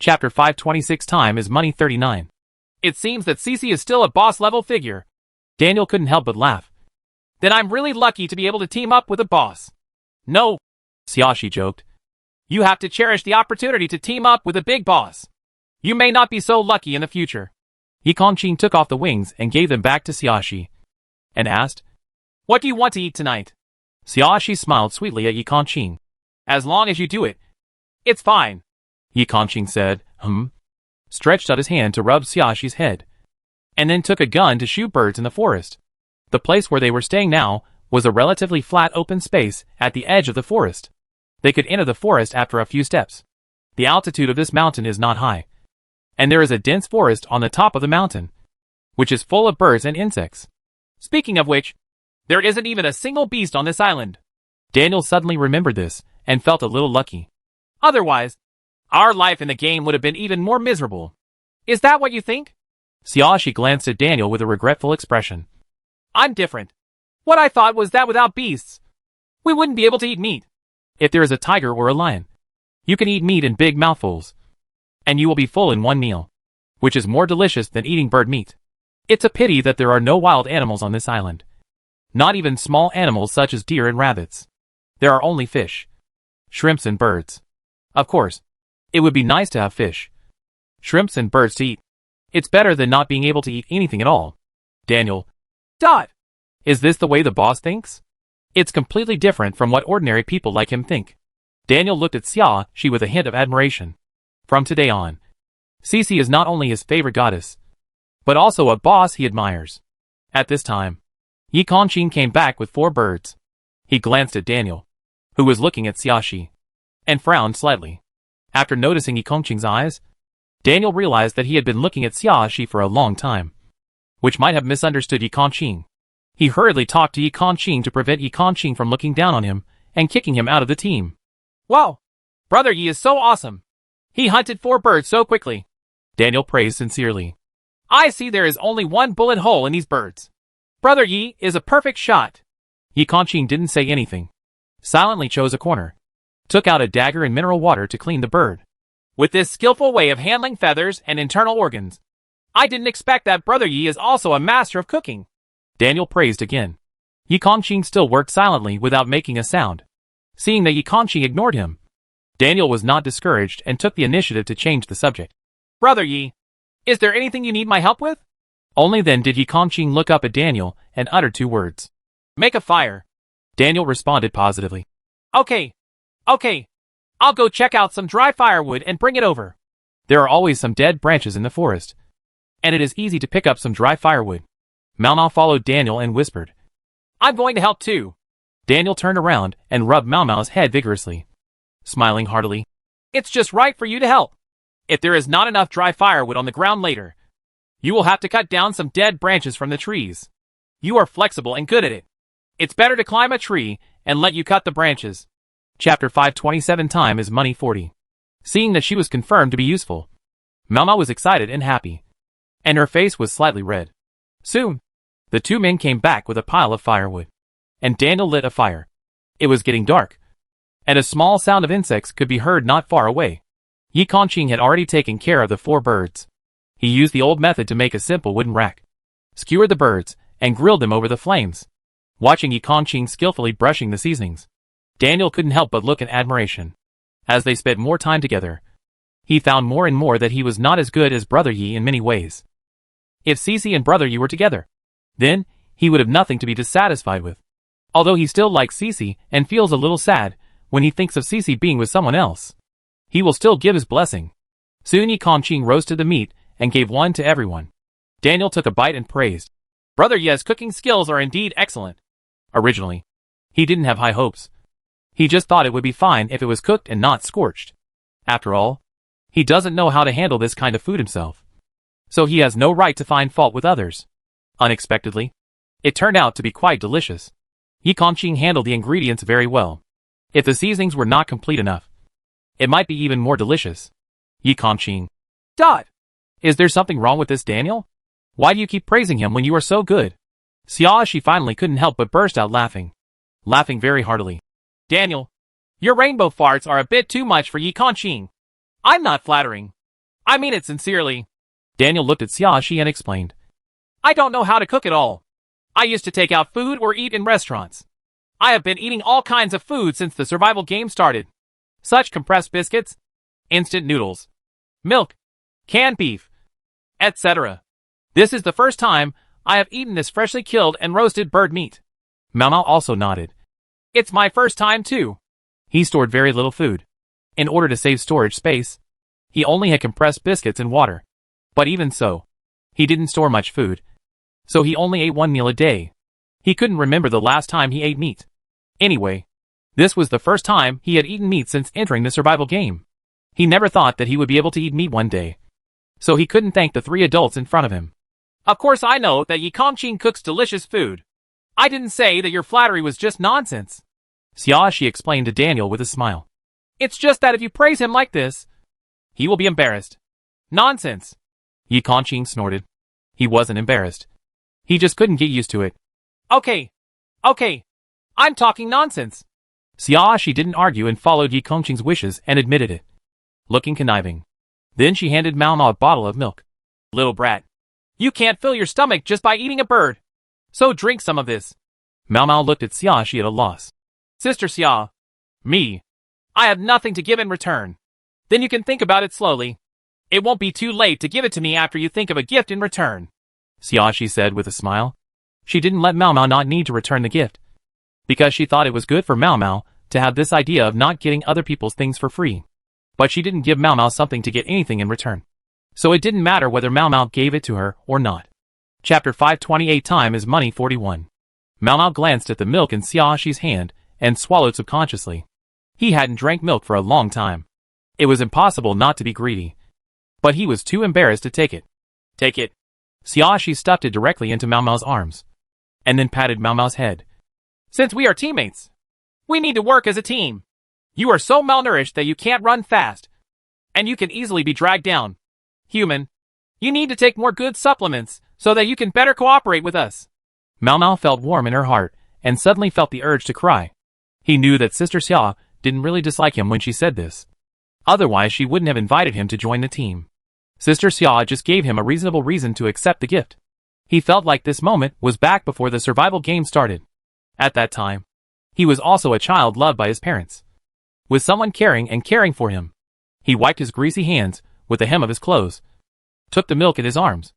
Chapter 526 Time is Money 39. It seems that Cece is still a boss-level figure. Daniel couldn't help but laugh. Then I'm really lucky to be able to team up with a boss. No, Xiaoshi joked. You have to cherish the opportunity to team up with a big boss. You may not be so lucky in the future. Yi Kongqing took off the wings and gave them back to Xiaoshi, and asked, What do you want to eat tonight? Xiaoshi smiled sweetly at Yi Kongqing. As long as you do it, it's fine. Yi Kongqing said, stretched out his hand to rub Xiaoshi's head, and then took a gun to shoot birds in the forest. The place where they were staying now was a relatively flat open space at the edge of the forest. They could enter the forest after a few steps. The altitude of this mountain is not high, and there is a dense forest on the top of the mountain, which is full of birds and insects. Speaking of which, there isn't even a single beast on this island. Daniel suddenly remembered this and felt a little lucky. Otherwise, our life in the game would have been even more miserable. Is that what you think? Xiaoshi glanced at Daniel with a regretful expression. I'm different. What I thought was that without beasts, we wouldn't be able to eat meat. If there is a tiger or a lion, you can eat meat in big mouthfuls, and you will be full in one meal, which is more delicious than eating bird meat. It's a pity that there are no wild animals on this island. Not even small animals such as deer and rabbits. There are only fish, shrimps and birds. Of course, it would be nice to have fish, shrimps and birds to eat. It's better than not being able to eat anything at all. Daniel. Is this the way the boss thinks? It's completely different from what ordinary people like him think. Daniel looked at Xiaoshi with a hint of admiration. From today on, Cece is not only his favorite goddess, but also a boss he admires. At this time, Yi Kongqing came back with 4 birds. He glanced at Daniel, who was looking at Xiaoshi, and frowned slightly. After noticing Yi Kongqing's eyes, Daniel realized that he had been looking at Xiaoshi for a long time, which might have misunderstood Yi Kongqing. He hurriedly talked to Yi Kongqing to prevent Yi Kongqing from looking down on him and kicking him out of the team. Wow! Brother Yi is so awesome! He hunted 4 birds so quickly. Daniel praised sincerely. I see there is only one bullet hole in these birds. Brother Yi is a perfect shot. Yi Kongqing didn't say anything. Silently chose a corner. Took out a dagger and mineral water to clean the bird. With this skillful way of handling feathers and internal organs, I didn't expect that Brother Yi is also a master of cooking. Daniel praised again. Yi Kongqing still worked silently without making a sound. Seeing that Yi Kongqing ignored him, Daniel was not discouraged and took the initiative to change the subject. Brother Yi, is there anything you need my help with? Only then did Yi Kongqing look up at Daniel and uttered 2 words. Make a fire. Daniel responded positively. Okay. I'll go check out some dry firewood and bring it over. There are always some dead branches in the forest, and it is easy to pick up some dry firewood. Mao Mao followed Daniel and whispered, I'm going to help too. Daniel turned around and rubbed Mao Mao's head vigorously, smiling heartily. It's just right for you to help. If there is not enough dry firewood on the ground later, you will have to cut down some dead branches from the trees. You are flexible and good at it. It's better to climb a tree and let you cut the branches. Chapter 527 Time is Money 40. Seeing that she was confirmed to be useful, Mao Mao was excited and happy, and her face was slightly red. Soon, the 2 men came back with a pile of firewood, and Daniel lit a fire. It was getting dark, and a small sound of insects could be heard not far away. Yi Kongqing had already taken care of the 4 birds. He used the old method to make a simple wooden rack, skewered the birds, and grilled them over the flames. Watching Yi Kongqing skillfully brushing the seasonings, Daniel couldn't help but look in admiration. As they spent more time together, he found more and more that he was not as good as Brother Yi in many ways. If Cece and Brother Yi were together, then he would have nothing to be dissatisfied with. Although he still likes Cece and feels a little sad when he thinks of Cece being with someone else, he will still give his blessing. Soon Yi Kongqing roasted the meat and gave one to everyone. Daniel took a bite and praised. Brother Yi's cooking skills are indeed excellent. Originally, he didn't have high hopes. He just thought it would be fine if it was cooked and not scorched. After all, he doesn't know how to handle this kind of food himself, so he has no right to find fault with others. Unexpectedly, it turned out to be quite delicious. Yi Kongqing handled the ingredients very well. If the seasonings were not complete enough, it might be even more delicious. Yi Kongqing. Is there something wrong with this Daniel? Why do you keep praising him when you are so good? Xiaoshi finally couldn't help but burst out laughing very heartily. Daniel, your rainbow farts are a bit too much for Yi Kongqing. I'm not flattering. I mean it sincerely. Daniel looked at Xiaoxi and explained. I don't know how to cook at all. I used to take out food or eat in restaurants. I have been eating all kinds of food since the survival game started. Such compressed biscuits, instant noodles, milk, canned beef, etc. This is the first time I have eaten this freshly killed and roasted bird meat. Mau Mau also nodded. It's my first time too. He stored very little food. In order to save storage space, he only had compressed biscuits and water. But even so, he didn't store much food. So he only ate one meal a day. He couldn't remember the last time he ate meat. Anyway, this was the first time he had eaten meat since entering the survival game. He never thought that he would be able to eat meat one day. So he couldn't thank the 3 adults in front of him. Of course I know that Yi Kongqing cooks delicious food. I didn't say that your flattery was just nonsense. Xiaoxi explained to Daniel with a smile. It's just that if you praise him like this, he will be embarrassed. Nonsense. Yi Kongqing snorted. He wasn't embarrassed. He just couldn't get used to it. Okay. I'm talking nonsense. Xiaoxi didn't argue and followed Yi Kongqing's wishes and admitted it, looking conniving. Then she handed Mau Mau a bottle of milk. Little brat. You can't fill your stomach just by eating a bird. So drink some of this. Mau Mau looked at Xiaoxi at a loss. Sister Xia. Me. I have nothing to give in return. Then you can think about it slowly. It won't be too late to give it to me after you think of a gift in return. Xiaoxi said with a smile. She didn't let Mau Mau not need to return the gift, because she thought it was good for Mau Mau to have this idea of not getting other people's things for free. But she didn't give Mau Mau something to get anything in return. So it didn't matter whether Mau Mau gave it to her or not. Chapter 528 Time is Money 41. Mau Mau glanced at the milk in Xiaoxi's hand and swallowed subconsciously. He hadn't drank milk for a long time. It was impossible not to be greedy. But he was too embarrassed to take it. Take it. Xiaoxi stuffed it directly into Mau Mau's arms, and then patted Mau Mau's head. Since we are teammates, we need to work as a team. You are so malnourished that you can't run fast, and you can easily be dragged down. Human, you need to take more good supplements so that you can better cooperate with us. Mau Mau felt warm in her heart and suddenly felt the urge to cry. He knew that Sister Xia didn't really dislike him when she said this. Otherwise she wouldn't have invited him to join the team. Sister Xia just gave him a reasonable reason to accept the gift. He felt like this moment was back before the survival game started. At that time, he was also a child loved by his parents, with someone caring for him. He wiped his greasy hands with the hem of his clothes, took the milk in his arms,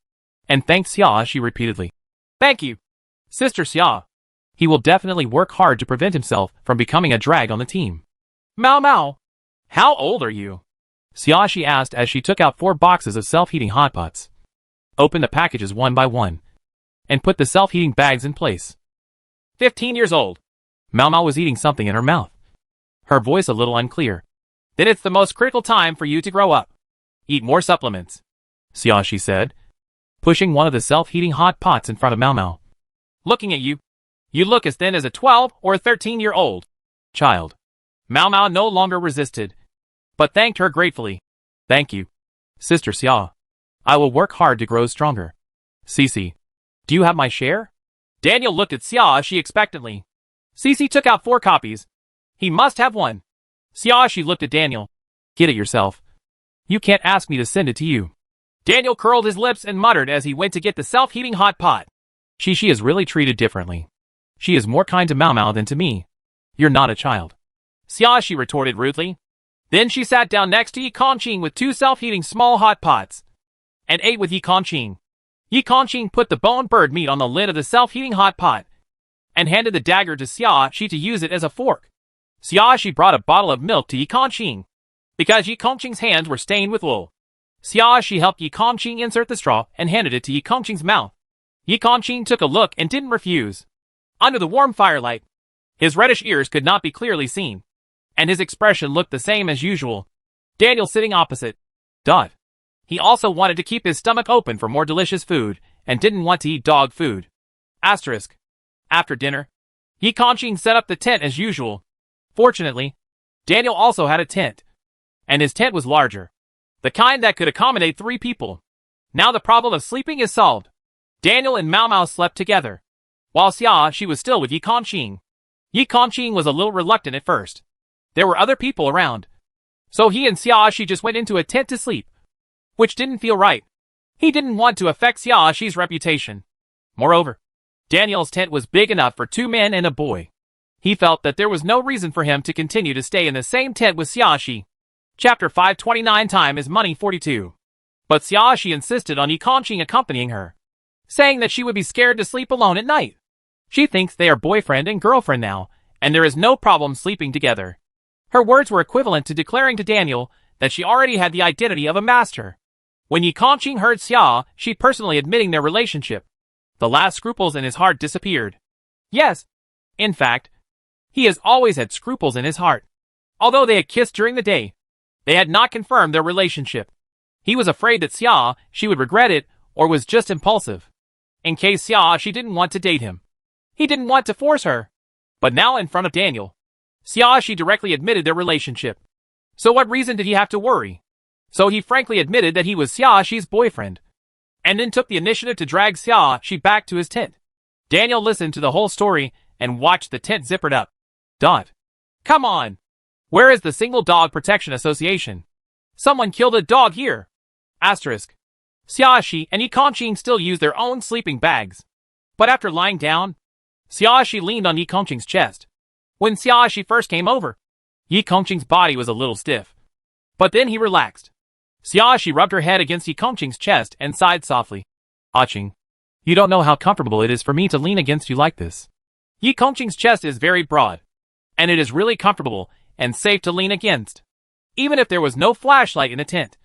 and thanked Xiaoxi repeatedly. Thank you, Sister Xia. He will definitely work hard to prevent himself from becoming a drag on the team. Mau Mau, how old are you? Xiaoxi asked as she took out 4 boxes of self-heating hot pots, opened the packages one by one, and put the self-heating bags in place. 15 years old. Mau Mau was eating something in her mouth, her voice a little unclear. Then it's the most critical time for you to grow up. Eat more supplements, Xiaoxi said, pushing one of the self-heating hot pots in front of Mau Mau. Looking at you, you look as thin as a 12 or a 13-year-old child. Mau Mau no longer resisted, but thanked her gratefully. Thank you, Sister Xia. I will work hard to grow stronger. Cici, do you have my share? Daniel looked at Xiaoxi expectantly. Cici took out 4 copies. He must have one. Xiaoxi looked at Daniel. Get it yourself. You can't ask me to send it to you. Daniel curled his lips and muttered as he went to get the self-heating hot pot. She is really treated differently. She is more kind to Mau Mau than to me. You're not a child, Xiaoxi retorted rudely. Then she sat down next to Yi Kongqing with 2 self-heating small hot pots, and ate with Yi Kongqing. Yi Kongqing put the boned bird meat on the lid of the self-heating hot pot, and handed the dagger to Xiaoxi to use it as a fork. Xiaoxi brought a bottle of milk to Yi Kongqing, because Yi Kongqing's hands were stained with wool. Xiaoxi helped Yi Kongqing insert the straw and handed it to Yi Kongqing's mouth. Yi Kongqing took a look and didn't refuse. Under the warm firelight, his reddish ears could not be clearly seen, and his expression looked the same as usual. Daniel sitting opposite. He also wanted to keep his stomach open for more delicious food, and didn't want to eat dog food. Asterisk. After dinner, Yi Kongqing set up the tent as usual. Fortunately, Daniel also had a tent, and his tent was larger, the kind that could accommodate 3 people. Now the problem of sleeping is solved. Daniel and Mau Mau slept together, while Xiaoxi was still with Yi Kongqing. Yi Kongqing was a little reluctant at first. There were other people around, so he and Xiaoxi just went into a tent to sleep. which didn't feel right. He didn't want to affect Xiaoxi's reputation. Moreover, Daniel's tent was big enough for 2 men and a boy. He felt that there was no reason for him to continue to stay in the same tent with Xiaoxi. Chapter 529 Time is Money 42. But Xiaoxi insisted on Yikanqing accompanying her, saying that she would be scared to sleep alone at night. She thinks they are boyfriend and girlfriend now, and there is no problem sleeping together. Her words were equivalent to declaring to Daniel that she already had the identity of a master. When Yikanqing heard Xiaoxi personally admitting their relationship, the last scruples in his heart disappeared. Yes, in fact, he has always had scruples in his heart. Although they had kissed during the day, they had not confirmed their relationship. He was afraid that Xiaoxi would regret it or was just impulsive. In case Xiaoxi didn't want to date him, he didn't want to force her. But now in front of Daniel, Xiaoxi directly admitted their relationship. So what reason did he have to worry? So he frankly admitted that he was Xiaoxi's boyfriend, and then took the initiative to drag Xiaoxi back to his tent. Daniel listened to the whole story and watched the tent zippered up. Come on! Where is the Single Dog Protection Association? Someone killed a dog here! Asterisk. Xiaoxi and Yikanqing still use their own sleeping bags. But after lying down, Xiaoxi leaned on Yikanqing's chest. When Xiaoxi first came over, Yikanqing's body was a little stiff. But then he relaxed. Xiaoxi rubbed her head against Yikanqing's chest and sighed softly. Qing, you don't know how comfortable it is for me to lean against you like this. Yikanqing's chest is very broad, and it is really comfortable and safe to lean against, even if there was no flashlight in the tent.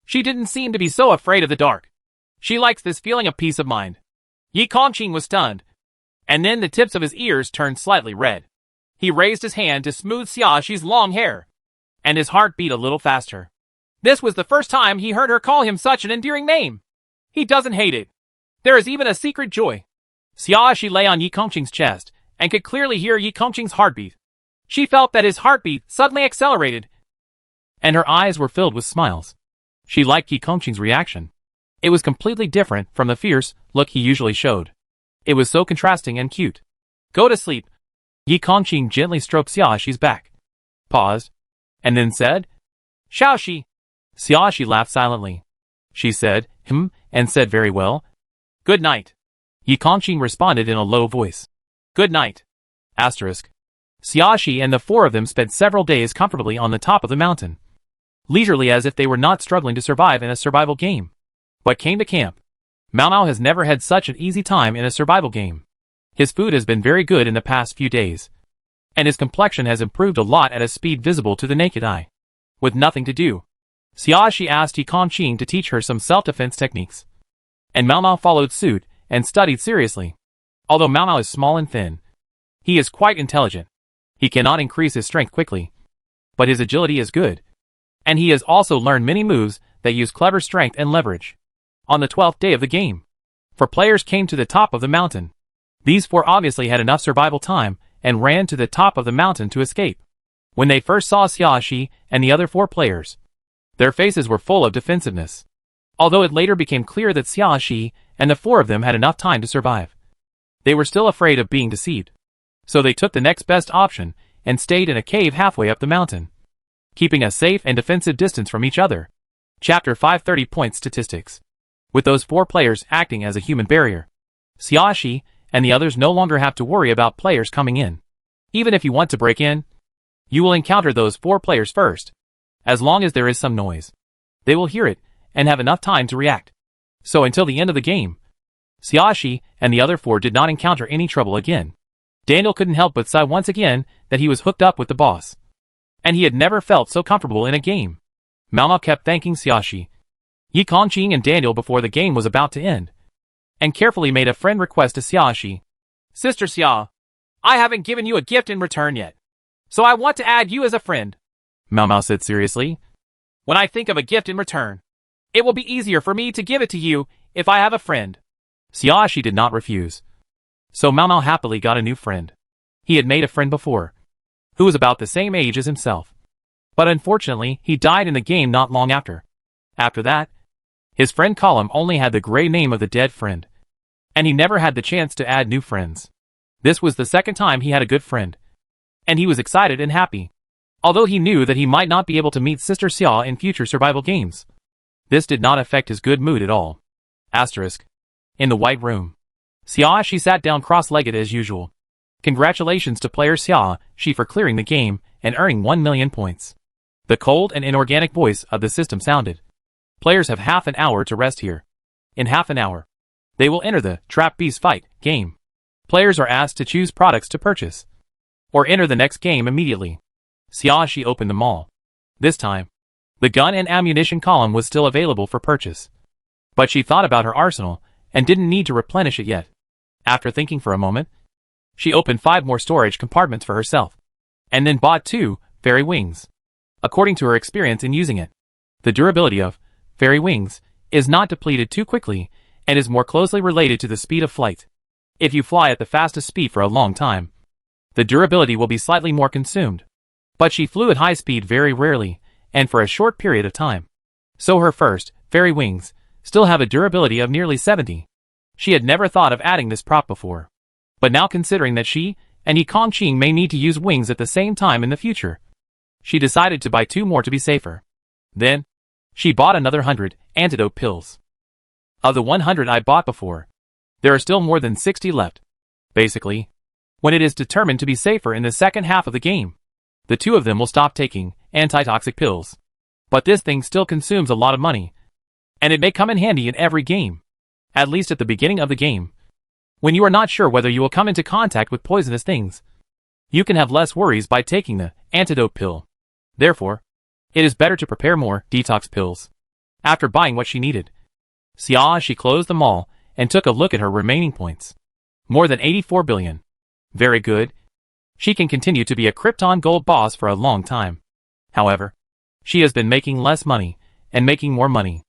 She didn't seem to be so afraid of the dark. She likes this feeling of peace of mind. Yikanqing was stunned, and then the tips of his ears turned slightly red. He raised his hand to smooth Xiaoxi's long hair, and his heart beat a little faster. This was the first time he heard her call him such an endearing name. He doesn't hate it. There is even a secret joy. Xiaoxi lay on Yikanqing's chest and could clearly hear Yikanqing's heartbeat. She felt that his heartbeat suddenly accelerated, and her eyes were filled with smiles. She liked Yikanqing's reaction. It was completely different from the fierce look he usually showed. It was so contrasting and cute. Go to sleep. Yikanqing gently stroked Xiaoxi's back, paused, and then said, Xiaoxi. Xiaoxi laughed silently. She said, and said very well. Good night. Yikanqing responded in a low voice. Good night. Asterisk. Xiaoxi and the 4 of them spent several days comfortably on the top of the mountain, leisurely as if they were not struggling to survive in a survival game. But came to camp. Mao has never had such an easy time in a survival game. His food has been very good in the past few days, and his complexion has improved a lot at a speed visible to the naked eye. With nothing to do, Xiaoxi asked Yikanqing to teach her some self-defense techniques, and Mao followed suit and studied seriously. Although Mao is small and thin, he is quite intelligent. He cannot increase his strength quickly, but his agility is good, and he has also learned many moves that use clever strength and leverage. On the 12th day of the game, 4 players came to the top of the mountain. These 4 obviously had enough survival time and ran to the top of the mountain to escape. When they first saw Xiaoxi and the other 4 players, their faces were full of defensiveness. Although it later became clear that Xiaoxi and the 4 of them had enough time to survive, they were still afraid of being deceived. So they took the next best option and stayed in a cave halfway up the mountain, keeping a safe and defensive distance from each other. Chapter 530 Point Statistics. With those 4 players acting as a human barrier, Xiaoxi and the others no longer have to worry about players coming in. Even if you want to break in, you will encounter those 4 players first. As long as there is some noise, they will hear it and have enough time to react. So until the end of the game, Xiaoxi and the other 4 did not encounter any trouble again. Daniel couldn't help but sigh once again that he was hooked up with the boss, and he had never felt so comfortable in a game. Mao kept thanking Xiaoxi, Yikanqing and Daniel before the game was about to end, and carefully made a friend request to Xiaoxi. Sister Xia, I haven't given you a gift in return yet, so I want to add you as a friend. Mao said seriously. When I think of a gift in return, it will be easier for me to give it to you if I have a friend. Xiaoxi did not refuse. So Mao happily got a new friend. He had made a friend before, who was about the same age as himself. But unfortunately, he died in the game not long after. After that, his friend column only had the gray name of the dead friend, and he never had the chance to add new friends. This was the second time he had a good friend, and he was excited and happy, although he knew that he might not be able to meet Sister Xia in future survival games. This did not affect his good mood at all. Asterisk. In the white room, Xiaoshi sat down cross-legged as usual. Congratulations to player Xiaoshi for clearing the game and earning 1 million points. The cold and inorganic voice of the system sounded. Players have half an hour to rest here. In half an hour, they will enter the Trap Beast Fight game. Players are asked to choose products to purchase or enter the next game immediately. Xiaoshi opened them all. This time, the gun and ammunition column was still available for purchase. But she thought about her arsenal and didn't need to replenish it yet. After thinking for a moment, she opened 5 more storage compartments for herself, and then bought 2 fairy wings. According to her experience in using it, the durability of fairy wings is not depleted too quickly and is more closely related to the speed of flight. If you fly at the fastest speed for a long time, the durability will be slightly more consumed. But she flew at high speed very rarely and for a short period of time. So her first fairy wings still have a durability of nearly 70. She had never thought of adding this prop before. But now considering that she and Yi Kongqing may need to use wings at the same time in the future, she decided to buy 2 more to be safer. Then, she bought another 100 antidote pills. Of the 100 I bought before, there are still more than 60 left. Basically, when it is determined to be safer in the second half of the game, the 2 of them will stop taking antitoxic pills. But this thing still consumes a lot of money, and it may come in handy in every game, at least at the beginning of the game. When you are not sure whether you will come into contact with poisonous things, you can have less worries by taking the antidote pill. Therefore, it is better to prepare more detox pills. After buying what she needed, Xiaoshi closed them all and took a look at her remaining points. More than 84 billion. Very good. She can continue to be a Krypton gold boss for a long time. However, she has been making less money and making more money.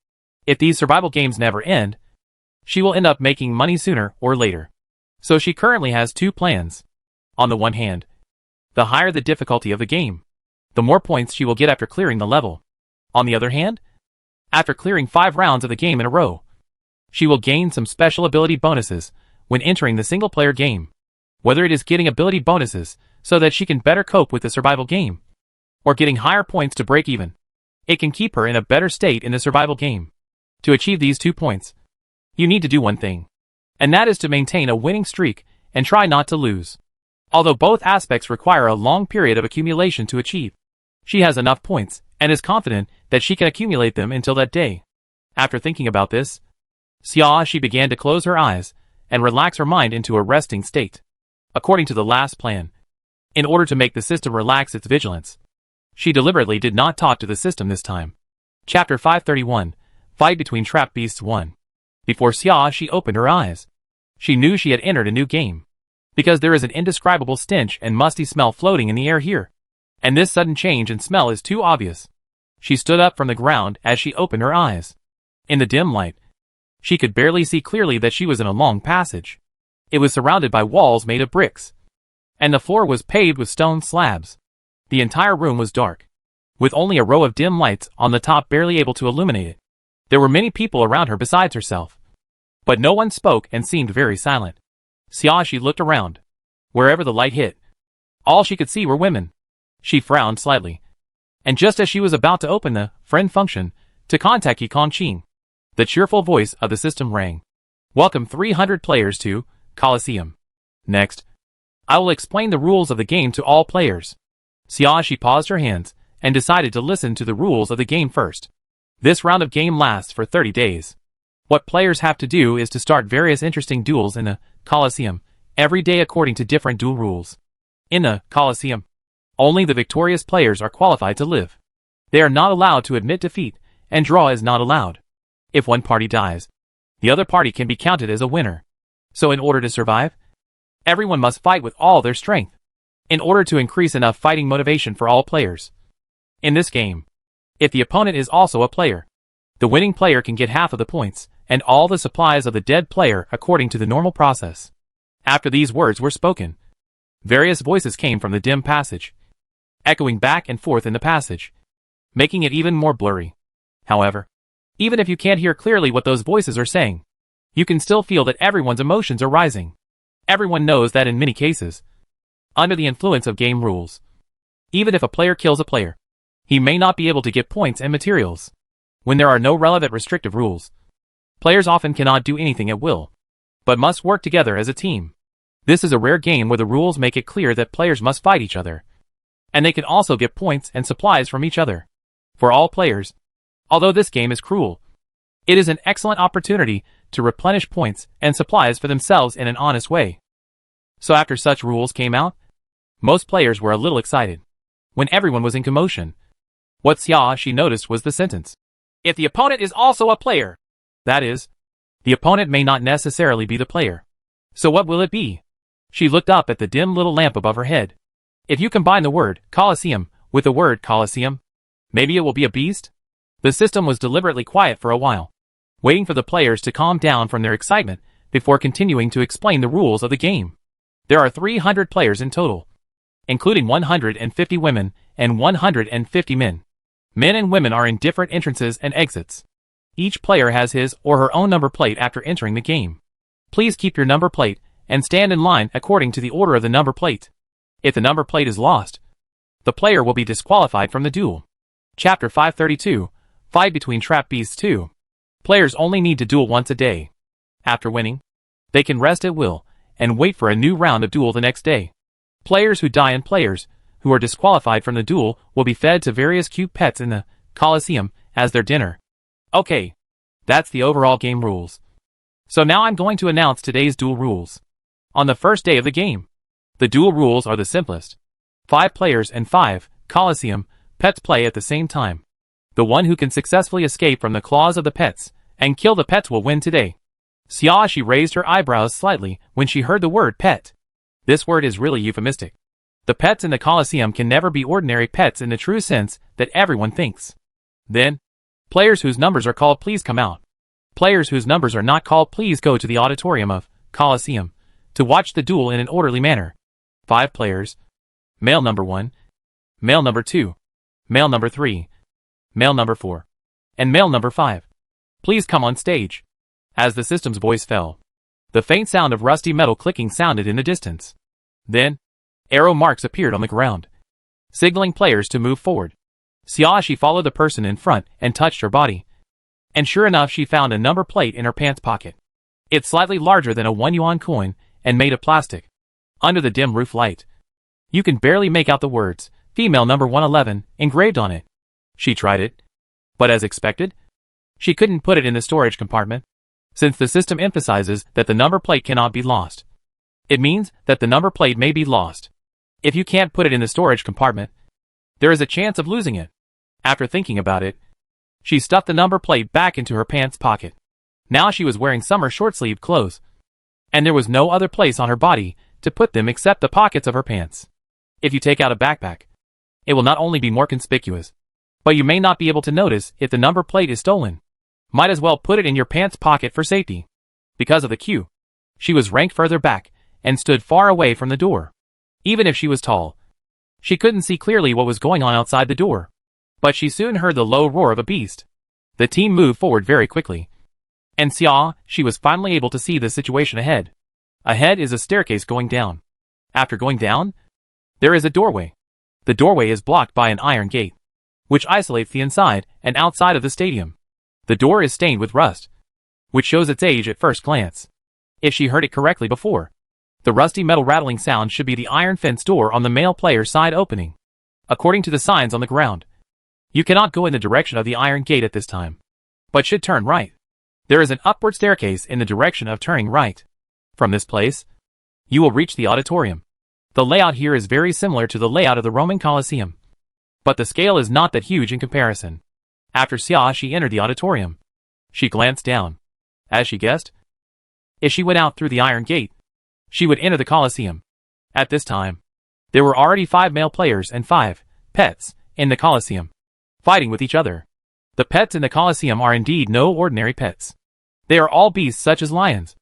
If these survival games never end, she will end up making money sooner or later. So she currently has 2 plans. On the one hand, the higher the difficulty of the game, the more points she will get after clearing the level. On the other hand, after clearing 5 rounds of the game in a row, she will gain some special ability bonuses when entering the single-player game. Whether it is getting ability bonuses so that she can better cope with the survival game, or getting higher points to break even, it can keep her in a better state in the survival game. To achieve these 2 points, you need to do one thing, and that is to maintain a winning streak and try not to lose. Although both aspects require a long period of accumulation to achieve, she has enough points and is confident that she can accumulate them until that day. After thinking about this, Xiaoshi began to close her eyes and relax her mind into a resting state. According to the last plan, in order to make the system relax its vigilance, she deliberately did not talk to the system this time. Chapter 531, Fight Between Trap Beasts 1. Before Xiaoshi opened her eyes, she knew she had entered a new game, because there is an indescribable stench and musty smell floating in the air here, and this sudden change in smell is too obvious. She stood up from the ground as she opened her eyes. In the dim light, she could barely see clearly that she was in a long passage. It was surrounded by walls made of bricks, and the floor was paved with stone slabs. The entire room was dark, with only a row of dim lights on the top barely able to illuminate it. There were many people around her besides herself, but no one spoke and seemed very silent. Xiaoshi looked around. Wherever the light hit, all she could see were women. She frowned slightly, and just as she was about to open the friend function to contact Yi Kongqing, the cheerful voice of the system rang. Welcome 300 players to Coliseum. Next, I will explain the rules of the game to all players. Xiaoshi paused her hands and decided to listen to the rules of the game first. This round of game lasts for 30 days. What players have to do is to start various interesting duels in the Coliseum every day according to different duel rules. In the Coliseum, only the victorious players are qualified to live. They are not allowed to admit defeat, and draw is not allowed. If one party dies, the other party can be counted as a winner. So in order to survive, everyone must fight with all their strength, in order to increase enough fighting motivation for all players. In this game, if the opponent is also a player, the winning player can get half of the points, and all the supplies of the dead player according to the normal process. After these words were spoken, various voices came from the dim passage, echoing back and forth in the passage, making it even more blurry. However, even if you can't hear clearly what those voices are saying, you can still feel that everyone's emotions are rising. Everyone knows that in many cases, under the influence of game rules, even if a player kills a player, he may not be able to get points and materials. When there are no relevant restrictive rules, players often cannot do anything at will, but must work together as a team. This is a rare game where the rules make it clear that players must fight each other, and they can also get points and supplies from each other. For all players, although this game is cruel, it is an excellent opportunity to replenish points and supplies for themselves in an honest way. So after such rules came out, most players were a little excited. When everyone was in commotion, what she noticed was the sentence, "If the opponent is also a player." That is, the opponent may not necessarily be the player. So what will it be? She looked up at the dim little lamp above her head. If you combine the word Colosseum with the word Colosseum, maybe it will be a beast? The system was deliberately quiet for a while, waiting for the players to calm down from their excitement before continuing to explain the rules of the game. There are 300 players in total, including 150 women and 150 men. Men and women are in different entrances and exits. Each player has his or her own number plate after entering the game. Please keep your number plate and stand in line according to the order of the number plate. If the number plate is lost, the player will be disqualified from the duel. Chapter 532, Fight Between Trap Beasts 2. Players only need to duel once a day. After winning, they can rest at will and wait for a new round of duel the next day. Players who die and players who are disqualified from the duel will be fed to various cute pets in the Colosseum as their dinner. Okay, that's the overall game rules. So now I'm going to announce today's duel rules. On the first day of the game, the duel rules are the simplest. 5 players and 5 Colosseum pets play at the same time. The one who can successfully escape from the claws of the pets and kill the pets will win today. She raised her eyebrows slightly when she heard the word pet. This word is really euphemistic. The pets in the Colosseum can never be ordinary pets in the true sense that everyone thinks. Then, players whose numbers are called please come out. Players whose numbers are not called please go to the auditorium of Colosseum to watch the duel in an orderly manner. 5 players, male number 1, male number 2, male number 3, male number 4, and male number 5. Please come on stage. As the system's voice fell, the faint sound of rusty metal clicking sounded in the distance. Then, arrow marks appeared on the ground, signaling players to move forward. She followed the person in front and touched her body. And sure enough, she found a number plate in her pants pocket. It's slightly larger than a 1 yuan coin and made of plastic. Under the dim roof light, you can barely make out the words, female number 111, engraved on it. She tried it, but as expected, she couldn't put it in the storage compartment. Since the system emphasizes that the number plate cannot be lost, it means that the number plate may be lost. If you can't put it in the storage compartment, there is a chance of losing it. After thinking about it, she stuffed the number plate back into her pants pocket. Now she was wearing summer short-sleeved clothes, and there was no other place on her body to put them except the pockets of her pants. If you take out a backpack, it will not only be more conspicuous, but you may not be able to notice if the number plate is stolen. Might as well put it in your pants pocket for safety. Because of the queue, she was ranked further back and stood far away from the door. Even if she was tall, she couldn't see clearly what was going on outside the door. But she soon heard the low roar of a beast. The team moved forward very quickly, and she was finally able to see the situation ahead. Ahead is a staircase going down. After going down, there is a doorway. The doorway is blocked by an iron gate, which isolates the inside and outside of the stadium. The door is stained with rust, which shows its age at first glance. If she heard it correctly before, the rusty metal rattling sound should be the iron fence door on the male player's side opening. According to the signs on the ground, you cannot go in the direction of the iron gate at this time, but should turn right. There is an upward staircase in the direction of turning right. From this place, you will reach the auditorium. The layout here is very similar to the layout of the Roman Colosseum, but the scale is not that huge in comparison. After she entered the auditorium, she glanced down. As she guessed, if she went out through the iron gate, she would enter the Colosseum. At this time, there were already 5 male players and 5 pets in the Colosseum, fighting with each other. The pets in the Colosseum are indeed no ordinary pets. They are all beasts such as lions,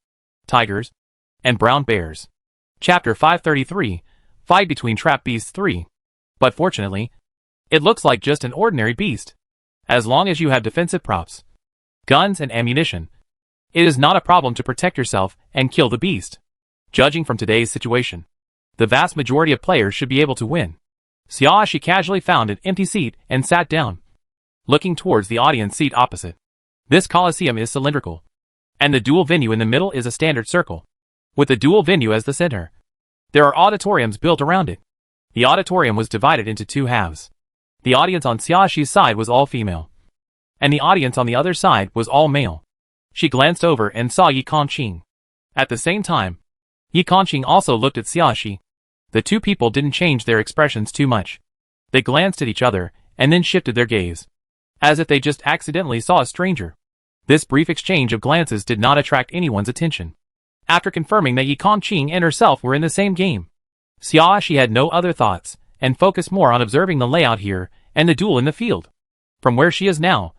tigers, and brown bears. Chapter 533, Fight Between Trap Beasts 3. But fortunately, it looks like just an ordinary beast. As long as you have defensive props, guns and ammunition, it is not a problem to protect yourself and kill the beast. Judging from today's situation, the vast majority of players should be able to win. She casually found an empty seat and sat down. looking towards the audience seat opposite. This coliseum is cylindrical, and the dual venue in the middle is a standard circle, with the dual venue as the center. There are auditoriums built around it. The auditorium was divided into two halves. The audience on Xiaoxi's side was all female, and the audience on the other side was all male. She glanced over and saw Yi Kongqing. At the same time, Yi Kongqing also looked at Xiaoxi. The two people didn't change their expressions too much. They glanced at each other and then shifted their gaze, as if they just accidentally saw a stranger. This brief exchange of glances did not attract anyone's attention. After confirming that Yi Kongqing and herself were in the same game, Xiaoxi had no other thoughts and focused more on observing the layout here and the duel in the field. From where she is now,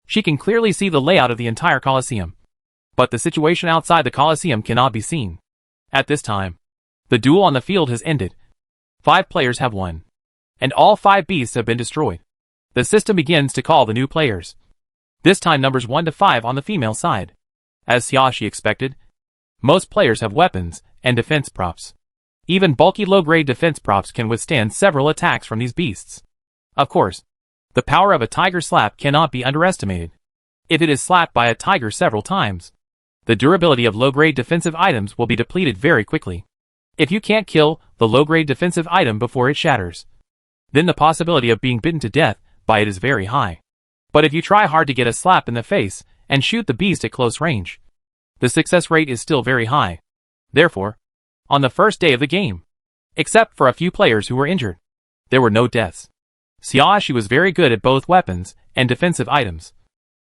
she can clearly see the layout of the entire Colosseum. But the situation outside the Colosseum cannot be seen. At this time, the duel on the field has ended. 5 players have won, and all 5 beasts have been destroyed. The system begins to call the new players. This time numbers 1 to 5 on the female side. As Xiaoxi expected, most players have weapons and defense props. Even bulky low-grade defense props can withstand several attacks from these beasts. Of course, the power of a tiger slap cannot be underestimated. If it is slapped by a tiger several times, the durability of low-grade defensive items will be depleted very quickly. If you can't kill the low-grade defensive item before it shatters, then the possibility of being bitten to death by it is very high. But if you try hard to get a slap in the face and shoot the beast at close range, the success rate is still very high. Therefore, on the first day of the game, except for a few players who were injured, there were no deaths. Xiaoxi was very good at both weapons and defensive items,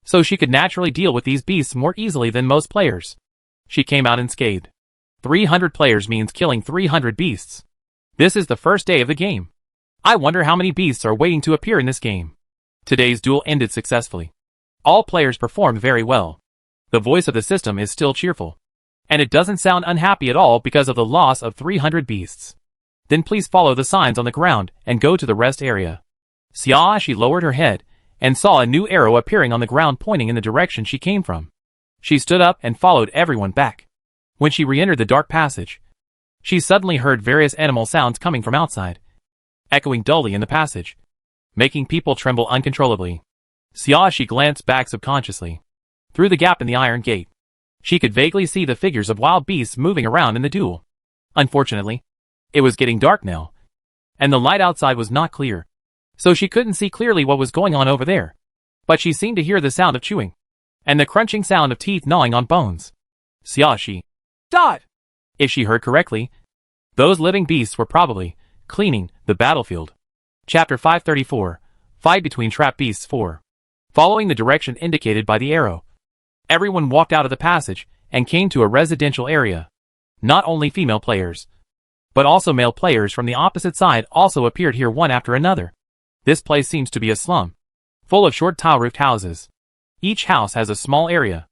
so she could naturally deal with these beasts more easily than most players. She came out unscathed. 300 players means killing 300 beasts. This is the first day of the game. I wonder how many beasts are waiting to appear in this game. Today's duel ended successfully. All players performed very well. The voice of the system is still cheerful, and it doesn't sound unhappy at all because of the loss of 300 beasts. Then please follow the signs on the ground and go to the rest area. Xiaoxi lowered her head and saw a new arrow appearing on the ground pointing in the direction she came from. She stood up and followed everyone back. When she re-entered the dark passage, she suddenly heard various animal sounds coming from outside, echoing dully in the passage, making people tremble uncontrollably. Xiaoxi glanced back subconsciously. Through the gap in the iron gate, she could vaguely see the figures of wild beasts moving around in the duel. Unfortunately, it was getting dark now, and the light outside was not clear, so she couldn't see clearly what was going on over there. But she seemed to hear the sound of chewing, and the crunching sound of teeth gnawing on bones. Xiaoxi thought, if she heard correctly, those living beasts were probably cleaning the battlefield. Chapter 534, Fight Between Trap Beasts 4. Following the direction indicated by the arrow, everyone walked out of the passage and came to a residential area. Not only female players, but also male players from the opposite side also appeared here one after another. This place seems to be a slum, full of short tile-roofed houses. Each house has a small area.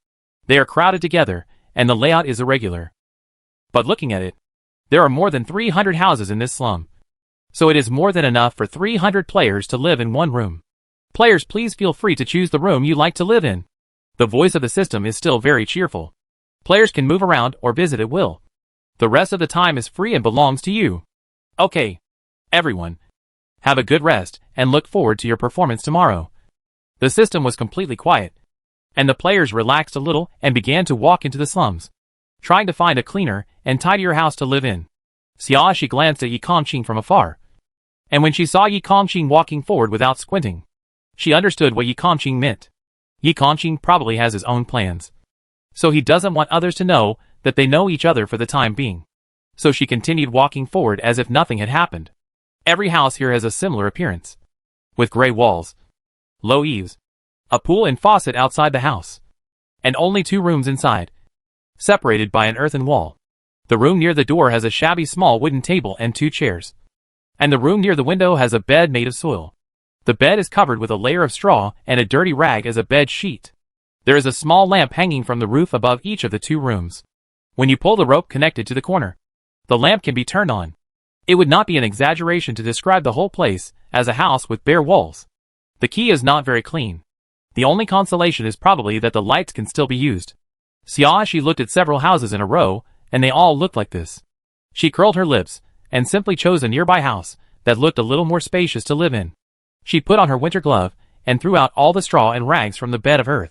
They are crowded together, and the layout is irregular. But looking at it, there are more than 300 houses in this slum, so it is more than enough for 300 players to live in one room. Players, please feel free to choose the room you like to live in. The voice of the system is still very cheerful. Players can move around or visit at will. The rest of the time is free and belongs to you. Okay, everyone, have a good rest and look forward to your performance tomorrow. The system was completely quiet, and the players relaxed a little and began to walk into the slums, trying to find a cleaner and tidier house to live in. Xiaoxi glanced at Yi Kongqing from afar, and when she saw Yi Kongqing walking forward without squinting, she understood what Yi Kongqing meant. Yi Kongqing probably has his own plans, so he doesn't want others to know that they know each other for the time being. So she continued walking forward as if nothing had happened. Every house here has a similar appearance, with gray walls, low eaves, a pool and faucet outside the house, and only 2 rooms inside, separated by an earthen wall. The room near the door has a shabby small wooden table and 2 chairs, and the room near the window has a bed made of soil. The bed is covered with a layer of straw and a dirty rag as a bed sheet. There is a small lamp hanging from the roof above each of the 2 rooms. When you pull the rope connected to the corner, the lamp can be turned on. It would not be an exaggeration to describe the whole place as a house with bare walls. The key is not very clean. The only consolation is probably that the lights can still be used. Xiaoxi looked at several houses in a row, and they all looked like this. She curled her lips and simply chose a nearby house that looked a little more spacious to live in. She put on her winter glove and threw out all the straw and rags from the bed of earth.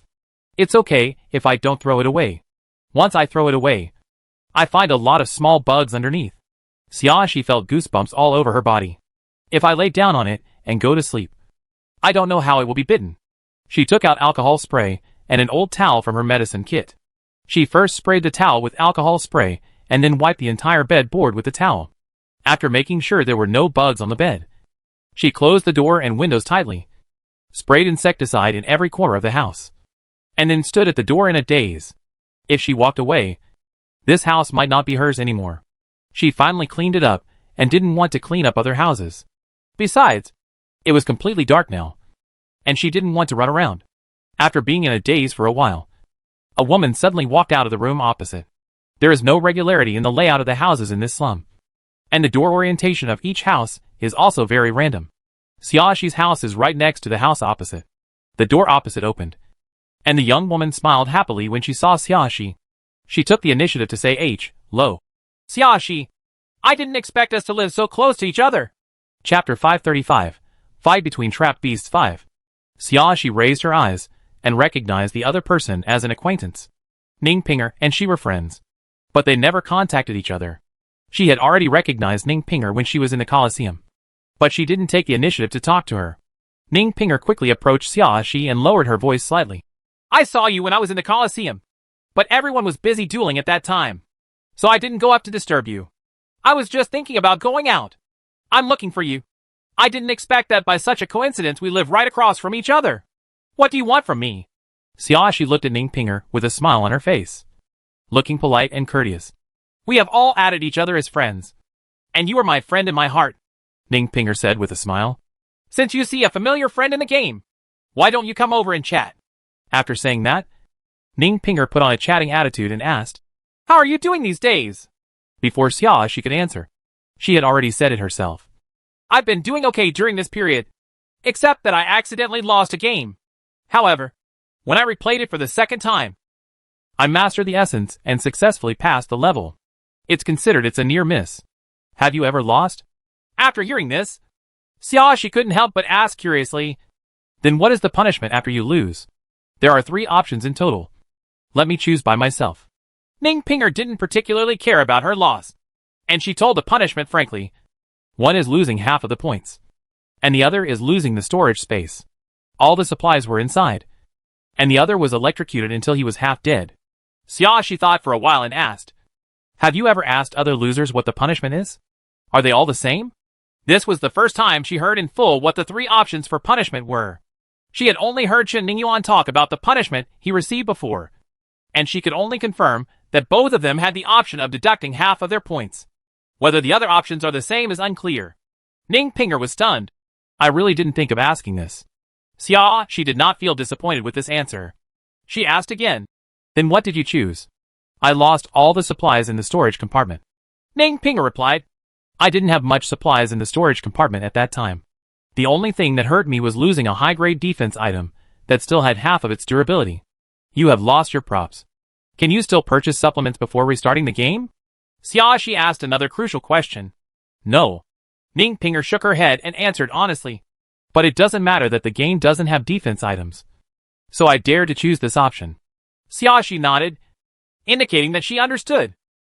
It's okay if I don't throw it away. Once I throw it away, I find a lot of small bugs underneath. Xiaoxi felt goosebumps all over her body. If I lay down on it and go to sleep, I don't know how it will be bitten. She took out alcohol spray and an old towel from her medicine kit. She first sprayed the towel with alcohol spray and then wiped the entire bed board with the towel. After making sure there were no bugs on the bed, she closed the door and windows tightly, sprayed insecticide in every corner of the house, and then stood at the door in a daze. If she walked away, this house might not be hers anymore. She finally cleaned it up and didn't want to clean up other houses. Besides, it was completely dark now, and she didn't want to run around. After being in a daze for a while, a woman suddenly walked out of the room opposite. There is no regularity in the layout of the houses in this slum, and the door orientation of each house is also very random. Xiaoxi's house is right next to the house opposite. The door opposite opened, and the young woman smiled happily when she saw Xiaoxi. She took the initiative to say "Hello. Xiaoxi, I didn't expect us to live so close to each other." Chapter 535, Fight Between Trapped Beasts 5. Xiaoxi raised her eyes and recognized the other person as an acquaintance. Ning Pinger and she were friends, but they never contacted each other. She had already recognized Ning Pinger when she was in the Colosseum, but she didn't take the initiative to talk to her. Ning Pinger quickly approached Xiaoxi and lowered her voice slightly. "I saw you when I was in the Colosseum, but everyone was busy dueling at that time, so I didn't go up to disturb you. I was just thinking about going out. I'm looking for you. I didn't expect that by such a coincidence we live right across from each other. What do you want from me?" Xiaoxi looked at Ning Pinger with a smile on her face, looking polite and courteous. "We have all added each other as friends, and you are my friend in my heart," Ning Pinger said with a smile. "Since you see a familiar friend in the game, why don't you come over and chat?" After saying that, Ning Pinger put on a chatting attitude and asked, "How are you doing these days?" Before Xiaoxi could answer, she had already said it herself. "I've been doing okay during this period, except that I accidentally lost a game. However, when I replayed it for the second time, I mastered the essence and successfully passed the level. It's considered a near miss. Have you ever lost?" After hearing this, Xiaoxi couldn't help but ask curiously, "Then what is the punishment after you lose?" "There are 3 options in total. Let me choose by myself." Ning Pinger didn't particularly care about her loss, and she told the punishment frankly. One is losing half of the points, and the other is losing the storage space. All the supplies were inside, and the other was electrocuted until he was half dead. Xiaoxi thought for a while and asked, "Have you ever asked other losers what the punishment is? Are they all the same?" This was the first time she heard in full what the 3 options for punishment were. She had only heard Chen Ningyuan talk about the punishment he received before, and she could only confirm that both of them had the option of deducting half of their points. Whether the other options are the same is unclear. Ning Pinger was stunned. I really didn't think of asking this. Xiaoxi did not feel disappointed with this answer. She asked again, "Then what did you choose?" "I lost all the supplies in the storage compartment." Ning Pinger replied, "I didn't have much supplies in the storage compartment at that time. The only thing that hurt me was losing a high-grade defense item that still had half of its durability." "You have lost your props. Can you still purchase supplements before restarting the game?" Xiaoxi asked another crucial question. "No." Ning Pinger shook her head and answered honestly, "But it doesn't matter that the game doesn't have defense items, so I dared to choose this option." Xiaoxi nodded, indicating that she understood.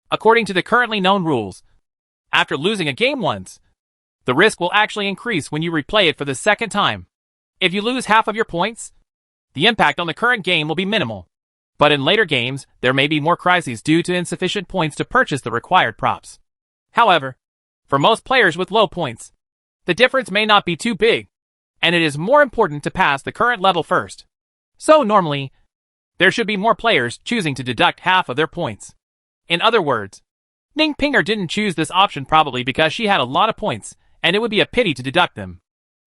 According to the currently known rules, after losing a game once, the risk will actually increase when you replay it for the second time. If you lose half of your points, the impact on the current game will be minimal. But in later games, there may be more crises due to insufficient points to purchase the required props. However, for most players with low points, the difference may not be too big, and it is more important to pass the current level first. So normally, there should be more players choosing to deduct half of their points. In other words, Ning Pinger didn't choose this option probably because she had a lot of points, and it would be a pity to deduct them.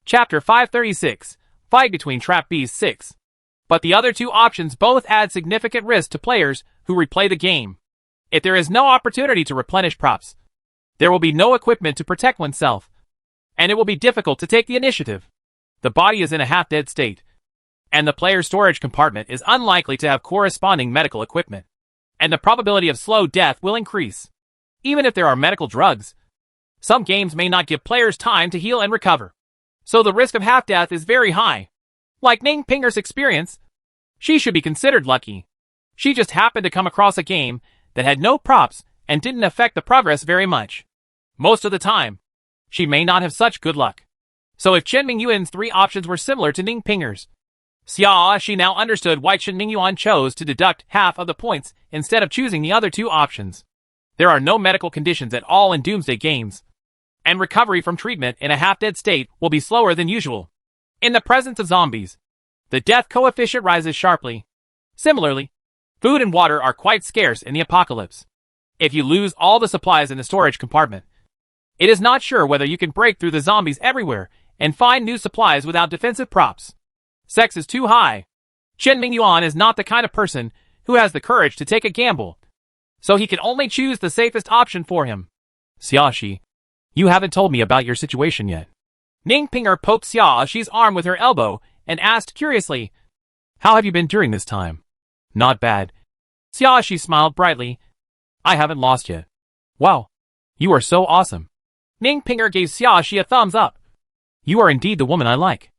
Chapter 536, Fight Between Trapped Beasts 6. But the other 2 options both add significant risk to players who replay the game. If there is no opportunity to replenish props, there will be no equipment to protect oneself, and it will be difficult to take the initiative. The body is in a half-dead state, and the player's storage compartment is unlikely to have corresponding medical equipment, and the probability of slow death will increase. Even if there are medical drugs, some games may not give players time to heal and recover, so the risk of half-death is very high. Like Ning Pinger's experience, she should be considered lucky. She just happened to come across a game that had no props and didn't affect the progress very much. Most of the time, she may not have such good luck. So if Chen Mingyuan's 3 options were similar to Ning Pinger's, she now understood why Chen Mingyuan chose to deduct half of the points instead of choosing the other 2 options. There are no medical conditions at all in Doomsday games, and recovery from treatment in a half-dead state will be slower than usual. In the presence of zombies, the death coefficient rises sharply. Similarly, food and water are quite scarce in the apocalypse. If you lose all the supplies in the storage compartment, it is not sure whether you can break through the zombies everywhere and find new supplies without defensive props. Sex is too high. Chen Mingyuan is not the kind of person who has the courage to take a gamble, so he can only choose the safest option for him. Xiaoxi, you haven't told me about your situation yet. Ning Pinger poked Xiaoxi's arm with her elbow and asked curiously, how have you been during this time? Not bad. Xiaoxi smiled brightly. I haven't lost yet. Wow, you are so awesome. Ning Pinger gave Xiaoxi a thumbs up. You are indeed the woman I like.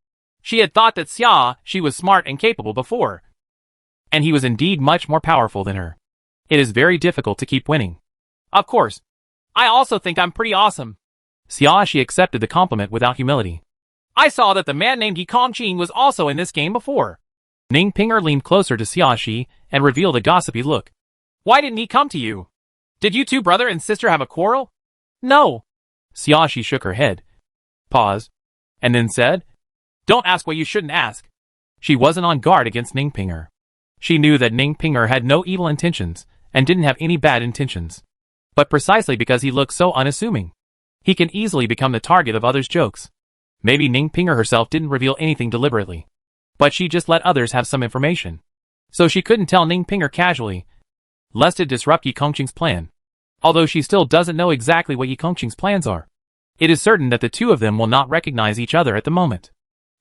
She had thought that Xiaoxi was smart and capable before, and he was indeed much more powerful than her. It is very difficult to keep winning. Of course, I also think I'm pretty awesome. Xiaoxi accepted the compliment without humility. I saw that the man named Yi Kongqing was also in this game before. Ning Pinger leaned closer to Xiaoxi and revealed a gossipy look. Why didn't he come to you? Did you 2 brother and sister have a quarrel? No. Xiaoxi shook her head, paused, and then said, don't ask what you shouldn't ask. She wasn't on guard against Ning Pinger. She knew that Ning Pinger had no evil intentions and didn't have any bad intentions. But precisely because he looked so unassuming, he can easily become the target of others' jokes. Maybe Ning Pinger herself didn't reveal anything deliberately, but she just let others have some information. So she couldn't tell Ning Pinger casually, lest it disrupt Yi Kongqing's plan. Although she still doesn't know exactly what Yi Kongqing's plans are, it is certain that the 2 of them will not recognize each other at the moment.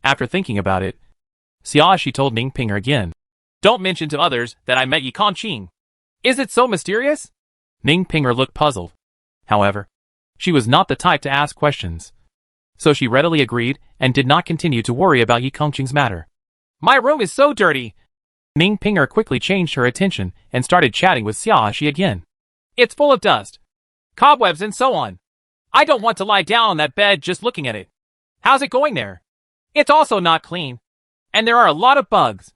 After thinking about it, Xiaoxi told Ning Pinger again, don't mention to others that I met Yi Kongqing. Is it so mysterious? Ning Pinger looked puzzled. However, she was not the type to ask questions, so she readily agreed and did not continue to worry about Yi Kongqing's matter. My room is so dirty. Ning Pinger quickly changed her attention and started chatting with Xiaoxi again. It's full of dust, cobwebs and so on. I don't want to lie down on that bed just looking at it. How's it going there? It's also not clean, and there are a lot of bugs.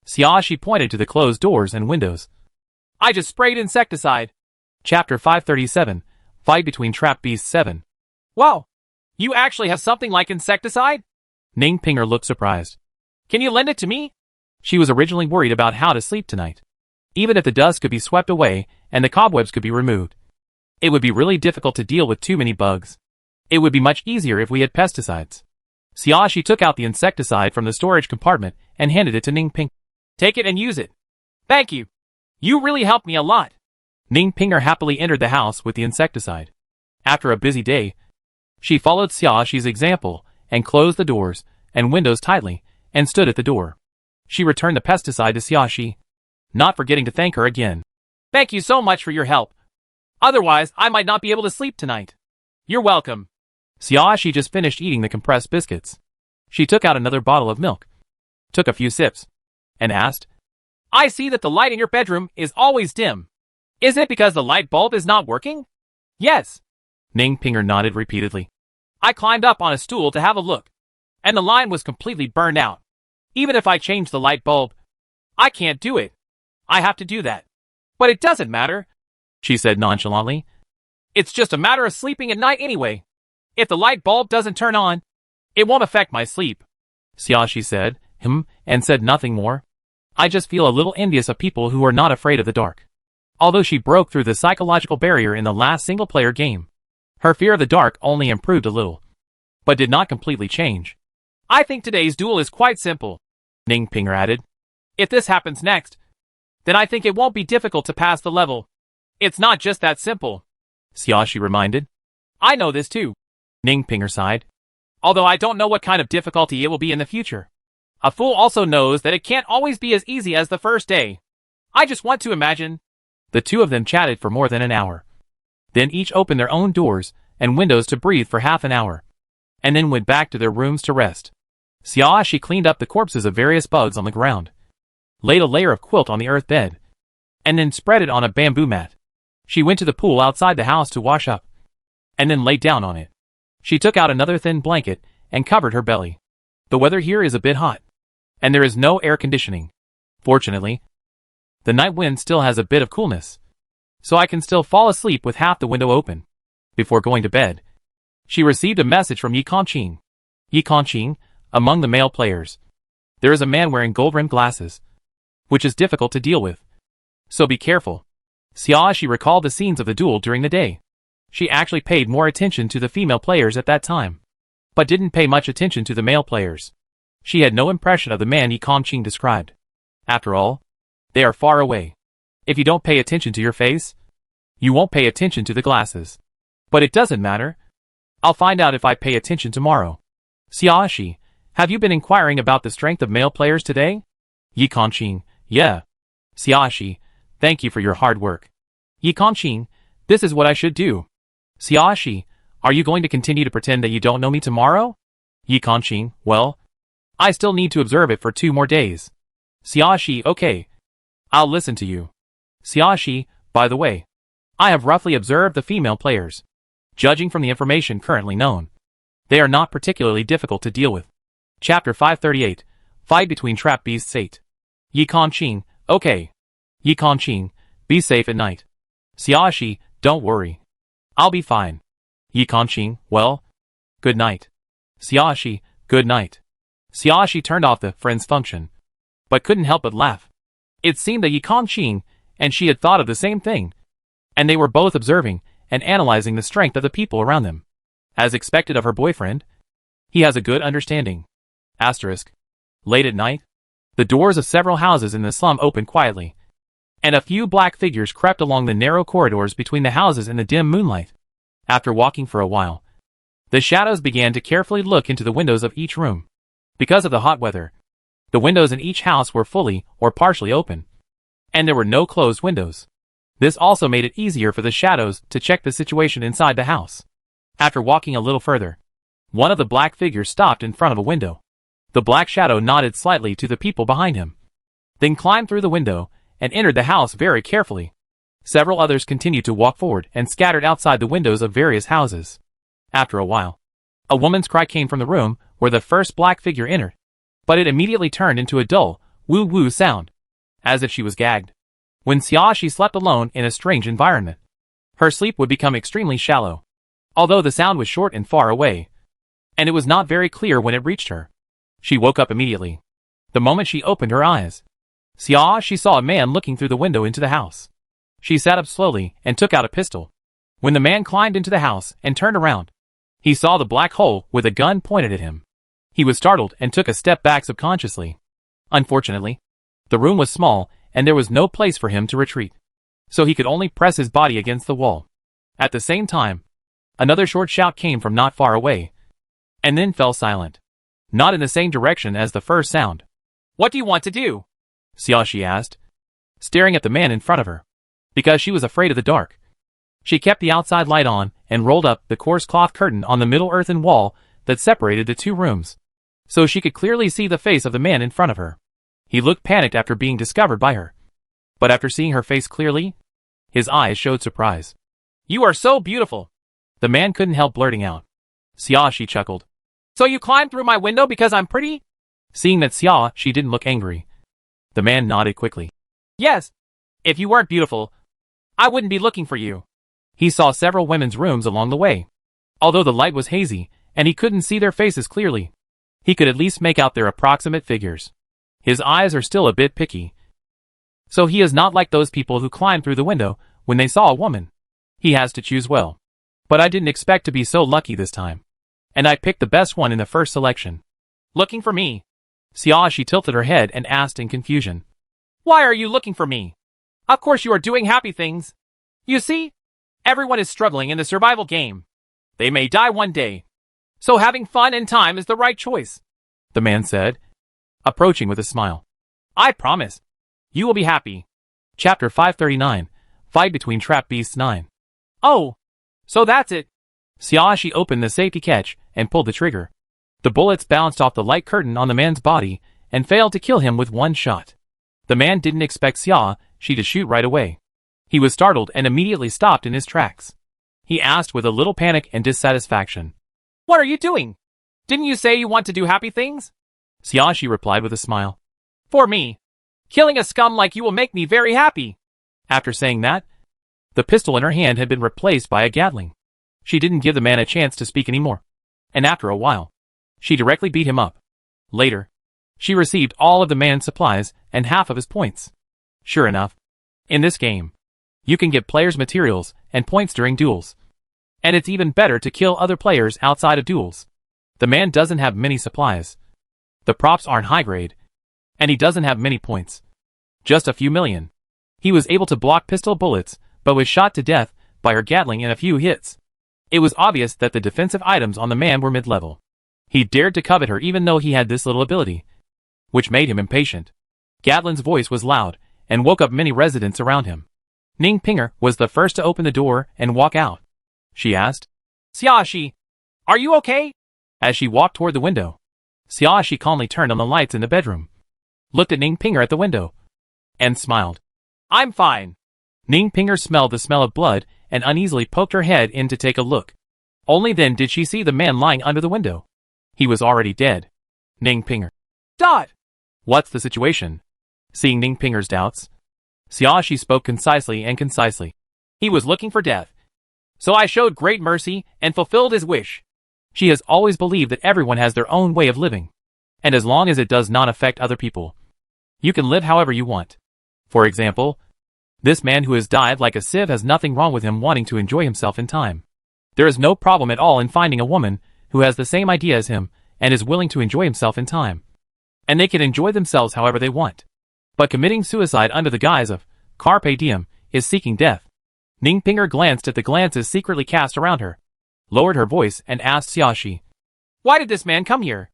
Xiaoxi pointed to the closed doors and windows. I just sprayed insecticide. Chapter 537, Fight Between Trap Beasts 7. Wow, you actually have something like insecticide? Ning Pinger looked surprised. Can you lend it to me? She was originally worried about how to sleep tonight. Even if the dust could be swept away and the cobwebs could be removed, it would be really difficult to deal with too many bugs. It would be much easier if we had pesticides. Xiaoxi took out the insecticide from the storage compartment and handed it to Ning Pinger. Take it and use it. Thank you. You really helped me a lot. Ning Pinger happily entered the house with the insecticide. After a busy day, she followed Xiaoxi's example and closed the doors and windows tightly and stood at the door. She returned the pesticide to Xiaoxi, not forgetting to thank her again. Thank you so much for your help. Otherwise, I might not be able to sleep tonight. You're welcome. Xiaoxi just finished eating the compressed biscuits. She took out another bottle of milk, took a few sips, and asked, I see that the light in your bedroom is always dim. Is it because the light bulb is not working? Yes. Ning Pinger nodded repeatedly. I climbed up on a stool to have a look, and the line was completely burned out. Even if I change the light bulb, I can't do it. I have to do that. But it doesn't matter, she said nonchalantly. It's just a matter of sleeping at night anyway. If the light bulb doesn't turn on, it won't affect my sleep. Xiaoxi said, and said nothing more. I just feel a little envious of people who are not afraid of the dark. Although she broke through the psychological barrier in the last single-player game, her fear of the dark only improved a little, but did not completely change. I think today's duel is quite simple, Ning Pinger added. If this happens next, then I think it won't be difficult to pass the level. It's not just that simple, Xiaoxi reminded. I know this too, Ning Pinger sighed. Although I don't know what kind of difficulty it will be in the future. A fool also knows that it can't always be as easy as the first day. I just want to imagine. The 2 of them chatted for more than an hour. Then each opened their own doors and windows to breathe for half an hour, and then went back to their rooms to rest. Xiaoshi cleaned up the corpses of various bugs on the ground, laid a layer of quilt on the earth bed, and then spread it on a bamboo mat. She went to the pool outside the house to wash up, and then laid down on it. She took out another thin blanket and covered her belly. The weather here is a bit hot, and there is no air conditioning. Fortunately, the night wind still has a bit of coolness, so I can still fall asleep with half the window open. Before going to bed, she received a message from Yi Kongqing. Yi Kongqing, among the male players, there is a man wearing gold-rimmed glasses, which is difficult to deal with, so be careful. Xiaoshi recalled the scenes of the duel during the day. She actually paid more attention to the female players at that time, but didn't pay much attention to the male players. She had no impression of the man Yi Kongqing described. After all, they are far away. If you don't pay attention to your face, you won't pay attention to the glasses. But it doesn't matter. I'll find out if I pay attention tomorrow. Xiaoshi, have you been inquiring about the strength of male players today? Yi Kongqing, yeah. Xiaoshi, thank you for your hard work. Yi Kongqing, this is what I should do. Xiaoshi, are you going to continue to pretend that you don't know me tomorrow? Yi Kongqing, well, I still need to observe it for 2 more days. Xiaoshi, okay. I'll listen to you. Xiaoshi, by the way, I have roughly observed the female players. Judging from the information currently known, they are not particularly difficult to deal with. Chapter 538, Fight Between Trap Beasts 8. Yi Kongqing, okay. Yi Kongqing, be safe at night. Xiaoshi, don't worry. I'll be fine. Yi Kongqing, well, good night. Xiaoshi, good night. Xiaoshi turned off the friends function, but couldn't help but laugh. It seemed that Yi Kongqing and she had thought of the same thing, and they were both observing and analyzing the strength of the people around them. As expected of her boyfriend, he has a good understanding. Asterisk. Late at night, the doors of several houses in the slum opened quietly, and a few black figures crept along the narrow corridors between the houses in the dim moonlight. After walking for a while, the shadows began to carefully look into the windows of each room. Because of the hot weather, the windows in each house were fully or partially open, and there were no closed windows. This also made it easier for the shadows to check the situation inside the house. After walking a little further, one of the black figures stopped in front of a window. The black shadow nodded slightly to the people behind him, then climbed through the window and entered the house very carefully. Several others continued to walk forward and scattered outside the windows of various houses. After a while, a woman's cry came from the room where the first black figure entered, but it immediately turned into a dull, woo-woo sound, as if she was gagged. When Xiaoshi slept alone in a strange environment, her sleep would become extremely shallow, although the sound was short and far away, and it was not very clear when it reached her. She woke up immediately. The moment she opened her eyes, Xiaoshi saw a man looking through the window into the house. She sat up slowly and took out a pistol. When the man climbed into the house and turned around, he saw the black hole with a gun pointed at him. He was startled and took a step back subconsciously. Unfortunately, the room was small and there was no place for him to retreat, so he could only press his body against the wall. At the same time, another short shout came from not far away, and then fell silent. Not in the same direction as the first sound. What do you want to do? Xiaoshi asked, staring at the man in front of her, because she was afraid of the dark. She kept the outside light on and rolled up the coarse cloth curtain on the middle earthen wall that separated the 2 rooms, so she could clearly see the face of the man in front of her. He looked panicked after being discovered by her, but after seeing her face clearly, his eyes showed surprise. You are so beautiful! The man couldn't help blurting out. Xiaoshi chuckled. So you climbed through my window because I'm pretty? Seeing that Xiaoshi didn't look angry, the man nodded quickly. Yes. If you weren't beautiful, I wouldn't be looking for you. He saw several women's rooms along the way. Although the light was hazy and he couldn't see their faces clearly, he could at least make out their approximate figures. His eyes are still a bit picky, so he is not like those people who climb through the window when they saw a woman. He has to choose well. But I didn't expect to be so lucky this time, and I picked the best one in the first selection. Looking for me? Xiaoshi tilted her head and asked in confusion. Why are you looking for me? Of course you are doing happy things. You see, everyone is struggling in the survival game. They may die one day, so having fun and time is the right choice, the man said, approaching with a smile. I promise, you will be happy. Chapter 539, Fight Between Trap Beasts 9. Oh, so that's it. Xiaoshi opened the safety catch and pulled the trigger. The bullets bounced off the light curtain on the man's body and failed to kill him with one shot. The man didn't expect Xia-Shi to shoot right away. He was startled and immediately stopped in his tracks. He asked with a little panic and dissatisfaction, "What are you doing? Didn't you say you want to do happy things?" Xia-Shi replied with a smile. "For me, killing a scum like you will make me very happy." After saying that, the pistol in her hand had been replaced by a Gatling. She didn't give the man a chance to speak anymore, and after a while, she directly beat him up. Later, she received all of the man's supplies and half of his points. Sure enough, in this game, you can get players' materials and points during duels. And it's even better to kill other players outside of duels. The man doesn't have many supplies. The props aren't high grade. And he doesn't have many points. Just a few million. He was able to block pistol bullets, but was shot to death by her Gatling in a few hits. It was obvious that the defensive items on the man were mid-level. He dared to covet her even though he had this little ability, which made him impatient. Gatling's voice was loud and woke up many residents around him. Ning Pinger was the first to open the door and walk out. She asked, "Xia-Shi, are you okay?" As she walked toward the window, Xia-Shi calmly turned on the lights in the bedroom, looked at Ning Pinger at the window, and smiled. "I'm fine." Ning Pinger smelled the smell of blood and uneasily poked her head in to take a look. Only then did she see the man lying under the window. He was already dead. Ning Pinger. "Dot! What's the situation?" Seeing Ning Pinger's doubts, Xia-Shi spoke concisely. "He was looking for death. So I showed great mercy and fulfilled his wish." She has always believed that everyone has their own way of living. And as long as it does not affect other people, you can live however you want. For example, this man who has died like a sieve has nothing wrong with him wanting to enjoy himself in time. There is no problem at all in finding a woman who has the same idea as him and is willing to enjoy himself in time. And they can enjoy themselves however they want. But committing suicide under the guise of carpe diem is seeking death. Ning Pinger glanced at the glances secretly cast around her, lowered her voice and asked Xia-Shi, "Why did this man come here?"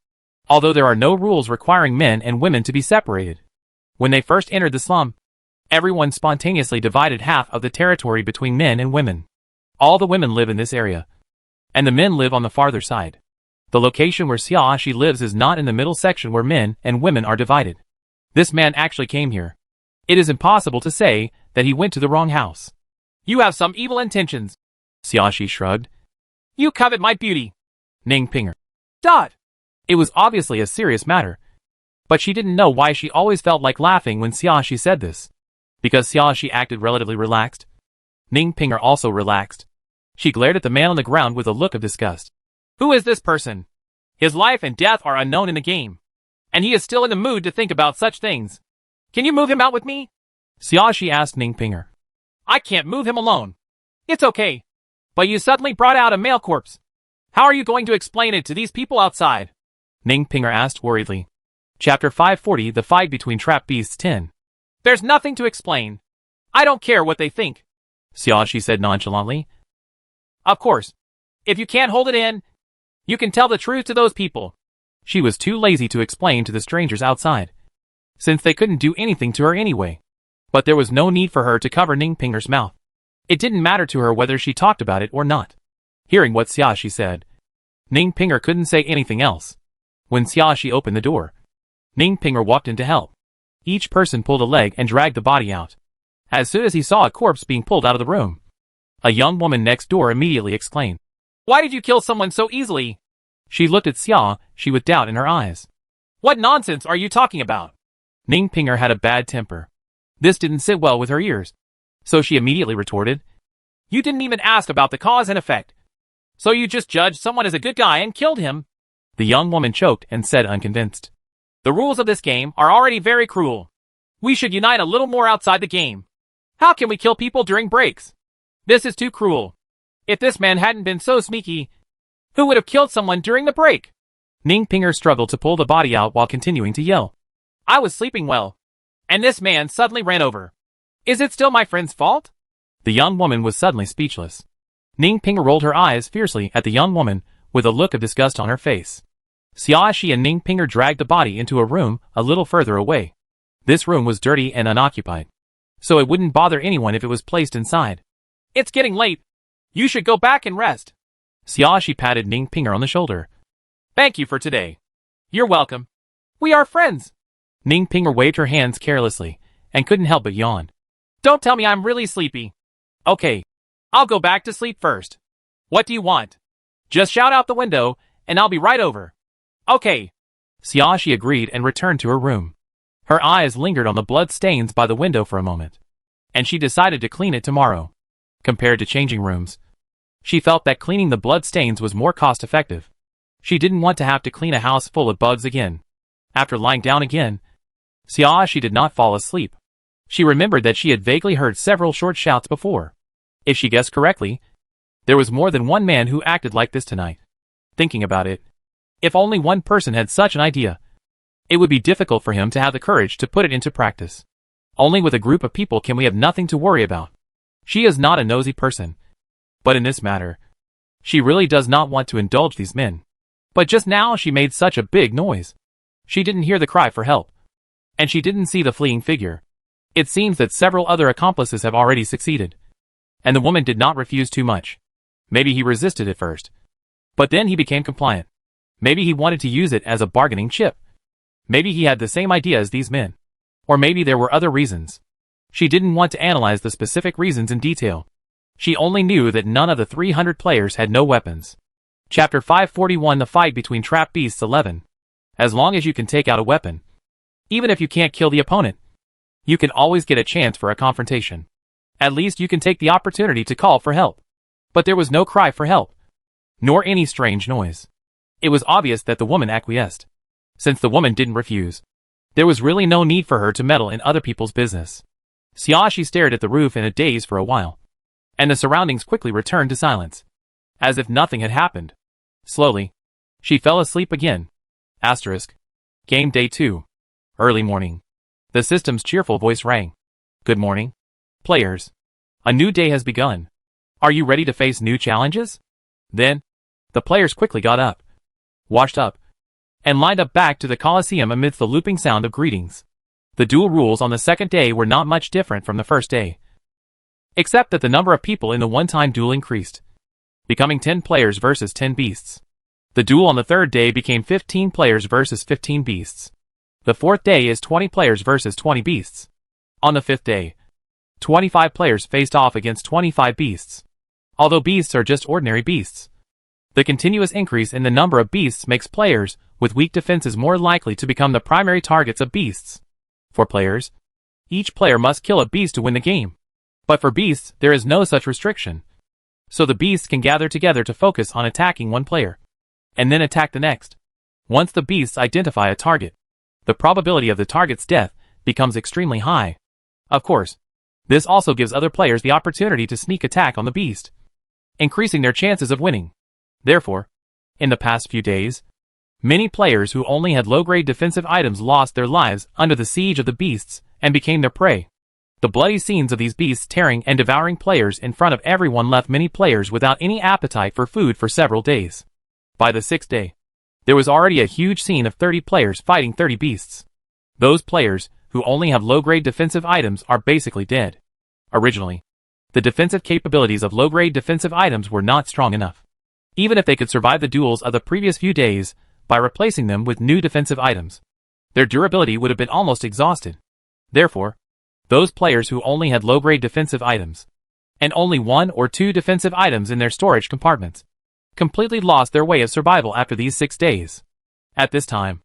Although there are no rules requiring men and women to be separated, when they first entered the slum, everyone spontaneously divided half of the territory between men and women. All the women live in this area, and the men live on the farther side. The location where Xia-Shi lives is not in the middle section where men and women are divided. This man actually came here. It is impossible to say that he went to the wrong house. "You have some evil intentions." Xia-Shi shrugged. "You covet my beauty." Ning Pinger. Dot. It was obviously a serious matter. But she didn't know why she always felt like laughing when Xia-Shi said this. Because Xia-Shi acted relatively relaxed. Ning Pinger also relaxed. She glared at the man on the ground with a look of disgust. "Who is this person? His life and death are unknown in the game. And he is still in the mood to think about such things. Can you move him out with me?" Xia-Shi asked Ning Pinger. "I can't move him alone." "It's okay. But you suddenly brought out a male corpse. How are you going to explain it to these people outside?" Ning Pinger asked worriedly. Chapter 540, The Fight Between Trap Beasts 10. "There's nothing to explain. I don't care what they think," Xia-Shi said nonchalantly. "Of course, if you can't hold it in, you can tell the truth to those people." She was too lazy to explain to the strangers outside, since they couldn't do anything to her anyway. But there was no need for her to cover Ning Pinger's mouth. It didn't matter to her whether she talked about it or not. Hearing what Xia-Shi said, Ning Pinger couldn't say anything else. When Xia-Shi opened the door, Ning Pinger walked in to help. Each person pulled a leg and dragged the body out. As soon as he saw a corpse being pulled out of the room, a young woman next door immediately exclaimed, "Why did you kill someone so easily?" She looked at Xia-Shi with doubt in her eyes. "What nonsense are you talking about?" Ning Pinger had a bad temper. This didn't sit well with her ears. So she immediately retorted, "You didn't even ask about the cause and effect. So you just judged someone as a good guy and killed him." The young woman choked and said unconvinced, "The rules of this game are already very cruel. We should unite a little more outside the game. How can we kill people during breaks? This is too cruel. If this man hadn't been so sneaky, who would have killed someone during the break?" Ning Pinger struggled to pull the body out while continuing to yell. "I was sleeping well, and this man suddenly ran over. Is it still my friend's fault?" The young woman was suddenly speechless. Ning Pinger rolled her eyes fiercely at the young woman with a look of disgust on her face. Xia-Shi and Ning Pinger dragged the body into a room a little further away. This room was dirty and unoccupied, so it wouldn't bother anyone if it was placed inside. "It's getting late. You should go back and rest." Xia-Shi patted Ning Pinger on the shoulder. Thank you for today. You're welcome. We are friends. Ning Pinger waved her hands carelessly and couldn't help but yawn. Don't tell me I'm really sleepy. Okay, I'll go back to sleep first. What do you want? Just shout out the window and I'll be right over. Okay. Xiaoxi agreed and returned to her room. Her eyes lingered on the blood stains by the window for a moment, and she decided to clean it tomorrow. Compared to changing rooms, she felt that cleaning the blood stains was more cost-effective. She didn't want to have to clean a house full of bugs again. After lying down again, Xiaoxi did not fall asleep. She remembered that she had vaguely heard several short shouts before. If she guessed correctly, there was more than one man who acted like this tonight. Thinking about it, if only one person had such an idea, it would be difficult for him to have the courage to put it into practice. Only with a group of people can we have nothing to worry about. She is not a nosy person, but in this matter, she really does not want to indulge these men. But just now she made such a big noise. She didn't hear the cry for help, and she didn't see the fleeing figure. It seems that several other accomplices have already succeeded, and the woman did not refuse too much. Maybe he resisted at first, but then he became compliant. Maybe he wanted to use it as a bargaining chip. Maybe he had the same idea as these men. Or maybe there were other reasons. She didn't want to analyze the specific reasons in detail. She only knew that none of the 300 players had no weapons. Chapter 541 The Fight Between Trap Beasts 11. As long as you can take out a weapon, even if you can't kill the opponent, you can always get a chance for a confrontation. At least you can take the opportunity to call for help. But there was no cry for help, nor any strange noise. It was obvious that the woman acquiesced. Since the woman didn't refuse, there was really no need for her to meddle in other people's business. Xiaoxi stared at the roof in a daze for a while, and the surroundings quickly returned to silence, as if nothing had happened. Slowly, she fell asleep again. Asterisk. Game Day 2. Early morning. The system's cheerful voice rang. Good morning, players. A new day has begun. Are you ready to face new challenges? Then, the players quickly got up, washed up, and lined up back to the Colosseum amidst the looping sound of greetings. The duel rules on the second day were not much different from the first day, except that the number of people in the one-time duel increased, becoming 10 players versus 10 beasts. The duel on the third day became 15 players versus 15 beasts. The fourth day is 20 players versus 20 beasts. On the fifth day, 25 players faced off against 25 beasts. Although beasts are just ordinary beasts, the continuous increase in the number of beasts makes players with weak defenses more likely to become the primary targets of beasts. For players, each player must kill a beast to win the game. But for beasts, there is no such restriction. So the beasts can gather together to focus on attacking one player, and then attack the next. Once the beasts identify a target, the probability of the target's death becomes extremely high. Of course, this also gives other players the opportunity to sneak attack on the beast, increasing their chances of winning. Therefore, in the past few days, many players who only had low-grade defensive items lost their lives under the siege of the beasts and became their prey. The bloody scenes of these beasts tearing and devouring players in front of everyone left many players without any appetite for food for several days. By the sixth day, there was already a huge scene of 30 players fighting 30 beasts. Those players who only have low-grade defensive items are basically dead. Originally, the defensive capabilities of low-grade defensive items were not strong enough, even if they could survive the duels of the previous few days by replacing them with new defensive items. Their durability would have been almost exhausted. Therefore, those players who only had low-grade defensive items, and only 1 or 2 defensive items in their storage compartments, completely lost their way of survival after these 6 days. At this time,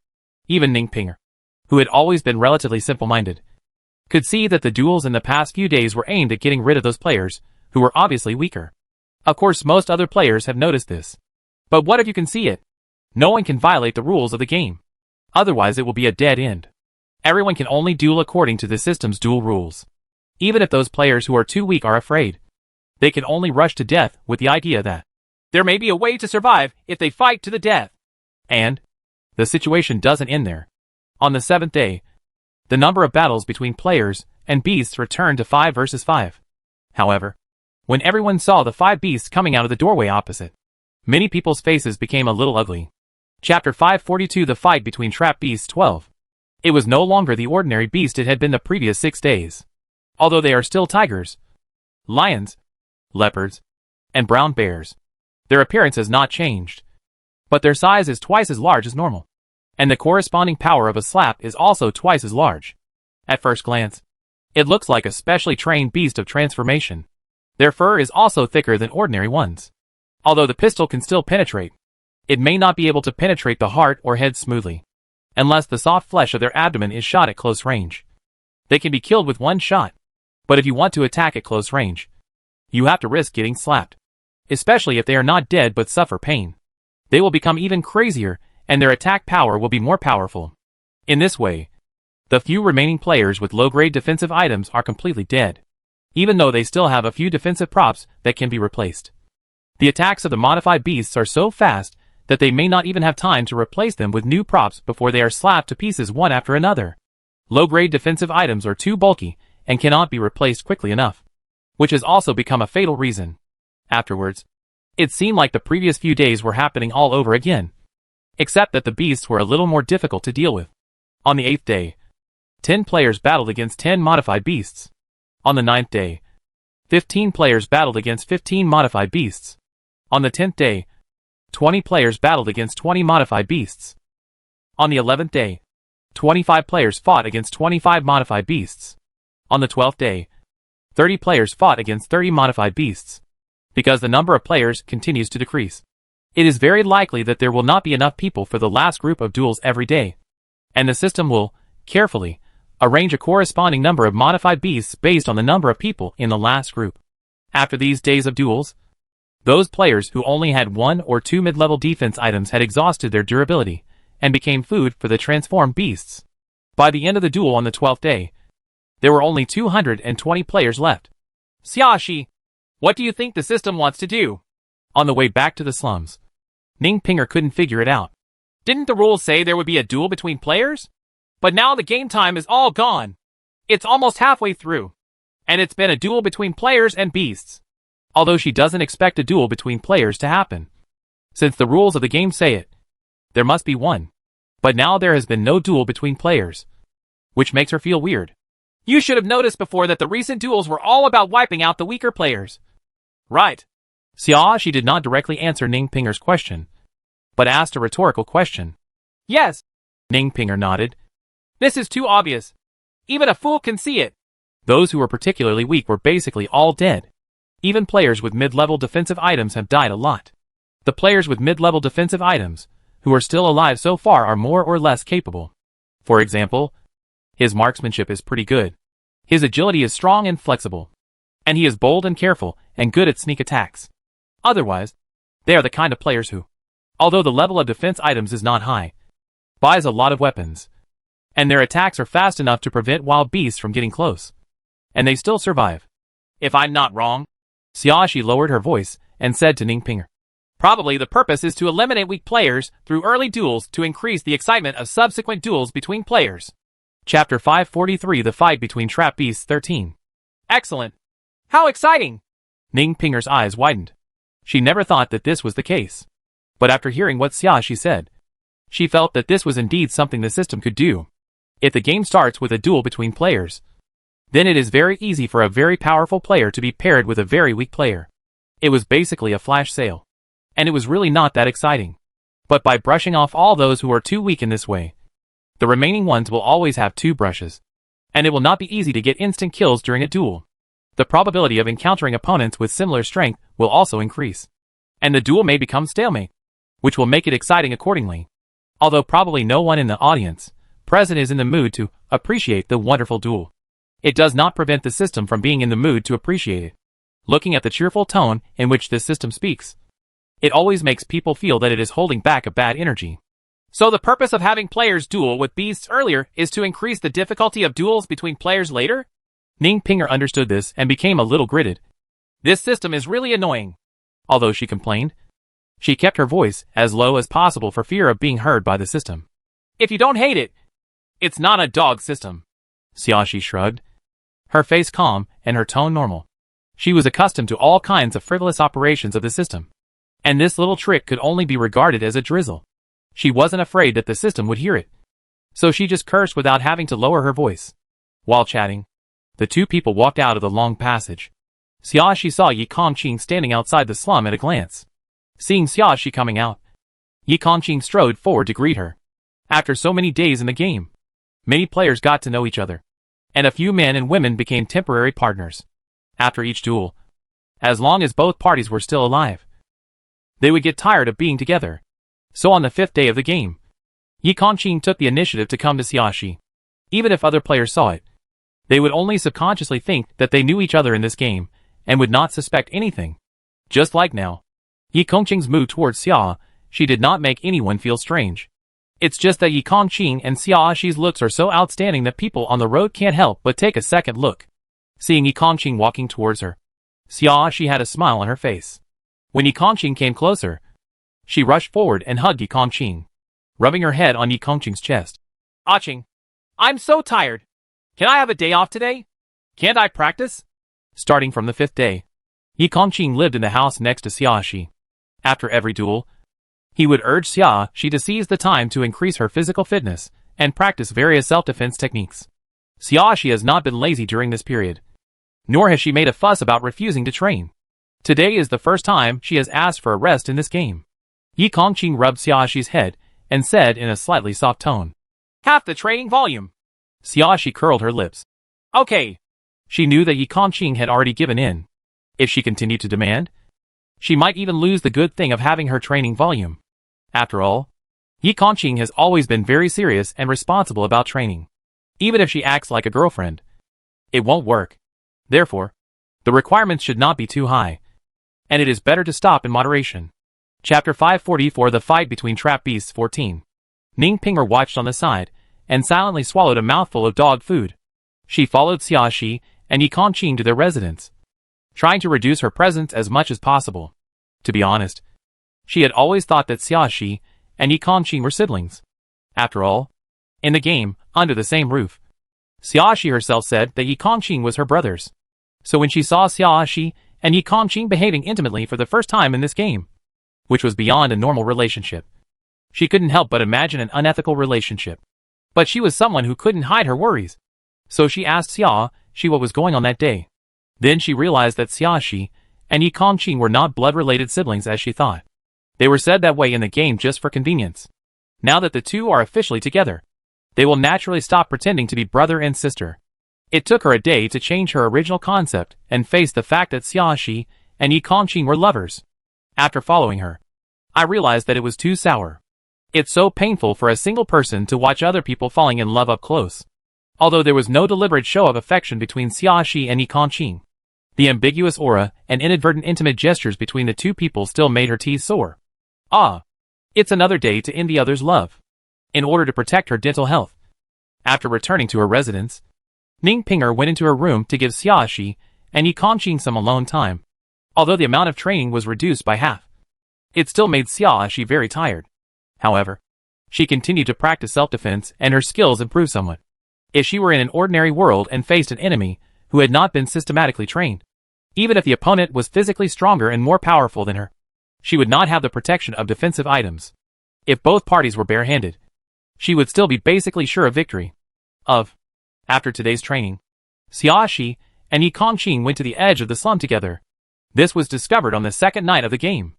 even Ning Pinger, who had always been relatively simple-minded, could see that the duels in the past few days were aimed at getting rid of those players who were obviously weaker. Of course, most other players have noticed this. But what if you can see it? No one can violate the rules of the game. Otherwise it will be a dead end. Everyone can only duel according to the system's duel rules. Even if those players who are too weak are afraid, they can only rush to death with the idea that there may be a way to survive if they fight to the death. And the situation doesn't end there. On the 7th day, the number of battles between players and beasts returned to 5 versus 5. However, when everyone saw the 5 beasts coming out of the doorway opposite, many people's faces became a little ugly. Chapter 542 The Fight Between Trap Beasts 12. It was no longer the ordinary beast it had been the previous 6 days. Although they are still tigers, lions, leopards, and brown bears, their appearance has not changed. but their size is twice as large as normal. And the corresponding power of a slap is also twice as large. At first glance, it looks like a specially trained beast of transformation. Their fur is also thicker than ordinary ones. Although the pistol can still penetrate, it may not be able to penetrate the heart or head smoothly, unless the soft flesh of their abdomen is shot at close range. They can be killed with one shot, but if you want to attack at close range, you have to risk getting slapped. Especially if they are not dead but suffer pain. They will become even crazier, and their attack power will be more powerful. In this way, the few remaining players with low-grade defensive items are completely dead, even though they still have a few defensive props that can be replaced. The attacks of the modified beasts are so fast that they may not even have time to replace them with new props before they are slapped to pieces one after another. Low-grade defensive items are too bulky and cannot be replaced quickly enough, which has also become a fatal reason. Afterwards, it seemed like the previous few days were happening all over again, except that the beasts were a little more difficult to deal with. On the 8th day, 10 players battled against 10 modified beasts. On the 9th day, 15 players battled against 15 modified beasts. On the 10th day, 20 players battled against 20 modified beasts. On the 11th day, 25 players fought against 25 modified beasts. On the 12th day, 30 players fought against 30 modified beasts. Because the number of players continues to decrease, it is very likely that there will not be enough people for the last group of duels every day, and the system will, carefully, arrange a corresponding number of modified beasts based on the number of people in the last group. After these days of duels, those players who only had 1 or 2 mid-level defense items had exhausted their durability, and became food for the transformed beasts. By the end of the duel on the 12th day, there were only 220 players left. Xiaoxi, what do you think the system wants to do? On the way back to the slums, Ning Pinger couldn't figure it out. Didn't the rules say there would be a duel between players? But now the game time is all gone. It's almost halfway through, and it's been a duel between players and beasts. Although she doesn't expect a duel between players to happen, since the rules of the game say it, there must be one. But now there has been no duel between players, which makes her feel weird. You should have noticed before that the recent duels were all about wiping out the weaker players. Right. Xiaoxi did not directly answer Ning Pinger's question, but asked a rhetorical question. Yes. Ning Pinger nodded. This is too obvious. Even a fool can see it. Those who were particularly weak were basically all dead. Even players with mid-level defensive items have died a lot. The players with mid-level defensive items, who are still alive so far, are more or less capable. For example, his marksmanship is pretty good. His agility is strong and flexible. And he is bold and careful, and good at sneak attacks. Otherwise, they are the kind of players who, although the level of defense items is not high, buys a lot of weapons. And their attacks are fast enough to prevent wild beasts from getting close. And they still survive. If I'm not wrong, Xiaoxi lowered her voice and said to Ning Pinger, probably the purpose is to eliminate weak players through early duels to increase the excitement of subsequent duels between players. Chapter 543, The Fight Between Trap Beasts 13. Excellent. How exciting! Ning Pinger's eyes widened. She never thought that this was the case. But after hearing what Xiaoxi said, she felt that this was indeed something the system could do. If the game starts with a duel between players, then it is very easy for a very powerful player to be paired with a very weak player. It was basically a flash sale. And it was really not that exciting. But by brushing off all those who are too weak in this way, the remaining ones will always have 2 brushes. And it will not be easy to get instant kills during a duel. The probability of encountering opponents with similar strength will also increase. And the duel may become stalemate, which will make it exciting accordingly. Although probably no one in the audience present is in the mood to appreciate the wonderful duel, it does not prevent the system from being in the mood to appreciate it. Looking at the cheerful tone in which this system speaks, it always makes people feel that it is holding back a bad energy. So the purpose of having players duel with beasts earlier is to increase the difficulty of duels between players later? Ning Pinger understood this and became a little gritted. This system is really annoying. Although she complained, she kept her voice as low as possible for fear of being heard by the system. If you don't hate it, it's not a dog system. Xiaoxi shrugged, her face calm and her tone normal. She was accustomed to all kinds of frivolous operations of the system, and this little trick could only be regarded as a drizzle. She wasn't afraid that the system would hear it, so she just cursed without having to lower her voice. While chatting, the 2 people walked out of the long passage. Xiaoxi saw Yi Kongqing standing outside the slum at a glance. Seeing Xiaoxi coming out, Yi Kongqing strode forward to greet her. After so many days in the game, many players got to know each other, and a few men and women became temporary partners. After each duel, as long as both parties were still alive, they would get tired of being together. So on the 5th day of the game, Yi Kongqing took the initiative to come to Xiaoxi. Even if other players saw it, they would only subconsciously think that they knew each other in this game, and would not suspect anything. Just like now, Yi Kongqing's move towards Xiaoxi did not make anyone feel strange. It's just that Yi Kongqing and Xiaoxi's looks are so outstanding that people on the road can't help but take a second look. Seeing Yi Kongqing walking towards her, Xiaoxi had a smile on her face. When Yi Kongqing came closer, she rushed forward and hugged Yi Kongqing, rubbing her head on Yi Kongqing's chest. "Aching, I'm so tired. Can I have a day off today? Can't I practice?" Starting from the 5th day, Yi Kongqing lived in the house next to Xiaoxi. After every duel, he would urge Xiaoxi to seize the time to increase her physical fitness and practice various self-defense techniques. Xiaoxi has not been lazy during this period, nor has she made a fuss about refusing to train. Today is the first time she has asked for a rest in this game. Yi Kongqing rubbed Xiaoxi's head and said in a slightly soft tone, "Half the training volume." Xiaoxi curled her lips. "Okay." She knew that Yi Kongqing had already given in. If she continued to demand, she might even lose the good thing of having her training volume. After all, Yi Kongqing has always been very serious and responsible about training. Even if she acts like a girlfriend, it won't work. Therefore, the requirements should not be too high, and it is better to stop in moderation. Chapter 544 The Fight Between Trap Beasts 14. Ning Pinger watched on the side, and silently swallowed a mouthful of dog food. She followed Xiaoxi and Yi Kongqing to their residence, trying to reduce her presence as much as possible. To be honest, she had always thought that Xiaoxi and Yi Kongqing were siblings. After all, in the game, under the same roof, Xiaoxi herself said that Yi Kongqing was her brothers. So when she saw Xiaoxi and Yi Kongqing behaving intimately for the first time in this game, which was beyond a normal relationship, she couldn't help but imagine an unethical relationship. But she was someone who couldn't hide her worries. So she asked Xiaoxi what was going on that day. Then she realized that Xiaoxi and Yi Kongqing were not blood-related siblings as she thought. They were said that way in the game just for convenience. Now that the two are officially together, they will naturally stop pretending to be brother and sister. It took her a day to change her original concept and face the fact that Xiaoxi and Yi Kongqing were lovers. After following her, I realized that it was too sour. It's so painful for a single person to watch other people falling in love up close. Although there was no deliberate show of affection between Xiaoxi and Yi Kongqing, the ambiguous aura and inadvertent intimate gestures between the two people still made her teeth sore. It's another day to end the other's love, in order to protect her dental health. After returning to her residence, Ning Pinger went into her room to give Xiaoxi and Yi Kongqing some alone time. Although the amount of training was reduced by half, it still made Xiaoxi very tired. However, she continued to practice self-defense and her skills improved somewhat. If she were in an ordinary world and faced an enemy who had not been systematically trained, even if the opponent was physically stronger and more powerful than her, she would not have the protection of defensive items. If both parties were barehanded, she would still be basically sure of victory. After today's training, Xiaoxi and Yi Kongqing went to the edge of the slum together. This was discovered on the 2nd night of the game.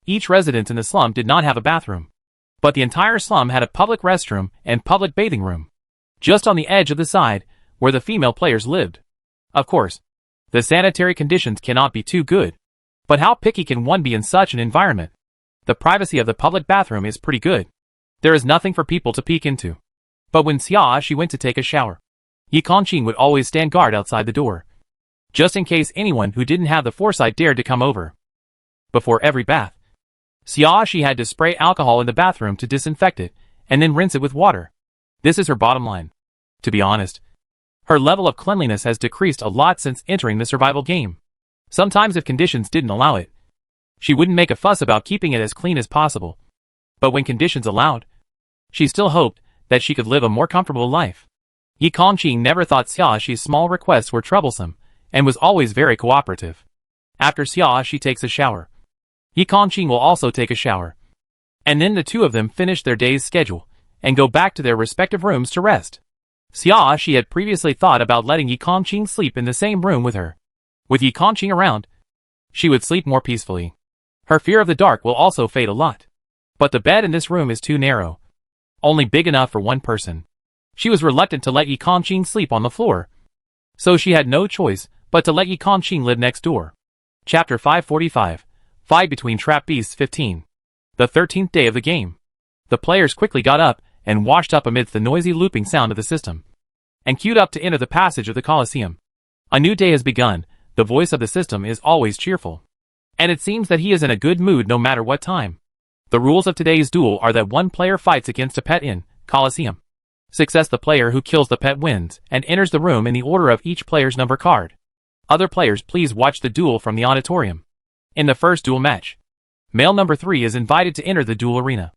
Each residence in the slum did not have a bathroom, but the entire slum had a public restroom and public bathing room, just on the edge of the side where the female players lived. Of course, the sanitary conditions cannot be too good, but how picky can one be in such an environment? The privacy of the public bathroom is pretty good. There is nothing for people to peek into. But when Xiaoxi went to take a shower, Yi Kongqing would always stand guard outside the door, just in case anyone who didn't have the foresight dared to come over. Before every bath, Xiaoxi had to spray alcohol in the bathroom to disinfect it, and then rinse it with water. This is her bottom line. To be honest, her level of cleanliness has decreased a lot since entering the survival game. Sometimes if conditions didn't allow it, she wouldn't make a fuss about keeping it as clean as possible. But when conditions allowed, she still hoped that she could live a more comfortable life. Yi Kongqing never thought Xiaoxi's small requests were troublesome, and was always very cooperative. After Xiaoxi takes a shower, Yi Kongqing will also take a shower. And then the two of them finish their day's schedule, and go back to their respective rooms to rest. Xiaoxi had previously thought about letting Yi Kongqing sleep in the same room with her. With Yi Kongqing around, she would sleep more peacefully. Her fear of the dark will also fade a lot. But the bed in this room is too narrow. Only big enough for one person. She was reluctant to let Yi Kongqing sleep on the floor. So she had no choice but to let Yi Kongqing live next door. Chapter 545. Fight between Trap Beasts 15. The 13th day of the game. The players quickly got up and washed up amidst the noisy looping sound of the system, and queued up to enter the passage of the Colosseum. A new day has begun. The voice of the system is always cheerful, and it seems that he is in a good mood no matter what time. The rules of today's duel are that one player fights against a pet in Colosseum. Success: the player who kills the pet wins and enters the room in the order of each player's number card. Other players, please watch the duel from the auditorium. In the first duel match, male number 3 is invited to enter the duel arena.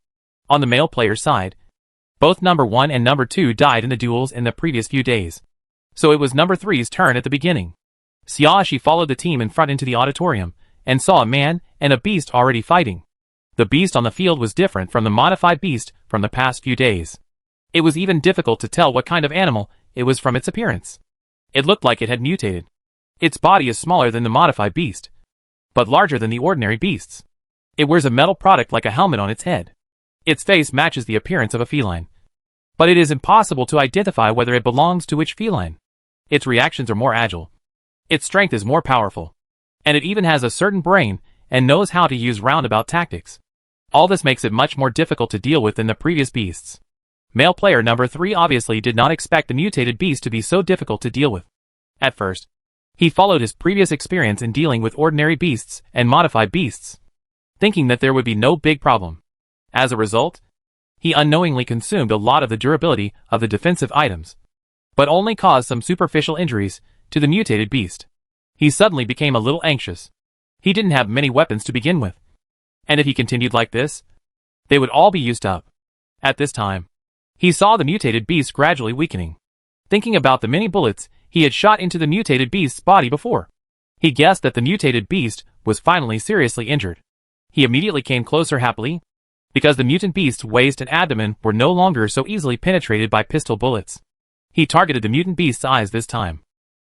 On the male player's side, both number 1 and number 2 died in the duels in the previous few days, so it was number 3's turn at the beginning. Xiaoxi followed the team in front into the auditorium and saw a man and a beast already fighting. The beast on the field was different from the modified beast from the past few days. It was even difficult to tell what kind of animal it was from its appearance. It looked like it had mutated. Its body is smaller than the modified beast, but larger than the ordinary beasts. It wears a metal product like a helmet on its head. Its face matches the appearance of a feline, but it is impossible to identify whether it belongs to which feline. Its reactions are more agile. Its strength is more powerful, and it even has a certain brain and knows how to use roundabout tactics. All this makes it much more difficult to deal with than the previous beasts. Male player number 3 obviously did not expect the mutated beast to be so difficult to deal with. At first, he followed his previous experience in dealing with ordinary beasts and modified beasts, thinking that there would be no big problem. As a result, he unknowingly consumed a lot of the durability of the defensive items, but only caused some superficial injuries to the mutated beast. He suddenly became a little anxious. He didn't have many weapons to begin with, and if he continued like this, they would all be used up. At this time, he saw the mutated beast gradually weakening. Thinking about the many bullets he had shot into the mutated beast's body before, he guessed that the mutated beast was finally seriously injured. He immediately came closer happily, because the mutant beast's waist and abdomen were no longer so easily penetrated by pistol bullets. He targeted the mutant beast's eyes this time,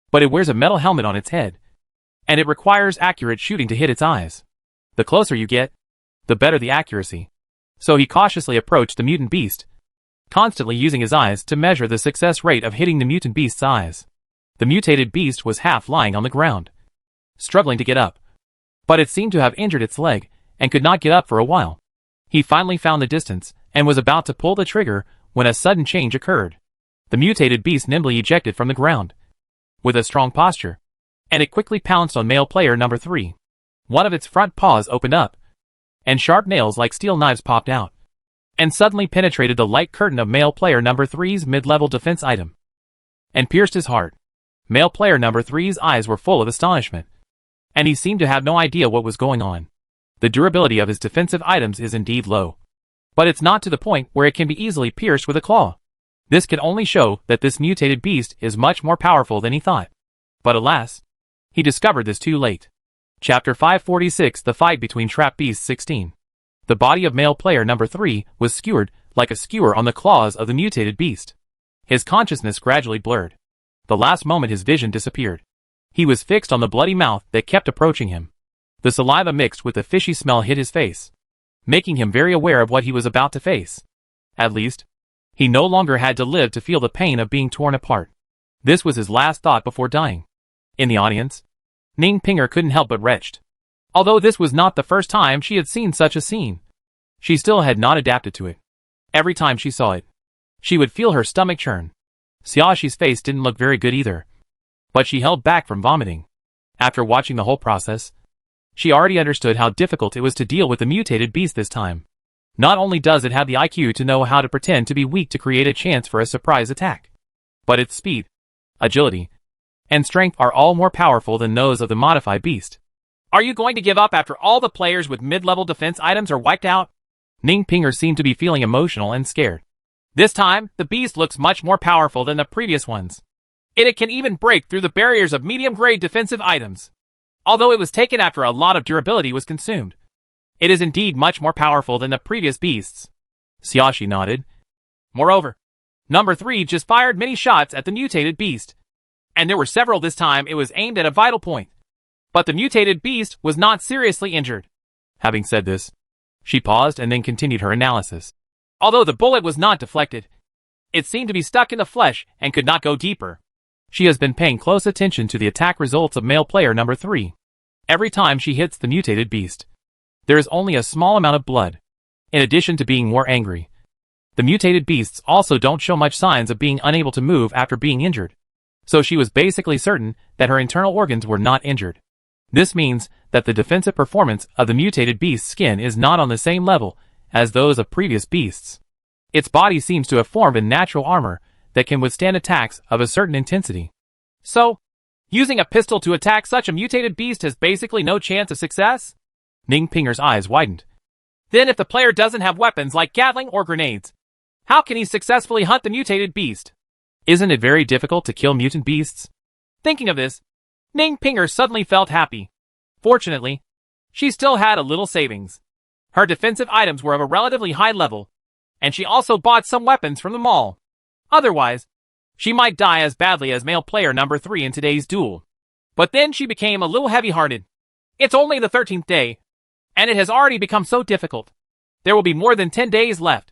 but it wears a metal helmet on its head, and it requires accurate shooting to hit its eyes. The closer you get, the better the accuracy. So he cautiously approached the mutant beast, constantly using his eyes to measure the success rate of hitting the mutant beast's eyes. The mutated beast was half lying on the ground, struggling to get up, but it seemed to have injured its leg and could not get up for a while. He finally found the distance and was about to pull the trigger when a sudden change occurred. The mutated beast nimbly ejected from the ground with a strong posture, and it quickly pounced on male player number 3. One of its front paws opened up, and sharp nails like steel knives popped out, and suddenly penetrated the light curtain of male player number 3's mid-level defense item, and pierced his heart. Male player number 3's eyes were full of astonishment, and he seemed to have no idea what was going on. The durability of his defensive items is indeed low, but it's not to the point where it can be easily pierced with a claw. This can only show that this mutated beast is much more powerful than he thought. But alas, he discovered this too late. Chapter 546. The fight between Trap Beasts 16. The body of male player number 3 was skewered like a skewer on the claws of the mutated beast. His consciousness gradually blurred. The last moment his vision disappeared. He was fixed on the bloody mouth that kept approaching him. The saliva mixed with the fishy smell hit his face, making him very aware of what he was about to face. At least, he no longer had to live to feel the pain of being torn apart. This was his last thought before dying. In the audience, Ning Pinger couldn't help but retched. Although this was not the first time she had seen such a scene, she still had not adapted to it. Every time she saw it, she would feel her stomach churn. Xiaoxi's face didn't look very good either, but she held back from vomiting. After watching the whole process, she already understood how difficult it was to deal with the mutated beast this time. Not only does it have the IQ to know how to pretend to be weak to create a chance for a surprise attack, but its speed, agility, and strength are all more powerful than those of the modified beast. Are you going to give up after all the players with mid-level defense items are wiped out? Ning Pinger seemed to be feeling emotional and scared. This time, the beast looks much more powerful than the previous ones. It can even break through the barriers of medium-grade defensive items. Although it was taken after a lot of durability was consumed, it is indeed much more powerful than the previous beasts. Xiaoxi nodded. Moreover, number 3 just fired many shots at the mutated beast, and there were several this time. It was aimed at a vital point, but the mutated beast was not seriously injured. Having said this, She paused and then continued her analysis. Although the bullet was not deflected, it seemed to be stuck in the flesh and could not go deeper. She has been paying close attention to the attack results of male player number 3. Every time she hits the mutated beast, there is only a small amount of blood. In addition to being more angry, the mutated beasts also don't show much signs of being unable to move after being injured. So she was basically certain that her internal organs were not injured. This means that the defensive performance of the mutated beast's skin is not on the same level as those of previous beasts. Its body seems to have formed a natural armor that can withstand attacks of a certain intensity. So, using a pistol to attack such a mutated beast has basically no chance of success? Ning Pinger's eyes widened. Then if the player doesn't have weapons like Gatling or grenades, how can he successfully hunt the mutated beast? Isn't it very difficult to kill mutant beasts? Thinking of this, Ning Pinger suddenly felt happy. Fortunately, she still had a little savings. Her defensive items were of a relatively high level, and she also bought some weapons from the mall. Otherwise, she might die as badly as male player number 3 in today's duel. But then she became a little heavy-hearted. It's only the 13th day, and it has already become so difficult. There will be more than 10 days left,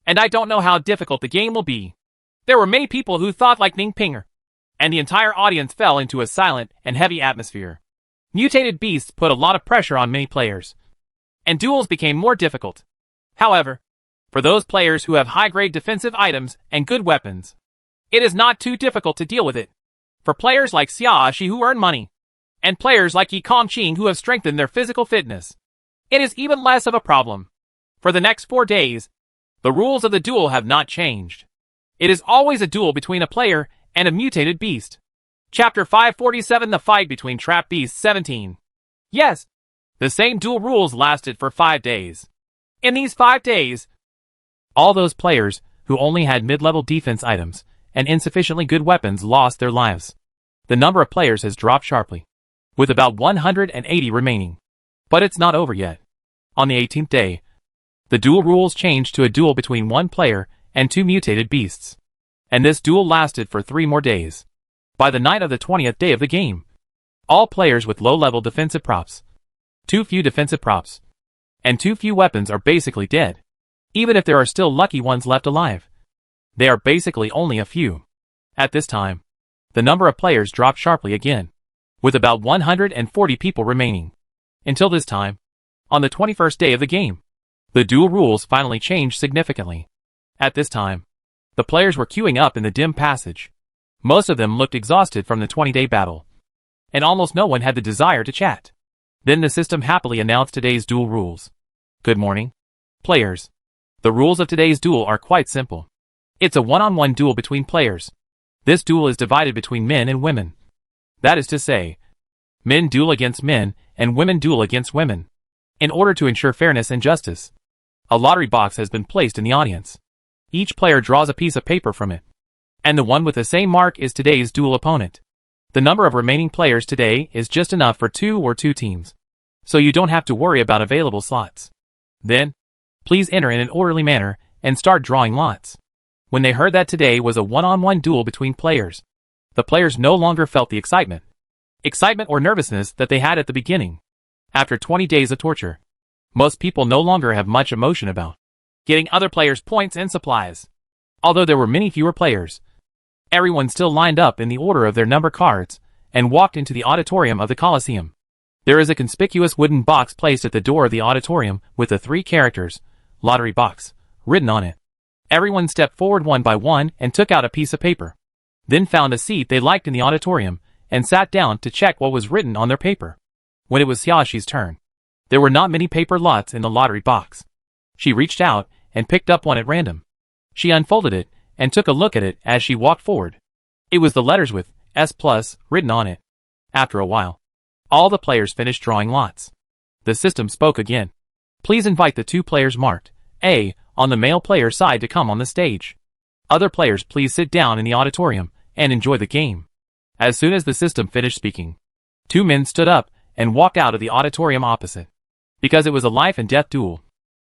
and I don't know how difficult the game will be. There were many people who thought like Ning Pinger, and the entire audience fell into a silent and heavy atmosphere. Mutated beasts put a lot of pressure on many players, and duels became more difficult. However, for those players who have high-grade defensive items and good weapons, it is not too difficult to deal with it. For players like Xia Shi who earn money, and players like Yi Kongqing who have strengthened their physical fitness, it is even less of a problem. For the next 4 days, the rules of the duel have not changed. It is always a duel between a player and a mutated beast. Chapter 547 The Fight Between Trap Beasts 17. Yes, the same duel rules lasted for 5 days. In these 5 days, all those players who only had mid-level defense items and insufficiently good weapons lost their lives. The number of players has dropped sharply, with about 180 remaining. But it's not over yet. On the 18th day, the duel rules changed to a duel between 1 player and 2 mutated beasts. And this duel lasted for 3 more days. By the night of the 20th day of the game, all players with low-level defensive props, too few defensive props, and too few weapons are basically dead. Even if there are still lucky ones left alive, they are basically only a few. At this time, the number of players dropped sharply again, with about 140 people remaining. Until this time, on the 21st day of the game, the duel rules finally changed significantly. At this time, the players were queuing up in the dim passage. Most of them looked exhausted from the 20-day battle, and almost no one had the desire to chat. Then the system happily announced today's duel rules. Good morning, players. The rules of today's duel are quite simple. It's a one-on-one duel between players. This duel is divided between men and women. That is to say, men duel against men and women duel against women. In order to ensure fairness and justice, a lottery box has been placed in the audience. Each player draws a piece of paper from it, and the one with the same mark is today's duel opponent. The number of remaining players today is just enough for 2 or 2 teams, so you don't have to worry about available slots. Then, please enter in an orderly manner and start drawing lots. When they heard that today was a one-on-one duel between players, the players no longer felt the excitement or nervousness that they had at the beginning. After 20 days of torture, most people no longer have much emotion about getting other players' points and supplies. Although there were many fewer players, everyone still lined up in the order of their number cards and walked into the auditorium of the Colosseum. There is a conspicuous wooden box placed at the door of the auditorium with the 3 characters, lottery box, written on it. Everyone stepped forward one by one and took out a piece of paper, then found a seat they liked in the auditorium and sat down to check what was written on their paper. When it was Xiaoxi's turn, there were not many paper lots in the lottery box. She reached out and picked up one at random. She unfolded it and took a look at it as she walked forward. It was the letters with S+ written on it. After a while, all the players finished drawing lots. The system spoke again. Please invite the 2 players marked A on the male player side to come on the stage. Other players please sit down in the auditorium and enjoy the game. As soon as the system finished speaking, 2 men stood up and walked out of the auditorium opposite. Because it was a life and death duel,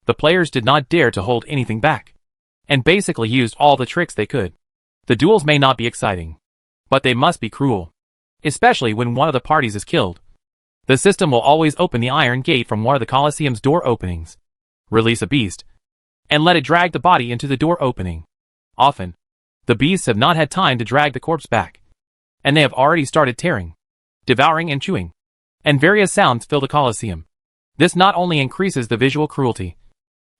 the players did not dare to hold anything back, and basically used all the tricks they could. The duels may not be exciting, but they must be cruel, especially when one of the parties is killed. The system will always open the iron gate from one of the Colosseum's door openings, release a beast, and let it drag the body into the door opening. Often, the beasts have not had time to drag the corpse back, and they have already started tearing, devouring and chewing, and various sounds fill the Colosseum. This not only increases the visual cruelty,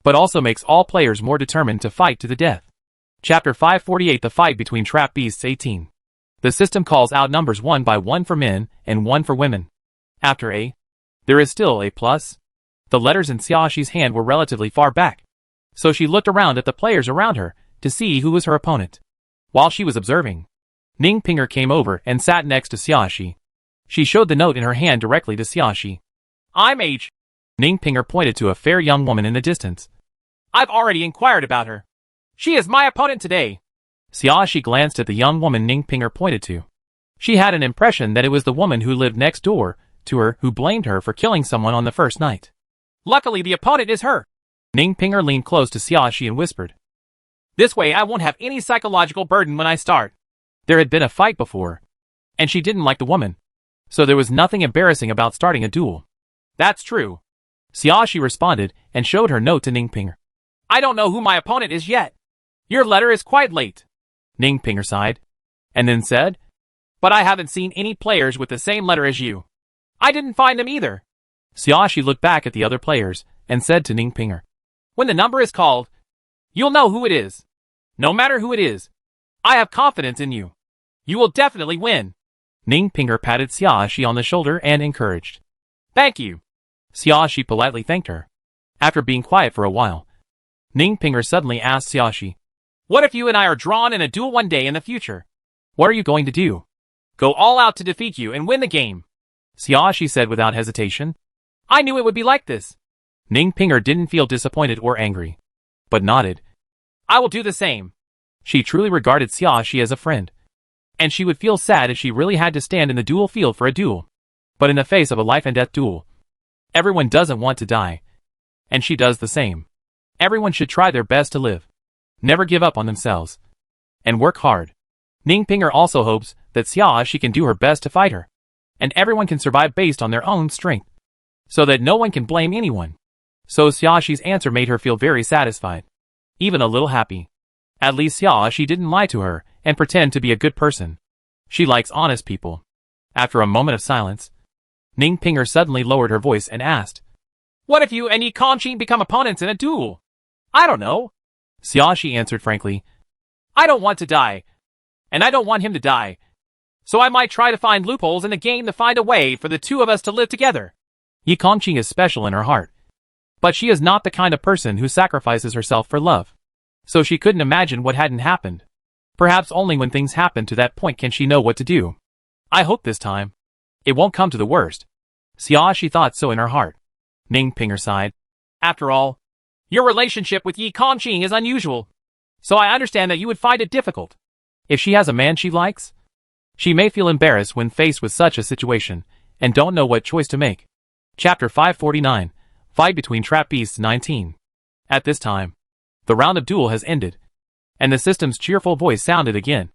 but also makes all players more determined to fight to the death. Chapter 548 The Fight Between Trap Beasts 18. The system calls out numbers 1 by 1 for men and 1 for women. After A, there is still A+. The letters in Xiaoxi's hand were relatively far back, so she looked around at the players around her to see who was her opponent. While she was observing, Ning Pinger came over and sat next to Xiaoxi. She showed the note in her hand directly to Xiaoxi. I'm H. Ning Pinger pointed to a fair young woman in the distance. I've already inquired about her. She is my opponent today. Xiaoxi glanced at the young woman Ning Pinger pointed to. She had an impression that it was the woman who lived next door to her who blamed her for killing someone on the first night. Luckily the opponent is her. Ning Pinger leaned close to Xiaoxi and whispered. This way I won't have any psychological burden when I start. There had been a fight before, and she didn't like the woman, so there was nothing embarrassing about starting a duel. That's true. Xiaoxi responded and showed her note to Ning Pinger. I don't know who my opponent is yet. Your letter is quite late. Ning Pinger sighed, and then said, but I haven't seen any players with the same letter as you. I didn't find them either. Xiaoxi looked back at the other players and said to Ning Pinger, when the number is called, you'll know who it is. No matter who it is, I have confidence in you. You will definitely win. Ning Pinger patted Xiaoxi on the shoulder and encouraged. Thank you. Xiaoxi politely thanked her. After being quiet for a while, Ning Pinger suddenly asked Xiaoxi, what if you and I are drawn in a duel one day in the future? What are you going to do? Go all out to defeat you and win the game. Xiaoxi said without hesitation. I knew it would be like this. Ning Pinger didn't feel disappointed or angry, but nodded. I will do the same. She truly regarded Xiaoxi as a friend, and she would feel sad if she really had to stand in the duel field for a duel. But in the face of a life-and-death duel, everyone doesn't want to die, and she does the same. Everyone should try their best to live, never give up on themselves, and work hard. Ning Pinger also hopes that Xiaoxi can do her best to fight her, and everyone can survive based on their own strength, so that no one can blame anyone. So Xiaoxi's answer made her feel very satisfied, even a little happy. At least Xiaoxi didn't lie to her and pretend to be a good person. She likes honest people. After a moment of silence, Ning Pinger suddenly lowered her voice and asked, what if you and Yi Kongqing become opponents in a duel? I don't know. Xiaoxi answered frankly, I don't want to die, and I don't want him to die. So I might try to find loopholes in the game to find a way for the two of us to live together. Yi Kongqing is special in her heart, but she is not the kind of person who sacrifices herself for love. So she couldn't imagine what hadn't happened. Perhaps only when things happen to that point can she know what to do. I hope this time it won't come to the worst. Xiaoxi thought so in her heart. Ning Pinger sighed. After all, your relationship with Yi Kongqing is unusual, so I understand that you would find it difficult. If she has a man she likes, she may feel embarrassed when faced with such a situation, and don't know what choice to make. Chapter 549 Fight Between Trap Beasts 19. At this time, the round of duel has ended, and the system's cheerful voice sounded again.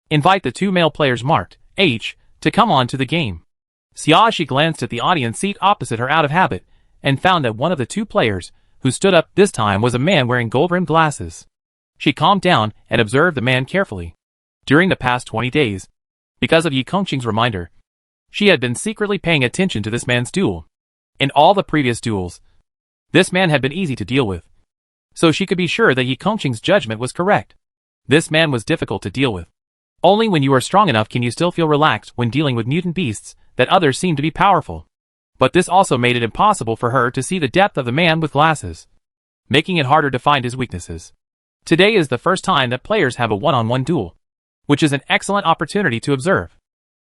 Invite the two male players marked H to come on to the game. Xiaoxi glanced at the audience seat opposite her out of habit, and found that one of the two players who stood up this time was a man wearing gold-rimmed glasses. She calmed down and observed the man carefully. During the past 20 days, because of Yi Kongqing's reminder, she had been secretly paying attention to this man's duel. In all the previous duels, this man had been easy to deal with, so she could be sure that Yi Kongqing's judgment was correct. This man was difficult to deal with. Only when you are strong enough can you still feel relaxed when dealing with mutant beasts that others seem to be powerful. But this also made it impossible for her to see the depth of the man with glasses, making it harder to find his weaknesses. Today is the first time that players have a one-on-one duel, which is an excellent opportunity to observe.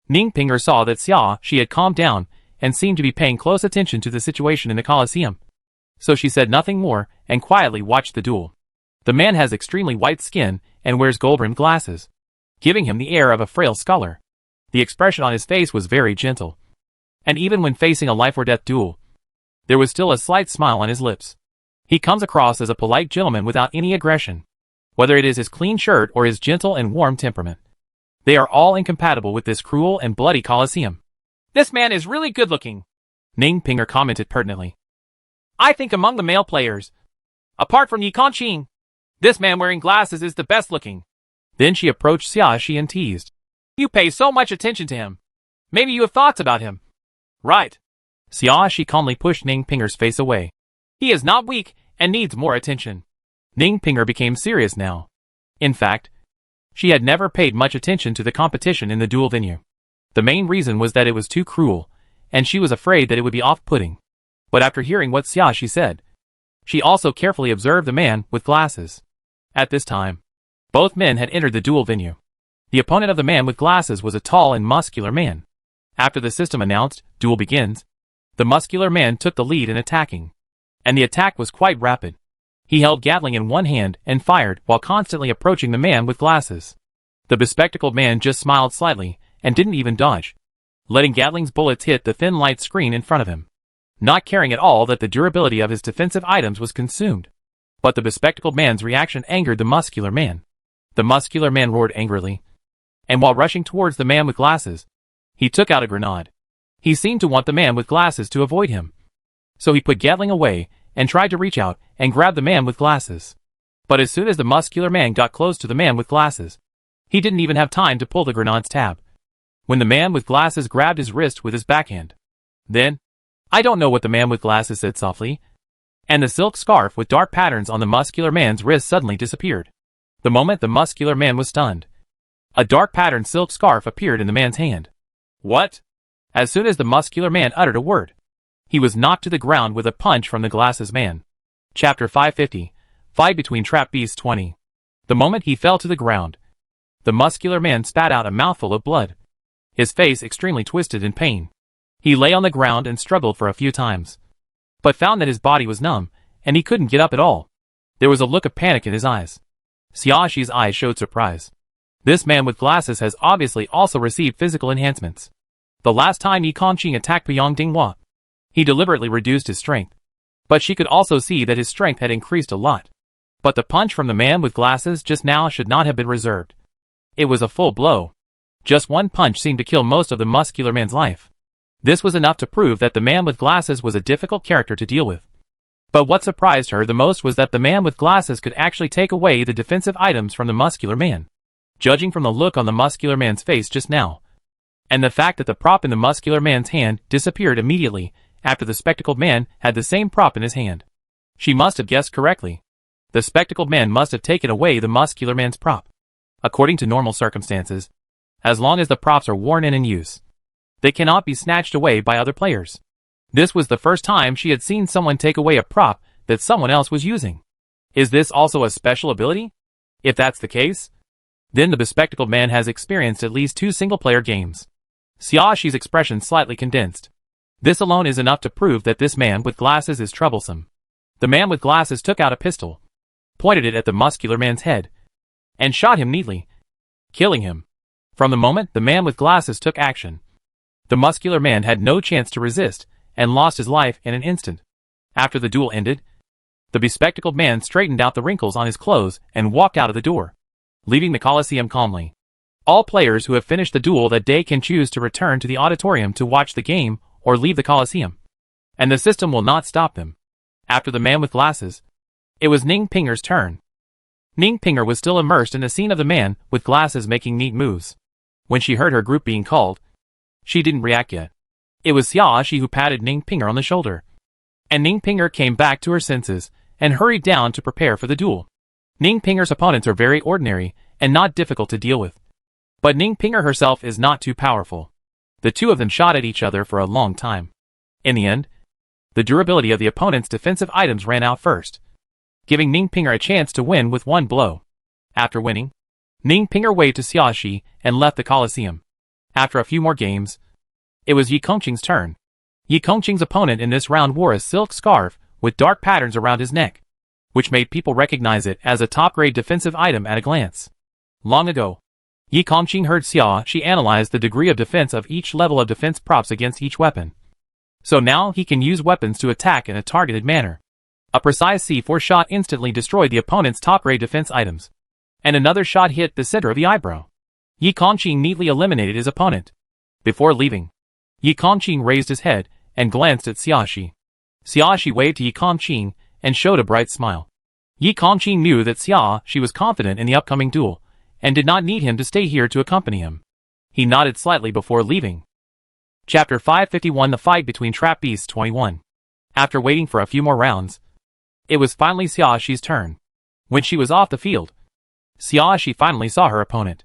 Ning Pinger saw that Xiaoxi had calmed down and seemed to be paying close attention to the situation in the Colosseum. So she said nothing more and quietly watched the duel. The man has extremely white skin and wears gold-rimmed glasses, giving him the air of a frail scholar. The expression on his face was very gentle, and even when facing a life-or-death duel, there was still a slight smile on his lips. He comes across as a polite gentleman without any aggression, whether it is his clean shirt or his gentle and warm temperament. They are all incompatible with this cruel and bloody Colosseum. This man is really good-looking, Ning Pinger commented pertinently. I think among the male players, Apart from Yi Kongqing, this man wearing glasses is the best looking. Then she approached Xiaoxi and teased. You pay so much attention to him. Maybe you have thoughts about him. Right. Xiaoxi calmly pushed Ning Pinger's face away. He is not weak and needs more attention. Ning Pinger became serious now. In fact, she had never paid much attention to the competition in the duel venue. The main reason was that it was too cruel, and she was afraid that it would be off-putting. But after hearing what Xiaoxi said, she also carefully observed the man with glasses. At this time, both men had entered the duel venue. The opponent of the man with glasses was a tall and muscular man. After the system announced, duel begins, the muscular man took the lead in attacking. And the attack was quite rapid. He held Gatling in one hand and fired while constantly approaching the man with glasses. The bespectacled man just smiled slightly and didn't even dodge, letting Gatling's bullets hit the thin light screen in front of him, not caring at all that the durability of his defensive items was consumed. But the bespectacled man's reaction angered the muscular man. The muscular man roared angrily, and while rushing towards the man with glasses, he took out a grenade. He seemed to want the man with glasses to avoid him. So he put Gatling away and tried to reach out and grab the man with glasses. But as soon as the muscular man got close to the man with glasses, he didn't even have time to pull the grenade's tab, when the man with glasses grabbed his wrist with his backhand. Then, I don't know what the man with glasses said softly, and the silk scarf with dark patterns on the muscular man's wrist suddenly disappeared. The moment the muscular man was stunned, a dark patterned silk scarf appeared in the man's hand. What? As soon as the muscular man uttered a word, he was knocked to the ground with a punch from the glasses man. Chapter 550, Fight Between Trap Beasts 20. The moment he fell to the ground, the muscular man spat out a mouthful of blood, his face extremely twisted in pain. He lay on the ground and struggled for a few times, but found that his body was numb, and he couldn't get up at all. There was a look of panic in his eyes. Xiaoxi's eyes showed surprise. This man with glasses has obviously also received physical enhancements. The last time Yi Kongqing attacked Puyang Dinghua, he deliberately reduced his strength, but she could also see that his strength had increased a lot. But the punch from the man with glasses just now should not have been reserved. It was a full blow. Just one punch seemed to kill most of the muscular man's life. This was enough to prove that the man with glasses was a difficult character to deal with. But what surprised her the most was that the man with glasses could actually take away the defensive items from the muscular man. Judging from the look on the muscular man's face just now, and the fact that the prop in the muscular man's hand disappeared immediately after the spectacled man had the same prop in his hand, she must have guessed correctly. The spectacled man must have taken away the muscular man's prop. According to normal circumstances, as long as the props are worn and in use, they cannot be snatched away by other players. This was the first time she had seen someone take away a prop that someone else was using. Is this also a special ability? If that's the case, then the bespectacled man has experienced at least 2 single-player games. Xiaoxi's expression slightly condensed. This alone is enough to prove that this man with glasses is troublesome. The man with glasses took out a pistol, pointed it at the muscular man's head, and shot him neatly, killing him. From the moment the man with glasses took action, the muscular man had no chance to resist and lost his life in an instant. After the duel ended, the bespectacled man straightened out the wrinkles on his clothes and walked out of the door, leaving the Colosseum calmly. All players who have finished the duel that day can choose to return to the auditorium to watch the game or leave the Colosseum, and the system will not stop them. After the man with glasses, it was Ning Pinger's turn. Ning Pinger was still immersed in the scene of the man with glasses making neat moves. When she heard her group being called, she didn't react yet. It was Xiaoxi who patted Ning Pinger on the shoulder, and Ning Pinger came back to her senses and hurried down to prepare for the duel. Ning Pinger's opponents are very ordinary and not difficult to deal with, but Ning Pinger herself is not too powerful. The two of them shot at each other for a long time. In the end, the durability of the opponent's defensive items ran out first, giving Ning Pinger a chance to win with one blow. After winning, Ning Pinger waved to Xiaoxi and left the Colosseum. After a few more games, it was Yi Kongqing's turn. Yi Kongqing's opponent in this round wore a silk scarf with dark patterns around his neck, which made people recognize it as a top-grade defensive item at a glance. Long ago, Yi Kongqing heard Xiaoxi analyze the degree of defense of each level of defense props against each weapon. So now he can use weapons to attack in a targeted manner. A precise C4 shot instantly destroyed the opponent's top-grade defense items, and another shot hit the center of the eyebrow. Yi Kongqing neatly eliminated his opponent. Before leaving, Yi Kongqing raised his head and glanced at Xiaoxi. Xiaoxi waved to Yi Kongqing and showed a bright smile. Yi Kongqing knew that Xiaoxi was confident in the upcoming duel, and did not need him to stay here to accompany him. He nodded slightly before leaving. Chapter 551 The Fight Between Trap Beasts 21. After waiting for a few more rounds, it was finally Xiaoxi's turn. When she was off the field, Xiaoxi finally saw her opponent.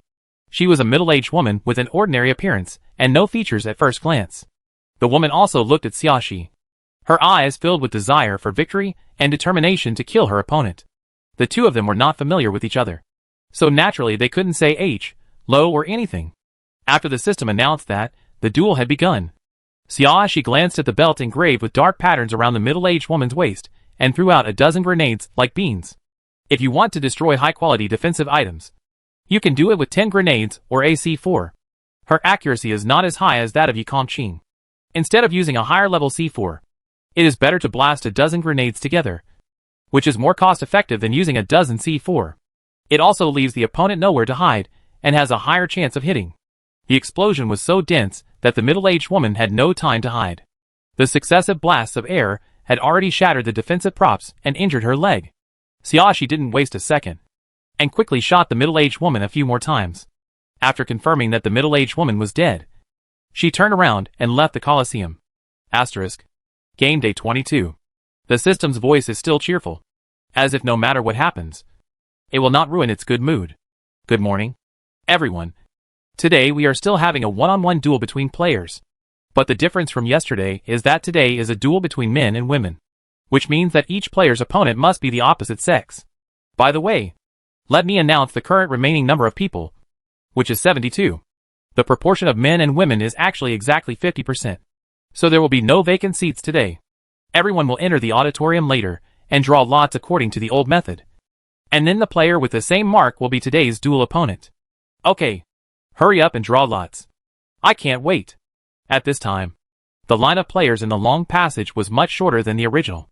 She was a middle-aged woman with an ordinary appearance, and no features at first glance. The woman also looked at Xiaoxi. Her eyes filled with desire for victory and determination to kill her opponent. The two of them were not familiar with each other, so naturally they couldn't say hello or anything. After the system announced that the duel had begun, Xiaoxi glanced at the belt engraved with dark patterns around the middle-aged woman's waist and threw out a dozen grenades like beans. If you want to destroy high-quality defensive items, you can do it with 10 grenades or AC4. Her accuracy is not as high as that of Yi Kongqing. Instead of using a higher level C4, it is better to blast a dozen grenades together, which is more cost-effective than using a dozen C4. It also leaves the opponent nowhere to hide, and has a higher chance of hitting. The explosion was so dense that the middle-aged woman had no time to hide. The successive blasts of air had already shattered the defensive props and injured her leg. Xiaoxi didn't waste a second, and quickly shot the middle-aged woman a few more times. After confirming that the middle-aged woman was dead, she turned around and left the Colosseum. Asterisk. Game Day 22. The system's voice is still cheerful, as if no matter what happens, it will not ruin its good mood. Good morning, everyone. Today we are still having a one-on-one duel between players. But the difference from yesterday is that today is a duel between men and women, which means that each player's opponent must be the opposite sex. By the way, let me announce the current remaining number of people, which is 72. The proportion of men and women is actually exactly 50%. So there will be no vacant seats today. Everyone will enter the auditorium later and draw lots according to the old method. And then the player with the same mark will be today's duel opponent. Okay, hurry up and draw lots. I can't wait. At this time, the line of players in the long passage was much shorter than the original.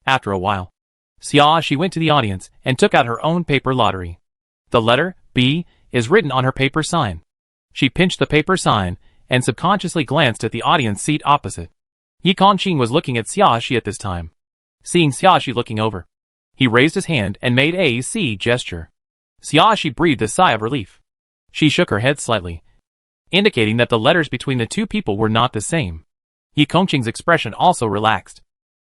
After a while, Xiaoxi went to the audience and took out her own paper lottery. The letter B is written on her paper sign. She pinched the paper sign and subconsciously glanced at the audience seat opposite. Yi Kongqing was looking at Xiaoxi at this time. Seeing Xiaoxi looking over, he raised his hand and made a C gesture. Xiaoxi breathed a sigh of relief. She shook her head slightly, indicating that the letters between the two people were not the same. Yi Kongqing's expression also relaxed.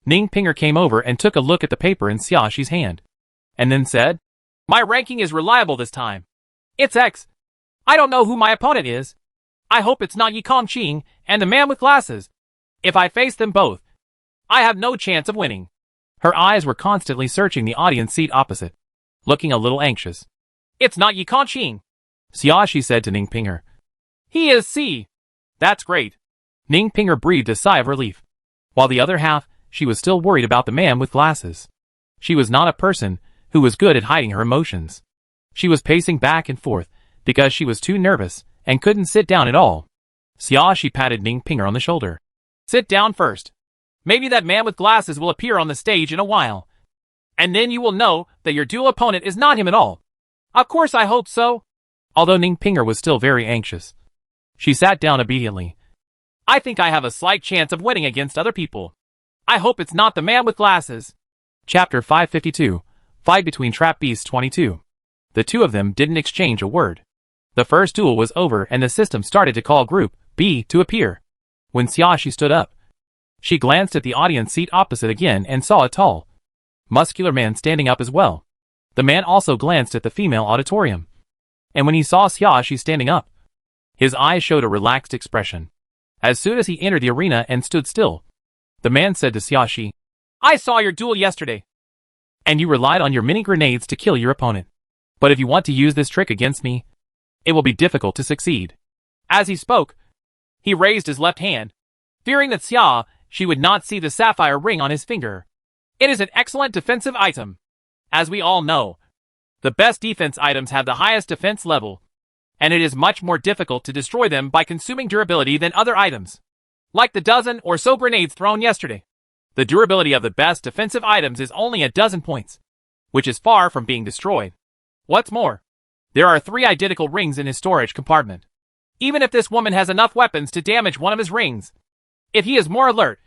Ning Pinger came over and took a look at the paper in Xiaoxi's hand, and then said, "My ranking is reliable this time. It's X. I don't know who my opponent is. I hope it's not Yi Kongqing and the man with glasses. If I face them both, I have no chance of winning." Her eyes were constantly searching the audience seat opposite, looking a little anxious. "It's not Yi Kongqing," Xiaoxi said to Ning Pinger. "He is C." "That's great." Ning Pinger breathed a sigh of relief. While the other half, she was still worried about the man with glasses. She was not a person who was good at hiding her emotions. She was pacing back and forth because she was too nervous and couldn't sit down at all. Xiaoxi patted Ning Pinger on the shoulder. "Sit down first. Maybe that man with glasses will appear on the stage in a while. And then you will know that your dual opponent is not him at all." "Of course I hope so." Although Ning Pinger was still very anxious, she sat down obediently. "I think I have a slight chance of winning against other people. I hope it's not the man with glasses." Chapter 552. Fight Between Trap Beasts 22. The two of them didn't exchange a word. The first duel was over and the system started to call Group B to appear. When Xiaoxi stood up, she glanced at the audience seat opposite again and saw a tall, muscular man standing up as well. The man also glanced at the female auditorium, and when he saw Xiaoxi standing up, his eyes showed a relaxed expression. As soon as he entered the arena and stood still, the man said to Xiaoxi, "I saw your duel yesterday, and you relied on your mini grenades to kill your opponent. But if you want to use this trick against me, it will be difficult to succeed." As he spoke, he raised his left hand, fearing that Xiaoxi would not see the sapphire ring on his finger. It is an excellent defensive item. As we all know, the best defense items have the highest defense level, and it is much more difficult to destroy them by consuming durability than other items, like the dozen or so grenades thrown yesterday. The durability of the best defensive items is only a dozen points, which is far from being destroyed. What's more, there are 3 identical rings in his storage compartment. Even if this woman has enough weapons to damage one of his rings, if he is more alert,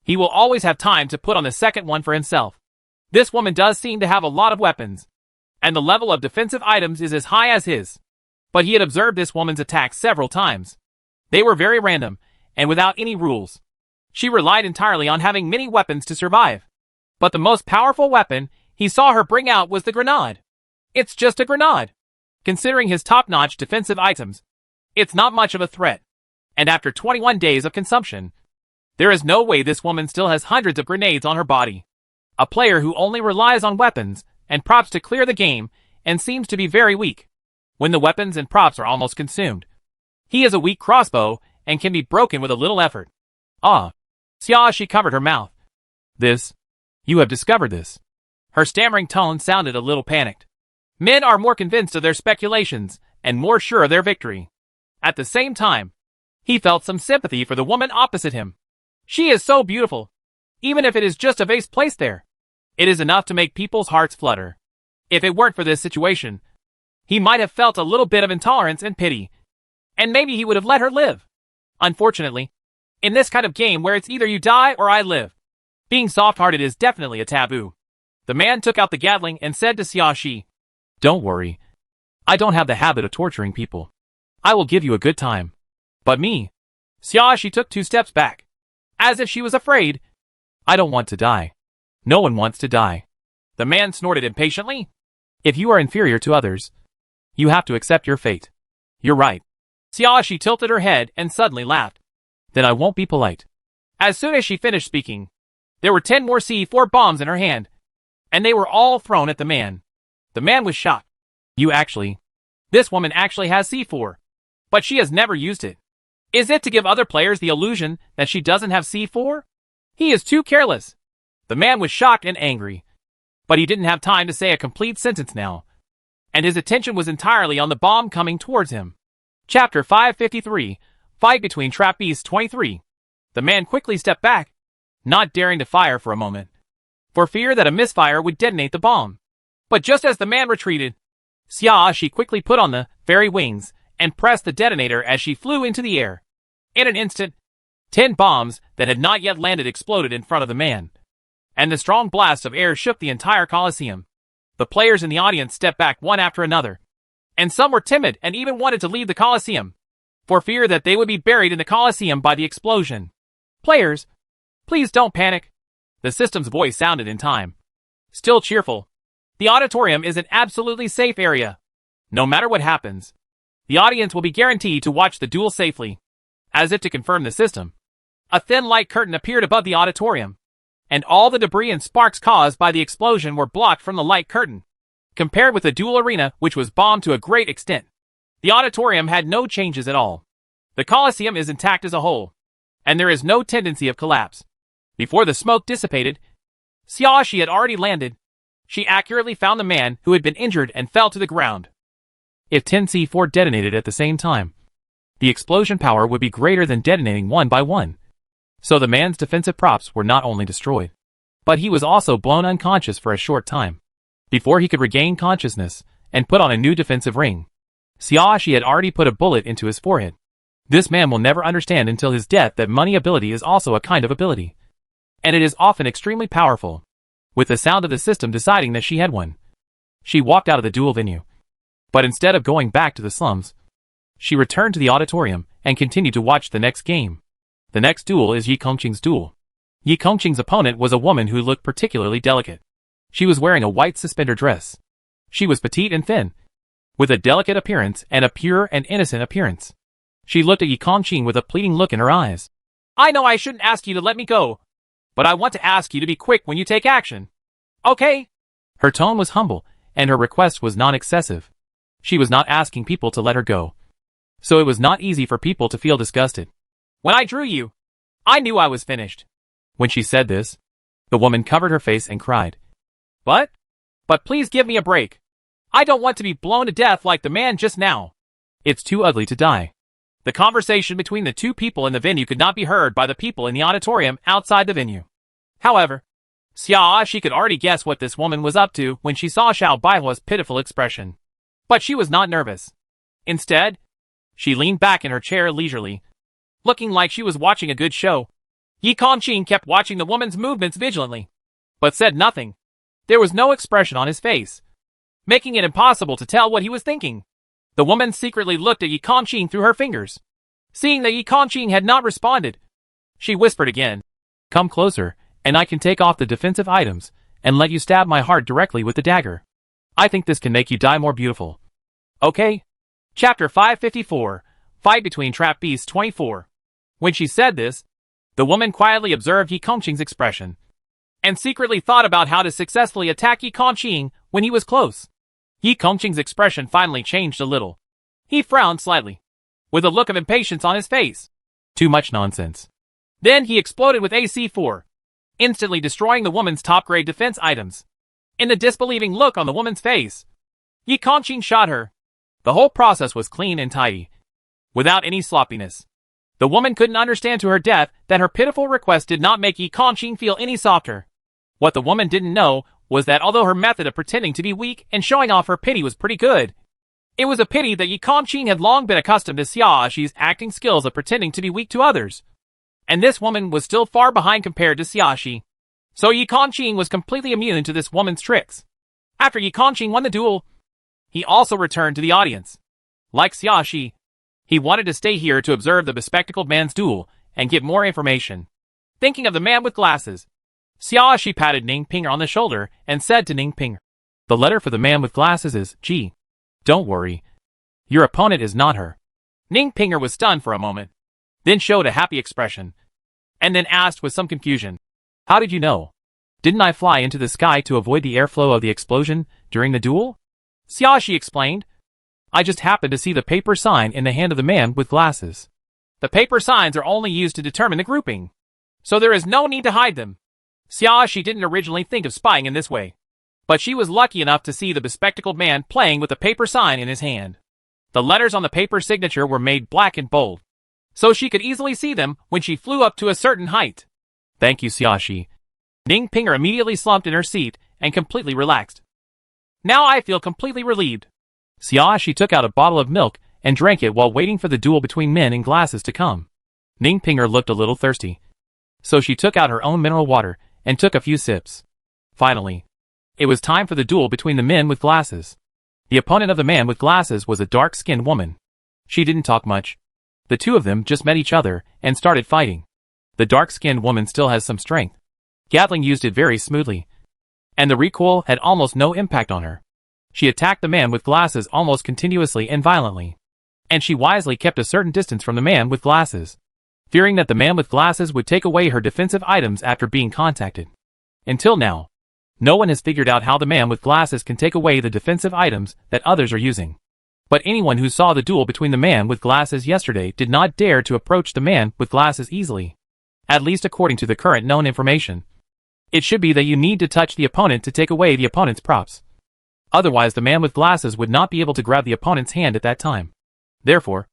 he will always have time to put on the second one for himself. This woman does seem to have a lot of weapons, and the level of defensive items is as high as his. But he had observed this woman's attacks several times. They were very random, and without any rules. She relied entirely on having many weapons to survive. But the most powerful weapon he saw her bring out was the grenade. It's just a grenade. Considering his top-notch defensive items, it's not much of a threat. And after 21 days of consumption, there is no way this woman still has hundreds of grenades on her body. A player who only relies on weapons and props to clear the game and seems to be very weak when the weapons and props are almost consumed. He is a weak crossbow and can be broken with a little effort. Ah. She covered her mouth. You have discovered this. Her stammering tone sounded a little panicked. Men are more convinced of their speculations and more sure of their victory. At the same time, he felt some sympathy for the woman opposite him. She is so beautiful. Even if it is just a vase placed there, it is enough to make people's hearts flutter. If it weren't for this situation, he might have felt a little bit of intolerance and pity, and maybe he would have let her live. Unfortunately, in this kind of game where it's either you die or I live, being soft-hearted is definitely a taboo. The man took out the Gatling and said to Xiaoxi, "Don't worry. I don't have the habit of torturing people. I will give you a good time." But me. Xiaoxi took 2 steps back, as if she was afraid. "I don't want to die. No one wants to die." The man snorted impatiently. "If you are inferior to others, you have to accept your fate." "You're right." Xiaoxi tilted her head and suddenly laughed. "Then I won't be polite." As soon as she finished speaking, there were 10 more C4 bombs in her hand, and they were all thrown at the man. The man was shocked. This woman actually has C4, but she has never used it. Is it to give other players the illusion that she doesn't have C4? He is too careless. The man was shocked and angry, but he didn't have time to say a complete sentence now, and his attention was entirely on the bomb coming towards him. Chapter 553, Fight between Trap Beasts 23. The man quickly stepped back, not daring to fire for a moment, for fear that a misfire would detonate the bomb. But just as the man retreated, Xiaoxi quickly put on the fairy wings and pressed the detonator as she flew into the air. In an instant, 10 bombs that had not yet landed exploded in front of the man, and the strong blast of air shook the entire Colosseum. The players in the audience stepped back one after another, and some were timid and even wanted to leave the Colosseum, for fear that they would be buried in the Colosseum by the explosion. "Players, please don't panic." The system's voice sounded in time. Still cheerful. "The auditorium is an absolutely safe area. No matter what happens, the audience will be guaranteed to watch the duel safely." As if to confirm the system, a thin light curtain appeared above the auditorium, and all the debris and sparks caused by the explosion were blocked from the light curtain. Compared with the duel arena, which was bombed to a great extent, the auditorium had no changes at all. The Colosseum is intact as a whole, and there is no tendency of collapse. Before the smoke dissipated, Xiaoxi had already landed. She accurately found the man who had been injured and fell to the ground. If 10 C4 detonated at the same time, the explosion power would be greater than detonating one by one. So the man's defensive props were not only destroyed, but he was also blown unconscious for a short time. Before he could regain consciousness and put on a new defensive ring, Xiaoxi had already put a bullet into his forehead. This man will never understand until his death that money ability is also a kind of ability, and it is often extremely powerful. With the sound of the system deciding that she had won, she walked out of the duel venue. But instead of going back to the slums, she returned to the auditorium and continued to watch the next game. The next duel is Yi Kongqing's duel. Yi Kongqing's opponent was a woman who looked particularly delicate. She was wearing a white suspender dress. She was petite and thin, with a delicate appearance and a pure and innocent appearance. She looked at Yi Kongqing with a pleading look in her eyes. "I know I shouldn't ask you to let me go, but I want to ask you to be quick when you take action. Okay?" Her tone was humble, and her request was non-excessive. She was not asking people to let her go, so it was not easy for people to feel disgusted. "When I drew you, I knew I was finished." When she said this, the woman covered her face and cried. But please give me a break. I don't want to be blown to death like the man just now. It's too ugly to die." The conversation between the two people in the venue could not be heard by the people in the auditorium outside the venue. However, Xiaoxi could already guess what this woman was up to when she saw Xiao Baihua's pitiful expression. But she was not nervous. Instead, she leaned back in her chair leisurely, looking like she was watching a good show. Yi Kongqing kept watching the woman's movements vigilantly, but said nothing. There was no expression on his face, making it impossible to tell what he was thinking. The woman secretly looked at Yi Kongqing through her fingers. Seeing that Yi Kongqing had not responded, she whispered again, "Come closer, and I can take off the defensive items, and let you stab my heart directly with the dagger. I think this can make you die more beautiful. Okay?" Chapter 554, Fight Between Trap Beasts 24. When she said this, the woman quietly observed Yi Kongqing's expression, and secretly thought about how to successfully attack Yi Kongqing when he was close. Yi Kongqing's expression finally changed a little. He frowned slightly, with a look of impatience on his face. Too much nonsense. Then he exploded with AC-4, instantly destroying the woman's top-grade defense items. In the disbelieving look on the woman's face, Yi Kongqing shot her. The whole process was clean and tidy, without any sloppiness. The woman couldn't understand to her death that her pitiful request did not make Yi Kongqing feel any softer. What the woman didn't know was that although her method of pretending to be weak and showing off her pity was pretty good, it was a pity that Yi Kongqing had long been accustomed to Xiaoxi's acting skills of pretending to be weak to others. And this woman was still far behind compared to Xiaoxi. So Yi Kongqing was completely immune to this woman's tricks. After Yi Kongqing won the duel, he also returned to the audience. Like Xiaoxi, he wanted to stay here to observe the bespectacled man's duel and get more information. Thinking of the man with glasses, Xiaoxi patted Ning Pinger on the shoulder and said to Ning Pinger, "The letter for the man with glasses is G. Don't worry. Your opponent is not her." Ning Pinger was stunned for a moment, then showed a happy expression, and then asked with some confusion, "How did you know? Didn't I fly into the sky to avoid the airflow of the explosion during the duel?" Xiaoxi explained, "I just happened to see the paper sign in the hand of the man with glasses." The paper signs are only used to determine the grouping, so there is no need to hide them. Xiaoxi didn't originally think of spying in this way, but she was lucky enough to see the bespectacled man playing with the paper sign in his hand. The letters on the paper signature were made black and bold, so she could easily see them when she flew up to a certain height. "Thank you, Xiaoxi." Ning Pinger immediately slumped in her seat and completely relaxed. "Now I feel completely relieved." Xiaoxi took out a bottle of milk and drank it while waiting for the duel between men in glasses to come. Ning Pinger looked a little thirsty, so she took out her own mineral water and took a few sips. Finally, it was time for the duel between the men with glasses. The opponent of the man with glasses was a dark-skinned woman. She didn't talk much. The two of them just met each other and started fighting. The dark-skinned woman still has some strength. Gatling used it very smoothly, and the recoil had almost no impact on her. She attacked the man with glasses almost continuously and violently, and she wisely kept a certain distance from the man with glasses, fearing that the man with glasses would take away her defensive items after being contacted. Until now, no one has figured out how the man with glasses can take away the defensive items that others are using. But anyone who saw the duel between the man with glasses yesterday did not dare to approach the man with glasses easily, at least according to the current known information. It should be that you need to touch the opponent to take away the opponent's props. Otherwise the man with glasses would not be able to grab the opponent's hand at that time. Therefore,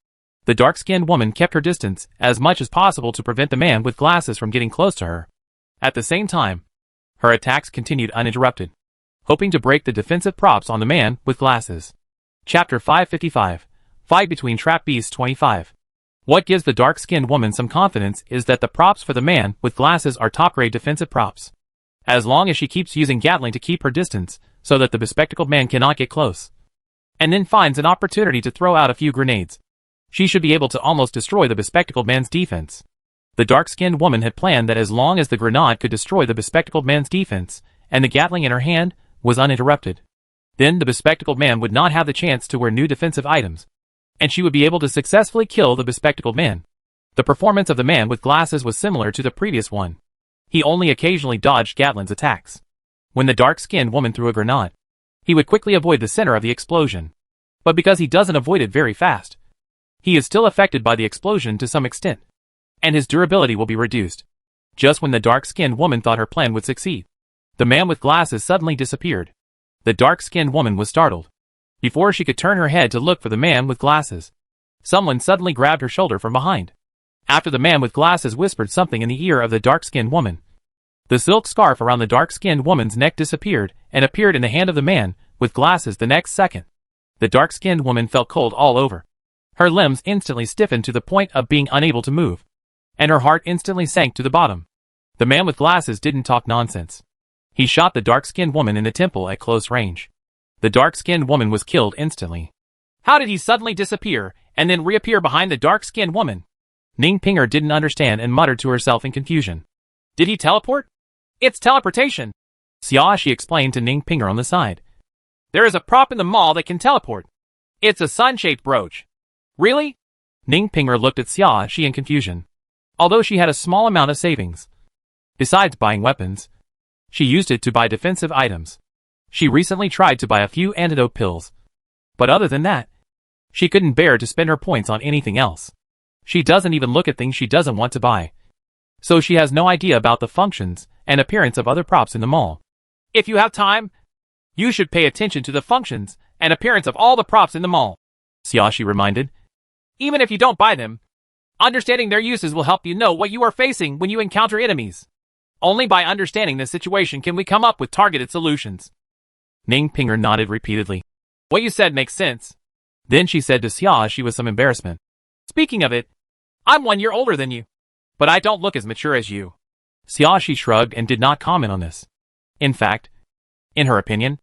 the dark-skinned woman kept her distance as much as possible to prevent the man with glasses from getting close to her. At the same time, her attacks continued uninterrupted, hoping to break the defensive props on the man with glasses. Chapter 555, Fight Between Trap Beasts 25. What gives the dark-skinned woman some confidence is that the props for the man with glasses are top-grade defensive props. As long as she keeps using Gatling to keep her distance, so that the bespectacled man cannot get close, and then finds an opportunity to throw out a few grenades, she should be able to almost destroy the bespectacled man's defense. The dark-skinned woman had planned that as long as the grenade could destroy the bespectacled man's defense, and the Gatling in her hand was uninterrupted, then the bespectacled man would not have the chance to wear new defensive items, and she would be able to successfully kill the bespectacled man. The performance of the man with glasses was similar to the previous one. He only occasionally dodged Gatling's attacks. When the dark-skinned woman threw a grenade, he would quickly avoid the center of the explosion. But because he doesn't avoid it very fast, he is still affected by the explosion to some extent, and his durability will be reduced. Just when the dark-skinned woman thought her plan would succeed, the man with glasses suddenly disappeared. The dark-skinned woman was startled. Before she could turn her head to look for the man with glasses, someone suddenly grabbed her shoulder from behind. After the man with glasses whispered something in the ear of the dark-skinned woman, the silk scarf around the dark-skinned woman's neck disappeared and appeared in the hand of the man with glasses the next second. The dark-skinned woman felt cold all over. Her limbs instantly stiffened to the point of being unable to move, and her heart instantly sank to the bottom. The man with glasses didn't talk nonsense. He shot the dark-skinned woman in the temple at close range. The dark-skinned woman was killed instantly. How did he suddenly disappear and then reappear behind the dark-skinned woman? Ning Pinger didn't understand and muttered to herself in confusion. Did he teleport? It's teleportation, Xiaoxi explained to Ning Pinger on the side. There is a prop in the mall that can teleport. It's a sun-shaped brooch. Really? Ning Pinger looked at Xiaoxi in confusion. Although she had a small amount of savings. Besides buying weapons, she used it to buy defensive items. She recently tried to buy a few antidote pills. But other than that, she couldn't bear to spend her points on anything else. She doesn't even look at things she doesn't want to buy. So she has no idea about the functions and appearance of other props in the mall. If you have time, you should pay attention to the functions and appearance of all the props in the mall, Xiaoxi reminded. Even if you don't buy them, understanding their uses will help you know what you are facing when you encounter enemies. Only by understanding the situation can we come up with targeted solutions. Ning Pinger nodded repeatedly. What you said makes sense. Then she said to Xiaoxi with some embarrassment. Speaking of it, I'm 1 year older than you, but I don't look as mature as you. Xiaoxi shrugged and did not comment on this. In fact, in her opinion,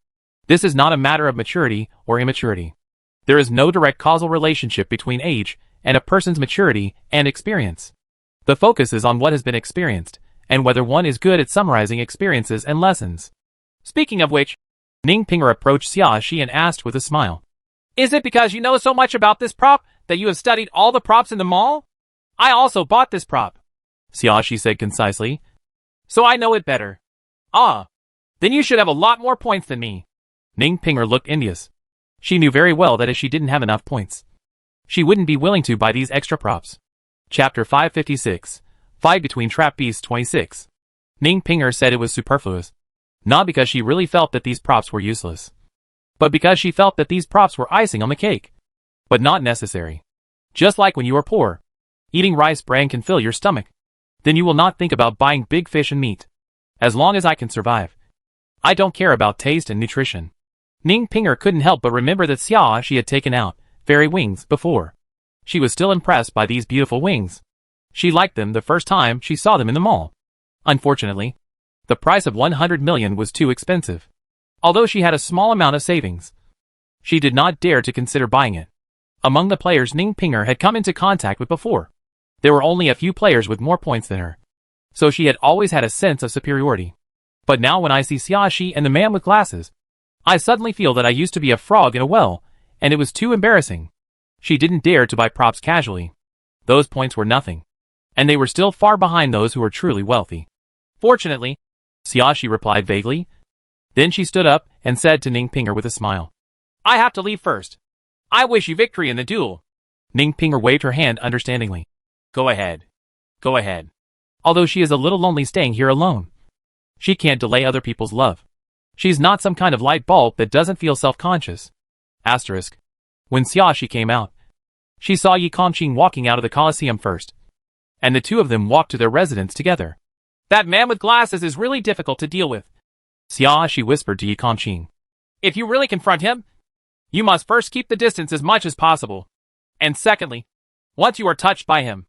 this is not a matter of maturity or immaturity. There is no direct causal relationship between age and a person's maturity and experience. The focus is on what has been experienced, and whether one is good at summarizing experiences and lessons. Speaking of which, Ning Pinger approached Xiaoxi and asked with a smile. Is it because you know so much about this prop that you have studied all the props in the mall? I also bought this prop, Xiaoxi said concisely. So I know it better. Ah, then you should have a lot more points than me. Ning Pinger looked envious. She knew very well that if she didn't have enough points, she wouldn't be willing to buy these extra props. Chapter 556. Fight between Trap Beasts 26. Ning Pinger said it was superfluous. Not because she really felt that these props were useless, but because she felt that these props were icing on the cake. But not necessary. Just like when you are poor, eating rice bran can fill your stomach. Then you will not think about buying big fish and meat. As long as I can survive, I don't care about taste and nutrition. Ning Pinger couldn't help but remember that Xiaoxi had taken out fairy wings before. She was still impressed by these beautiful wings. She liked them the first time she saw them in the mall. Unfortunately, the price of 100 million was too expensive. Although she had a small amount of savings, she did not dare to consider buying it. Among the players Ning Pinger had come into contact with before, there were only a few players with more points than her. So she had always had a sense of superiority. But now when I see Xiaoxi and the man with glasses, I suddenly feel that I used to be a frog in a well, and it was too embarrassing. She didn't dare to buy props casually. Those points were nothing. And they were still far behind those who were truly wealthy. Fortunately, Xiaoxi replied vaguely. Then she stood up and said to Ning Pinger with a smile. I have to leave first. I wish you victory in the duel. Ning Pinger waved her hand understandingly. Go ahead. Go ahead. Although she is a little lonely staying here alone, she can't delay other people's love. She's not some kind of light bulb that doesn't feel self-conscious. Asterisk. When Xiaoxi came out, she saw Yi Kongqing walking out of the Colosseum first, and the two of them walked to their residence together. That man with glasses is really difficult to deal with, Xiaoxi whispered to Yi Kongqing. If you really confront him, you must first keep the distance as much as possible. And secondly, once you are touched by him,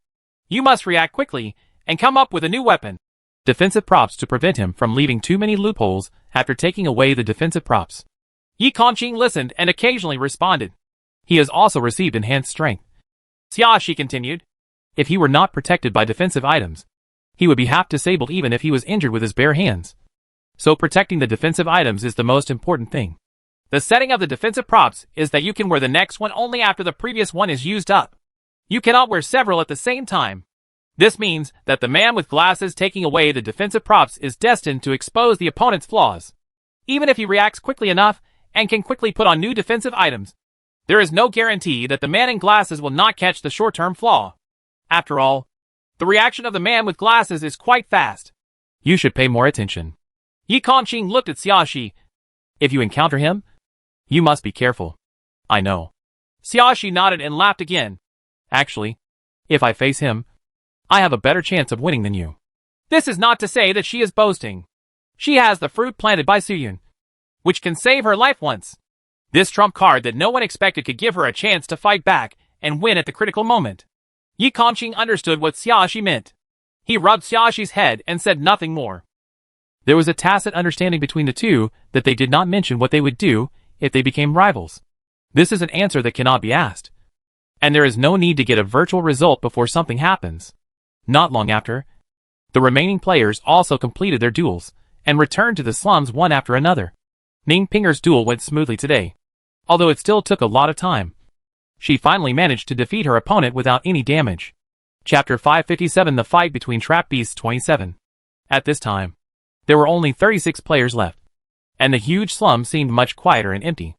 you must react quickly and come up with a new weapon. Defensive props to prevent him from leaving too many loopholes after taking away the defensive props. Yi Kongqing listened and occasionally responded. He has also received enhanced strength. Xiaoxi continued. If he were not protected by defensive items, he would be half disabled even if he was injured with his bare hands. So protecting the defensive items is the most important thing. The setting of the defensive props is that you can wear the next one only after the previous one is used up. You cannot wear several at the same time. This means that the man with glasses taking away the defensive props is destined to expose the opponent's flaws. Even if he reacts quickly enough and can quickly put on new defensive items, there is no guarantee that the man in glasses will not catch the short-term flaw. After all, the reaction of the man with glasses is quite fast. You should pay more attention. Yi Kongqing looked at Xiaoxi. If you encounter him, you must be careful. I know. Xiaoxi nodded and laughed again. Actually, if I face him, I have a better chance of winning than you. This is not to say that she is boasting. She has the fruit planted by Suyun, which can save her life once. This trump card that no one expected could give her a chance to fight back and win at the critical moment. Yi Kongqing understood what Xiaoxi meant. He rubbed Xiaoxi's head and said nothing more. There was a tacit understanding between the two that they did not mention what they would do if they became rivals. This is an answer that cannot be asked. And there is no need to get a virtual result before something happens. Not long after, the remaining players also completed their duels and returned to the slums one after another. Ning Pinger's duel went smoothly today, although it still took a lot of time. She finally managed to defeat her opponent without any damage. Chapter 557: The Fight Between Trap Beasts 27. At this time, there were only 36 players left, and the huge slum seemed much quieter and empty.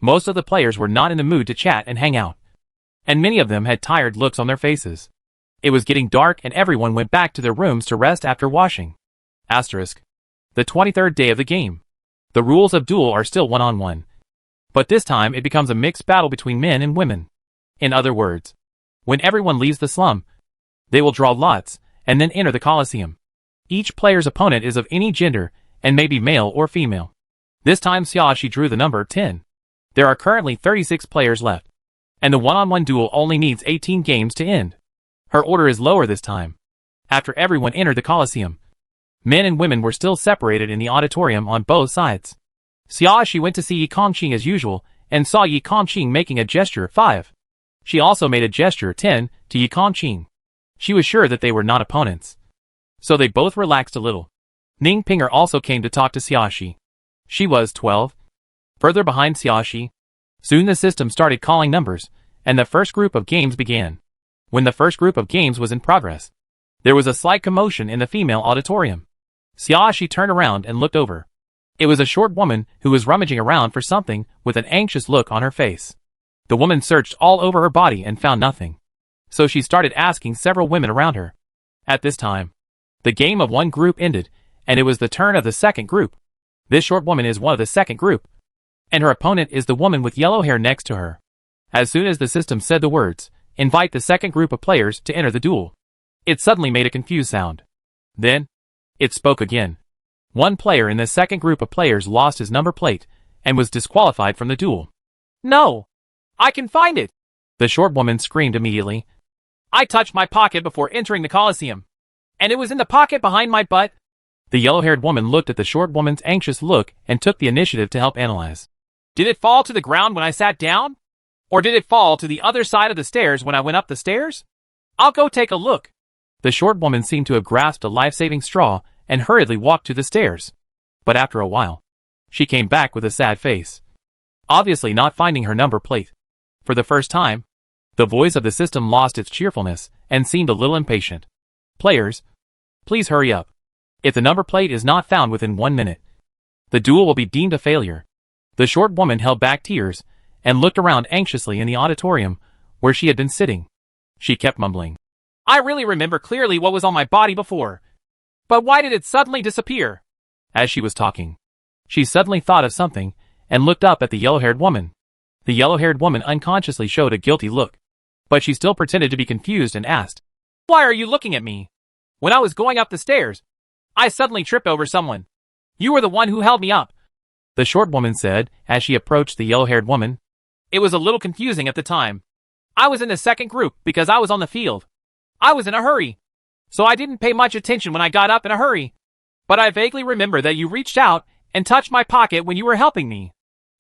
Most of the players were not in the mood to chat and hang out, and many of them had tired looks on their faces. It was getting dark and everyone went back to their rooms to rest after washing. Asterisk. The 23rd day of the game. The rules of duel are still one-on-one, but this time it becomes a mixed battle between men and women. In other words, when everyone leaves the slum, they will draw lots and then enter the Colosseum. Each player's opponent is of any gender and may be male or female. This time Xiaoxi drew the number 10. There are currently 36 players left, and the one-on-one duel only needs 18 games to end. Her order is lower this time. After everyone entered the Colosseum, men and women were still separated in the auditorium on both sides. Xiaoxi went to see Yi Kongqing as usual and saw Yi Kongqing making a gesture 5. She also made a gesture 10 to Yi Kongqing. She was sure that they were not opponents, so they both relaxed a little. Ning Pinger also came to talk to Xiaoxi. She was 12. Further behind Xiaoxi. Soon the system started calling numbers, and the first group of games began. When the first group of games was in progress, there was a slight commotion in the female auditorium. Xiaoxi turned around and looked over. It was a short woman who was rummaging around for something with an anxious look on her face. The woman searched all over her body and found nothing, so she started asking several women around her. At this time, the game of one group ended, and it was the turn of the second group. This short woman is one of the second group, and her opponent is the woman with yellow hair next to her. As soon as the system said the words, "Invite the second group of players to enter the duel," it suddenly made a confused sound. Then, it spoke again. One player in the second group of players lost his number plate and was disqualified from the duel. "No! I can find it!" the short woman screamed immediately. "I touched my pocket before entering the Colosseum, and it was in the pocket behind my butt." The yellow-haired woman looked at the short woman's anxious look and took the initiative to help analyze. "Did it fall to the ground when I sat down? Or did it fall to the other side of the stairs when I went up the stairs? I'll go take a look." The short woman seemed to have grasped a life-saving straw and hurriedly walked to the stairs. But after a while, she came back with a sad face, obviously not finding her number plate. For the first time, the voice of the system lost its cheerfulness and seemed a little impatient. "Players, please hurry up. If the number plate is not found within 1 minute, the duel will be deemed a failure." The short woman held back tears and looked around anxiously in the auditorium where she had been sitting. She kept mumbling, "I really remember clearly what was on my body before. But why did it suddenly disappear?" As she was talking, she suddenly thought of something and looked up at the yellow-haired woman. The yellow-haired woman unconsciously showed a guilty look, but she still pretended to be confused and asked, "Why are you looking at me? When I was going up the stairs, I suddenly tripped over someone. You were the one who held me up," the short woman said as she approached the yellow-haired woman. "It was a little confusing at the time. I was in the second group because I was on the field. I was in a hurry, so I didn't pay much attention when I got up in a hurry. But I vaguely remember that you reached out and touched my pocket when you were helping me."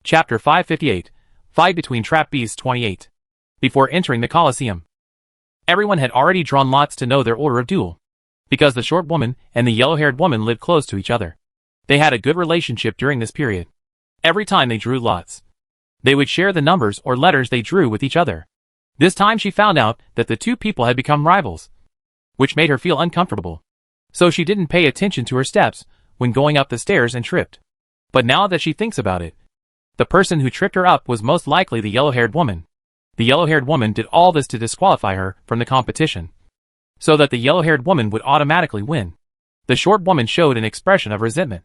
Chapter 558: Fight Between Trap Beasts 28. Before entering the Colosseum, everyone had already drawn lots to know their order of duel. Because the short woman and the yellow-haired woman lived close to each other, they had a good relationship during this period. Every time they drew lots, they would share the numbers or letters they drew with each other. This time she found out that the two people had become rivals, which made her feel uncomfortable. So she didn't pay attention to her steps when going up the stairs and tripped. But now that she thinks about it, the person who tripped her up was most likely the yellow-haired woman. The yellow-haired woman did all this to disqualify her from the competition, so that the yellow-haired woman would automatically win. The short woman showed an expression of resentment.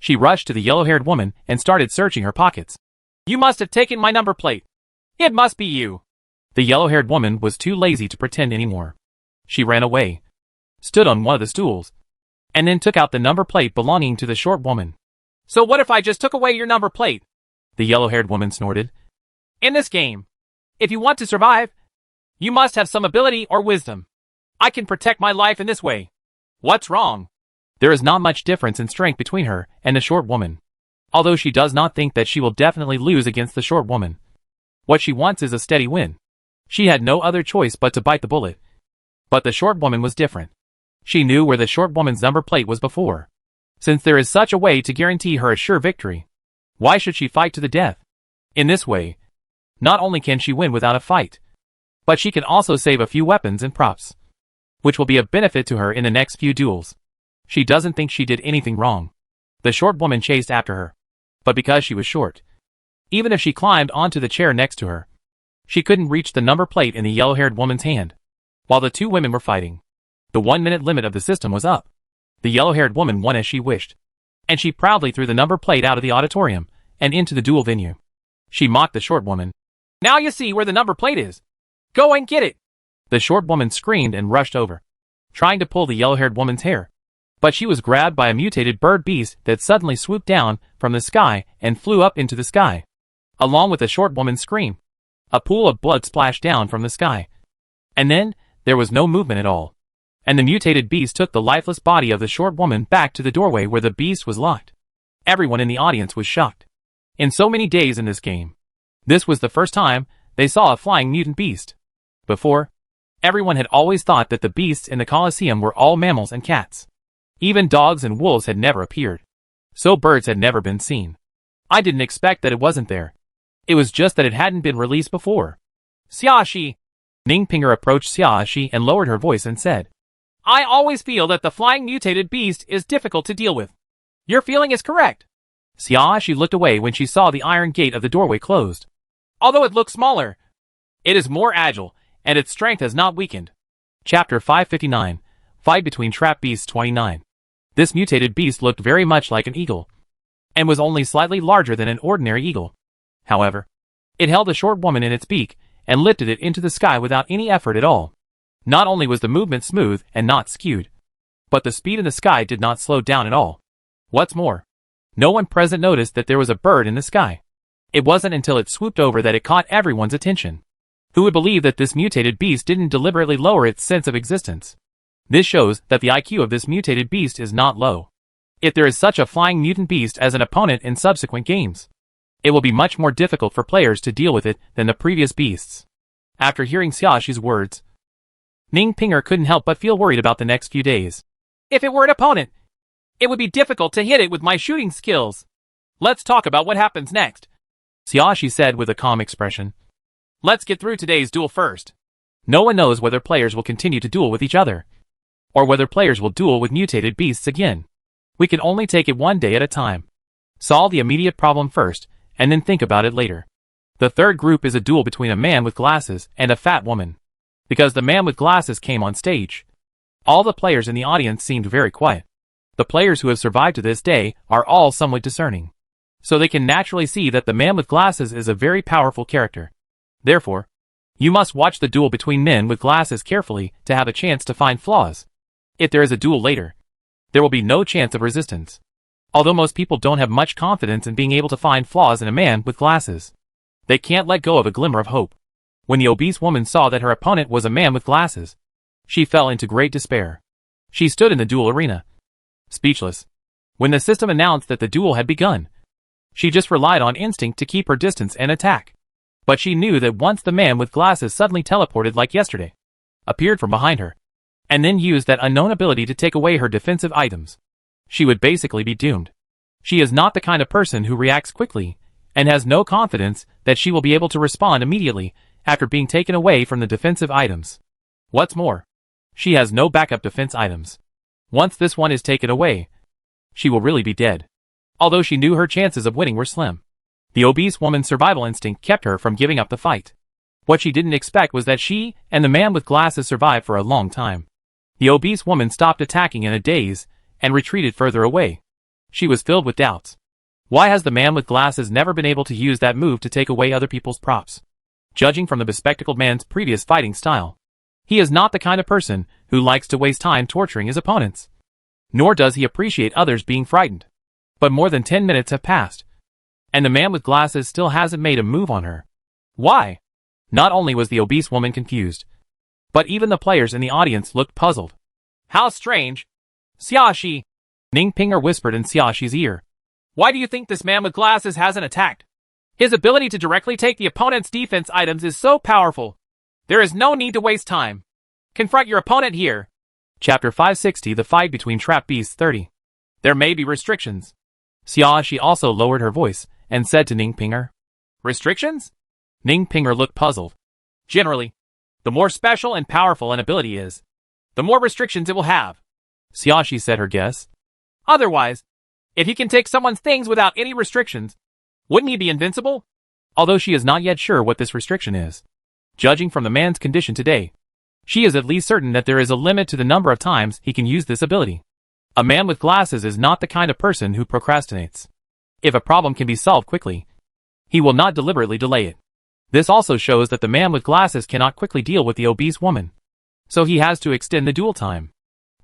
She rushed to the yellow-haired woman and started searching her pockets. "You must have taken my number plate. It must be you." The yellow-haired woman was too lazy to pretend anymore. She ran away, stood on one of the stools, and then took out the number plate belonging to the short woman. "So what if I just took away your number plate?" the yellow-haired woman snorted. "In this game, if you want to survive, you must have some ability or wisdom. I can protect my life in this way. What's wrong?" There is not much difference in strength between her and the short woman. Although she does not think that she will definitely lose against the short woman. What she wants is a steady win. She had no other choice but to bite the bullet. But the short woman was different. She knew where the short woman's number plate was before. Since there is such a way to guarantee her a sure victory, why should she fight to the death? In this way, not only can she win without a fight, but she can also save a few weapons and props, which will be of benefit to her in the next few duels. She doesn't think she did anything wrong. The short woman chased after her, but because she was short, even if she climbed onto the chair next to her, she couldn't reach the number plate in the yellow-haired woman's hand. While the two women were fighting, the 1-minute limit of the system was up. The yellow-haired woman won as she wished, and she proudly threw the number plate out of the auditorium and into the duel venue. She mocked the short woman. "Now you see where the number plate is. Go and get it!" The short woman screamed and rushed over, trying to pull the yellow-haired woman's hair. But she was grabbed by a mutated bird beast that suddenly swooped down from the sky and flew up into the sky. Along with the short woman's scream, a pool of blood splashed down from the sky. And then, there was no movement at all. And the mutated beast took the lifeless body of the short woman back to the doorway where the beast was locked. Everyone in the audience was shocked. In so many days in this game, this was the first time they saw a flying mutant beast. Before, everyone had always thought that the beasts in the Colosseum were all mammals and cats. Even dogs and wolves had never appeared. So birds had never been seen. I didn't expect that it wasn't there. It was just that it hadn't been released before. "Xiaoxi!" Ningpinger approached Xiaoxi and lowered her voice and said, "I always feel that the flying mutated beast is difficult to deal with. Your feeling is correct." Xiaoxi looked away when she saw the iron gate of the doorway closed. "Although it looks smaller, it is more agile, and its strength has not weakened." Chapter 559, Fight Between Trap Beasts 29. This mutated beast looked very much like an eagle, and was only slightly larger than an ordinary eagle. However, it held a short woman in its beak, and lifted it into the sky without any effort at all. Not only was the movement smooth and not skewed, but the speed in the sky did not slow down at all. What's more, no one present noticed that there was a bird in the sky. It wasn't until it swooped over that it caught everyone's attention. Who would believe that this mutated beast didn't deliberately lower its sense of existence? This shows that the IQ of this mutated beast is not low. If there is such a flying mutant beast as an opponent in subsequent games, it will be much more difficult for players to deal with it than the previous beasts. After hearing Xiaoxi's words, Ningpinger couldn't help but feel worried about the next few days. "If it were an opponent, it would be difficult to hit it with my shooting skills. Let's talk about what happens next," Xiaoxi said with a calm expression. "Let's get through today's duel first." No one knows whether players will continue to duel with each other, or whether players will duel with mutated beasts again. We can only take it one day at a time. Solve the immediate problem first, and then think about it later. The third group is a duel between a man with glasses and a fat woman. Because the man with glasses came on stage, all the players in the audience seemed very quiet. The players who have survived to this day are all somewhat discerning, so they can naturally see that the man with glasses is a very powerful character. Therefore, you must watch the duel between men with glasses carefully to have a chance to find flaws. If there is a duel later, there will be no chance of resistance. Although most people don't have much confidence in being able to find flaws in a man with glasses, they can't let go of a glimmer of hope. When the obese woman saw that her opponent was a man with glasses, she fell into great despair. She stood in the duel arena, speechless. When the system announced that the duel had begun, she just relied on instinct to keep her distance and attack. But she knew that once the man with glasses suddenly teleported like yesterday, appeared from behind her, and then used that unknown ability to take away her defensive items, she would basically be doomed. She is not the kind of person who reacts quickly, and has no confidence that she will be able to respond immediately after being taken away from the defensive items. What's more, she has no backup defense items. Once this one is taken away, she will really be dead. Although she knew her chances of winning were slim, the obese woman's survival instinct kept her from giving up the fight. What she didn't expect was that she and the man with glasses survived for a long time. The obese woman stopped attacking in a daze and retreated further away. She was filled with doubts. Why has the man with glasses never been able to use that move to take away other people's props? Judging from the bespectacled man's previous fighting style, he is not the kind of person who likes to waste time torturing his opponents. Nor does he appreciate others being frightened. But more than 10 minutes have passed, and the man with glasses still hasn't made a move on her. Why? Not only was the obese woman confused, but even the players in the audience looked puzzled. How strange. Xiaoxi, Ning Pinger whispered in Xiaoxi's ear. Why do you think this man with glasses hasn't attacked? His ability to directly take the opponent's defense items is so powerful. There is no need to waste time. Confront your opponent here. Chapter 560 The Fight Between Trap Beasts 30. There may be restrictions. Xiaoxi also lowered her voice and said to Ning Pinger. Restrictions? Ning Pinger looked puzzled. Generally, the more special and powerful an ability is, the more restrictions it will have. Xiaoxi said her guess. Otherwise, if he can take someone's things without any restrictions, wouldn't he be invincible? Although she is not yet sure what this restriction is. Judging from the man's condition today, she is at least certain that there is a limit to the number of times he can use this ability. A man with glasses is not the kind of person who procrastinates. If a problem can be solved quickly, he will not deliberately delay it. This also shows that the man with glasses cannot quickly deal with the obese woman. So he has to extend the duel time.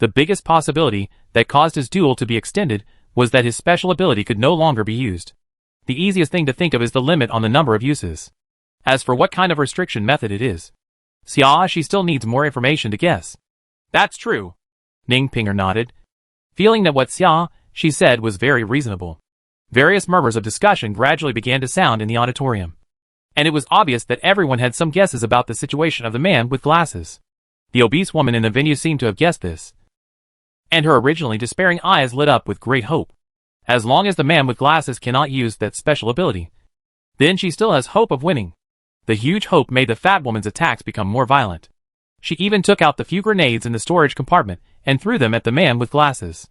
The biggest possibility that caused his duel to be extended was that his special ability could no longer be used. The easiest thing to think of is the limit on the number of uses. As for what kind of restriction method it is, Xiaoxi still needs more information to guess. That's true. Ning Pinger nodded, feeling that what Xiaoxi said was very reasonable. Various murmurs of discussion gradually began to sound in the auditorium, and it was obvious that everyone had some guesses about the situation of the man with glasses. The obese woman in the venue seemed to have guessed this, and her originally despairing eyes lit up with great hope. As long as the man with glasses cannot use that special ability, then she still has hope of winning. The huge hope made the fat woman's attacks become more violent. She even took out the few grenades in the storage compartment and threw them at the man with glasses.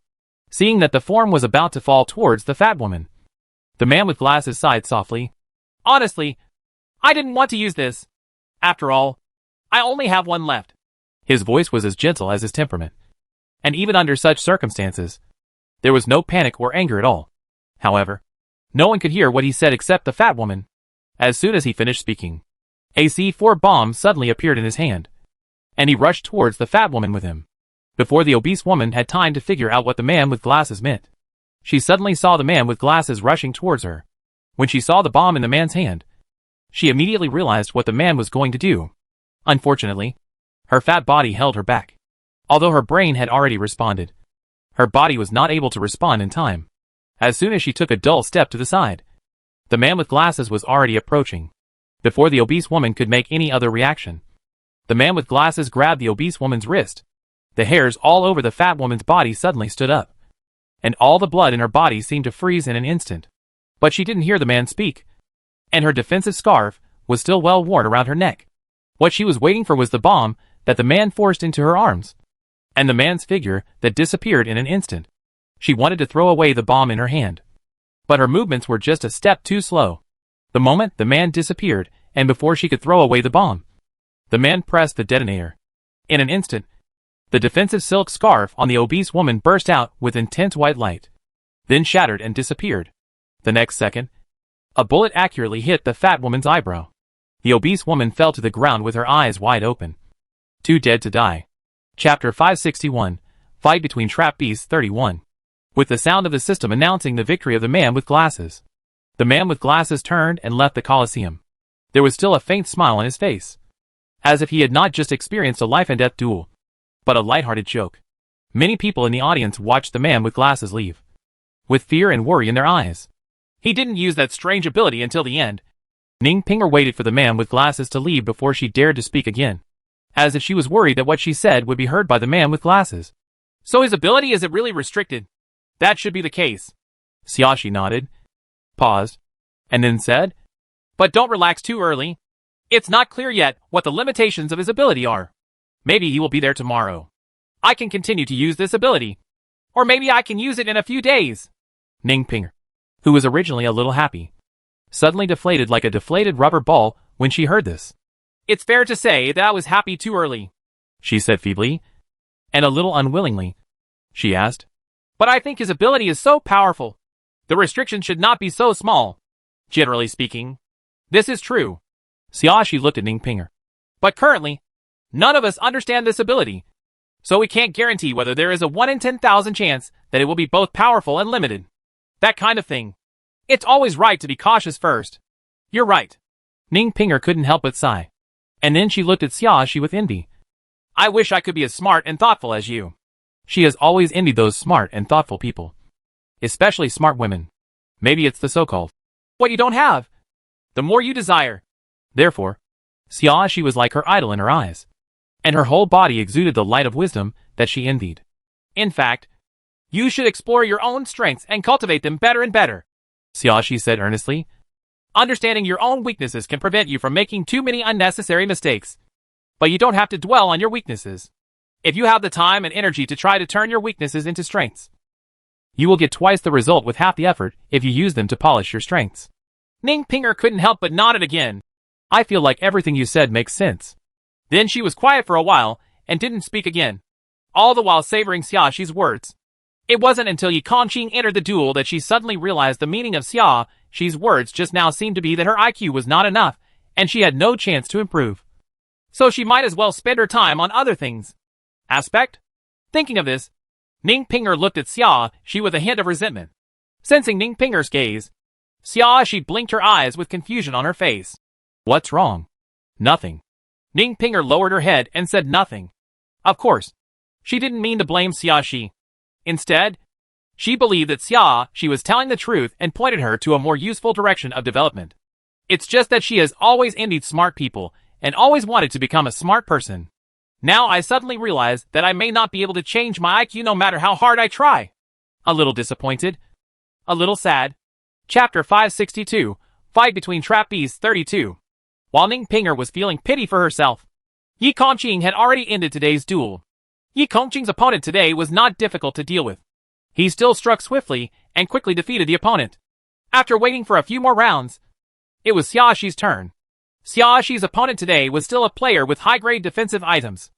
Seeing that the form was about to fall towards the fat woman, the man with glasses sighed softly. Honestly, I didn't want to use this. After all, I only have one left. His voice was as gentle as his temperament. And even under such circumstances, there was no panic or anger at all. However, no one could hear what he said except the fat woman. As soon as he finished speaking, a C4 bomb suddenly appeared in his hand, and he rushed towards the fat woman with him. Before the obese woman had time to figure out what the man with glasses meant, she suddenly saw the man with glasses rushing towards her. When she saw the bomb in the man's hand, she immediately realized what the man was going to do. Unfortunately, her fat body held her back. Although her brain had already responded, her body was not able to respond in time. As soon as she took a dull step to the side, the man with glasses was already approaching. Before the obese woman could make any other reaction, the man with glasses grabbed the obese woman's wrist. The hairs all over the fat woman's body suddenly stood up, and all the blood in her body seemed to freeze in an instant. But she didn't hear the man speak, and her defensive scarf was still well worn around her neck. What she was waiting for was the bomb that the man forced into her arms, and the man's figure that disappeared in an instant. She wanted to throw away the bomb in her hand, but her movements were just a step too slow. The moment the man disappeared, and before she could throw away the bomb, the man pressed the detonator. In an instant, the defensive silk scarf on the obese woman burst out with intense white light, then shattered and disappeared. The next second, a bullet accurately hit the fat woman's eyebrow. The obese woman fell to the ground with her eyes wide open, too dead to die. Chapter 561 Fight Between Trap Beasts 31. With the sound of the system announcing the victory of the man with glasses, the man with glasses turned and left the Colosseum. There was still a faint smile on his face, as if he had not just experienced a life-and-death duel, but a lighthearted joke. Many people in the audience watched the man with glasses leave, with fear and worry in their eyes. He didn't use that strange ability until the end. Ning Pinger waited for the man with glasses to leave before she dared to speak again, as if she was worried that what she said would be heard by the man with glasses. So his ability isn't really restricted. That should be the case. Xiaoxi nodded, paused, and then said, but don't relax too early. It's not clear yet what the limitations of his ability are. Maybe he will be there tomorrow. I can continue to use this ability. Or maybe I can use it in a few days. Ning Pinger, who was originally a little happy, suddenly deflated like a deflated rubber ball when she heard this. It's fair to say that I was happy too early, she said feebly, and a little unwillingly. She asked, but I think his ability is so powerful. The restriction should not be so small. Generally speaking, this is true. Xiaoxi looked at Ning Pinger. But currently, none of us understand this ability, so we can't guarantee whether there is a 1 in 10,000 chance that it will be both powerful and limited. That kind of thing. It's always right to be cautious first. You're right. Ning Pinger couldn't help but sigh. And then she looked at Xiaoxi with envy. I wish I could be as smart and thoughtful as you. She has always envied those smart and thoughtful people. Especially smart women. Maybe it's the so-called what you don't have, the more you desire. Therefore, Xiaoxi was like her idol in her eyes, and her whole body exuded the light of wisdom that she envied. In fact, you should explore your own strengths and cultivate them better and better, Xiaoxi said earnestly. Understanding your own weaknesses can prevent you from making too many unnecessary mistakes. But you don't have to dwell on your weaknesses. If you have the time and energy to try to turn your weaknesses into strengths, you will get twice the result with half the effort if you use them to polish your strengths. Ning Pinger couldn't help but nod it again. I feel like everything you said makes sense. Then she was quiet for a while and didn't speak again, all the while savoring Xiaoxi's words. It wasn't until Yi Kongqing entered the duel that she suddenly realized the meaning of Xiaoxi's words just now seemed to be that her IQ was not enough and she had no chance to improve. So she might as well spend her time on other things. Thinking of this, Ning Pinger looked at Xiaoxi with a hint of resentment. Sensing Ning Pinger's gaze, Xiaoxi blinked her eyes with confusion on her face. What's wrong? Nothing. Ning Pinger lowered her head and said nothing. Of course, she didn't mean to blame Xiaoxi. Instead, she believed that Xiaoxi was telling the truth and pointed her to a more useful direction of development. It's just that she has always envied smart people and always wanted to become a smart person. Now I suddenly realize that I may not be able to change my IQ no matter how hard I try. A little disappointed. A little sad. Chapter 562, Fight Between Trap Beasts 32. While Ning Pinger was feeling pity for herself, Yi Kongqing had already ended today's duel. Yi Kongqing's opponent today was not difficult to deal with. He still struck swiftly and quickly defeated the opponent. After waiting for a few more rounds, it was Xiaoxi's turn. Xiaoxi's opponent today was still a player with high-grade defensive items.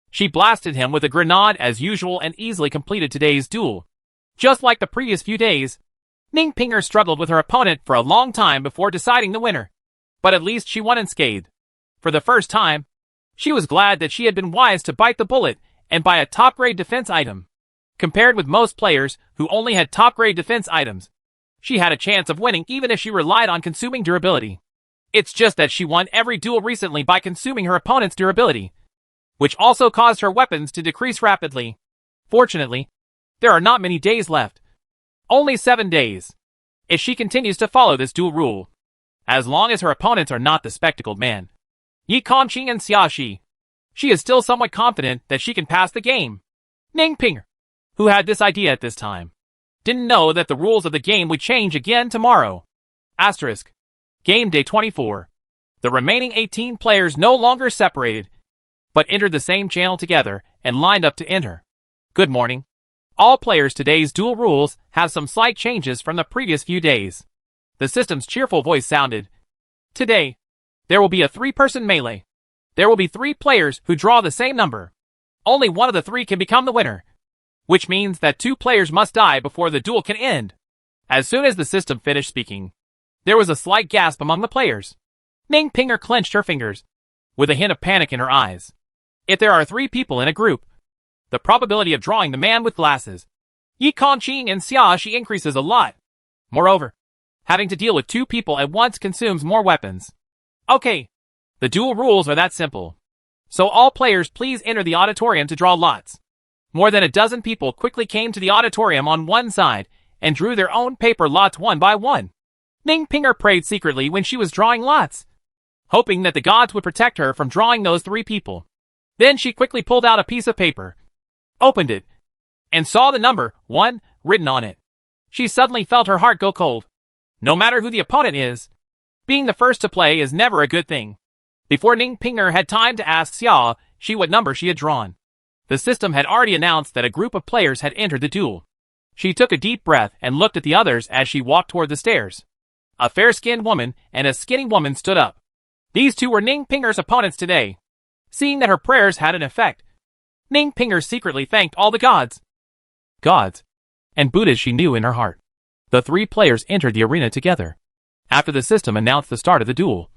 She blasted him with a grenade as usual and easily completed today's duel. Just like the previous few days, Ning Pinger struggled with her opponent for a long time before deciding the winner. But at least she won unscathed. For the first time, she was glad that she had been wise to bite the bullet and buy a top-grade defense item. Compared with most players who only had top-grade defense items, she had a chance of winning even if she relied on consuming durability. It's just that she won every duel recently by consuming her opponent's durability, which also caused her weapons to decrease rapidly. Fortunately, there are not many days left. Only 7 days. If she continues to follow this duel rule, as long as her opponents are not the spectacled man, Yi Kongqing and Xiaoxi, she is still somewhat confident that she can pass the game. Ning Pinger, who had this idea at this time, didn't know that the rules of the game would change again tomorrow. Asterisk. Game Day 24. The remaining 18 players no longer separated, but entered the same channel together and lined up to enter. Good morning. All players, today's duel rules have some slight changes from the previous few days. The system's cheerful voice sounded. Today, there will be a 3-person melee. There will be 3 players who draw the same number. Only one of the 3 can become the winner, which means that 2 players must die before the duel can end. As soon as the system finished speaking, there was a slight gasp among the players. Ning Pinger clenched her fingers, with a hint of panic in her eyes. If there are 3 people in a group, the probability of drawing the man with glasses, Yi Kongqing and Xiaoxi, increases a lot. Moreover, having to deal with 2 people at once consumes more weapons. Okay, the duel rules are that simple. So all players please enter the auditorium to draw lots. More than a dozen people quickly came to the auditorium on one side and drew their own paper lots one by one. Ning Pinger prayed secretly when she was drawing lots, hoping that the gods would protect her from drawing those 3 people. Then she quickly pulled out a piece of paper, opened it, and saw the number 1 written on it. She suddenly felt her heart go cold. No matter who the opponent is, being the first to play is never a good thing. Before Ning Pinger had time to ask Xiaoxi what number she had drawn, the system had already announced that a group of players had entered the duel. She took a deep breath and looked at the others as she walked toward the stairs. A fair-skinned woman and a skinny woman stood up. These 2 were Ning Pinger's opponents today. Seeing that her prayers had an effect, Ning Pinger secretly thanked all the gods, and Buddhas she knew in her heart. The 3 players entered the arena together. After the system announced the start of the duel,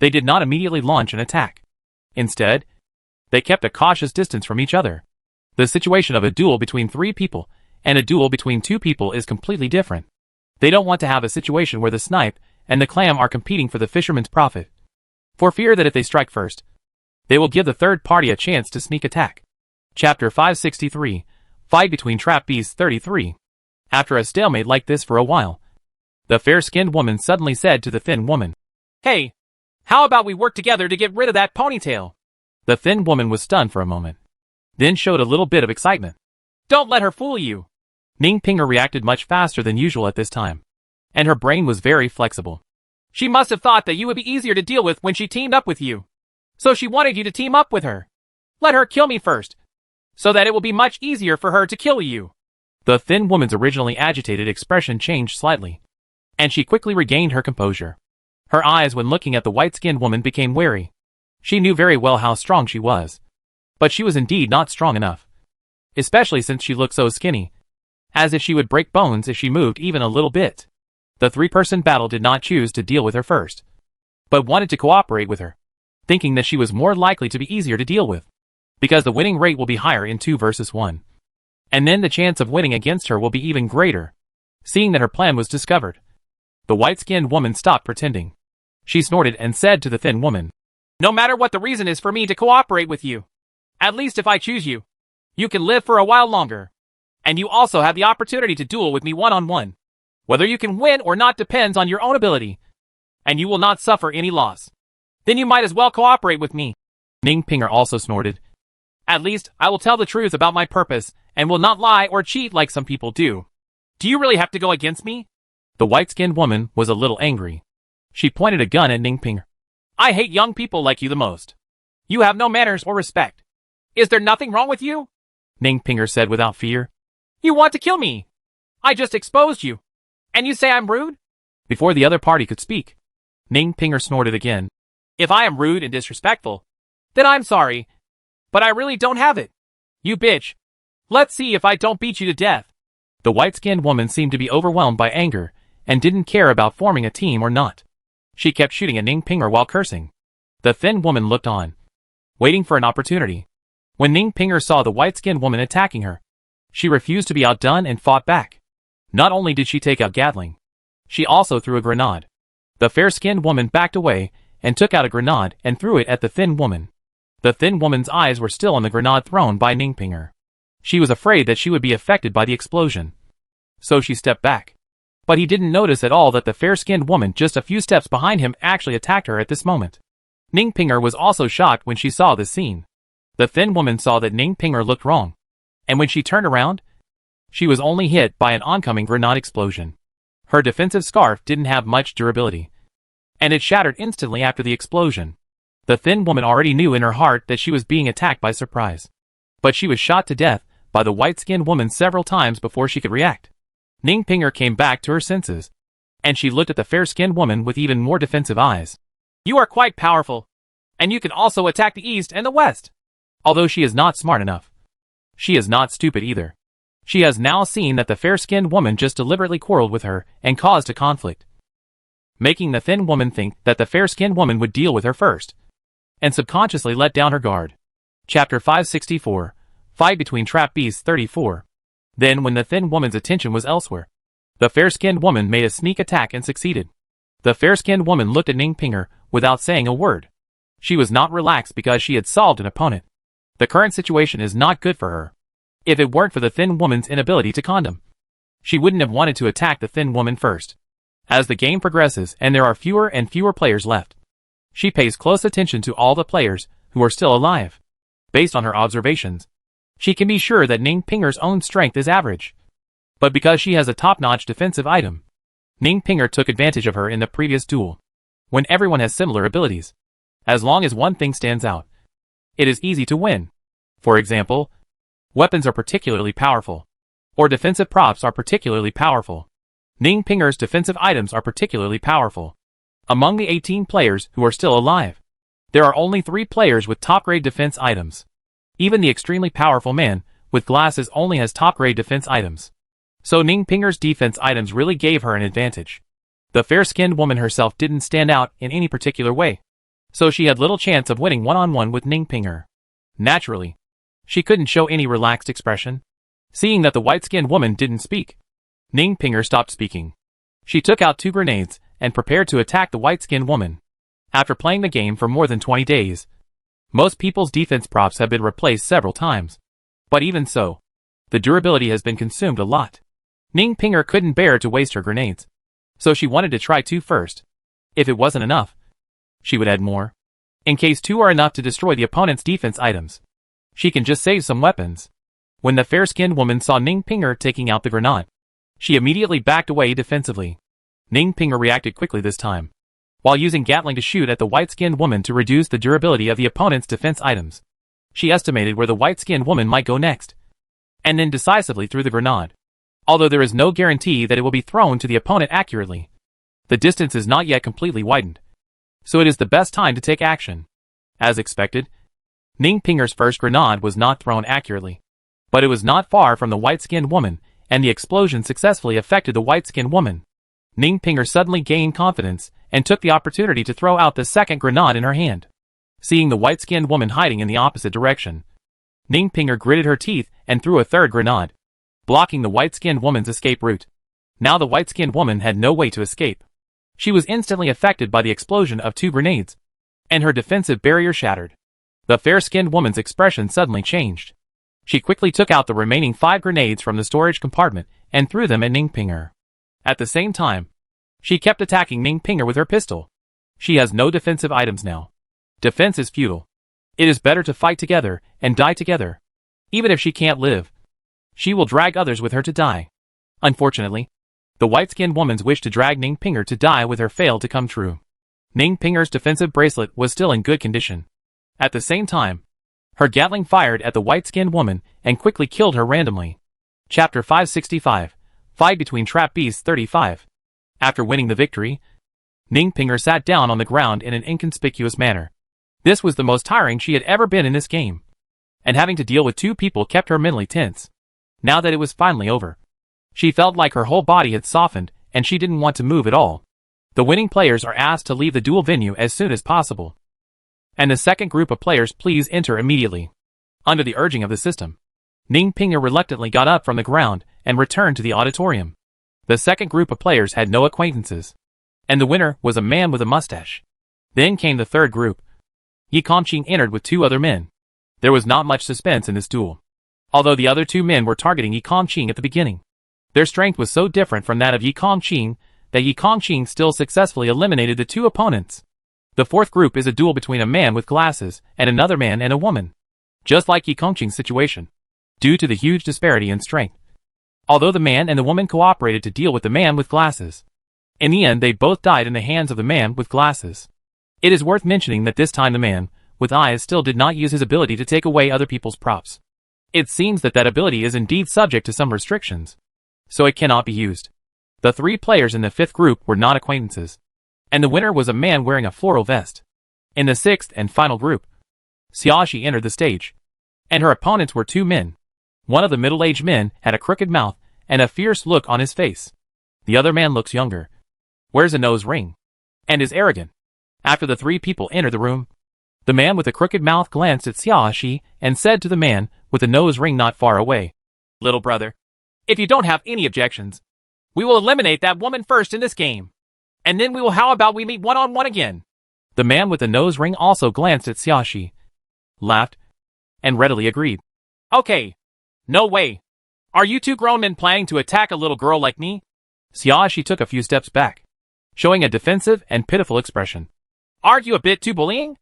they did not immediately launch an attack. Instead, they kept a cautious distance from each other. The situation of a duel between 3 people and a duel between 2 people is completely different. They don't want to have a situation where the snipe and the clam are competing for the fisherman's profit, for fear that if they strike first, they will give the third party a chance to sneak attack. Chapter 563, Fight between Trap Beasts 33. After a stalemate like this for a while, the fair-skinned woman suddenly said to the thin woman, "Hey, how about we work together to get rid of that ponytail?" The thin woman was stunned for a moment, then showed a little bit of excitement. "Don't let her fool you." Ning Pinger reacted much faster than usual at this time, and her brain was very flexible. She must have thought that you would be easier to deal with when she teamed up with you. So she wanted you to team up with her. Let her kill me first, so that it will be much easier for her to kill you. The thin woman's originally agitated expression changed slightly, and she quickly regained her composure. Her eyes when looking at the white-skinned woman became wary. She knew very well how strong she was, but she was indeed not strong enough, especially since she looked so skinny, as if she would break bones if she moved even a little bit. The three-person battle did not choose to deal with her first, but wanted to cooperate with her, thinking that she was more likely to be easier to deal with, because the winning rate will be higher in 2 versus 1. And then the chance of winning against her will be even greater. Seeing that her plan was discovered, the white-skinned woman stopped pretending. She snorted and said to the thin woman, "No matter what the reason is for me to cooperate with you, at least if I choose you, you can live for a while longer. And you also have the opportunity to duel with me one-on-one. Whether you can win or not depends on your own ability, and you will not suffer any loss. Then you might as well cooperate with me." Ning Pinger also snorted. "At least, I will tell the truth about my purpose, and will not lie or cheat like some people do. Do you really have to go against me?" The white-skinned woman was a little angry. She pointed a gun at Ning Pinger. "I hate young people like you the most. You have no manners or respect. Is there nothing wrong with you?" Ning Pinger said without fear. "You want to kill me. I just exposed you, and you say I'm rude?" Before the other party could speak, Ning Pinger snorted again. "If I am rude and disrespectful, then I'm sorry, but I really don't have it. You bitch. Let's see if I don't beat you to death." The white-skinned woman seemed to be overwhelmed by anger and didn't care about forming a team or not. She kept shooting at Ning Pinger while cursing. The thin woman looked on, waiting for an opportunity. When Ning Pinger saw the white-skinned woman attacking her, she refused to be outdone and fought back. Not only did she take out Gatling, she also threw a grenade. The fair-skinned woman backed away and took out a grenade and threw it at the thin woman. The thin woman's eyes were still on the grenade thrown by Ning Pinger. She was afraid that she would be affected by the explosion, so she stepped back. But he didn't notice at all that the fair-skinned woman just a few steps behind him actually attacked her at this moment. Ning Pinger was also shocked when she saw this scene. The thin woman saw that Ning Pinger looked wrong, and when she turned around, she was only hit by an oncoming grenade explosion. Her defensive scarf didn't have much durability, and it shattered instantly after the explosion. The thin woman already knew in her heart that she was being attacked by surprise, but she was shot to death by the white-skinned woman several times before she could react. Ning Pinger came back to her senses, and she looked at the fair-skinned woman with even more defensive eyes. "You are quite powerful, and you can also attack the east and the west." Although she is not smart enough, she is not stupid either. She has now seen that the fair-skinned woman just deliberately quarreled with her and caused a conflict, making the thin woman think that the fair-skinned woman would deal with her first, and subconsciously let down her guard. Chapter 564. Fight between Trap Beasts 34. Then when the thin woman's attention was elsewhere, the fair-skinned woman made a sneak attack and succeeded. The fair-skinned woman looked at Ning Pinger without saying a word. She was not relaxed because she had solved an opponent. The current situation is not good for her. If it weren't for the thin woman's inability to condom, she wouldn't have wanted to attack the thin woman first. As the game progresses and there are fewer and fewer players left, she pays close attention to all the players who are still alive. Based on her observations, she can be sure that Ning Pinger's own strength is average. But because she has a top-notch defensive item, Ning Pinger took advantage of her in the previous duel. When everyone has similar abilities, as long as one thing stands out, it is easy to win. For example, weapons are particularly powerful, or defensive props are particularly powerful. Ning Pinger's defensive items are particularly powerful. Among the 18 players who are still alive, there are only 3 players with top-grade defense items. Even the extremely powerful man with glasses only has top-grade defense items. So Ning Pinger's defense items really gave her an advantage. The fair-skinned woman herself didn't stand out in any particular way, so she had little chance of winning one-on-one with Ning Pinger. Naturally, she couldn't show any relaxed expression. Seeing that the white-skinned woman didn't speak, Ning Pinger stopped speaking. She took out 2 grenades and prepared to attack the white-skinned woman. After playing the game for more than 20 days, most people's defense props have been replaced several times. But even so, The durability has been consumed a lot. Ning Pinger couldn't bear to waste her grenades. So she wanted to try 2 first. If it wasn't enough, she would add more. In case 2 are enough to destroy the opponent's defense items, she can just save some weapons. When the fair-skinned woman saw Ning Pinger taking out the grenade, she immediately backed away defensively. Ning Pinger reacted quickly this time, while using Gatling to shoot at the white-skinned woman to reduce the durability of the opponent's defense items. She estimated where the white-skinned woman might go next, and then decisively threw the grenade. Although there is no guarantee that it will be thrown to the opponent accurately, the distance is not yet completely widened, so it is the best time to take action. As expected, Ning Pinger's first grenade was not thrown accurately, but it was not far from the white-skinned woman, and the explosion successfully affected the white-skinned woman. Ning Pinger suddenly gained confidence and took the opportunity to throw out the second grenade in her hand. Seeing the white-skinned woman hiding in the opposite direction, Ning Pinger gritted her teeth and threw a third grenade, blocking the white-skinned woman's escape route. Now the white-skinned woman had no way to escape. She was instantly affected by the explosion of 2 grenades, and her defensive barrier shattered. The fair-skinned woman's expression suddenly changed. She quickly took out the remaining 5 grenades from the storage compartment and threw them at Ning Pinger. At the same time, she kept attacking Ning Pinger with her pistol. She has no defensive items now. Defense is futile. It is better to fight together and die together. Even if she can't live, she will drag others with her to die. Unfortunately, the white-skinned woman's wish to drag Ning Pinger to die with her failed to come true. Ning Pinger's defensive bracelet was still in good condition. At the same time, her Gatling fired at the white-skinned woman and quickly killed her randomly. Chapter 565, Fight Between Trap Beasts 35. After winning the victory, Ning Pinger sat down on the ground in an inconspicuous manner. This was the most tiring she had ever been in this game, and having to deal with 2 people kept her mentally tense. Now that it was finally over, she felt like her whole body had softened and she didn't want to move at all. The winning players are asked to leave the duel venue as soon as possible, and the second group of players please enter immediately. Under the urging of the system, Ning Pinger reluctantly got up from the ground and returned to the auditorium. The second group of players had no acquaintances, and the winner was a man with a mustache. Then came the third group. Yi Kongqing entered with 2 other men. There was not much suspense in this duel, although the other 2 men were targeting Yi Kongqing at the beginning. Their strength was so different from that of Yi Kongqing that Yi Kongqing still successfully eliminated the 2 opponents. The fourth group is a duel between a man with glasses and another man and a woman. Just like Yi Kongqing's situation, due to the huge disparity in strength. Although the man and the woman cooperated to deal with the man with glasses, in the end they both died in the hands of the man with glasses. It is worth mentioning that this time the man with eyes still did not use his ability to take away other people's props. It seems that ability is indeed subject to some restrictions, so it cannot be used. The 3 players in the 5th group were not acquaintances, and the winner was a man wearing a floral vest. In the 6th and final group, Xiaoxi entered the stage, and her opponents were 2 men. One of the middle-aged men had a crooked mouth and a fierce look on his face. The other man looks younger, wears a nose ring, and is arrogant. After the 3 people entered the room, the man with the crooked mouth glanced at Xiaoxi and said to the man with the nose ring not far away, "Little brother, if you don't have any objections, we will eliminate that woman first in this game, and then how about we meet one-on-one again?" The man with the nose ring also glanced at Xiaoxi, laughed, and readily agreed. "Okay. No way. Are you 2 grown men planning to attack a little girl like me?" Xiaoxi took a few steps back, showing a defensive and pitiful expression. "Aren't you a bit too bullying?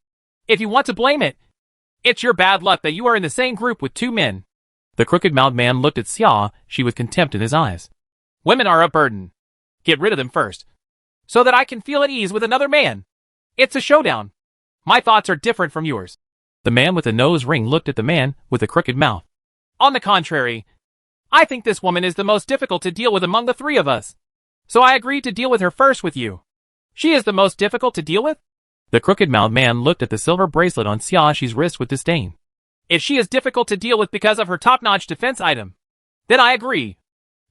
If you want to blame it, it's your bad luck that you are in the same group with 2 men." The crooked-mouthed man looked at Xiaoxi with contempt in his eyes. "Women are a burden. Get rid of them first, so that I can feel at ease with another man. It's a showdown. My thoughts are different from yours." The man with the nose ring looked at the man with the crooked mouth. "On the contrary, I think this woman is the most difficult to deal with among the 3 of us, so I agreed to deal with her first with you." "She is the most difficult to deal with?" The crooked-mouthed man looked at the silver bracelet on Xiaoxi's wrist with disdain. "If she is difficult to deal with because of her top-notch defense item, then I agree.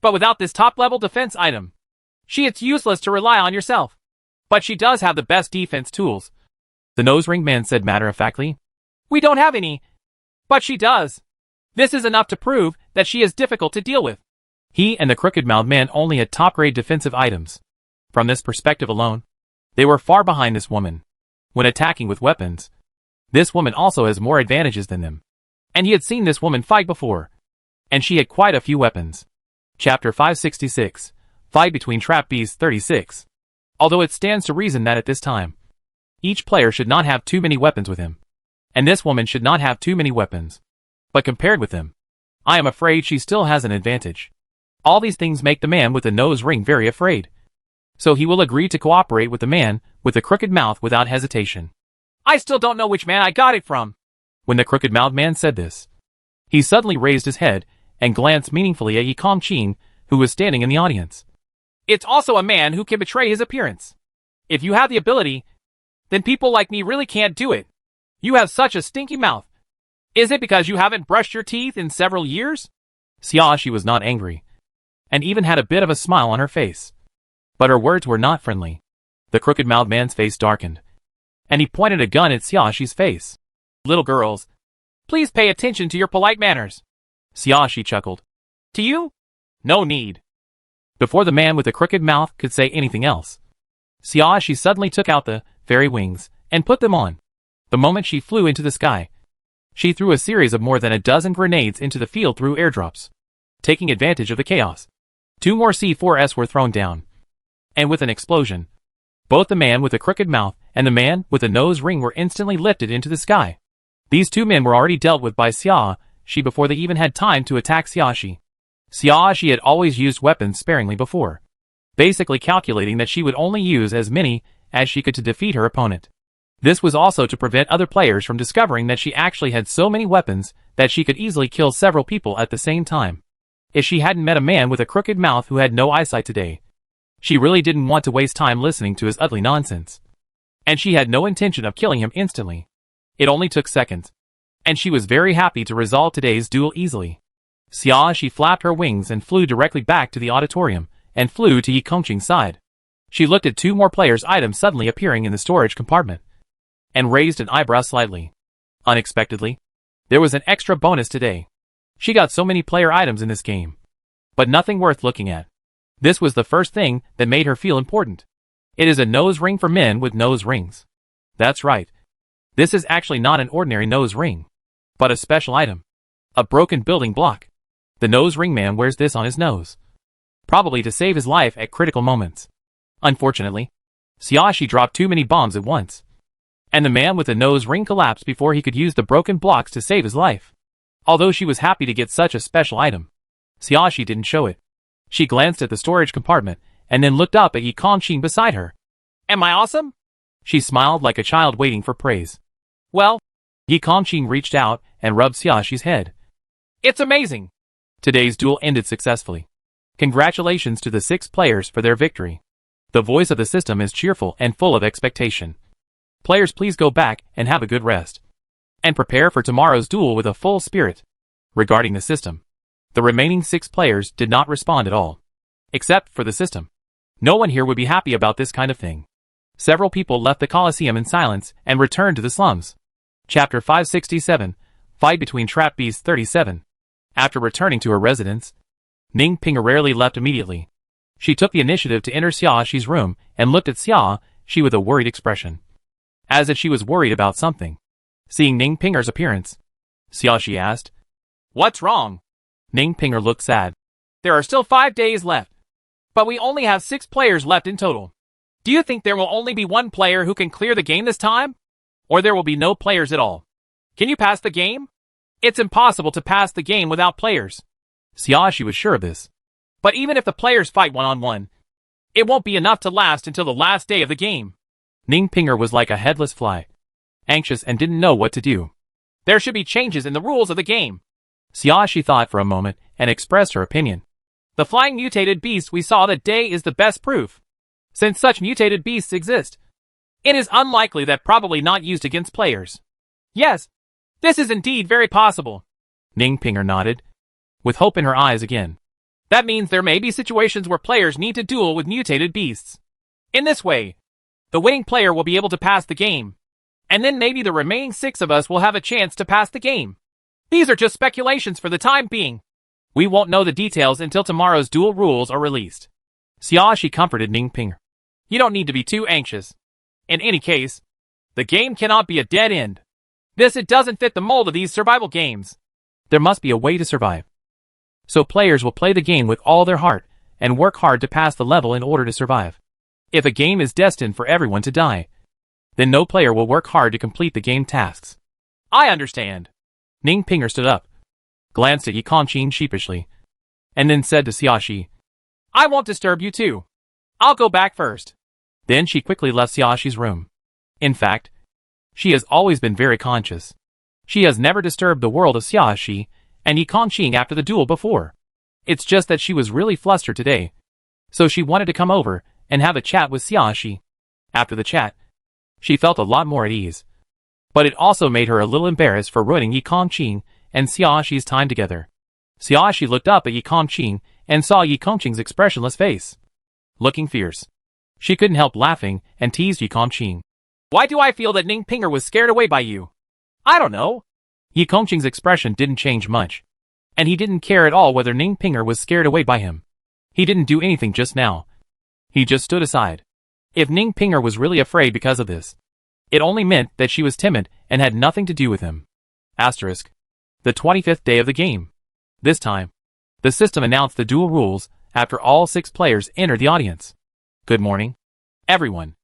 But without this top-level defense item, it's useless to rely on yourself. But she does have the best defense tools," the nose-ring man said matter-of-factly. "We don't have any, but she does. This is enough to prove that she is difficult to deal with." He and the crooked-mouthed man only had top-grade defensive items. From this perspective alone, they were far behind this woman. When attacking with weapons, this woman also has more advantages than them, and he had seen this woman fight before. and she had quite a few weapons. Chapter 566. Fight between Trap Beasts 36. Although it stands to reason that at this time, each player should not have too many weapons with him, and this woman should not have too many weapons. But compared with him, I am afraid she still has an advantage. All these things make the man with the nose ring very afraid. So he will agree to cooperate with the man with the crooked mouth without hesitation. I still don't know which man I got it from. When the crooked-mouthed man said this, he suddenly raised his head and glanced meaningfully at Yi Kong-chin, who was standing in the audience. It's also a man who can betray his appearance. If you have the ability, then people like me really can't do it. You have such a stinky mouth. Is it because you haven't brushed your teeth in several years? Xiaoxi was not angry, and even had a bit of a smile on her face. But her words were not friendly. The crooked-mouthed man's face darkened, and he pointed a gun at Xiaoxi's face. Little girls, please pay attention to your polite manners. Xiaoxi chuckled. To you? No need. Before the man with the crooked mouth could say anything else, Xiaoxi suddenly took out the fairy wings and put them on. The moment she flew into the sky, she threw a series of more than a dozen grenades into the field through airdrops. Taking advantage of the chaos, 2 more C4s were thrown down, and with an explosion, both the man with the crooked mouth and the man with the nose ring were instantly lifted into the sky. These 2 men were already dealt with by Xiaoxi before they even had time to attack Xiaoxi. Xiaoxi had always used weapons sparingly before, basically calculating that she would only use as many as she could to defeat her opponent. This was also to prevent other players from discovering that she actually had so many weapons that she could easily kill several people at the same time. If she hadn't met a man with a crooked mouth who had no eyesight today, she really didn't want to waste time listening to his ugly nonsense. And she had no intention of killing him instantly. It only took seconds, and she was very happy to resolve today's duel easily. Xiaoxi flapped her wings and flew directly back to the auditorium, and flew to Yi Kong-chin's side. She looked at 2 more players' items suddenly appearing in the storage compartment, and raised an eyebrow slightly. Unexpectedly, there was an extra bonus today. She got so many player items in this game, but nothing worth looking at. This was the first thing that made her feel important. It is a nose ring for men with nose rings. That's right. This is actually not an ordinary nose ring, but a special item. A broken building block. The nose ring man wears this on his nose, probably to save his life at critical moments. Unfortunately, Xiaoxi dropped too many bombs at once, and the man with the nose ring collapsed before he could use the broken blocks to save his life. Although she was happy to get such a special item, Xiaoxi didn't show it. She glanced at the storage compartment, and then looked up at Yi Kong-chin beside her. Am I awesome? She smiled like a child waiting for praise. Well, Yi Kong-chin reached out and rubbed Xiaoxi's head. It's amazing! Today's duel ended successfully. Congratulations to the 6 players for their victory. The voice of the system is cheerful and full of expectation. Players, please go back and have a good rest, and prepare for tomorrow's duel with a full spirit. Regarding the system, the remaining 6 players did not respond at all. Except for the system. No one here would be happy about this kind of thing. Several people left the Colosseum in silence and returned to the slums. Chapter 567. Fight between Trap Beasts 37. After returning to her residence, Ning Ping rarely left immediately. She took the initiative to enter Xiaoxi's room and looked at Xiaoxi with a worried expression, as if she was worried about something. Seeing Ning Pinger's appearance, Xiaoxi asked, What's wrong? Ning Pinger looked sad. There are still 5 days left, but we only have 6 players left in total. Do you think there will only be 1 player who can clear the game this time? Or there will be no players at all? Can you pass the game? It's impossible to pass the game without players. Xiaoxi was sure of this. But even if the players fight one-on-one, it won't be enough to last until the last day of the game. Ning Pinger was like a headless fly, anxious and didn't know what to do. There should be changes in the rules of the game. Xiaoxi thought for a moment and expressed her opinion. The flying mutated beast we saw that day is the best proof. Since such mutated beasts exist, it is unlikely that probably not used against players. Yes, this is indeed very possible. Ning Pinger nodded, with hope in her eyes again. That means there may be situations where players need to duel with mutated beasts. In this way, the winning player will be able to pass the game, and then maybe the remaining 6 of us will have a chance to pass the game. These are just speculations for the time being. We won't know the details until tomorrow's duel rules are released. Xiaoxi comforted Ning Pinger. You don't need to be too anxious. In any case, the game cannot be a dead end. It doesn't fit the mold of these survival games. There must be a way to survive. So players will play the game with all their heart and work hard to pass the level in order to survive. If a game is destined for everyone to die, then no player will work hard to complete the game tasks. I understand. Ning Pinger stood up, glanced at Yi Kongqing sheepishly, and then said to Xiaoxi, I won't disturb you too. I'll go back first. Then she quickly left Xiaoxi's room. In fact, she has always been very conscious. She has never disturbed the world of Xiaoxi and Yi Kongqing after the duel before. It's just that she was really flustered today, so she wanted to come over and have a chat with Xiaoxi. After the chat, she felt a lot more at ease. But it also made her a little embarrassed for ruining Yi Kongqing and Xiaoxi's time together. Xiaoxi looked up at Yi Kongqing and saw Yi Kongqing's expressionless face, looking fierce. She couldn't help laughing and teased Yi Kongqing. Why do I feel that Ning Pinger was scared away by you? I don't know. Yi Kongqing's expression didn't change much, and he didn't care at all whether Ning Pinger was scared away by him. He didn't do anything just now. He just stood aside. If Ning Pinger was really afraid because of this, it only meant that she was timid and had nothing to do with him. Asterisk. The 25th day of the game. This time, the system announced the duel rules after all 6 players entered the audience. Good morning, everyone.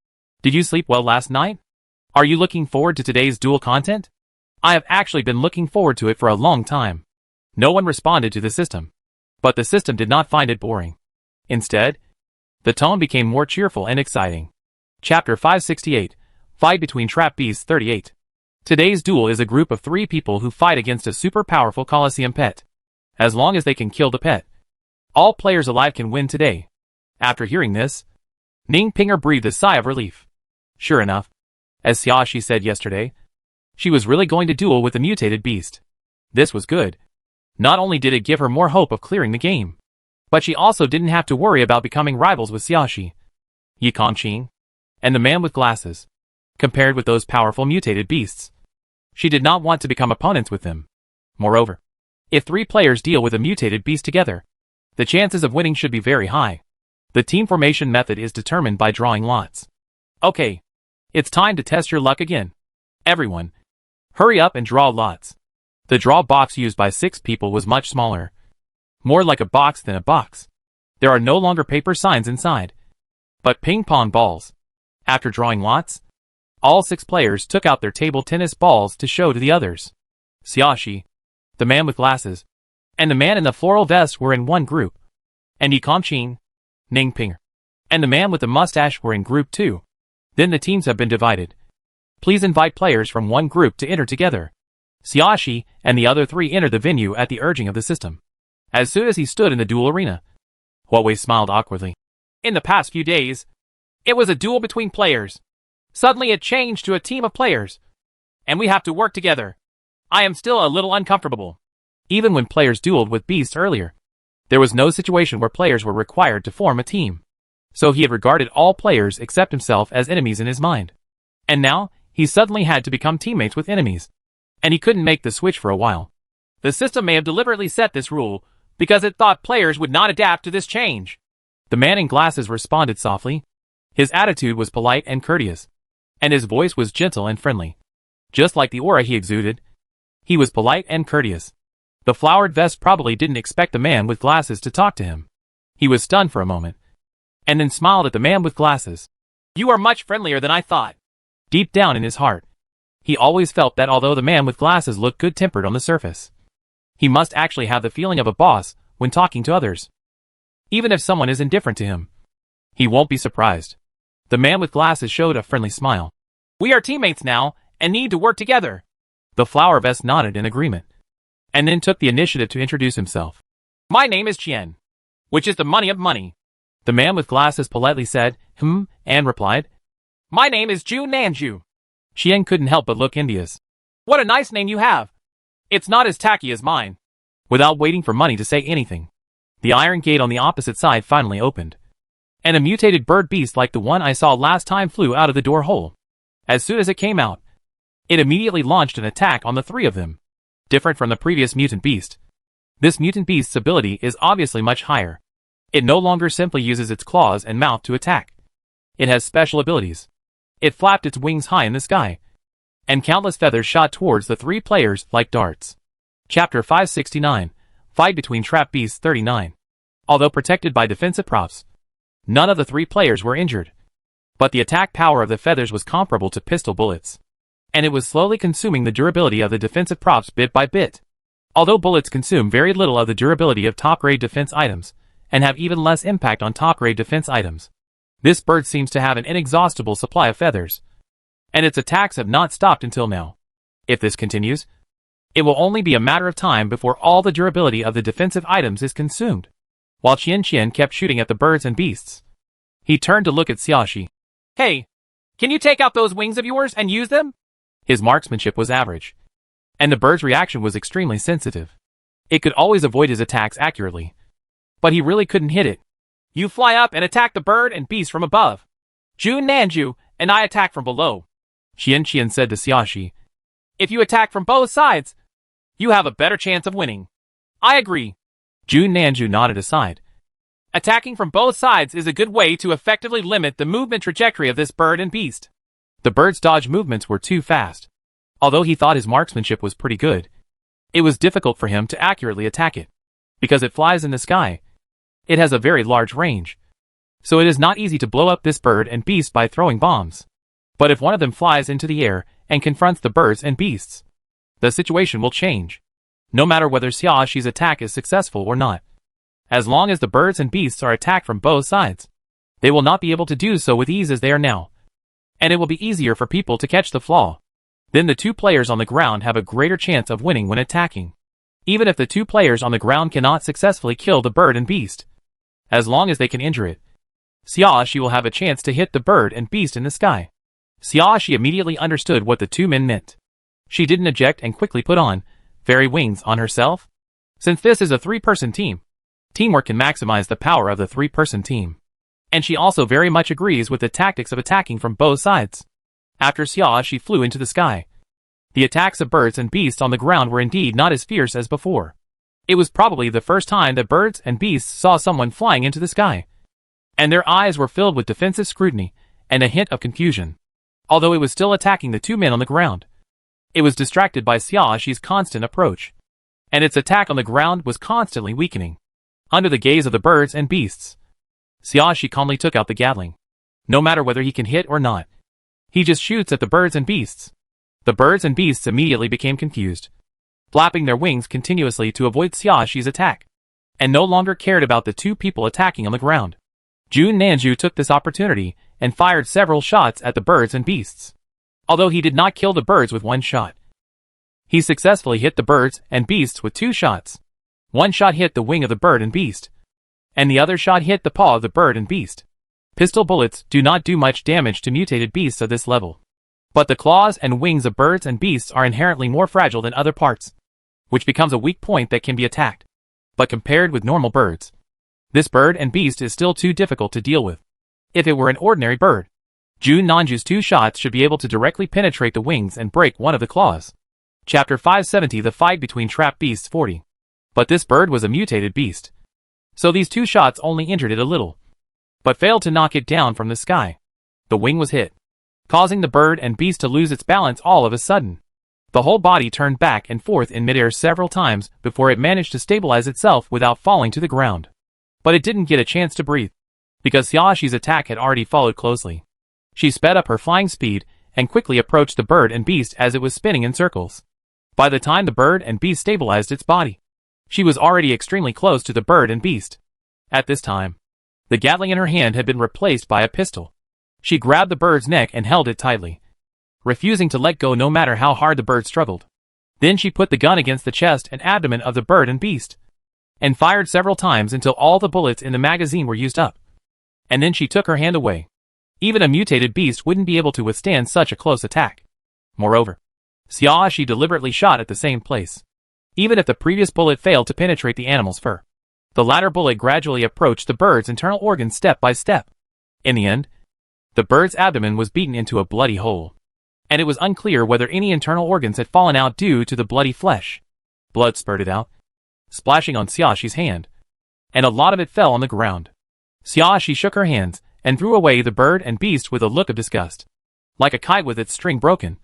Did you sleep well last night? Are you looking forward to today's duel content? I have actually been looking forward to it for a long time. No one responded to the system, but the system did not find it boring. Instead, the tone became more cheerful and exciting. Chapter 568, Fight Between Trap Beasts 38. Today's duel is a group of 3 people who fight against a super powerful Colosseum pet. As long as they can kill the pet, all players alive can win today. After hearing this, Ning Pinger breathed a sigh of relief. Sure enough, as Xiaoxi said yesterday, she was really going to duel with the mutated beast. This was good. Not only did it give her more hope of clearing the game, but she also didn't have to worry about becoming rivals with Xiaoxi, Yi Kongqing, and the man with glasses. Compared with those powerful mutated beasts, she did not want to become opponents with them. Moreover, if 3 players deal with a mutated beast together, the chances of winning should be very high. The team formation method is determined by drawing lots. Okay, it's time to test your luck again. Everyone, hurry up and draw lots. The draw box used by 6 people was much smaller. More like a box than a box. There are no longer paper signs inside, but ping-pong balls. After drawing lots, all 6 players took out their table tennis balls to show to the others. Xiaoxi, the man with glasses, and the man in the floral vest were in one group, and Yi Kongqing, Ning Pinger, and the man with the mustache were in group 2. Then the teams have been divided. Please invite players from one group to enter together. Xiaoxi and the other 3 entered the venue at the urging of the system. As soon as he stood in the duel arena, Huawei smiled awkwardly. In the past few days, it was a duel between players. Suddenly it changed to a team of players, and we have to work together. I am still a little uncomfortable. Even when players dueled with beasts earlier, there was no situation where players were required to form a team. So he had regarded all players except himself as enemies in his mind. And now, he suddenly had to become teammates with enemies. And he couldn't make the switch for a while. The system may have deliberately set this rule because it thought players would not adapt to this change. The man in glasses responded softly. His attitude was polite and courteous, and his voice was gentle and friendly. Just like the aura he exuded, he was polite and courteous. The flowered vest probably didn't expect the man with glasses to talk to him. He was stunned for a moment, and then smiled at the man with glasses. You are much friendlier than I thought. Deep down in his heart, he always felt that although the man with glasses looked good-tempered on the surface, he must actually have the feeling of a boss when talking to others. Even if someone is indifferent to him, he won't be surprised. The man with glasses showed a friendly smile. We are teammates now, and need to work together. The flower vest nodded in agreement, and then took the initiative to introduce himself. My name is Qian, which is the money of money. The man with glasses politely said, and replied, My name is Ju Nanju. Qian couldn't help but look envious. What a nice name you have. It's not as tacky as mine. Without waiting for money to say anything, the iron gate on the opposite side finally opened, and a mutated bird beast like the one I saw last time flew out of the door hole. As soon as it came out, it immediately launched an attack on the 3 of them. Different from the previous mutant beast, this mutant beast's ability is obviously much higher. It no longer simply uses its claws and mouth to attack. It has special abilities. It flapped its wings high in the sky, and countless feathers shot towards the 3 players like darts. Chapter 569, Fight between Trap Beasts 39. Although protected by defensive props, none of the three players were injured. But the attack power of the feathers was comparable to pistol bullets, and it was slowly consuming the durability of the defensive props bit by bit. Although bullets consume very little of the durability of top-grade defense items, and have even less impact on top-grade defense items, this bird seems to have an inexhaustible supply of feathers, and its attacks have not stopped until now. If this continues, it will only be a matter of time before all the durability of the defensive items is consumed. While Qian kept shooting at the birds and beasts, he turned to look at Xiaoxi. "Hey, can you take out those wings of yours and use them?" His marksmanship was average, and the bird's reaction was extremely sensitive. It could always avoid his attacks accurately, but he really couldn't hit it. "You fly up and attack the bird and beast from above. Jun Nanju and I attack from below," Qian said to Xiaoxi. "If you attack from both sides, you have a better chance of winning." "I agree." Jun Nanju nodded aside. "Attacking from both sides is a good way to effectively limit the movement trajectory of this bird and beast." The bird's dodge movements were too fast. Although he thought his marksmanship was pretty good, it was difficult for him to accurately attack it. Because it flies in the sky, it has a very large range, so it is not easy to blow up this bird and beast by throwing bombs. But if one of them flies into the air and confronts the birds and beasts, the situation will change, no matter whether Xiaoxi's attack is successful or not. As long as the birds and beasts are attacked from both sides, they will not be able to do so with ease as they are now, and it will be easier for people to catch the flaw. Then the two players on the ground have a greater chance of winning when attacking, even if the two players on the ground cannot successfully kill the bird and beast. As long as they can injure it, Xiaoxi will have a chance to hit the bird and beast in the sky. Xiaoxi immediately understood what the two men meant. She didn't object and quickly put on fairy wings on herself. Since this is a three-person team, teamwork can maximize the power of the three-person team. And she also very much agrees with the tactics of attacking from both sides. After Xiaoxi flew into the sky, the attacks of birds and beasts on the ground were indeed not as fierce as before. It was probably the first time that birds and beasts saw someone flying into the sky, and their eyes were filled with defensive scrutiny and a hint of confusion. Although it was still attacking the two men on the ground, it was distracted by Xiaoxi's constant approach, and its attack on the ground was constantly weakening. Under the gaze of the birds and beasts, Xiaoxi calmly took out the Gatling. No matter whether he can hit or not, he just shoots at the birds and beasts. The birds and beasts immediately became confused, flapping their wings continuously to avoid Xiaoxi's attack, and no longer cared about the two people attacking on the ground. Jun Nanju took this opportunity and fired several shots at the birds and beasts. Although he did not kill the birds with one shot, he successfully hit the birds and beasts with two shots. One shot hit the wing of the bird and beast, and the other shot hit the paw of the bird and beast. Pistol bullets do not do much damage to mutated beasts of this level, but the claws and wings of birds and beasts are inherently more fragile than other parts, which becomes a weak point that can be attacked. But compared with normal birds, this bird and beast is still too difficult to deal with. If it were an ordinary bird, Jun Nanju's two shots should be able to directly penetrate the wings and break one of the claws. Chapter 570 The Fight Between Trap Beasts 40. But this bird was a mutated beast, so these two shots only injured it a little, but failed to knock it down from the sky. The wing was hit, causing the bird and beast to lose its balance all of a sudden. The whole body turned back and forth in midair several times before it managed to stabilize itself without falling to the ground. But it didn't get a chance to breathe, because Xiaoxi's attack had already followed closely. She sped up her flying speed and quickly approached the bird and beast as it was spinning in circles. By the time the bird and beast stabilized its body, she was already extremely close to the bird and beast. At this time, the Gatling in her hand had been replaced by a pistol. She grabbed the bird's neck and held it tightly, refusing to let go no matter how hard the bird struggled. Then she put the gun against the chest and abdomen of the bird and beast, and fired several times until all the bullets in the magazine were used up. And then she took her hand away. Even a mutated beast wouldn't be able to withstand such a close attack. Moreover, Xiaoxi deliberately shot at the same place, even if the previous bullet failed to penetrate the animal's fur. The latter bullet gradually approached the bird's internal organs step by step. In the end, the bird's abdomen was beaten into a bloody hole, and it was unclear whether any internal organs had fallen out due to the bloody flesh. Blood spurted out, splashing on Xiaoxi's hand, and a lot of it fell on the ground. Xiaoxi shook her hands and threw away the bird and beast with a look of disgust. Like a kite with its string broken,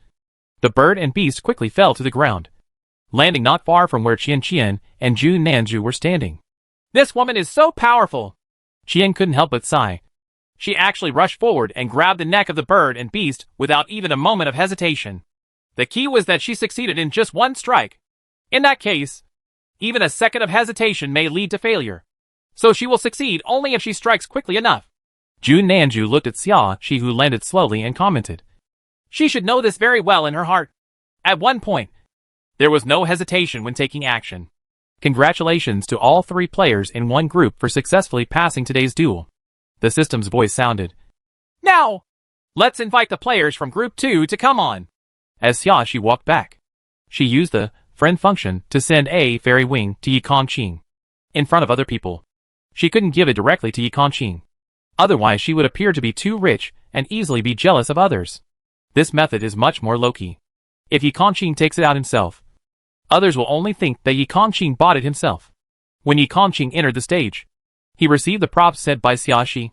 the bird and beast quickly fell to the ground, landing not far from where Qian Qian and Jun Nanju were standing. This woman is so powerful! Qian couldn't help but sigh. She actually rushed forward and grabbed the neck of the bird and beast without even a moment of hesitation. The key was that she succeeded in just one strike. In that case, even a second of hesitation may lead to failure. So she will succeed only if she strikes quickly enough. Jun Nanju looked at Xia Shi, who landed slowly, and commented. She should know this very well in her heart. At one point, there was no hesitation when taking action. Congratulations to all 3 players in one group for successfully passing today's duel. The system's voice sounded. Now, let's invite the players from Group 2 to come on. As Xia Shi walked back, she used the friend function to send a fairy wing to Yi Kongqing. In front of other people, she couldn't give it directly to Yi Kongqing. Otherwise she would appear to be too rich and easily be jealous of others. This method is much more low-key. If Yi Kongqing takes it out himself, others will only think that Yi Kongqing bought it himself. When Yi Kongqing entered the stage, he received the props sent by Xia Shi.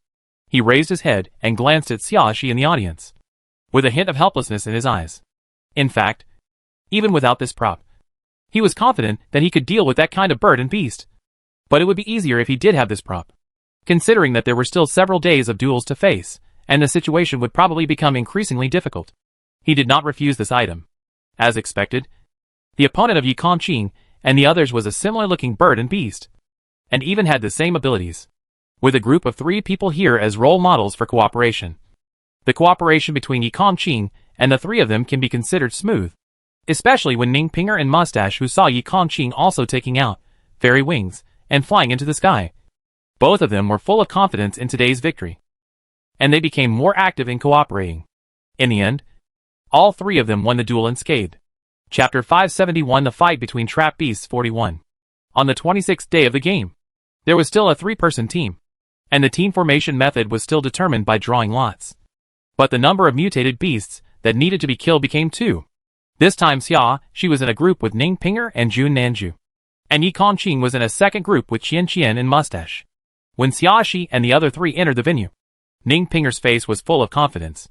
He raised his head and glanced at Xia Shi in the audience, with a hint of helplessness in his eyes. In fact, even without this prop, he was confident that he could deal with that kind of bird and beast. But it would be easier if he did have this prop, considering that there were still several days of duels to face, and the situation would probably become increasingly difficult. He did not refuse this item. As expected, the opponent of Yi Kongqing and the others was a similar-looking bird and beast, and even had the same abilities, with a group of 3 people here as role models for cooperation. The cooperation between Yi Kongqing and the 3 of them can be considered smooth, especially when Ning Pinger and Mustache, who saw Yi Kongqing also taking out fairy wings and flying into the sky. Both of them were full of confidence in today's victory, and they became more active in cooperating. In the end, all 3 of them won the duel unscathed. Chapter 571: The Fight Between Trap Beasts 41. On the 26th day of the game, there was still a 3-person team, and the team formation method was still determined by drawing lots. But the number of mutated beasts that needed to be killed became 2. This time Xia Shi was in a group with Ning Pinger and Jun Nanju, and Yi Kongqing was in a second group with Qian Qian and Mustache. When Xia Shi and the other 3 entered the venue, Ning Pinger's face was full of confidence.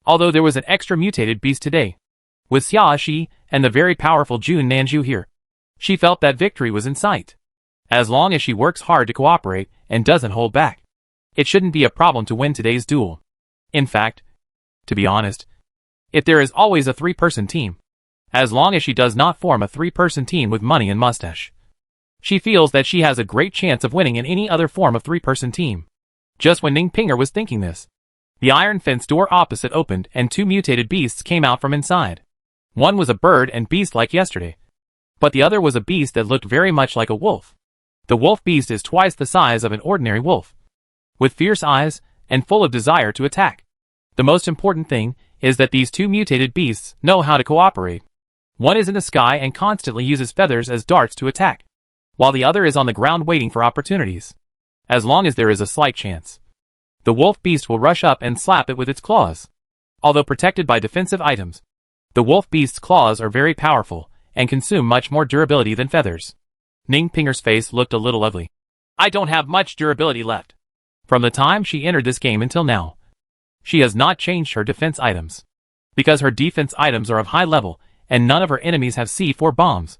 Although there was an extra mutated beast today, with Xia Shi and the very powerful Jun Nanju here, she felt that victory was in sight. As long as she works hard to cooperate and doesn't hold back, it shouldn't be a problem to win today's duel. In fact, to be honest, if there is always a 3-person team, as long as she does not form a 3-person team with Money and Mustache, she feels that she has a great chance of winning in any other form of 3-person team. Just when Ning Pinger was thinking this, the iron fence door opposite opened and 2 mutated beasts came out from inside. One was a bird and beast like yesterday, but the other was a beast that looked very much like a wolf. The wolf beast is twice the size of an ordinary wolf, with fierce eyes and full of desire to attack. The most important thing is that these 2 mutated beasts know how to cooperate. One is in the sky and constantly uses feathers as darts to attack, while the other is on the ground waiting for opportunities. As long as there is a slight chance, the wolf beast will rush up and slap it with its claws. Although protected by defensive items, the wolf beast's claws are very powerful and consume much more durability than feathers. Ning Pinger's face looked a little ugly. I don't have much durability left. From the time she entered this game until now, she has not changed her defense items, because her defense items are of high level and none of her enemies have C4 bombs.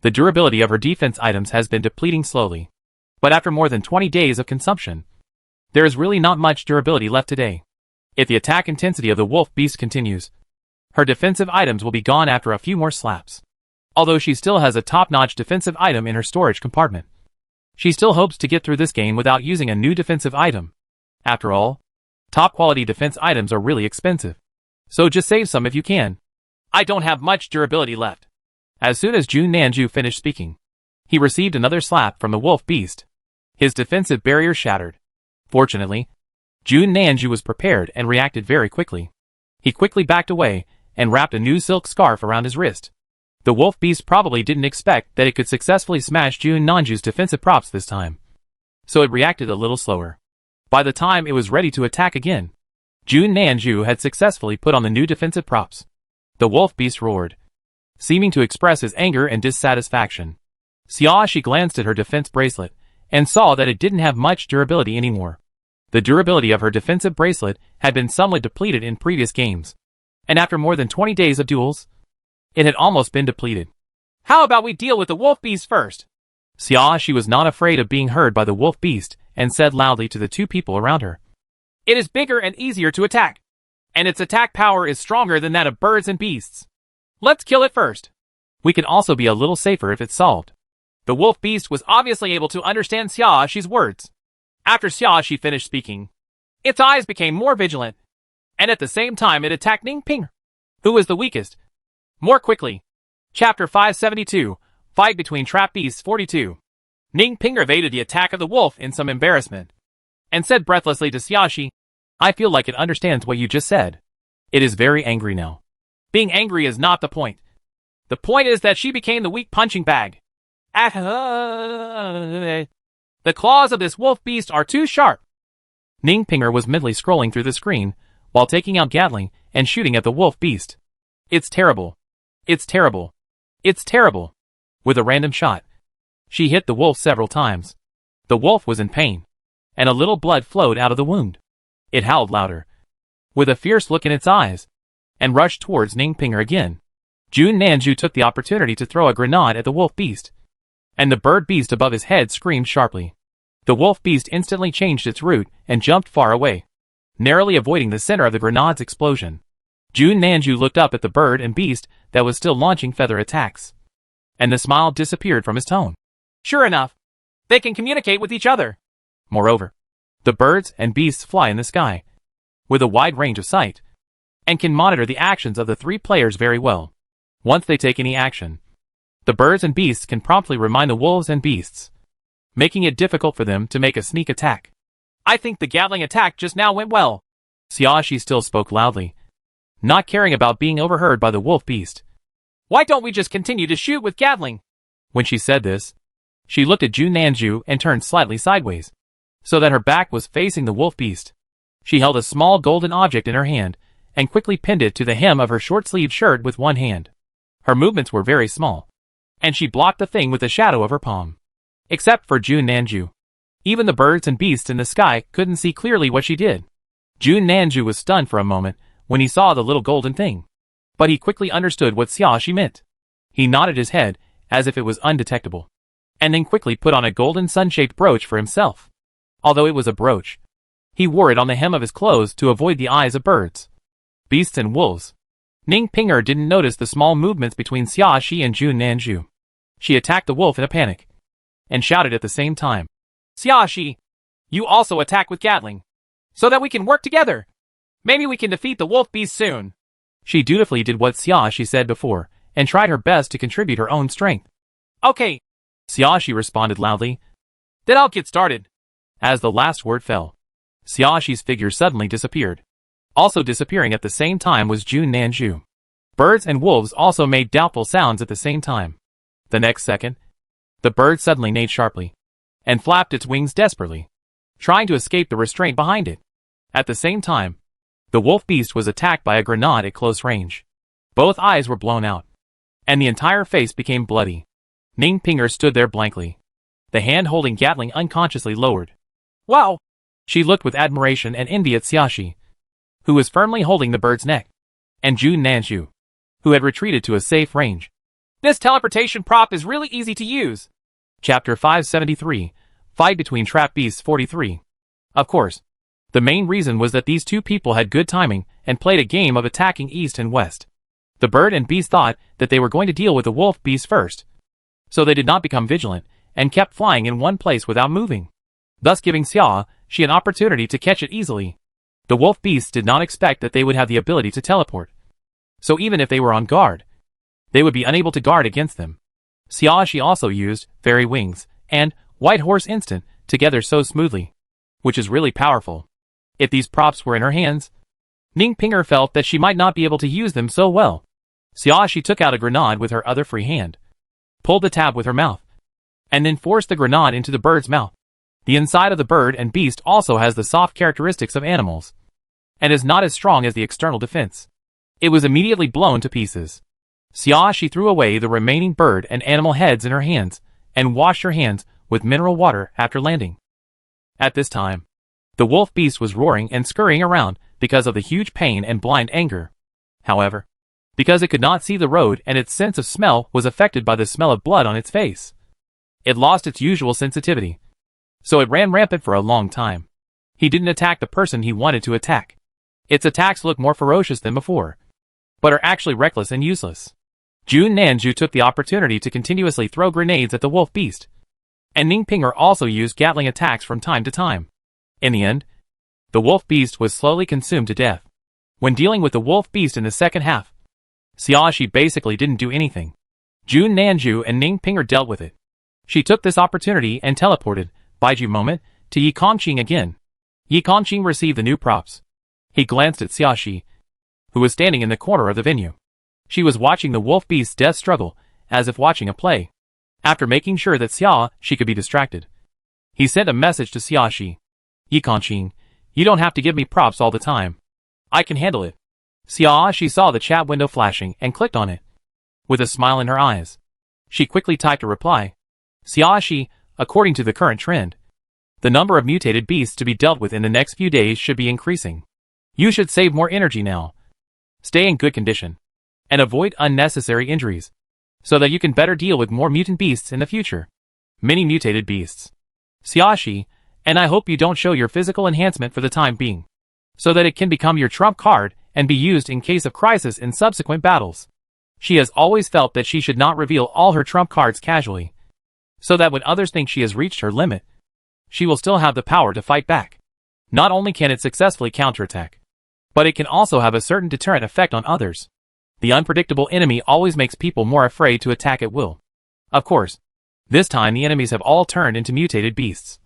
The durability of her defense items has been depleting slowly. But after more than 20 days of consumption, there is really not much durability left today. If the attack intensity of the wolf beast continues, her defensive items will be gone after a few more slaps. Although she still has a top-notch defensive item in her storage compartment, she still hopes to get through this game without using a new defensive item. After all, top-quality defense items are really expensive, so just save some if you can. I don't have much durability left. As soon as Jun Nanju finished speaking, he received another slap from the wolf beast. His defensive barrier shattered. Fortunately, Jun Nanju was prepared and reacted very quickly. He quickly backed away and wrapped a new silk scarf around his wrist. The wolf beast probably didn't expect that it could successfully smash Jun Nanju's defensive props this time, so it reacted a little slower. By the time it was ready to attack again, Jun Nanju had successfully put on the new defensive props. The wolf beast roared, seeming to express his anger and dissatisfaction. Xia Shi glanced at her defense bracelet and saw that it didn't have much durability anymore. The durability of her defensive bracelet had been somewhat depleted in previous games, and after more than 20 days of duels, it had almost been depleted. How about we deal with the wolf beast first? Xiaoxi was not afraid of being heard by the wolf beast and said loudly to the two people around her. It is bigger and easier to attack, and its attack power is stronger than that of birds and beasts. Let's kill it first. We can also be a little safer if it's solved. The wolf beast was obviously able to understand Xiaoxi's words. After Xiaoxi finished speaking, its eyes became more vigilant, and at the same time it attacked Ning Ping, who was the weakest, more quickly. Chapter 572, Fight Between Trap Beasts 42. Ning Ping evaded the attack of the wolf in some embarrassment, and said breathlessly to Xiaoxi, I feel like it understands what you just said. It is very angry now. Being angry is not the point. The point is that she became the weak punching bag. The claws of this wolf beast are too sharp. Ning Pinger was midly scrolling through the screen, while taking out Gatling and shooting at the wolf beast. It's terrible. It's terrible. It's terrible. With a random shot, she hit the wolf several times. The wolf was in pain, and a little blood flowed out of the wound. It howled louder, with a fierce look in its eyes, and rushed towards Ning Pinger again. Jun Nanju took the opportunity to throw a grenade at the wolf beast, and the bird beast above his head screamed sharply. The wolf beast instantly changed its route and jumped far away, narrowly avoiding the center of the grenade's explosion. Jun Nanju looked up at the bird and beast that was still launching feather attacks, and the smile disappeared from his tone. Sure enough, they can communicate with each other. Moreover, the birds and beasts fly in the sky, with a wide range of sight, and can monitor the actions of the three players very well. Once they take any action, the birds and beasts can promptly remind the wolves and beasts, making it difficult for them to make a sneak attack. I think the Gatling attack just now went well. Xiaoxi still spoke loudly, not caring about being overheard by the wolf beast. Why don't we just continue to shoot with Gatling? When she said this, she looked at Jun Nanju and turned slightly sideways, so that her back was facing the wolf beast. She held a small golden object in her hand, and quickly pinned it to the hem of her short-sleeved shirt with one hand. Her movements were very small, and she blocked the thing with the shadow of her palm. Except for Jun Nanju, even the birds and beasts in the sky couldn't see clearly what she did. Jun Nanju was stunned for a moment when he saw the little golden thing, but he quickly understood what Xiaoxi meant. He nodded his head as if it was undetectable, and then quickly put on a golden sun-shaped brooch for himself. Although it was a brooch, he wore it on the hem of his clothes to avoid the eyes of birds, beasts and wolves. Ning Pinger didn't notice the small movements between Xiaoxi and Jun Nanju. She attacked the wolf in a panic, and shouted at the same time, Xiaoxi, you also attack with Gatling, so that we can work together. Maybe we can defeat the wolf beast soon. She dutifully did what Xiaoxi said before, and tried her best to contribute her own strength. Okay, Xiaoxi responded loudly. Then I'll get started. As the last word fell, Xiaoxi's figure suddenly disappeared. Also disappearing at the same time was Jun Nanju. Birds and wolves also made doubtful sounds at the same time. The next second, the bird suddenly neighed sharply, and flapped its wings desperately, trying to escape the restraint behind it. At the same time, the wolf beast was attacked by a grenade at close range. Both eyes were blown out, and the entire face became bloody. Ning Pinger stood there blankly, the hand holding Gatling unconsciously lowered. Wow! She looked with admiration and envy at Xiaoxi, who was firmly holding the bird's neck, and Jun Nanju, who had retreated to a safe range. This teleportation prop is really easy to use. Chapter 573, Fight Between Trap Beasts 43. Of course, the main reason was that these two people had good timing and played a game of attacking east and west. The bird and beast thought that they were going to deal with the wolf beast first, so they did not become vigilant and kept flying in one place without moving, thus giving Xiaoxi an opportunity to catch it easily. The wolf beasts did not expect that they would have the ability to teleport, so even if they were on guard, they would be unable to guard against them. Xiaoxi also used fairy wings and white horse instant together so smoothly, which is really powerful. If these props were in her hands, Ning Pinger felt that she might not be able to use them so well. Xiaoxi took out a grenade with her other free hand, pulled the tab with her mouth, and then forced the grenade into the bird's mouth. The inside of the bird and beast also has the soft characteristics of animals, and is not as strong as the external defense. It was immediately blown to pieces. Xiaoxi threw away the remaining bird and animal heads in her hands, and washed her hands with mineral water after landing. At this time, the wolf beast was roaring and scurrying around because of the huge pain and blind anger. However, because it could not see the road and its sense of smell was affected by the smell of blood on its face. It lost its usual sensitivity. So it ran rampant for a long time. He didn't attack the person he wanted to attack. Its attacks look more ferocious than before, but are actually reckless and useless. Jun Nanju took the opportunity to continuously throw grenades at the wolf beast, and Ning Pinger also used Gatling attacks from time to time. In the end, the wolf beast was slowly consumed to death. When dealing with the wolf beast in the second half, Xiaoxi basically didn't do anything. Jun Nanju and Ning Pinger dealt with it. She took this opportunity and teleported, Baiju moment, to Yi Kongqing again. Yi Kongqing received the new props. He glanced at Xiaoxi, who was standing in the corner of the venue. She was watching the wolf beast's death struggle, as if watching a play. After making sure that Xiaoxi could be distracted, he sent a message to Xiaoxi. Yi Kongqing, you don't have to give me props all the time. I can handle it. Xiaoxi saw the chat window flashing and clicked on it. With a smile in her eyes, she quickly typed a reply. Xiaoxi, according to the current trend, the number of mutated beasts to be dealt with in the next few days should be increasing. You should save more energy now. Stay in good condition, and avoid unnecessary injuries, so that you can better deal with more mutant beasts in the future. Many mutated beasts. Xiaoxi, and I hope you don't show your physical enhancement for the time being, so that it can become your trump card and be used in case of crisis in subsequent battles. She has always felt that she should not reveal all her trump cards casually, so that when others think she has reached her limit, she will still have the power to fight back. Not only can it successfully counterattack, but it can also have a certain deterrent effect on others. The unpredictable enemy always makes people more afraid to attack at will. Of course, this time the enemies have all turned into mutated beasts,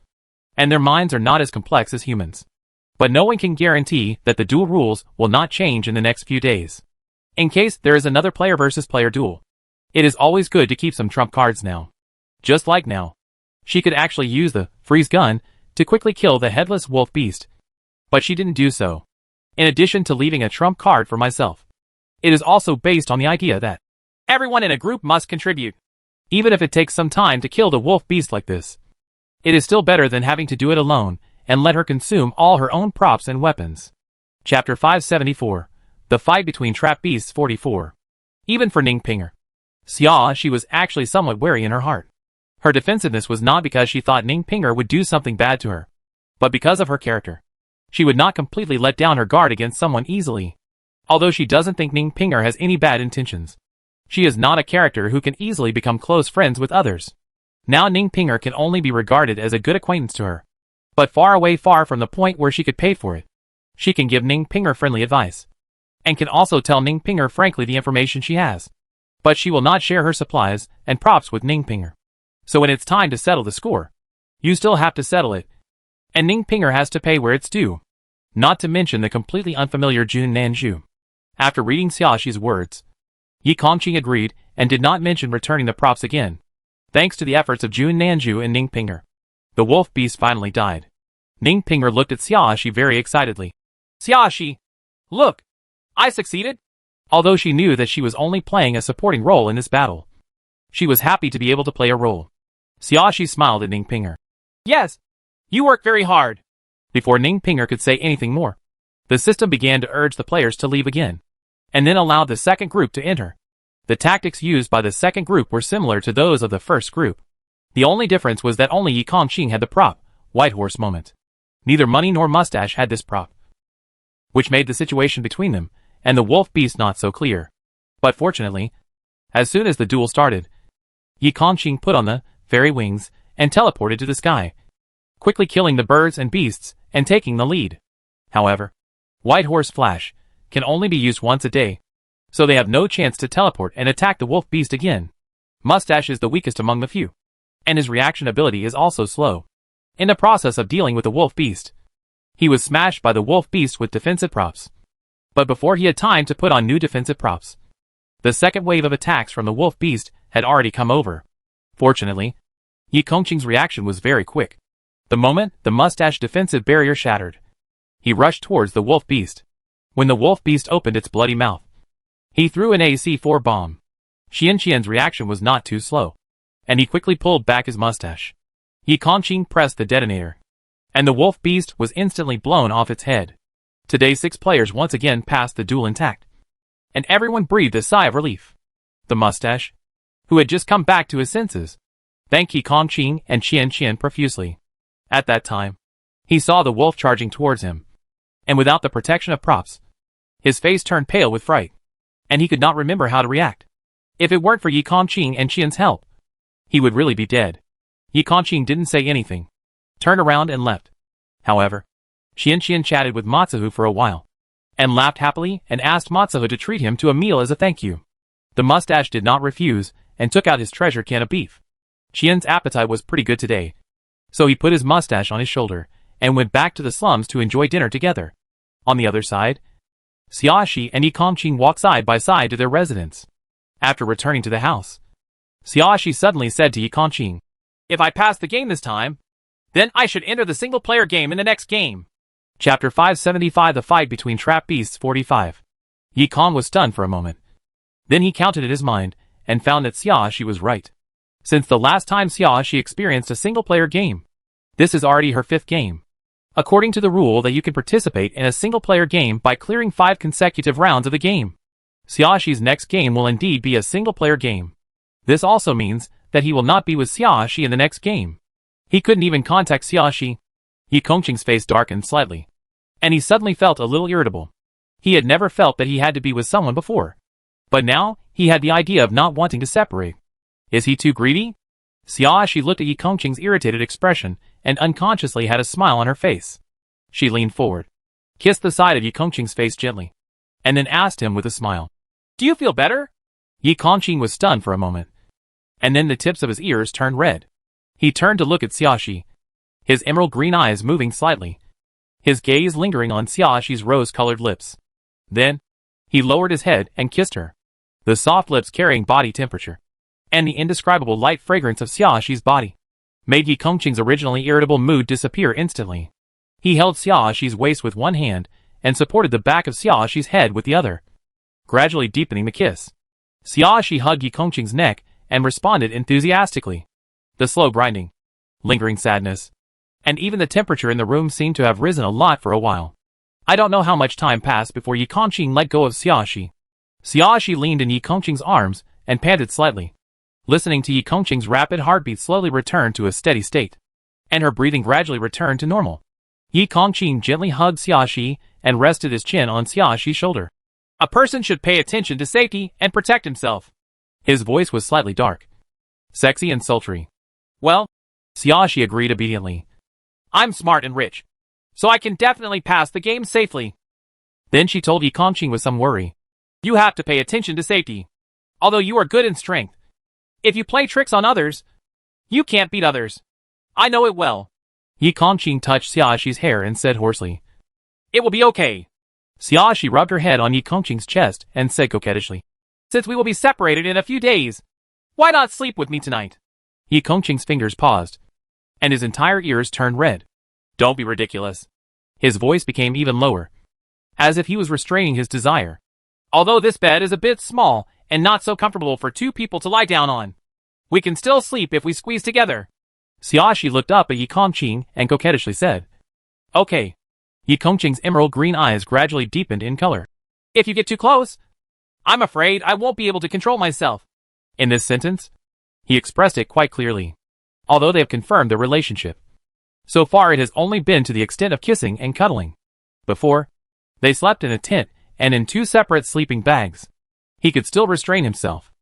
and their minds are not as complex as humans. But no one can guarantee that the duel rules will not change in the next few days. In case there is another player versus player duel, it is always good to keep some trump cards now. Just like now, she could actually use the freeze gun to quickly kill the headless wolf beast, but she didn't do so. In addition to leaving a trump card for myself, it is also based on the idea that everyone in a group must contribute. Even if it takes some time to kill the wolf beast like this, it is still better than having to do it alone and let her consume all her own props and weapons. Chapter 574. The Fight Between Trap Beasts 44. Even for Ning Pinger, Xiaoxi was actually somewhat wary in her heart. Her defensiveness was not because she thought Ning Pinger would do something bad to her, but because of her character. She would not completely let down her guard against someone easily. Although she doesn't think Ning Pinger has any bad intentions, she is not a character who can easily become close friends with others. Now Ning Pinger can only be regarded as a good acquaintance to her, but far from the point where she could pay for it. She can give Ning Pinger friendly advice, and can also tell Ning Pinger frankly the information she has. But she will not share her supplies and props with Ning Pinger. So when it's time to settle the score, you still have to settle it, and Ning Pinger has to pay where it's due. Not to mention the completely unfamiliar Jun Nanju. After reading Xiaoxi's words, Yi Kongqing agreed and did not mention returning the props again. Thanks to the efforts of Jun Nanju and Ning Pinger, the wolf beast finally died. Ning Pinger looked at Xiaoxi very excitedly. Xiaoxi, look! I succeeded! Although she knew that she was only playing a supporting role in this battle, she was happy to be able to play a role. Xiaoxi smiled at Ning Pinger. Yes, you work very hard. Before Ning Pinger could say anything more, the system began to urge the players to leave again, and then allowed the second group to enter. The tactics used by the second group were similar to those of the first group. The only difference was that only Yi Kongqing had the prop, White Horse Moment. Neither Money nor Mustache had this prop, which made the situation between them and the wolf beast not so clear. But fortunately, as soon as the duel started, Yi Kongqing put on the fairy wings and teleported to the sky, quickly killing the birds and beasts and taking the lead. However, White Horse Flash can only be used once a day, so they have no chance to teleport and attack the wolf beast again. Mustache is the weakest among the few, and his reaction ability is also slow. In the process of dealing with the wolf beast, he was smashed by the wolf beast with defensive props. But before he had time to put on new defensive props, the second wave of attacks from the wolf beast had already come over. Fortunately, Yi Kongqing's reaction was very quick. The moment the mustache defensive barrier shattered, he rushed towards the wolf beast. When the wolf beast opened its bloody mouth, he threw an AC-4 bomb. Xianqian's reaction was not too slow, and he quickly pulled back his mustache. Yi Kongqing pressed the detonator, and the wolf beast was instantly blown off its head. Today 6 players once again passed the duel intact. and everyone breathed a sigh of relief. The mustache, who had just come back to his senses, thanked Yi Kongqing and Qian profusely. At that time, he saw the wolf charging towards him, and without the protection of props, his face turned pale with fright, and he could not remember how to react. If it weren't for Yi Kongqing and Qian's help, he would really be dead. Yi Kongqing didn't say anything, turned around and left. However, Qian chatted with Matsuhu for a while, and laughed happily and asked Matsuhu to treat him to a meal as a thank you. The mustache did not refuse, and took out his treasure can of beef. Qian's appetite was pretty good today, so he put his mustache on his shoulder, and went back to the slums to enjoy dinner together. On the other side, Xiaoxi and Yi Kongqing walked side by side to their residence. After returning to the house, Xiaoxi suddenly said to Yi Kongqing, "If I pass the game this time, then I should enter the single-player game in the next game." Chapter 575 The Fight Between Trap Beasts 45. Yi Kong was stunned for a moment. Then he counted in his mind, and found that Xiaoxi was right. Since the last time Xiaoxi experienced a single-player game, this is already her 5th game. According to the rule that you can participate in a single-player game by clearing 5 consecutive rounds of the game, Xiaoxi's next game will indeed be a single-player game. This also means that he will not be with Xiaoxi in the next game. He couldn't even contact Xiaoxi. Yi Kongqing's face darkened slightly, and he suddenly felt a little irritable. He had never felt that he had to be with someone before, but now he had the idea of not wanting to separate. Is he too greedy? Xiaoxi looked at Yi Kongqing's irritated expression and unconsciously had a smile on her face. She leaned forward, kissed the side of Yi Kongqing's face gently, and then asked him with a smile, "Do you feel better?" Yi Kongqing was stunned for a moment, and then the tips of his ears turned red. He turned to look at Xiaoxi, his emerald green eyes moving slightly, his gaze lingering on Xiaoxi's rose-colored lips. Then, he lowered his head and kissed her, the soft lips carrying body temperature, and the indescribable light fragrance of Xiaoxi's body made Yi Kongqing's originally irritable mood disappear instantly. He held Xiaoxi's waist with one hand and supported the back of Xiaoxi's head with the other, gradually deepening the kiss. Xiaoxi hugged Yi Kongqing's neck and responded enthusiastically. The slow grinding, lingering sadness, and even the temperature in the room seemed to have risen a lot for a while. I don't know how much time passed before Yi Kongqing let go of Xiaoxi. Xiaoxi leaned in Yi Kongqing's arms and panted slightly. Listening to Yi Kongqing's rapid heartbeat slowly returned to a steady state, and her breathing gradually returned to normal. Yi Kongqing gently hugged Xiaoxi and rested his chin on Xiaoxi's shoulder. "A person should pay attention to safety and protect himself." His voice was slightly dark, sexy and sultry. "Well," Xiaoxi agreed obediently, "I'm smart and rich, so I can definitely pass the game safely." Then she told Yi Kongqing with some worry, "You have to pay attention to safety. Although you are good in strength, if you play tricks on others, you can't beat others. I know it well." Yi Kongqing touched Xiaoxi's hair and said hoarsely, "It will be okay." Xiaoxi rubbed her head on Yi Kongqing's chest and said coquettishly, "Since we will be separated in a few days, why not sleep with me tonight?" Yi Kongqing's fingers paused, and his entire ears turned red. "Don't be ridiculous." His voice became even lower, as if he was restraining his desire. "Although this bed is a bit small and not so comfortable for 2 people to lie down on, we can still sleep if we squeeze together." Xiaoxi looked up at Yi Kongqing and coquettishly said, "Okay." Yi Kongqing's emerald green eyes gradually deepened in color. "If you get too close, I'm afraid I won't be able to control myself." In this sentence, he expressed it quite clearly. Although they have confirmed their relationship, so far it has only been to the extent of kissing and cuddling. Before, they slept in a tent and in 2 separate sleeping bags. He could still restrain himself,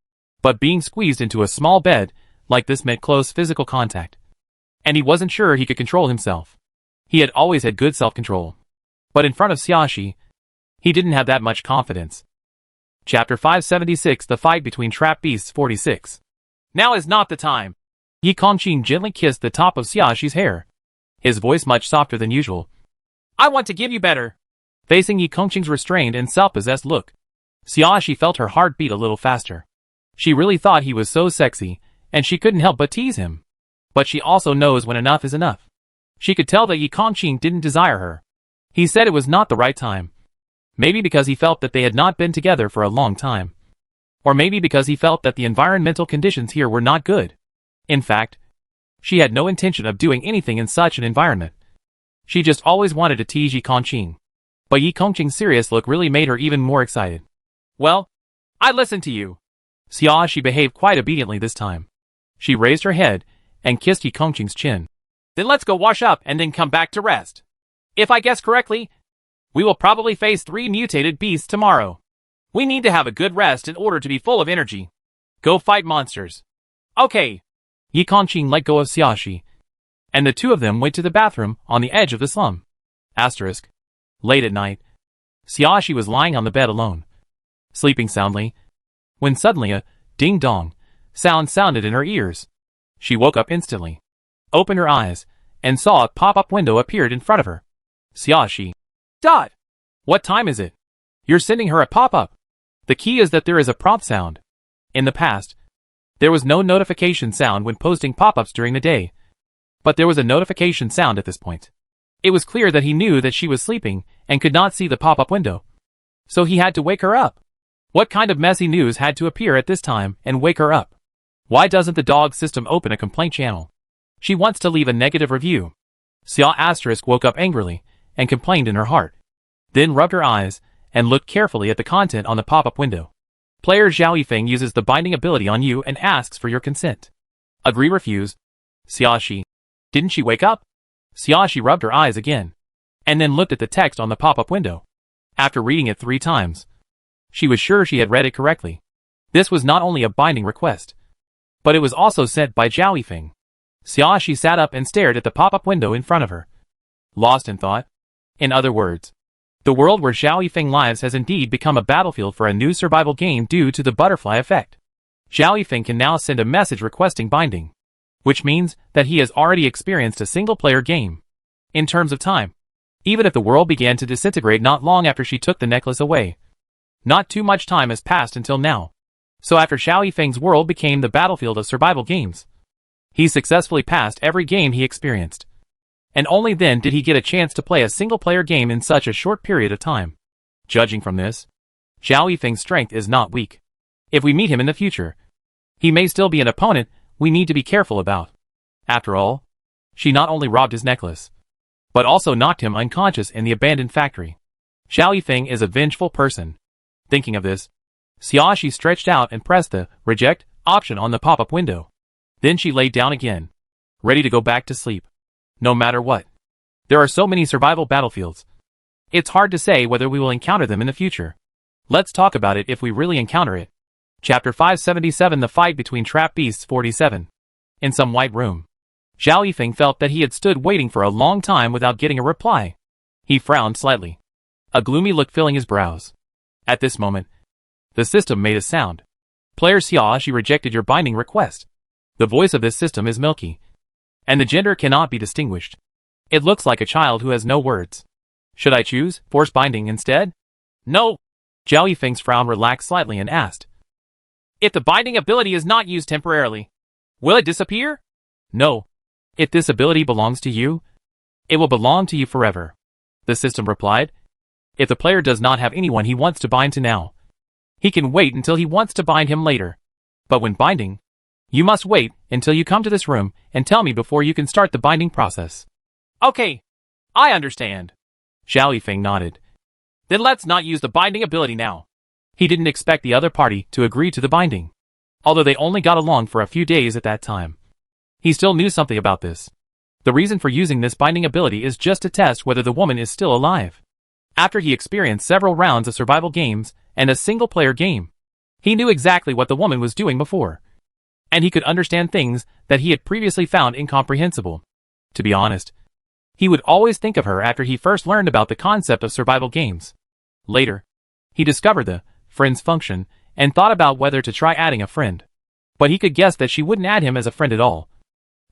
but being squeezed into a small bed like this meant close physical contact, and he wasn't sure he could control himself. He had always had good self-control, but in front of Xiaoxi, he didn't have that much confidence. Chapter 576 The Fight Between Trap Beasts 46. "Now is not the time." Yi Kongqing gently kissed the top of Xiaoxi's hair, his voice much softer than usual. "I want to give you better." Facing Yi Kongqing's restrained and self-possessed look, Xiaoxi felt her heart beat a little faster. She really thought he was so sexy, and she couldn't help but tease him. But she also knows when enough is enough. She could tell that Yi Kongqing didn't desire her. He said it was not the right time. Maybe because he felt that they had not been together for a long time. Or maybe because he felt that the environmental conditions here were not good. In fact, she had no intention of doing anything in such an environment. She just always wanted to tease Yi Kongqing. But Yi Kongqing's serious look really made her even more excited. Well, I listened to you. Xiaoxi behaved quite obediently this time. She raised her head and kissed Yi Kongqing's chin. Then let's go wash up and then come back to rest. If I guess correctly, we will probably face 3 mutated beasts tomorrow. We need to have a good rest in order to be full of energy. Go fight monsters. Okay. Yi Kongqing let go of Xiaoxi, and the two of them went to the bathroom on the edge of the slum. Asterisk. Late at night, Xiaoxi was lying on the bed alone, sleeping soundly, when suddenly a ding-dong sound sounded in her ears. She woke up instantly, opened her eyes, and saw a pop-up window appeared in front of her. Xiaoxi. Dot! What time is it? You're sending her a pop-up. The key is that there is a prompt sound. In the past, there was no notification sound when posting pop-ups during the day, but there was a notification sound at this point. It was clear that he knew that she was sleeping and could not see the pop-up window, so he had to wake her up. What kind of messy news had to appear at this time and wake her up? Why doesn't the dog system open a complaint channel? She wants to leave a negative review. Xia Asterisk woke up angrily and complained in her heart, then rubbed her eyes and looked carefully at the content on the pop-up window. Player Zhao Yifeng uses the binding ability on you and asks for your consent. Agree, refuse. Xiaoxi. Didn't she wake up? Xiaoxi rubbed her eyes again, and then looked at the text on the pop-up window. After reading it 3 times, she was sure she had read it correctly. This was not only a binding request, but it was also sent by Zhao Yifeng. Xiaoxi sat up and stared at the pop-up window in front of her, lost in thought. In other words, the world where Zhao Yifeng lives has indeed become a battlefield for a new survival game due to the butterfly effect. Zhao Yifeng can now send a message requesting binding, which means that he has already experienced a single-player game. In terms of time, even if the world began to disintegrate not long after she took the necklace away, not too much time has passed until now. So after Zhao Yifeng's world became the battlefield of survival games, he successfully passed every game he experienced. And only then did he get a chance to play a single-player game in such a short period of time. Judging from this, Zhao Yifeng's strength is not weak. If we meet him in the future, he may still be an opponent we need to be careful about. After all, she not only robbed his necklace, but also knocked him unconscious in the abandoned factory. Zhao Yifeng is a vengeful person. Thinking of this, Xiaoxi stretched out and pressed the reject option on the pop-up window. Then she laid down again, ready to go back to sleep. No matter what, there are so many survival battlefields. It's hard to say whether we will encounter them in the future. Let's talk about it if we really encounter it. Chapter 577, The Fight Between Trap Beasts 47. In some white room, Zhao Yifeng felt that he had stood waiting for a long time without getting a reply. He frowned slightly, a gloomy look filling his brows. At this moment, the system made a sound. Player Xiaoxi rejected your binding request. The voice of this system is milky, and the gender cannot be distinguished. It looks like a child who has no words. Should I choose force binding instead? No. Zhao Yifeng's frown relaxed slightly and asked, if the binding ability is not used temporarily, will it disappear? No. If this ability belongs to you, it will belong to you forever. The system replied. If the player does not have anyone he wants to bind to now, he can wait until he wants to bind him later. But when binding, you must wait until you come to this room and tell me before you can start the binding process. Okay, I understand. Zhao Yifeng nodded. Then let's not use the binding ability now. He didn't expect the other party to agree to the binding, although they only got along for a few days at that time. He still knew something about this. The reason for using this binding ability is just to test whether the woman is still alive. After he experienced several rounds of survival games and a single-player game, he knew exactly what the woman was doing before, and he could understand things that he had previously found incomprehensible. To be honest, he would always think of her after he first learned about the concept of survival games. Later, he discovered the friends function and thought about whether to try adding a friend. But he could guess that she wouldn't add him as a friend at all.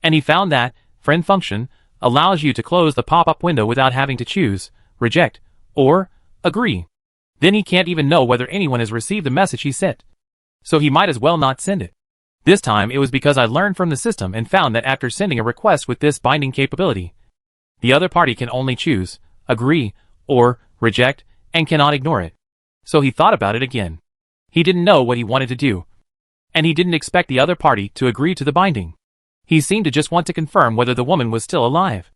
And he found that friend function allows you to close the pop-up window without having to choose reject or agree. Then he can't even know whether anyone has received the message he sent. So he might as well not send it. This time it was because I learned from the system and found that after sending a request with this binding capability, the other party can only choose agree or reject and cannot ignore it. So he thought about it again. He didn't know what he wanted to do, and he didn't expect the other party to agree to the binding. He seemed to just want to confirm whether the woman was still alive.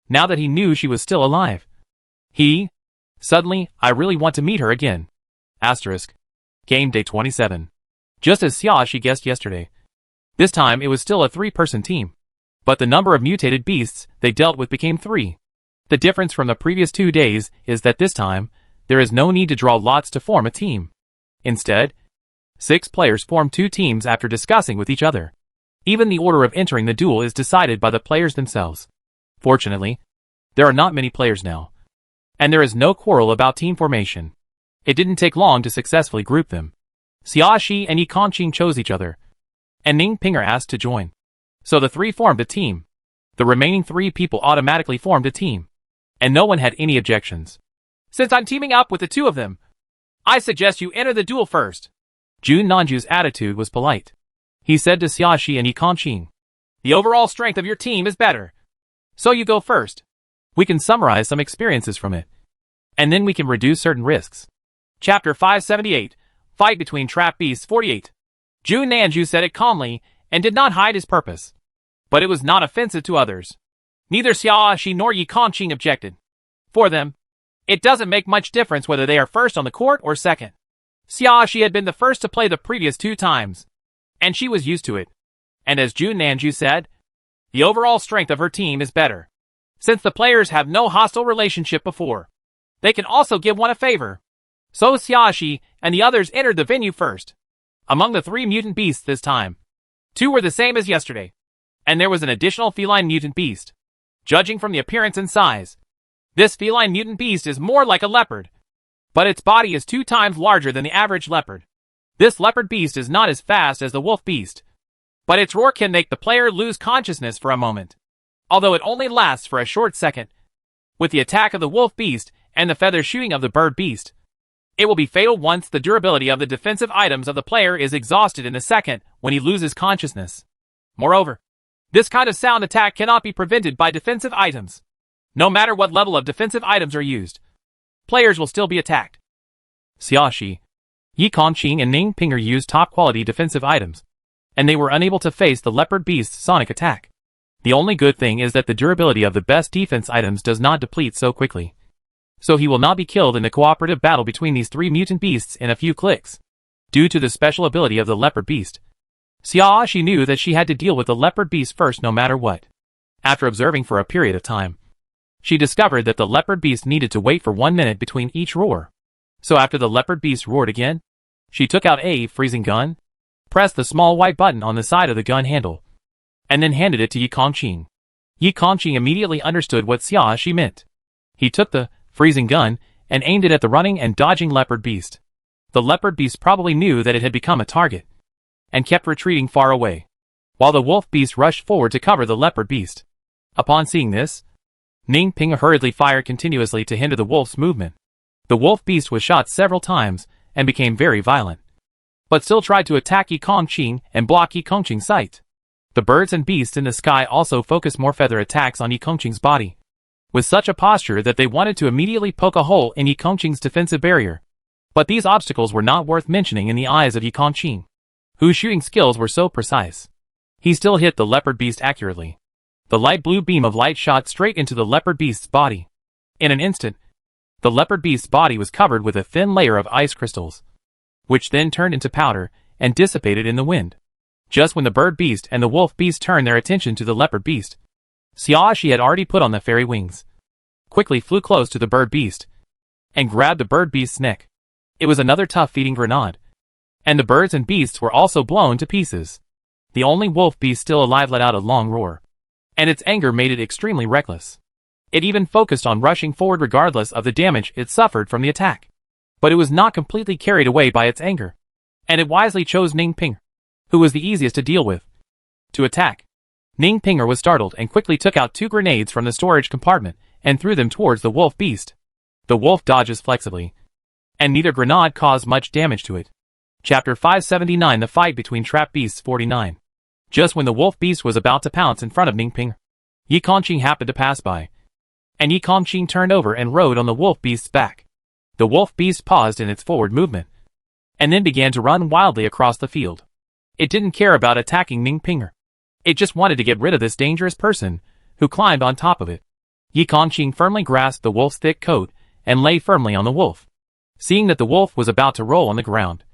Now that he knew she was still alive, suddenly, I really want to meet her again. Asterisk. Game Day 27. Just as Xiaoxi guessed yesterday. This time it was still a 3-person team. But the number of mutated beasts they dealt with became 3. The difference from the previous 2 days is that this time, there is no need to draw lots to form a team. Instead, 6 players form 2 teams after discussing with each other. Even the order of entering the duel is decided by the players themselves. Fortunately, there are not many players now. And there is no quarrel about team formation. It didn't take long to successfully group them. Xiaoxi and Yi Kongqing chose each other, and Ning Pinger asked to join. So the 3 formed a team. The remaining 3 people automatically formed a team, and no one had any objections. Since I'm teaming up with the 2 of them, I suggest you enter the duel first. Jun Nanju's attitude was polite. He said to Xiaoxi and Yi Kongqing, the overall strength of your team is better. So you go first. We can summarize some experiences from it, and then we can reduce certain risks. Chapter 578, Fight Between Trap Beasts 48. Jun Nanju said it calmly and did not hide his purpose. But it was not offensive to others. Neither Xiaoxi nor Yi Kongqing objected. For them, it doesn't make much difference whether they are first on the court or second. Xiaoxi had been the first to play the previous 2 times, and she was used to it. And as Jun Nanju said, the overall strength of her team is better. Since the players have no hostile relationship before, they can also give one a favor. So Xiaoxi and the others entered the venue first. Among the 3 mutant beasts this time, 2 were the same as yesterday, and there was an additional feline mutant beast. Judging from the appearance and size, this feline mutant beast is more like a leopard, but its body is 2 times larger than the average leopard. This leopard beast is not as fast as the wolf beast, but its roar can make the player lose consciousness for a moment, although it only lasts for a short second. With the attack of the wolf beast and the feather shooting of the bird beast, it will be fatal once the durability of the defensive items of the player is exhausted in a second when he loses consciousness. Moreover, this kind of sound attack cannot be prevented by defensive items. No matter what level of defensive items are used, players will still be attacked. Xiaoxi, Yi Kongqing and Ning Pinger used top-quality defensive items, and they were unable to face the leopard beast's sonic attack. The only good thing is that the durability of the best defense items does not deplete so quickly. So he will not be killed in the cooperative battle between these 3 mutant beasts in a few clicks. Due to the special ability of the leopard beast, Xiaoxi knew that she had to deal with the leopard beast first no matter what. After observing for a period of time, she discovered that the leopard beast needed to wait for 1 minute between each roar. So after the leopard beast roared again, she took out a freezing gun, pressed the small white button on the side of the gun handle, and then handed it to Yi Kongqing. Yi Kongqing immediately understood what Xiaoxi meant. He took the freezing gun and aimed it at the running and dodging leopard beast. The leopard beast probably knew that it had become a target, and kept retreating far away, while the wolf beast rushed forward to cover the leopard beast. Upon seeing this, Ning Pinger hurriedly fired continuously to hinder the wolf's movement. The wolf beast was shot several times and became very violent, but still tried to attack Yi Kongqing and block Yi Kongqing's sight. The birds and beasts in the sky also focused more feather attacks on Yi Kongqing's body, with such a posture that they wanted to immediately poke a hole in Yi Kongqing's defensive barrier. But these obstacles were not worth mentioning in the eyes of Yi Kongqing, whose shooting skills were so precise. He still hit the leopard beast accurately. The light blue beam of light shot straight into the leopard beast's body. In an instant, the leopard beast's body was covered with a thin layer of ice crystals, which then turned into powder and dissipated in the wind. Just when the bird beast and the wolf beast turned their attention to the leopard beast, Xiaoxi had already put on the fairy wings, quickly flew close to the bird beast, and grabbed the bird beast's neck. It was another tough-feeding grenade, and the birds and beasts were also blown to pieces. The only wolf beast still alive let out a long roar, and its anger made it extremely reckless. It even focused on rushing forward regardless of the damage it suffered from the attack. But it was not completely carried away by its anger, and it wisely chose Ning Pinger, who was the easiest to deal with, to attack. Ning Pinger was startled and quickly took out 2 grenades from the storage compartment and threw them towards the wolf beast. The wolf dodges flexibly, and neither grenade caused much damage to it. Chapter 579, The Fight Between Trap Beasts 49. Just when the wolf beast was about to pounce in front of Ning Pinger, Yi Kongqing happened to pass by, and Yi Kongqing turned over and rode on the wolf beast's back. The wolf beast paused in its forward movement, and then began to run wildly across the field. It didn't care about attacking Ning Pinger. It just wanted to get rid of this dangerous person, who climbed on top of it. Yi Kongqing firmly grasped the wolf's thick coat and lay firmly on the wolf. Seeing that the wolf was about to roll on the ground,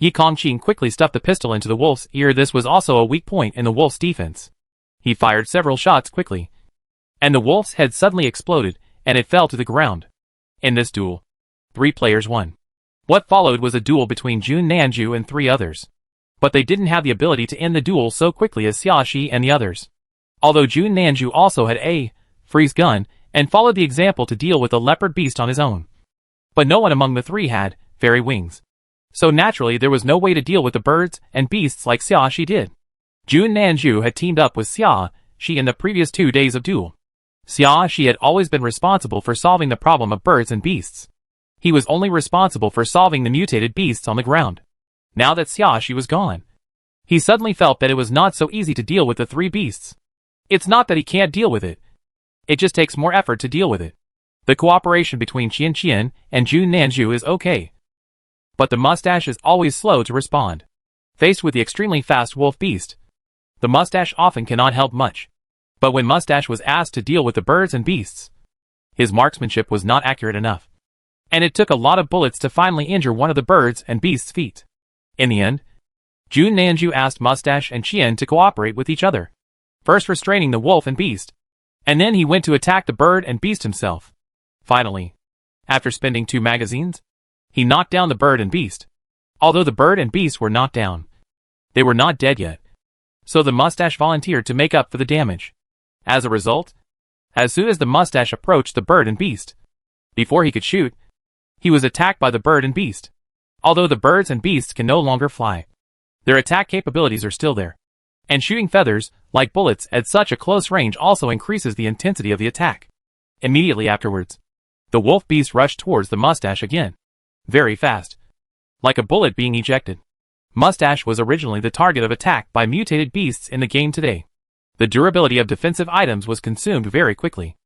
Yi Kongqing quickly stuffed the pistol into the wolf's ear. This was also a weak point in the wolf's defense. He fired several shots quickly, and the wolf's head suddenly exploded, and it fell to the ground. In this duel, 3 players won. What followed was a duel between Jun Nanju and 3 others. But they didn't have the ability to end the duel so quickly as Xiaoxi and the others. Although Jun Nanju also had a freeze gun and followed the example to deal with the leopard beast on his own. But no one among the 3 had fairy wings. So naturally there was no way to deal with the birds and beasts like Xiaoxi did. Jun Nanju had teamed up with Xiaoxi in the previous 2 days of duel. Xiaoxi had always been responsible for solving the problem of birds and beasts. He was only responsible for solving the mutated beasts on the ground. Now that Xiaoxi was gone, he suddenly felt that it was not so easy to deal with the 3 beasts. It's not that he can't deal with it. It just takes more effort to deal with it. The cooperation between Qian and Jun Nanju is okay. But the mustache is always slow to respond. Faced with the extremely fast wolf beast, the mustache often cannot help much. But when Mustache was asked to deal with the birds and beasts, his marksmanship was not accurate enough. And it took a lot of bullets to finally injure one of the birds and beasts' feet. In the end, Jun Nanju asked Mustache and Qian to cooperate with each other, first restraining the wolf and beast, and then he went to attack the bird and beast himself. Finally, after spending 2 magazines, he knocked down the bird and beast. Although the bird and beast were knocked down, they were not dead yet. So the mustache volunteered to make up for the damage. As a result, as soon as the mustache approached the bird and beast, before he could shoot, he was attacked by the bird and beast. Although the birds and beasts can no longer fly, their attack capabilities are still there. And shooting feathers, like bullets at such a close range, also increases the intensity of the attack. Immediately afterwards, the wolf beast rushed towards the mustache again. Very fast. Like a bullet being ejected. Mustache was originally the target of attack by mutated beasts in the game today. The durability of defensive items was consumed very quickly.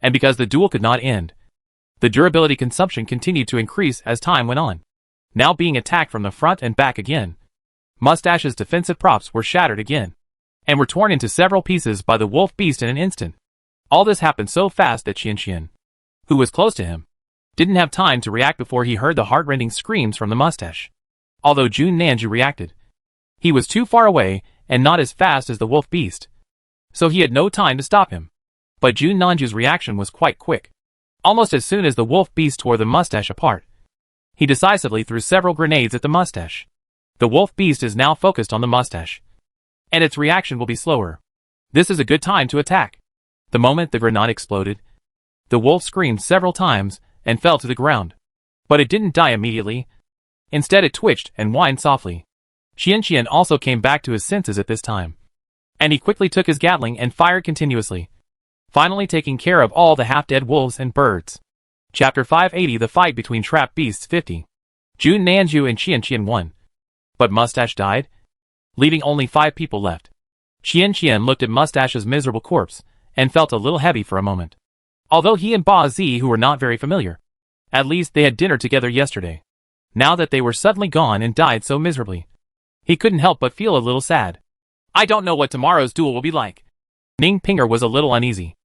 And because the duel could not end, the durability consumption continued to increase as time went on. Now being attacked from the front and back again, Mustache's defensive props were shattered again, and were torn into several pieces by the wolf beast in an instant. All this happened so fast that Qian, who was close to him, didn't have time to react before he heard the heart-rending screams from the mustache. Although Jun Nanju reacted, he was too far away and not as fast as the wolf beast, so he had no time to stop him. But Jun Nanju's reaction was quite quick. Almost as soon as the wolf beast tore the mustache apart, he decisively threw several grenades at the mustache. The wolf beast is now focused on the mustache, and its reaction will be slower. This is a good time to attack. The moment the grenade exploded, the wolf screamed several times and fell to the ground. But it didn't die immediately. Instead it twitched and whined softly. Qian also came back to his senses at this time, and he quickly took his Gatling and fired continuously, finally taking care of all the half-dead wolves and birds. Chapter 580: The Fight Between Trapped Beasts 50. Jun Nanju and Qian won. But Mustache died, leaving only 5 people left. Qian looked at Mustache's miserable corpse, and felt a little heavy for a moment. Although he and Ba Zi who were not very familiar, at least they had dinner together yesterday. Now that they were suddenly gone and died so miserably, he couldn't help but feel a little sad. I don't know what tomorrow's duel will be like. Ning Pinger was a little uneasy.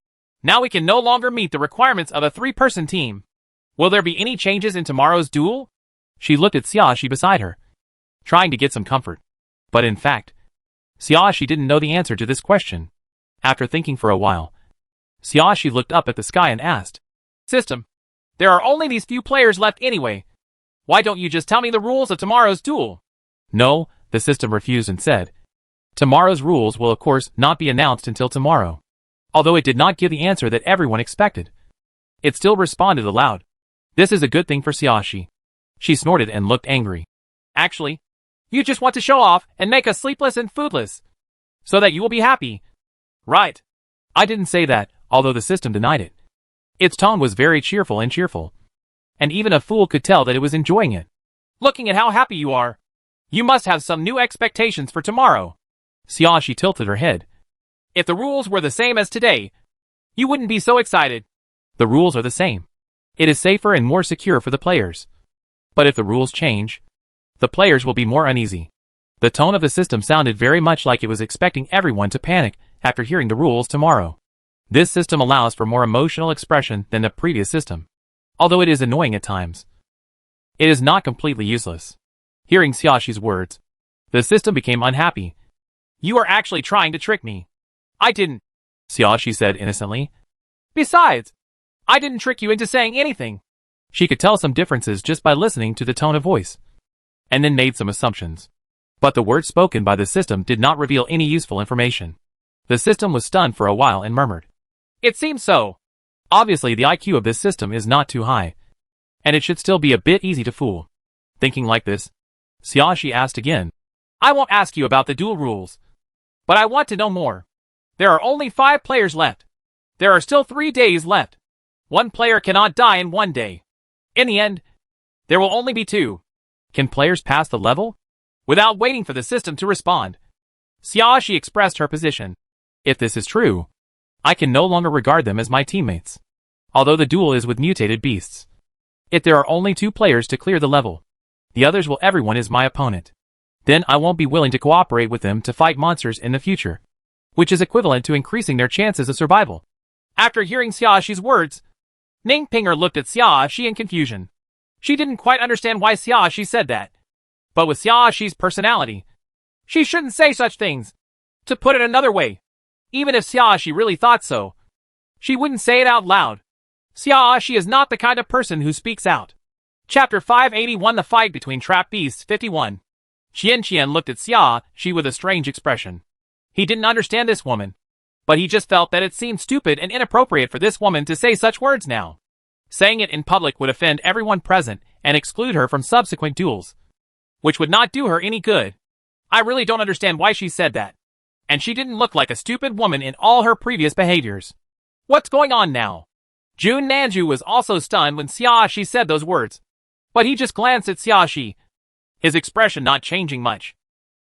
Now we can no longer meet the requirements of a 3-person team. Will there be any changes in tomorrow's duel? She looked at Xiaoxi beside her, trying to get some comfort. But in fact, Xiaoxi didn't know the answer to this question. After thinking for a while, Xiaoxi looked up at the sky and asked, System, there are only these few players left anyway. Why don't you just tell me the rules of tomorrow's duel? No, the system refused and said, tomorrow's rules will of course not be announced until tomorrow. Although it did not give the answer that everyone expected, it still responded aloud. This is a good thing for Xiaoxi. She snorted and looked angry. Actually, you just want to show off and make us sleepless and foodless, so that you will be happy. Right. I didn't say that, although the system denied it. Its tone was very cheerful, and even a fool could tell that it was enjoying it. Looking at how happy you are, you must have some new expectations for tomorrow. Xiaoxi tilted her head. If the rules were the same as today, you wouldn't be so excited. The rules are the same. It is safer and more secure for the players. But if the rules change, the players will be more uneasy. The tone of the system sounded very much like it was expecting everyone to panic after hearing the rules tomorrow. This system allows for more emotional expression than the previous system. Although it is annoying at times, it is not completely useless. Hearing Xiaoxi's words, the system became unhappy. You are actually trying to trick me. I didn't, Xiaoxi said innocently. Besides, I didn't trick you into saying anything. She could tell some differences just by listening to the tone of voice, and then made some assumptions. But the words spoken by the system did not reveal any useful information. The system was stunned for a while and murmured. It seems so. Obviously the IQ of this system is not too high, and it should still be a bit easy to fool. Thinking like this, Xiaoxi asked again. I won't ask you about the duel rules, but I want to know more. There are only 5 players left. There are still 3 days left. 1 player cannot die in 1 day. In the end, there will only be 2. Can players pass the level? Without waiting for the system to respond, Xiaoxi expressed her position. If this is true, I can no longer regard them as my teammates. Although the duel is with mutated beasts. If there are only 2 players to clear the level, the others will everyone is my opponent. Then I won't be willing to cooperate with them to fight monsters in the future, which is equivalent to increasing their chances of survival. After hearing Xiaoxi's words, Ning Pinger looked at Xiaoxi in confusion. She didn't quite understand why Xiaoxi said that. But with Xiaoxi's personality, she shouldn't say such things. To put it another way, even if Xiaoxi really thought so, she wouldn't say it out loud. Xiaoxi is not the kind of person who speaks out. Chapter 581 The Fight Between Trap Beasts 51. Qian looked at Xiaoxi with a strange expression. He didn't understand this woman, but he just felt that it seemed stupid and inappropriate for this woman to say such words now. Saying it in public would offend everyone present and exclude her from subsequent duels, which would not do her any good. I really don't understand why she said that. And she didn't look like a stupid woman in all her previous behaviors. What's going on now? Jun Nanju was also stunned when Xiaoxi said those words, but he just glanced at Xiaoxi, his expression not changing much.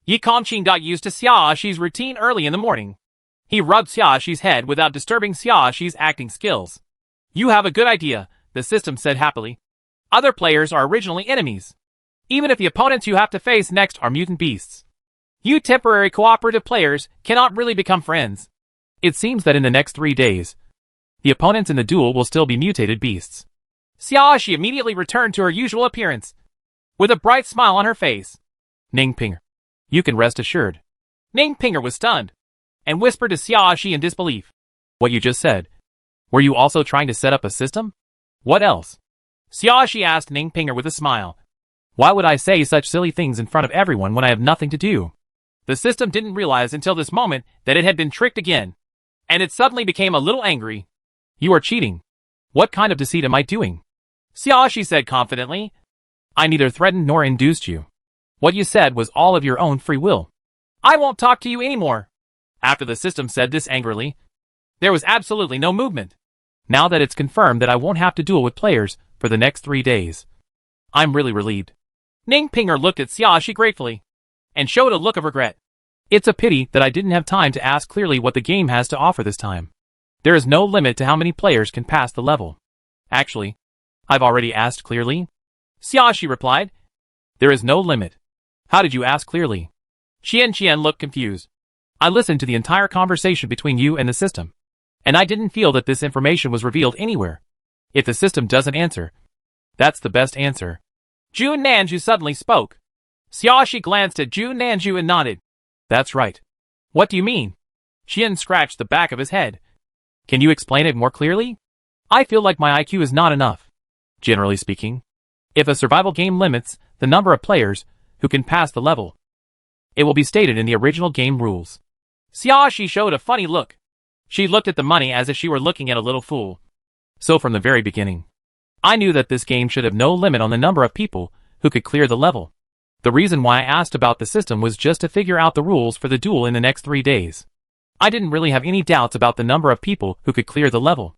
Yi Kongqing got used to Xiaoxi's routine early in the morning. He rubbed Xiaoxi's head without disturbing Xiaoxi's acting skills. You have a good idea, the system said happily. Other players are originally enemies, even if the opponents you have to face next are mutant beasts. You temporary cooperative players cannot really become friends. It seems that in the next 3 days, the opponents in the duel will still be mutated beasts. Xiaoxi immediately returned to her usual appearance, with a bright smile on her face. Ning Pinger, you can rest assured. Ning Pinger was stunned, and whispered to Xiaoxi in disbelief. What you just said. Were you also trying to set up a system? What else? Xiaoxi asked Ning Pinger with a smile. Why would I say such silly things in front of everyone when I have nothing to do? The system didn't realize until this moment that it had been tricked again, and it suddenly became a little angry. You are cheating. What kind of deceit am I doing? Xiaoxi said confidently. I neither threatened nor induced you. What you said was all of your own free will. I won't talk to you anymore. After the system said this angrily, there was absolutely no movement. Now that it's confirmed that I won't have to duel with players for the next 3 days, I'm really relieved. Ning Pinger looked at Xiaoxi gratefully, and showed a look of regret. It's a pity that I didn't have time to ask clearly what the game has to offer this time. There is no limit to how many players can pass the level. Actually, I've already asked clearly. Xiaoxi replied. There is no limit. How did you ask clearly? Qian looked confused. I listened to the entire conversation between you and the system, and I didn't feel that this information was revealed anywhere. If the system doesn't answer, that's the best answer. Jun Nanju suddenly spoke. Xiaoxi glanced at Jun Nanju and nodded. That's right. What do you mean? Qian scratched the back of his head. Can you explain it more clearly? I feel like my IQ is not enough. Generally speaking, if a survival game limits the number of players who can pass the level, it will be stated in the original game rules. Xiaoxi showed a funny look. She looked at the money as if she were looking at a little fool. So from the very beginning, I knew that this game should have no limit on the number of people who could clear the level. The reason why I asked about the system was just to figure out the rules for the duel in the next 3 days. I didn't really have any doubts about the number of people who could clear the level.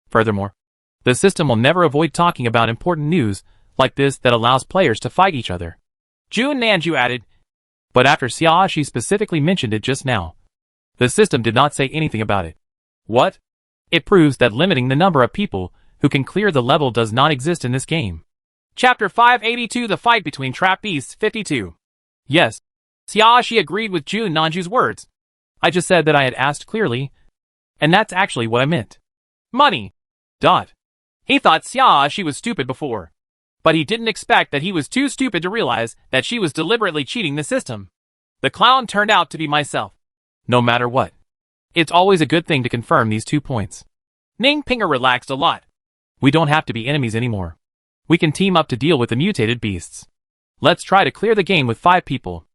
Furthermore, the system will never avoid talking about important news like this that allows players to fight each other. Jun Nanju added, but after Xiaoxi specifically mentioned it just now, the system did not say anything about it. What? It proves that limiting the number of people who can clear the level does not exist in this game. Chapter 582 The Fight Between Trap Beasts 52. Yes, Xiaoxi agreed with Jun Nanju's words. I just said that I had asked clearly, and that's actually what I meant. Money. He thought Xiaoxi was stupid before, But he didn't expect that he was too stupid to realize that she was deliberately cheating the system. The clown turned out to be myself. No matter what. It's always a good thing to confirm these 2 points. Ning Pinger relaxed a lot. We don't have to be enemies anymore. We can team up to deal with the mutated beasts. Let's try to clear the game with 5 people.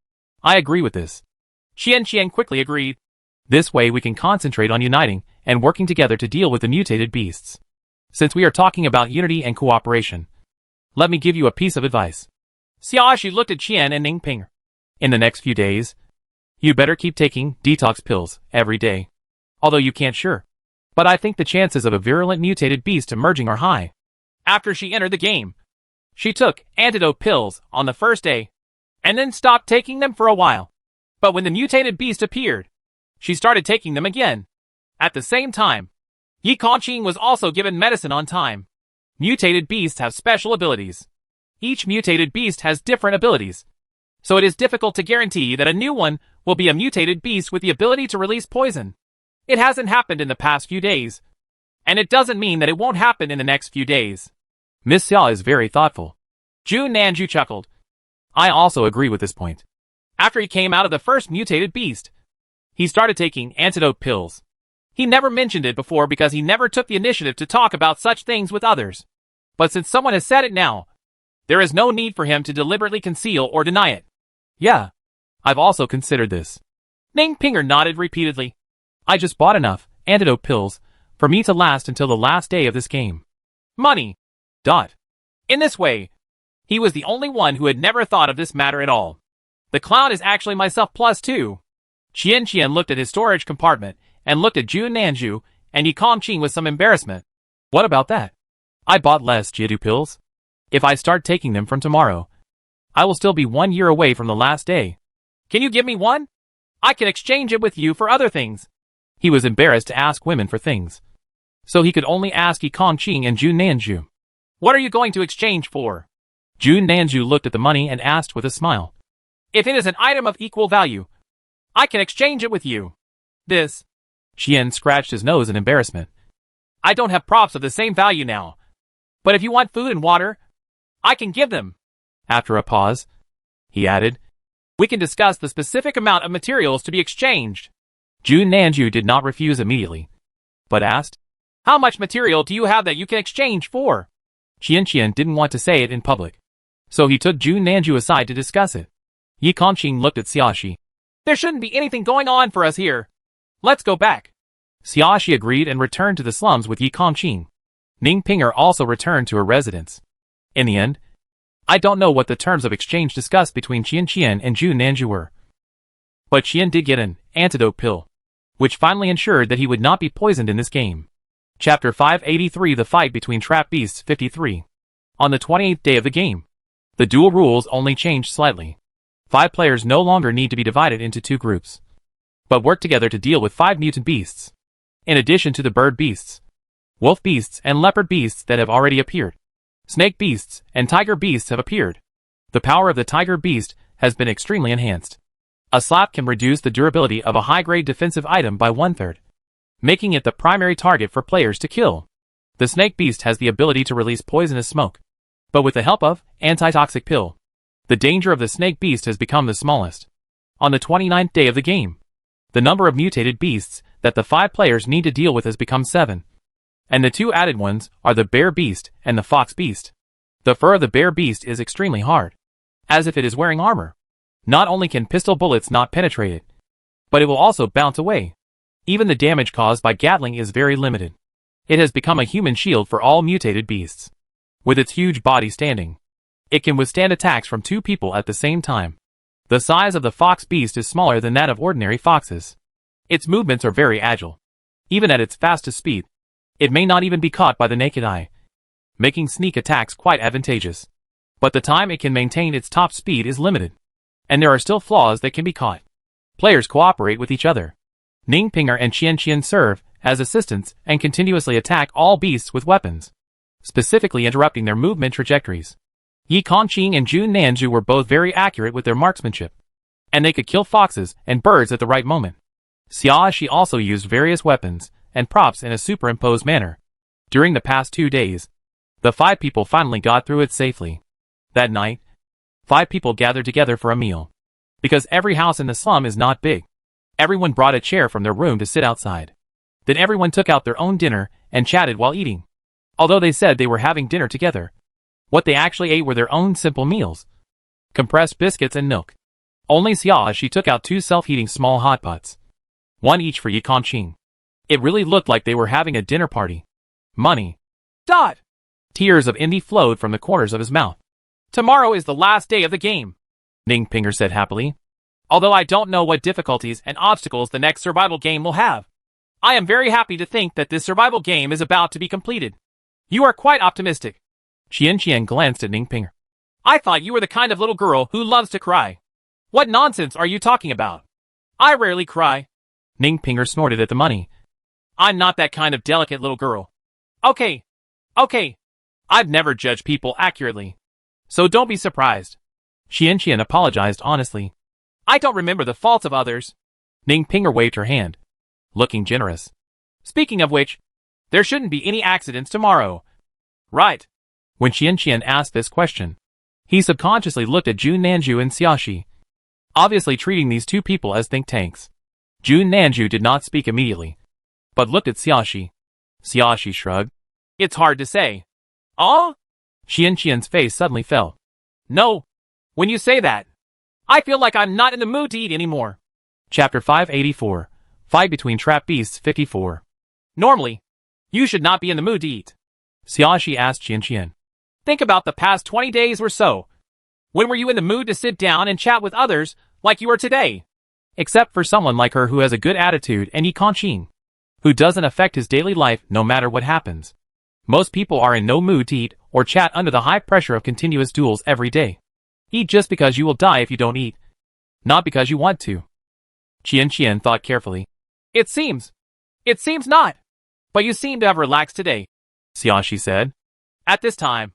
I agree with this. Qian quickly agreed. This way we can concentrate on uniting and working together to deal with the mutated beasts. Since we are talking about unity and cooperation, let me give you a piece of advice. Xiaoxi looked at Qian and Ning Pinger. In the next few days, you better keep taking detox pills every day. Although you can't sure. But I think the chances of a virulent mutated beast emerging are high. After she entered the game, she took antidote pills on the first day, and then stopped taking them for a while. But when the mutated beast appeared, she started taking them again. At the same time, Yi Kongqing was also given medicine on time. Mutated beasts have special abilities. Each mutated beast has different abilities. So it is difficult to guarantee that a new one will be a mutated beast with the ability to release poison. It hasn't happened in the past few days. And it doesn't mean that it won't happen in the next few days. Miss Xia is very thoughtful. Zhu Nanju chuckled. I also agree with this point. After he came out of the first mutated beast, he started taking antidote pills. He never mentioned it before because he never took the initiative to talk about such things with others. But since someone has said it now, there is no need for him to deliberately conceal or deny it. Yeah, I've also considered this. Ning Pinger nodded repeatedly. I just bought enough antidote pills for me to last until the last day of this game. Money. In this way, he was the only one who had never thought of this matter at all. The clown is actually myself plus 2. Qian looked at his storage compartment and looked at Zhu Nanju and Yi Kongqing with some embarrassment. What about that? I bought less Jidu pills. If I start taking them from tomorrow, I will still be 1 year away from the last day. Can you give me one? I can exchange it with you for other things. He was embarrassed to ask women for things, so he could only ask Yi Kongqing and Zhu Nanju. What are you going to exchange for? Zhu Nanju looked at the money and asked with a smile. If it is an item of equal value, I can exchange it with you. This. Qian scratched his nose in embarrassment. I don't have props of the same value now. But if you want food and water, I can give them. After a pause, he added, we can discuss the specific amount of materials to be exchanged. Zhu Nanju did not refuse immediately, but asked, how much material do you have that you can exchange for? Qian didn't want to say it in public, so he took Zhu Nanju aside to discuss it. Yi Kongqing looked at Xiaoxi. There shouldn't be anything going on for us here. Let's go back. Xiaoxi agreed and returned to the slums with Yi Kongqing. Ning Pinger also returned to her residence. In the end, I don't know what the terms of exchange discussed between Qian and Zhu Nanju were. But Qian did get an antidote pill, which finally ensured that he would not be poisoned in this game. Chapter 583 The Fight Between Trap Beasts 53. On the 28th day of the game, the duel rules only changed slightly. 5 players no longer need to be divided into 2 groups, but work together to deal with 5 mutant beasts. In addition to the bird beasts, wolf beasts and leopard beasts that have already appeared, snake beasts and tiger beasts have appeared. The power of the tiger beast has been extremely enhanced. A slap can reduce the durability of a high-grade defensive item by 1/3, making it the primary target for players to kill. The snake beast has the ability to release poisonous smoke, but with the help of antitoxic pill, the danger of the snake beast has become the smallest. On the 29th day of the game, the number of mutated beasts that the 5 players need to deal with has become 7. And the 2 added ones are the bear beast and the fox beast. The fur of the bear beast is extremely hard, as if it is wearing armor. Not only can pistol bullets not penetrate it, but it will also bounce away. Even the damage caused by Gatling is very limited. It has become a human shield for all mutated beasts. With its huge body standing, it can withstand attacks from 2 people at the same time. The size of the fox beast is smaller than that of ordinary foxes. Its movements are very agile. Even at its fastest speed, it may not even be caught by the naked eye, making sneak attacks quite advantageous. But the time it can maintain its top speed is limited, and there are still flaws that can be caught. Players cooperate with each other. Ning Pinger and Qian serve as assistants and continuously attack all beasts with weapons, specifically interrupting their movement trajectories. Yi Kongqing and Zhu Nanju were both very accurate with their marksmanship, and they could kill foxes and birds at the right moment. Xiaoxi also used various weapons and props in a superimposed manner. During the past 2 days, The 5 people finally got through it safely. That night, 5 people gathered together for a meal. Because every house in the slum is not big, everyone brought a chair from their room to sit outside. Then everyone took out their own dinner and chatted while eating. Although they said they were having dinner together, what they actually ate were their own simple meals. Compressed biscuits and milk. Only she took out 2 self-heating small hot pots. 1 each for Yikanqing. It really looked like they were having a dinner party. Money. Dot! Tears of envy flowed from the corners of his mouth. Tomorrow is the last day of the game, Ningpinger said happily. Although I don't know what difficulties and obstacles the next survival game will have, I am very happy to think that this survival game is about to be completed. You are quite optimistic. Qian glanced at Ningpinger. I thought you were the kind of little girl who loves to cry. What nonsense are you talking about? I rarely cry. Ningpinger snorted at the money. I'm not that kind of delicate little girl. Okay. I've never judged people accurately. So don't be surprised. Qian apologized honestly. I don't remember the faults of others. Ningpinger waved her hand, looking generous. Speaking of which, there shouldn't be any accidents tomorrow. Right. When Qian asked this question, he subconsciously looked at Jun Nanju and Xiaoxi, obviously treating these 2 people as think tanks. Jun Nanju did not speak immediately, but looked at Xiaoxi. Xiaoxi shrugged. It's hard to say. Oh? Qian's face suddenly fell. No. When you say that, I feel like I'm not in the mood to eat anymore. Chapter 584. Fight between trap beasts 54. Normally, you should not be in the mood to eat. Xiaoxi asked Qian. Think about the past 20 days or so. When were you in the mood to sit down and chat with others like you are today? Except for someone like her who has a good attitude and Yikanqing, who doesn't affect his daily life no matter what happens. Most people are in no mood to eat or chat under the high pressure of continuous duels every day. Eat just because you will die if you don't eat, not because you want to. Qian thought carefully. It seems not. But you seem to have relaxed today, Xiaoxi said. At this time,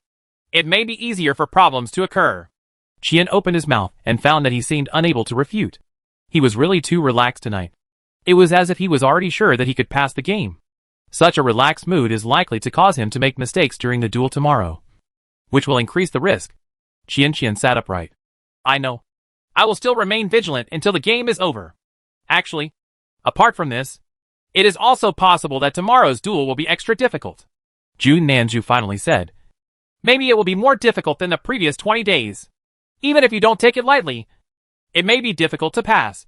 it may be easier for problems to occur. Qian opened his mouth and found that he seemed unable to refute. He was really too relaxed tonight. It was as if he was already sure that he could pass the game. Such a relaxed mood is likely to cause him to make mistakes during the duel tomorrow, which will increase the risk. Qian sat upright. I know. I will still remain vigilant until the game is over. Actually, apart from this, it is also possible that tomorrow's duel will be extra difficult. Jun Nanju finally said. Maybe it will be more difficult than the previous 20 days. Even if you don't take it lightly, it may be difficult to pass.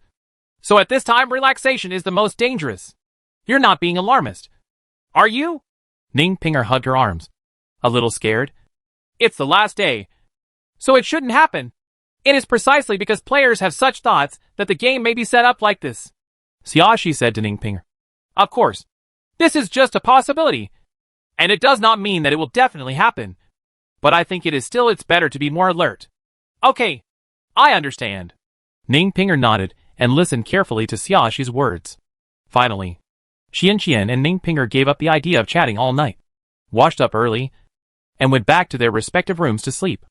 So at this time, relaxation is the most dangerous. You're not being alarmist, are you? Ningpinger hugged her arms. A little scared. It's the last day, so it shouldn't happen. It is precisely because players have such thoughts that the game may be set up like this. Xiaoxi said to Ningpinger. Of course, this is just a possibility, and it does not mean that it will definitely happen. But I think it's better to be more alert. Okay, I understand. Ningpinger nodded and listened carefully to Xiaoxi's words. Finally, Qian and Ningpinger gave up the idea of chatting all night, washed up early, and went back to their respective rooms to sleep,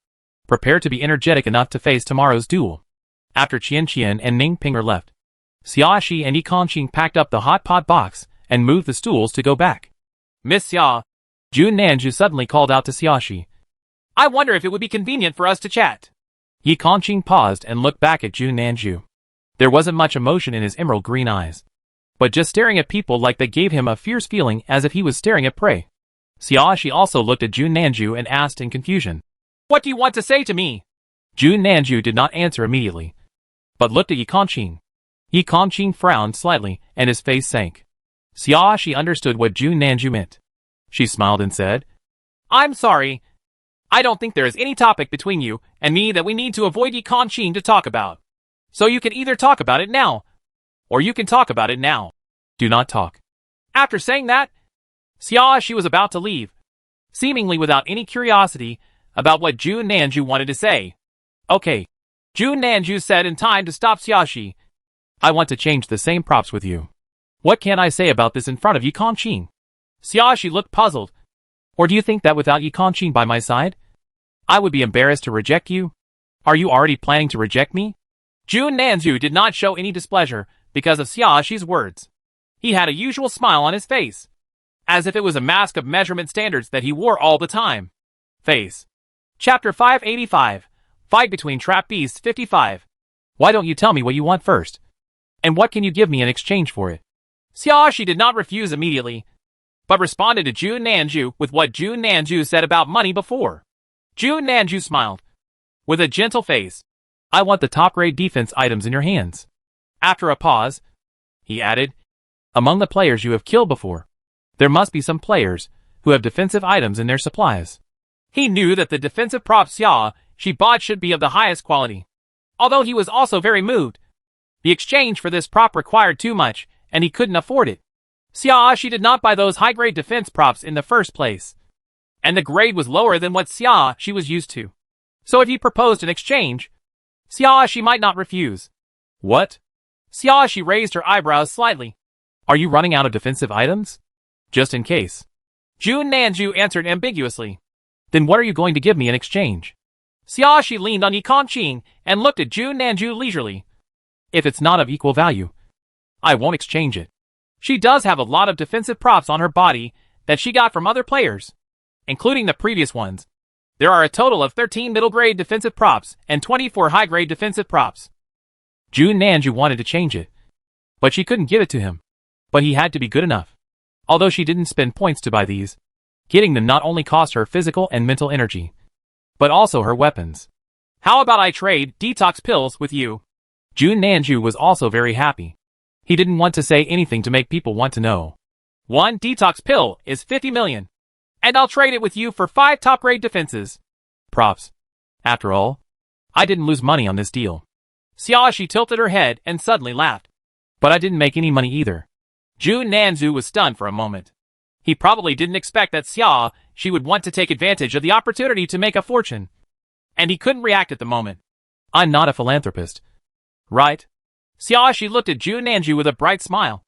prepared to be energetic enough to face tomorrow's duel. After Qian and Ningpinger left, Xiaoxi and Yikanqing packed up the hot pot box and moved the stools to go back. Miss Xia, Jun Nanju suddenly called out to Xiaoxi. I wonder if it would be convenient for us to chat. Yikanqing paused and looked back at Jun Nanju. There wasn't much emotion in his emerald green eyes, but just staring at people like that gave him a fierce feeling as if he was staring at prey. Xiaoxi also looked at Jun Nanju and asked in confusion. What do you want to say to me? Jun Nanju did not answer immediately, but looked at Yikanqing. Yikanqing frowned slightly and his face sank. Xiaoxi understood what Jun Nanju meant. She smiled and said, I'm sorry. I don't think there is any topic between you and me that we need to avoid Yikanqing to talk about. So you can either talk about it now, or you can talk about it now. Do not talk. After saying that, Xiaoxi was about to leave, seemingly without any curiosity about what Jun Nanju wanted to say. Okay, Jun Nanju said in time to stop Xiaoxi. I want to change the same props with you. What can I say about this in front of Yikanqing? Xiaoxi looked puzzled. Or do you think that without Yikanqing by my side, I would be embarrassed to reject you? Are you already planning to reject me? Jun Nanju did not show any displeasure because of Xiaoxi's words. He had a usual smile on his face, as if it was a mask of measurement standards that he wore all the time. Face. Chapter 585. Fight between Trap Beasts 55. Why don't you tell me what you want first? And what can you give me in exchange for it? Xiaoshi did not refuse immediately, but responded to Jun Nanju with what Jun Nanju said about money before. Jun Nanju smiled. With a gentle face. I want the top-grade defense items in your hands. After a pause, he added, among the players you have killed before, there must be some players who have defensive items in their supplies. He knew that the defensive props she bought should be of the highest quality. Although he was also very moved. The exchange for this prop required too much, and he couldn't afford it. Xiaoshi did not buy those high-grade defense props in the first place. And the grade was lower than what Xiaoshi was used to. So if he proposed an exchange, Xiaoshi might not refuse. What? Xiaoshi raised her eyebrows slightly. Are you running out of defensive items? Just in case. Jun Nanju answered ambiguously. Then what are you going to give me in exchange? Xiaoshi leaned on Yi Kongqing and looked at Jun Nanju leisurely. If it's not of equal value, I won't exchange it. She does have a lot of defensive props on her body that she got from other players, including the previous ones. There are a total of 13 middle-grade defensive props and 24 high-grade defensive props. Jun Nanju wanted to change it, but she couldn't give it to him. But he had to be good enough. Although she didn't spend points to buy these, getting them not only cost her physical and mental energy, but also her weapons. How about I trade detox pills with you? Jun Nanju was also very happy. He didn't want to say anything to make people want to know. One detox pill is 50 million. And I'll trade it with you for 5 top-grade defenses. Props. After all, I didn't lose money on this deal. Xiaoshi tilted her head and suddenly laughed. But I didn't make any money either. Jun Nanju was stunned for a moment. He probably didn't expect that she would want to take advantage of the opportunity to make a fortune. And he couldn't react at the moment. I'm not a philanthropist. Right? Xiaoshi looked at Jun Nanju with a bright smile.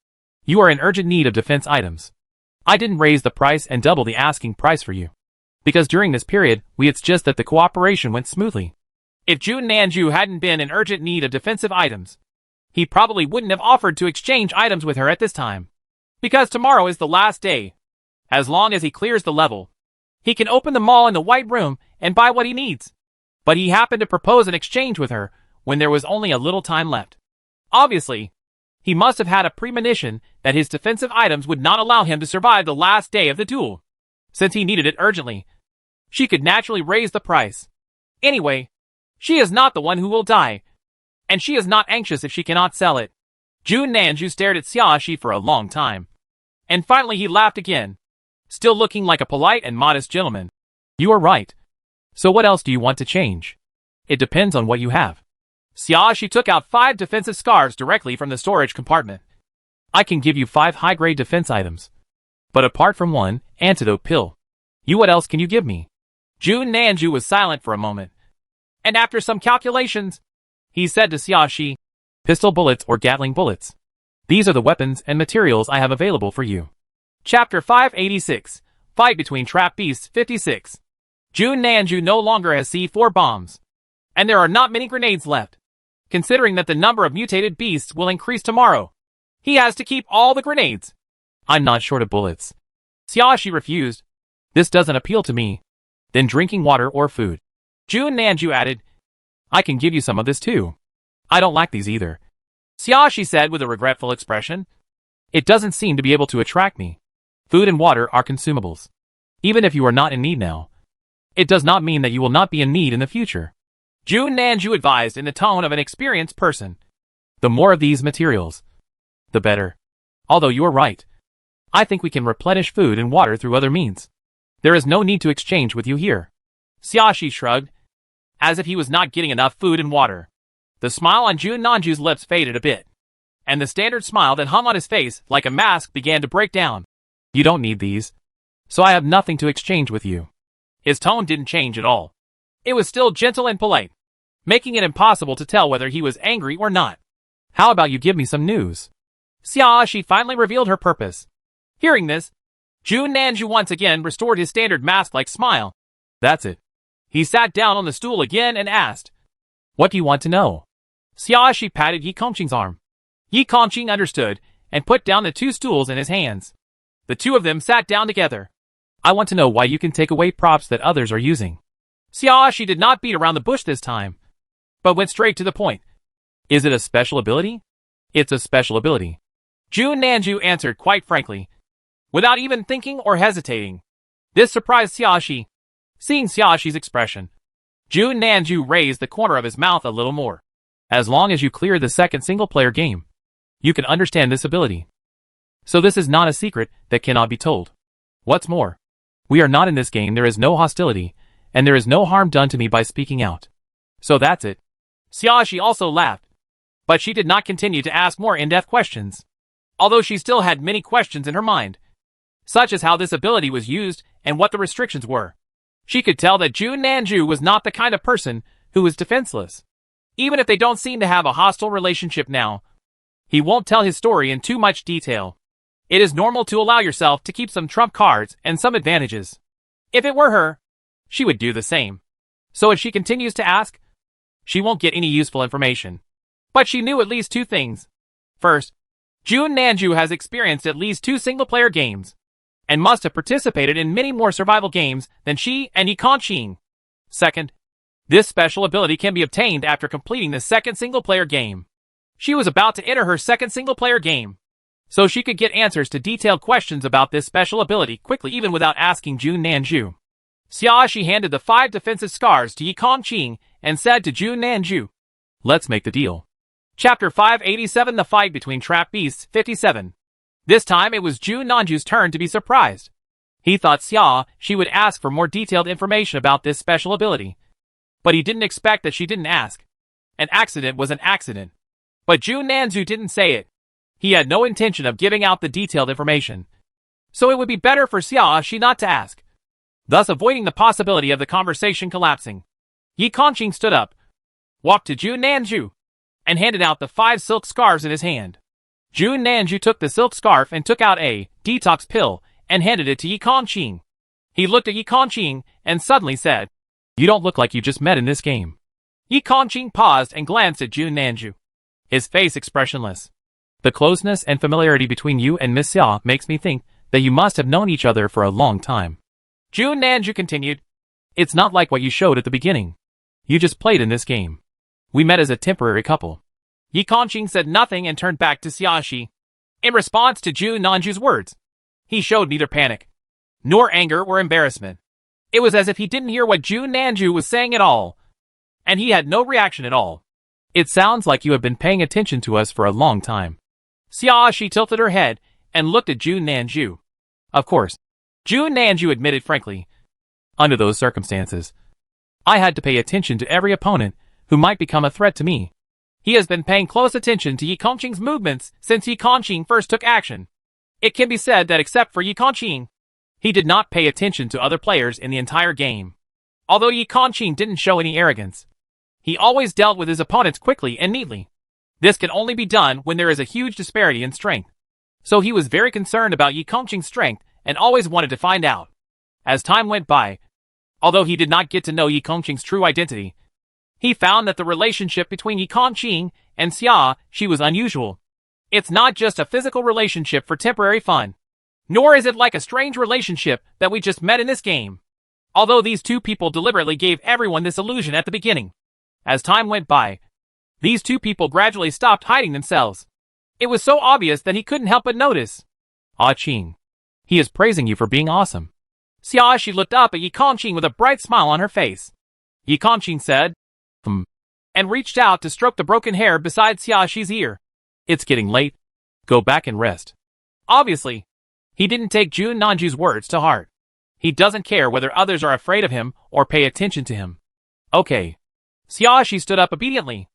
You are in urgent need of defense items. I didn't raise the price and double the asking price for you. Because during this period, it's just that the cooperation went smoothly. If Jun Nanju hadn't been in urgent need of defensive items, he probably wouldn't have offered to exchange items with her at this time. Because tomorrow is the last day. As long as he clears the level, he can open the mall in the White Room and buy what he needs. But he happened to propose an exchange with her when there was only a little time left. Obviously, he must have had a premonition that his defensive items would not allow him to survive the last day of the duel. Since he needed it urgently, she could naturally raise the price. Anyway, she is not the one who will die, and she is not anxious if she cannot sell it. Jun Nanju stared at Xiaoshi for a long time. And finally he laughed again, still looking like a polite and modest gentleman. You are right. So what else do you want to change? It depends on what you have. Xiaoshi took out 5 defensive scarves directly from the storage compartment. I can give you 5 high-grade defense items. But apart from one antidote pill, what else can you give me? Jun Nanju was silent for a moment. And after some calculations, he said to Xiaoshi, pistol bullets or Gatling bullets. These are the weapons and materials I have available for you. Chapter 586. Fight between Trap Beasts 56. Jun Nanju no longer has C4 bombs. And there are not many grenades left. Considering that the number of mutated beasts will increase tomorrow, he has to keep all the grenades. I'm not short of bullets. Xiaoshi refused. This doesn't appeal to me. Then drinking water or food. Jun Nanju added, I can give you some of this too. I don't like these either. Xiaoshi said with a regretful expression. It doesn't seem to be able to attract me. Food and water are consumables. Even if you are not in need now, it does not mean that you will not be in need in the future. Jun Nanju advised in the tone of an experienced person. The more of these materials, the better. Although you are right. I think we can replenish food and water through other means. There is no need to exchange with you here. Xiaoshi shrugged, as if he was not getting enough food and water. The smile on Jun Nanju's lips faded a bit, and the standard smile that hung on his face like a mask began to break down. You don't need these, so I have nothing to exchange with you. His tone didn't change at all. It was still gentle and polite, making it impossible to tell whether he was angry or not. How about you give me some news? Xiaoshi finally revealed her purpose. Hearing this, Jun Nanju once again restored his standard mask-like smile. That's it. He sat down on the stool again and asked, What do you want to know? Xiaoshi patted Yi Kongqing's arm. Yi Kongqing understood and put down the 2 stools in his hands. The 2 of them sat down together. I want to know why you can take away props that others are using. Xiaoshi did not beat around the bush this time, but went straight to the point. Is it a special ability? It's a special ability. Jun Nanju answered quite frankly, without even thinking or hesitating. This surprised Xiaoshi. Seeing Xiaoshi's expression, Jun Nanju raised the corner of his mouth a little more. As long as you clear the second single-player game, you can understand this ability. So this is not a secret that cannot be told. What's more, we are not in this game, there is no hostility, and there is no harm done to me by speaking out. So that's it. Xiaoshi also laughed, but she did not continue to ask more in-depth questions, although she still had many questions in her mind, such as how this ability was used and what the restrictions were. She could tell that Jun Nanju was not the kind of person who was defenseless. Even if they don't seem to have a hostile relationship now, he won't tell his story in too much detail. It is normal to allow yourself to keep some trump cards and some advantages. If it were her, she would do the same. So if she continues to ask, she won't get any useful information. But she knew at least two things. First, Jun Nanju has experienced at least 2 single-player games, and must have participated in many more survival games than she and Yi Kanqing. Second, this special ability can be obtained after completing the second single-player game. She was about to enter her second single-player game, so she could get answers to detailed questions about this special ability quickly even without asking Jun Nanju. Xiaoshi handed the 5 defensive scars to Yi Kanqing and said to Jun Nanju, "Let's make the deal." Chapter 587 The Fight Between Trap Beasts 57. This time it was Jun Nanju's turn to be surprised. He thought Xiaoshi would ask for more detailed information about this special ability, but he didn't expect that she didn't ask. An accident was an accident. But Jun Nanju didn't say it. He had no intention of giving out the detailed information, so it would be better for Xiaoshi not to ask, thus avoiding the possibility of the conversation collapsing. Yi Kanqing stood up, walked to Jun Nanju, and handed out the 5 silk scarves in his hand. Jun Nanju took the silk scarf and took out a detox pill and handed it to Yi Kanqing. He looked at Yi Kanqing and suddenly said, "You don't look like you just met in this game." Yi Kanqing paused and glanced at Jun Nanju, his face expressionless. "The closeness and familiarity between you and Miss Xia makes me think that you must have known each other for a long time." Jun Nanju continued, "It's not like what you showed at the beginning. You just played in this game. We met as a temporary couple." Yi Kanqing said nothing and turned back to Xiaoshi. In response to Jun Nanju's words, he showed neither panic, nor anger or embarrassment. It was as if he didn't hear what Jun Nanju was saying at all, and he had no reaction at all. "It sounds like you have been paying attention to us for a long time." Xiaoshi tilted her head and looked at Jun Nanju. Of course, Jun Nanju admitted frankly, under those circumstances, I had to pay attention to every opponent who might become a threat to me. He has been paying close attention to Yi Kanqing's movements since Yi Kanqing first took action. It can be said that except for Yi Kanqing, he did not pay attention to other players in the entire game. Although Yi Kanqing didn't show any arrogance, he always dealt with his opponents quickly and neatly. This can only be done when there is a huge disparity in strength. So he was very concerned about Yi Kanqing's strength and always wanted to find out. As time went by, although he did not get to know Yi Kanqing's true identity, he found that the relationship between Yi Kanqing and Xiaoshi was unusual. It's not just a physical relationship for temporary fun, nor is it like a strange relationship that we just met in this game. Although these two people deliberately gave everyone this illusion at the beginning. As time went by, these two people gradually stopped hiding themselves. It was so obvious that he couldn't help but notice. "Ah Qing. He is praising you for being awesome." Xiaoshi looked up at Yi Kanqing with a bright smile on her face. Yi Kanqing said, and reached out to stroke the broken hair beside Xiaoshi's ear. "It's getting late. Go back and rest." Obviously, he didn't take Jun Nanju's words to heart. He doesn't care whether others are afraid of him or pay attention to him. Okay. Xiaoshi stood up obediently.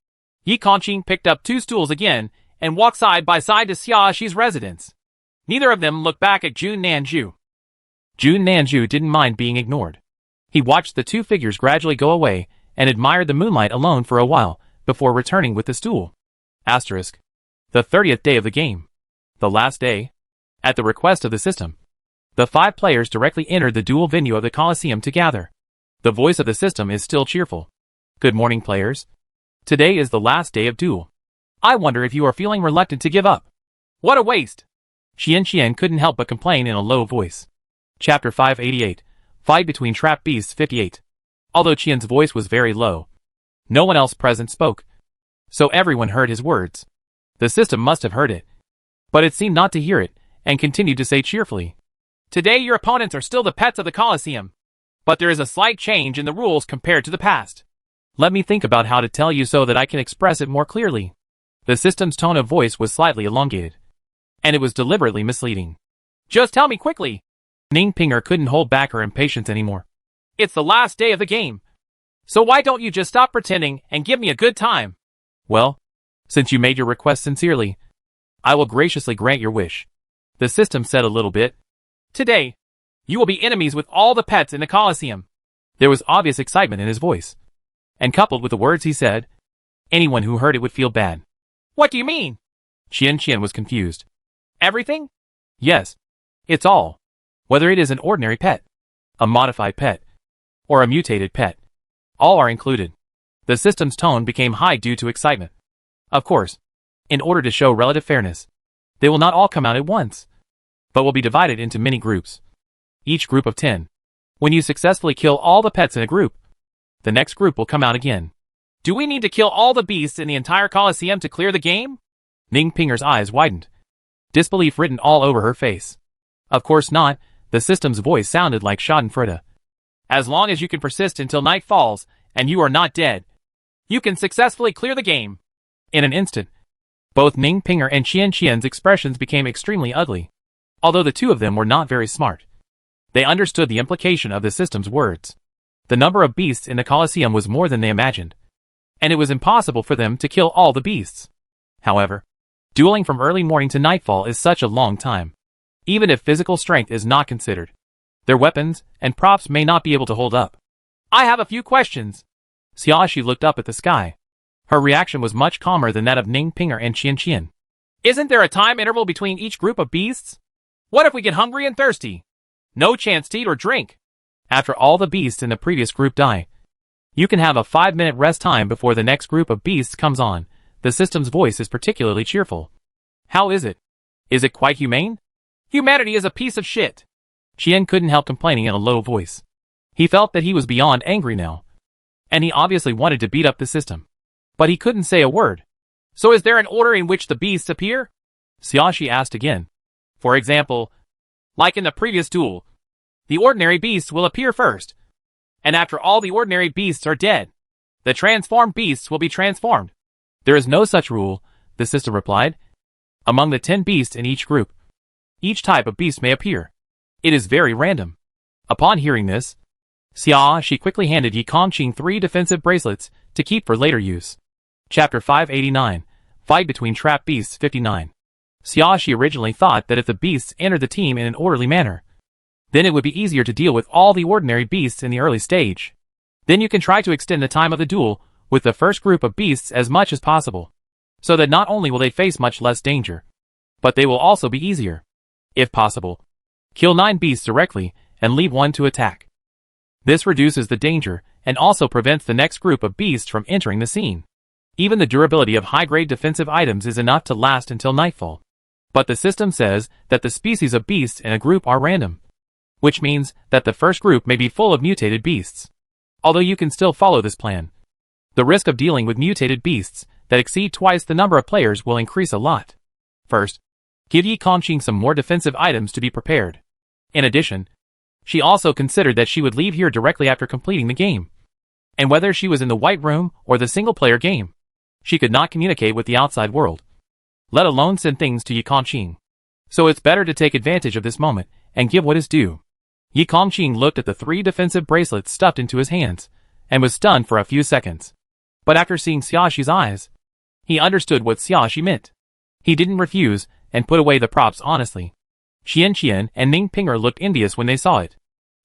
Yi Kanqing picked up 2 stools again and walked side by side to Xiaoshi's residence. Neither of them looked back at Jun Nanju. Jun Nanju didn't mind being ignored. He watched the 2 figures gradually go away and admired the moonlight alone for a while before returning with the stool. Asterisk. The 30th day of the game. The last day. At the request of the system, the 5 players directly entered the duel venue of the Colosseum to gather. The voice of the system is still cheerful. "Good morning, players. Today is the last day of duel. I wonder if you are feeling reluctant to give up." "What a waste!" Xian couldn't help but complain in a low voice. Chapter 588. Fight between Trap Beasts 58. Although Qian's voice was very low, no one else present spoke, so everyone heard his words. The system must have heard it, but it seemed not to hear it, and continued to say cheerfully, "Today your opponents are still the pets of the Colosseum, but there is a slight change in the rules compared to the past. Let me think about how to tell you so that I can express it more clearly." The system's tone of voice was slightly elongated, and it was deliberately misleading. "Just tell me quickly." Ning Pinger couldn't hold back her impatience anymore. "It's the last day of the game, so why don't you just stop pretending and give me a good time?" "Well, since you made your request sincerely, I will graciously grant your wish," the system said a little bit. "Today, you will be enemies with all the pets in the Colosseum." There was obvious excitement in his voice, and coupled with the words he said, anyone who heard it would feel bad. "What do you mean?" Qian was confused. "Everything?" "Yes. It's all. Whether it is an ordinary pet, a modified pet, or a mutated pet, all are included." The system's tone became high due to excitement. "Of course, in order to show relative fairness, they will not all come out at once, but will be divided into many groups. Each group of 10. When you successfully kill all the pets in a group, the next group will come out again." "Do we need to kill all the beasts in the entire Colosseum to clear the game?" Ning Pinger's eyes widened, disbelief written all over her face. "Of course not," the system's voice sounded like schadenfreude. "As long as you can persist until night falls, and you are not dead, you can successfully clear the game." In an instant, both Ning Pinger and Qian's expressions became extremely ugly. Although the two of them were not very smart, they understood the implication of the system's words. The number of beasts in the Colosseum was more than they imagined, and it was impossible for them to kill all the beasts. However, dueling from early morning to nightfall is such a long time. Even if physical strength is not considered, their weapons and props may not be able to hold up. "I have a few questions." Xiaoxi looked up at the sky. Her reaction was much calmer than that of Ning Pinger and Qian. "Isn't there a time interval between each group of beasts? What if we get hungry and thirsty? No chance to eat or drink. After all the beasts in the previous group die, you can have a 5-minute rest time before the next group of beasts comes on." The system's voice is particularly cheerful. "How is it? Is it quite humane?" "Humanity is a piece of shit." Qian couldn't help complaining in a low voice. He felt that he was beyond angry now, and he obviously wanted to beat up the system, but he couldn't say a word. "So is there an order in which the beasts appear?" Xiaoxi asked again. "For example, like in the previous duel, the ordinary beasts will appear first, and after all the ordinary beasts are dead, the transformed beasts will be transformed." "There is no such rule," the system replied. "Among the 10 beasts in each group, each type of beast may appear. It is very random." Upon hearing this, Xiaoxi quickly handed Yi Kongqing 3 defensive bracelets to keep for later use. Chapter 589. Fight between Trap Beasts 59. Xiaoxi originally thought that if the beasts entered the team in an orderly manner, then it would be easier to deal with all the ordinary beasts in the early stage. Then you can try to extend the time of the duel with the first group of beasts as much as possible, so that not only will they face much less danger, but they will also be easier. If possible, kill 9 beasts directly and leave 1 to attack. This reduces the danger and also prevents the next group of beasts from entering the scene. Even the durability of high-grade defensive items is enough to last until nightfall. But the system says that the species of beasts in a group are random, which means that the first group may be full of mutated beasts. Although you can still follow this plan, the risk of dealing with mutated beasts that exceed twice the number of players will increase a lot. First, give Yi Kongqing some more defensive items to be prepared. In addition, she also considered that she would leave here directly after completing the game. And whether she was in the White Room or the single-player game, she could not communicate with the outside world, let alone send things to Yi Kongqing. So it's better to take advantage of this moment and give what is due. Yi Kongqing looked at the 3 defensive bracelets stuffed into his hands, and was stunned for a few seconds. But after seeing Xiaoxi's eyes, he understood what Xiaoxi meant. He didn't refuse, and put away the props honestly. Qian and Ning Pinger looked envious when they saw it.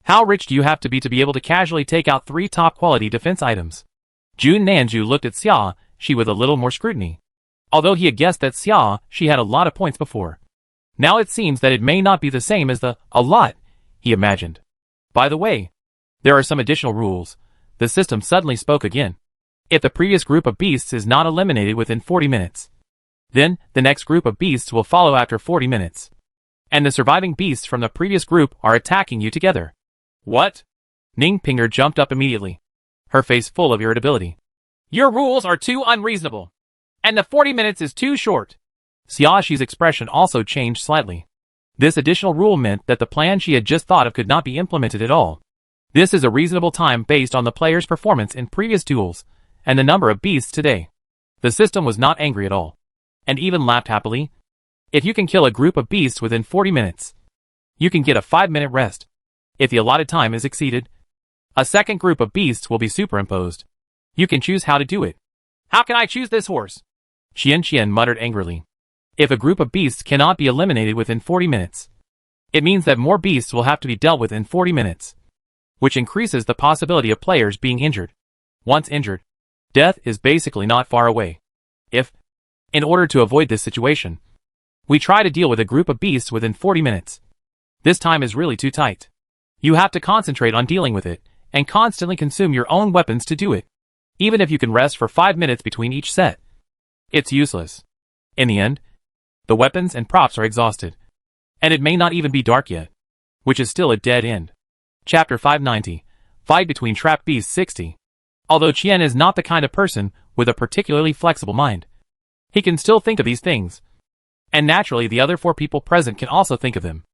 "How rich do you have to be able to casually take out 3 top-quality defense items?" Jun Nanju looked at Xiaoxi with a little more scrutiny. Although he had guessed that Xiaoxi had a lot of points before, now it seems that it may not be the same as the "a lot" he imagined. "By the way, there are some additional rules," the system suddenly spoke again. "If the previous group of beasts is not eliminated within 40 minutes, then the next group of beasts will follow after 40 minutes. and the surviving beasts from the previous group are attacking you together. What? Ning Pinger jumped up immediately, her face full of irritability. Your rules are too unreasonable, and the 40 minutes is too short. Xiaoxi's expression also changed slightly. This additional rule meant that the plan she had just thought of could not be implemented at all. This is a reasonable time based on the player's performance in previous duels, and the number of beasts today. The system was not angry at all, and even laughed happily. If you can kill a group of beasts within 40 minutes, you can get a 5-minute rest. If the allotted time is exceeded, a second group of beasts will be superimposed. You can choose how to do it. How can I choose this horse? Qian muttered angrily. If a group of beasts cannot be eliminated within 40 minutes, it means that more beasts will have to be dealt with in 40 minutes, which increases the possibility of players being injured. Once injured, death is basically not far away. If, in order to avoid this situation, we try to deal with a group of beasts within 40 minutes, this time is really too tight. You have to concentrate on dealing with it, and constantly consume your own weapons to do it. Even if you can rest for 5 minutes between each set, it's useless. In the end, the weapons and props are exhausted, and it may not even be dark yet, which is still a dead end. Chapter 590, Fight between Trap Beasts 60. Although Qian is not the kind of person with a particularly flexible mind, he can still think of these things, and naturally the other 4 people present can also think of them.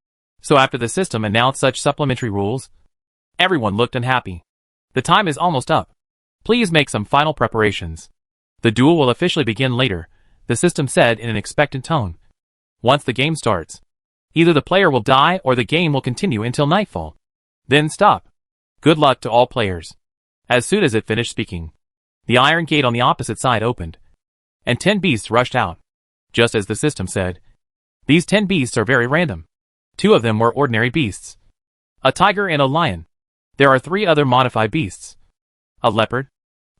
So after the system announced such supplementary rules, everyone looked unhappy. The time is almost up. Please make some final preparations. The duel will officially begin later, the system said in an expectant tone. Once the game starts, either the player will die or the game will continue until nightfall. Then stop. Good luck to all players. As soon as it finished speaking, the iron gate on the opposite side opened, and 10 beasts rushed out. Just as the system said, these 10 beasts are very random. 2 of them were ordinary beasts, a tiger and a lion. There are 3 other modified beasts, a leopard,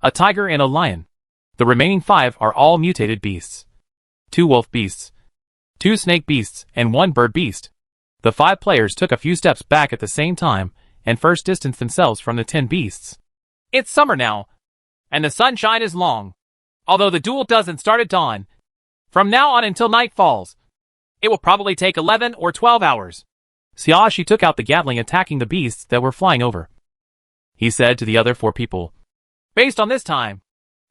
a tiger and a lion. The remaining 5 are all mutated beasts. 2 wolf beasts, 2 snake beasts, and 1 bird beast. The 5 players took a few steps back at the same time and first distanced themselves from the 10 beasts. It's summer now, and the sunshine is long. Although the duel doesn't start at dawn, from now on until night falls, it will probably take 11 or 12 hours. Xiaoxi took out the Gatling attacking the beasts that were flying over. He said to the other 4 people, based on this time,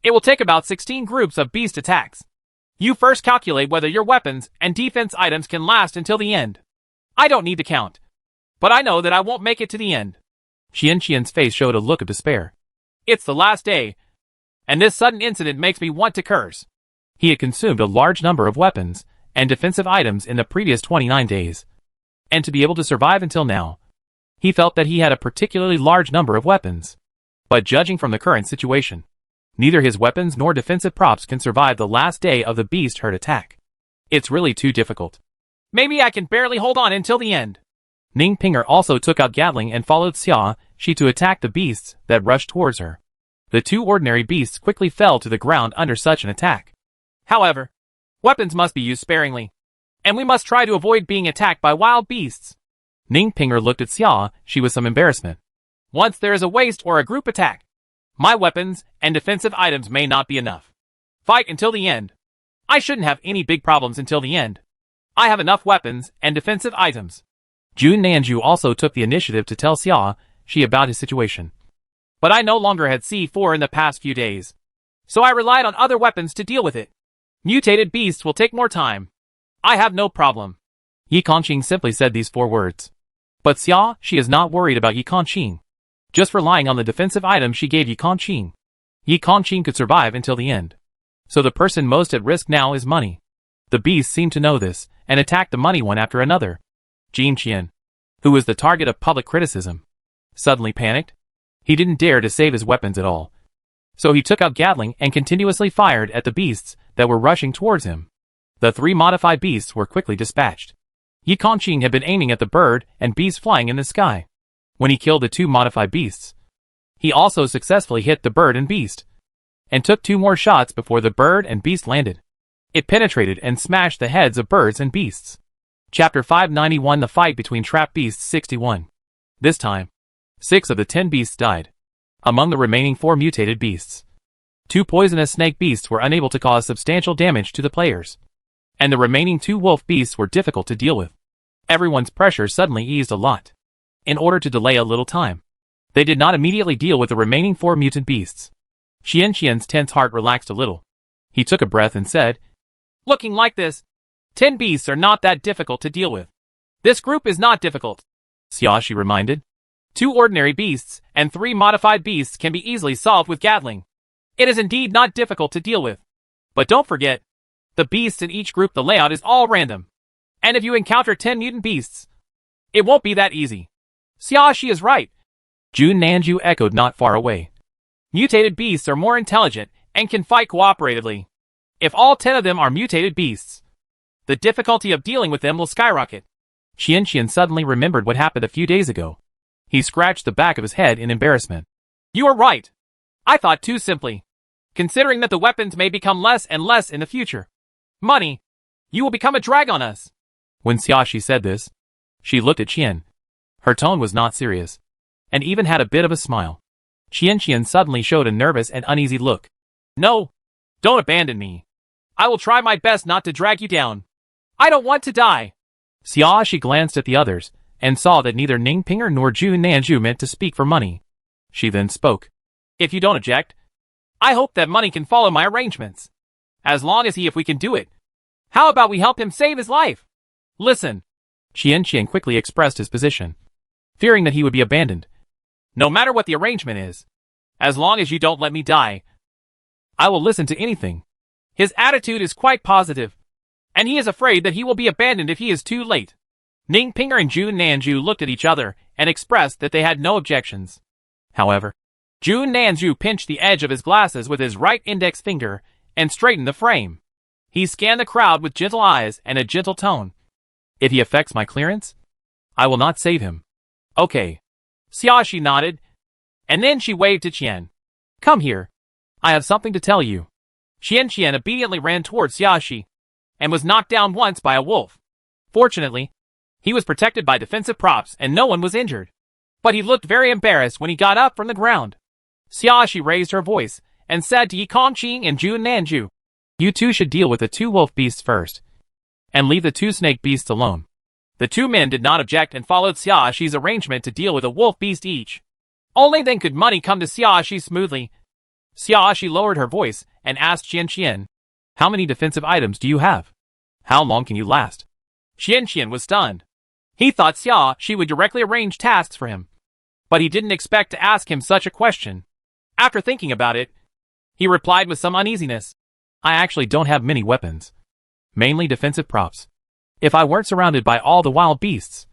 it will take about 16 groups of beast attacks. You first calculate whether your weapons and defense items can last until the end. I don't need to count, but I know that I won't make it to the end. Qian's face showed a look of despair. It's the last day, and this sudden incident makes me want to curse. He had consumed a large number of weapons and defensive items in the previous 29 days, and to be able to survive until now, he felt that he had a particularly large number of weapons. But judging from the current situation, neither his weapons nor defensive props can survive the last day of the beast herd attack. It's really too difficult. Maybe I can barely hold on until the end. Ning Pinger also took out Gatling and followed Xiaoxi to attack the beasts that rushed towards her. The 2 ordinary beasts quickly fell to the ground under such an attack. However, weapons must be used sparingly, and we must try to avoid being attacked by wild beasts. Ning Pinger looked at Xiaoxi with some embarrassment. Once there is a waste or a group attack, my weapons and defensive items may not be enough. Fight until the end. I shouldn't have any big problems until the end. I have enough weapons and defensive items. Jun Nanju also took the initiative to tell Xiaoxi about his situation. But I no longer had C4 in the past few days, so I relied on other weapons to deal with it. Mutated beasts will take more time. I have no problem. Yi Kongqing simply said these 4 words. But Xiaoxi is not worried about Yi Kongqing. Just relying on the defensive items she gave Yi Kongqing, Yi Kongqing could survive until the end. So the person most at risk now is money. The beasts seemed to know this, and attacked the money one after another. Jin Qian, who was the target of public criticism, suddenly panicked. He didn't dare to save his weapons at all. So he took out Gatling and continuously fired at the beasts that were rushing towards him. The 3 modified beasts were quickly dispatched. Yi Kongqing had been aiming at the bird and beast flying in the sky. When he killed the 2 modified beasts, he also successfully hit the bird and beast, and took 2 more shots before the bird and beast landed. It penetrated and smashed the heads of birds and beasts. Chapter 591, The Fight Between Trap Beasts 61. This time, 6 of the 10 beasts died. Among the remaining 4 mutated beasts, 2 poisonous snake beasts were unable to cause substantial damage to the players, and the remaining 2 wolf beasts were difficult to deal with. Everyone's pressure suddenly eased a lot. In order to delay a little time, they did not immediately deal with the remaining 4 mutant beasts. Qianqian's tense heart relaxed a little. He took a breath and said, "Looking like this, 10 beasts are not that difficult to deal with. This group is not difficult," Xiaoxi reminded. 2 ordinary beasts and 3 modified beasts can be easily solved with Gatling. It is indeed not difficult to deal with. But don't forget, the beasts in each group, the layout is all random. And if you encounter 10 mutant beasts, it won't be that easy. Xiaoxi is right. Jun Nanju echoed not far away. Mutated beasts are more intelligent and can fight cooperatively. If all 10 of them are mutated beasts, the difficulty of dealing with them will skyrocket. Qianqian suddenly remembered what happened a few days ago. He scratched the back of his head in embarrassment. "You are right. I thought too simply. Considering that the weapons may become less and less in the future. Money, you will become a drag on us." When Xiaoxi said this, she looked at Qian. Her tone was not serious, and even had a bit of a smile. Qianqian suddenly showed a nervous and uneasy look. "No, don't abandon me. I will try my best not to drag you down. I don't want to die." Xiaoxi glanced at the others, and saw that neither Ningpinger nor Jun Nanju meant to speak for money. She then spoke. "If you don't object, I hope that money can follow my arrangements. As long as if we can do it. How about we help him save his life? Listen." Qianqian quickly expressed his position, fearing that he would be abandoned. "No matter what the arrangement is, as long as you don't let me die, I will listen to anything." His attitude is quite positive, and he is afraid that he will be abandoned if he is too late. Ningpinger and Jun Nanju looked at each other and expressed that they had no objections. However, Jun Nanju pinched the edge of his glasses with his right index finger and straightened the frame. He scanned the crowd with gentle eyes and a gentle tone. "If he affects my clearance, I will not save him." "Okay." Xiaoxi nodded, and then she waved to Qian. "Come here. I have something to tell you." Qian obediently ran towards Xiaoxi, and was knocked down once by a wolf. Fortunately, he was protected by defensive props and no one was injured. But he looked very embarrassed when he got up from the ground. Xiaoxi raised her voice and said to Yi Kongqing and Jun Nanju, "You two should deal with the 2 wolf beasts first, and leave the 2 snake beasts alone." The 2 men did not object and followed Xiaoxi's arrangement to deal with a wolf beast each. Only then could money come to Xiaoxi smoothly. Xiaoxi lowered her voice and asked Qian, "How many defensive items do you have? How long can you last?" Qian was stunned. He thought Xiaoxi would directly arrange tasks for him, but he didn't expect to ask him such a question. After thinking about it, he replied with some uneasiness, "I actually don't have many weapons. Mainly defensive props. If I weren't surrounded by all the wild beasts,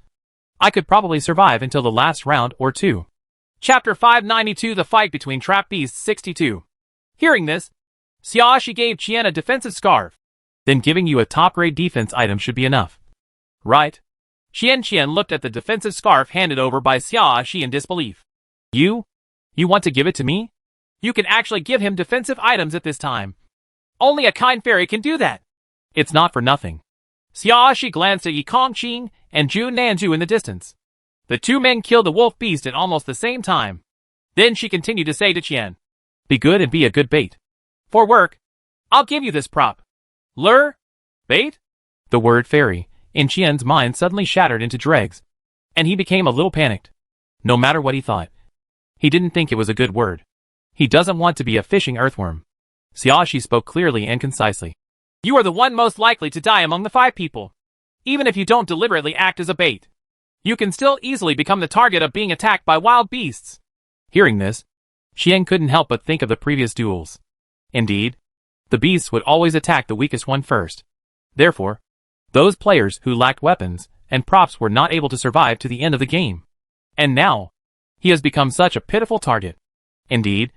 I could probably survive until the last round or 2. Chapter 592 The Fight Between Trap Beasts 62. Hearing this, Xiaoxi gave Qian a defensive scarf. Then giving you a top-grade defense item should be enough. Right? Qian looked at the defensive scarf handed over by Xiaoxi in disbelief. You want to give it to me? You can actually give him defensive items at this time. Only a kind fairy can do that. It's not for nothing. Xiaoxi glanced at Yi Kongqing and Jun Nanju in the distance. The 2 men killed the wolf beast at almost the same time. Then she continued to say to Qian, "Be good and be a good bait. For work, I'll give you this prop. Lure? Bait?" The word fairy in Qian's mind suddenly shattered into dregs, and he became a little panicked. No matter what he thought, he didn't think it was a good word. He doesn't want to be a fishing earthworm. Xiaoxi spoke clearly and concisely. "You are the one most likely to die among the 5 people. Even if you don't deliberately act as a bait, you can still easily become the target of being attacked by wild beasts." Hearing this, Qian couldn't help but think of the previous duels. Indeed, the beasts would always attack the weakest one first. Therefore, those players who lacked weapons and props were not able to survive to the end of the game. And now, he has become such a pitiful target. Indeed,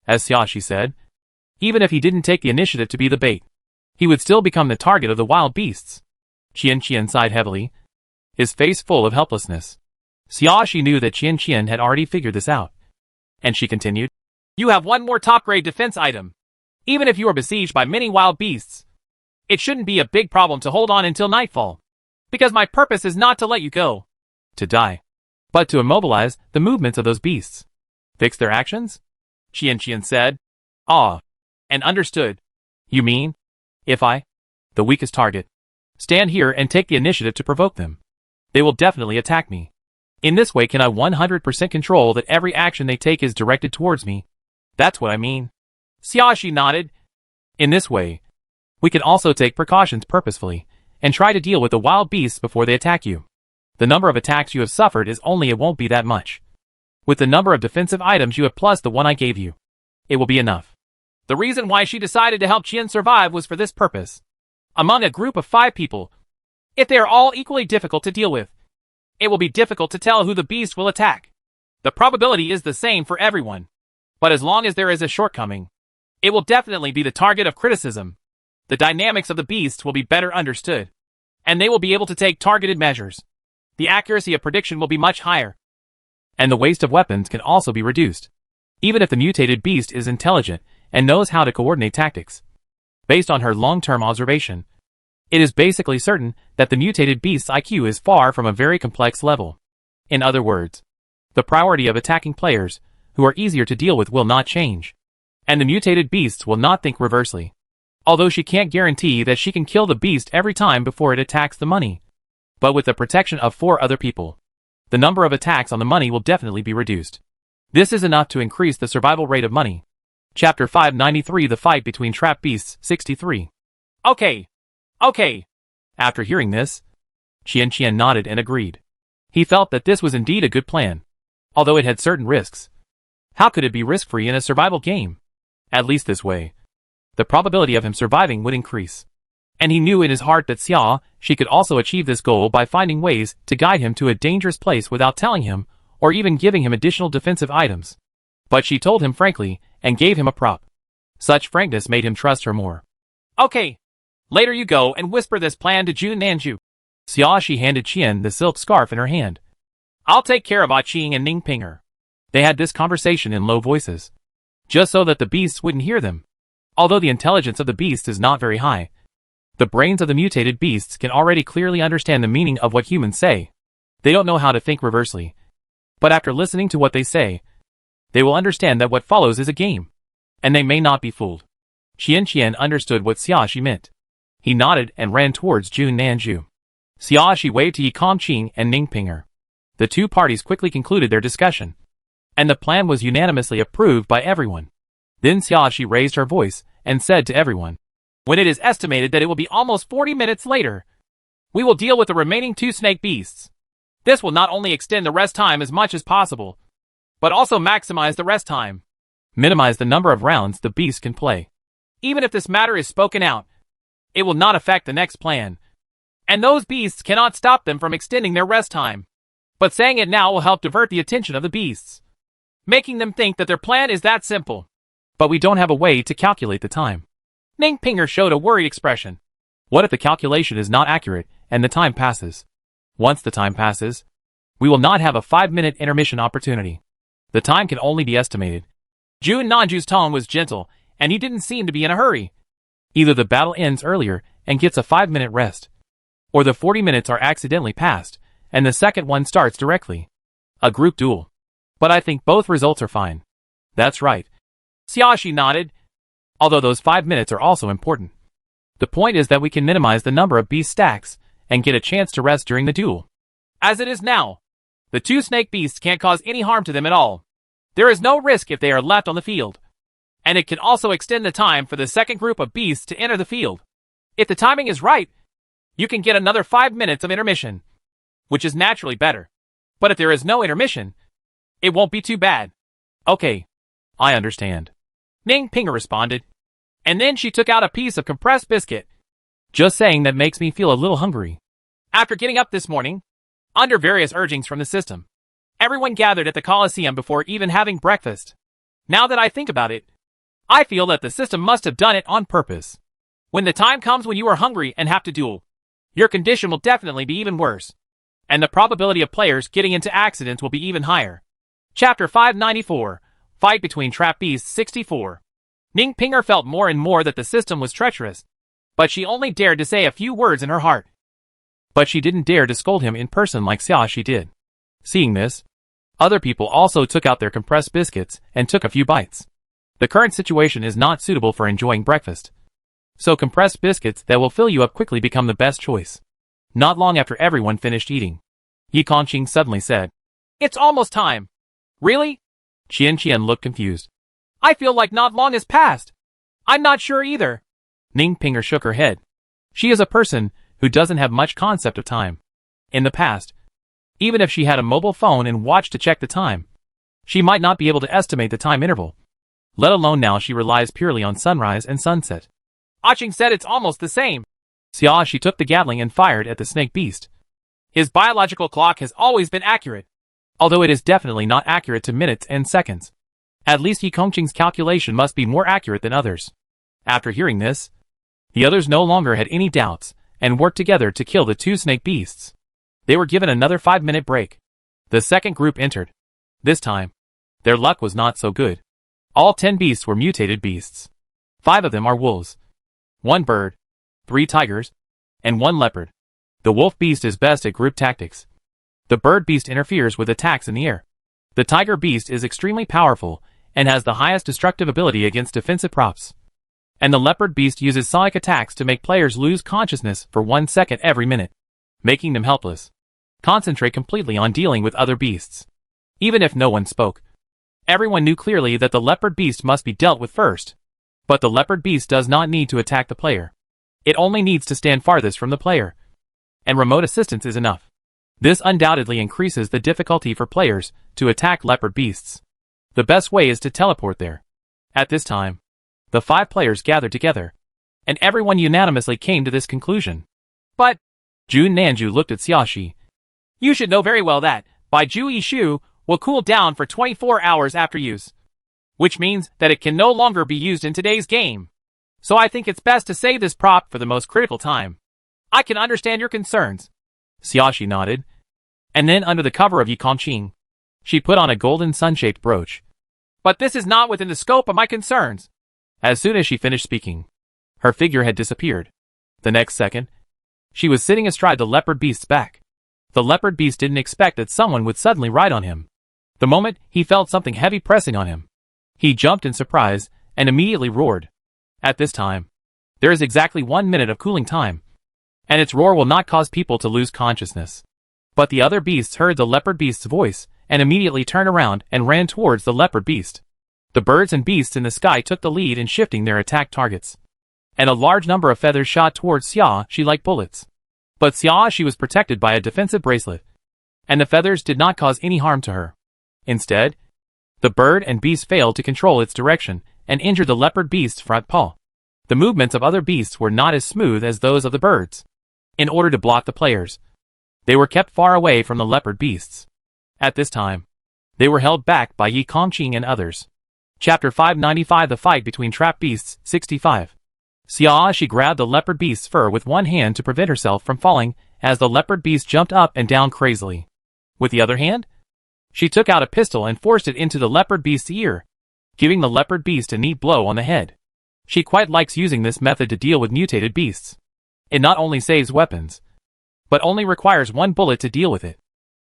as Xiaoxi said, even if he didn't take the initiative to be the bait, he would still become the target of the wild beasts. Qian sighed heavily, his face full of helplessness. Xiaoxi knew that Qian had already figured this out. And she continued, "You have one more top-grade defense item. Even if you are besieged by many wild beasts, it shouldn't be a big problem to hold on until nightfall. Because my purpose is not to let you go, to die, but to immobilize the movements of those beasts. Fix their actions?" Qian said, and understood. "You mean, if I, the weakest target, stand here and take the initiative to provoke them, they will definitely attack me. In this way can I 100% control that every action they take is directed towards me. That's what I mean. Xiaoxi nodded. In this way, we can also take precautions purposefully, and try to deal with the wild beasts before they attack you. The number of attacks you have suffered is only it won't be that much. With the number of defensive items you have plus the one I gave you, it will be enough. The reason why she decided to help Qian survive was for this purpose. Among a group of 5 people, if they are all equally difficult to deal with, it will be difficult to tell who the beast will attack. The probability is the same for everyone. But as long as there is a shortcoming, it will definitely be the target of criticism. The dynamics of the beasts will be better understood, and they will be able to take targeted measures. The accuracy of prediction will be much higher, and the waste of weapons can also be reduced. Even if the mutated beast is intelligent and knows how to coordinate tactics. Based on her long-term observation, it is basically certain that the mutated beast's IQ is far from a very complex level. In other words, the priority of attacking players who are easier to deal with will not change, and the mutated beasts will not think reversely. Although she can't guarantee that she can kill the beast every time before it attacks the money. But with the protection of 4 other people, the number of attacks on the money will definitely be reduced. This is enough to increase the survival rate of money. Chapter 593 The Fight Between Trap Beasts 63. Okay. After hearing this, Qian nodded and agreed. He felt that this was indeed a good plan, although it had certain risks. How could it be risk-free in a survival game? At least this way, the probability of him surviving would increase. And he knew in his heart that she could also achieve this goal by finding ways to guide him to a dangerous place without telling him, or even giving him additional defensive items. But she told him frankly, and gave him a prop. Such frankness made him trust her more. Okay. Later you go and whisper this plan to Jun Nanju. Xiaoxi handed Qian the silk scarf in her hand. I'll take care of Qing and Ning Pinger. They had this conversation in low voices, just so that the beasts wouldn't hear them. Although the intelligence of the beasts is not very high, the brains of the mutated beasts can already clearly understand the meaning of what humans say. They don't know how to think reversely. But after listening to what they say, they will understand that what follows is a game. And they may not be fooled. Qian understood what Xiaoxi meant. He nodded and ran towards Jun Nanju. Xiaoxi waved to Yi Kongqing and Ning Pinger. The 2 parties quickly concluded their discussion, and the plan was unanimously approved by everyone. Then Xiaoxi raised her voice and said to everyone, when it is estimated that it will be almost 40 minutes later, we will deal with the remaining 2 snake beasts. This will not only extend the rest time as much as possible, but also maximize the rest time. Minimize the number of rounds the beast can play. Even if this matter is spoken out, it will not affect the next plan. And those beasts cannot stop them from extending their rest time. But saying it now will help divert the attention of the beasts, making them think that their plan is that simple. But we don't have a way to calculate the time. Ning Pinger showed a worried expression. What if the calculation is not accurate and the time passes? Once the time passes, we will not have a 5-minute intermission opportunity. The time can only be estimated. Jun Nanju's tone was gentle, and he didn't seem to be in a hurry. Either the battle ends earlier and gets a 5-minute rest, or the 40 minutes are accidentally passed, and the second one starts directly. A group duel. But I think both results are fine. That's right. Xiaoxi nodded. Although those 5 minutes are also important. The point is that we can minimize the number of beast stacks and get a chance to rest during the duel. As it is now, the 2 snake beasts can't cause any harm to them at all. There is no risk if they are left on the field. And it can also extend the time for the second group of beasts to enter the field. If the timing is right, you can get another 5 minutes of intermission, which is naturally better. But if there is no intermission, it won't be too bad. Okay, I understand. Ning Pinger responded. And then she took out a piece of compressed biscuit. Just saying that makes me feel a little hungry. After getting up this morning, under various urgings from the system, everyone gathered at the Colosseum before even having breakfast. Now that I think about it, I feel that the system must have done it on purpose. When the time comes when you are hungry and have to duel, your condition will definitely be even worse. And the probability of players getting into accidents will be even higher. Chapter 594 Fight Between Trap Beasts 64. Ning Pinger felt more and more that the system was treacherous, but she only dared to say a few words in her heart. But she didn't dare to scold him in person like Xiaoxi did. Seeing this, other people also took out their compressed biscuits and took a few bites. The current situation is not suitable for enjoying breakfast, so compressed biscuits that will fill you up quickly become the best choice. Not long after everyone finished eating, Yi Kongqing suddenly said. It's almost time. Really? Qian looked confused. I feel like not long has passed. I'm not sure either. Ning Pinger shook her head. She is a person who doesn't have much concept of time. In the past, even if she had a mobile phone and watch to check the time, she might not be able to estimate the time interval. Let alone now she relies purely on sunrise and sunset. Aching said it's almost the same. Xiaoshi took the Gatling and fired at the snake beast. His biological clock has always been accurate, although it is definitely not accurate to minutes and seconds. At least Yi Kongqing's calculation must be more accurate than others. After hearing this, the others no longer had any doubts and worked together to kill the two snake beasts. They were given another 5-minute break. The second group entered. This time, their luck was not so good. All 10 beasts were mutated beasts. 5 of them are wolves, 1 bird, 3 tigers, and 1 leopard. The wolf beast is best at group tactics. The bird beast interferes with attacks in the air. The tiger beast is extremely powerful and has the highest destructive ability against defensive props. And the leopard beast uses sonic attacks to make players lose consciousness for 1 second every minute, making them helpless. Concentrate completely on dealing with other beasts. Even if no one spoke, everyone knew clearly that the leopard beast must be dealt with first. But the leopard beast does not need to attack the player. It only needs to stand farthest from the player. And remote assistance is enough. This undoubtedly increases the difficulty for players to attack leopard beasts. The best way is to teleport there. At this time, the 5 players gathered together, and everyone unanimously came to this conclusion. But Jun Nanju looked at Xiaoshi. You should know very well that Bai Ju Yishu will cool down for 24 hours after use, which means that it can no longer be used in today's game. So I think it's best to save this prop for the most critical time. I can understand your concerns. Xiaoshi nodded, and then under the cover of Yi Kongqing, she put on a golden sun-shaped brooch. But this is not within the scope of my concerns. As soon as she finished speaking, her figure had disappeared. The next second, she was sitting astride the leopard beast's back. The leopard beast didn't expect that someone would suddenly ride on him. The moment he felt something heavy pressing on him, he jumped in surprise and immediately roared. At this time, there is exactly 1 minute of cooling time, and its roar will not cause people to lose consciousness. But the other beasts heard the leopard beast's voice and immediately turned around and ran towards the leopard beast. The birds and beasts in the sky took the lead in shifting their attack targets, and a large number of feathers shot towards Xiaoshi like bullets. But Xiaoshi was protected by a defensive bracelet, and the feathers did not cause any harm to her. Instead, the bird and beast failed to control its direction and injured the leopard beast's front paw. The movements of other beasts were not as smooth as those of the birds. In order to block the players, they were kept far away from the leopard beasts. At this time, they were held back by Yi Kongqing and others. Chapter 595 The Fight Between Trap Beasts 65. Xiaoshi grabbed the leopard beast's fur with one hand to prevent herself from falling as the leopard beast jumped up and down crazily. With the other hand, she took out a pistol and forced it into the leopard beast's ear, giving the leopard beast a neat blow on the head. She quite likes using this method to deal with mutated beasts. It not only saves weapons, but only requires 1 bullet to deal with it.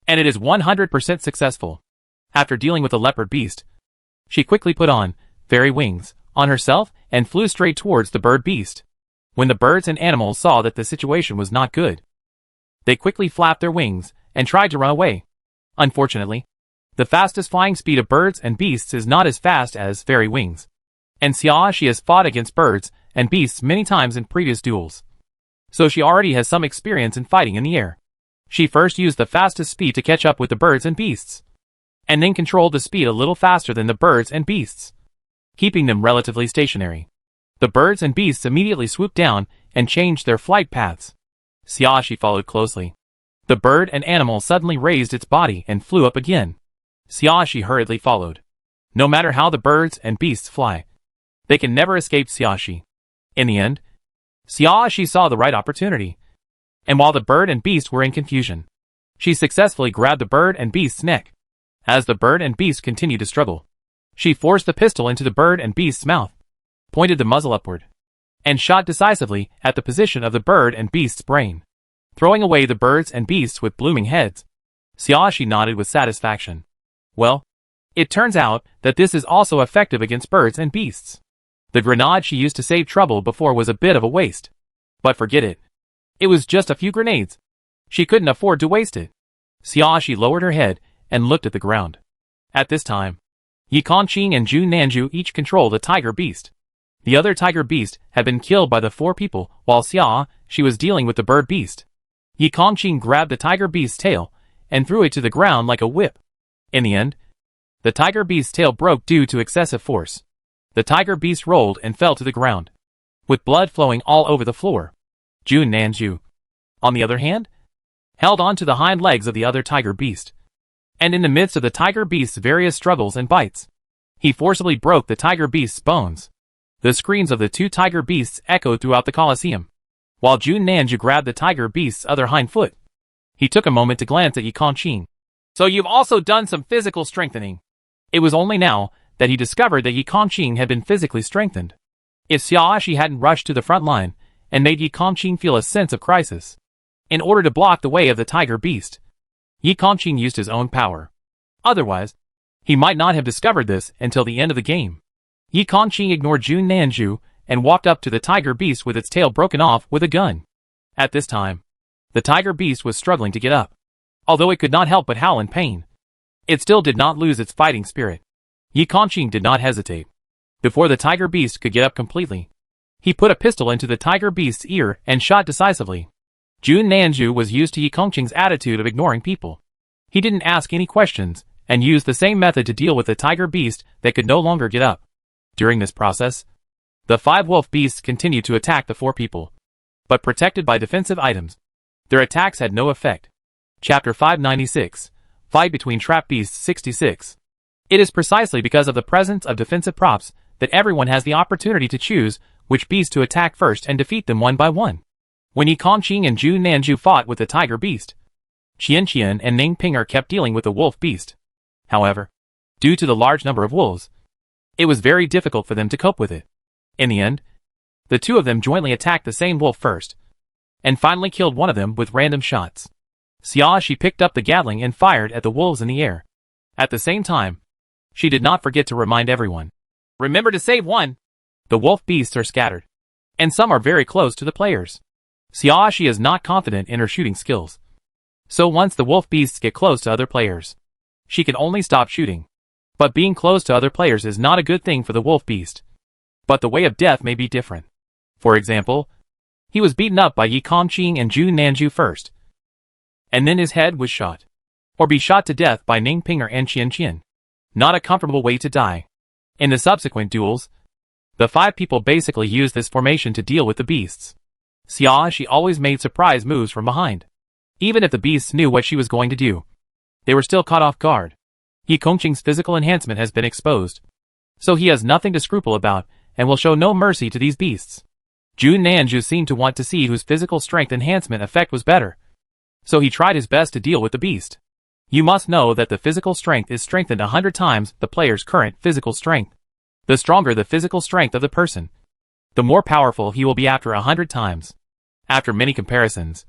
And it is 100% successful. After dealing with the leopard beast, she quickly put on fairy wings on herself and flew straight towards the bird beast. When the birds and animals saw that the situation was not good, they quickly flapped their wings and tried to run away. Unfortunately, the fastest flying speed of birds and beasts is not as fast as fairy wings, and Xiaoshi has fought against birds and beasts many times in previous duels, so she already has some experience in fighting in the air. She first used the fastest speed to catch up with the birds and beasts, and then controlled the speed a little faster than the birds and beasts, keeping them relatively stationary. The birds and beasts immediately swooped down and changed their flight paths. Xiaoshi followed closely. The bird and animal suddenly raised its body and flew up again. Xiaoshi hurriedly followed. No matter how the birds and beasts fly, they can never escape Xiaoshi. In the end, Xiaoshi saw the right opportunity, and while the bird and beast were in confusion, she successfully grabbed the bird and beast's neck. As the bird and beast continued to struggle, she forced the pistol into the bird and beast's mouth, pointed the muzzle upward, and shot decisively at the position of the bird and beast's brain, throwing away the birds and beasts with blooming heads. Xiaoshi nodded with satisfaction. Well, it turns out that this is also effective against birds and beasts. The grenade she used to save trouble before was a bit of a waste. But forget it. It was just a few grenades. She couldn't afford to waste it. Xiaoxi lowered her head and looked at the ground. At this time, Yi Kongqing and Jun Nanju each controlled a tiger beast. The other tiger beast had been killed by the 4 people, while Xiaoxi was dealing with the bird beast. Yi Kongqing grabbed the tiger beast's tail and threw it to the ground like a whip. In the end, the tiger beast's tail broke due to excessive force. The tiger beast rolled and fell to the ground, with blood flowing all over the floor. Jun Nanju, on the other hand, held on to the hind legs of the other tiger beast. And in the midst of the tiger beast's various struggles and bites, he forcibly broke the tiger beast's bones. The screams of the 2 tiger beasts echoed throughout the Colosseum. While Jun Nanju grabbed the tiger beast's other hind foot, he took a moment to glance at Yi Kongqing. So you've also done some physical strengthening. It was only now that he discovered that Yi Kongqing had been physically strengthened. If Xiaoxi hadn't rushed to the front line and made Yi Kongqing feel a sense of crisis, in order to block the way of the tiger beast, Yi Kongqing used his own power. Otherwise, he might not have discovered this until the end of the game. Yi Kongqing ignored Jun Nanju and walked up to the tiger beast with its tail broken off with a gun. At this time, the tiger beast was struggling to get up. Although it could not help but howl in pain, it still did not lose its fighting spirit. Yi Kongqing did not hesitate. Before the tiger beast could get up completely, he put a pistol into the tiger beast's ear and shot decisively. Jun Nanju was used to Yi Kongqing's attitude of ignoring people. He didn't ask any questions and used the same method to deal with the tiger beast that could no longer get up. During this process, the 5 wolf beasts continued to attack the 4 people. But protected by defensive items, their attacks had no effect. Chapter 596, Fight between Trap Beasts 66. It is precisely because of the presence of defensive props that everyone has the opportunity to choose which beast to attack first and defeat them one by one. When Yi Kongqing and Jun Nanju fought with the tiger beast, Qian and Ning Pinger kept dealing with the wolf beast. However, due to the large number of wolves, it was very difficult for them to cope with it. In the end, the 2 of them jointly attacked the same wolf first, and finally killed one of them with random shots. Xiaoxi picked up the Gatling and fired at the wolves in the air. At the same time, she did not forget to remind everyone. Remember to save one! The wolf beasts are scattered, and some are very close to the players. Xiaoxi is not confident in her shooting skills. So once the wolf beasts get close to other players, she can only stop shooting. But being close to other players is not a good thing for the wolf beast. But the way of death may be different. For example, he was beaten up by Yi Kongqing and Jun Nanju first, and then his head was shot. Or be shot to death by Ning Pinger and Qian. Not a comfortable way to die. In the subsequent duels, the 5 people basically used this formation to deal with the beasts. Xiaoxi always made surprise moves from behind. Even if the beasts knew what she was going to do, they were still caught off guard. Yi Kongqing's physical enhancement has been exposed, so he has nothing to scruple about and will show no mercy to these beasts. Jun Nanju seemed to want to see whose physical strength enhancement effect was better, so he tried his best to deal with the beast. You must know that the physical strength is strengthened 100 times the player's current physical strength. The stronger the physical strength of the person, the more powerful he will be after 100 times. After many comparisons,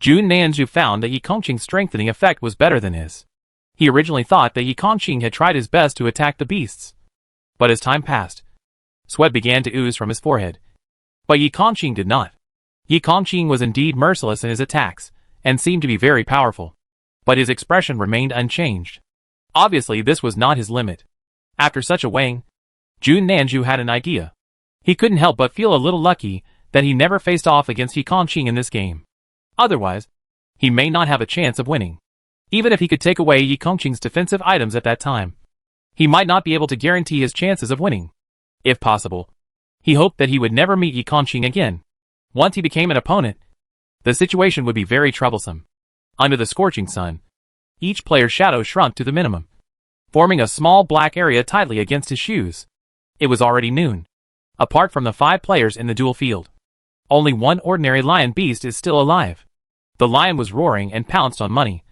Jun Nanju found that Yi Kongqing's strengthening effect was better than his. He originally thought that Yi Kongqing had tried his best to attack the beasts. But as time passed, sweat began to ooze from his forehead. But Yi Kongqing did not. Yi Kongqing was indeed merciless in his attacks, and seemed to be very powerful. But his expression remained unchanged. Obviously this was not his limit. After such a weighing, Jun Nanju had an idea. He couldn't help but feel a little lucky that he never faced off against Yi Kongqing in this game. Otherwise, he may not have a chance of winning. Even if he could take away Yi Kongqing's defensive items at that time, he might not be able to guarantee his chances of winning. If possible, he hoped that he would never meet Yi Kongqing again. Once he became an opponent, the situation would be very troublesome. Under the scorching sun, each player's shadow shrunk to the minimum, forming a small black area tightly against his shoes. It was already noon. Apart from the 5 players in the duel field, only one ordinary lion beast is still alive. The lion was roaring and pounced on Money,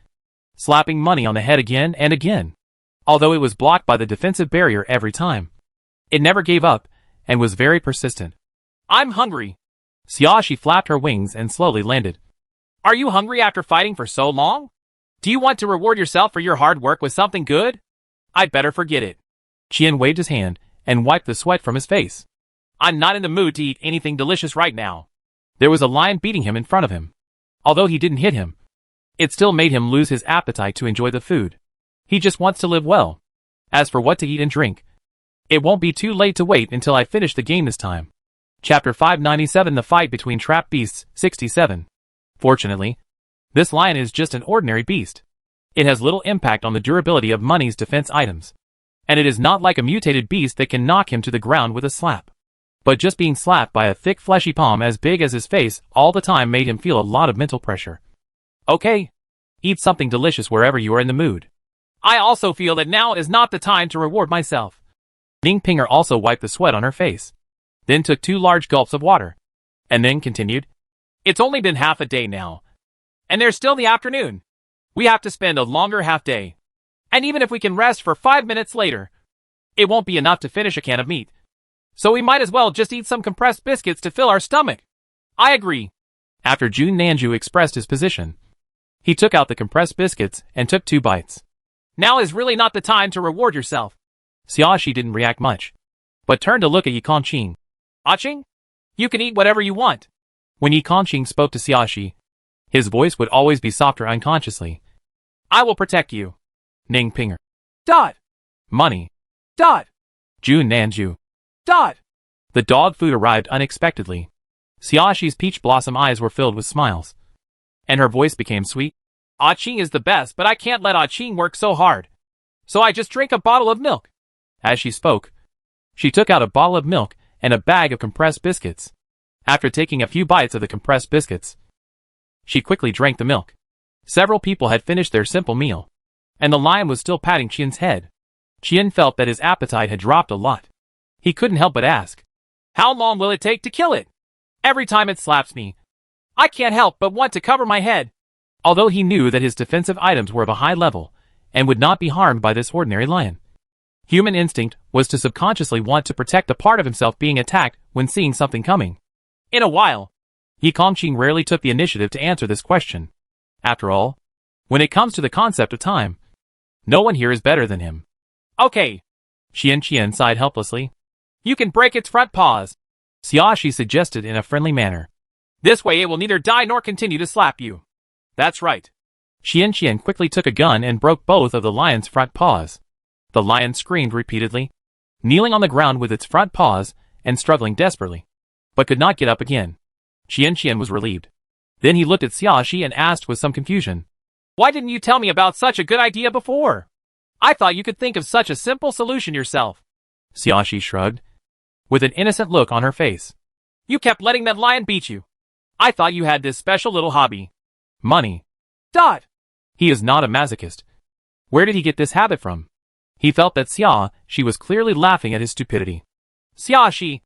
slapping Money on the head again and again. Although it was blocked by the defensive barrier every time, it never gave up and was very persistent. I'm hungry. Xiaoxi flapped her wings and slowly landed. Are you hungry after fighting for so long? Do you want to reward yourself for your hard work with something good? I'd better forget it. Qian waved his hand and wiped the sweat from his face. I'm not in the mood to eat anything delicious right now. There was a lion beating him in front of him. Although he didn't hit him, It still made him lose his appetite to enjoy the food. He just wants to live well. As for what to eat and drink, it won't be too late to wait until I finish the game this time. Chapter 597 The Fight Between Trapped Beasts 67. Fortunately, this lion is just an ordinary beast. It has little impact on the durability of Money's defense items. And it is not like a mutated beast that can knock him to the ground with a slap. But just being slapped by a thick fleshy palm as big as his face all the time made him feel a lot of mental pressure. Okay. Eat something delicious wherever you are in the mood. I also feel that now is not the time to reward myself. Ning Pinger also wiped the sweat on her face. Then took 2 large gulps of water. And then continued. It's only been half a day now. And there's still the afternoon. We have to spend a longer half day. And even if we can rest for 5 minutes later, it won't be enough to finish a can of meat. So we might as well just eat some compressed biscuits to fill our stomach. I agree. After Jun Nanju expressed his position, he took out the compressed biscuits and took 2 bites. Now is really not the time to reward yourself. Xiaoxi didn't react much, but turned to look at Yi Kongqing. Qing? You can eat whatever you want. When Yi Kongqing spoke to Xiaoxi, his voice would always be softer unconsciously. I will protect you. Ning Pinger. Dot. Money. Dot. Jun Nanju. Dot. The dog food arrived unexpectedly. Xiaoxi's peach blossom eyes were filled with smiles. And her voice became sweet. Qing is the best, but I can't let Qing work so hard. So I just drink a bottle of milk. As she spoke, she took out a bottle of milk and a bag of compressed biscuits. After taking a few bites of the compressed biscuits, she quickly drank the milk. Several people had finished their simple meal, and the lion was still patting Qian's head. Qian felt that his appetite had dropped a lot. He couldn't help but ask, how long will it take to kill it? Every time it slaps me, I can't help but want to cover my head. Although he knew that his defensive items were of a high level and would not be harmed by this ordinary lion, human instinct was to subconsciously want to protect a part of himself being attacked when seeing something coming. In a while, Yi Kongqing rarely took the initiative to answer this question. After all, when it comes to the concept of time, no one here is better than him. Okay. Qian sighed helplessly. You can break its front paws, Xiaoxi suggested in a friendly manner. This way it will neither die nor continue to slap you. That's right. Qian quickly took a gun and broke both of the lion's front paws. The lion screamed repeatedly, kneeling on the ground with its front paws and struggling desperately, but could not get up again. Qian was relieved. Then he looked at Xiaoxi and asked with some confusion, why didn't you tell me about such a good idea before? I thought you could think of such a simple solution yourself. Xiaoxi shrugged, with an innocent look on her face. You kept letting that lion beat you. I thought you had this special little hobby. Money. Dot. He is not a masochist. Where did he get this habit from? He felt that Xiaoxi was clearly laughing at his stupidity. Xiaoxi,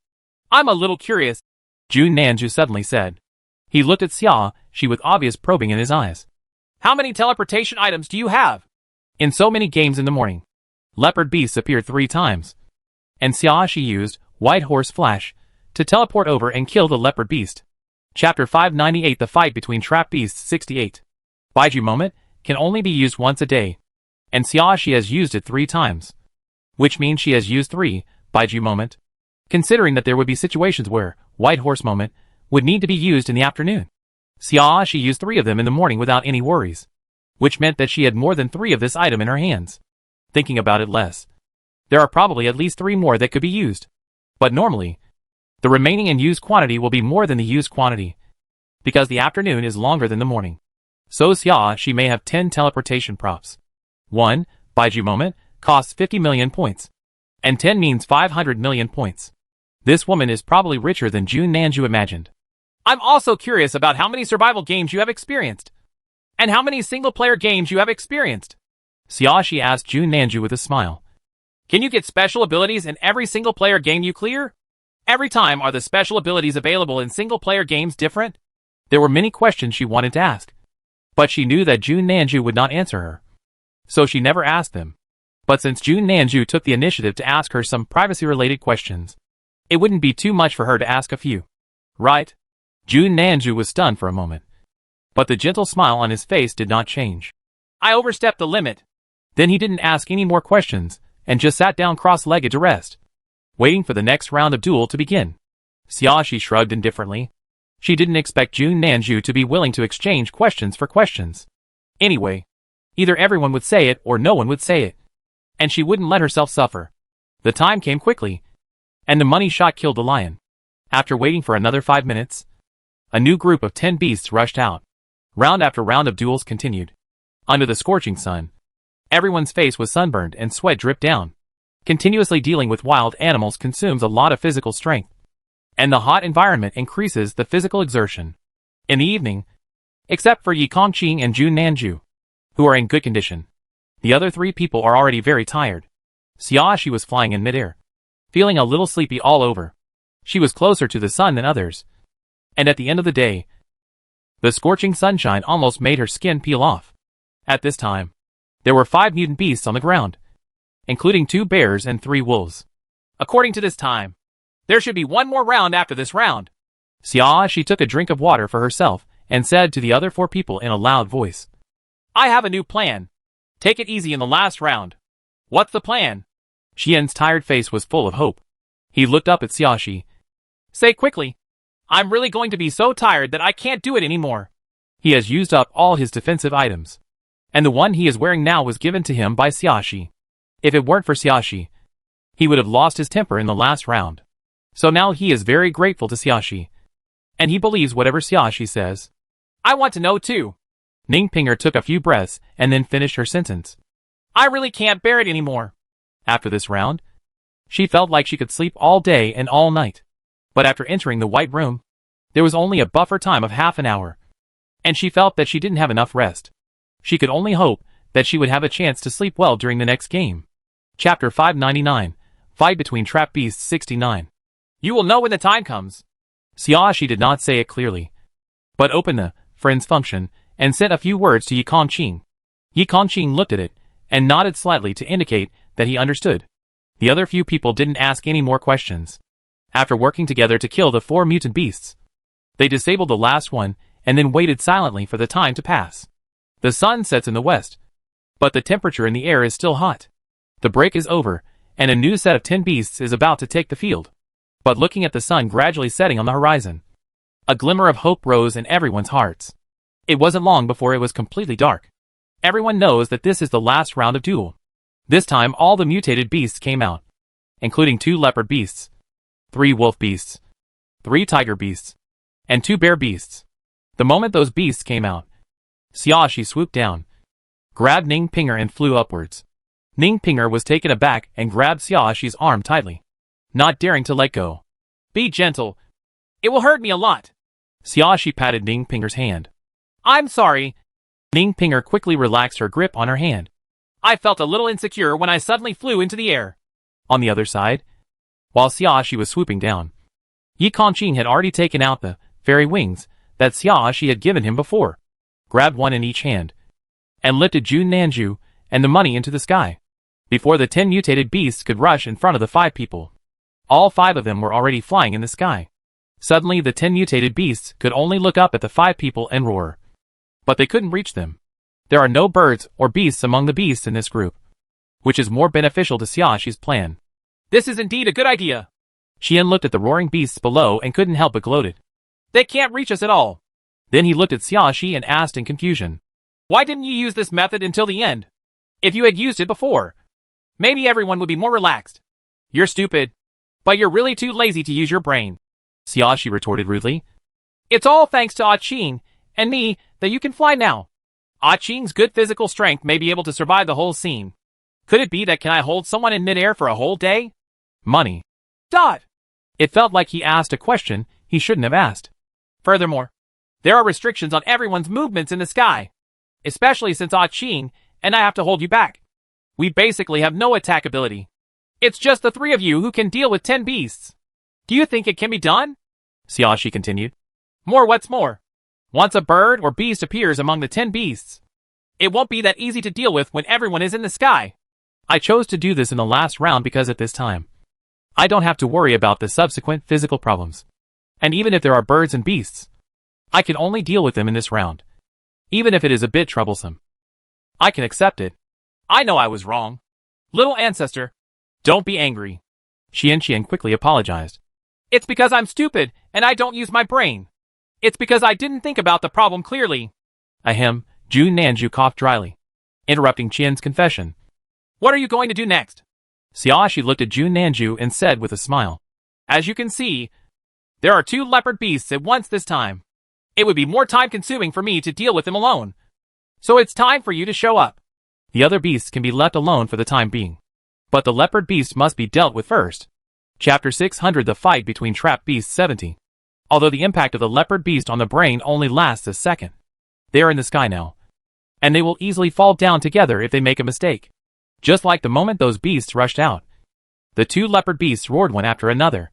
I'm a little curious, Jun Nanju suddenly said. He looked at Xiaoxi with obvious probing in his eyes. How many teleportation items do you have? In so many games in the morning, leopard beasts appeared 3 times, and Xiaoxi used White Horse Flash to teleport over and kill the leopard beast. Chapter 598 The Fight Between Trapped Beasts 68. Baiju Moment can only be used once a day, and Xiaoxi has used it 3 times, which means she has used 3 Baiju Moment, considering that there would be situations where White Horse Moment would need to be used in the afternoon. Xiaoxi used 3 of them in the morning without any worries, which meant that she had more than 3 of this item in her hands. Thinking about it less, there are probably at least 3 more that could be used. But normally, the remaining unused quantity will be more than the used quantity, because the afternoon is longer than the morning. So Xiaoxi may have 10 teleportation props. 1 Baiju Moment costs 50 million points, and 10 means 500 million points. This woman is probably richer than Jun Nanju imagined. I'm also curious about how many survival games you have experienced, and how many single-player games you have experienced. Xiaoxi asked Jun Nanju with a smile. Can you get special abilities in every single-player game you clear? Every time are the special abilities available in single-player games different? There were many questions she wanted to ask, but she knew that Jun Nanju would not answer her, so she never asked them. But since Jun Nanju took the initiative to ask her some privacy-related questions, it wouldn't be too much for her to ask a few. Right? Jun Nanju was stunned for a moment, but the gentle smile on his face did not change. I overstepped the limit. Then he didn't ask any more questions, and just sat down cross-legged to rest, waiting for the next round of duel to begin. Xiaoxi shrugged indifferently. She didn't expect Jun Nanju to be willing to exchange questions for questions. Anyway, either everyone would say it or no one would say it. And she wouldn't let herself suffer. The time came quickly, and the money shot killed the lion. After waiting for another 5 minutes, a new group of 10 beasts rushed out. Round after round of duels continued. Under the scorching sun, everyone's face was sunburned and sweat dripped down. Continuously dealing with wild animals consumes a lot of physical strength, and the hot environment increases the physical exertion. In the evening, except for Yi Kongqing and Jun Nanju, who are in good condition, the other 3 people are already very tired. Xiaoxi was flying in midair, feeling a little sleepy all over. She was closer to the sun than others, and at the end of the day, the scorching sunshine almost made her skin peel off. At this time, there were 5 mutant beasts on the ground, including 2 bears and 3 wolves. According to this time, there should be one more round after this round. Xiaoxi took a drink of water for herself and said to the other 4 people in a loud voice, I have a new plan. Take it easy in the last round. What's the plan? Qian's tired face was full of hope. He looked up at Xiaoxi. Say quickly. I'm really going to be so tired that I can't do it anymore. He has used up all his defensive items, and the one he is wearing now was given to him by Xiaoxi. If it weren't for Xiaoxi, he would have lost his temper in the last round. So now he is very grateful to Xiaoxi, and he believes whatever Xiaoxi says. I want to know too. Ningpinger took a few breaths and then finished her sentence. I really can't bear it anymore. After this round, she felt like she could sleep all day and all night. But after entering the white room, there was only a buffer time of half an hour, and she felt that she didn't have enough rest. She could only hope that she would have a chance to sleep well during the next game. Chapter 599, Fight Between Trap Beasts 69. You will know when the time comes. Xiaoxi did not say it clearly, but opened the friends function and sent a few words to Yi Kongqing. Yi Kongqing looked at it and nodded slightly to indicate that he understood. The other few people didn't ask any more questions. After working together to kill the 4 mutant beasts, they disabled the last one and then waited silently for the time to pass. The sun sets in the west, but the temperature in the air is still hot. The break is over, and a new set of 10 beasts is about to take the field. But looking at the sun gradually setting on the horizon, a glimmer of hope rose in everyone's hearts. It wasn't long before it was completely dark. Everyone knows that this is the last round of duel. This time all the mutated beasts came out, including 2 leopard beasts, 3 wolf beasts, 3 tiger beasts, and 2 bear beasts. The moment those beasts came out, Xiaoxi swooped down, grabbed Ningpinger and flew upwards. Ningpinger was taken aback and grabbed Xiaoxi's arm tightly, not daring to let go. Be gentle. It will hurt me a lot. Xiaoxi patted Ningpinger's hand. I'm sorry. Ningpinger quickly relaxed her grip on her hand. I felt a little insecure when I suddenly flew into the air. On the other side, while Xiaoxi was swooping down, Yi Kongqing had already taken out the fairy wings that Xiaoxi had given him before, grabbed one in each hand, and lifted Jun Nanju and the money into the sky. Before the 10 mutated beasts could rush in front of the 5 people, all 5 of them were already flying in the sky. Suddenly the 10 mutated beasts could only look up at the 5 people and roar. But they couldn't reach them. There are no birds or beasts among the beasts in this group, which is more beneficial to Xiaoxi's plan. This is indeed a good idea. Qian looked at the roaring beasts below and couldn't help but gloated. They can't reach us at all. Then he looked at Xiaoxi and asked in confusion. Why didn't you use this method until the end? If you had used it before, maybe everyone would be more relaxed. You're stupid, but you're really too lazy to use your brain. Xiaoxi retorted rudely. It's all thanks to Qing and me that you can fly now. Qing's good physical strength may be able to survive the whole scene. Could it be that can I hold someone in midair for a whole day? Money. Dot. It felt like he asked a question he shouldn't have asked. Furthermore, there are restrictions on everyone's movements in the sky, especially since Qing and I have to hold you back. We basically have no attack ability. It's just the 3 of you who can deal with 10 beasts. Do you think it can be done? Xiaoxi continued. What's more, once a bird or beast appears among the 10 beasts, it won't be that easy to deal with when everyone is in the sky. I chose to do this in the last round because at this time, I don't have to worry about the subsequent physical problems. And even if there are birds and beasts, I can only deal with them in this round. Even if it is a bit troublesome, I can accept it. I know I was wrong. Little ancestor, don't be angry. Qian quickly apologized. It's because I'm stupid and I don't use my brain. It's because I didn't think about the problem clearly. Ahem, Jun Nanju coughed dryly, interrupting Qian's confession. What are you going to do next? Xiaoxi looked at Jun Nanju and said with a smile. As you can see, there are 2 leopard beasts at once this time. It would be more time-consuming for me to deal with them alone. So it's time for you to show up. The other beasts can be left alone for the time being. But the leopard beast must be dealt with first. Chapter 600 The Fight Between Trap Beasts 70. Although the impact of the leopard beast on the brain only lasts a second. They are in the sky now. And they will easily fall down together if they make a mistake. Just like the moment those beasts rushed out. The 2 leopard beasts roared one after another.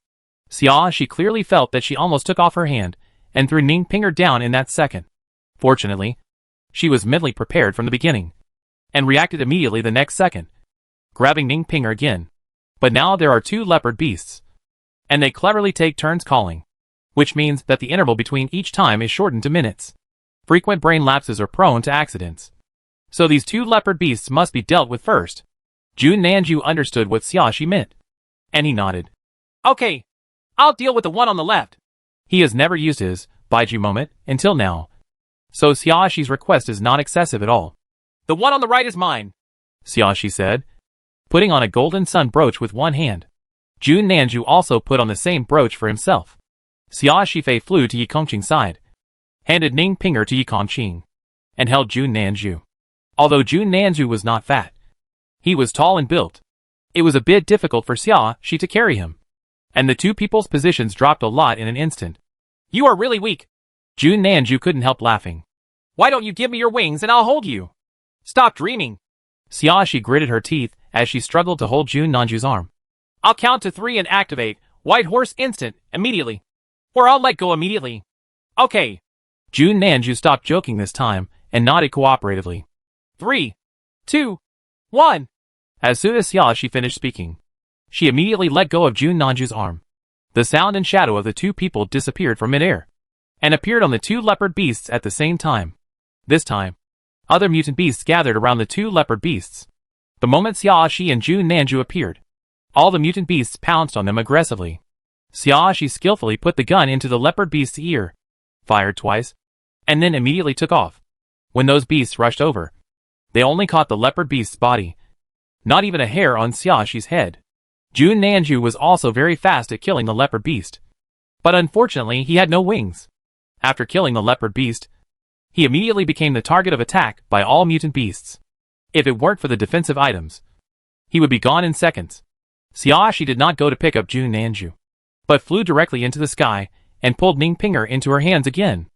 Xiaoxi clearly felt that she almost took off her hand and threw Ningpinger down in that second. Fortunately, she was mentally prepared from the beginning and reacted immediately the next second, grabbing Ningpinger again. But now there are 2 leopard beasts, and they cleverly take turns calling, which means that the interval between each time is shortened to minutes. Frequent brain lapses are prone to accidents. So these 2 leopard beasts must be dealt with first. Jun Nanju understood what Xiaoxi meant, and he nodded. Okay, I'll deal with the one on the left. He has never used his Baiju moment until now, so Xiaoxi's request is not excessive at all. The one on the right is mine, Xiaoxi said, putting on a golden sun brooch with one hand. Jun Nanju also put on the same brooch for himself. Xiaoxi Fei flew to Yi Kongqing's side, handed Ningpinger to Yi Kongqing, and held Jun Nanju. Although Jun Nanju was not fat, he was tall and built. It was a bit difficult for Xiaoxi to carry him, and the 2 people's positions dropped a lot in an instant. You are really weak. Jun Nanju couldn't help laughing. Why don't you give me your wings and I'll hold you? Stop dreaming. Xiaoxi gritted her teeth as she struggled to hold Jun Nanju's arm. I'll count to 3 and activate White Horse Instant immediately. Or I'll let go immediately. Okay. Jun Nanju stopped joking this time and nodded cooperatively. 3, 2, 1. As soon as Xiaoxi finished speaking, she immediately let go of Jun Nanju's arm. The sound and shadow of the 2 people disappeared from midair and appeared on the 2 leopard beasts at the same time. This time, other mutant beasts gathered around the 2 leopard beasts. The moment Xiaoxi and Jun Nanju appeared, all the mutant beasts pounced on them aggressively. Xiaoxi skillfully put the gun into the leopard beast's ear, fired twice, and then immediately took off. When those beasts rushed over, they only caught the leopard beast's body, not even a hair on Xiaoxi's head. Jun Nanju was also very fast at killing the leopard beast, but unfortunately he had no wings. After killing the leopard beast, he immediately became the target of attack by all mutant beasts. If it weren't for the defensive items, he would be gone in seconds. Xiaoxi did not go to pick up Jun Nanju, but flew directly into the sky and pulled Ningpinger into her hands again.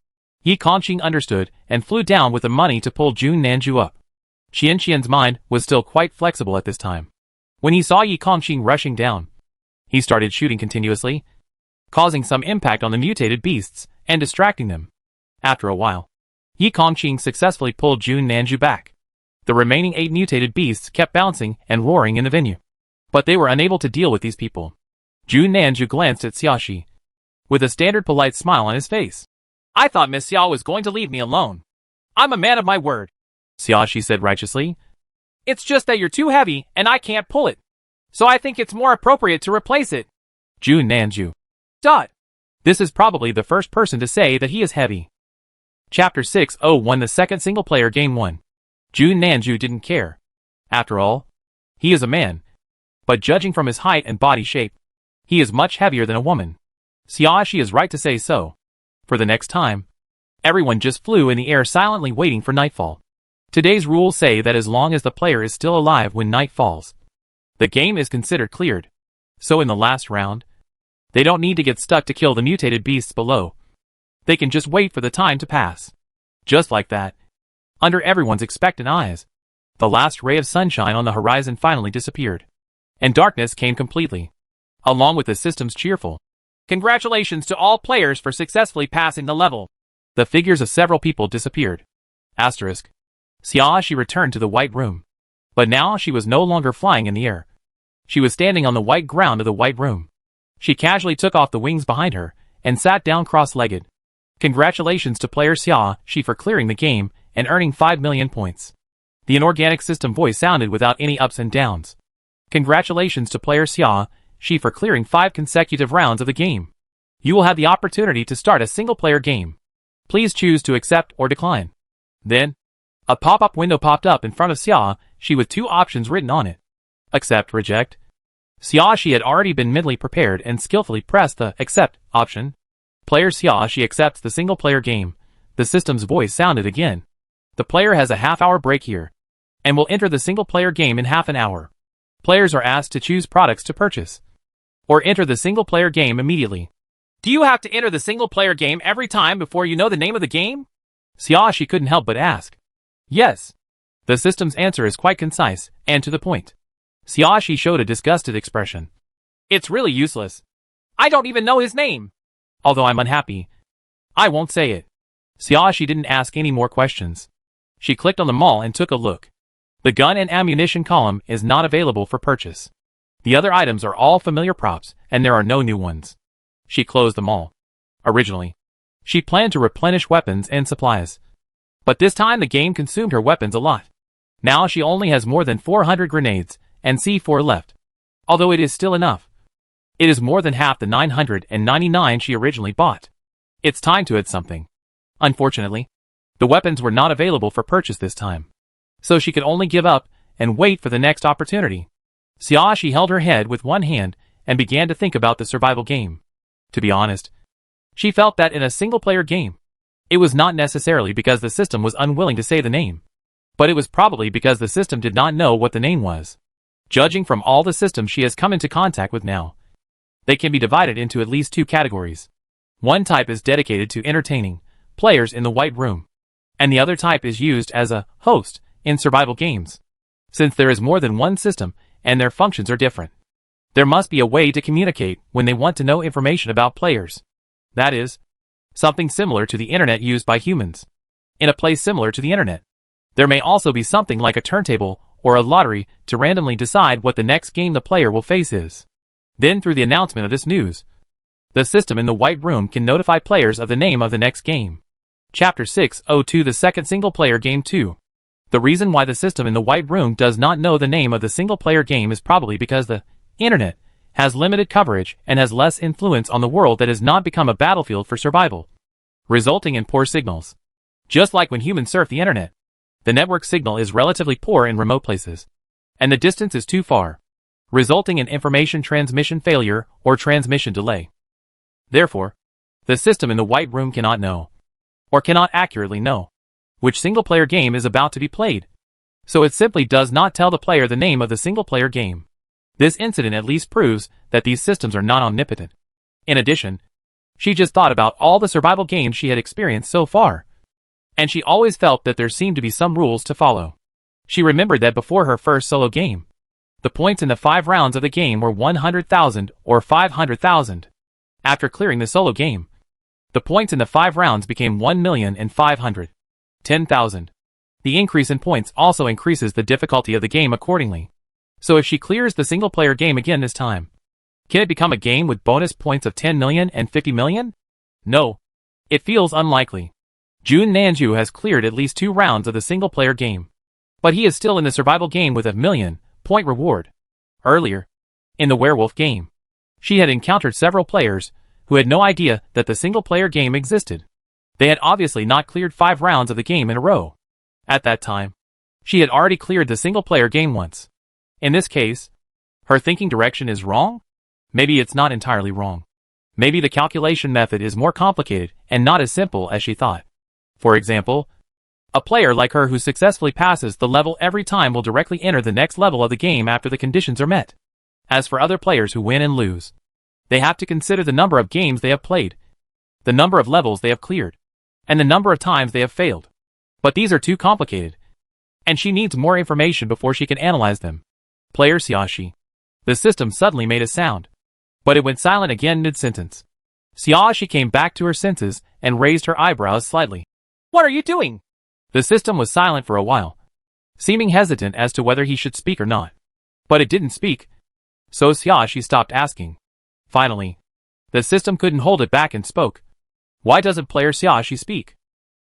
Yi Kongqing understood and flew down with the money to pull Jun Nanju up. Qian's mind was still quite flexible at this time. When he saw Yi Kongqing rushing down, he started shooting continuously, causing some impact on the mutated beasts and distracting them. After a while, Yi Kongqing successfully pulled Jun Nanju back. The remaining 8 mutated beasts kept bouncing and roaring in the venue, but they were unable to deal with these people. Jun Nanju glanced at Xiaoxi, with a standard polite smile on his face. I thought Miss Xiao was going to leave me alone. I'm a man of my word, Xiaoxi said righteously. It's just that you're too heavy and I can't pull it. So I think it's more appropriate to replace it. Jun Nanju. This is probably the first person to say that he is heavy. Chapter 601 The second single-player game 1. Jun Nanju didn't care. After all, he is a man. But judging from his height and body shape, he is much heavier than a woman. Xiaoxi is right to say so. For the next time, everyone just flew in the air silently waiting for nightfall. Today's rules say that as long as the player is still alive when night falls, the game is considered cleared. So in the last round, they don't need to get stuck to kill the mutated beasts below. They can just wait for the time to pass. Just like that, under everyone's expectant eyes, the last ray of sunshine on the horizon finally disappeared, and darkness came completely, along with the system's cheerful congratulations to all players for successfully passing the level. The figures of several people disappeared. Asterisk. Xiaoxi returned to the white room, but now she was no longer flying in the air. She was standing on the white ground of the white room. She casually took off the wings behind her and sat down cross-legged. Congratulations to player Xiaoxi for clearing the game and earning 5 million points. The inorganic system voice sounded without any ups and downs. Congratulations to player Xiaoxi for clearing 5 consecutive rounds of the game. You will have the opportunity to start a single-player game. Please choose to accept or decline. Then, A pop-up window popped up in front of Xiaoxi with two options written on it. Accept, reject. Xiaoxi had already been mentally prepared and skillfully pressed the accept option. Player Xiaoxi accepts the single-player game. The system's voice sounded again. The player has a half-hour break here and will enter the single-player game in half an hour. Players are asked to choose products to purchase or enter the single-player game immediately. Do you have to enter the single-player game every time before you know the name of the game? Xiaoxi couldn't help but ask. Yes. The system's answer is quite concise and to the point. Xiaoxi showed a disgusted expression. It's really useless. I don't even know his name. Although I'm unhappy, I won't say it. Xiaoxi didn't ask any more questions. She clicked on the mall and took a look. The gun and ammunition column is not available for purchase. The other items are all familiar props, and there are no new ones. She closed them all. Originally, she planned to replenish weapons and supplies. But this time the game consumed her weapons a lot. Now she only has more than 400 grenades and C4 left. Although it is still enough. It is more than half the 999 she originally bought. It's time to add something. Unfortunately, the weapons were not available for purchase this time. So she could only give up and wait for the next opportunity. Xiaoxi held her head with one hand and began to think about the survival game. To be honest, she felt that in a single-player game, it was not necessarily because the system was unwilling to say the name, but it was probably because the system did not know what the name was. Judging from all the systems she has come into contact with now, they can be divided into at least two categories. One type is dedicated to entertaining players in the White Room, and the other type is used as a host in survival games. Since there is more than one system and their functions are different, there must be a way to communicate when they want to know information about players. That is, something similar to the internet used by humans. In a place similar to the internet, there may also be something like a turntable or a lottery to randomly decide what the next game the player will face is. Then through the announcement of this news, the system in the White Room can notify players of the name of the next game. Chapter 602 The second single-player game 2. The reason why the system in the White Room does not know the name of the single-player game is probably because the internet has limited coverage and has less influence on the world that has not become a battlefield for survival, resulting in poor signals. Just like when humans surf the internet, the network signal is relatively poor in remote places, and the distance is too far, resulting in information transmission failure or transmission delay. Therefore, the system in the White Room cannot know, or cannot accurately know, which single-player game is about to be played. So it simply does not tell the player the name of the single-player game. This incident at least proves that these systems are not omnipotent. In addition, she just thought about all the survival games she had experienced so far, and she always felt that there seemed to be some rules to follow. She remembered that before her first solo game, the points in the 5 rounds of the game were 100,000 or 500,000. After clearing the solo game, the points in the 5 rounds became 1,510,000. The increase in points also increases the difficulty of the game accordingly. So if she clears the single-player game again this time, can it become a game with bonus points of 10 million and 50 million? No. It feels unlikely. Jun Nanju has cleared at least 2 rounds of the single-player game, but he is still in the survival game with a 1,000,000-point reward. Earlier, in the werewolf game, she had encountered several players who had no idea that the single-player game existed. They had obviously not cleared 5 rounds of the game in a row. At that time, she had already cleared the single-player game once. In this case, her thinking direction is wrong? Maybe it's not entirely wrong. Maybe the calculation method is more complicated and not as simple as she thought. For example, a player like her who successfully passes the level every time will directly enter the next level of the game after the conditions are met. As for other players who win and lose, they have to consider the number of games they have played, the number of levels they have cleared, and the number of times they have failed. But these are too complicated, and she needs more information before she can analyze them. Player Xiaoxi. The system suddenly made a sound, but it went silent again mid-sentence. Xiaoxi came back to her senses and raised her eyebrows slightly. What are you doing? The system was silent for a while, seeming hesitant as to whether he should speak or not. But it didn't speak, so Xiaoxi stopped asking. Finally, the system couldn't hold it back and spoke. Why doesn't player Xiaoxi speak?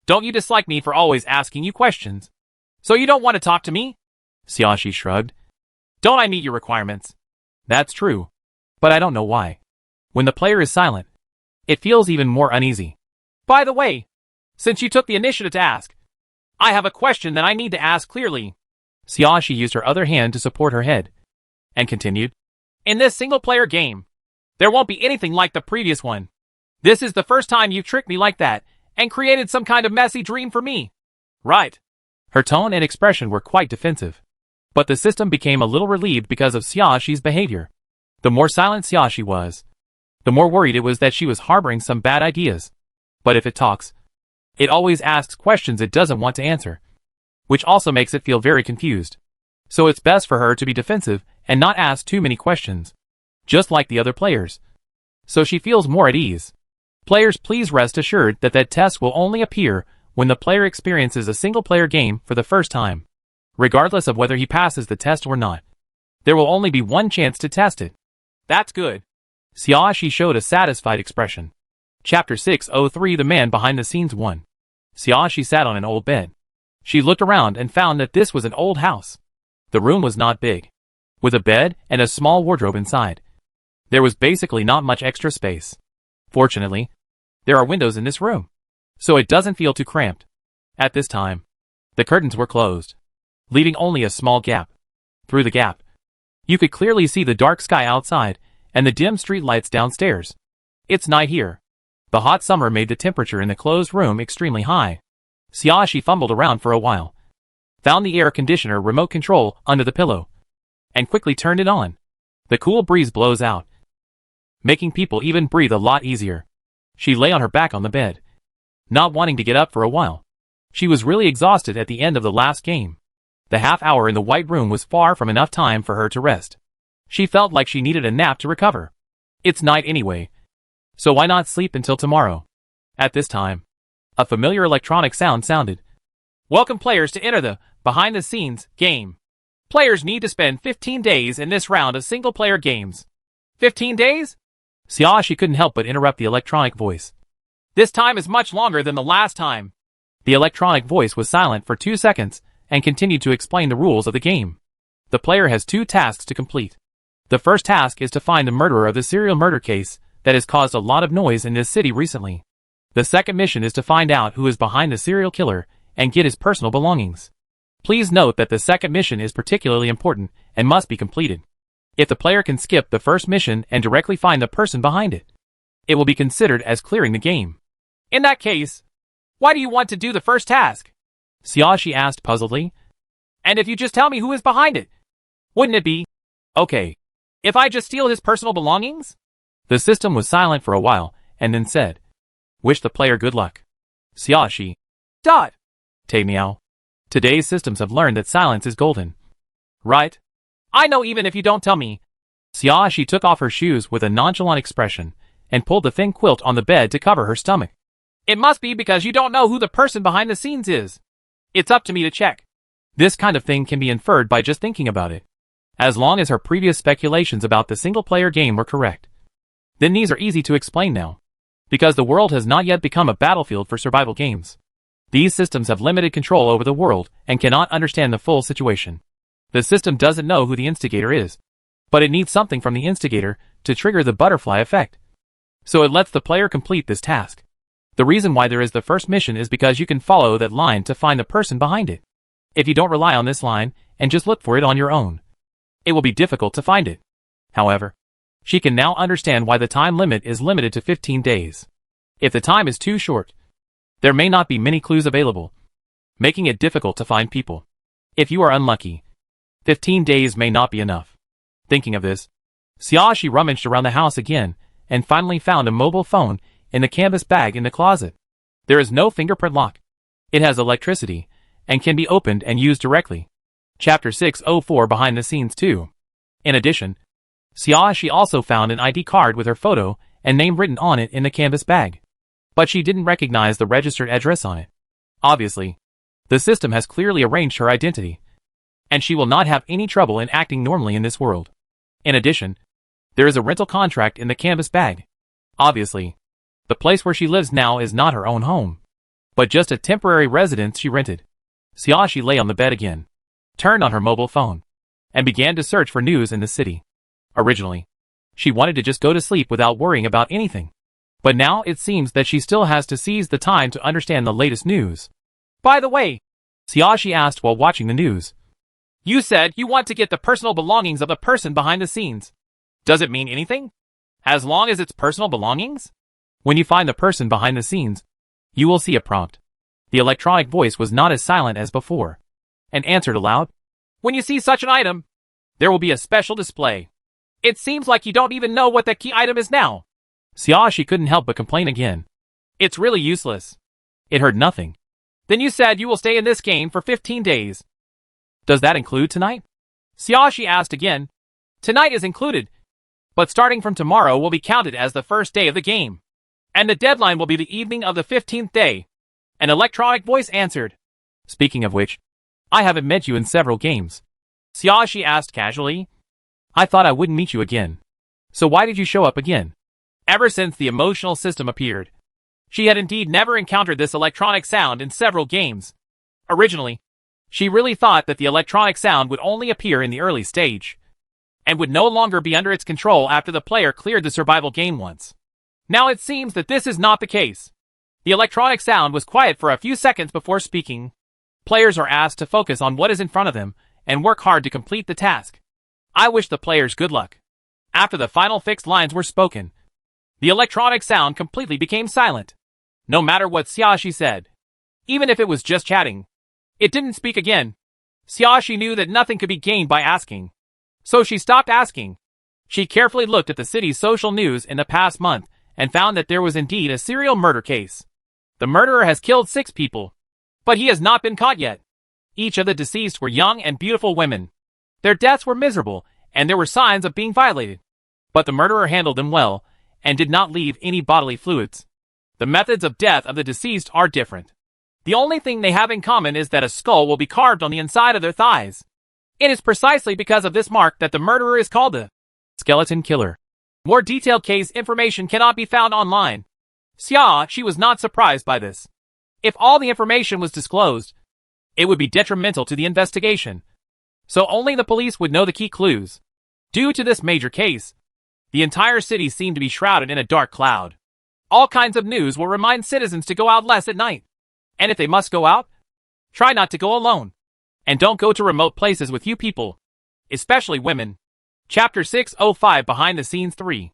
Don't you dislike me for always asking you questions? So you don't want to talk to me? Xiaoxi shrugged. Don't I meet your requirements? That's true, but I don't know why. When the player is silent, it feels even more uneasy. By the way, since you took the initiative to ask, I have a question that I need to ask clearly. Xiaoshi used her other hand to support her head, and continued. In this single-player game, there won't be anything like the previous one. This is the first time you've tricked me like that, and created some kind of messy dream for me. Right. Her tone and expression were quite defensive. But the system became a little relieved because of Xiaoshi's behavior. The more silent Xiaoshi was, the more worried it was that she was harboring some bad ideas. But if it talks, it always asks questions it doesn't want to answer, which also makes it feel very confused. So it's best for her to be defensive and not ask too many questions, just like the other players, so she feels more at ease. Players, please rest assured that test will only appear when the player experiences a single-player game for the first time. Regardless of whether he passes the test or not, there will only be one chance to test it. That's good. Xiaoshi showed a satisfied expression. Chapter 603 The Man Behind the Scenes 1. Xiaoshi sat on an old bed. She looked around and found that this was an old house. The room was not big, with a bed and a small wardrobe inside. There was basically not much extra space. Fortunately, there are windows in this room, so it doesn't feel too cramped. At this time, the curtains were closed, leaving only a small gap. Through the gap, you could clearly see the dark sky outside and the dim street lights downstairs. It's night here. The hot summer made the temperature in the closed room extremely high. Xiaoshi fumbled around for a while, found the air conditioner remote control under the pillow, and quickly turned it on. The cool breeze blows out, making people even breathe a lot easier. She lay on her back on the bed, not wanting to get up for a while. She was really exhausted at the end of the last game. The half hour in the white room was far from enough time for her to rest. She felt like she needed a nap to recover. It's night anyway, so why not sleep until tomorrow? At this time, a familiar electronic sound sounded. Welcome players to enter the Behind the Scenes game. Players need to spend 15 days in this round of single-player games. 15 days? Xiaoshi couldn't help but interrupt the electronic voice. This time is much longer than the last time. The electronic voice was silent for 2 seconds and continued to explain the rules of the game. The player has 2 tasks to complete. The first task is to find the murderer of the serial murder case that has caused a lot of noise in this city recently. The second mission is to find out who is behind the serial killer and get his personal belongings. Please note that the second mission is particularly important and must be completed. If the player can skip the first mission and directly find the person behind it, it will be considered as clearing the game. In that case, why do you want to do the first task? Xiaoshi asked puzzledly. And if you just tell me who is behind it, wouldn't it be okay if I just steal his personal belongings? The system was silent for a while and then said, Wish the player good luck. Xiaoshi. Tay meow. Today's systems have learned that silence is golden. Right? I know even if you don't tell me. Xiaoshi took off her shoes with a nonchalant expression and pulled the thin quilt on the bed to cover her stomach. It must be because you don't know who the person behind the scenes is. It's up to me to check. This kind of thing can be inferred by just thinking about it. As long as her previous speculations about the single-player game were correct, then these are easy to explain now. Because the world has not yet become a battlefield for survival games. These systems have limited control over the world and cannot understand the full situation. The system doesn't know who the instigator is, but it needs something from the instigator to trigger the butterfly effect. So it lets the player complete this task. The reason why there is the first mission is because you can follow that line to find the person behind it. If you don't rely on this line and just look for it on your own, it will be difficult to find it. However, she can now understand why the time limit is limited to 15 days. If the time is too short, there may not be many clues available, making it difficult to find people. If you are unlucky, 15 days may not be enough. Thinking of this, Xiaoshi rummaged around the house again and finally found a mobile phone in the canvas bag in the closet. There is no fingerprint lock. It has electricity and can be opened and used directly. Chapter 604 Behind the Scenes 2. In addition, Xiaoshi also found an ID card with her photo and name written on it in the canvas bag. But she didn't recognize the registered address on it. Obviously, the system has clearly arranged her identity, and she will not have any trouble in acting normally in this world. In addition, there is a rental contract in the canvas bag. Obviously, the place where she lives now is not her own home, but just a temporary residence she rented. Xiaoshi lay on the bed again, turned on her mobile phone, and began to search for news in the city. Originally, she wanted to just go to sleep without worrying about anything. But now it seems that she still has to seize the time to understand the latest news. By the way, Xiaoxi asked while watching the news. You said you want to get the personal belongings of the person behind the scenes. Does it mean anything? As long as it's personal belongings? When you find the person behind the scenes, you will see a prompt. The electronic voice was not as silent as before, and answered aloud. When you see such an item, there will be a special display. It seems like you don't even know what that key item is now. Xiaoxi couldn't help but complain again. It's really useless. It heard nothing. Then you said you will stay in this game for 15 days. Does that include tonight? Xiaoxi asked again. Tonight is included, but starting from tomorrow will be counted as the first day of the game, and the deadline will be the evening of the 15th day. An electronic voice answered. Speaking of which, I haven't met you in several games. Xiaoxi asked casually. I thought I wouldn't meet you again. So why did you show up again? Ever since the emotional system appeared, she had indeed never encountered this electronic sound in several games. Originally, she really thought that the electronic sound would only appear in the early stage, and would no longer be under its control after the player cleared the survival game once. Now it seems that this is not the case. The electronic sound was quiet for a few seconds before speaking. Players are asked to focus on what is in front of them and work hard to complete the task. I wish the players good luck. After the final fixed lines were spoken, the electronic sound completely became silent. No matter what Xiaoxi said, even if it was just chatting, it didn't speak again. Xiaoxi knew that nothing could be gained by asking, so she stopped asking. She carefully looked at the city's social news in the past month and found that there was indeed a serial murder case. The murderer has killed 6 people, but he has not been caught yet. Each of the deceased were young and beautiful women. Their deaths were miserable, and there were signs of being violated. But the murderer handled them well, and did not leave any bodily fluids. The methods of death of the deceased are different. The only thing they have in common is that a skull will be carved on the inside of their thighs. It is precisely because of this mark that the murderer is called the skeleton killer. More detailed case information cannot be found online. Xiaoxi was not surprised by this. If all the information was disclosed, it would be detrimental to the investigation. So only the police would know the key clues. Due to this major case, the entire city seemed to be shrouded in a dark cloud. All kinds of news will remind citizens to go out less at night. And if they must go out, try not to go alone. And don't go to remote places with few people, especially women. Chapter 605 Behind the Scenes 3.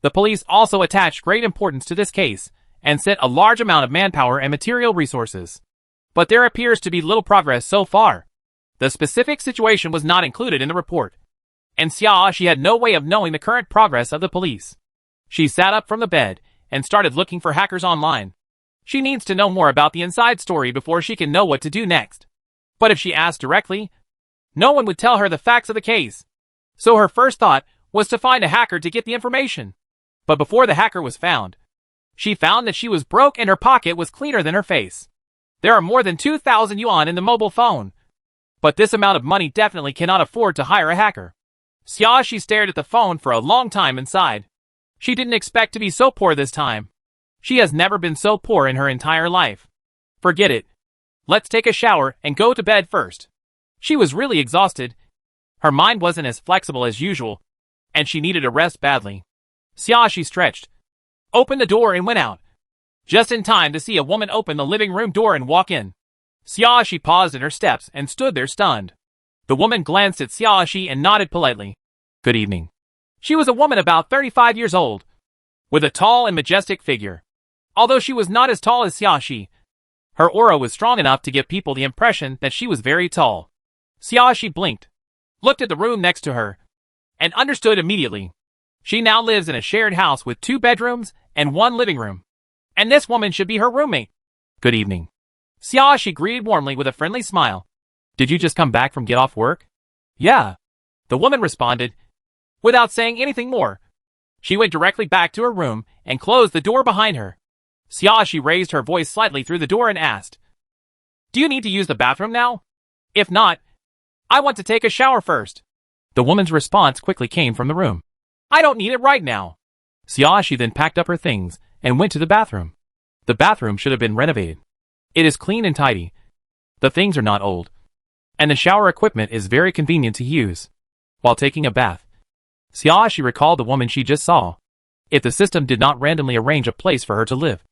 The police also attached great importance to this case, and sent a large amount of manpower and material resources. But there appears to be little progress so far. The specific situation was not included in the report, and Xiaoxi had no way of knowing the current progress of the police. She sat up from the bed and started looking for hackers online. She needs to know more about the inside story before she can know what to do next. But if she asked directly, no one would tell her the facts of the case. So her first thought was to find a hacker to get the information. But before the hacker was found, she found that she was broke and her pocket was cleaner than her face. There are more than 2,000 yuan in the mobile phone. But this amount of money definitely cannot afford to hire a hacker. Xiaoxi stared at the phone for a long time and sighed. She didn't expect to be so poor this time. She has never been so poor in her entire life. Forget it. Let's take a shower and go to bed first. She was really exhausted. Her mind wasn't as flexible as usual, and she needed a rest badly. Xiaoxi stretched, opened the door and went out, just in time to see a woman open the living room door and walk in. Xiaoxi paused in her steps and stood there stunned. The woman glanced at Xiaoxi and nodded politely. Good evening. She was a woman about 35 years old, with a tall and majestic figure. Although she was not as tall as Xiaoxi, her aura was strong enough to give people the impression that she was very tall. Xiaoxi blinked, looked at the room next to her, and understood immediately. She now lives in a shared house with 2 bedrooms and 1 living room. And this woman should be her roommate. Good evening. Xiaoxi greeted warmly with a friendly smile. Did you just come back from get off work? Yeah. The woman responded, without saying anything more. She went directly back to her room and closed the door behind her. Xiaoxi raised her voice slightly through the door and asked, Do you need to use the bathroom now? If not, I want to take a shower first. The woman's response quickly came from the room. I don't need it right now. Xiaoxi then packed up her things and went to the bathroom. The bathroom should have been renovated. It is clean and tidy. The things are not old. And the shower equipment is very convenient to use. While taking a bath, Xiaoxi recalled the woman she just saw. If the system did not randomly arrange a place for her to live,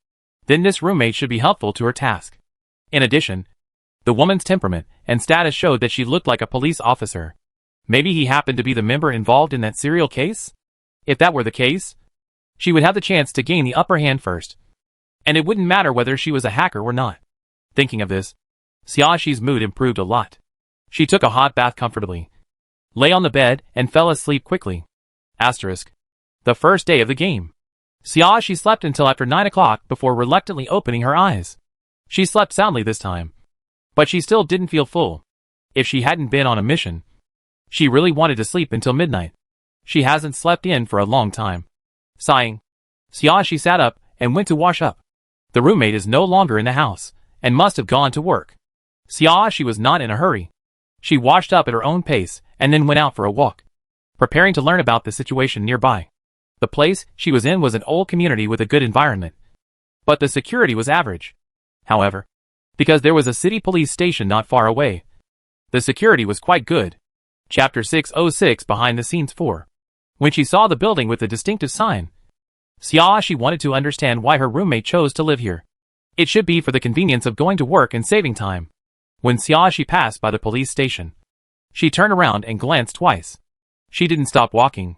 then this roommate should be helpful to her task. In addition, The woman's temperament and status showed that she looked like a police officer. Maybe he happened to be the member involved in that serial case? If that were the case, she would have the chance to gain the upper hand first. And it wouldn't matter whether she was a hacker or not. Thinking of this, Xiaoxi's mood improved a lot. She took a hot bath comfortably, lay on the bed, and fell asleep quickly. Asterisk. The first day of the game. Xiaoxi slept until after 9 o'clock before reluctantly opening her eyes. She slept soundly this time. But she still didn't feel full. If she hadn't been on a mission, she really wanted to sleep until midnight. She hasn't slept in for a long time. Sighing, Xiaoxi sat up and went to wash up. The roommate is no longer in the house and must have gone to work. Xiaoxi was not in a hurry. She washed up at her own pace and then went out for a walk, preparing to learn about the situation nearby. The place she was in was an old community with a good environment, but the security was average. However, because there was a city police station not far away, the security was quite good. Chapter 606 Behind the Scenes 4. When she saw the building with the distinctive sign, Xiaoxi wanted to understand why her roommate chose to live here. It should be for the convenience of going to work and saving time. When Xiaoxi passed by the police station, she turned around and glanced twice. She didn't stop walking,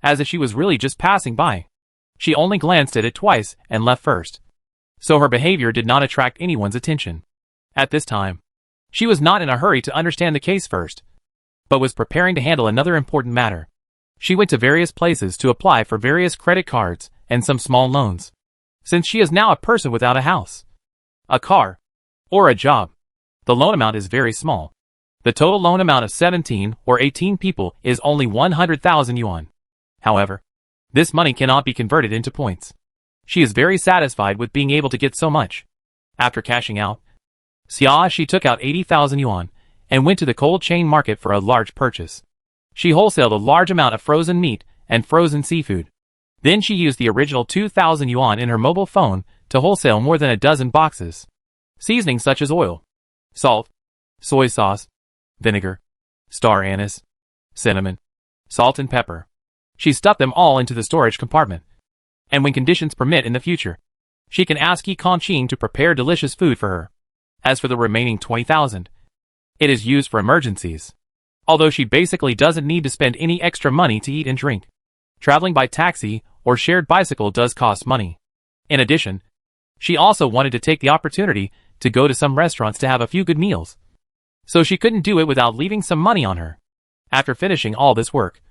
as if she was really just passing by. She only glanced at it twice and left first. So her behavior did not attract anyone's attention. At this time, she was not in a hurry to understand the case first, but was preparing to handle another important matter. She went to various places to apply for various credit cards and some small loans, since she is now a person without a house, a car, or a job. The loan amount is very small. The total loan amount of 17 or 18 people is only 100,000 yuan. However, this money cannot be converted into points. She is very satisfied with being able to get so much. After cashing out, Xiaoxi took out 80,000 yuan and went to the cold chain market for a large purchase. She wholesaled a large amount of frozen meat and frozen seafood. Then she used the original 2,000 yuan in her mobile phone to wholesale more than a dozen boxes. Seasonings such as oil, salt, soy sauce, vinegar, star anise, cinnamon, salt and pepper. She stuffed them all into the storage compartment. And when conditions permit in the future, she can ask Yi Kongqing to prepare delicious food for her. As for the remaining 20,000, it is used for emergencies. Although she basically doesn't need to spend any extra money to eat and drink. Traveling by taxi or shared bicycle does cost money. In addition, she also wanted to take the opportunity to go to some restaurants to have a few good meals. So she couldn't do it without leaving some money on her. After finishing all this work,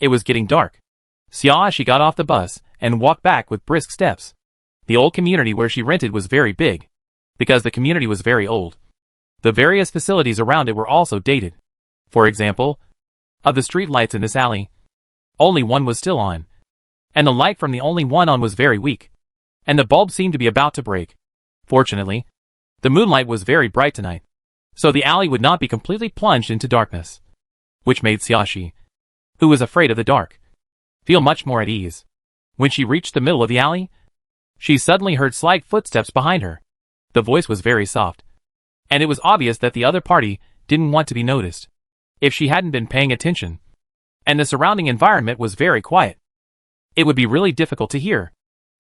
it was getting dark. Xiaoxi got off the bus and walked back with brisk steps. The old community where she rented was very big, because the community was very old. The various facilities around it were also dated. For example, of the street lights in this alley, only one was still on, and the light from the only one on was very weak, and the bulb seemed to be about to break. Fortunately, the moonlight was very bright tonight, so the alley would not be completely plunged into darkness, which made Xiaoxi, who was afraid of the dark, feel much more at ease. When she reached the middle of the alley, she suddenly heard slight footsteps behind her. The voice was very soft, and it was obvious that the other party didn't want to be noticed. If she hadn't been paying attention, and the surrounding environment was very quiet, it would be really difficult to hear.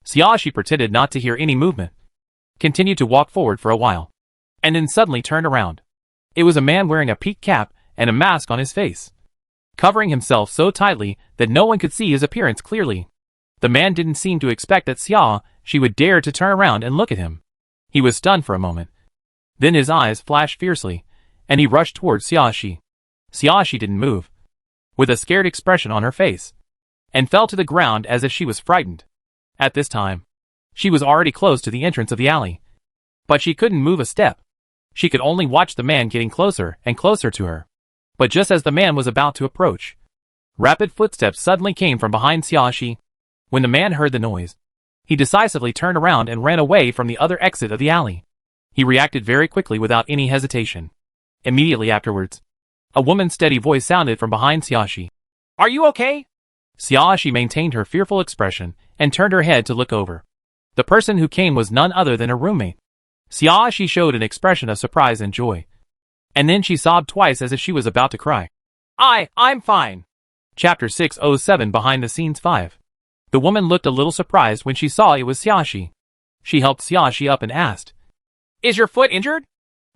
Xiaoxi pretended not to hear any movement, continued to walk forward for a while, and then suddenly turned around. It was a man wearing a peaked cap and a mask on his face, covering himself so tightly that no one could see his appearance clearly. The man didn't seem to expect that Xiaoxi would dare to turn around and look at him. He was stunned for a moment. Then his eyes flashed fiercely, and he rushed towards Xiaoxi. Xiaoxi didn't move, with a scared expression on her face, and fell to the ground as if she was frightened. At this time, she was already close to the entrance of the alley, but she couldn't move a step. She could only watch the man getting closer and closer to her. But just as the man was about to approach, rapid footsteps suddenly came from behind Xiaoxi. When the man heard the noise, he decisively turned around and ran away from the other exit of the alley. He reacted very quickly without any hesitation. Immediately afterwards, a woman's steady voice sounded from behind Xiaoxi. "Are you okay?" Xiaoxi maintained her fearful expression and turned her head to look over. The person who came was none other than her roommate. Xiaoxi showed an expression of surprise and joy, and then she sobbed twice as if she was about to cry. I'm fine. Chapter 607 Behind the Scenes 5. The woman looked a little surprised when she saw it was Xiaoxi. She helped Xiaoxi up and asked, "Is your foot injured?"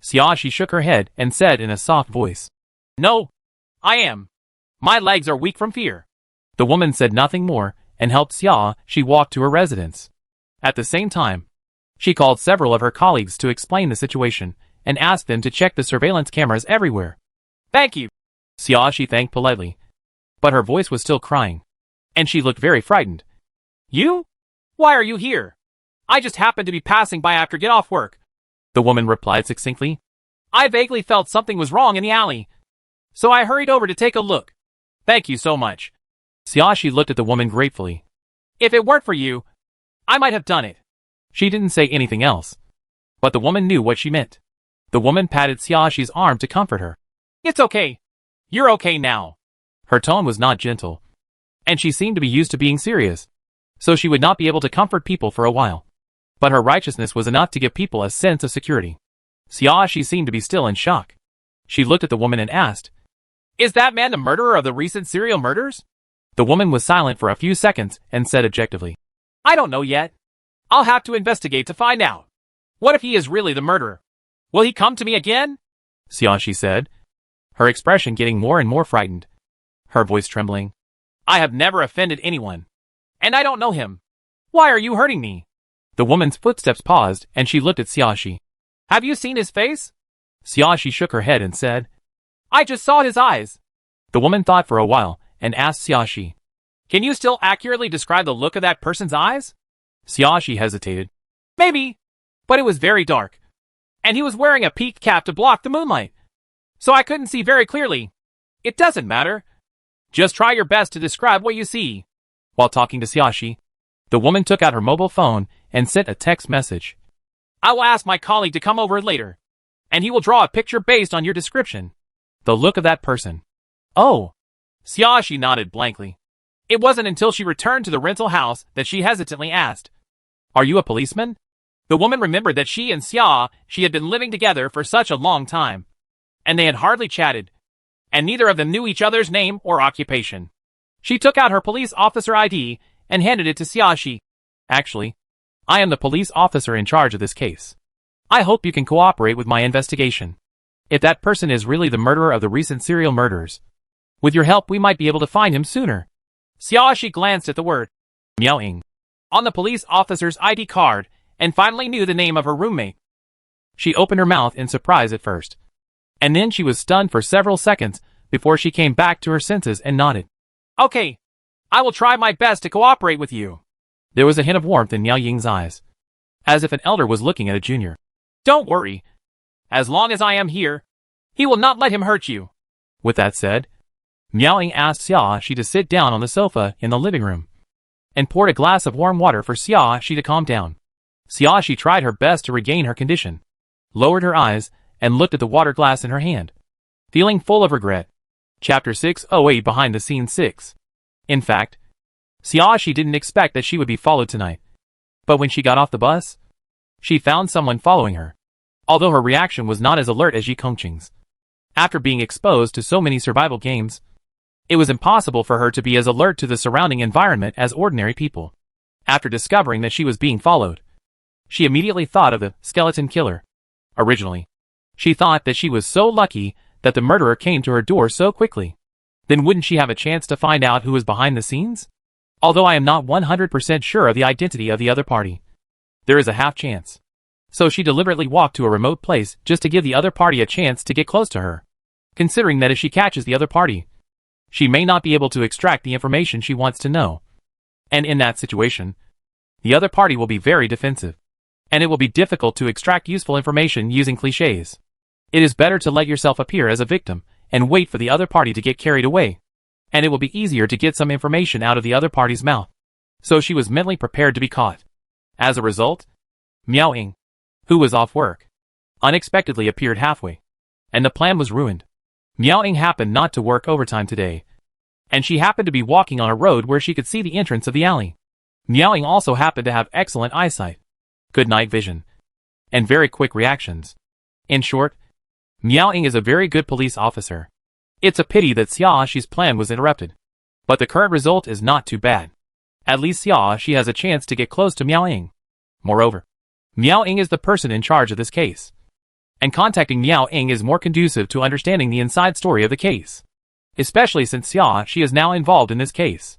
Xiaoxi shook her head and said in a soft voice, "No, I am. My legs are weak from fear." The woman said nothing more and helped Xiaoxi walk to her residence. At the same time, she called several of her colleagues to explain the situation and asked them to check the surveillance cameras everywhere. "Thank you," Xiaoxi thanked politely, but her voice was still crying, and she looked very frightened. "You? Why are you here?" "I just happened to be passing by after get off work," the woman replied succinctly. "I vaguely felt something was wrong in the alley, so I hurried over to take a look." "Thank you so much." Xiaoxi looked at the woman gratefully. "If it weren't for you, I might have done it." She didn't say anything else, but the woman knew what she meant. The woman patted Xiaoxi's arm to comfort her. "It's okay. You're okay now." Her tone was not gentle, and she seemed to be used to being serious, so she would not be able to comfort people for a while. But her righteousness was enough to give people a sense of security. Xiaoxi seemed to be still in shock. She looked at the woman and asked, "Is that man the murderer of the recent serial murders?" The woman was silent for a few seconds and said objectively, "I don't know yet. I'll have to investigate to find out. What if he is really the murderer? Will he come to me again?" Xiaoxi said, her expression getting more and more frightened, her voice trembling. "I have never offended anyone, and I don't know him. Why are you hurting me?" The woman's footsteps paused and she looked at Xiaoxi. "Have you seen his face?" Xiaoxi shook her head and said, "I just saw his eyes." The woman thought for a while and asked Xiaoxi, "Can you still accurately describe the look of that person's eyes?" Xiaoxi hesitated. "Maybe, but it was very dark, and he was wearing a peaked cap to block the moonlight, so I couldn't see very clearly. It doesn't matter. Just try your best to describe what you see." While talking to Xiaoxi, the woman took out her mobile phone and sent a text message. "I will ask my colleague to come over later, and he will draw a picture based on your description. The look of that person." "Oh." Xiaoxi nodded blankly. It wasn't until she returned to the rental house that she hesitantly asked, "Are you a policeman?" The woman remembered that she and Xiaoxi had been living together for such a long time, and they had hardly chatted, and neither of them knew each other's name or occupation. She took out her police officer ID and handed it to Xiaoxi. "Actually, I am the police officer in charge of this case. I hope you can cooperate with my investigation. If that person is really the murderer of the recent serial murders, with your help we might be able to find him sooner." Xiaoxi glanced at the word Miaoying on the police officer's ID card and finally knew the name of her roommate. She opened her mouth in surprise at first, and then she was stunned for several seconds before she came back to her senses and nodded. "Okay, I will try my best to cooperate with you." There was a hint of warmth in Miao Ying's eyes, as if an elder was looking at a junior. "Don't worry. As long as I am here, he will not let him hurt you." With that said, Miao Ying asked Xiaoxi to sit down on the sofa in the living room, and poured a glass of warm water for Xiaoxi to calm down. Xiaoxi tried her best to regain her condition, lowered her eyes, and looked at the water glass in her hand, feeling full of regret. Chapter 608 Behind the Scenes 6. In fact, Xiaoxi didn't expect that she would be followed tonight. But when she got off the bus, she found someone following her, although her reaction was not as alert as Yi Kongqing's. After being exposed to so many survival games, it was impossible for her to be as alert to the surrounding environment as ordinary people. After discovering that she was being followed, she immediately thought of the skeleton killer. Originally, she thought that she was so lucky that the murderer came to her door so quickly. Then wouldn't she have a chance to find out who was behind the scenes? Although I am not 100% sure of the identity of the other party, there is a half chance. So she deliberately walked to a remote place just to give the other party a chance to get close to her, considering that if she catches the other party, she may not be able to extract the information she wants to know. And in that situation, the other party will be very defensive, and it will be difficult to extract useful information using clichés. It is better to let yourself appear as a victim and wait for the other party to get carried away, and it will be easier to get some information out of the other party's mouth. So she was mentally prepared to be caught. As a result, Miao Ying, who was off work, unexpectedly appeared halfway, and the plan was ruined. Miao Ying happened not to work overtime today, and she happened to be walking on a road where she could see the entrance of the alley. Miao Ying also happened to have excellent eyesight, good night vision, and very quick reactions. In short, Miao Ying is a very good police officer. It's a pity that Xiaoxi's plan was interrupted, but the current result is not too bad. At least Xiaoxi has a chance to get close to Miao Ying. Moreover, Miao Ying is the person in charge of this case, and contacting Miao Ying is more conducive to understanding the inside story of the case. Especially since Xia is now involved in this case.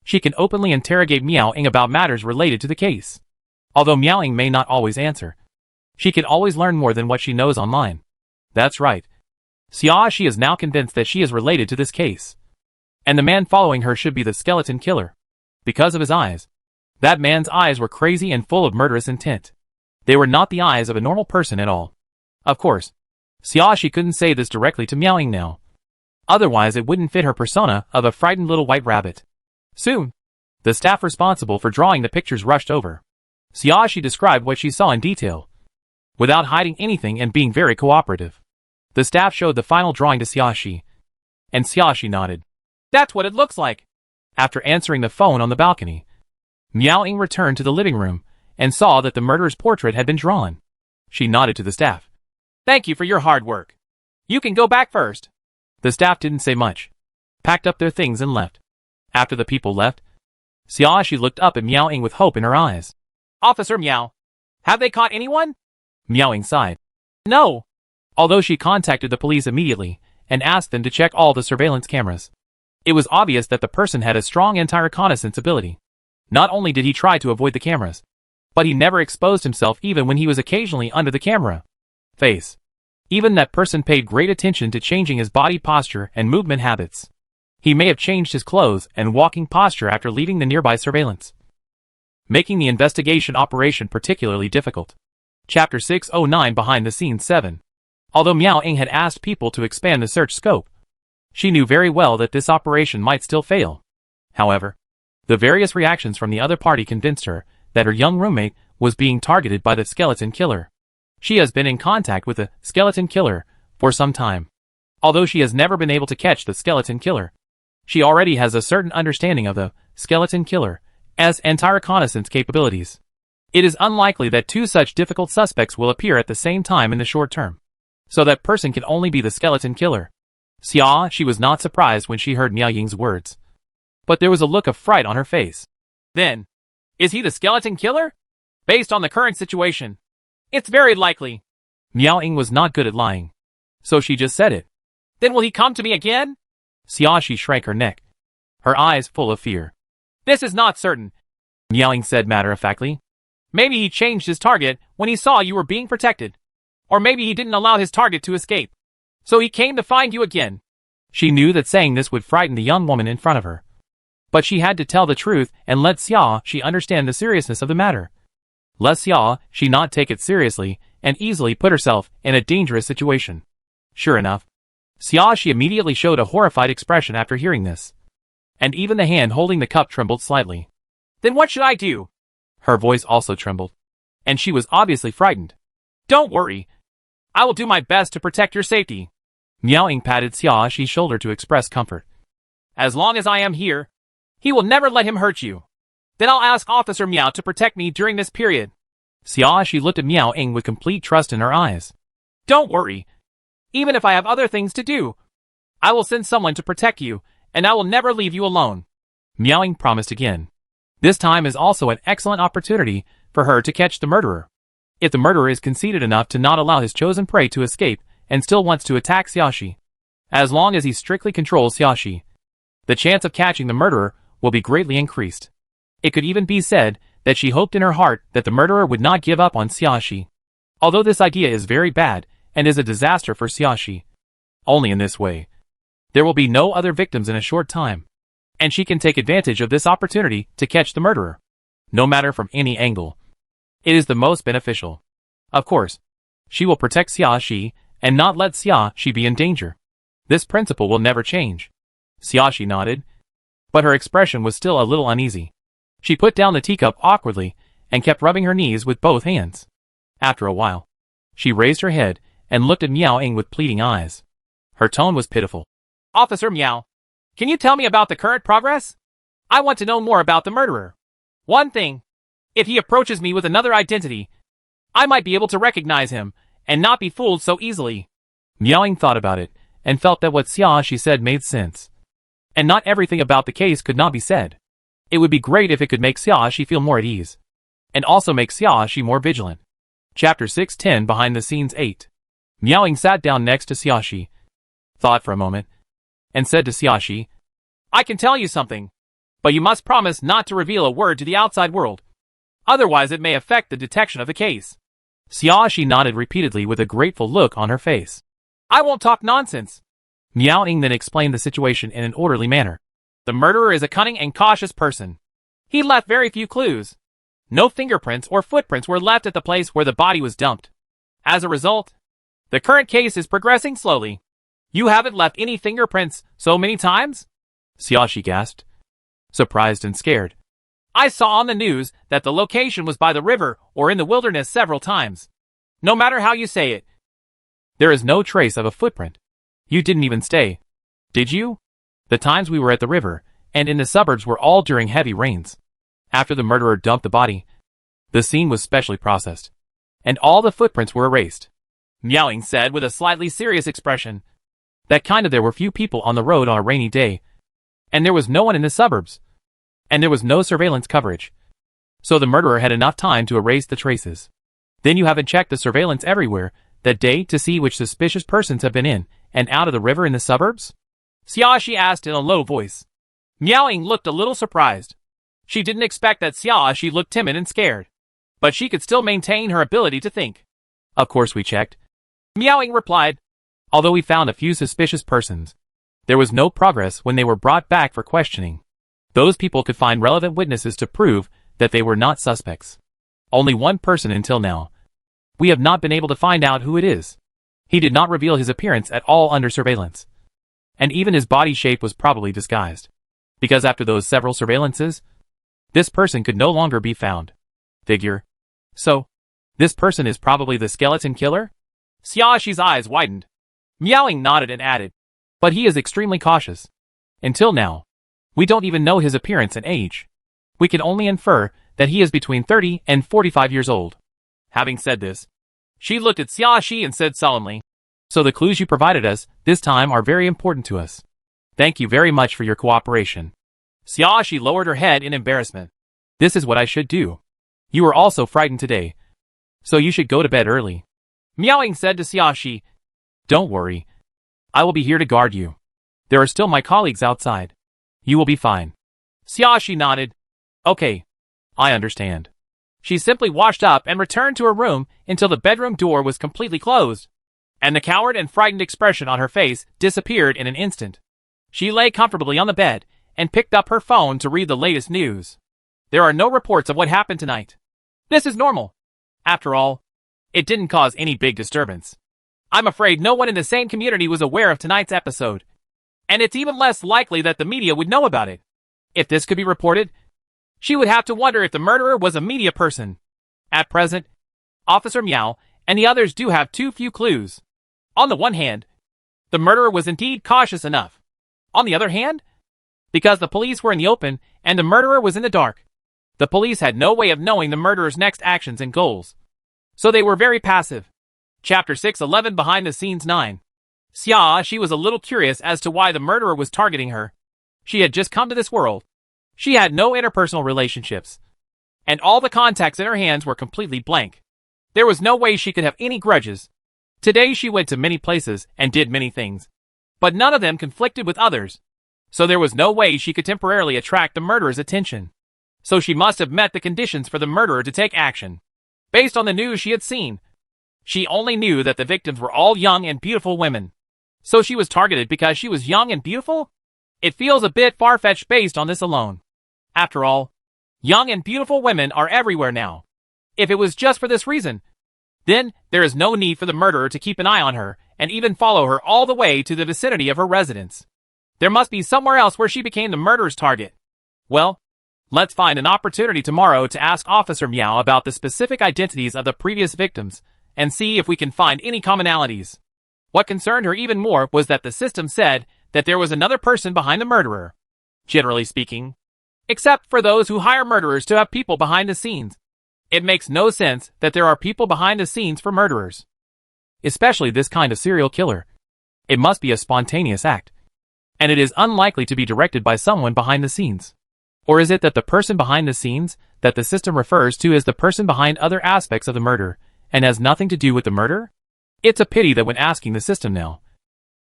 She can openly interrogate Miao Ying about matters related to the case. Although Miao Ying may not always answer, she can always learn more than what she knows online. That's right. Xia is now convinced that she is related to this case. And the man following her should be the skeleton killer. Because of his eyes. That man's eyes were crazy and full of murderous intent. They were not the eyes of a normal person at all. Of course, Xia couldn't say this directly to Miao Ying now. Otherwise it wouldn't fit her persona of a frightened little white rabbit. Soon, the staff responsible for drawing the pictures rushed over. Xia described what she saw in detail, without hiding anything and being very cooperative. The staff showed the final drawing to Xia, and Xia nodded. That's what it looks like. After answering the phone on the balcony, Miao Ying returned to the living room and saw that the murderer's portrait had been drawn. She nodded to the staff. Thank you for your hard work. You can go back first. The staff didn't say much, packed up their things and left. After the people left, Xia looked up at Miao Ying with hope in her eyes. Officer Miao, have they caught anyone? Miao Ying sighed. No. Although she contacted the police immediately and asked them to check all the surveillance cameras. It was obvious that the person had a strong anti-reconnaissance ability. Not only did he try to avoid the cameras, but he never exposed himself even when he was occasionally under the camera. Face. Even that person paid great attention to changing his body posture and movement habits. He may have changed his clothes and walking posture after leaving the nearby surveillance, making the investigation operation particularly difficult. Chapter 609 Behind the Scenes 7. Although Miao Ying had asked people to expand the search scope, she knew very well that this operation might still fail. However, the various reactions from the other party convinced her that her young roommate was being targeted by the skeleton killer. She has been in contact with the skeleton killer for some time. Although she has never been able to catch the skeleton killer, she already has a certain understanding of the skeleton killer as anti-reconnaissance capabilities. It is unlikely that two such difficult suspects will appear at the same time in the short term. So that person can only be the skeleton killer. Xia was not surprised when she heard Miao Ying's words. But there was a look of fright on her face. Then, is he the skeleton killer? Based on the current situation, it's very likely. Miao Ying was not good at lying, so she just said it. Then will he come to me again? Xia shrank her neck, her eyes full of fear. This is not certain, Miao Ying said matter-of-factly. Maybe he changed his target when he saw you were being protected. Or maybe he didn't allow his target to escape. So he came to find you again. She knew that saying this would frighten the young woman in front of her. But she had to tell the truth and let Xia understand the seriousness of the matter. Lest Xia not take it seriously and easily put herself in a dangerous situation. Sure enough, Xia immediately showed a horrified expression after hearing this. And even the hand holding the cup trembled slightly. Then what should I do? Her voice also trembled. And she was obviously frightened. Don't worry. I will do my best to protect your safety. Miao Ying patted Xia's shoulder to express comfort. As long as I am here, he will never let him hurt you. Then I'll ask Officer Miao to protect me during this period. Xia looked at Miao Ying with complete trust in her eyes. Don't worry. Even if I have other things to do, I will send someone to protect you, and I will never leave you alone. Miao Ying promised again. This time is also an excellent opportunity for her to catch the murderer. If the murderer is conceited enough to not allow his chosen prey to escape and still wants to attack Xia, as long as he strictly controls Xia, the chance of catching the murderer will be greatly increased. It could even be said that she hoped in her heart that the murderer would not give up on Xia. Although this idea is very bad and is a disaster for Xia. Only in this way, there will be no other victims in a short time, and she can take advantage of this opportunity to catch the murderer, no matter from any angle. It is the most beneficial. Of course, she will protect Xia and not let Xia be in danger. This principle will never change. Xia nodded, but her expression was still a little uneasy. She put down the teacup awkwardly and kept rubbing her knees with both hands. After a while, she raised her head and looked at Miao Ying with pleading eyes. Her tone was pitiful. Officer Miao, can you tell me about the current progress? I want to know more about the murderer. One thing. If he approaches me with another identity, I might be able to recognize him and not be fooled so easily. Miao Ying thought about it and felt that what Xia said made sense. And not everything about the case could not be said. It would be great if it could make Xia feel more at ease, and also make Xia more vigilant. Chapter 610 Behind the Scenes 8. Miaoing sat down next to Xiaoxi, thought for a moment, and said to Xiaoxi, I can tell you something, but you must promise not to reveal a word to the outside world. Otherwise it may affect the detection of the case. Xiaoxi nodded repeatedly with a grateful look on her face. I won't talk nonsense. Miaoing then explained the situation in an orderly manner. The murderer is a cunning and cautious person. He left very few clues. No fingerprints or footprints were left at the place where the body was dumped. As a result, the current case is progressing slowly. You haven't left any fingerprints so many times? Xiaoxi gasped, surprised and scared. I saw on the news that the location was by the river or in the wilderness several times. No matter how you say it, there is no trace of a footprint. You didn't even stay, did you? The times we were at the river and in the suburbs were all during heavy rains. After the murderer dumped the body, the scene was specially processed, and all the footprints were erased. Miaoing said with a slightly serious expression. That kind of there were few people on the road on a rainy day, and there was no one in the suburbs, and there was no surveillance coverage. So the murderer had enough time to erase the traces. Then you haven't checked the surveillance everywhere that day to see which suspicious persons have been in and out of the river in the suburbs? Xiaoxi asked in a low voice. Miaoing looked a little surprised. She didn't expect that Xiaoxi looked timid and scared, but she could still maintain her ability to think. Of course we checked, Miaoing replied. Although we found a few suspicious persons, there was no progress when they were brought back for questioning. Those people could find relevant witnesses to prove that they were not suspects. Only one person until now. We have not been able to find out who it is. He did not reveal his appearance at all under surveillance. And even his body shape was probably disguised. Because after those several surveillances, this person could no longer be found. Figure. So, this person is probably the skeleton killer? Xiaoxi's eyes widened. Miaoing nodded and added, but he is extremely cautious. Until now, we don't even know his appearance and age. We can only infer that he is between 30 and 45 years old. Having said this, she looked at Xiaoxi and said solemnly, so the clues you provided us this time are very important to us. Thank you very much for your cooperation. Xiaoxi lowered her head in embarrassment. This is what I should do. You were also frightened today, so you should go to bed early. Miaoing said to Xiaoxi, don't worry. I will be here to guard you. There are still my colleagues outside. You will be fine. Xiaoxi nodded. Okay. I understand. She simply washed up and returned to her room until the bedroom door was completely closed, and the coward and frightened expression on her face disappeared in an instant. She lay comfortably on the bed and picked up her phone to read the latest news. There are no reports of what happened tonight. This is normal. After all, it didn't cause any big disturbance. I'm afraid no one in the same community was aware of tonight's episode, and it's even less likely that the media would know about it. If this could be reported, she would have to wonder if the murderer was a media person. At present, Officer Miao and the others do have too few clues. On the one hand, the murderer was indeed cautious enough. On the other hand, because the police were in the open and the murderer was in the dark, the police had no way of knowing the murderer's next actions and goals. So they were very passive. Chapter 6:11 Behind the Scenes 9. She was a little curious as to why the murderer was targeting her. She had just come to this world. She had no interpersonal relationships, and all the contacts in her hands were completely blank. There was no way she could have any grudges. Today she went to many places and did many things, but none of them conflicted with others. So there was no way she could temporarily attract the murderer's attention. So she must have met the conditions for the murderer to take action. Based on the news she had seen, she only knew that the victims were all young and beautiful women. So she was targeted because she was young and beautiful? It feels a bit far-fetched based on this alone. After all, young and beautiful women are everywhere now. If it was just for this reason, then there is no need for the murderer to keep an eye on her and even follow her all the way to the vicinity of her residence. There must be somewhere else where she became the murderer's target. Well, let's find an opportunity tomorrow to ask Officer Miao about the specific identities of the previous victims and see if we can find any commonalities. What concerned her even more was that the system said that there was another person behind the murderer. Generally speaking, except for those who hire murderers to have people behind the scenes, it makes no sense that there are people behind the scenes for murderers. Especially this kind of serial killer. It must be a spontaneous act, and it is unlikely to be directed by someone behind the scenes. Or is it that the person behind the scenes that the system refers to is the person behind other aspects of the murder and has nothing to do with the murder? It's a pity that when asking the system now,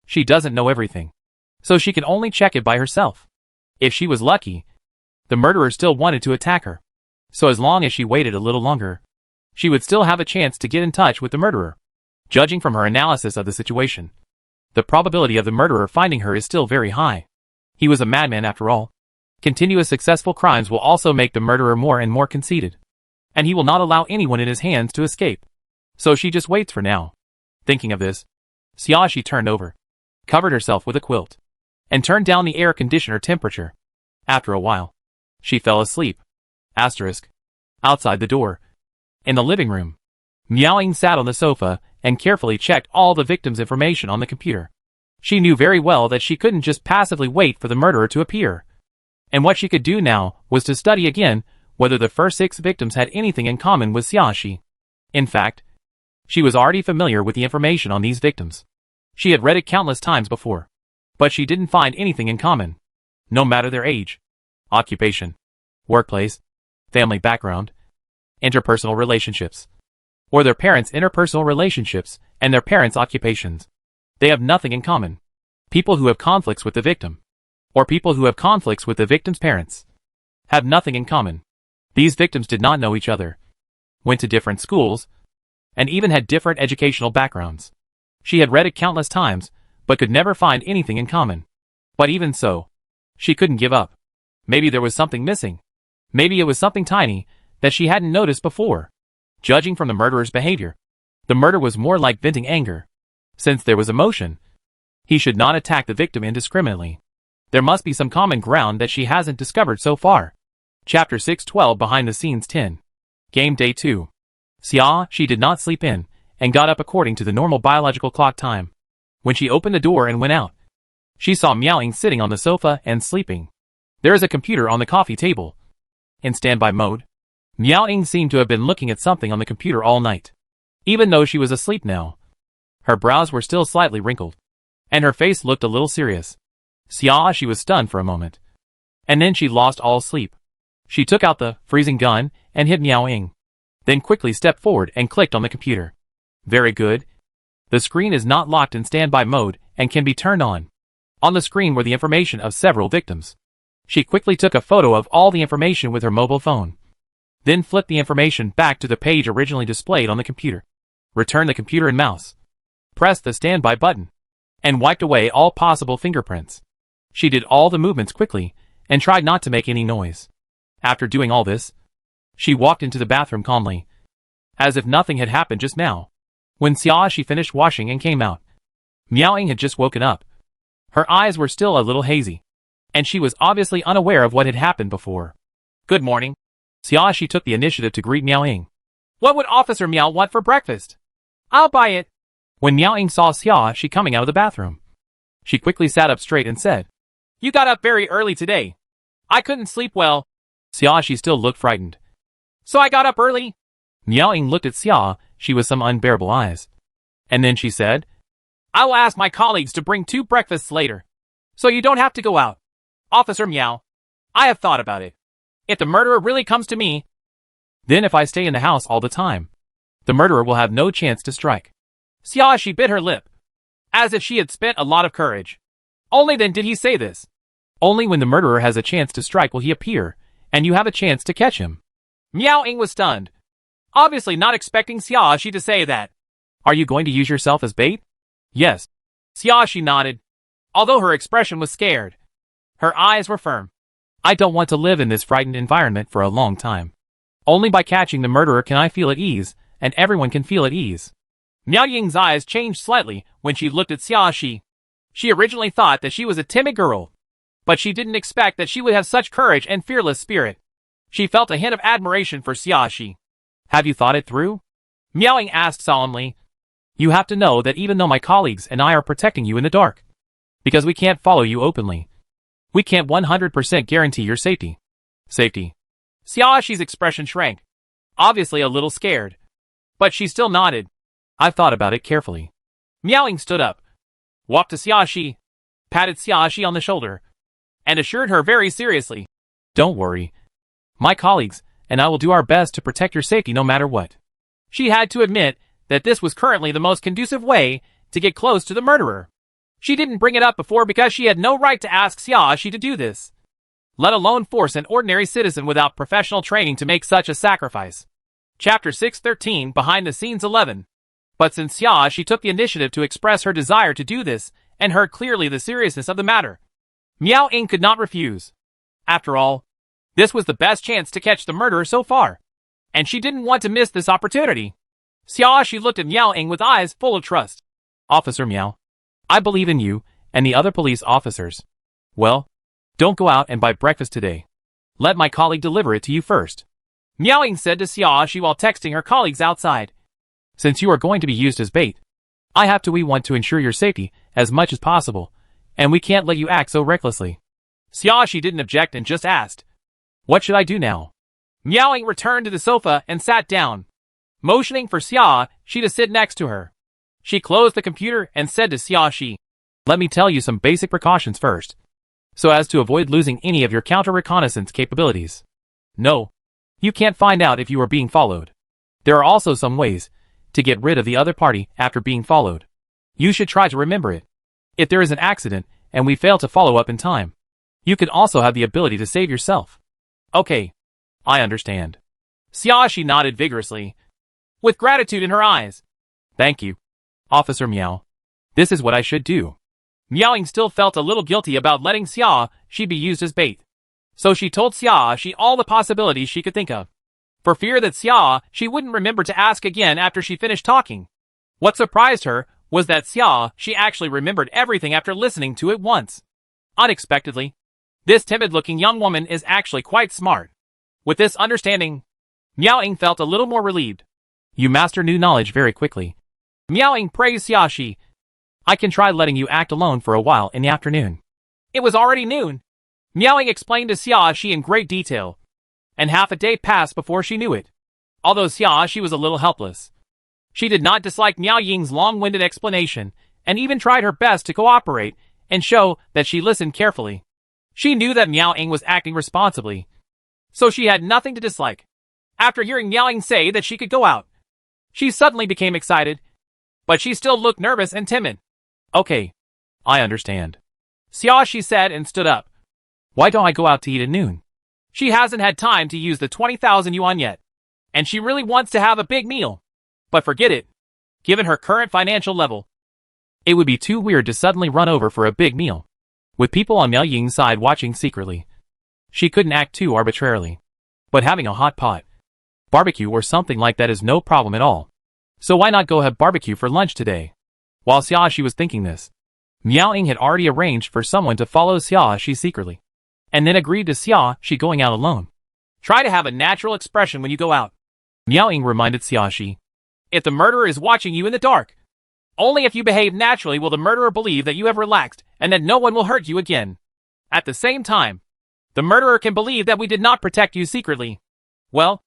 she doesn't know everything, so she can only check it by herself. If she was lucky, the murderer still wanted to attack her, so as long as she waited a little longer, she would still have a chance to get in touch with the murderer. Judging from her analysis of the situation, the probability of the murderer finding her is still very high. He was a madman after all. Continuous successful crimes will also make the murderer more and more conceited, and he will not allow anyone in his hands to escape. So she just waits for now. Thinking of this, Xiaoxi turned over, covered herself with a quilt, and turned down the air conditioner temperature. After a while, she fell asleep. Outside the door, in the living room, Miao Ying sat on the sofa and carefully checked all the victim's information on the computer. She knew very well that she couldn't just passively wait for the murderer to appear. And what she could do now was to study again whether the first 6 victims had anything in common with Xiaoxi. In fact, she was already familiar with the information on these victims. She had read it countless times before, but she didn't find anything in common. No matter their age, occupation, workplace, family background, interpersonal relationships, or their parents' interpersonal relationships and their parents' occupations. They have nothing in common. People who have conflicts with the victim, or people who have conflicts with the victim's parents, have nothing in common. These victims did not know each other, went to different schools, and even had different educational backgrounds. She had read it countless times, but could never find anything in common. But even so, she couldn't give up. Maybe there was something missing. Maybe it was something tiny that she hadn't noticed before. Judging from the murderer's behavior, the murder was more like venting anger. Since there was emotion, he should not attack the victim indiscriminately. There must be some common ground that she hasn't discovered so far. Chapter 6:12 Behind the Scenes 10. Game Day 2. Xiaoxi did not sleep in, and got up according to the normal biological clock time. When she opened the door and went out, she saw Miao Ying sitting on the sofa and sleeping. There is a computer on the coffee table. In standby mode, Miao Ying seemed to have been looking at something on the computer all night. Even though she was asleep now, her brows were still slightly wrinkled, and her face looked a little serious. Xiaoxi was stunned for a moment, and then she lost all sleep. She took out the freezing gun and hit Miao Ying, then quickly stepped forward and clicked on the computer. Very good. The screen is not locked in standby mode and can be turned on. On the screen were the information of several victims. She quickly took a photo of all the information with her mobile phone, then flipped the information back to the page originally displayed on the computer. Returned the computer and mouse, pressed the standby button, and wiped away all possible fingerprints. She did all the movements quickly and tried not to make any noise. After doing all this, she walked into the bathroom calmly, as if nothing had happened just now. When Xiaoxi finished washing and came out, Miao Ying had just woken up. Her eyes were still a little hazy, and she was obviously unaware of what had happened before. Good morning. Xiaoxi took the initiative to greet Miao Ying. What would Officer Miao want for breakfast? I'll buy it. When Miao Ying saw Xiaoxi coming out of the bathroom, she quickly sat up straight and said, You got up very early today. I couldn't sleep well. Xiaoxi still looked frightened. So I got up early. Miao Ying looked at Xiaoxi with some unbearable eyes. And then she said, I will ask my colleagues to bring 2 breakfasts later, so you don't have to go out. Officer Miao, I have thought about it. If the murderer really comes to me, then if I stay in the house all the time, the murderer will have no chance to strike. Xiaoxi bit her lip, as if she had spent a lot of courage. Only then did he say this. Only when the murderer has a chance to strike will he appear, and you have a chance to catch him. Miao Ying was stunned, obviously not expecting Xiaoxi to say that. Are you going to use yourself as bait? Yes. Xiaoxi nodded, although her expression was scared. Her eyes were firm. I don't want to live in this frightened environment for a long time. Only by catching the murderer can I feel at ease, and everyone can feel at ease. Miao Ying's eyes changed slightly when she looked at Xiaoxi. She originally thought that she was a timid girl, but she didn't expect that she would have such courage and fearless spirit. She felt a hint of admiration for Xiaoxi. Have you thought it through? Miao Ying asked solemnly. You have to know that even though my colleagues and I are protecting you in the dark, because we can't follow you openly, we can't 100% guarantee your safety. Safety. Xiaoxi's expression shrank, obviously a little scared, but she still nodded. I've thought about it carefully. Miao Ying stood up, walked to Xiaoxi, patted Xiaoxi on the shoulder, and assured her very seriously, Don't worry. My colleagues and I will do our best to protect your safety no matter what. She had to admit that this was currently the most conducive way to get close to the murderer. She didn't bring it up before because she had no right to ask Xiaoxi to do this, let alone force an ordinary citizen without professional training to make such a sacrifice. Chapter 613 Behind the Scenes 11. But since Xiaoxi took the initiative to express her desire to do this and heard clearly the seriousness of the matter, Miao Ying could not refuse. After all, this was the best chance to catch the murderer so far, and she didn't want to miss this opportunity. Xiaoxi looked at Miao Ying with eyes full of trust. Officer Miao, I believe in you and the other police officers. Well, don't go out and buy breakfast today. Let my colleague deliver it to you first. Miao Ying said to Xiaoxi while texting her colleagues outside. Since you are going to be used as bait, we want to ensure your safety as much as possible, and we can't let you act so recklessly. Xiaoxi didn't object and just asked, what should I do now? Miao Ying returned to the sofa and sat down, motioning for Xiaoxi to sit next to her. She closed the computer and said to Xiaoxi, let me tell you some basic precautions first, so as to avoid losing any of your counter-reconnaissance capabilities. No, you can't find out if you are being followed. There are also some ways to get rid of the other party after being followed. You should try to remember it. If there is an accident and we fail to follow up in time, you can also have the ability to save yourself. Okay, I understand. Xiaoxi nodded vigorously, with gratitude in her eyes. Thank you, Officer Miao. This is what I should do. Miao Ying still felt a little guilty about letting Xiaoxi be used as bait, so she told Xiaoxi all the possibilities she could think of, for fear that Xiaoxi wouldn't remember to ask again after she finished talking. What surprised her was that Xiaoxi actually remembered everything after listening to it once. Unexpectedly, this timid-looking young woman is actually quite smart. With this understanding, Miao Ying felt a little more relieved. You master new knowledge very quickly. Miao Ying praised Xiaoxi. I can try letting you act alone for a while in the afternoon. It was already noon. Miao Ying explained to Xiaoxi in great detail, and half a day passed before she knew it. Although Xiaoxi was a little helpless, she did not dislike Miao Ying's long-winded explanation, and even tried her best to cooperate and show that she listened carefully. She knew that Miao Ying was acting responsibly, so she had nothing to dislike. After hearing Miao Ying say that she could go out, she suddenly became excited, but she still looked nervous and timid. Okay, I understand, Xiaoxi said and stood up. Why don't I go out to eat at noon? She hasn't had time to use the 20,000 yuan yet, and she really wants to have a big meal. But forget it. Given her current financial level, it would be too weird to suddenly run over for a big meal, with people on Miao Ying's side watching secretly. She couldn't act too arbitrarily. But having a hot pot, barbecue or something like that is no problem at all. So why not go have barbecue for lunch today? While Xiaoxi was thinking this, Miao Ying had already arranged for someone to follow Xiaoxi secretly, and then agreed to Xiaoxi going out alone. Try to have a natural expression when you go out, Miao Ying reminded Xiaoxi. If the murderer is watching you in the dark, only if you behave naturally will the murderer believe that you have relaxed and that no one will hurt you again. At the same time, the murderer can believe that we did not protect you secretly. Well,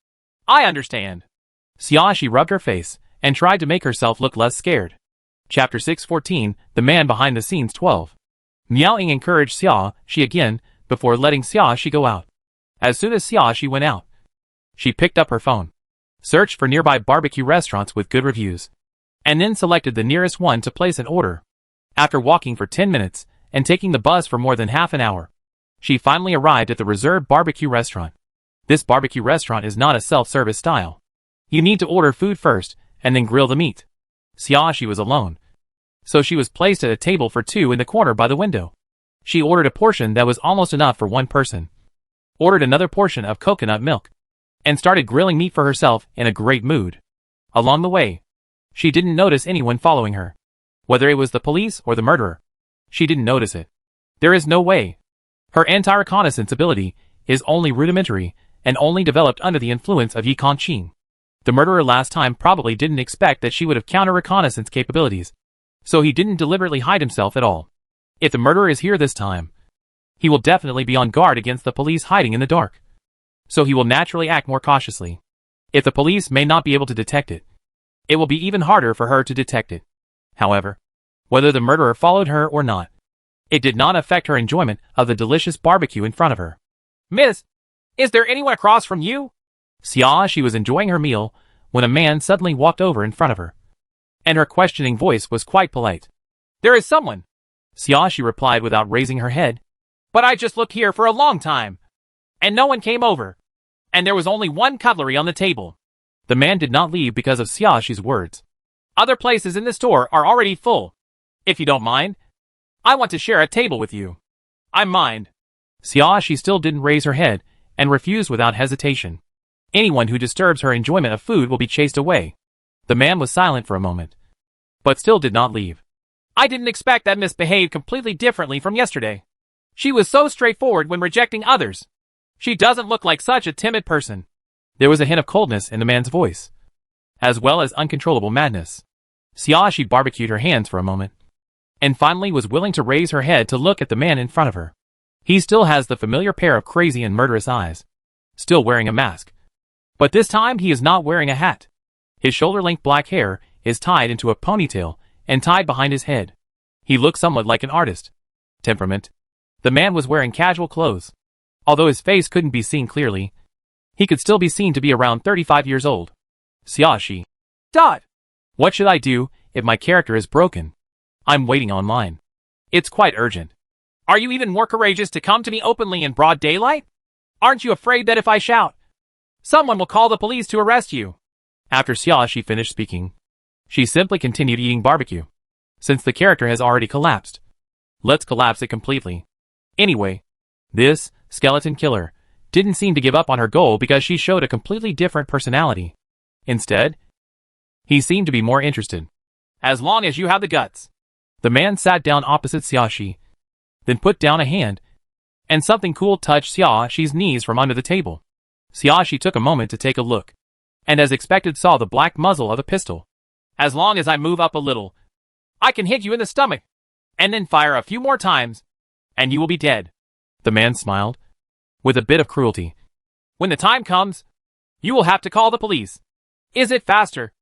I understand. Xiaoxi rubbed her face and tried to make herself look less scared. Chapter 614 The Man Behind the Scenes 12. Miao Ying encouraged Xiaoxi again before letting Xiaoxi go out. As soon as Xiaoxi went out, she picked up her phone, searched for nearby barbecue restaurants with good reviews, and then selected the nearest one to place an order. After walking for 10 minutes and taking the bus for more than half an hour, she finally arrived at the reserved barbecue restaurant. This barbecue restaurant is not a self-service style. You need to order food first and then grill the meat. Xiaoxi was alone, so she was placed at a table for two in the corner by the window. She ordered a portion that was almost enough for one person, ordered another portion of coconut milk, and started grilling meat for herself in a great mood. Along the way, she didn't notice anyone following her. Whether it was the police or the murderer, she didn't notice it. There is no way. Her anti-reconnaissance ability is only rudimentary and only developed under the influence of Yi Kongqing. The murderer last time probably didn't expect that she would have counter-reconnaissance capabilities, so he didn't deliberately hide himself at all. If the murderer is here this time, he will definitely be on guard against the police hiding in the dark, so he will naturally act more cautiously. If the police may not be able to detect it, it will be even harder for her to detect it. However, whether the murderer followed her or not, it did not affect her enjoyment of the delicious barbecue in front of her. Miss, is there anyone across from you? Xiaoxi was enjoying her meal when a man suddenly walked over in front of her. and her questioning voice was quite polite. There is someone, Xiaoxi replied without raising her head. But I just looked here for a long time, and no one came over, and there was only one cutlery on the table. The man did not leave because of Xiaoxi's words. Other places in the store are already full. If you don't mind, I want to share a table with you. I mind. Xiaoxi still didn't raise her head and refused without hesitation. Anyone who disturbs her enjoyment of food will be chased away. The man was silent for a moment, but still did not leave. I didn't expect that Miss behaved completely differently from yesterday. She was so straightforward when rejecting others. She doesn't look like such a timid person. There was a hint of coldness in the man's voice, as well as uncontrollable madness. Xiaoxi barbecued her hands for a moment, and finally was willing to raise her head to look at the man in front of her. He still has the familiar pair of crazy and murderous eyes, still wearing a mask. But this time he is not wearing a hat. His shoulder-length black hair is tied into a ponytail and tied behind his head. He looks somewhat like an artist. Temperament. The man was wearing casual clothes. Although his face couldn't be seen clearly, he could still be seen to be around 35 years old. Xiaoxi. What should I do if my character is broken? I'm waiting online. It's quite urgent. Are you even more courageous to come to me openly in broad daylight? Aren't you afraid that if I shout, someone will call the police to arrest you? After Xiaoxi finished speaking, she simply continued eating barbecue. Since the character has already collapsed, let's collapse it completely. Anyway, this skeleton killer didn't seem to give up on her goal because she showed a completely different personality. Instead, he seemed to be more interested. As long as you have the guts. The man sat down opposite Xiaoxi, then put down a hand, and something cool touched Xiaoxi's knees from under the table. Xiaoxi took a moment to take a look, and as expected saw the black muzzle of a pistol. As long as I move up a little, I can hit you in the stomach, and then fire a few more times, and you will be dead. The man smiled, with a bit of cruelty. When the time comes, you will have to call the police. Is it faster?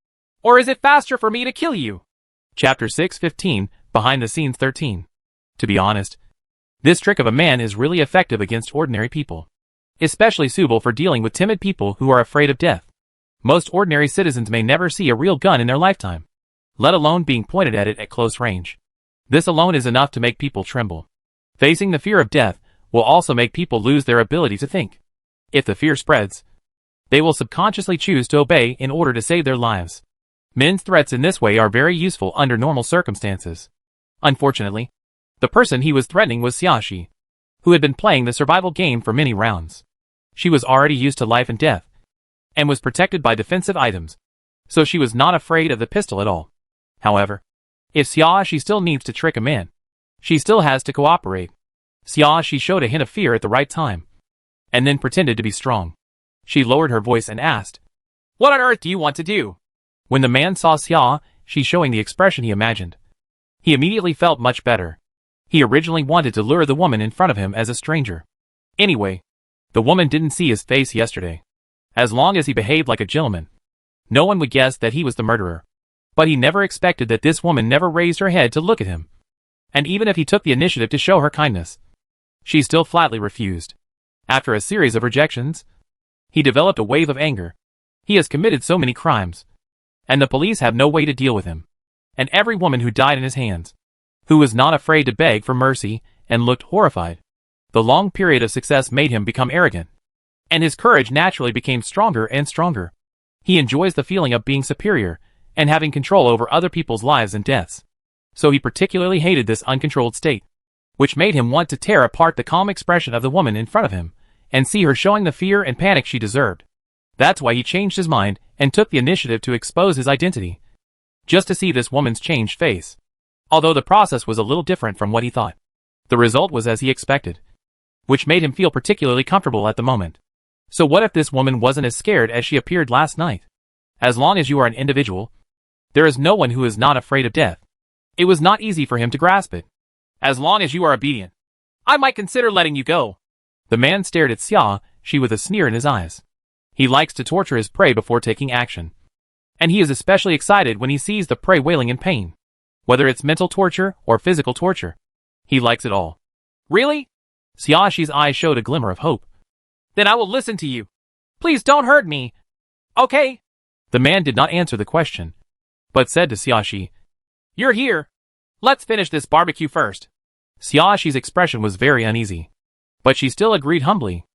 Or is it faster for me to kill you? Chapter 6:15, Behind the Scenes 13. To be honest, this trick of a man is really effective against ordinary people, especially suitable for dealing with timid people who are afraid of death. Most ordinary citizens may never see a real gun in their lifetime, let alone being pointed at it at close range. This alone is enough to make people tremble. Facing the fear of death will also make people lose their ability to think. If the fear spreads, they will subconsciously choose to obey in order to save their lives. Men's threats in this way are very useful under normal circumstances. Unfortunately, the person he was threatening was Xiaoxi, who had been playing the survival game for many rounds. She was already used to life and death, and was protected by defensive items, so she was not afraid of the pistol at all. However, if Xiaoxi still needs to trick a man, she still has to cooperate. Xiaoxi showed a hint of fear at the right time, and then pretended to be strong. She lowered her voice and asked, "What on earth do you want to do?" When the man saw Xiaoxi showing the expression he imagined, he immediately felt much better. He originally wanted to lure the woman in front of him as a stranger. Anyway, the woman didn't see his face yesterday. As long as he behaved like a gentleman, no one would guess that he was the murderer. But he never expected that this woman never raised her head to look at him. And even if he took the initiative to show her kindness, she still flatly refused. After a series of rejections, he developed a wave of anger. He has committed so many crimes, and the police have no way to deal with him. And every woman who died in his hands, who was not afraid to beg for mercy and looked horrified. The long period of success made him become arrogant, and his courage naturally became stronger and stronger. He enjoys the feeling of being superior and having control over other people's lives and deaths. So he particularly hated this uncontrolled state, which made him want to tear apart the calm expression of the woman in front of him and see her showing the fear and panic she deserved. That's why he changed his mind and took the initiative to expose his identity, just to see this woman's changed face. Although the process was a little different from what he thought, the result was as he expected, which made him feel particularly comfortable at the moment. So what if this woman wasn't as scared as she appeared last night? As long as you are an individual, there is no one who is not afraid of death. It was not easy for him to grasp it. As long as you are obedient, I might consider letting you go. The man stared at Xiaoxi with a sneer in his eyes. He likes to torture his prey before taking action, and he is especially excited when he sees the prey wailing in pain. Whether it's mental torture or physical torture, he likes it all. Really? Xiaoxi's eyes showed a glimmer of hope. Then I will listen to you. Please don't hurt me. Okay? The man did not answer the question. but said to Xiaoxi, "You're here. Let's finish this barbecue first." Xiaoxi's expression was very uneasy, but she still agreed humbly.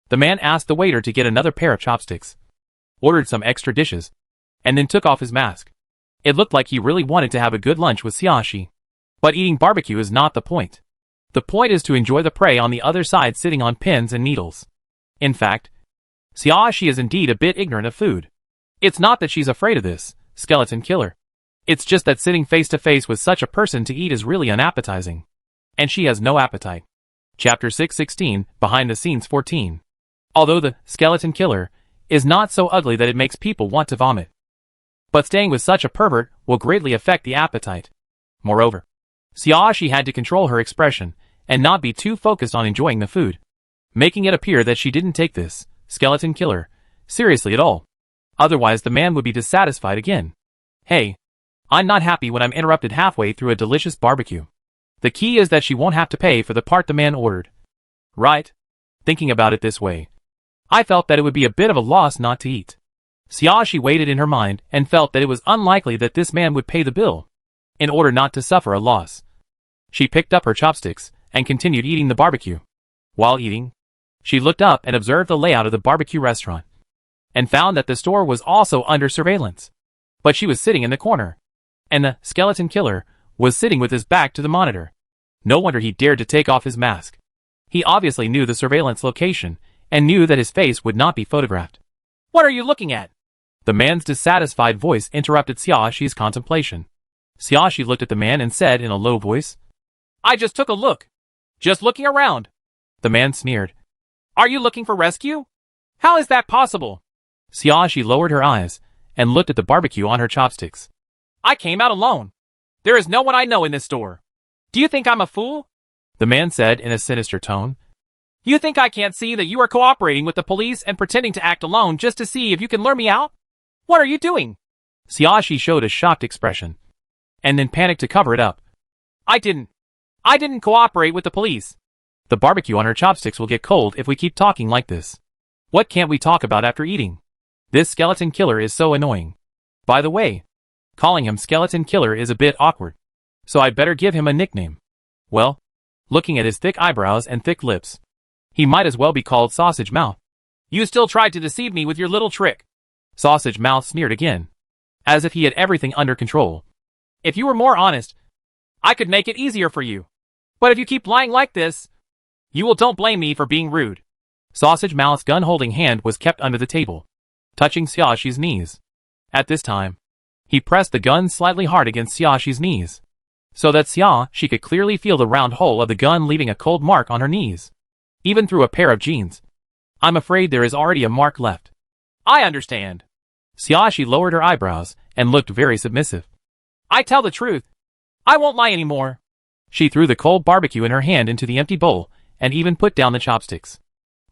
The man asked the waiter to get another pair of chopsticks, ordered some extra dishes, and then took off his mask. It looked like he really wanted to have a good lunch with Xiaoxi. But eating barbecue is not the point. The point is to enjoy the prey on the other side sitting on pins and needles. In fact, Xiaoxi is indeed a bit ignorant of food. It's not that she's afraid of this skeleton killer. It's just that sitting face to face with such a person to eat is really unappetizing. And she has no appetite. Chapter 6:16, Behind the Scenes 14. Although the skeleton killer is not so ugly that it makes people want to vomit, but staying with such a pervert will greatly affect the appetite. Moreover, Xiaoxi had to control her expression and not be too focused on enjoying the food, making it appear that she didn't take this skeleton killer seriously at all. Otherwise the man would be dissatisfied again. Hey, I'm not happy when I'm interrupted halfway through a delicious barbecue. The key is that she won't have to pay for the part the man ordered. Right? Thinking about it this way, I felt that it would be a bit of a loss not to eat. Xiaoxi weighed it in her mind and felt that it was unlikely that this man would pay the bill. In order not to suffer a loss, she picked up her chopsticks and continued eating the barbecue. While eating, she looked up and observed the layout of the barbecue restaurant, and found that the store was also under surveillance. But she was sitting in the corner, and the skeleton killer was sitting with his back to the monitor. No wonder he dared to take off his mask. He obviously knew the surveillance location, and knew that his face would not be photographed. "What are you looking at?" The man's dissatisfied voice interrupted Xiaoxi's contemplation. Xiaoxi looked at the man and said in a low voice, "I just took a look. Just looking around." The man sneered. "Are you looking for rescue? How is that possible?" Xiaoxi lowered her eyes and looked at the barbecue on her chopsticks. "I came out alone. There is no one I know in this store. Do you think I'm a fool?" The man said in a sinister tone. "You think I can't see that you are cooperating with the police and pretending to act alone just to see if you can lure me out? What are you doing?" Xiaoxi showed a shocked expression, and then panicked to cover it up. I didn't cooperate with the police." The barbecue on her chopsticks will get cold if we keep talking like this. What can't we talk about after eating? This skeleton killer is so annoying. By the way, calling him skeleton killer is a bit awkward, so I'd better give him a nickname. Well, looking at his thick eyebrows and thick lips, he might as well be called Sausage Mouth. "You still tried to deceive me with your little trick." Sausage Mouth sneered again, as if he had everything under control. "If you were more honest, I could make it easier for you. But if you keep lying like this, don't blame me for being rude." Sausage Mouth's gun-holding hand was kept under the table, touching Xiaoxi's knees. At this time, he pressed the gun slightly hard against Xiaoxi's knees, so that Xiaoxi could clearly feel the round hole of the gun leaving a cold mark on her knees, even through a pair of jeans. "I'm afraid there is already a mark left." "I understand." Xiaoxi lowered her eyebrows and looked very submissive. "I tell the truth. I won't lie anymore." She threw the cold barbecue in her hand into the empty bowl and even put down the chopsticks.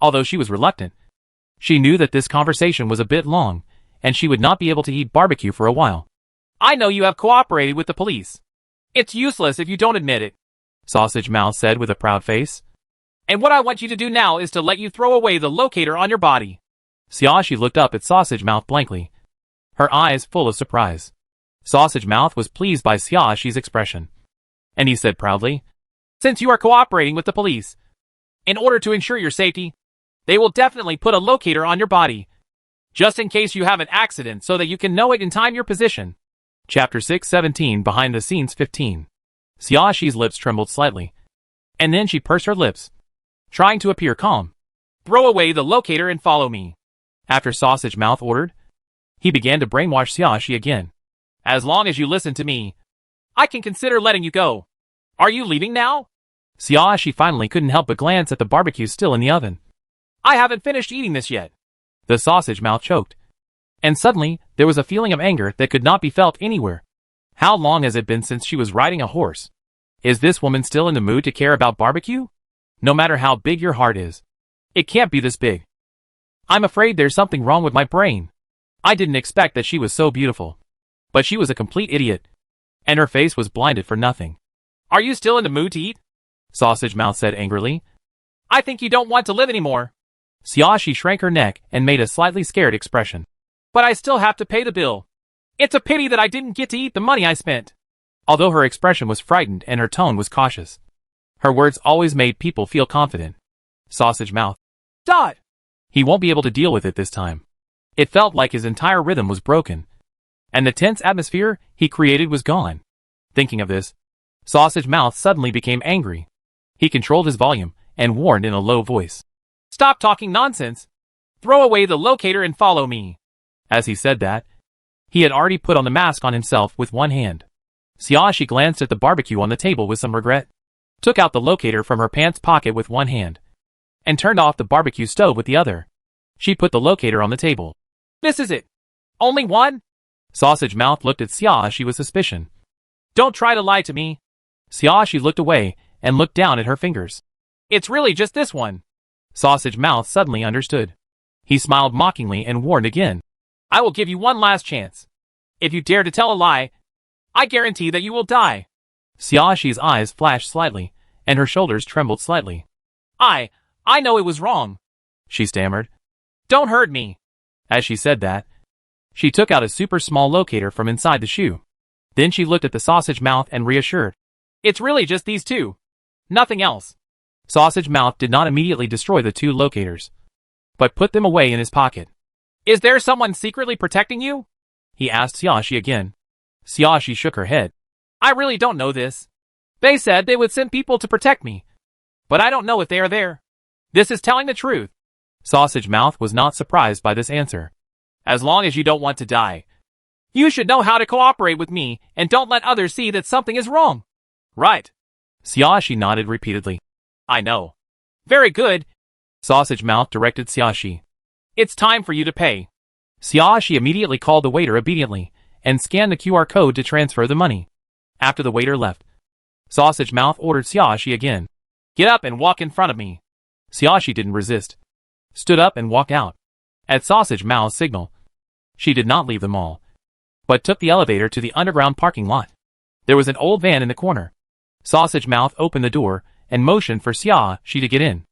Although she was reluctant, she knew that this conversation was a bit long, and she would not be able to eat barbecue for a while. "I know you have cooperated with the police. It's useless if you don't admit it," Sausage Mouth said with a proud face. "And what I want you to do now is to let you throw away the locator on your body." Xiaoxi looked up at Sausage Mouth blankly, her eyes full of surprise. Sausage Mouth was pleased by Xiaoxi's expression, and he said proudly, "Since you are cooperating with the police, in order to ensure your safety, they will definitely put a locator on your body, just in case you have an accident so that you can know it in time your position." Chapter 6:17, Behind the Scenes 15. Xiaoxi's lips trembled slightly, and then she pursed her lips, trying to appear calm. "Throw away the locator and follow me," after Sausage Mouth ordered. He began to brainwash Xiaoxi again. "As long as you listen to me, I can consider letting you go. Are you leaving now?" Xiaoxi finally couldn't help but glance at the barbecue still in the oven. "I haven't finished eating this yet." The Sausage Mouth choked, and suddenly there was a feeling of anger that could not be felt anywhere. How long has it been since she was riding a horse? Is this woman still in the mood to care about barbecue? No matter how big your heart is, it can't be this big. I'm afraid there's something wrong with my brain. I didn't expect that she was so beautiful. But she was a complete idiot, and her face was blinded for nothing. "Are you still in the mood to eat?" Sausage Mouth said angrily. "I think you don't want to live anymore." Xiaoxi shrank her neck and made a slightly scared expression. "But I still have to pay the bill." It's a pity that I didn't get to eat the money I spent. Although her expression was frightened and her tone was cautious, her words always made people feel confident. Sausage mouth. Dot! He won't be able to deal with it this time. It felt like his entire rhythm was broken, and the tense atmosphere he created was gone. Thinking of this, Sausage Mouth suddenly became angry. He controlled his volume and warned in a low voice. Stop talking nonsense! Throw away the locator and follow me. As he said that, he had already put on the mask on himself with one hand. Xiaoxi glanced at the barbecue on the table with some regret, took out the locator from her pants pocket with one hand, and turned off the barbecue stove with the other. She put the locator on the table. This is it. Only one? Sausage Mouth looked at Xiaoxi with suspicion. Don't try to lie to me. Xiaoxi looked away and looked down at her fingers. It's really just this one. Sausage Mouth suddenly understood. He smiled mockingly and warned again. I will give you one last chance. If you dare to tell a lie, I guarantee that you will die. Xiaoxi's eyes flashed slightly, and her shoulders trembled slightly. I know it was wrong, she stammered. Don't hurt me. As she said that, she took out a super small locator from inside the shoe. Then she looked at the Sausage Mouth and reassured. It's really just these two. Nothing else. Sausage Mouth did not immediately destroy the two locators, but put them away in his pocket. Is there someone secretly protecting you? He asked Xiaoxi again. Xiaoxi shook her head. I really don't know this. They said they would send people to protect me, but I don't know if they are there. This is telling the truth. Sausage Mouth was not surprised by this answer. As long as you don't want to die, you should know how to cooperate with me and don't let others see that something is wrong. Right. Xiaoxi nodded repeatedly. I know. Very good. Sausage Mouth directed Xiaoxi. It's time for you to pay. Xiaoxi immediately called the waiter obediently and scanned the QR code to transfer the money. After the waiter left, Sausage Mouth ordered Xiaoxi again. Get up and walk in front of me. Xiaoxi didn't resist, stood up and walked out. At Sausage Mouth's signal, she did not leave the mall, but took the elevator to the underground parking lot. There was an old van in the corner. Sausage Mouth opened the door and motioned for Xiaoxi to get in.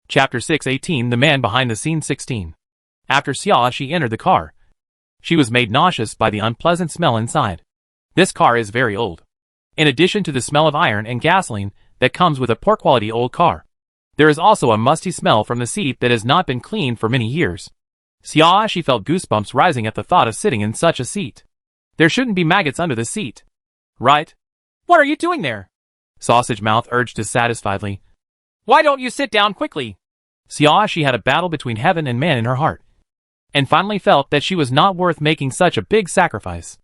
Chapter 6:18 The Man Behind the Scene 16. After Xiaoxi entered the car, she was made nauseous by the unpleasant smell inside. This car is very old. In addition to the smell of iron and gasoline that comes with a poor-quality old car, there is also a musty smell from the seat that has not been cleaned for many years. Xiaoxi felt goosebumps rising at the thought of sitting in such a seat. There shouldn't be maggots under the seat, right? What are you doing there? Sausage Mouth urged dissatisfiedly. Why don't you sit down quickly? Xiaoxi had a battle between heaven and man in her heart, and finally felt that she was not worth making such a big sacrifice.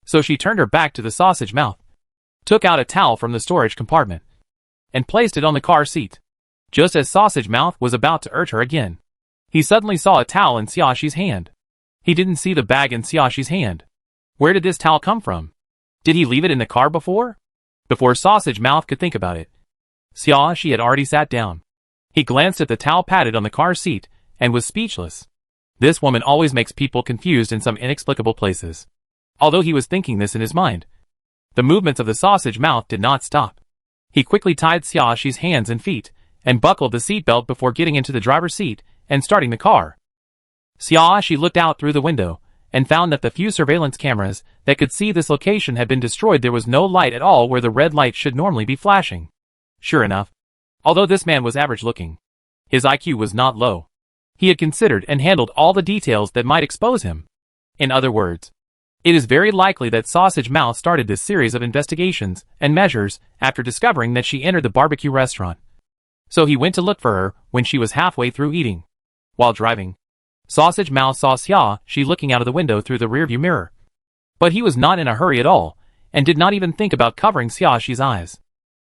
So she turned her back to the Sausage Mouth, took out a towel from the storage compartment, and placed it on the car seat. Just as Sausage Mouth was about to urge her again, he suddenly saw a towel in Xiaoxi's hand. He didn't see the bag in Xiaoxi's hand. Where did this towel come from? Did he leave it in the car before? Before Sausage Mouth could think about it, Xiaoxi had already sat down. He glanced at the towel padded on the car seat and was speechless. This woman always makes people confused in some inexplicable places. Although he was thinking this in his mind, the movements of the Sausage Mouth did not stop. He quickly tied Xiaoxi's hands and feet and buckled the seatbelt before getting into the driver's seat and starting the car. Xiaoxi looked out through the window and found that the few surveillance cameras that could see this location had been destroyed. There was no light at all where the red light should normally be flashing. Sure enough, although this man was average looking, his IQ was not low. He had considered and handled all the details that might expose him. In other words, it is very likely that Sausage Mouth started this series of investigations and measures after discovering that she entered the barbecue restaurant. So he went to look for her when she was halfway through eating. While driving, Sausage Mouth saw Xiaoxi looking out of the window through the rearview mirror. But he was not in a hurry at all, and did not even think about covering Xiaoxi's eyes.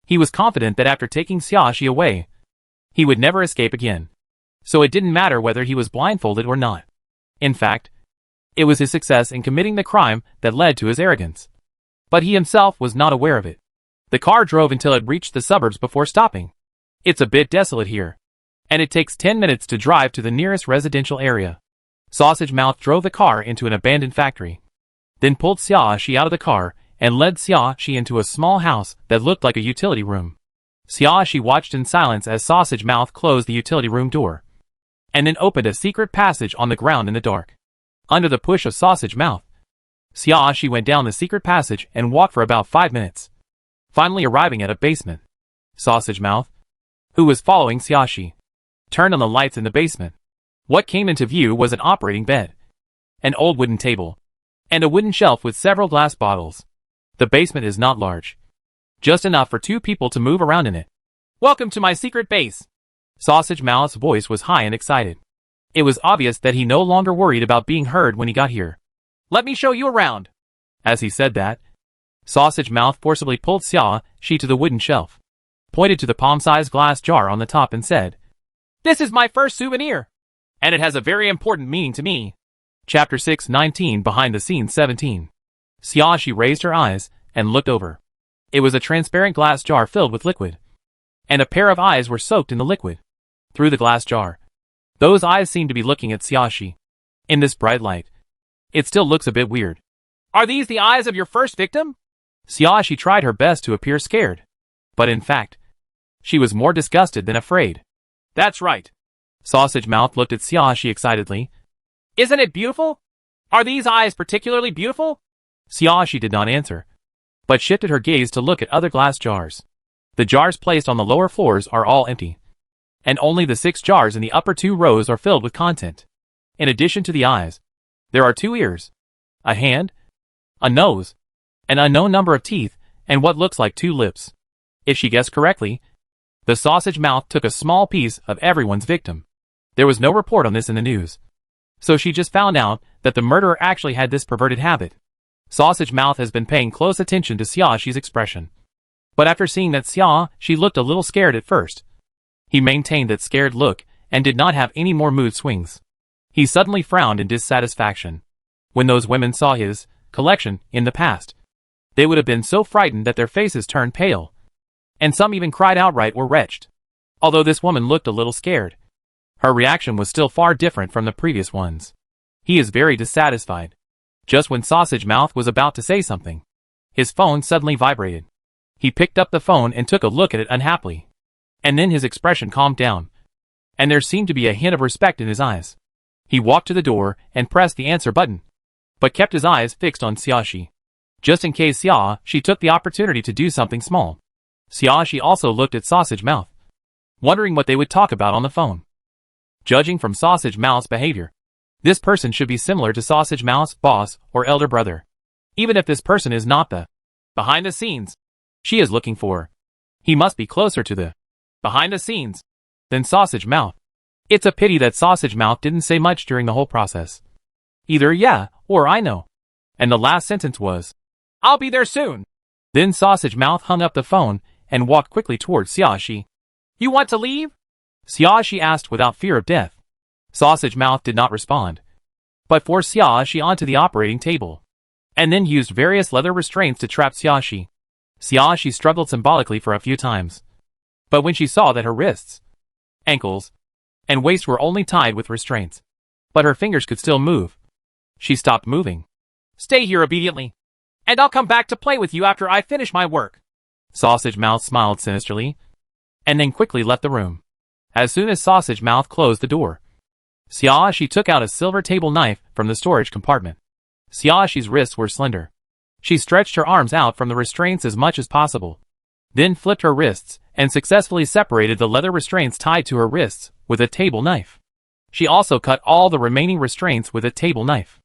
He was confident that after taking Xiaoxi away, he would never escape again. So it didn't matter whether he was blindfolded or not. In fact, it was his success in committing the crime that led to his arrogance. But he himself was not aware of it. The car drove until it reached the suburbs before stopping. It's a bit desolate here, and it takes 10 minutes to drive to the nearest residential area. Sausage Mouth drove the car into an abandoned factory, then pulled Xiaoxi out of the car and led Xiaoxi into a small house that looked like a utility room. Xiaoxi watched in silence as Sausage Mouth closed the utility room door, and then opened a secret passage on the ground in the dark. Under the push of Sausage Mouth, Xiaoxi went down the secret passage and walked for about 5 minutes, finally arriving at a basement. Sausage Mouth, who was following Xiaoxi, turned on the lights in the basement. What came into view was an operating bed, an old wooden table, and a wooden shelf with several glass bottles. The basement is not large, just enough for 2 people to move around in it. Welcome to my secret base. Sausage Mouth's voice was high and excited. It was obvious that he no longer worried about being heard when he got here. Let me show you around. As he said that, Sausage Mouth forcibly pulled Xiaoxi to the wooden shelf, pointed to the palm-sized glass jar on the top and said, "This is my first souvenir, and it has a very important meaning to me." Chapter 6:19 Behind the Scenes 17. Xiaoxi raised her eyes and looked over. It was a transparent glass jar filled with liquid, and a pair of eyes were soaked in the liquid. Through the glass jar, those eyes seemed to be looking at Xiaoxi. In this bright light, it still looks a bit weird. Are these the eyes of your first victim? Xiaoxi tried her best to appear scared, but in fact, she was more disgusted than afraid. That's right. Sausage Mouth looked at Xiaoxi excitedly. Isn't it beautiful? Are these eyes particularly beautiful? Xiaoxi did not answer, but shifted her gaze to look at other glass jars. The jars placed on the lower floors are all empty, and only the 6 jars in the upper 2 rows are filled with content. In addition to the eyes, there are 2 ears, a hand, a nose, an unknown number of teeth, and what looks like 2 lips. If she guessed correctly, the Sausage Mouth took a small piece of everyone's victim. There was no report on this in the news, so she just found out that the murderer actually had this perverted habit. Sausage Mouth has been paying close attention to Xiaoxi's expression, but after seeing that Xiaoxi looked a little scared at first, he maintained that scared look and did not have any more mood swings. He suddenly frowned in dissatisfaction. When those women saw his collection in the past, they would have been so frightened that their faces turned pale, and some even cried outright or retched. Although this woman looked a little scared, her reaction was still far different from the previous ones. He is very dissatisfied. Just when Sausage Mouth was about to say something, his phone suddenly vibrated. He picked up the phone and took a look at it unhappily, and then his expression calmed down, and there seemed to be a hint of respect in his eyes. He walked to the door and pressed the answer button, but kept his eyes fixed on Xiaoxi, just in case Xiaoxi took the opportunity to do something small. Xiaoxi also looked at Sausage Mouth, wondering what they would talk about on the phone. Judging from Sausage Mouth's behavior, this person should be similar to Sausage Mouth's boss or elder brother. Even if this person is not the behind the scenes she is looking for, he must be closer to the behind the scenes than Sausage Mouth. It's a pity that Sausage Mouth didn't say much during the whole process. Either yeah or I know. And the last sentence was, I'll be there soon. Then Sausage Mouth hung up the phone and walked quickly towards Xiaoxi. You want to leave? Xiaoxi asked without fear of death. Sausage Mouth did not respond, but forced Xiaoxi onto the operating table, and then used various leather restraints to trap Xiaoxi. Xiaoxi struggled symbolically for a few times, but when she saw that her wrists, ankles, and waist were only tied with restraints, but her fingers could still move, she stopped moving. Stay here obediently, and I'll come back to play with you after I finish my work. Sausage Mouth smiled sinisterly, and then quickly left the room. As soon as Sausage Mouth closed the door, Xiaoxi took out a silver table knife from the storage compartment. Xiaoxi's wrists were slender. She stretched her arms out from the restraints as much as possible, then flipped her wrists and successfully separated the leather restraints tied to her wrists with a table knife. She also cut all the remaining restraints with a table knife.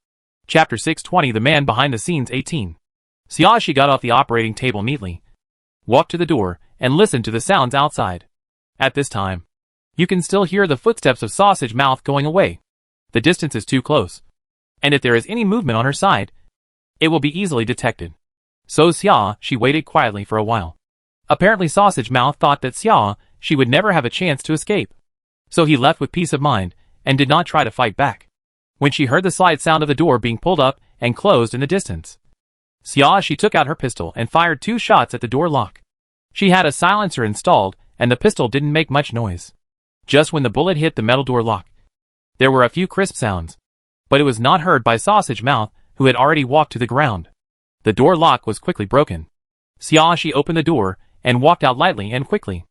Chapter 6:20 The Man Behind the Scenes 18. Xiaoxi got off the operating table neatly, walked to the door, and listened to the sounds outside. At this time, you can still hear the footsteps of Sausage Mouth going away. The distance is too close, and if there is any movement on her side, it will be easily detected. So Xiaoxi waited quietly for a while. Apparently Sausage Mouth thought that Xiaoxi would never have a chance to escape, so he left with peace of mind and did not try to fight back. When she heard the slight sound of the door being pulled up and closed in the distance, Xiaoxi took out her pistol and fired 2 shots at the door lock. She had a silencer installed, and the pistol didn't make much noise. Just when the bullet hit the metal door lock, there were a few crisp sounds, but it was not heard by Sausage Mouth, who had already walked to the ground. The door lock was quickly broken. Xiaoxi opened the door and walked out lightly and quickly.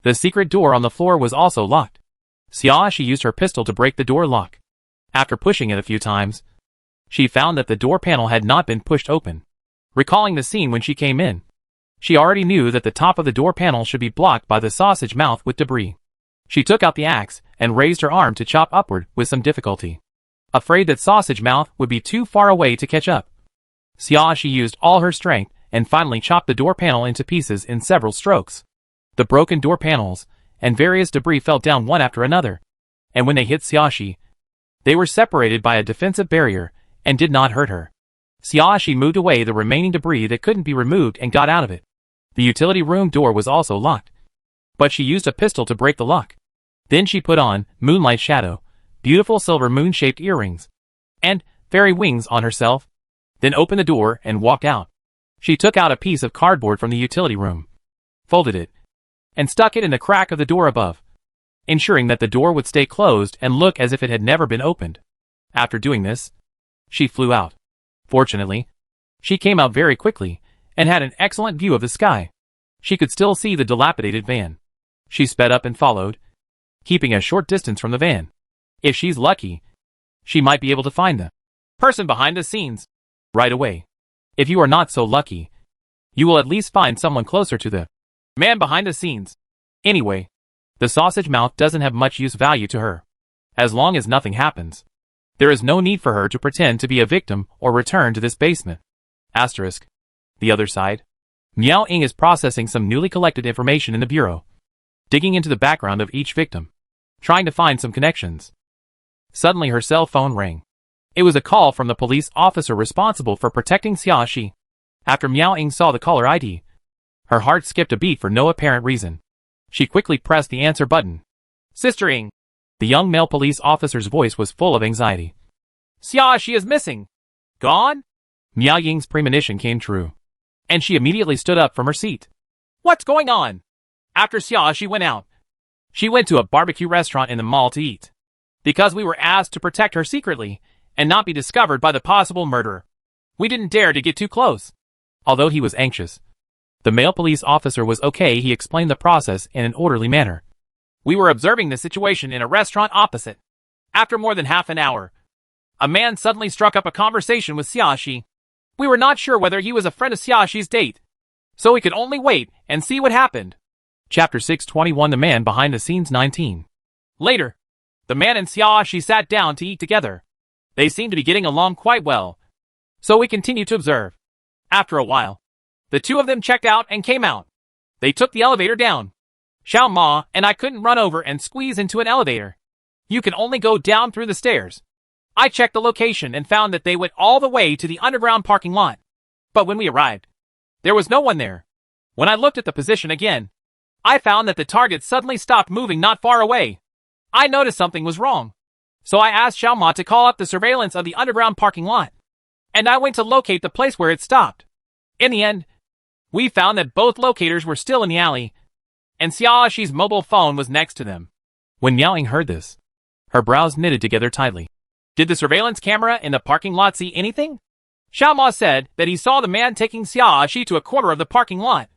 The secret door on the floor was also locked. Xiaoxi used her pistol to break the door lock. After pushing it a few times, She found that the door panel had not been pushed open. Recalling the scene when she came in, she already knew that the top of the door panel should be blocked by the sausage mouth with debris. She took out the axe and raised her arm to chop upward with some difficulty, afraid that sausage mouth would be too far away to catch up. Xiaoxi used all her strength and finally chopped the door panel into pieces in several strokes. The broken door panels and various debris fell down one after another, and when they hit Xiaoxi, they were separated by a defensive barrier and did not hurt her. Xiaoxi moved away the remaining debris that couldn't be removed and got out of it. The utility room door was also locked, but she used a pistol to break the lock. Then she put on Moonlight Shadow, beautiful silver moon-shaped earrings, and fairy wings on herself, then opened the door and walked out. She took out a piece of cardboard from the utility room, folded it, and stuck it in the crack of the door above, ensuring that the door would stay closed and look as if it had never been opened. After doing this, she flew out. Fortunately, she came out very quickly and had an excellent view of the sky. She could still see the dilapidated van. She sped up and followed, keeping a short distance from the van. If she's lucky, she might be able to find the person behind the scenes right away. If you are not so lucky, you will at least find someone closer to the man behind the scenes. Anyway, the sausage mouth doesn't have much use value to her. As long as nothing happens, there is no need for her to pretend to be a victim or return to this basement. Asterisk. The other side. Miao Ying is processing some newly collected information in the bureau, digging into the background of each victim, trying to find some connections. Suddenly her cell phone rang. It was a call from the police officer responsible for protecting Xiaoxi. After Miao Ying saw the caller ID, her heart skipped a beat for no apparent reason. She quickly pressed the answer button. Sister Ying. The young male police officer's voice was full of anxiety. Xiaoxi is missing. Gone? Miao Ying's premonition came true, and she immediately stood up from her seat. What's going on? After Xiaoxi went out, she went to a barbecue restaurant in the mall to eat, because we were asked to protect her secretly and not be discovered by the possible murderer. We didn't dare to get too close. Although he was anxious, the male police officer was okay. He explained the process in an orderly manner. We were observing the situation in a restaurant opposite. After more than half an hour, a man suddenly struck up a conversation with Xiaoxi. We were not sure whether he was a friend of Xiaoxi's date, so we could only wait and see what happened. Chapter 621 The Man Behind the Scenes 19. Later, the man and Xiaoxi sat down to eat together. They seemed to be getting along quite well, so we continued to observe. After a while, the two of them checked out and came out. They took the elevator down. Xiao Ma and I couldn't run over and squeeze into an elevator. You can only go down through the stairs. I checked the location and found that they went all the way to the underground parking lot. But when we arrived, there was no one there. When I looked at the position again, I found that the target suddenly stopped moving not far away. I noticed something was wrong, so I asked Xiao Ma to call up the surveillance of the underground parking lot, and I went to locate the place where it stopped. In the end, we found that both locators were still in the alley, and Xiaoxi's mobile phone was next to them. When Miao Ying heard this, her brows knitted together tightly. Did the surveillance camera in the parking lot see anything? Xiao Ma said that he saw the man taking Xiaoxi to a corner of the parking lot,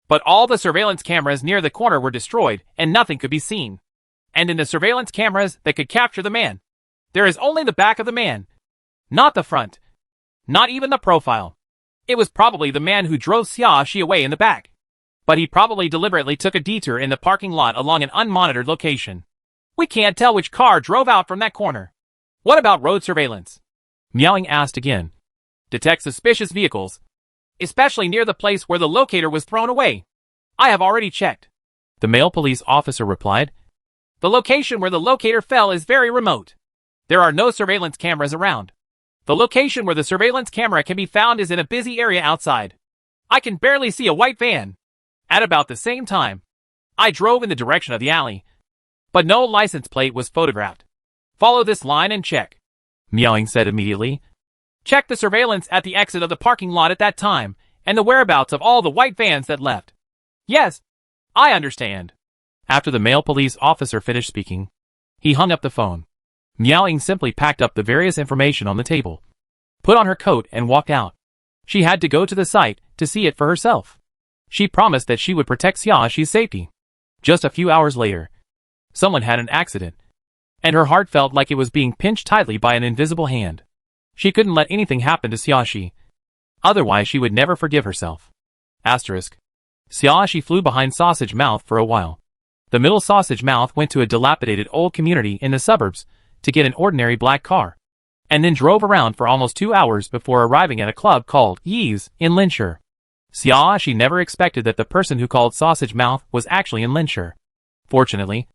but all the surveillance cameras near the corner were destroyed and nothing could be seen. And in the surveillance cameras that could capture the man, there is only the back of the man, not the front, not even the profile. It was probably the man who drove Xiaoxi away in the back, but he probably deliberately took a detour in the parking lot along an unmonitored location. We can't tell which car drove out from that corner. What about road surveillance? Miao Ying asked again. Detect suspicious vehicles, especially near the place where the locator was thrown away. I have already checked. The male police officer replied. The location where the locator fell is very remote. There are no surveillance cameras around. The location where the surveillance camera can be found is in a busy area outside. I can barely see a white van. At about the same time, I drove in the direction of the alley, but no license plate was photographed. Follow this line and check, Miao Ying said immediately. Check the surveillance at the exit of the parking lot at that time, and the whereabouts of all the white vans that left. Yes, I understand. After the male police officer finished speaking, he hung up the phone. Miao Ying simply packed up the various information on the table, put on her coat and walked out. She had to go to the site to see it for herself. She promised that she would protect Xiaoxi's safety. Just a few hours later, someone had an accident, and her heart felt like it was being pinched tightly by an invisible hand. She couldn't let anything happen to Xiaoxi. Otherwise she would never forgive herself. Asterisk. Xiaoxi flew behind Sausage Mouth for a while. The middle Sausage Mouth went to a dilapidated old community in the suburbs to get an ordinary black car, and then drove around for almost 2 hours before arriving at a club called Yee's in Linshire. Xiaoxi never expected that the person who called Sausage Mouth was actually in Linshire. Fortunately,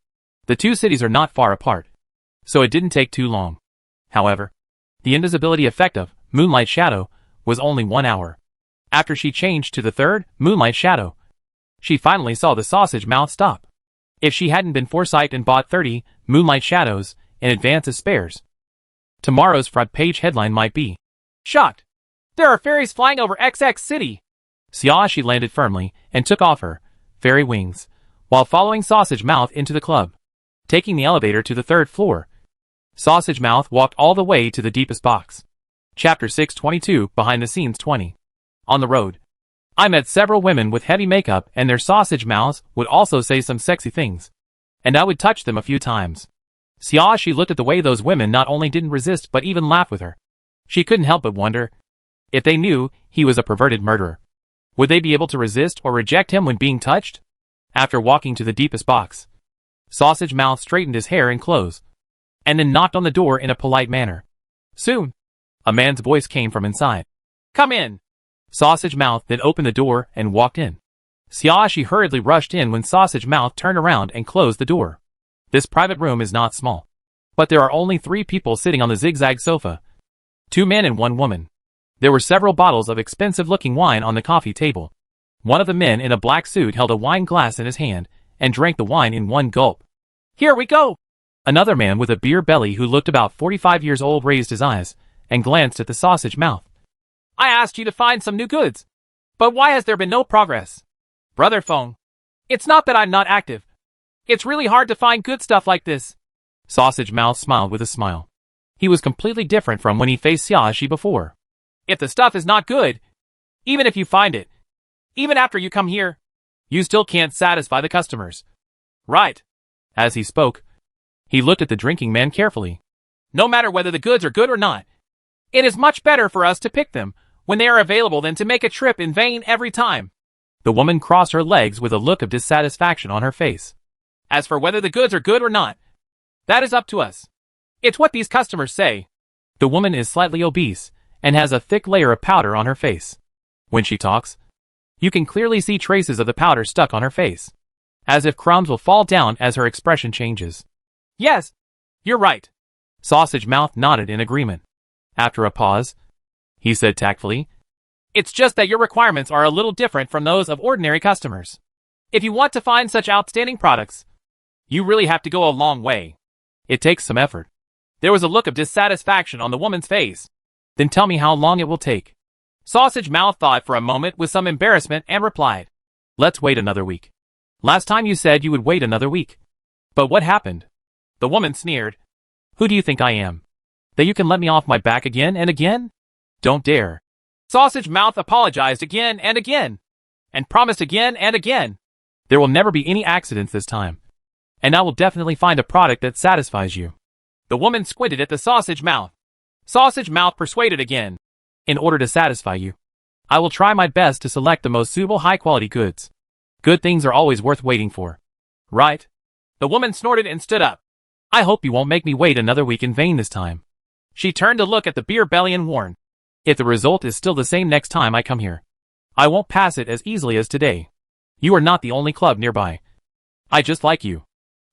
the two cities are not far apart, so it didn't take too long. However, the invisibility effect of Moonlight Shadow was only 1 hour. After she changed to the third Moonlight Shadow, she finally saw the Sausage Mouth stop. If she hadn't been foresight and bought 30 Moonlight Shadows in advance as spares, tomorrow's front page headline might be, "Shocked! There are fairies flying over XX City!" Xiaoxi landed firmly and took off her fairy wings, while following Sausage Mouth into the club. Taking the elevator to the 3rd floor, Sausage Mouth walked all the way to the deepest box. Chapter 622, Behind the Scenes 20. On the road, I met several women with heavy makeup and their sausage mouths would also say some sexy things, and I would touch them a few times. Xiaoxi looked at the way those women not only didn't resist but even laughed with her. She couldn't help but wonder, if they knew he was a perverted murderer, would they be able to resist or reject him when being touched? After walking to the deepest box, Sausage Mouth straightened his hair and clothes, and then knocked on the door in a polite manner. Soon, a man's voice came from inside. "Come in." Sausage Mouth then opened the door and walked in. Xiaoxi hurriedly rushed in when Sausage Mouth turned around and closed the door. This private room is not small, but there are only 3 people sitting on the zigzag sofa. 2 men and 1 woman. There were several bottles of expensive-looking wine on the coffee table. One of the men in a black suit held a wine glass in his hand and drank the wine in 1 gulp. "Here we go!" Another man with a beer belly who looked about 45 years old raised his eyes and glanced at the Sausage Mouth. "I asked you to find some new goods, but why has there been no progress?" "Brother Feng, it's not that I'm not active. It's really hard to find good stuff like this." Sausage Mouth smiled with a smile. He was completely different from when he faced Xiaoxi before. "If the stuff is not good, even if you find it, even after you come here, you still can't satisfy the customers. Right?" As he spoke, he looked at the drinking man carefully. "No matter whether the goods are good or not, it is much better for us to pick them when they are available than to make a trip in vain every time." The woman crossed her legs with a look of dissatisfaction on her face. "As for whether the goods are good or not, that is up to us. It's what these customers say." The woman is slightly obese and has a thick layer of powder on her face. When she talks, you can clearly see traces of the powder stuck on her face, as if crumbs will fall down as her expression changes. "Yes, you're right." Sausage Mouth nodded in agreement. After a pause, he said tactfully, "It's just that your requirements are a little different from those of ordinary customers. If you want to find such outstanding products, you really have to go a long way. It takes some effort." There was a look of dissatisfaction on the woman's face. "Then tell me how long it will take." Sausage Mouth thought for a moment with some embarrassment and replied, "Let's wait another week. Last time you said you would wait another week. But what happened?" The woman sneered. "Who do you think I am? That you can let me off my back again and again? Don't dare." Sausage Mouth apologized again and promised again and again. "There will never be any accidents this time, and I will definitely find a product that satisfies you." The woman squinted at the Sausage Mouth. Sausage Mouth persuaded again. "In order to satisfy you, I will try my best to select the most suitable high-quality goods. Good things are always worth waiting for. Right?" The woman snorted and stood up. "I hope you won't make me wait another week in vain this time." She turned to look at the beer belly and warned, "If the result is still the same next time I come here, I won't pass it as easily as today. You are not the only club nearby. I just like you.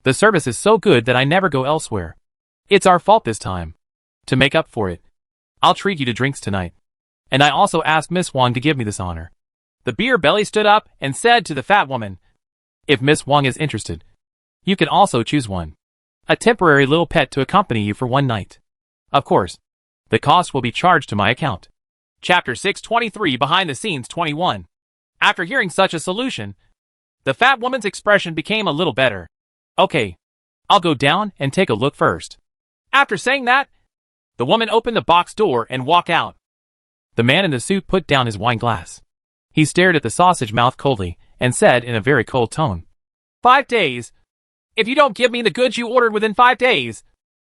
The service is so good that I never go elsewhere. It's our fault this time. To make up for it, I'll treat you to drinks tonight. And I also asked Miss Wang to give me this honor." The beer belly stood up and said to the fat woman, "If Miss Wang is interested, you can also choose one. A temporary little pet to accompany you for one night. Of course, the cost will be charged to my account." Chapter 623, Behind the Scenes 21. After hearing such a solution, the fat woman's expression became a little better. "Okay, I'll go down and take a look first." After saying that, the woman opened the box door and walked out. The man in the suit put down his wine glass. He stared at the Sausage Mouth coldly and said in a very cold tone, 5 days. If you don't give me the goods you ordered within 5 days,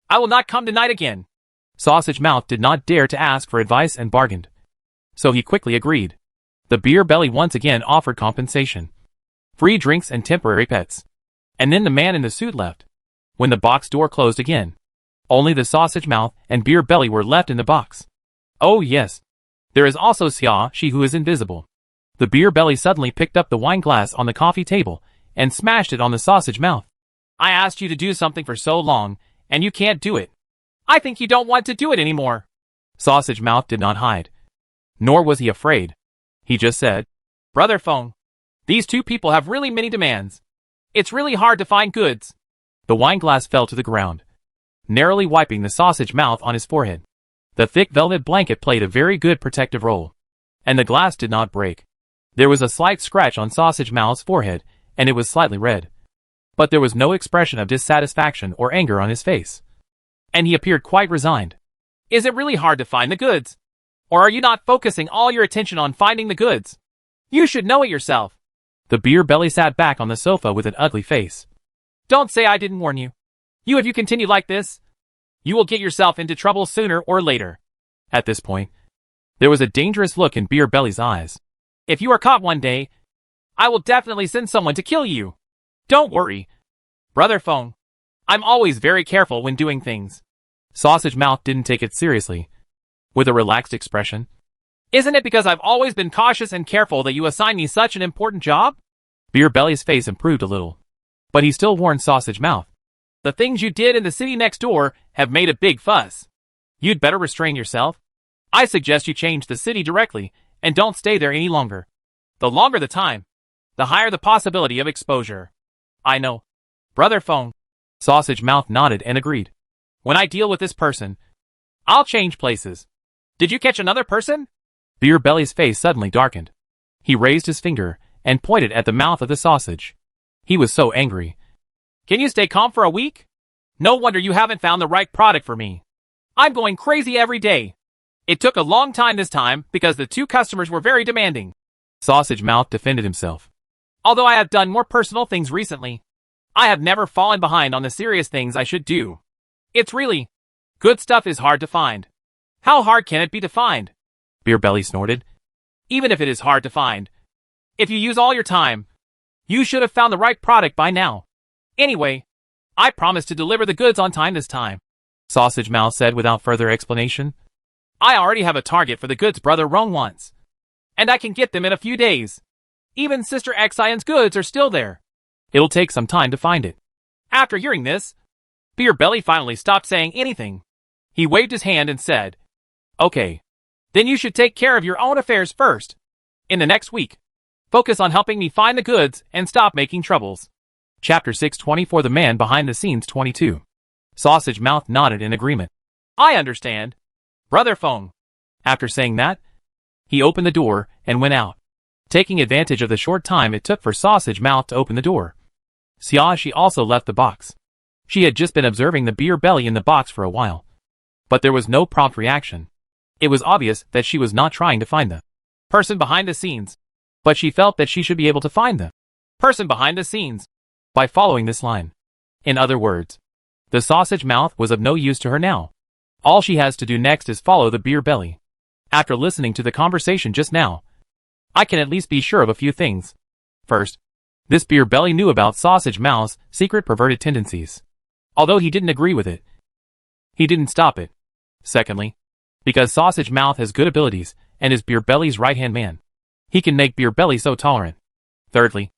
I will not come tonight again." Sausage Mouth did not dare to ask for advice and bargained. So he quickly agreed. The beer belly once again offered compensation. Free drinks and temporary pets. And then the man in the suit left. When the box door closed again, only the Sausage Mouth and beer belly were left in the box. Oh yes. There is also Xia, she who is invisible. The beer belly suddenly picked up the wine glass on the coffee table and smashed it on the Sausage Mouth. I asked you to do something for so long, and you can't do it. I think you don't want to do it anymore. Sausage Mouth did not hide. Nor was he afraid. He just said, Brother Feng, these two people have really many demands. It's really hard to find goods. The wine glass fell to the ground, narrowly wiping the Sausage Mouth on his forehead. The thick velvet blanket played a very good protective role, and the glass did not break. There was a slight scratch on Sausage Mouth's forehead, and it was slightly red. But there was no expression of dissatisfaction or anger on his face. And he appeared quite resigned. Is it really hard to find the goods? Or are you not focusing all your attention on finding the goods? You should know it yourself. The beer belly sat back on the sofa with an ugly face. Don't say I didn't warn you. If you continue like this, you will get yourself into trouble sooner or later. At this point, there was a dangerous look in Beer Belly's eyes. If you are caught one day, I will definitely send someone to kill you. Don't worry, Brother Feng. I'm always very careful when doing things. Sausage Mouth didn't take it seriously. With a relaxed expression. Isn't it because I've always been cautious and careful that you assign me such an important job? Beer Belly's face improved a little. But he still warned Sausage Mouth. The things you did in the city next door have made a big fuss. You'd better restrain yourself. I suggest you change the city directly and don't stay there any longer. The longer the time, the higher the possibility of exposure. I know. Brother Feng. Sausage Mouth nodded and agreed. When I deal with this person, I'll change places. Did you catch another person? Beer Belly's face suddenly darkened. He raised his finger and pointed at the mouth of the sausage. He was so angry. Can you stay calm for a week? No wonder you haven't found the right product for me. I'm going crazy every day. It took a long time this time because the two customers were very demanding. Sausage Mouth defended himself. Although I have done more personal things recently, I have never fallen behind on the serious things I should do. It's really, good stuff is hard to find. How hard can it be to find? Beer Belly snorted. Even if it is hard to find, if you use all your time, you should have found the right product by now. Anyway, I promise to deliver the goods on time this time. Sausage Mouth said without further explanation. I already have a target for the goods Brother Rong wants. And I can get them in a few days. Even Sister Xian's goods are still there. It'll take some time to find it. After hearing this, Beer Belly finally stopped saying anything. He waved his hand and said, Okay. Then you should take care of your own affairs first. In the next week, focus on helping me find the goods and stop making troubles. Chapter 624 The Man Behind the Scenes 22. Sausage Mouth nodded in agreement. I understand. Brother Feng. After saying that, he opened the door and went out, taking advantage of the short time it took for Sausage Mouth to open the door. Xia she also left the box. She had just been observing the beer belly in the box for a while. But there was no prompt reaction. It was obvious that she was not trying to find the person behind the scenes. But she felt that she should be able to find the person behind the scenes by following this line. In other words, the Sausage Mouth was of no use to her now. All she has to do next is follow the beer belly. After listening to the conversation just now, I can at least be sure of a few things. First, this beer belly knew about Sausage Mouth's secret perverted tendencies. Although he didn't agree with it, he didn't stop it. Secondly, because Sausage Mouth has good abilities and is Beer Belly's right-hand man, he can make Beer Belly so tolerant. Thirdly,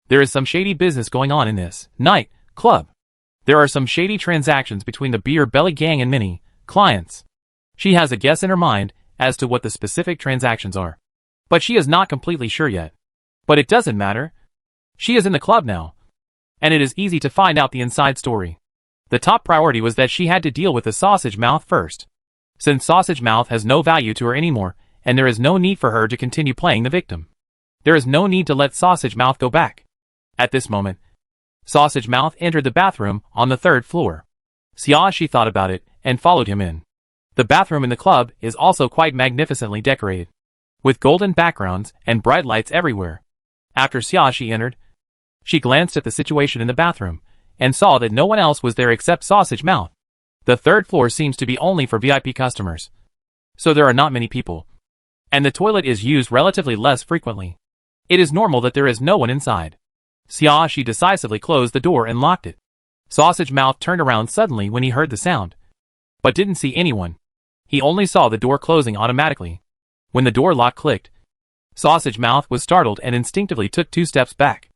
there is some shady business going on in this night club. There are some shady transactions between the Beer Belly gang and many clients. She has a guess in her mind as to what the specific transactions are, but she is not completely sure yet. But it doesn't matter. She is in the club now, and it is easy to find out the inside story. The top priority was that she had to deal with the Sausage Mouth first. Since Sausage Mouth has no value to her anymore, and there is no need for her to continue playing the victim, there is no need to let Sausage Mouth go back. At this moment, Sausage Mouth entered the bathroom on the 3rd floor. Xia she thought about it and followed him in. The bathroom in the club is also quite magnificently decorated, with golden backgrounds and bright lights everywhere. After Xia she entered, she glanced at the situation in the bathroom and saw that no one else was there except Sausage Mouth. The third floor seems to be only for VIP customers, so there are not many people, and the toilet is used relatively less frequently. It is normal that there is no one inside. Xiaoshi decisively closed the door and locked it. Sausage Mouth turned around suddenly when he heard the sound, but didn't see anyone. He only saw the door closing automatically. When the door lock clicked, Sausage Mouth was startled and instinctively took 2 steps back.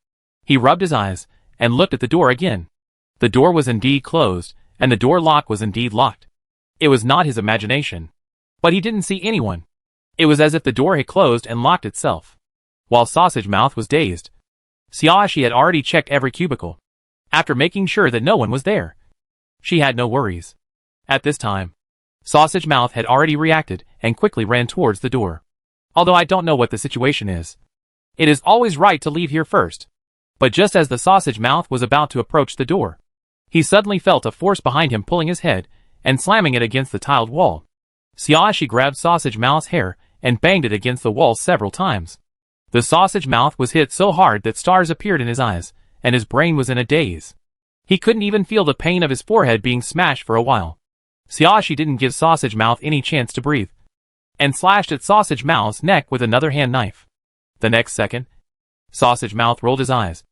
He rubbed his eyes and looked at the door again. The door was indeed closed, and the door lock was indeed locked. It was not his imagination. But he didn't see anyone. It was as if the door had closed and locked itself. While Sausage Mouth was dazed, Xiaoshi had already checked every cubicle. After making sure that no one was there, she had no worries. At this time, Sausage Mouth had already reacted and quickly ran towards the door. Although I don't know what the situation is, it is always right to leave here first. But just as the Sausage Mouth was about to approach the door, he suddenly felt a force behind him pulling his head and slamming it against the tiled wall. Xiaoshi grabbed Sausage Mouth's hair and banged it against the wall several times. The Sausage Mouth was hit so hard that stars appeared in his eyes, and his brain was in a daze. He couldn't even feel the pain of his forehead being smashed for a while. Xiaoshi didn't give Sausage Mouth any chance to breathe, and slashed at Sausage Mouth's neck with another hand knife. The next second, Sausage Mouth rolled his eyes,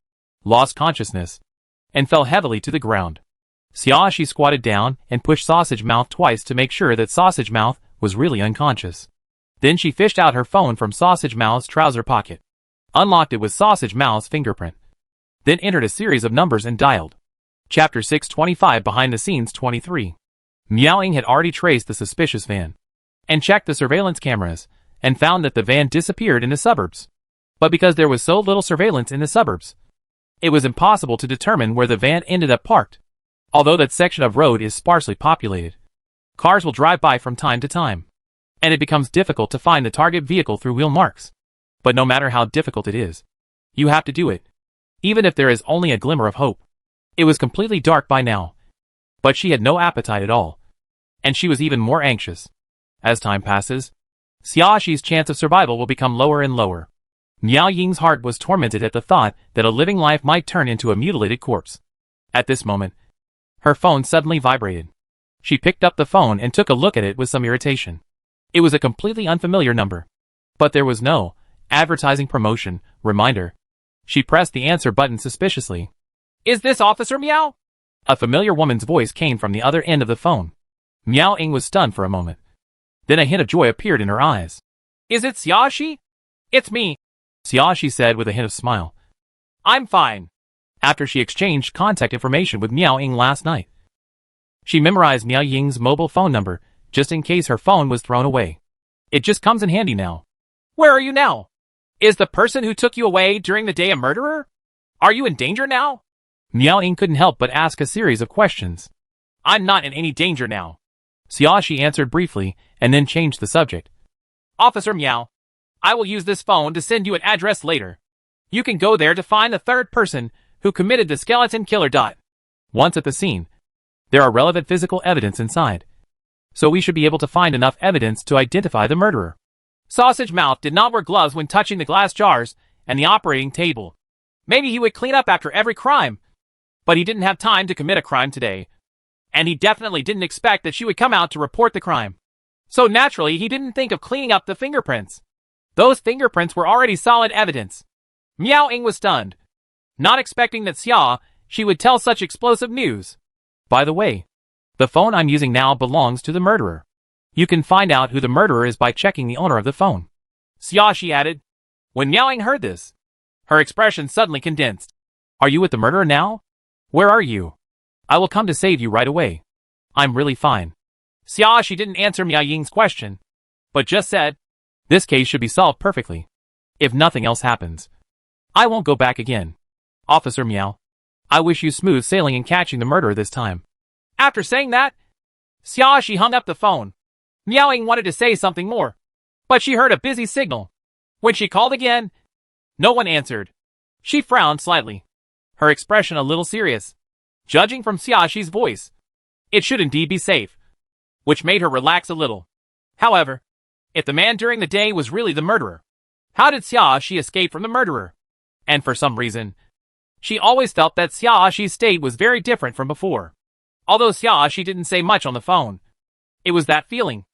lost consciousness, and fell heavily to the ground. Xiaoshi squatted down and pushed Sausage Mouth twice to make sure that Sausage Mouth was really unconscious. Then she fished out her phone from Sausage Mouth's trouser pocket, unlocked it with Sausage Mouth's fingerprint, then entered a series of numbers and dialed. Chapter 625 Behind the Scenes 23. Miao-Ying had already traced the suspicious van, and checked the surveillance cameras, and found that the van disappeared in the suburbs. But because there was so little surveillance in the suburbs, it was impossible to determine where the van ended up parked. Although that section of road is sparsely populated, cars will drive by from time to time, and it becomes difficult to find the target vehicle through wheel marks. But no matter how difficult it is, you have to do it, even if there is only a glimmer of hope. It was completely dark by now, but she had no appetite at all, and she was even more anxious. As time passes, Xiaoshi's chance of survival will become lower and lower. Miao-Ying's heart was tormented at the thought that a living life might turn into a mutilated corpse. At this moment, her phone suddenly vibrated. She picked up the phone and took a look at it with some irritation. It was a completely unfamiliar number, but there was no advertising promotion reminder. She pressed the answer button suspiciously. "Is this Officer Miao?" A familiar woman's voice came from the other end of the phone. Miao-Ying was stunned for a moment. Then a hint of joy appeared in her eyes. "Is it Xiaoshi?" "It's me," Xiaoshi said with a hint of smile. "I'm fine." After she exchanged contact information with Miao-Ying last night, she memorized Miao-Ying's mobile phone number, just in case her phone was thrown away. It just comes in handy now. "Where are you now? Is the person who took you away during the day a murderer? Are you in danger now?" Miao-Ying couldn't help but ask a series of questions. "I'm not in any danger now," Xiaoshi answered briefly, and then changed the subject. "Officer Miao, I will use this phone to send you an address later. You can go there to find the third person who committed the skeleton killer. Once at the scene, there are relevant physical evidence inside, so we should be able to find enough evidence to identify the murderer." Sausage Mouth did not wear gloves when touching the glass jars and the operating table. Maybe he would clean up after every crime, but he didn't have time to commit a crime today, and he definitely didn't expect that she would come out to report the crime. So naturally, he didn't think of cleaning up the fingerprints. Those fingerprints were already solid evidence. Miao-Ying was stunned, not expecting that Xiaoshi would tell such explosive news. "By the way, the phone I'm using now belongs to the murderer. You can find out who the murderer is by checking the owner of the phone," Xiaoshi added. When Miao-Ying heard this, her expression suddenly condensed. "Are you with the murderer now? Where are you? I will come to save you right away. I'm really fine." Xiaoshi didn't answer Miao-Ying's question, but just said, "This case should be solved perfectly. If nothing else happens, I won't go back again. Officer Miao, I wish you smooth sailing in catching the murderer this time." After saying that, Xiaoshi hung up the phone. Miao-Ying wanted to say something more, but she heard a busy signal. When she called again, no one answered. She frowned slightly, her expression a little serious. Judging from Xiaoshi's voice, it should indeed be safe, which made her relax a little. However, if the man during the day was really the murderer, how did Xiaoshi escape from the murderer? And for some reason, she always felt that Xiaoshi's state was very different from before. Although Xiaoxi didn't say much on the phone. It was that feeling.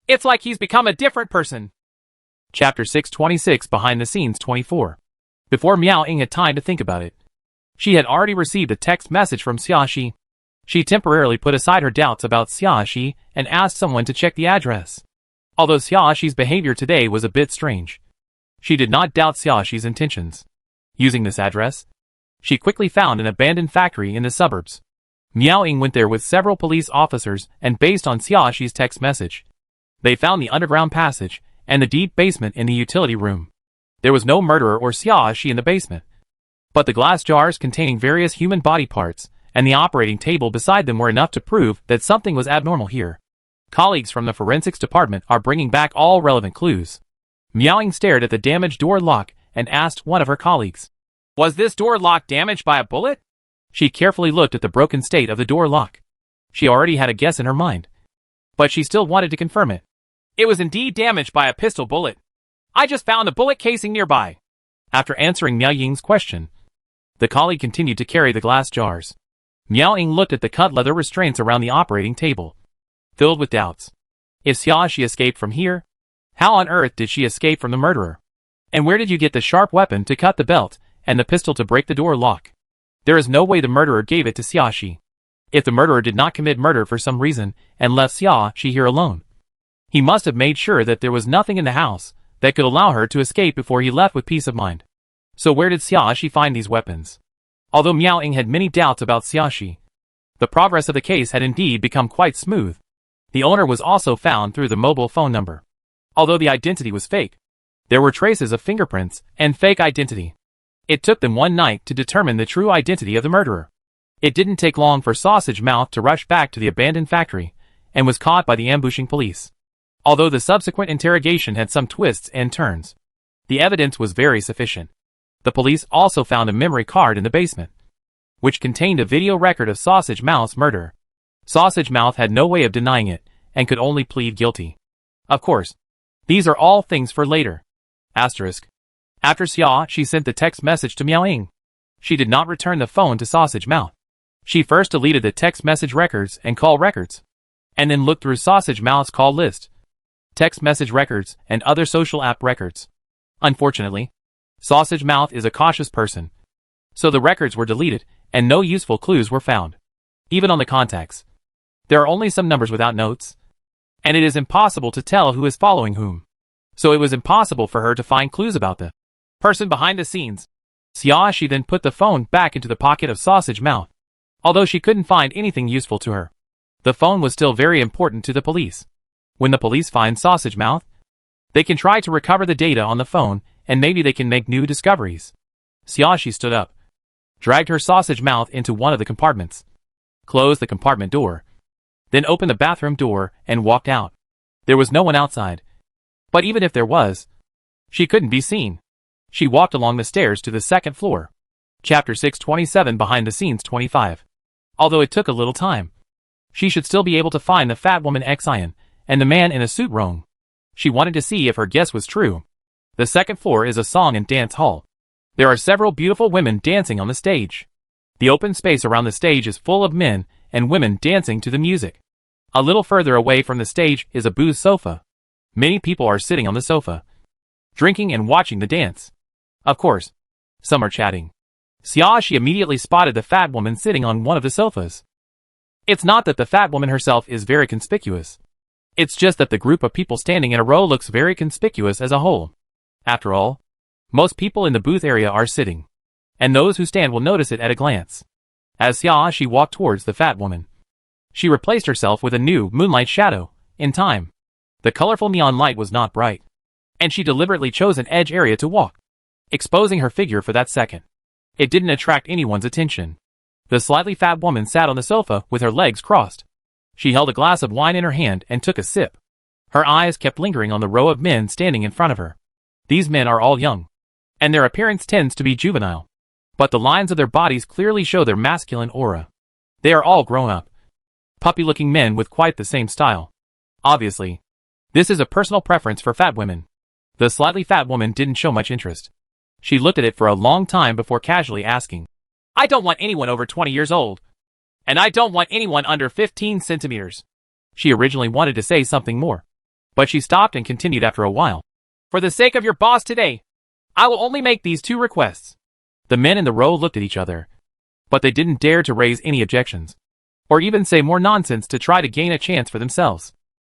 It's like he's become a different person. Chapter 626 Behind the Scenes 24. Before Miao Ying had time to think about it, she had already received a text message from Xiaoxi. She temporarily put aside her doubts about Xiaoxi and asked someone to check the address. Although Xiaoxi's behavior today was a bit strange, she did not doubt Xiaoxi's intentions. Using this address, she quickly found an abandoned factory in the suburbs. Miao Ying went there with several police officers, and based on Xiaoxi's text message, they found the underground passage and the deep basement in the utility room. There was no murderer or Xiaoxi in the basement, but the glass jars containing various human body parts and the operating table beside them were enough to prove that something was abnormal here. Colleagues from the forensics department are bringing back all relevant clues. Miao Ying stared at the damaged door lock and asked one of her colleagues, "Was this door lock damaged by a bullet?" She carefully looked at the broken state of the door lock. She already had a guess in her mind, but she still wanted to confirm it. "It was indeed damaged by a pistol bullet. I just found the bullet casing nearby." After answering Miao Ying's question, the colleague continued to carry the glass jars. Miao Ying looked at the cut leather restraints around the operating table, filled with doubts. If Xiaoxi escaped from here, how on earth did she escape from the murderer? And where did you get the sharp weapon to cut the belt and the pistol to break the door lock? There is no way the murderer gave it to Xiaoxi. If the murderer did not commit murder for some reason and left Xiaoxi here alone, he must have made sure that there was nothing in the house that could allow her to escape before he left with peace of mind. So where did Xiaoxi find these weapons? Although Miao Ying had many doubts about Xiaoxi, the progress of the case had indeed become quite smooth. The owner was also found through the mobile phone number. Although the identity was fake, there were traces of fingerprints and fake identity. It took them one night to determine the true identity of the murderer. It didn't take long for Sausage Mouth to rush back to the abandoned factory and was caught by the ambushing police. Although the subsequent interrogation had some twists and turns, the evidence was very sufficient. The police also found a memory card in the basement, which contained a video record of Sausage Mouth's murder. Sausage Mouth had no way of denying it and could only plead guilty. Of course, these are all things for later. Asterisk. After Xiaoxi sent the text message to Miao Ying, she did not return the phone to Sausage Mouth. She first deleted the text message records and call records, and then looked through Sausage Mouth's call list, text message records, and other social app records. Unfortunately, Sausage Mouth is a cautious person, so the records were deleted and no useful clues were found. Even on the contacts, there are only some numbers without notes, and it is impossible to tell who is following whom. So it was impossible for her to find clues about the person behind the scenes. Xiaoxi then put the phone back into the pocket of Sausage Mouth. Although she couldn't find anything useful to her, the phone was still very important to the police. When the police find Sausage Mouth, they can try to recover the data on the phone, and maybe they can make new discoveries. Xiaoxi stood up, dragged her Sausage Mouth into one of the compartments, closed the compartment door, then opened the bathroom door and walked out. There was no one outside, but even if there was, she couldn't be seen. She walked along the stairs to the second floor. Chapter 627 Behind the Scenes 25. Although it took a little time, she should still be able to find the fat woman Xian and the man in a suit Rong. She wanted to see if her guess was true. The second floor is a song and dance hall. There are several beautiful women dancing on the stage. The open space around the stage is full of men and women dancing to the music. A little further away from the stage is a booth sofa. Many people are sitting on the sofa, drinking and watching the dance. Of course, some are chatting. Xiaoxi immediately spotted the fat woman sitting on one of the sofas. It's not that the fat woman herself is very conspicuous. It's just that the group of people standing in a row looks very conspicuous as a whole. After all, most people in the booth area are sitting, and those who stand will notice it at a glance. As Xiaoxi walked towards the fat woman, she replaced herself with a new moonlight shadow, in time. The colorful neon light was not bright, and she deliberately chose an edge area to walk, exposing her figure for that second. It didn't attract anyone's attention. The slightly fat woman sat on the sofa with her legs crossed. She held a glass of wine in her hand and took a sip. Her eyes kept lingering on the row of men standing in front of her. These men are all young, and their appearance tends to be juvenile, but the lines of their bodies clearly show their masculine aura. They are all grown up, puppy-looking men with quite the same style. Obviously, this is a personal preference for fat women. The slightly fat woman didn't show much interest. She looked at it for a long time before casually asking, "I don't want anyone over 20 years old." And I don't want anyone under 15 centimeters. She originally wanted to say something more, but she stopped and continued after a while. For the sake of your boss today, I will only make these 2 requests. The men in the row looked at each other, but they didn't dare to raise any objections, or even say more nonsense to try to gain a chance for themselves.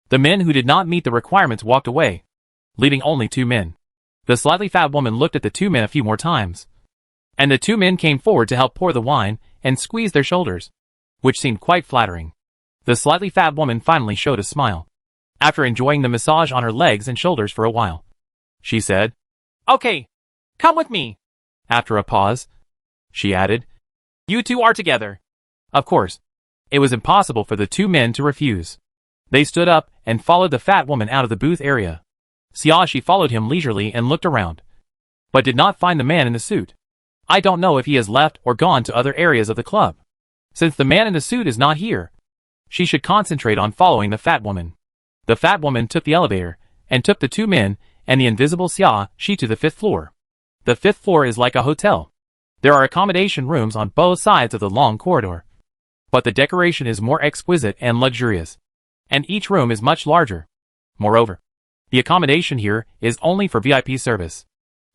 The men who did not meet the requirements walked away, leaving only 2 men. The slightly fat woman looked at the 2 men a few more times, and the 2 men came forward to help pour the wine and squeeze their shoulders, which seemed quite flattering. The slightly fat woman finally showed a smile. After enjoying the massage on her legs and shoulders for a while, she said, "Okay, come with me." After a pause, she added, "You 2 are together." Of course, it was impossible for the 2 men to refuse. They stood up and followed the fat woman out of the booth area. Xiaoshi followed him leisurely and looked around, but did not find the man in the suit. I don't know if he has left or gone to other areas of the club. Since the man in the suit is not here, she should concentrate on following the fat woman. The fat woman took the elevator and took the 2 men and the invisible Xiaoshi to the 5th floor. The 5th floor is like a hotel. There are accommodation rooms on both sides of the long corridor, but the decoration is more exquisite and luxurious, and each room is much larger. Moreover, the accommodation here is only for VIP service.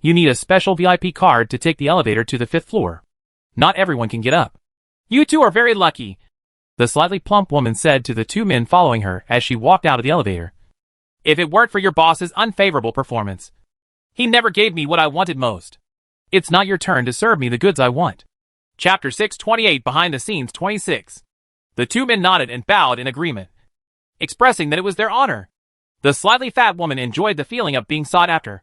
You need a special VIP card to take the elevator to the 5th floor. Not everyone can get up. You 2 are very lucky, the slightly plump woman said to the 2 men following her as she walked out of the elevator. If it weren't for your boss's unfavorable performance, he never gave me what I wanted most. It's not your turn to serve me the goods I want. Chapter 628 Behind the Scenes 26. The 2 men nodded and bowed in agreement, expressing that it was their honor. The slightly fat woman enjoyed the feeling of being sought after.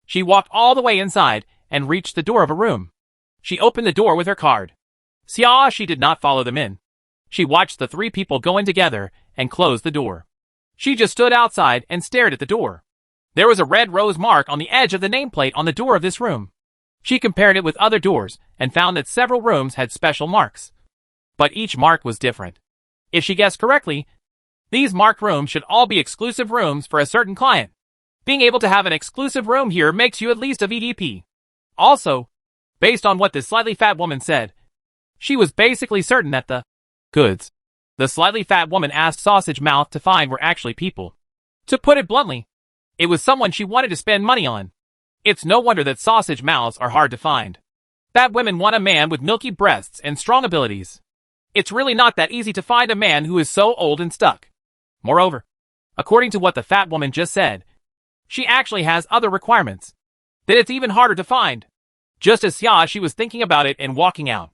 She walked all the way inside and reached the door of a room. She opened the door with her card. Xiaoshi did not follow them in. She watched the 3 people go in together and close the door. She just stood outside and stared at the door. There was a red rose mark on the edge of the nameplate on the door of this room. She compared it with other doors and found that several rooms had special marks, but each mark was different. If she guessed correctly, these marked rooms should all be exclusive rooms for a certain client. Being able to have an exclusive room here makes you at least a VDP. Also, based on what this slightly fat woman said, she was basically certain that the goods the slightly fat woman asked Sausage Mouth to find were actually people. To put it bluntly, it was someone she wanted to spend money on. It's no wonder that sausage mouths are hard to find. Fat women want a man with milky breasts and strong abilities. It's really not that easy to find a man who is so old and stuck. Moreover, according to what the fat woman just said, she actually has other requirements that it's even harder to find. Just as she was thinking about it and walking out,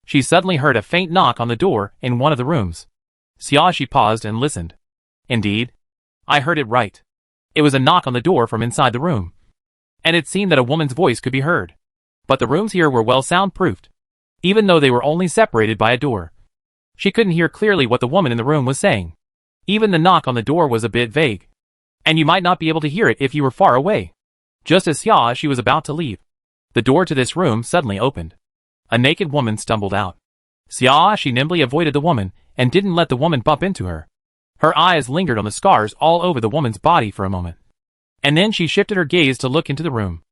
she suddenly heard a faint knock on the door in one of the rooms. She paused and listened. Indeed, I heard it right. It was a knock on the door from inside the room, and it seemed that a woman's voice could be heard. But the rooms here were well soundproofed, even though they were only separated by a door. She couldn't hear clearly what the woman in the room was saying. Even the knock on the door was a bit vague, and you might not be able to hear it if you were far away. Just as she was about to leave, the door to this room suddenly opened. A naked woman stumbled out. She nimbly avoided the woman and didn't let the woman bump into her. Her eyes lingered on the scars all over the woman's body for a moment, and then she shifted her gaze to look into the room.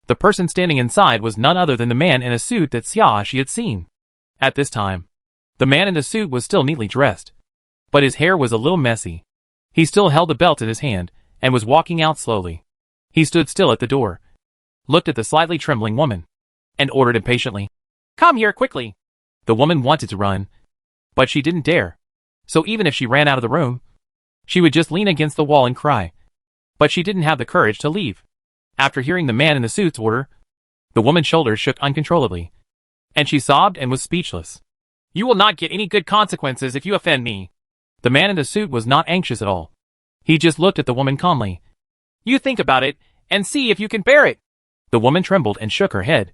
The person standing inside was none other than the man in a suit that she had seen. At this time, the man in the suit was still neatly dressed, but his hair was a little messy. He still held a belt in his hand and was walking out slowly. He stood still at the door, looked at the slightly trembling woman, and ordered impatiently, "Come here quickly." The woman wanted to run, but she didn't dare. So even if she ran out of the room, she would just lean against the wall and cry. But she didn't have the courage to leave. After hearing the man in the suit's order, the woman's shoulders shook uncontrollably, and she sobbed and was speechless. "You will not get any good consequences if you offend me." The man in the suit was not anxious at all. He just looked at the woman calmly. "You think about it, and see if you can bear it." The woman trembled and shook her head,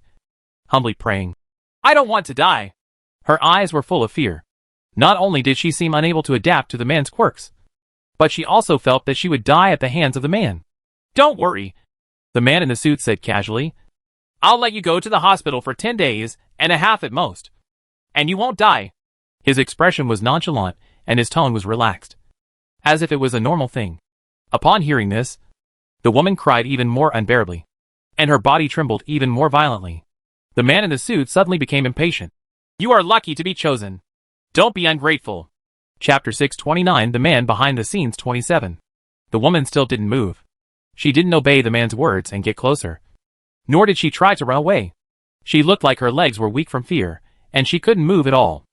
humbly praying, "I don't want to die." Her eyes were full of fear. Not only did she seem unable to adapt to the man's quirks, but she also felt that she would die at the hands of the man. "Don't worry," the man in the suit said casually. "I'll let you go to the hospital for 10 days and a half at most, and you won't die." His expression was nonchalant and his tone was relaxed, as if it was a normal thing. Upon hearing this, the woman cried even more unbearably, and her body trembled even more violently. The man in the suit suddenly became impatient. "You are lucky to be chosen. Don't be ungrateful. Chapter 629 The Man Behind the Scenes 27. The woman still didn't move. She didn't obey the man's words and get closer. Nor did she try to run away. She looked like her legs were weak from fear, and she couldn't move at all.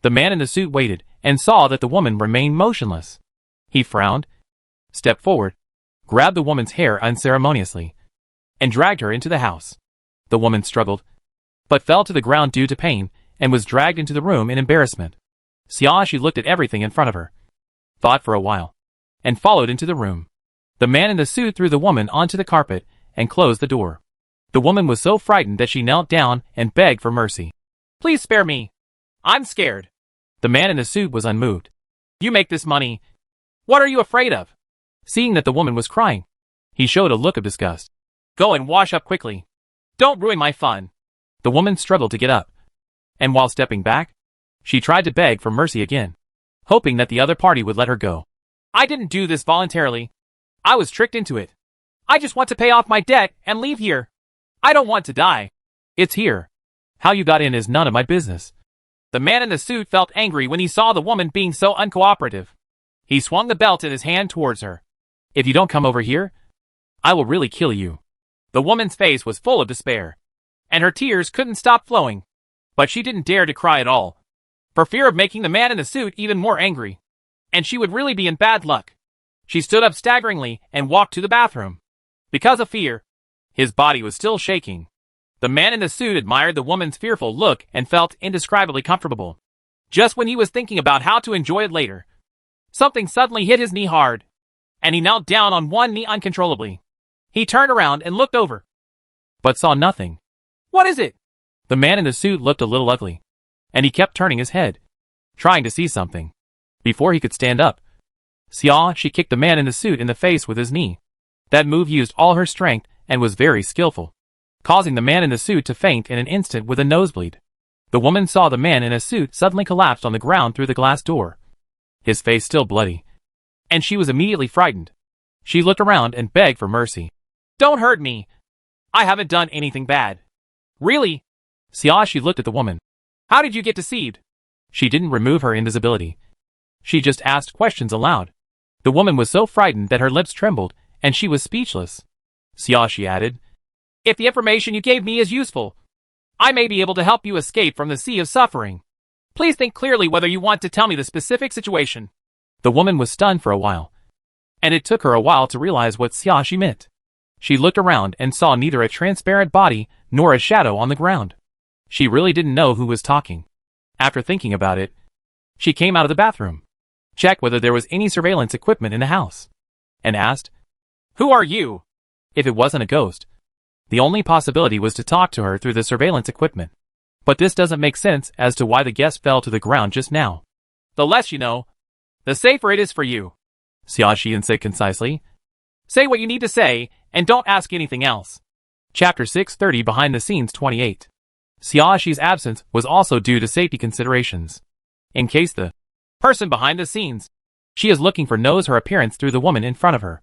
The man in the suit waited, and saw that the woman remained motionless. He frowned, stepped forward, grabbed the woman's hair unceremoniously, and dragged her into the house. The woman struggled, but fell to the ground due to pain, and was dragged into the room in embarrassment. She looked at everything in front of her, thought for a while, and followed into the room. The man in the suit threw the woman onto the carpet and closed the door. The woman was so frightened that she knelt down and begged for mercy. Please spare me. I'm scared. The man in the suit was unmoved. You make this money. What are you afraid of? Seeing that the woman was crying, he showed a look of disgust. Go and wash up quickly. Don't ruin my fun. The woman struggled to get up, and while stepping back, she tried to beg for mercy again, hoping that the other party would let her go. I didn't do this voluntarily. I was tricked into it. I just want to pay off my debt and leave here. I don't want to die. It's here. How you got in is none of my business. The man in the suit felt angry when he saw the woman being so uncooperative. He swung the belt in his hand towards her. If you don't come over here, I will really kill you. The woman's face was full of despair, and her tears couldn't stop flowing. But she didn't dare to cry at all, for fear of making the man in the suit even more angry. And she would really be in bad luck. She stood up staggeringly and walked to the bathroom. Because of fear, his body was still shaking. The man in the suit admired the woman's fearful look and felt indescribably comfortable. Just when he was thinking about how to enjoy it later, something suddenly hit his knee hard, and he knelt down on one knee uncontrollably. He turned around and looked over, but saw nothing. What is it? The man in the suit looked a little ugly, and he kept turning his head, trying to see something. Before he could stand up, she kicked the man in the suit in the face with his knee. That move used all her strength and was very skillful, causing the man in the suit to faint in an instant with a nosebleed. The woman saw the man in a suit suddenly collapsed on the ground through the glass door, his face still bloody, and she was immediately frightened. She looked around and begged for mercy. Don't hurt me. I haven't done anything bad. Really? She looked at the woman. How did you get deceived? She didn't remove her invisibility. She just asked questions aloud. The woman was so frightened that her lips trembled, and she was speechless. She added, if the information you gave me is useful, I may be able to help you escape from the sea of suffering. Please think clearly whether you want to tell me the specific situation. The woman was stunned for a while, and it took her a while to realize what she meant. She looked around and saw neither a transparent body nor a shadow on the ground. She really didn't know who was talking. After thinking about it, she came out of the bathroom, checked whether there was any surveillance equipment in the house, and asked, Who are you? If it wasn't a ghost, the only possibility was to talk to her through the surveillance equipment. But this doesn't make sense as to why the guest fell to the ground just now. The less you know, the safer it is for you, Xiaoxian said concisely. Say what you need to say, and don't ask anything else. Chapter 630 Behind the Scenes 28. Xiaoxi's absence was also due to safety considerations. In case the person behind the scenes she is looking for knows her appearance through the woman in front of her,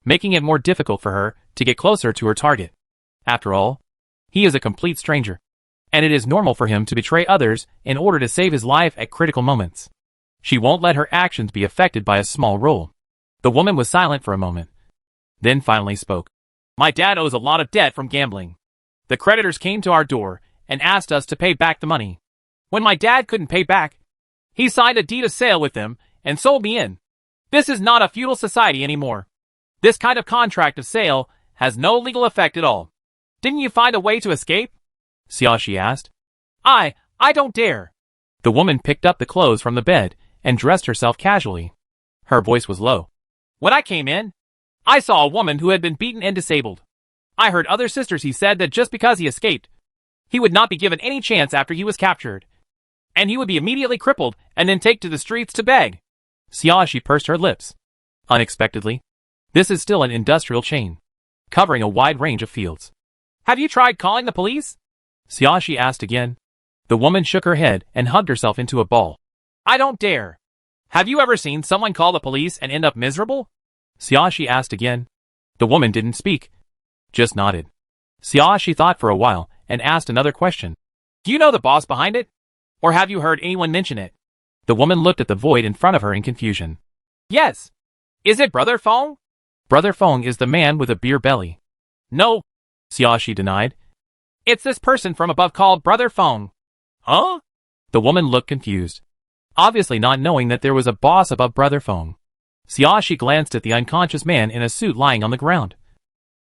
making it more difficult for her to get closer to her target. After all, he is a complete stranger, and it is normal for him to betray others in order to save his life at critical moments. She won't let her actions be affected by a small role. The woman was silent for a moment, then finally spoke. My dad owes a lot of debt from gambling. The creditors came to our door and asked us to pay back the money. When my dad couldn't pay back, he signed a deed of sale with them and sold me in. This is not a feudal society anymore. This kind of contract of sale has no legal effect at all. Didn't you find a way to escape? Xiaoxi asked. I don't dare. The woman picked up the clothes from the bed and dressed herself casually. Her voice was low. When I came in, I saw a woman who had been beaten and disabled. I heard other sisters he said that just because he escaped, he would not be given any chance after he was captured, and he would be immediately crippled and then take to the streets to beg. Xiaoxi pursed her lips. Unexpectedly, this is still an industrial chain, covering a wide range of fields. Have you tried calling the police? Xiaoxi asked again. The woman shook her head and hugged herself into a ball. I don't dare. Have you ever seen someone call the police and end up miserable? Xiaoxi asked again. The woman didn't speak, just nodded. Xiaoxi thought for a while and asked another question. Do you know the boss behind it? Or have you heard anyone mention it? The woman looked at the void in front of her in confusion. Yes. Is it Brother Fong? Brother Fong is the man with a beer belly. No, Xiaoxi denied. It's this person from above called Brother Fong. Huh? The woman looked confused, obviously not knowing that there was a boss above Brother Fong. Xiaoxi glanced at the unconscious man in a suit lying on the ground,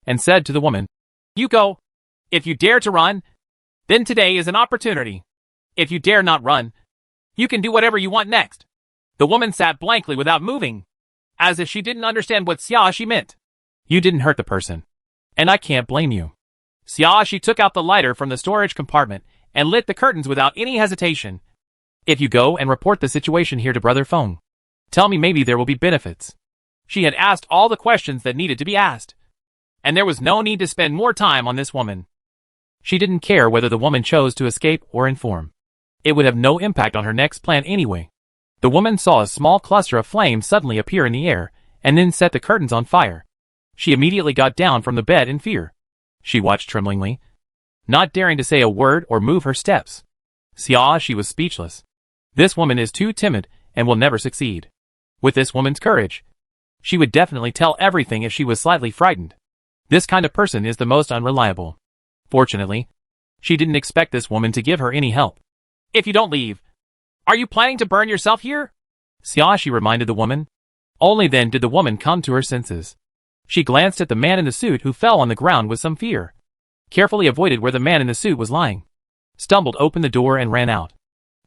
and said to the woman, You go. If you dare to run, then today is an opportunity. If you dare not run, you can do whatever you want next. The woman sat blankly without moving, as if she didn't understand what Xiaoxi meant. You didn't hurt the person, and I can't blame you. Xiaoxi took out the lighter from the storage compartment and lit the curtains without any hesitation. If you go and report the situation here to Brother Fong, tell me maybe there will be benefits. She had asked all the questions that needed to be asked, and there was no need to spend more time on this woman. She didn't care whether the woman chose to escape or inform. It would have no impact on her next plan anyway. The woman saw a small cluster of flames suddenly appear in the air, and then set the curtains on fire. She immediately got down from the bed in fear. She watched tremblingly, not daring to say a word or move her steps. Xiaoxi was speechless. This woman is too timid and will never succeed. With this woman's courage, she would definitely tell everything if she was slightly frightened. This kind of person is the most unreliable. Fortunately, she didn't expect this woman to give her any help. If you don't leave, are you planning to burn yourself here? Xiaoxi reminded the woman. Only then did the woman come to her senses. She glanced at the man in the suit who fell on the ground with some fear, carefully avoided where the man in the suit was lying, stumbled open the door and ran out,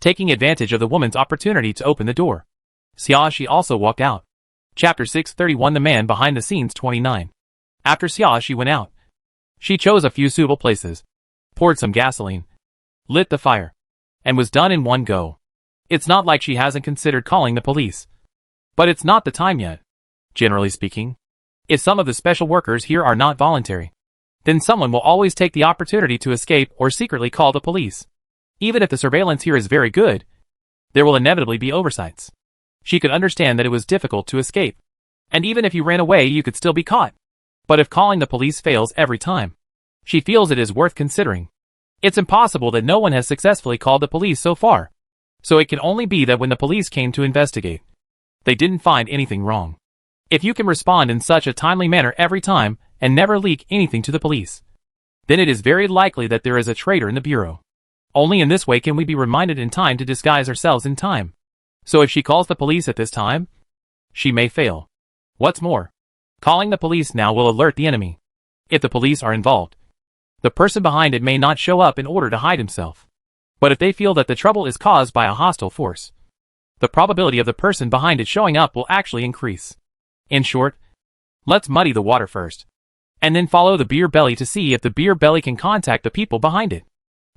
taking advantage of the woman's opportunity to open the door. Xiaoxi also walked out. Chapter 631 The Man Behind the Scenes 29. After Xiaoxi went out, she chose a few suitable places, poured some gasoline, lit the fire, and was done in one go. It's not like she hasn't considered calling the police. But it's not the time yet. Generally speaking, if some of the special workers here are not voluntary, then someone will always take the opportunity to escape or secretly call the police. Even if the surveillance here is very good, there will inevitably be oversights. She could understand that it was difficult to escape, and even if you ran away you could still be caught. But if calling the police fails every time, she feels it is worth considering. It's impossible that no one has successfully called the police so far, so it can only be that when the police came to investigate, they didn't find anything wrong. If you can respond in such a timely manner every time and never leak anything to the police, then it is very likely that there is a traitor in the bureau. Only in this way can we be reminded in time to disguise ourselves in time. So if she calls the police at this time, she may fail. What's more, calling the police now will alert the enemy. If the police are involved, the person behind it may not show up in order to hide himself. But if they feel that the trouble is caused by a hostile force, the probability of the person behind it showing up will actually increase. In short, let's muddy the water first, and then follow the beer belly to see if the beer belly can contact the people behind it.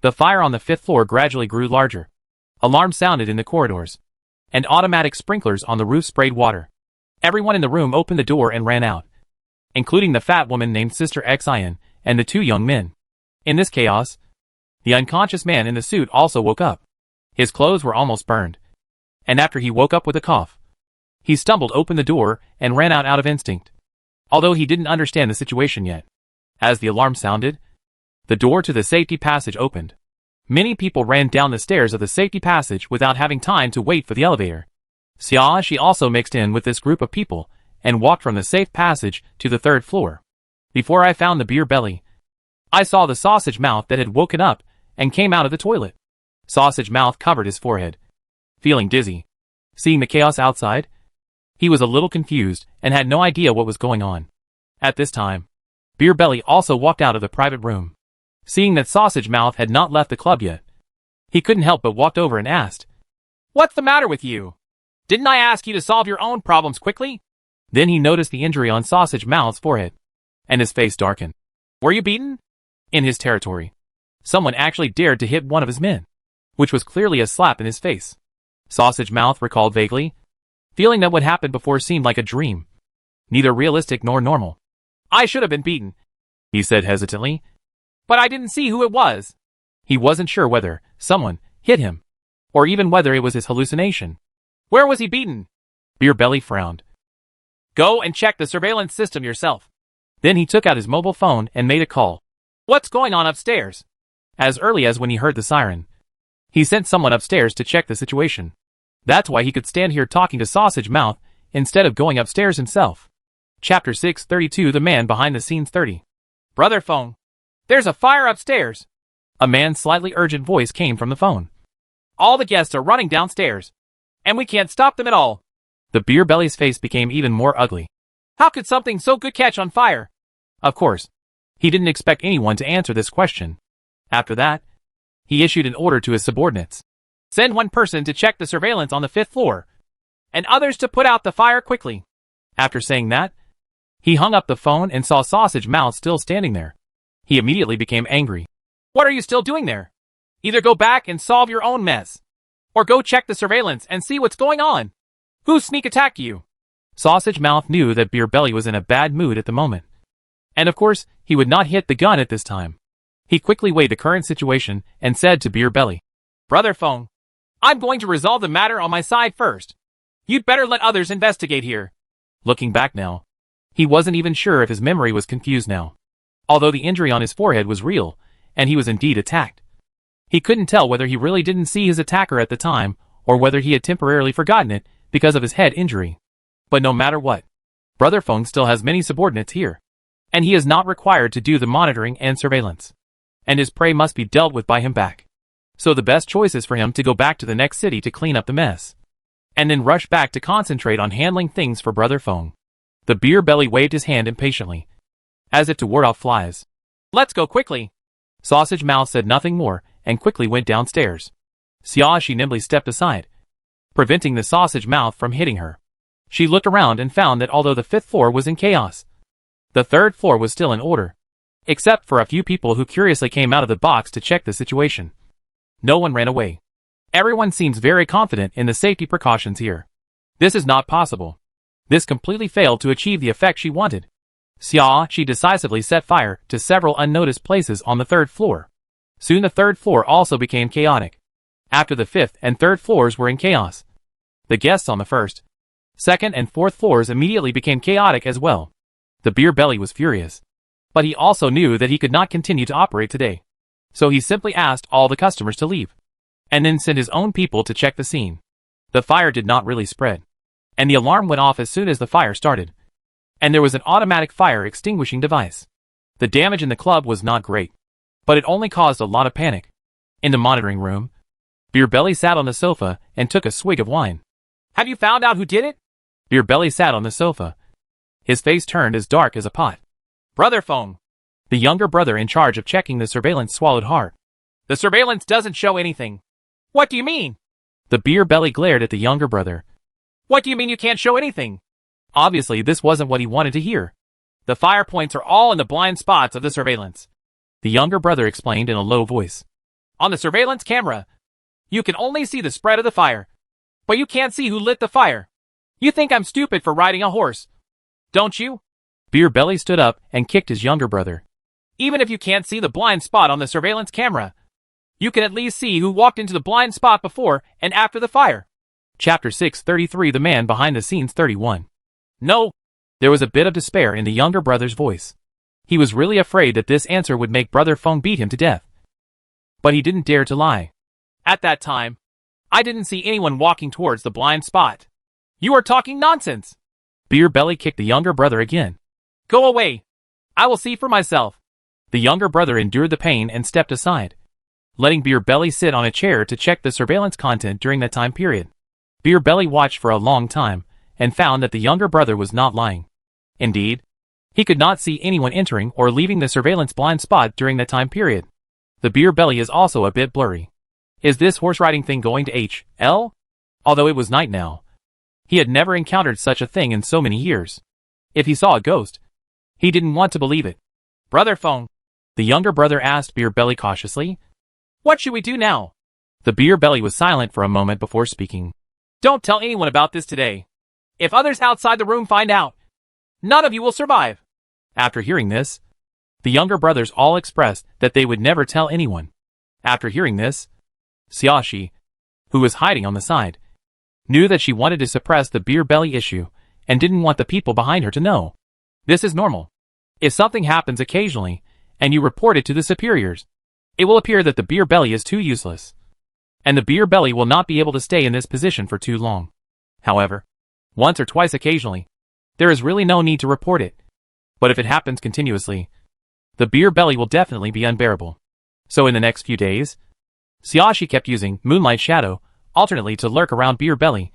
The fire on the 5th floor gradually grew larger. Alarms sounded in the corridors, and automatic sprinklers on the roof sprayed water. Everyone in the room opened the door and ran out, including the fat woman named Sister Xian and the 2 young men. In this chaos, the unconscious man in the suit also woke up. His clothes were almost burned, and after he woke up with a cough, he stumbled open the door and ran out of instinct, although he didn't understand the situation yet. As the alarm sounded, the door to the safety passage opened. Many people ran down the stairs of the safety passage without having time to wait for the elevator. Xiaoxi also mixed in with this group of people and walked from the safe passage to the 3rd floor. Before I found the beer belly, I saw the sausage mouth that had woken up and came out of the toilet. Sausage Mouth covered his forehead, feeling dizzy. Seeing the chaos outside, he was a little confused and had no idea what was going on. At this time, Beer Belly also walked out of the private room. Seeing that Sausage Mouth had not left the club yet, he couldn't help but walked over and asked, "What's the matter with you? Didn't I ask you to solve your own problems quickly?" Then he noticed the injury on Sausage Mouth's forehead, and his face darkened. "Were you beaten?" In his territory, someone actually dared to hit one of his men, which was clearly a slap in his face. Sausage Mouth recalled vaguely, feeling that what happened before seemed like a dream, neither realistic nor normal. "I should have been beaten," he said hesitantly, "but I didn't see who it was." He wasn't sure whether someone hit him, or even whether it was his hallucination. "Where was he beaten?" Beer Belly frowned. "Go and check the surveillance system yourself." Then he took out his mobile phone and made a call. "What's going on upstairs?" As early as when he heard the siren, he sent someone upstairs to check the situation. That's why he could stand here talking to Sausage Mouth instead of going upstairs himself. Chapter 632 The Man Behind the Scenes 30. Brother phone. There's a fire upstairs. A man's slightly urgent voice came from the phone. All the guests are running downstairs, and we can't stop them at all. The beer belly's face became even more ugly. How could something so good catch on fire? Of course, he didn't expect anyone to answer this question. After that, he issued an order to his subordinates. Send one person to check the surveillance on the 5th floor, and others to put out the fire quickly. After saying that, he hung up the phone and saw Sausage Mouth still standing there. He immediately became angry. What are you still doing there? Either go back and solve your own mess, or go check the surveillance and see what's going on. Who sneak attacked you? Sausage Mouth knew that Beer Belly was in a bad mood at the moment. And of course, he would not hit the gun at this time. He quickly weighed the current situation and said to Beer Belly, Brother phone, I'm going to resolve the matter on my side first. You'd better let others investigate here. Looking back now, he wasn't even sure if his memory was confused now. Although the injury on his forehead was real, and he was indeed attacked. He couldn't tell whether he really didn't see his attacker at the time, or whether he had temporarily forgotten it because of his head injury. But no matter what, Brother Phone still has many subordinates here, and he is not required to do the monitoring and surveillance. And his prey must be dealt with by him back. So the best choice is for him to go back to the next city to clean up the mess, and then rush back to concentrate on handling things for Brother Phone. The beer belly waved his hand impatiently, as if to ward off flies. Let's go quickly. Sausage Mouth said nothing more, and quickly went downstairs. She nimbly stepped aside, preventing the Sausage Mouth from hitting her. She looked around and found that although the 5th floor was in chaos, the 3rd floor was still in order, except for a few people who curiously came out of the box to check the situation. No one ran away. Everyone seems very confident in the safety precautions here. This is not possible. This completely failed to achieve the effect she wanted. She decisively set fire to several unnoticed places on the 3rd floor. Soon the 3rd floor also became chaotic. After the 5th and 3rd floors were in chaos, the guests on the 1st, 2nd and 4th floors immediately became chaotic as well. The beer belly was furious, but he also knew that he could not continue to operate today. So he simply asked all the customers to leave, and then sent his own people to check the scene. The fire did not really spread, and the alarm went off as soon as the fire started, and there was an automatic fire extinguishing device. The damage in the club was not great, but it only caused a lot of panic. In the monitoring room, Beer Belly sat on the sofa and took a swig of wine. Have you found out who did it? Beer Belly sat on the sofa. His face turned as dark as a pot. Brother Phone. The younger brother in charge of checking the surveillance swallowed hard. The surveillance doesn't show anything. What do you mean? The beer belly glared at the younger brother. What do you mean you can't show anything? Obviously this wasn't what he wanted to hear. The fire points are all in the blind spots of the surveillance. The younger brother explained in a low voice. On the surveillance camera, you can only see the spread of the fire, but you can't see who lit the fire. You think I'm stupid for riding a horse, don't you? Beer Belly stood up and kicked his younger brother. Even if you can't see the blind spot on the surveillance camera, you can at least see who walked into the blind spot before and after the fire. Chapter 633 The Man Behind the Scenes 31. No. There was a bit of despair in the younger brother's voice. He was really afraid that this answer would make Brother Phone beat him to death. But he didn't dare to lie. At that time, I didn't see anyone walking towards the blind spot. You are talking nonsense. Beer Belly kicked the younger brother again. Go away. I will see for myself. The younger brother endured the pain and stepped aside, letting Beer Belly sit on a chair to check the surveillance content during that time period. Beer Belly watched for a long time and found that the younger brother was not lying. Indeed, he could not see anyone entering or leaving the surveillance blind spot during that time period. The Beer Belly is also a bit blurry. Is this horse riding thing going to HL? Although it was night now, he had never encountered such a thing in so many years. If he saw a ghost, he didn't want to believe it. Brother Phone. The younger brother asked Beer Belly cautiously. What should we do now? The Beer Belly was silent for a moment before speaking. Don't tell anyone about this today. If others outside the room find out, none of you will survive. After hearing this, the younger brothers all expressed that they would never tell anyone. After hearing this, Xiaoshi, who was hiding on the side, knew that she wanted to suppress the Beer Belly issue and didn't want the people behind her to know. This is normal. If something happens occasionally, and you report it to the superiors, it will appear that the Beer Belly is too useless, and the beer belly will not be able to stay in this position for too long. However, once or twice occasionally, there is really no need to report it. But if it happens continuously, the beer belly will definitely be unbearable. So in the next few days, Xiaoxi kept using Moonlight Shadow alternately to lurk around beer belly,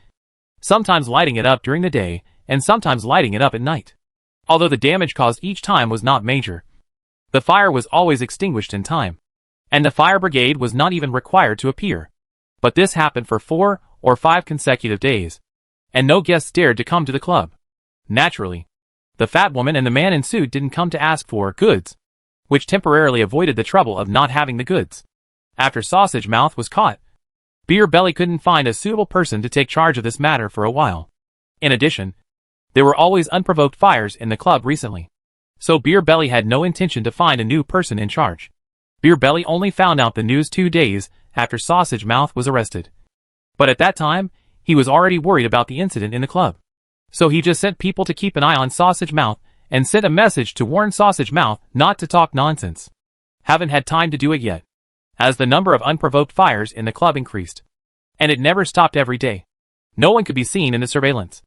sometimes lighting it up during the day and sometimes lighting it up at night. Although the damage caused each time was not major, the fire was always extinguished in time, and the fire brigade was not even required to appear. But this happened for 4 or 5 consecutive days, and no guests dared to come to the club. Naturally, the fat woman and the man in suit didn't come to ask for goods, which temporarily avoided the trouble of not having the goods. After Sausage Mouth was caught, Beer Belly couldn't find a suitable person to take charge of this matter for a while. In addition, there were always unprovoked fires in the club recently, so Beer Belly had no intention to find a new person in charge. Beer Belly only found out the news 2 days after Sausage Mouth was arrested. But at that time, he was already worried about the incident in the club. So he just sent people to keep an eye on Sausage Mouth and sent a message to warn Sausage Mouth not to talk nonsense. Haven't had time to do it yet, as the number of unprovoked fires in the club increased. And it never stopped every day. No one could be seen in the surveillance.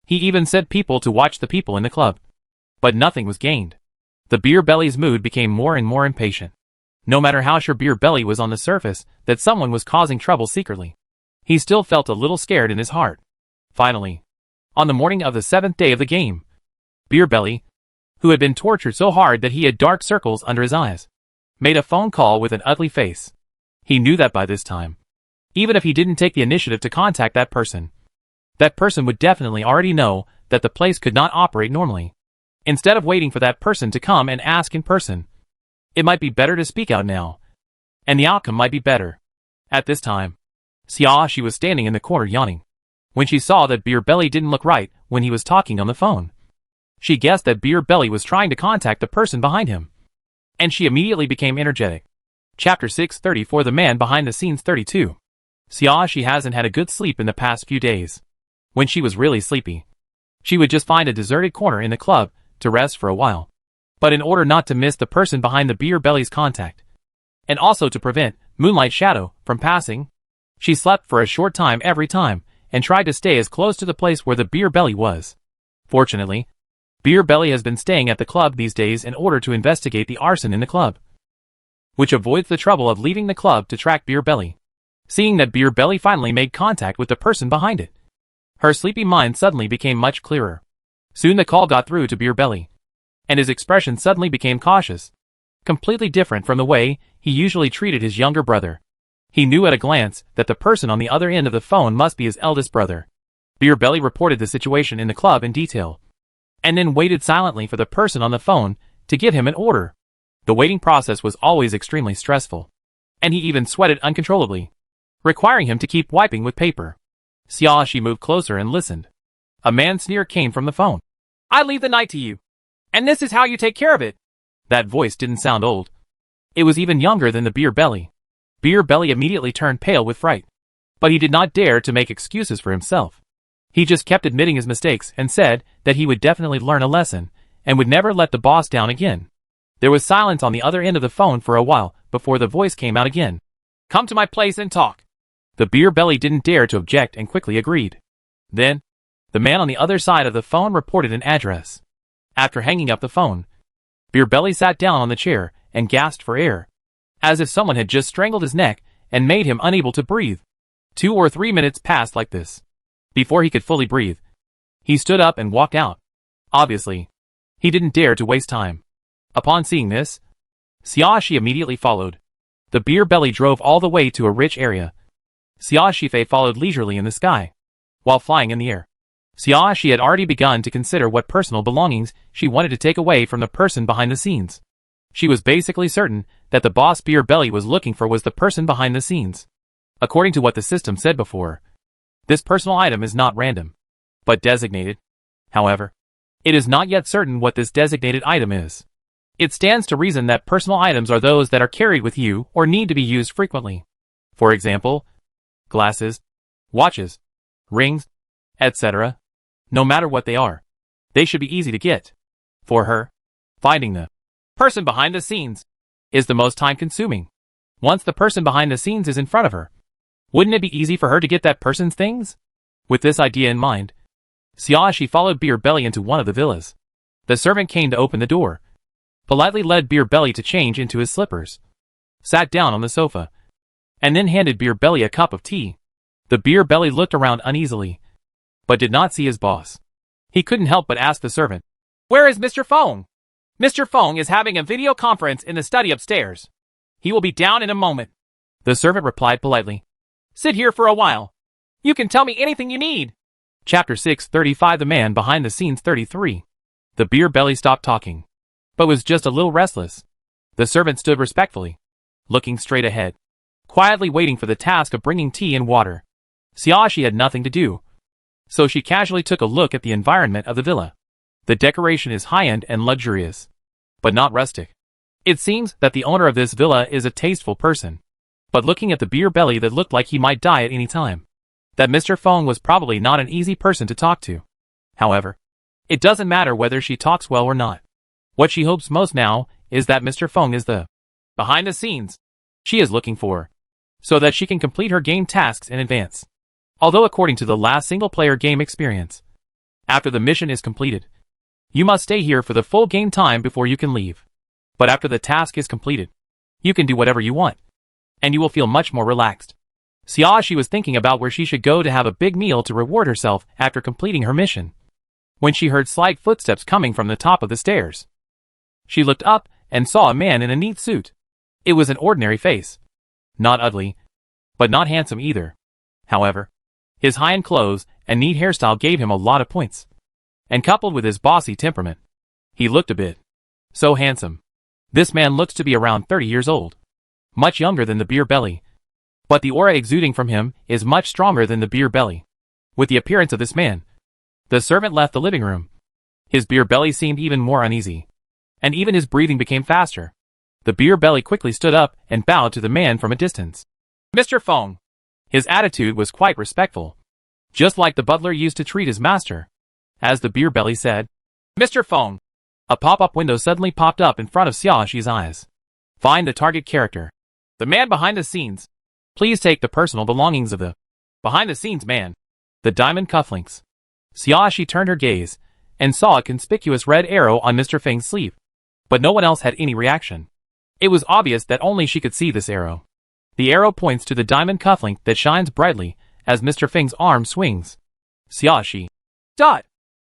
He even sent people to watch the people in the club. But nothing was gained. The Beer Belly's mood became more and more impatient. No matter how sure Beer Belly was on the surface that someone was causing trouble secretly, he still felt a little scared in his heart. Finally, on the morning of the 7th day of the game, Beer Belly, who had been tortured so hard that he had dark circles under his eyes, made a phone call with an ugly face. He knew that by this time, even if he didn't take the initiative to contact that person would definitely already know that the place could not operate normally. Instead of waiting for that person to come and ask in person, it might be better to speak out now, and the outcome might be better. At this time, Xiaoxi was standing in the corner yawning, when she saw that Beer Belly didn't look right when he was talking on the phone. She guessed that Beer Belly was trying to contact the person behind him, and she immediately became energetic. Chapter 634 The Man Behind the Scenes 32. Xiaoxi hasn't had a good sleep in the past few days. When she was really sleepy, she would just find a deserted corner in the club to rest for a while. But in order not to miss the person behind the Beer Belly's contact, and also to prevent Moonlight Shadow from passing, she slept for a short time every time and tried to stay as close to the place where the Beer Belly was. Fortunately, Beer Belly has been staying at the club these days in order to investigate the arson in the club, which avoids the trouble of leaving the club to track Beer Belly. Seeing that Beer Belly finally made contact with the person behind it, her sleepy mind suddenly became much clearer. Soon the call got through to Beer Belly, and his expression suddenly became cautious, completely different from the way he usually treated his younger brother. He knew at a glance that the person on the other end of the phone must be his eldest brother. Beer Belly reported the situation in the club in detail, and then waited silently for the person on the phone to give him an order. The waiting process was always extremely stressful, and he even sweated uncontrollably, requiring him to keep wiping with paper. Xiaoxi moved closer and listened. A man's sneer came from the phone. "I leave the night to you, and this is how you take care of it." That voice didn't sound old. It was even younger than the Beer Belly. Beer Belly immediately turned pale with fright, but he did not dare to make excuses for himself. He just kept admitting his mistakes and said that he would definitely learn a lesson and would never let the boss down again. There was silence on the other end of the phone for a while before the voice came out again. "Come to my place and talk." The Beer Belly didn't dare to object and quickly agreed. Then, the man on the other side of the phone reported an address. After hanging up the phone, Beer Belly sat down on the chair and gasped for air, as if someone had just strangled his neck and made him unable to breathe. 2 or 3 minutes passed like this. Before he could fully breathe, he stood up and walked out. Obviously, he didn't dare to waste time. Upon seeing this, Xiaoxi immediately followed. The Beer Belly drove all the way to a rich area. Xiaoxi followed leisurely in the sky, while flying in the air. Xiaoxi had already begun to consider what personal belongings she wanted to take away from the person behind the scenes. She was basically certain that the boss Beer Belly was looking for was the person behind the scenes. According to what the system said before, this personal item is not random, but designated. However, it is not yet certain what this designated item is. It stands to reason that personal items are those that are carried with you or need to be used frequently. For example, glasses, watches, rings, etc. No matter what they are, they should be easy to get. For her, finding the person behind the scenes is the most time-consuming. Once the person behind the scenes is in front of her, Wouldn't it be easy for her to get that person's things? With this idea in mind, Xiaoshi followed Beer Belly into one of the villas. The servant came to open the door, politely led Beer Belly to change into his slippers, sat down on the sofa, and then handed Beer Belly a cup of tea. The Beer Belly looked around uneasily, but did not see his boss. He couldn't help but ask the servant, "Where is Mr. Feng?" "Mr. Feng is having a video conference in the study upstairs. He will be down in a moment," the servant replied politely. "Sit here for a while. You can tell me anything you need." Chapter 635 The Man Behind the Scenes 33. The Beer Belly stopped talking, but was just a little restless. The servant stood respectfully, looking straight ahead, quietly waiting for the task of bringing tea and water. Xiaoshi had nothing to do, so she casually took a look at the environment of the villa. The decoration is high-end and luxurious, but not rustic. It seems that the owner of this villa is a tasteful person. But looking at the Beer Belly, that looked like he might die at any time. That Mr. Feng was probably not an easy person to talk to. However, it doesn't matter whether she talks well or not. What she hopes most now is that Mr. Feng is the behind the scenes she is looking for, so that she can complete her game tasks in advance. Although according to the last single-player game experience, after the mission is completed, you must stay here for the full game time before you can leave. But after the task is completed, you can do whatever you want, and you will feel much more relaxed. Xiaoshi was thinking about where she should go to have a big meal to reward herself after completing her mission, when she heard slight footsteps coming from the top of the stairs. She looked up and saw a man in a neat suit. It was an ordinary face. Not ugly, but not handsome either. However, his high-end clothes and neat hairstyle gave him a lot of points. And coupled with his bossy temperament, he looked a bit so handsome. This man looks to be around 30 years old, much younger than the Beer Belly. But the aura exuding from him is much stronger than the Beer Belly. With the appearance of this man, the servant left the living room. His Beer Belly seemed even more uneasy, and even his breathing became faster. The Beer Belly quickly stood up and bowed to the man from a distance. "Mr. Feng." His attitude was quite respectful, just like the butler used to treat his master. As the Beer Belly said, "Mr. Feng," a pop-up window suddenly popped up in front of Xiaoshi's eyes. Find the target character. The man behind the scenes. Please take the personal belongings of the behind-the-scenes man. The diamond cufflinks. Xiaoshi turned her gaze and saw a conspicuous red arrow on Mr. Feng's sleeve. But no one else had any reaction. It was obvious that only she could see this arrow. The arrow points to the diamond cufflink that shines brightly as Mr. Feng's arm swings. Xiaoshi. Dot.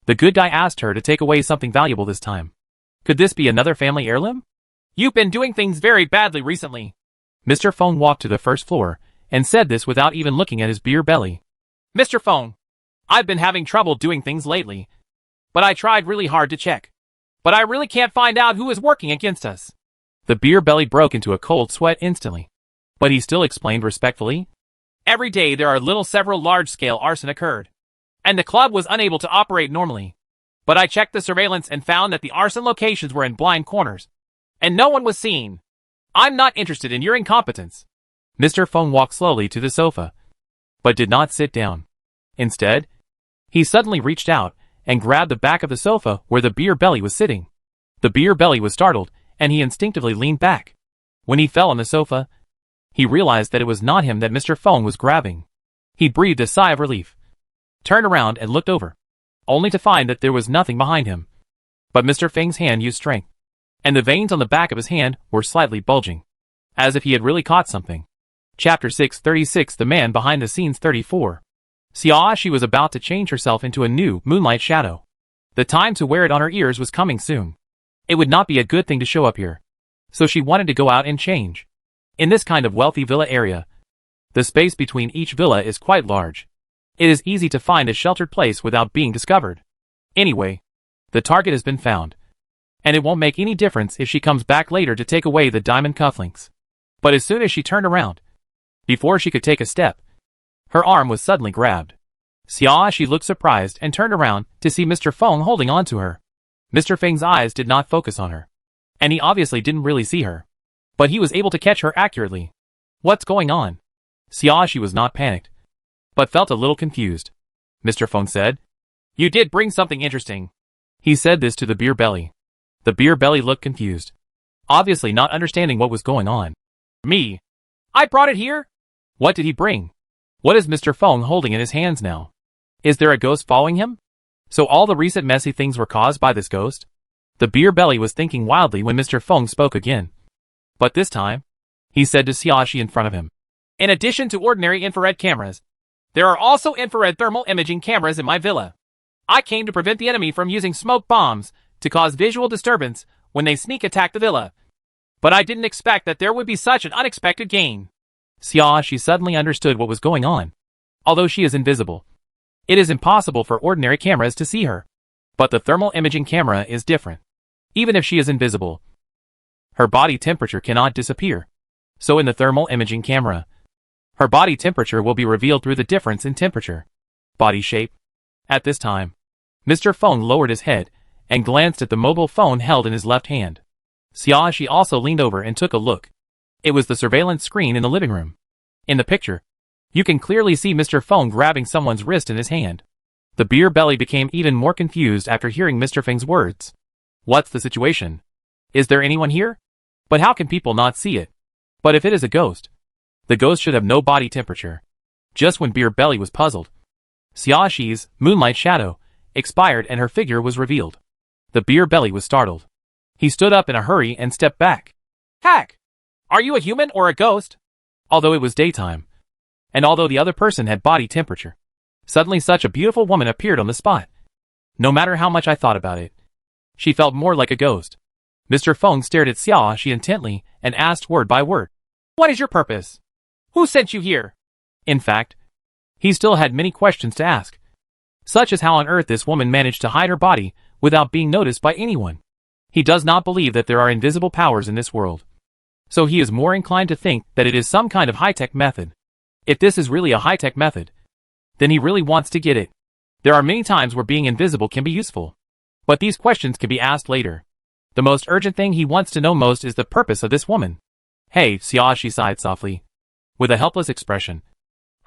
The good guy asked her to take away something valuable this time. Could this be another family heirloom? "You've been doing things very badly recently." Mr. Feng walked to the first floor and said this without even looking at his Beer Belly. "Mr. Feng, I've been having trouble doing things lately, but I tried really hard to check. But I really can't find out who is working against us." The Beer Belly broke into a cold sweat instantly, but he still explained respectfully. "Every day there are several large-scale arson occurred, and the club was unable to operate normally. But I checked the surveillance and found that the arson locations were in blind corners, and no one was seen. I'm not interested in your incompetence." Mr. Feng walked slowly to the sofa, but did not sit down. Instead, he suddenly reached out and grabbed the back of the sofa where the Beer Belly was sitting. The Beer Belly was startled, and he instinctively leaned back. When he fell on the sofa, he realized that it was not him that Mr. Feng was grabbing. He breathed a sigh of relief, turned around and looked over, only to find that there was nothing behind him. But Mr. Feng's hand used strength, and the veins on the back of his hand were slightly bulging, as if he had really caught something. Chapter 636 The Man Behind the Scenes 34. Xiaoshi was about to change herself into a new moonlight shadow. The time to wear it on her ears was coming soon. It would not be a good thing to show up here, so she wanted to go out and change. In this kind of wealthy villa area, the space between each villa is quite large. It is easy to find a sheltered place without being discovered. Anyway, the target has been found, and it won't make any difference if she comes back later to take away the diamond cufflinks. But as soon as she turned around, before she could take a step, her arm was suddenly grabbed. Xiaoshi looked surprised and turned around to see Mr. Feng holding on to her. Mr. Feng's eyes did not focus on her, and he obviously didn't really see her. But he was able to catch her accurately. "What's going on?" Xiaoshi was not panicked, but felt a little confused. Mr. Feng said, "You did bring something interesting." He said this to the Beer Belly. The Beer Belly looked confused, obviously not understanding what was going on. "Me? I brought it here?" "What did he bring?" What is Mr. Feng holding in his hands now? Is there a ghost following him? So all the recent messy things were caused by this ghost? The beer belly was thinking wildly when Mr. Feng spoke again. But this time, he said to Xiaoxi in front of him. In addition to ordinary infrared cameras, there are also infrared thermal imaging cameras in my villa. I came to prevent the enemy from using smoke bombs to cause visual disturbance when they sneak attack the villa. But I didn't expect that there would be such an unexpected gain. Xiaoxi suddenly understood what was going on. Although she is invisible, it is impossible for ordinary cameras to see her. But the thermal imaging camera is different. Even if she is invisible, her body temperature cannot disappear. So in the thermal imaging camera, her body temperature will be revealed through the difference in temperature. Body shape. At this time, Mr. Feng lowered his head and glanced at the mobile phone held in his left hand. Xiaoxi also leaned over and took a look. It was the surveillance screen in the living room. In the picture, you can clearly see Mr. Feng grabbing someone's wrist in his hand. The beer belly became even more confused after hearing Mr. Feng's words. What's the situation? Is there anyone here? But how can people not see it? But if it is a ghost, the ghost should have no body temperature. Just when beer belly was puzzled, Xiaoxi's moonlight shadow expired and her figure was revealed. The beer belly was startled. He stood up in a hurry and stepped back. Heck! Are you a human or a ghost? Although it was daytime, and although the other person had body temperature, suddenly such a beautiful woman appeared on the spot. No matter how much I thought about it, she felt more like a ghost. Mr. Feng stared at Xiaoxi intently and asked word by word. What is your purpose? Who sent you here? In fact, he still had many questions to ask, such as how on earth this woman managed to hide her body without being noticed by anyone. He does not believe that there are invisible powers in this world, so he is more inclined to think that it is some kind of high-tech method. If this is really a high-tech method, then he really wants to get it. There are many times where being invisible can be useful, but these questions can be asked later. The most urgent thing he wants to know most is the purpose of this woman. Hey, Xiaoxi sighed softly, with a helpless expression.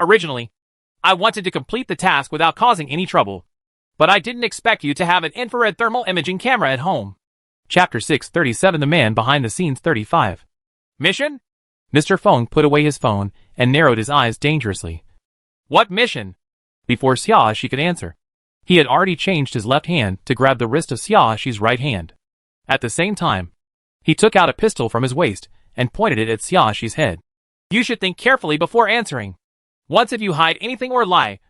Originally, I wanted to complete the task without causing any trouble, but I didn't expect you to have an infrared thermal imaging camera at home. Chapter 637 The Man Behind the Scenes 35. Mission? Mr. Feng put away his phone and narrowed his eyes dangerously. What mission? Before Xiaoxi could answer, he had already changed his left hand to grab the wrist of Xiaoxi's right hand. At the same time, he took out a pistol from his waist and pointed it at Xiaoxi's head. You should think carefully before answering. Once if you hide anything or lie,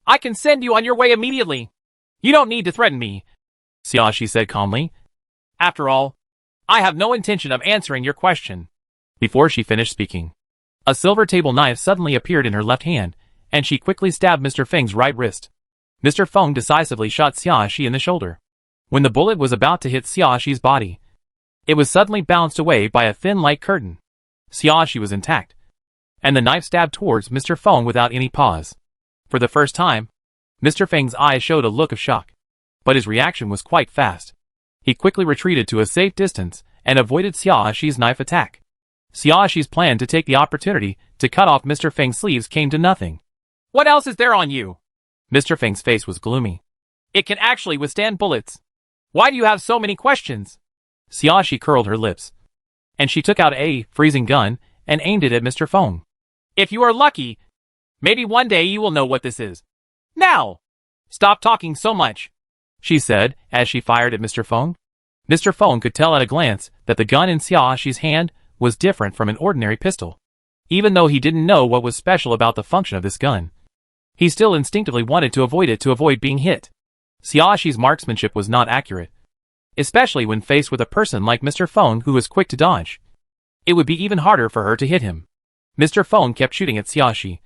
I can send you on your way immediately. You don't need to threaten me, Xiaoxi said calmly. After all, I have no intention of answering your question. Before she finished speaking, a silver table knife suddenly appeared in her left hand, and she quickly stabbed Mr. Feng's right wrist. Mr. Feng decisively shot Xiaoxi in the shoulder. When the bullet was about to hit Xiaoxi's body, it was suddenly bounced away by a thin light curtain. Xiaoxi was intact, and the knife stabbed towards Mr. Feng without any pause. For the first time, Mr. Feng's eyes showed a look of shock, but his reaction was quite fast. He quickly retreated to a safe distance and avoided Xiaoxi's knife attack. Xiaoxi's plan to take the opportunity to cut off Mr. Feng's sleeves came to nothing. What else is there on you? Mr. Feng's face was gloomy. It can actually withstand bullets. Why do you have so many questions? Xiaoxi curled her lips, and she took out a freezing gun and aimed it at Mr. Feng. If you are lucky, maybe one day you will know what this is. Now! Stop talking so much, she said as she fired at Mr. Feng. Mr. Feng could tell at a glance that the gun in Xiaoxi's hand was different from an ordinary pistol. Even though he didn't know what was special about the function of this gun, he still instinctively wanted to avoid it to avoid being hit. Xiaoxi's marksmanship was not accurate, especially when faced with a person like Mr. Feng who was quick to dodge. It would be even harder for her to hit him. Mr. Feng kept shooting at Xiaoxi,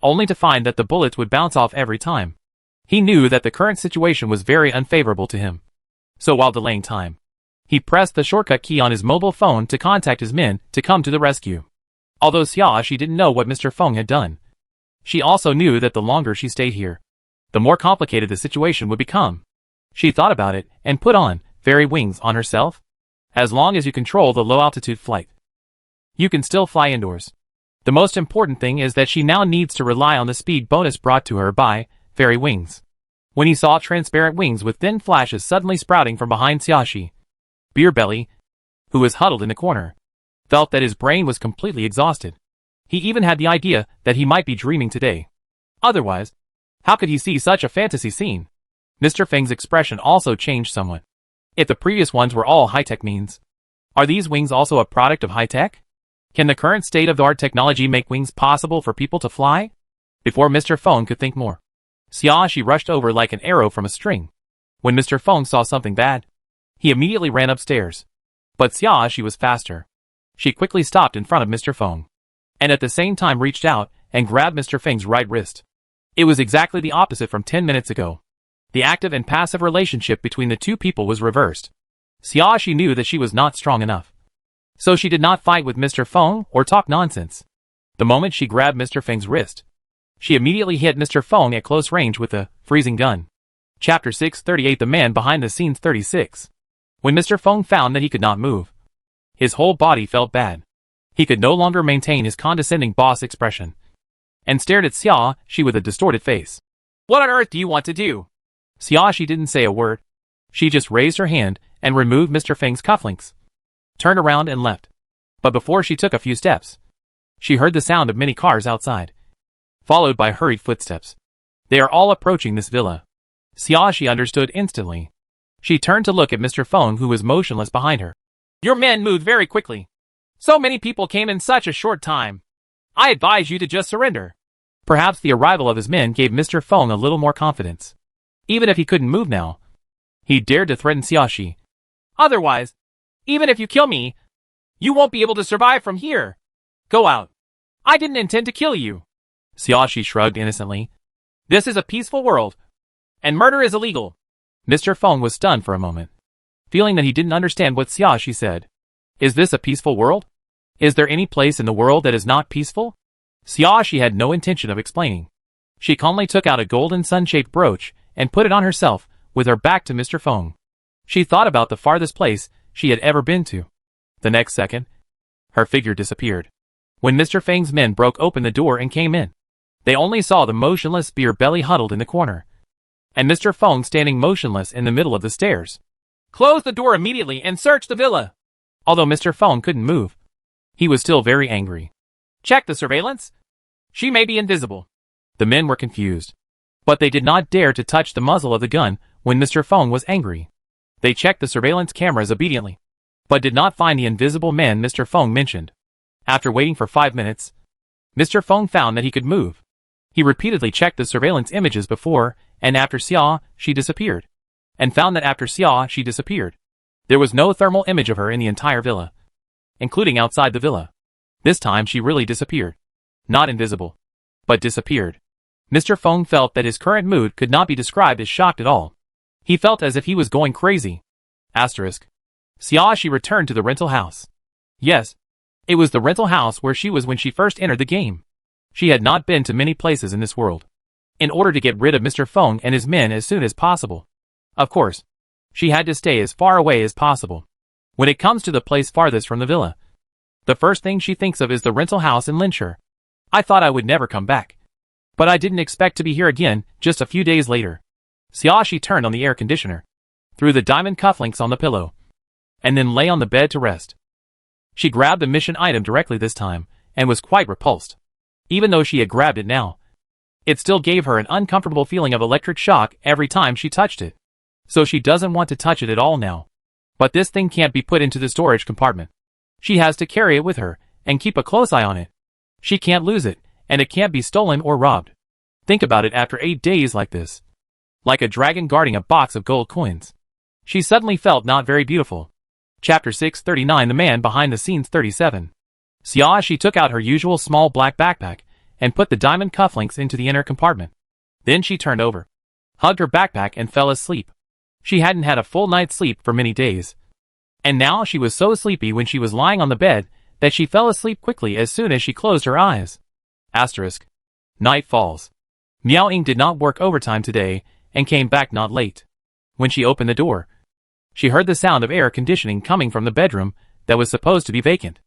only to find that the bullets would bounce off every time. He knew that the current situation was very unfavorable to him. So while delaying time, he pressed the shortcut key on his mobile phone to contact his men to come to the rescue. Although Xiaoxi didn't know what Mr. Feng had done, she also knew that the longer she stayed here, the more complicated the situation would become. She thought about it and put on fairy wings on herself. As long as you control the low-altitude flight, you can still fly indoors. The most important thing is that she now needs to rely on the speed bonus brought to her by fairy wings. When he saw transparent wings with thin flashes suddenly sprouting from behind Xiaoxi, Beer Belly, who was huddled in the corner, felt that his brain was completely exhausted. He even had the idea that he might be dreaming today. Otherwise, how could he see such a fantasy scene? Mr. Feng's expression also changed somewhat. If the previous ones were all high-tech means, are these wings also a product of high-tech? Can the current state-of-the-art technology make wings possible for people to fly? Before Mr. Feng could think more, Xiaoxi rushed over like an arrow from a string. When Mr. Feng saw something bad, he immediately ran upstairs. But Xiaoxi was faster. She quickly stopped in front of Mr. Feng, and at the same time reached out and grabbed Mr. Feng's right wrist. It was exactly the opposite from 10 minutes ago. The active and passive relationship between the two people was reversed. Xiaoxi knew that she was not strong enough, so she did not fight with Mr. Feng or talk nonsense. The moment she grabbed Mr. Feng's wrist, she immediately hit Mr. Feng at close range with a freezing gun. Chapter 638 The Man Behind the Scenes 36. When Mr. Feng found that he could not move, his whole body felt bad. He could no longer maintain his condescending boss expression, and stared at Xiaoxi with a distorted face. What on earth do you want to do? Xiaoxi didn't say a word. She just raised her hand and removed Mr. Feng's cufflinks, turned around and left. But before she took a few steps, she heard the sound of many cars outside, followed by hurried footsteps. They are all approaching this villa. Xiaoxi understood instantly. She turned to look at Mr. Feng, who was motionless behind her. Your men moved very quickly. So many people came in such a short time. I advise you to just surrender. Perhaps the arrival of his men gave Mr. Feng a little more confidence. Even if he couldn't move now, he dared to threaten Xiaoxi. Otherwise, even if you kill me, you won't be able to survive from here. Go out. I didn't intend to kill you. Xiaoxi shrugged innocently. This is a peaceful world, and murder is illegal. Mr. Feng was stunned for a moment, feeling that he didn't understand what Xiaoxi said. Is this a peaceful world? Is there any place in the world that is not peaceful? Xiaoxi had no intention of explaining. She calmly took out a golden sun-shaped brooch and put it on herself, with her back to Mr. Feng. She thought about the farthest place she had ever been to. The next second, her figure disappeared. When Mr. Feng's men broke open the door and came in, they only saw the motionless beer belly huddled in the corner, and Mr. Feng standing motionless in the middle of the stairs. Close the door immediately and search the villa. Although Mr. Feng couldn't move, he was still very angry. Check the surveillance. She may be invisible. The men were confused, but they did not dare to touch the muzzle of the gun when Mr. Feng was angry. They checked the surveillance cameras obediently, but did not find the invisible men Mr. Feng mentioned. After waiting for 5 minutes, Mr. Feng found that he could move. He repeatedly checked the surveillance images before and after Xiaoxi disappeared, and found that after Xiaoxi disappeared, there was no thermal image of her in the entire villa, including outside the villa. This time she really disappeared. Not invisible, but disappeared. Mr. Feng felt that his current mood could not be described as shocked at all. He felt as if he was going crazy. Asterisk. Xiaoxi returned to the rental house. Yes, it was the rental house where she was when she first entered the game. She had not been to many places in this world, in order to get rid of Mr. Feng and his men as soon as possible. Of course, she had to stay as far away as possible. When it comes to the place farthest from the villa, the first thing she thinks of is the rental house in Linshur. I thought I would never come back, but I didn't expect to be here again just a few days later. Xiaoxi turned on the air conditioner, threw the diamond cufflinks on the pillow, and then lay on the bed to rest. She grabbed the mission item directly this time, and was quite repulsed. Even though she had grabbed it now, it still gave her an uncomfortable feeling of electric shock every time she touched it. So she doesn't want to touch it at all now. But this thing can't be put into the storage compartment. She has to carry it with her, and keep a close eye on it. She can't lose it, and it can't be stolen or robbed. Think about it after 8 days like this. Like a dragon guarding a box of gold coins. She suddenly felt not very beautiful. Chapter 639 The Man Behind the Scenes 37. Xiaoxi took out her usual small black backpack, and put the diamond cufflinks into the inner compartment. Then she turned over, hugged her backpack and fell asleep. She hadn't had a full night's sleep for many days. And now she was so sleepy when she was lying on the bed, that she fell asleep quickly as soon as she closed her eyes. Asterisk. Night falls. Miao Ying did not work overtime today, and came back not late. When she opened the door, she heard the sound of air conditioning coming from the bedroom that was supposed to be vacant.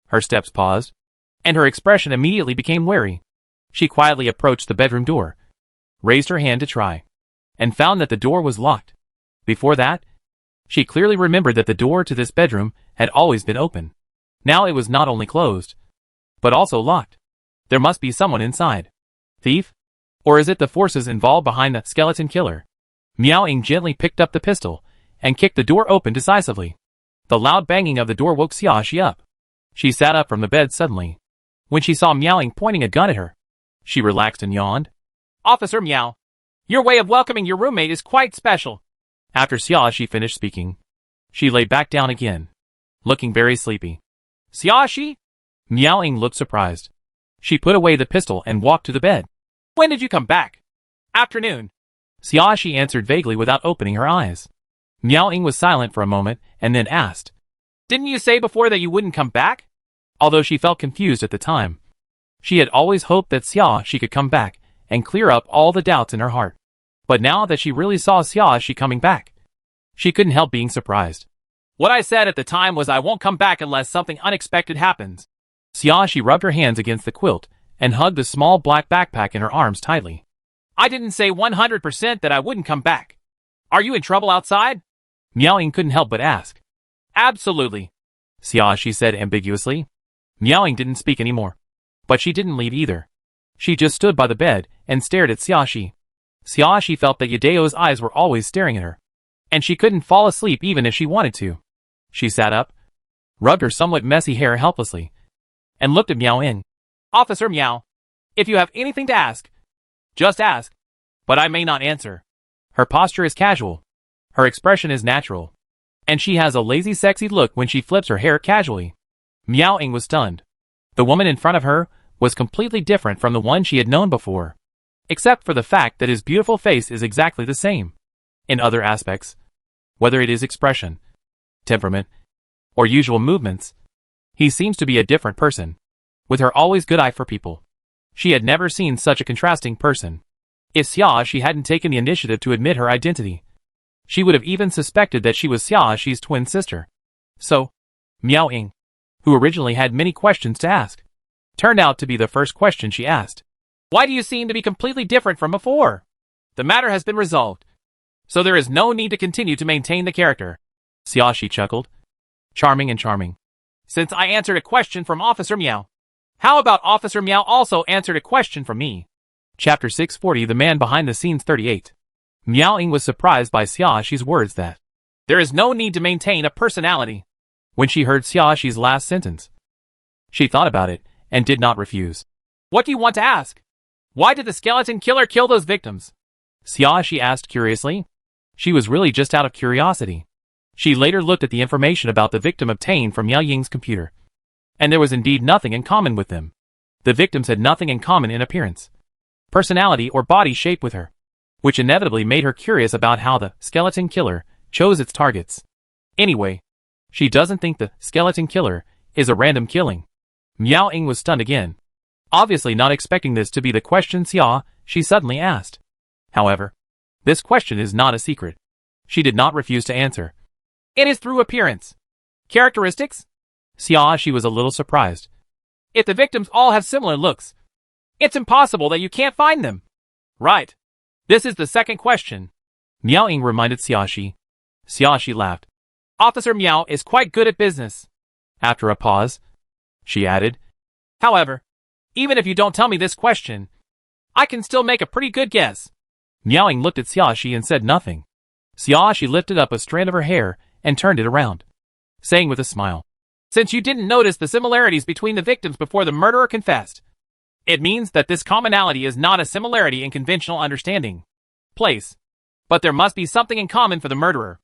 Her steps paused, and her expression immediately became wary. She quietly approached the bedroom door, raised her hand to try, and found that the door was locked. Before that, she clearly remembered that the door to this bedroom had always been open. Now it was not only closed, but also locked. There must be someone inside. Thief? Or is it the forces involved behind the skeleton killer? Miao Ying gently picked up the pistol and kicked the door open decisively. The loud banging of the door woke Xiaoxi up. She sat up from the bed suddenly. When she saw Miao Ying pointing a gun at her, she relaxed and yawned. Officer Miao, your way of welcoming your roommate is quite special. After Xiaoxi finished speaking, she lay back down again, looking very sleepy. Xiaoxi? Miao Ying looked surprised. She put away the pistol and walked to the bed. When did you come back? Afternoon. Xiaoxi answered vaguely without opening her eyes. Miao Ying was silent for a moment and then asked, Didn't you say before that you wouldn't come back? Although she felt confused at the time, she had always hoped that Xiaoxi could come back and clear up all the doubts in her heart. But now that she really saw Xiaoxi coming back, she couldn't help being surprised. What I said at the time was I won't come back unless something unexpected happens. Xiaoxi rubbed her hands against the quilt and hugged the small black backpack in her arms tightly. I didn't say 100% that I wouldn't come back. Are you in trouble outside? Miao Ying couldn't help but ask. Absolutely, Xiaoxi said ambiguously. Miao Ying didn't speak anymore. But she didn't leave either. She just stood by the bed and stared at Xiaoxi. Xiaoxi felt that Yadeo's eyes were always staring at her, and she couldn't fall asleep even if she wanted to. She sat up, rubbed her somewhat messy hair helplessly, and looked at Miao Ying. Officer Miao, if you have anything to ask, just ask, but I may not answer. Her posture is casual. Her expression is natural. And she has a lazy sexy look when she flips her hair casually. Miao Ying was stunned. The woman in front of her was completely different from the one she had known before, except for the fact that his beautiful face is exactly the same. In other aspects, whether it is expression, temperament, or usual movements, he seems to be a different person, with her always good eye for people. She had never seen such a contrasting person. If Xiaoxi hadn't taken the initiative to admit her identity, she would have even suspected that she was Xiaoxi's twin sister. So, Miao Ying, who originally had many questions to ask, turned out to be the first question she asked. Why do you seem to be completely different from before? The matter has been resolved, so there is no need to continue to maintain the character. Xiaoxi chuckled. Charming and charming. Since I answered a question from Officer Miao, how about Officer Miao also answered a question from me? Chapter 640 The Man Behind the Scenes 38. Miao Ying was surprised by Xiaoxi's words that there is no need to maintain a personality. When she heard Xiaoxi's last sentence, she thought about it and did not refuse. What do you want to ask? Why did the skeleton killer kill those victims? Xiaoxi asked curiously. She was really just out of curiosity. She later looked at the information about the victim obtained from Miao Ying's computer, and there was indeed nothing in common with them. The victims had nothing in common in appearance, personality, or body shape with her, which inevitably made her curious about how the skeleton killer chose its targets. Anyway, she doesn't think the skeleton killer is a random killing. Miao Ying was stunned again, obviously not expecting this to be the question she suddenly asked. However, this question is not a secret. She did not refuse to answer. It is through appearance. Characteristics? She was a little surprised. If the victims all have similar looks, it's impossible that you can't find them. Right. This is the second question, Miao Ying reminded Xiaoxi. Xiaoxi laughed. Officer Miao is quite good at business. After a pause, she added, however, even if you don't tell me this question, I can still make a pretty good guess. Miao Ying looked at Xiaoxi and said nothing. Xiaoxi lifted up a strand of her hair and turned it around, saying with a smile, since you didn't notice the similarities between the victims before the murderer confessed, it means that this commonality is not a similarity in conventional understanding. Place. But there must be something in common for the murderer.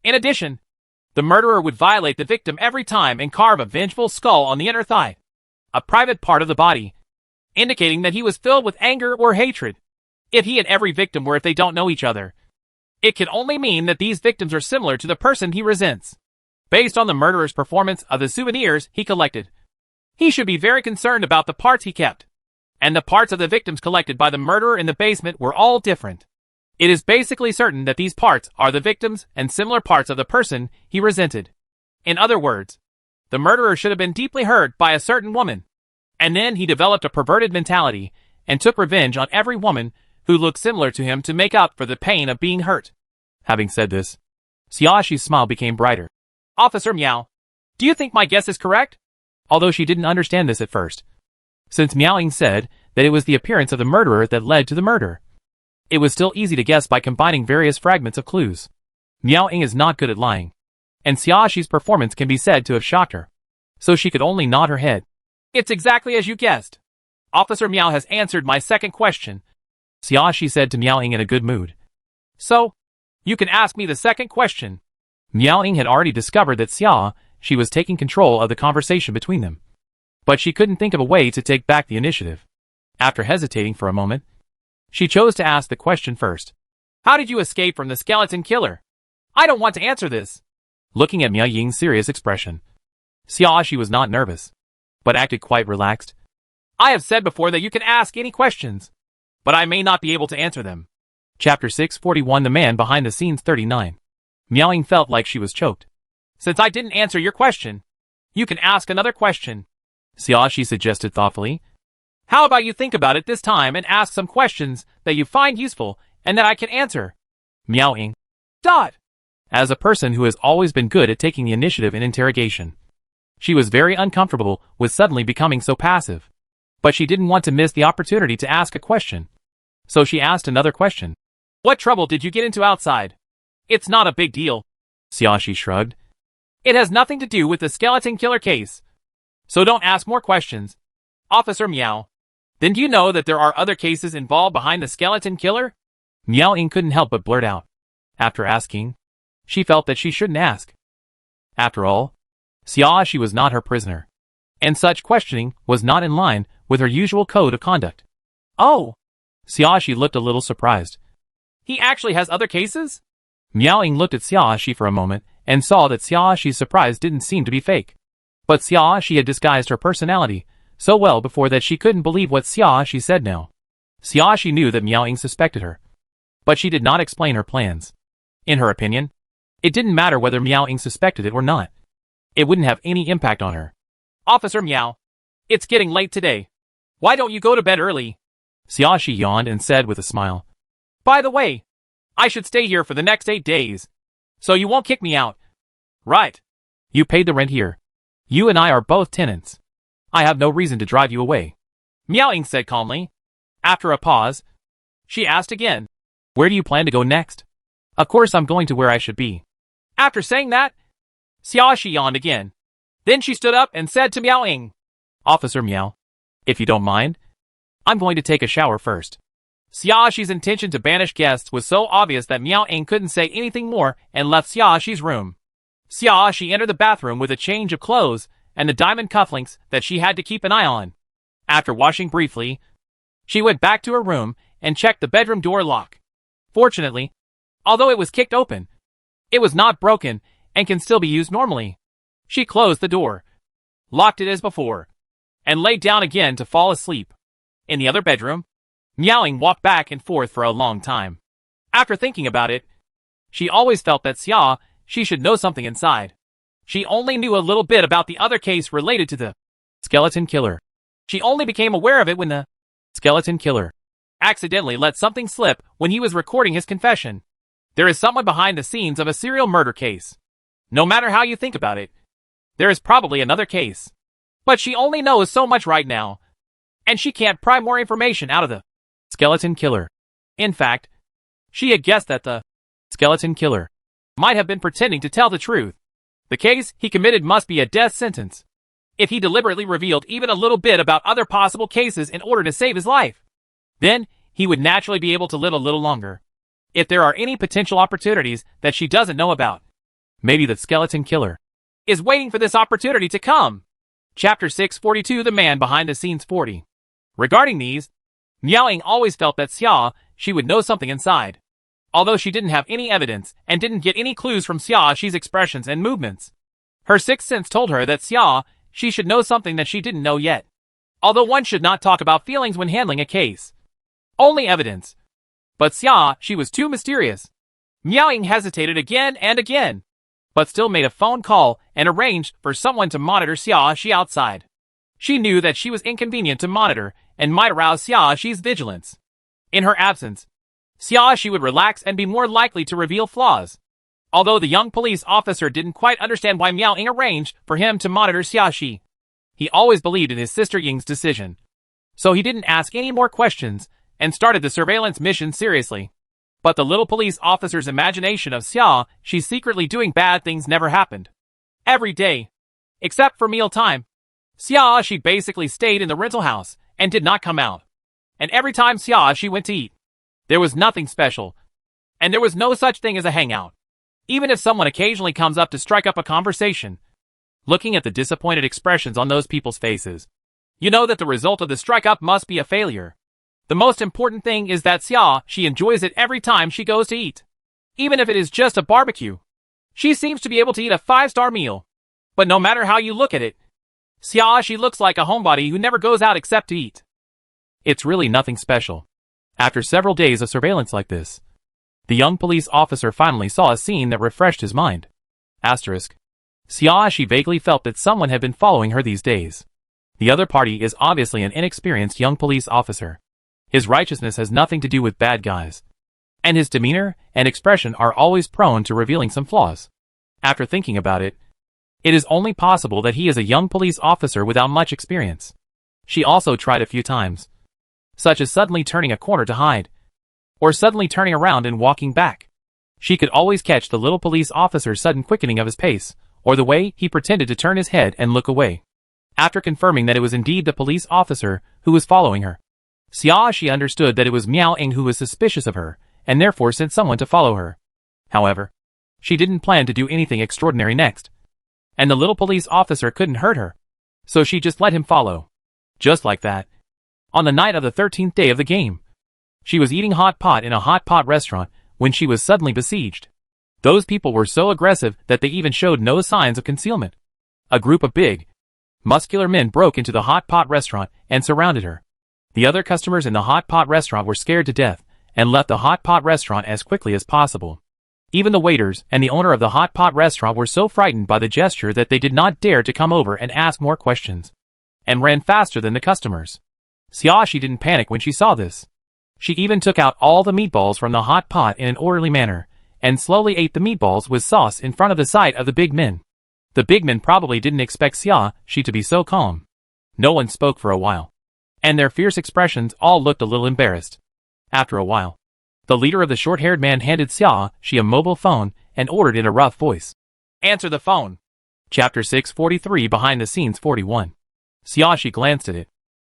In addition, the murderer would violate the victim every time and carve a vengeful skull on the inner thigh, a private part of the body, indicating that he was filled with anger or hatred. If he and every victim were if they don't know each other, it can only mean that these victims are similar to the person he resents. Based on the murderer's performance of the souvenirs he collected, he should be very concerned about the parts he kept. And the parts of the victims collected by the murderer in the basement were all different. It is basically certain that these parts are the victims and similar parts of the person he resented. In other words, the murderer should have been deeply hurt by a certain woman, and then he developed a perverted mentality and took revenge on every woman who looked similar to him to make up for the pain of being hurt. Having said this, Xiaoxi's smile became brighter. Officer Miao, do you think my guess is correct? Although she didn't understand this at first, since Miao Ying said that it was the appearance of the murderer that led to the murder. It was still easy to guess by combining various fragments of clues. Miao Ying is not good at lying, and Xiaoxi's performance can be said to have shocked her, so she could only nod her head. It's exactly as you guessed. Officer Miao has answered my second question, Xiaoxi said to Miao Ying in a good mood. So, you can ask me the second question. Miao Ying had already discovered that Xiaoxi was taking control of the conversation between them, but she couldn't think of a way to take back the initiative. After hesitating for a moment, she chose to ask the question first. How did you escape from the skeleton killer? I don't want to answer this. Looking at Miao Ying's serious expression, Xiaoxi was not nervous, but acted quite relaxed. I have said before that you can ask any questions, but I may not be able to answer them. Chapter 641 The Man Behind the Scenes 39. Miao Ying felt like she was choked. Since I didn't answer your question, you can ask another question, Xiaoxi suggested thoughtfully. How about you think about it this time and ask some questions that you find useful and that I can answer? Miao Ying. As a person who has always been good at taking the initiative in interrogation, she was very uncomfortable with suddenly becoming so passive. But she didn't want to miss the opportunity to ask a question, so she asked another question. What trouble did you get into outside? It's not a big deal, Xiaoxi shrugged. It has nothing to do with the skeleton killer case, so don't ask more questions. Officer Miao. Then do you know that there are other cases involved behind the skeleton killer? Miao Ying couldn't help but blurt out. After asking, she felt that she shouldn't ask. After all, Xiaoxi was not her prisoner, and such questioning was not in line with her usual code of conduct. Oh! Xiaoxi looked a little surprised. He actually has other cases? Miao Ying looked at Xiaoxi for a moment and saw that Xiaoxi's surprise didn't seem to be fake. But Xiaoxi had disguised her personality so well before that she couldn't believe what Xiaoxi said now. Xiaoxi knew that Miao Ying suspected her, but she did not explain her plans. In her opinion, it didn't matter whether Miao Ying suspected it or not. It wouldn't have any impact on her. Officer Miao, it's getting late today. Why don't you go to bed early? Xiaoxi yawned and said with a smile. By the way, I should stay here for the next 8 days, so you won't kick me out. Right. You paid the rent here. You and I are both tenants. I have no reason to drive you away, Miao Ying said calmly. After a pause, she asked again, where do you plan to go next? Of course I'm going to where I should be. After saying that, Xiaoxi yawned again. Then she stood up and said to Miao Ying, Officer Miao, if you don't mind, I'm going to take a shower first. Xiaoxi's intention to banish guests was so obvious that Miao Ying couldn't say anything more and left Xiaoxi's room. Xiaoxi entered the bathroom with a change of clothes and the diamond cufflinks that she had to keep an eye on. After washing briefly, she went back to her room and checked the bedroom door lock. Fortunately, although it was kicked open, it was not broken and can still be used normally. She closed the door, locked it as before, and laid down again to fall asleep. In the other bedroom, Miao Ying walked back and forth for a long time. After thinking about it, she always felt that she should know something inside. She only knew a little bit about the other case related to the skeleton killer. She only became aware of it when the skeleton killer accidentally let something slip when he was recording his confession. There is someone behind the scenes of a serial murder case. No matter how you think about it, there is probably another case. But she only knows so much right now, and she can't pry more information out of the skeleton killer. In fact, she had guessed that the skeleton killer might have been pretending to tell the truth. The case he committed must be a death sentence. If he deliberately revealed even a little bit about other possible cases in order to save his life, then he would naturally be able to live a little longer. If there are any potential opportunities that she doesn't know about, maybe the skeleton killer is waiting for this opportunity to come. Chapter 642 The Man Behind the Scenes 40. Regarding these, Miao Ying always felt that she would know something inside. Although she didn't have any evidence and didn't get any clues from Xiaoxi's expressions and movements, her sixth sense told her that she should know something that she didn't know yet. Although one should not talk about feelings when handling a case, only evidence. But she was too mysterious. Miao Ying hesitated again and again, but still made a phone call and arranged for someone to monitor Xiaoxi outside. She knew that she was inconvenient to monitor and might arouse Xiaoxi's vigilance. In her absence, Xiaoxi would relax and be more likely to reveal flaws. Although the young police officer didn't quite understand why Miao Ying arranged for him to monitor Xiaoxi, he always believed in his sister Ying's decision. So he didn't ask any more questions and started the surveillance mission seriously. But the little police officer's imagination of Xia, she's secretly doing bad things, never happened. Every day, except for meal time, Xia, she basically stayed in the rental house and did not come out. And every time Xia, she went to eat, there was nothing special. And there was no such thing as a hangout. Even if someone occasionally comes up to strike up a conversation, looking at the disappointed expressions on those people's faces, you know that the result of the strike-up must be a failure. The most important thing is that Xia, she enjoys it every time she goes to eat. Even if it is just a barbecue. She seems to be able to eat a 5-star meal. But no matter how you look at it, Xia, she looks like a homebody who never goes out except to eat. It's really nothing special. After several days of surveillance like this, the young police officer finally saw a scene that refreshed his mind. Asterisk. Xia, she vaguely felt that someone had been following her these days. The other party is obviously an inexperienced young police officer. His righteousness has nothing to do with bad guys. And his demeanor and expression are always prone to revealing some flaws. After thinking about it, it is only possible that he is a young police officer without much experience. She also tried a few times, such as suddenly turning a corner to hide, or suddenly turning around and walking back. She could always catch the little police officer's sudden quickening of his pace, or the way he pretended to turn his head and look away. After confirming that it was indeed the police officer who was following her, Xia, she understood that it was Miao Ing who was suspicious of her, and therefore sent someone to follow her. However, she didn't plan to do anything extraordinary next, and the little police officer couldn't hurt her, so she just let him follow. Just like that, on the night of the 13th day of the game, she was eating hot pot in a hot pot restaurant when she was suddenly besieged. Those people were so aggressive that they even showed no signs of concealment. A group of big, muscular men broke into the hot pot restaurant and surrounded her. The other customers in the hot pot restaurant were scared to death and left the hot pot restaurant as quickly as possible. Even the waiters and the owner of the hot pot restaurant were so frightened by the gesture that they did not dare to come over and ask more questions, and ran faster than the customers. Xia, she didn't panic when she saw this. She even took out all the meatballs from the hot pot in an orderly manner, and slowly ate the meatballs with sauce in front of the sight of the big men. The big men probably didn't expect Xia, she to be so calm. No one spoke for a while, and their fierce expressions all looked a little embarrassed. After a while, the leader of the short-haired man handed Xia, she a mobile phone, and ordered in a rough voice, "Answer the phone." Chapter 643 Behind the Scenes 41. Xia, she glanced at it.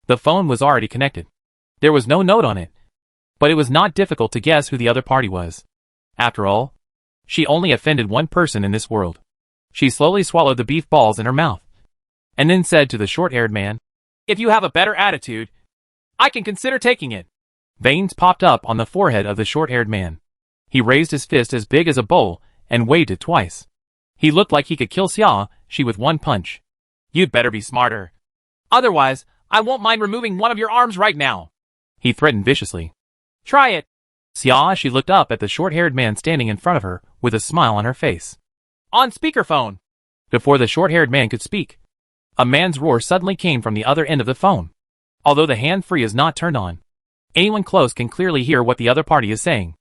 The phone was already connected. There was no note on it, but it was not difficult to guess who the other party was. After all, she only offended one person in this world. She slowly swallowed the beef balls in her mouth, and then said to the short-haired man, "If you have a better attitude, I can consider taking it." Veins popped up on the forehead of the short-haired man. He raised his fist as big as a bowl and waved it twice. He looked like he could kill Xia, she with one punch. "You'd better be smarter. Otherwise, I won't mind removing one of your arms right now," he threatened viciously. "Try it." Xia, she looked up at the short-haired man standing in front of her with a smile on her face. "On speakerphone." Before the short-haired man could speak, a man's roar suddenly came from the other end of the phone. Although the hand-free is not turned on, anyone close can clearly hear what the other party is saying.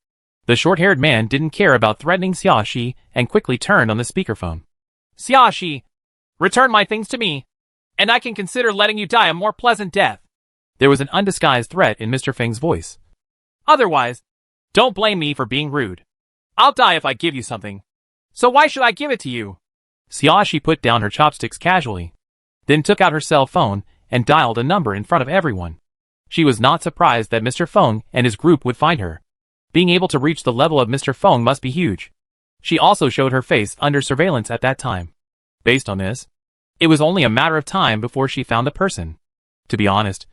The short-haired man didn't care about threatening Xia Shi and quickly turned on the speakerphone. "Xia Shi, return my things to me, and I can consider letting you die a more pleasant death." There was an undisguised threat in Mr. Feng's voice. "Otherwise, don't blame me for being rude. I'll die if I give you something. So why should I give it to you?" Xia Shi put down her chopsticks casually, then took out her cell phone and dialed a number in front of everyone. She was not surprised that Mr. Feng and his group would find her. Being able to reach the level of Mr. Feng must be huge. She also showed her face under surveillance at that time. Based on this, it was only a matter of time before she found the person. To be honest,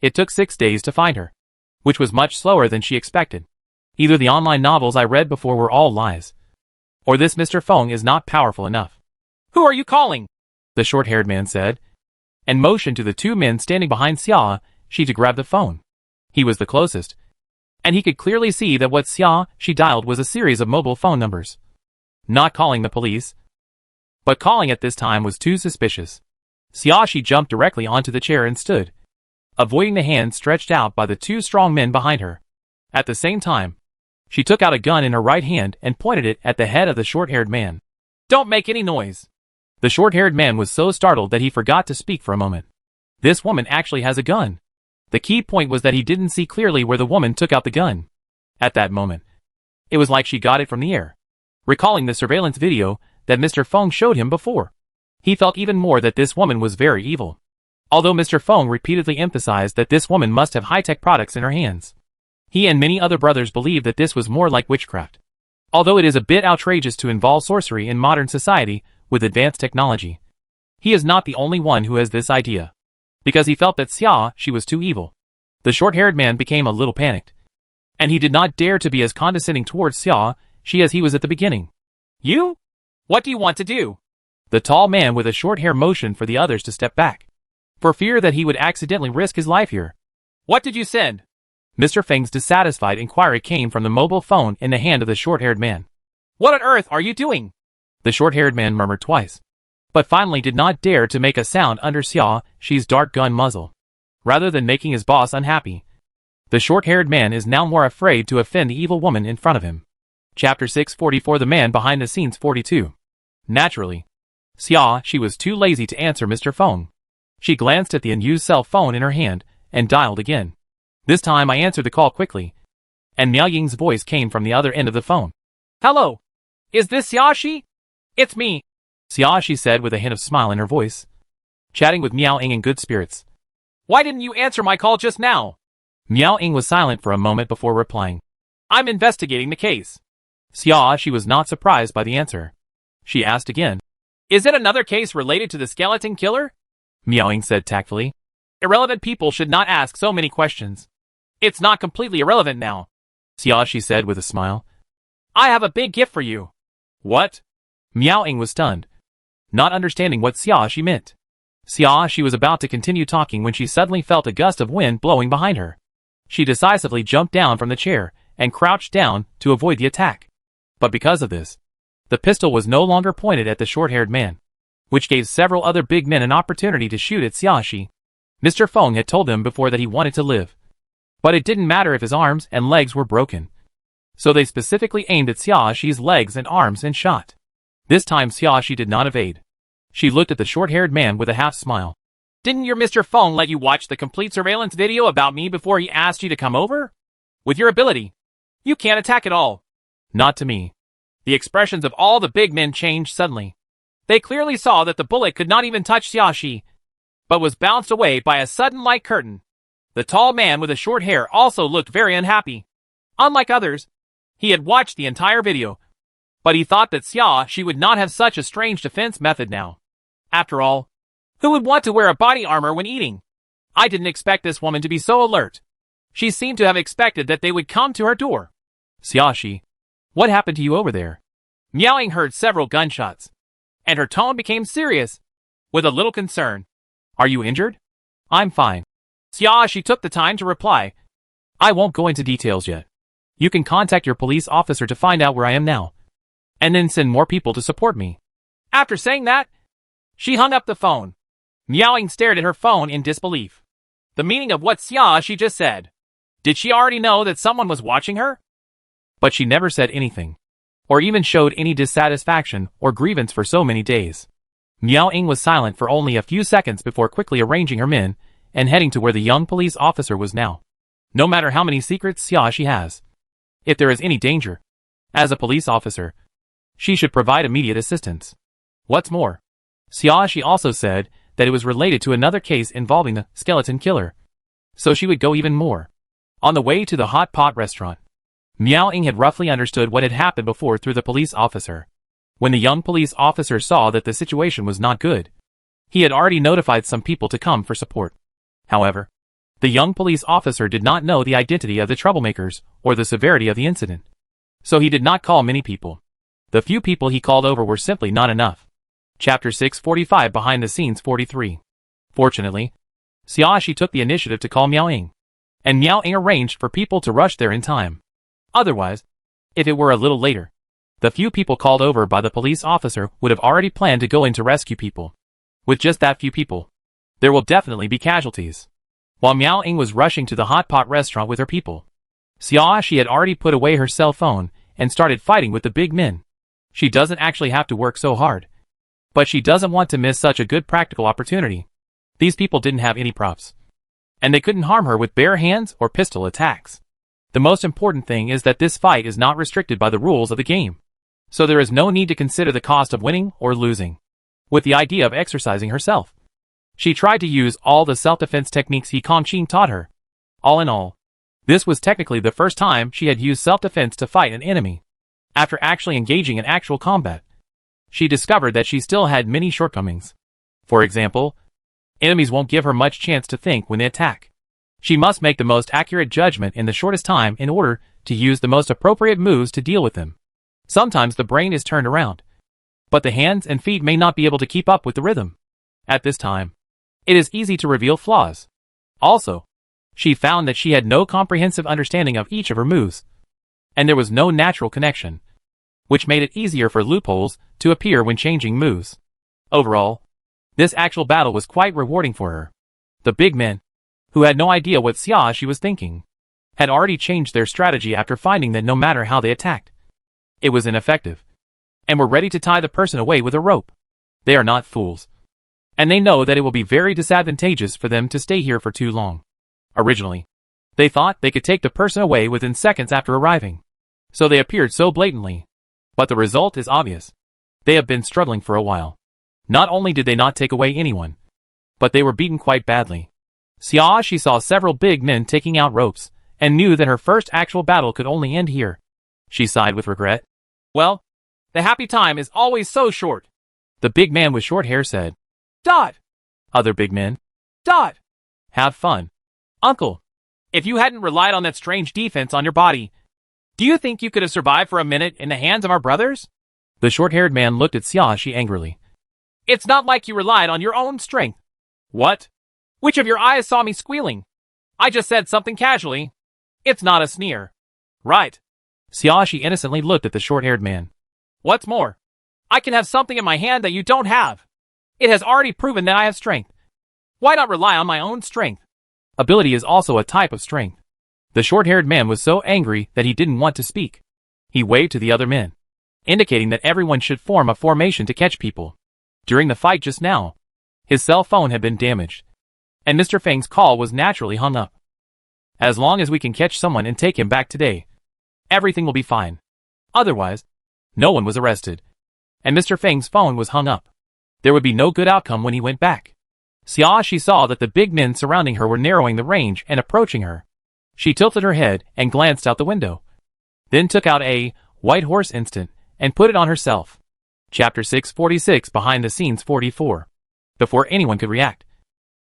it took 6 days to find her, which was much slower than she expected. Either the online novels I read before were all lies, or this Mr. Feng is not powerful enough. "Who are you calling?" the short-haired man said, and motioned to the two men standing behind Xia Shi to grab the phone. He was the closest, and he could clearly see that what Xia Shi dialed was a series of mobile phone numbers. Not calling the police, but calling at this time was too suspicious. Xia Shi jumped directly onto the chair and stood, avoiding the hand stretched out by the two strong men behind her. At the same time, she took out a gun in her right hand and pointed it at the head of the short-haired man. "Don't make any noise." The short-haired man was so startled that he forgot to speak for a moment. This woman actually has a gun. The key point was that he didn't see clearly where the woman took out the gun. At that moment, it was like she got it from the air. Recalling the surveillance video that Mr. Feng showed him before, he felt even more that this woman was very evil. Although Mr. Feng repeatedly emphasized that this woman must have high-tech products in her hands, he and many other brothers believed that this was more like witchcraft. Although it is a bit outrageous to involve sorcery in modern society with advanced technology, he is not the only one who has this idea. Because he felt that she was too evil. The short-haired man became a little panicked, and he did not dare to be as condescending towards she as he was at the beginning. You? What do you want to do? The tall man with a short hair motioned for the others to step back, for fear that he would accidentally risk his life here. What did you send? Mr. Feng's dissatisfied inquiry came from the mobile phone in the hand of the short-haired man. What on earth are you doing? The short-haired man murmured twice, but finally did not dare to make a sound under she's dark gun muzzle. Rather than making his boss unhappy, the short-haired man is now more afraid to offend the evil woman in front of him. Chapter 644 The Man Behind the Scenes 42. Naturally, she was too lazy to answer Mr. Feng. She glanced at the unused cell phone in her hand and dialed again. This time I answered the call quickly, and Miao Ying's voice came from the other end of the phone. Hello? Is this Xi? It's me, Xi said with a hint of smile in her voice, chatting with Miao Ying in good spirits. Why didn't you answer my call just now? Miao Ying was silent for a moment before replying. I'm investigating the case. She was not surprised by the answer. She asked again. Is it another case related to the skeleton killer? Miao Ying said tactfully. Irrelevant people should not ask so many questions. It's not completely irrelevant now, she said with a smile. I have a big gift for you. What? Miao Ying was stunned, not understanding what she meant. She was about to continue talking when she suddenly felt a gust of wind blowing behind her. She decisively jumped down from the chair and crouched down to avoid the attack. But because of this, the pistol was no longer pointed at the short-haired man, which gave several other big men an opportunity to shoot at Xi. Mr. Feng had told them before that he wanted to live, but it didn't matter if his arms and legs were broken. So they specifically aimed at Xi's legs and arms and shot. This time she did not evade. She looked at the short-haired man with a half-smile. Didn't your Mr. Feng let you watch the complete surveillance video about me before he asked you to come over? With your ability, you can't attack at all. Not to me. The expressions of all the big men changed suddenly. They clearly saw that the bullet could not even touch Xi, but was bounced away by a sudden light curtain. The tall man with the short hair also looked very unhappy. Unlike others, he had watched the entire video, but he thought that she would not have such a strange defense method now. After all, who would want to wear a body armor when eating? I didn't expect this woman to be so alert. She seemed to have expected that they would come to her door. Xi, what happened to you over there? Miao Ying heard several gunshots, and her tone became serious, with a little concern. Are you injured? I'm fine. She took the time to reply. I won't go into details yet. You can contact your police officer to find out where I am now, and then send more people to support me. After saying that, she hung up the phone. Miao Ying stared at her phone in disbelief. The meaning of what she just said. Did she already know that someone was watching her? But she never said anything, or even showed any dissatisfaction or grievance for so many days. Miao Ying was silent for only a few seconds before quickly arranging her men and heading to where the young police officer was now. No matter how many secrets she has, if there is any danger, as a police officer, she should provide immediate assistance. What's more, she also said that it was related to another case involving the skeleton killer, so she would go even more. On the way to the hot pot restaurant, Miao Ying had roughly understood what had happened before through the police officer. When the young police officer saw that the situation was not good, he had already notified some people to come for support. However, the young police officer did not know the identity of the troublemakers or the severity of the incident, so he did not call many people. The few people he called over were simply not enough. Chapter 645 Behind the Scenes 43. Fortunately, she took the initiative to call Miao Ying, and Miao Ying arranged for people to rush there in time. Otherwise, if it were a little later, the few people called over by the police officer would have already planned to go in to rescue people. With just that few people, there will definitely be casualties. While Miao Ying was rushing to the hot pot restaurant with her people, she had already put away her cell phone and started fighting with the big men. She doesn't actually have to work so hard, but she doesn't want to miss such a good practical opportunity. These people didn't have any props, and they couldn't harm her with bare hands or pistol attacks. The most important thing is that this fight is not restricted by the rules of the game, so there is no need to consider the cost of winning or losing. With the idea of exercising herself, she tried to use all the self-defense techniques He Kongqin taught her. All in all, this was technically the first time she had used self-defense to fight an enemy. After actually engaging in actual combat, she discovered that she still had many shortcomings. For example, enemies won't give her much chance to think when they attack. She must make the most accurate judgment in the shortest time in order to use the most appropriate moves to deal with them. Sometimes the brain is turned around, but the hands and feet may not be able to keep up with the rhythm. At this time, it is easy to reveal flaws. Also, she found that she had no comprehensive understanding of each of her moves, and there was no natural connection, which made it easier for loopholes to appear when changing moves. Overall, this actual battle was quite rewarding for her. The big men, who had no idea what Xia was thinking, had already changed their strategy after finding that no matter how they attacked, it was ineffective, and were ready to tie the person away with a rope. They are not fools, and they know that it will be very disadvantageous for them to stay here for too long. Originally, they thought they could take the person away within seconds after arriving, so they appeared so blatantly. But the result is obvious. They have been struggling for a while. Not only did they not take away anyone, but they were beaten quite badly. Xia saw several big men taking out ropes, and knew that her first actual battle could only end here. She sighed with regret. Well, the happy time is always so short. The big man with short hair said. Dot. Other big men. Dot. Have fun. Uncle, if you hadn't relied on that strange defense on your body, do you think you could have survived for a minute in the hands of our brothers? The short-haired man looked at Xia angrily. It's not like you relied on your own strength. What? Which of your eyes saw me squealing? I just said something casually. It's not a sneer. Right. Xia innocently looked at the short-haired man. What's more, I can have something in my hand that you don't have. It has already proven that I have strength. Why not rely on my own strength? Ability is also a type of strength. The short-haired man was so angry that he didn't want to speak. He waved to the other men, indicating that everyone should form a formation to catch people. During the fight just now, his cell phone had been damaged, and Mr. Feng's call was naturally hung up. As long as we can catch someone and take him back today, everything will be fine. Otherwise, no one was arrested, and Mr. Feng's phone was hung up. There would be no good outcome when he went back. Xia saw that the big men surrounding her were narrowing the range and approaching her. She tilted her head and glanced out the window, then took out a white horse instant and put it on herself. Chapter 646 Behind the Scenes 44. Before anyone could react,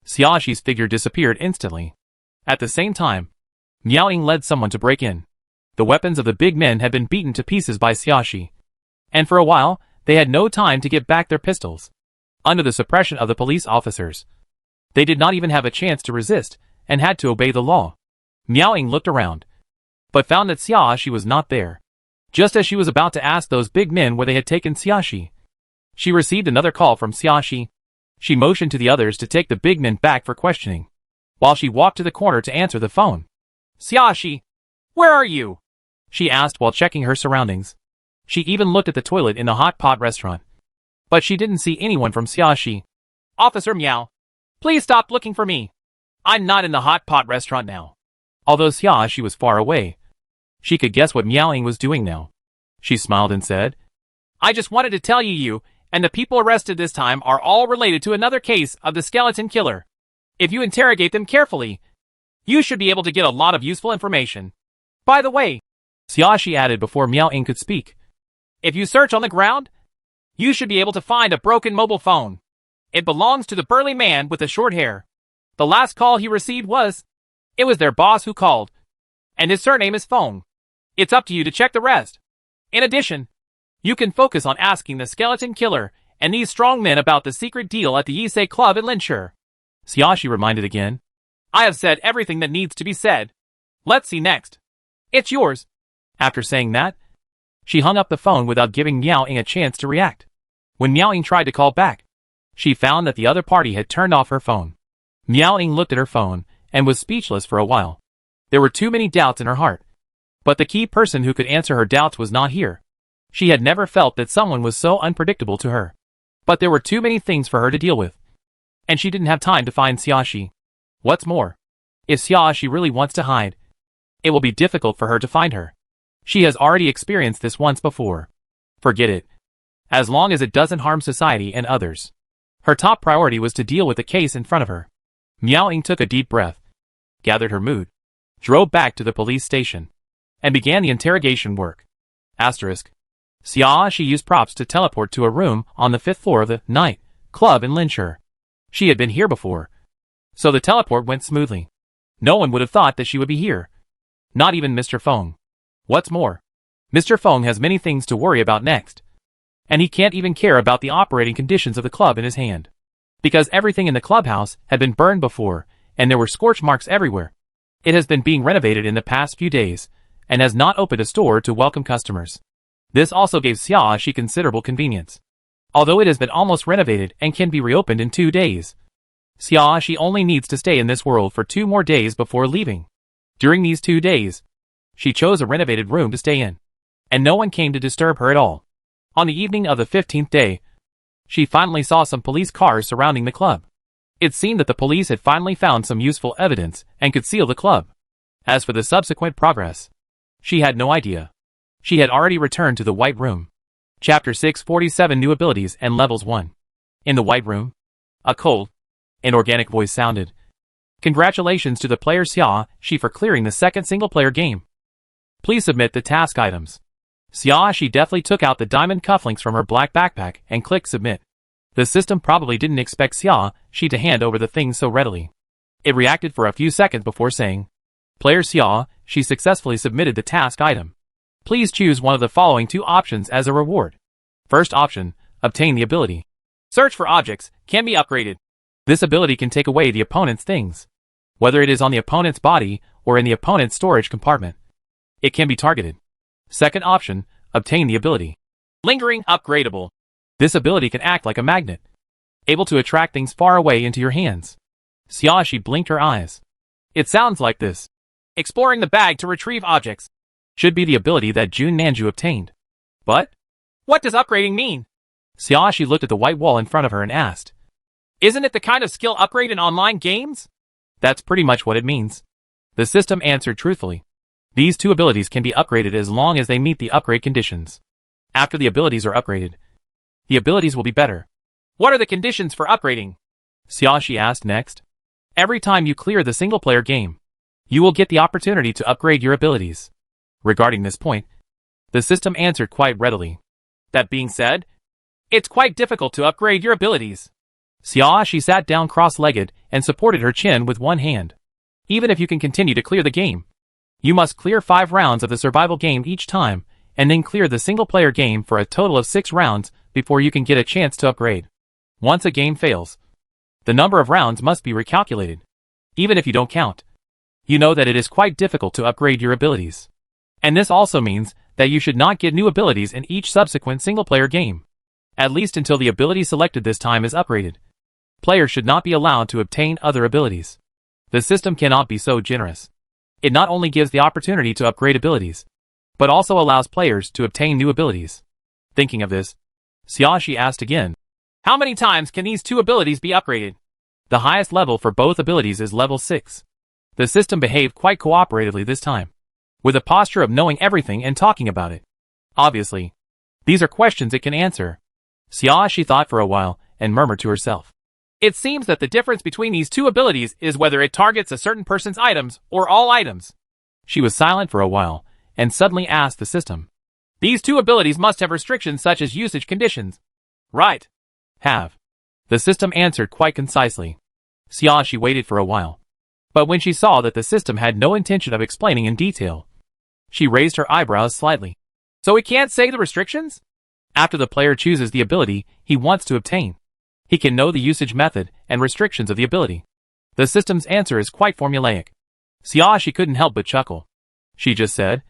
Xiaxi's figure disappeared instantly. At the same time, Miao Ying led someone to break in. The weapons of the big men had been beaten to pieces by Xiaxi, and for a while, they had no time to get back their pistols. Under the suppression of the police officers, they did not even have a chance to resist, and had to obey the law. Miao Ying looked around, but found that Xiaxi was not there. Just as she was about to ask those big men where they had taken Xiaxi, she received another call from Xiaxi. She motioned to the others to take the big men back for questioning, while she walked to the corner to answer the phone. Xiaxi, where are you? She asked while checking her surroundings. She even looked at the toilet in the hot pot restaurant, but she didn't see anyone from Xiaxi. Officer Miao, please stop looking for me. I'm not in the hot pot restaurant now. Although Xiaxi was far away, she could guess what Miao Ying was doing now. She smiled and said, I just wanted to tell you and the people arrested this time are all related to another case of the skeleton killer. If you interrogate them carefully, you should be able to get a lot of useful information. By the way, Xiaxi added before Miao Ying could speak, if you search on the ground, you should be able to find a broken mobile phone. It belongs to the burly man with the short hair. The last call he received it was their boss who called, and his surname is Phone. It's up to you to check the rest. In addition, you can focus on asking the skeleton killer and these strong men about the secret deal at the Yisei Club in Linshur. Xiaxi reminded again. I have said everything that needs to be said. Let's see next. It's yours. After saying that, she hung up the phone without giving Miao Ying a chance to react. When Miao Ying tried to call back, she found that the other party had turned off her phone. Miao Ying looked at her phone and was speechless for a while. There were too many doubts in her heart. But the key person who could answer her doubts was not here. She had never felt that someone was so unpredictable to her. But there were too many things for her to deal with, and she didn't have time to find Xiaxi. What's more, If Xiaoxi really wants to hide, it will be difficult for her to find her. She has already experienced this once before. Forget it. As long as it doesn't harm society and others. Her top priority was to deal with the case in front of her. Miao Ying took a deep breath, gathered her mood, drove back to the police station, and began the interrogation work. Asterisk. Xiaoxi used props to teleport to a room on the 5th floor of the night club in Linshur. She had been here before, so the teleport went smoothly. No one would have thought that she would be here. Not even Mr. Feng. What's more, Mr. Feng has many things to worry about next. And he can't even care about the operating conditions of the club in his hand. Because everything in the clubhouse had been burned before, and there were scorch marks everywhere. It has been being renovated in the past few days, and has not opened a store to welcome customers. This also gave Xiaoxi considerable convenience. Although it has been almost renovated and can be reopened in 2 days, Xiaoxi only needs to stay in this world for 2 more days before leaving. During these 2 days, she chose a renovated room to stay in, and no one came to disturb her at all. On the evening of the 15th day, she finally saw some police cars surrounding the club. It seemed that the police had finally found some useful evidence and could seal the club. As for the subsequent progress, she had no idea. She had already returned to the White Room. Chapter 647 New Abilities and Levels 1. In the White Room, a cold, inorganic voice sounded. Congratulations to the player Xiaoxi for clearing the second single-player game. Please submit the task items. Xiaoxi deftly took out the diamond cufflinks from her black backpack and clicked submit. The system probably didn't expect Xiaoxi to hand over the things so readily. It reacted for a few seconds before saying, Player Xiaoxi successfully submitted the task item. Please choose one of the following 2 options as a reward. First option, obtain the ability. Search for objects, can be upgraded. This ability can take away the opponent's things. Whether it is on the opponent's body or in the opponent's storage compartment, it can be targeted. Second option, obtain the ability. Lingering upgradable. This ability can act like a magnet, able to attract things far away into your hands. Xiaoxi blinked her eyes. It sounds like this. Exploring the bag to retrieve objects. Should be the ability that Jun Nanju obtained. But what does upgrading mean? Xiaoxi looked at the white wall in front of her and asked. Isn't it the kind of skill upgrade in online games? That's pretty much what it means. The system answered truthfully. These 2 abilities can be upgraded as long as they meet the upgrade conditions. After the abilities are upgraded, the abilities will be better. What are the conditions for upgrading? Xiaoxi asked next. Every time you clear the single-player game, you will get the opportunity to upgrade your abilities. Regarding this point, the system answered quite readily. That being said, it's quite difficult to upgrade your abilities. Xiaoxi sat down cross-legged and supported her chin with one hand. Even if you can continue to clear the game, you must clear 5 rounds of the survival game each time, and then clear the single-player game for a total of 6 rounds before you can get a chance to upgrade. Once a game fails, the number of rounds must be recalculated. Even if you don't count, you know that it is quite difficult to upgrade your abilities. And this also means that you should not get new abilities in each subsequent single-player game, at least until the ability selected this time is upgraded. Players should not be allowed to obtain other abilities. The system cannot be so generous. It not only gives the opportunity to upgrade abilities, but also allows players to obtain new abilities. Thinking of this, Xiaoxi asked again, how many times can these 2 abilities be upgraded? The highest level for both abilities is level 6. The system behaved quite cooperatively this time, with a posture of knowing everything and talking about it. Obviously, these are questions it can answer. Xiaoxi thought for a while and murmured to herself. It seems that the difference between these 2 abilities is whether it targets a certain person's items or all items. She was silent for a while and suddenly asked the system. These 2 abilities must have restrictions such as usage conditions. Right. Have. The system answered quite concisely. Xiaoxi waited for a while, but when she saw that the system had no intention of explaining in detail, she raised her eyebrows slightly. So it can't say the restrictions? After the player chooses the ability he wants to obtain, he can know the usage method and restrictions of the ability. The system's answer is quite formulaic. Xiaoxi couldn't help but chuckle. She just said,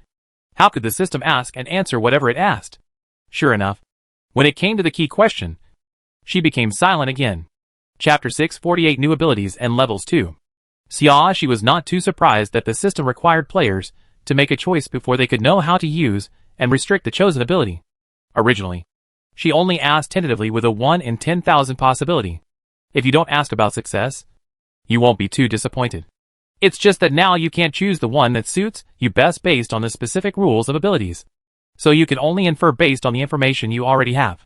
how could the system ask and answer whatever it asked? Sure enough, when it came to the key question, she became silent again. Chapter 648 New Abilities and Levels 2. Xiaoxi was not too surprised that the system required players to make a choice before they could know how to use and restrict the chosen ability. Originally, she only asked tentatively with a 1 in 10,000 possibility. If you don't ask about success, you won't be too disappointed. It's just that now you can't choose the one that suits you best based on the specific rules of abilities. So you can only infer based on the information you already have.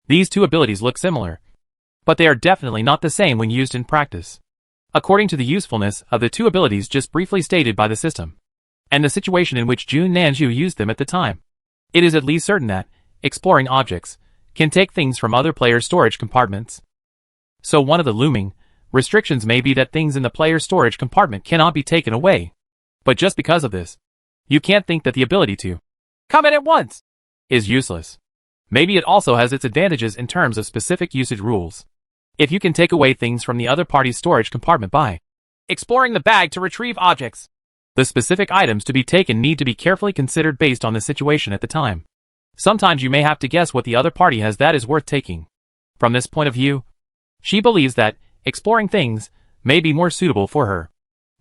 These two abilities look similar, but they are definitely not the same when used in practice. According to the usefulness of the two abilities just briefly stated by the system, and the situation in which Jun Nanju used them at the time, it is at least certain that exploring objects can take things from other players' storage compartments. So one of the looming restrictions may be that things in the player's storage compartment cannot be taken away. But just because of this, you can't think that the ability to come in at once is useless. Maybe it also has its advantages in terms of specific usage rules. If you can take away things from the other party's storage compartment by exploring the bag to retrieve objects, the specific items to be taken need to be carefully considered based on the situation at the time. Sometimes you may have to guess what the other party has that is worth taking. From this point of view, she believes that exploring things may be more suitable for her.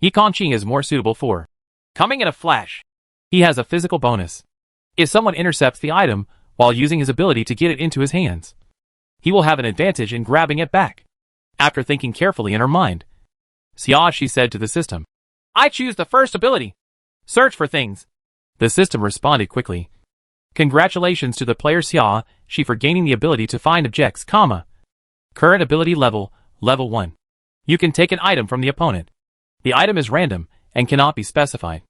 Yi Kongqi is more suitable for coming in a flash. He has a physical bonus. If someone intercepts the item while using his ability to get it into his hands, he will have an advantage in grabbing it back. After thinking carefully in her mind, Xiaoxi said to the system, I choose the first ability. Search for things. The system responded quickly. Congratulations to the player Xiaoxi for gaining the ability to find objects, current ability level 1. You can take an item from the opponent. The item is random and cannot be specified,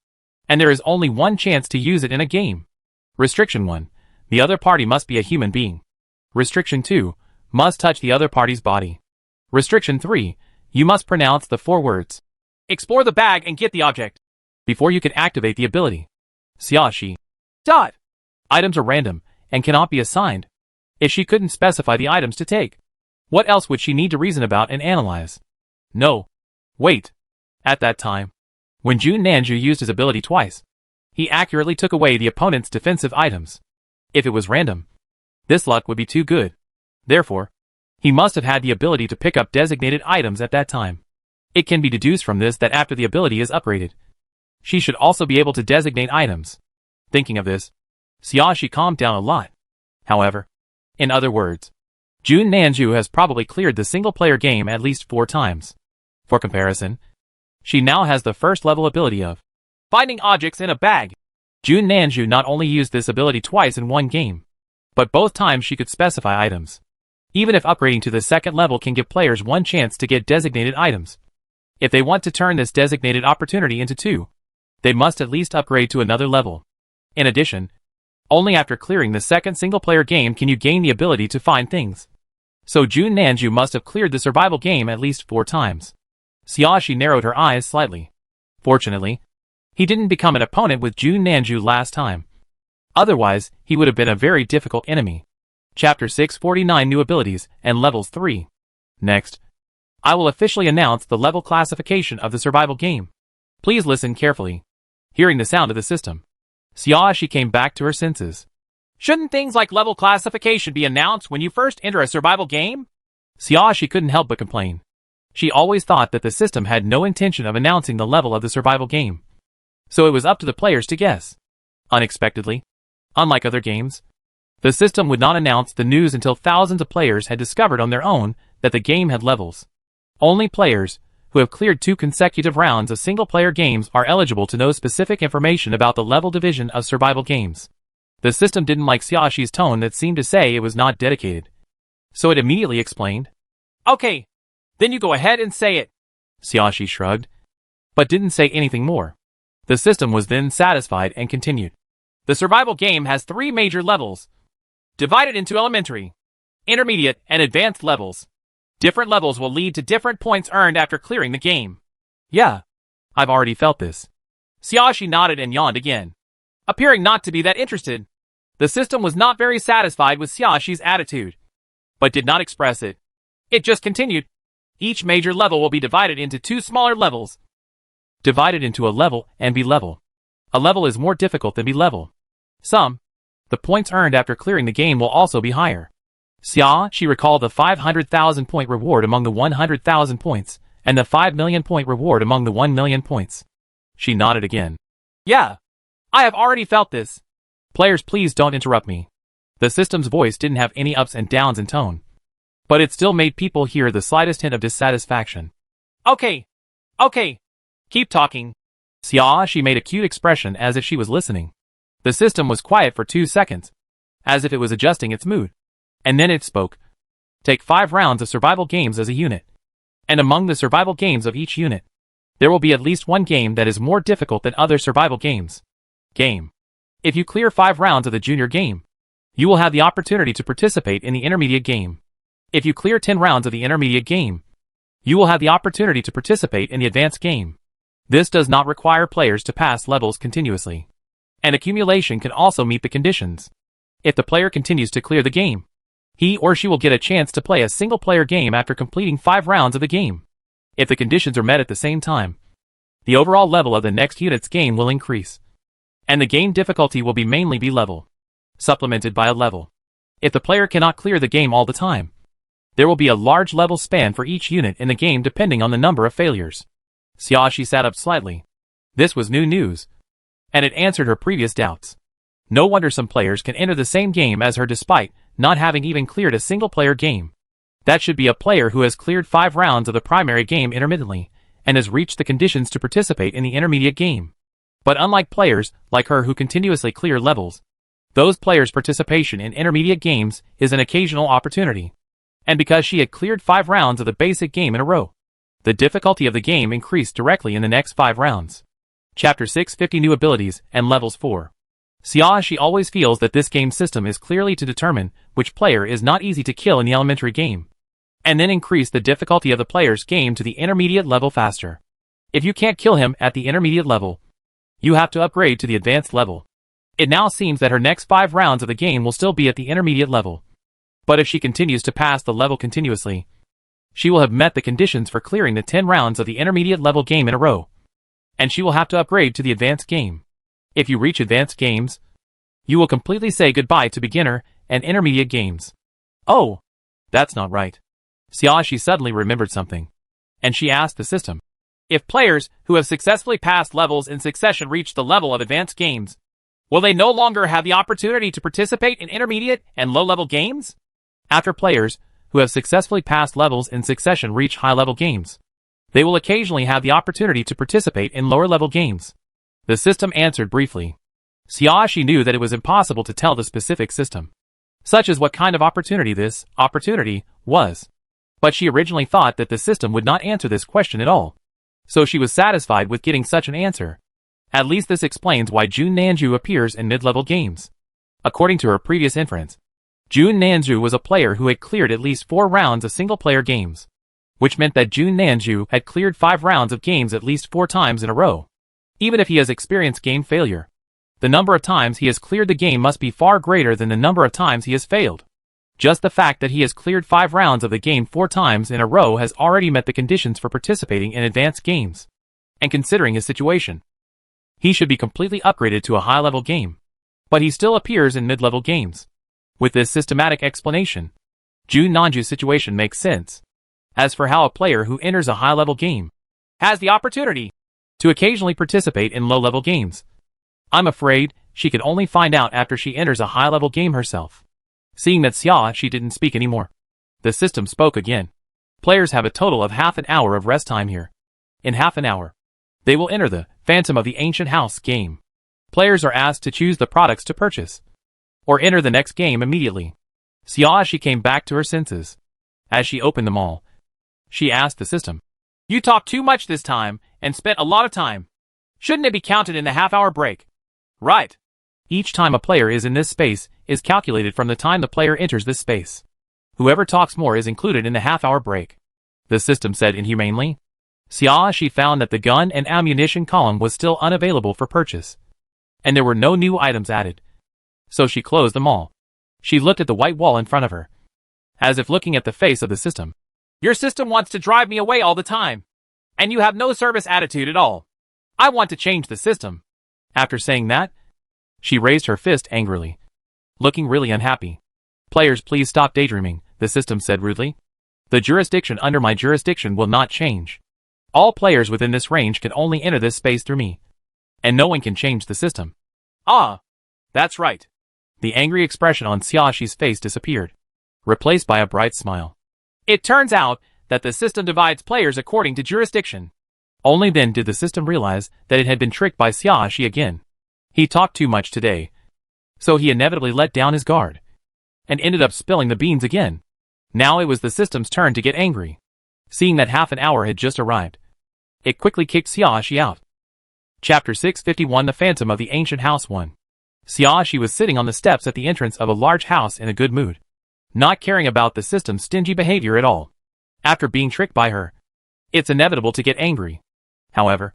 and there is only one chance to use it in a game. Restriction 1. The other party must be a human being. Restriction 2. Must touch the other party's body. Restriction 3. You must pronounce the 4 words. Explore the bag and get the object before you can activate the ability. Xiaoxi. Items are random and cannot be assigned. If she couldn't specify the items to take, what else would she need to reason about and analyze? No. Wait. At that time, when Jun Nanju used his ability twice, he accurately took away the opponent's defensive items. If it was random, this luck would be too good. Therefore, he must have had the ability to pick up designated items at that time. It can be deduced from this that after the ability is upgraded, she should also be able to designate items. Thinking of this, Xiaoxi calmed down a lot. However, in other words, Jun Nanju has probably cleared the single-player game at least 4 times. For comparison, she now has the first level ability of finding objects in a bag. Jun Nanju not only used this ability twice in one game, but both times she could specify items. Even if upgrading to the second level can give players one chance to get designated items, if they want to turn this designated opportunity into 2, they must at least upgrade to another level. In addition, only after clearing the second single-player game can you gain the ability to find things. So Jun Nanju must have cleared the survival game at least 4 times. Xiaoxi narrowed her eyes slightly. Fortunately, he didn't become an opponent with Jun Nanju last time. Otherwise, he would have been a very difficult enemy. Chapter 649 New Abilities and Levels 3. Next, I will officially announce the level classification of the survival game. Please listen carefully. Hearing the sound of the system, Xiaoxi came back to her senses. Shouldn't things like level classification be announced when you first enter a survival game? Xiaoxi couldn't help but complain. She always thought that the system had no intention of announcing the level of the survival game, so it was up to the players to guess. Unexpectedly, unlike other games, the system would not announce the news until thousands of players had discovered on their own that the game had levels. Only players who have cleared 2 consecutive rounds of single-player games are eligible to know specific information about the level division of survival games. The system didn't like Xiaoxi's tone that seemed to say it was not dedicated, so it immediately explained. Okay, then you go ahead and say it. Xiaoxi shrugged, but didn't say anything more. The system was then satisfied and continued. The survival game has 3 major levels, divided into elementary, intermediate, and advanced levels. Different levels will lead to different points earned after clearing the game. Yeah, I've already felt this. Xiaoxi nodded and yawned again, appearing not to be that interested. The system was not very satisfied with Xiaoxi's attitude, but did not express it. It just continued. Each major level will be divided into 2 smaller levels, divided into a level and B-level. A level is more difficult than B-level. The points earned after clearing the game will also be higher. Xiaoxi recalled the 500,000 point reward among the 100,000 points, and the 5 million point reward among the 1 million points. She nodded again. Yeah, I have already felt this. Players, please don't interrupt me. The system's voice didn't have any ups and downs in tone, but it still made people hear the slightest hint of dissatisfaction. Okay. Keep talking. She made a cute expression as if she was listening. The system was quiet for 2 seconds, as if it was adjusting its mood. And then it spoke. Take 5 rounds of survival games as a unit. And among the survival games of each unit, there will be at least one game that is more difficult than other survival games. Game. If you clear 5 rounds of the junior game, you will have the opportunity to participate in the intermediate game. If you clear 10 rounds of the intermediate game, you will have the opportunity to participate in the advanced game. This does not require players to pass levels continuously. And accumulation can also meet the conditions. If the player continues to clear the game, he or she will get a chance to play a single-player game after completing 5 rounds of the game. If the conditions are met at the same time, the overall level of the next unit's game will increase. And the game difficulty will be mainly B-level, supplemented by a level. If the player cannot clear the game all the time, there will be a large level span for each unit in the game depending on the number of failures. She sat up slightly. This was new news, and it answered her previous doubts. No wonder some players can enter the same game as her despite not having even cleared a single-player game. That should be a player who has cleared 5 rounds of the primary game intermittently, and has reached the conditions to participate in the intermediate game. But unlike players like her who continuously clear levels, those players' participation in intermediate games is an occasional opportunity. And because she had cleared 5 rounds of the basic game in a row, the difficulty of the game increased directly in the next 5 rounds. Chapter 6: 50 New Abilities and Levels 4. She always feels that this game system is clearly to determine which player is not easy to kill in the elementary game, and then increase the difficulty of the player's game to the intermediate level faster. If you can't kill him at the intermediate level, you have to upgrade to the advanced level. It now seems that her next 5 rounds of the game will still be at the intermediate level. But if she continues to pass the level continuously, she will have met the conditions for clearing the 10 rounds of the intermediate level game in a row, and she will have to upgrade to the advanced game. If you reach advanced games, you will completely say goodbye to beginner and intermediate games. Oh, that's not right. She suddenly remembered something, and she asked the system. If players who have successfully passed levels in succession reach the level of advanced games, will they no longer have the opportunity to participate in intermediate and low-level games? After players who have successfully passed levels in succession reach high-level games, they will occasionally have the opportunity to participate in lower-level games. The system answered briefly. She knew that it was impossible to tell the specific system, such as what kind of opportunity this opportunity was. But she originally thought that the system would not answer this question at all. So she was satisfied with getting such an answer. At least this explains why Jun Nanju appears in mid-level games. According to her previous inference, Jun Nanju was a player who had cleared at least 4 rounds of single-player games, which meant that Jun Nanju had cleared 5 rounds of games at least 4 times in a row. Even if he has experienced game failure, the number of times he has cleared the game must be far greater than the number of times he has failed. Just the fact that he has cleared 5 rounds of the game 4 times in a row has already met the conditions for participating in advanced games. And considering his situation, he should be completely upgraded to a high-level game. But he still appears in mid-level games. With this systematic explanation, Jun Nanju's situation makes sense. As for how a player who enters a high-level game has the opportunity to occasionally participate in low-level games, I'm afraid she can only find out after she enters a high-level game herself. Seeing that she didn't speak anymore, the system spoke again. Players have a total of half an hour of rest time here. In half an hour, they will enter the Phantom of the Ancient House game. Players are asked to choose the products to purchase, or enter the next game immediately. She came back to her senses. As she opened them all, she asked the system, "You talked too much this time, and spent a lot of time. Shouldn't it be counted in the half-hour break?" "Right. Each time a player is in this space is calculated from the time the player enters this space. Whoever talks more is included in the half-hour break," the system said inhumanely. She found that the gun and ammunition column was still unavailable for purchase, and there were no new items added. So she closed them all. She looked at the white wall in front of her, as if looking at the face of the system. "Your system wants to drive me away all the time, and you have no service attitude at all. I want to change the system." After saying that, she raised her fist angrily, looking really unhappy. "Players, please stop daydreaming," the system said rudely. "The jurisdiction under my jurisdiction will not change. All players within this range can only enter this space through me, and no one can change the system." "Ah, that's right." The angry expression on Xiaoxi's face disappeared, replaced by a bright smile. "It turns out that the system divides players according to jurisdiction. Only then did the system realize that it had been tricked by Xiaoxi again. He talked too much today, so he inevitably let down his guard, and ended up spilling the beans again. Now it was the system's turn to get angry. Seeing that half an hour had just arrived, it quickly kicked Xiaoxi out. Chapter 651 The Phantom of the Ancient House 1. Xiaoxi was sitting on the steps at the entrance of a large house in a good mood, not caring about the system's stingy behavior at all. After being tricked by her, it's inevitable to get angry. However,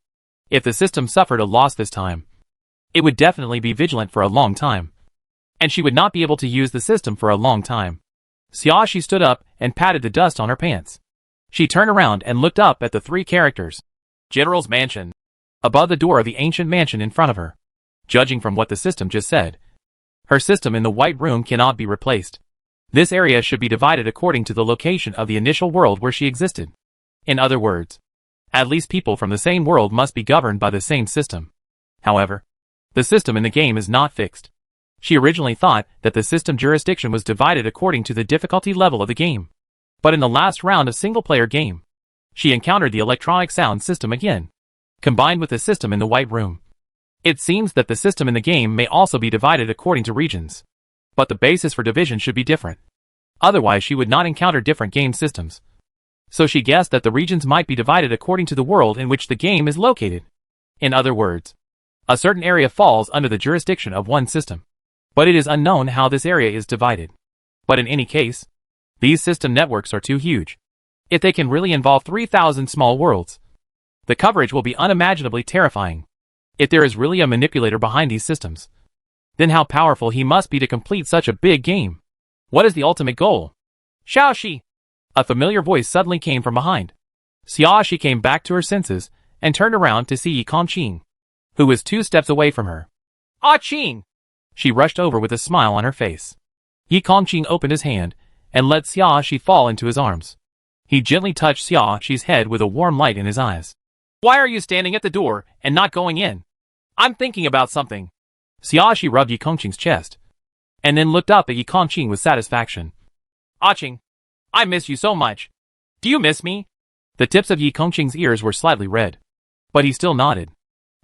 if the system suffered a loss this time, it would definitely be vigilant for a long time, and she would not be able to use the system for a long time. Xiaoxi stood up and patted the dust on her pants. She turned around and looked up at the three characters. General's mansion, above the door of the ancient mansion in front of her. Judging from what the system just said, her system in the White Room cannot be replaced. This area should be divided according to the location of the initial world where she existed. In other words, at least people from the same world must be governed by the same system. However, the system in the game is not fixed. She originally thought that the system jurisdiction was divided according to the difficulty level of the game. But in the last round of single-player game, she encountered the electronic sound system again, combined with the system in the White Room. It seems that the system in the game may also be divided according to regions, but the basis for division should be different. Otherwise she would not encounter different game systems. So she guessed that the regions might be divided according to the world in which the game is located. In other words, a certain area falls under the jurisdiction of one system, but it is unknown how this area is divided. But in any case, these system networks are too huge. If they can really involve 3,000 small worlds, the coverage will be unimaginably terrifying. If there is really a manipulator behind these systems, then how powerful he must be to complete such a big game. What is the ultimate goal? Xiaoxi! A familiar voice suddenly came from behind. Xiaoxi came back to her senses and turned around to see Yi Kongqing, who was 2 steps away from her. Ah Qing! She rushed over with a smile on her face. Yi Kongqing opened his hand and let Xiaoxi fall into his arms. He gently touched Xiaoxi's head with a warm light in his eyes. Why are you standing at the door and not going in? I'm thinking about something. Xiaoxi rubbed Yi Kongqing's chest, and then looked up at Yi Kongqing with satisfaction. Ah Qing, I miss you so much. Do you miss me? The tips of Yi Kongqing's ears were slightly red, but he still nodded.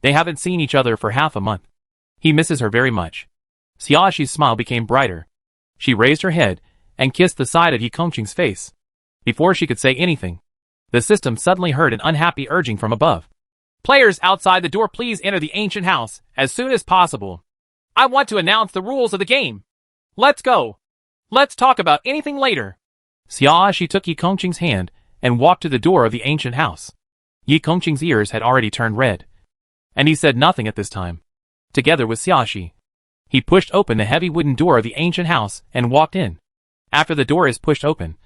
They haven't seen each other for half a month. He misses her very much. Xiaoxi's smile became brighter. She raised her head and kissed the side of Yi Kongqing's face. Before she could say anything, the system suddenly heard an unhappy urging from above. Players outside the door, please enter the ancient house as soon as possible. I want to announce the rules of the game. Let's go. Let's talk about anything later. Xiaoxi took Yi Kongqing's hand and walked to the door of the ancient house. Yi Kongqing's ears had already turned red, and he said nothing at this time. Together with Xiaoxi, he pushed open the heavy wooden door of the ancient house and walked in. After the door is pushed open,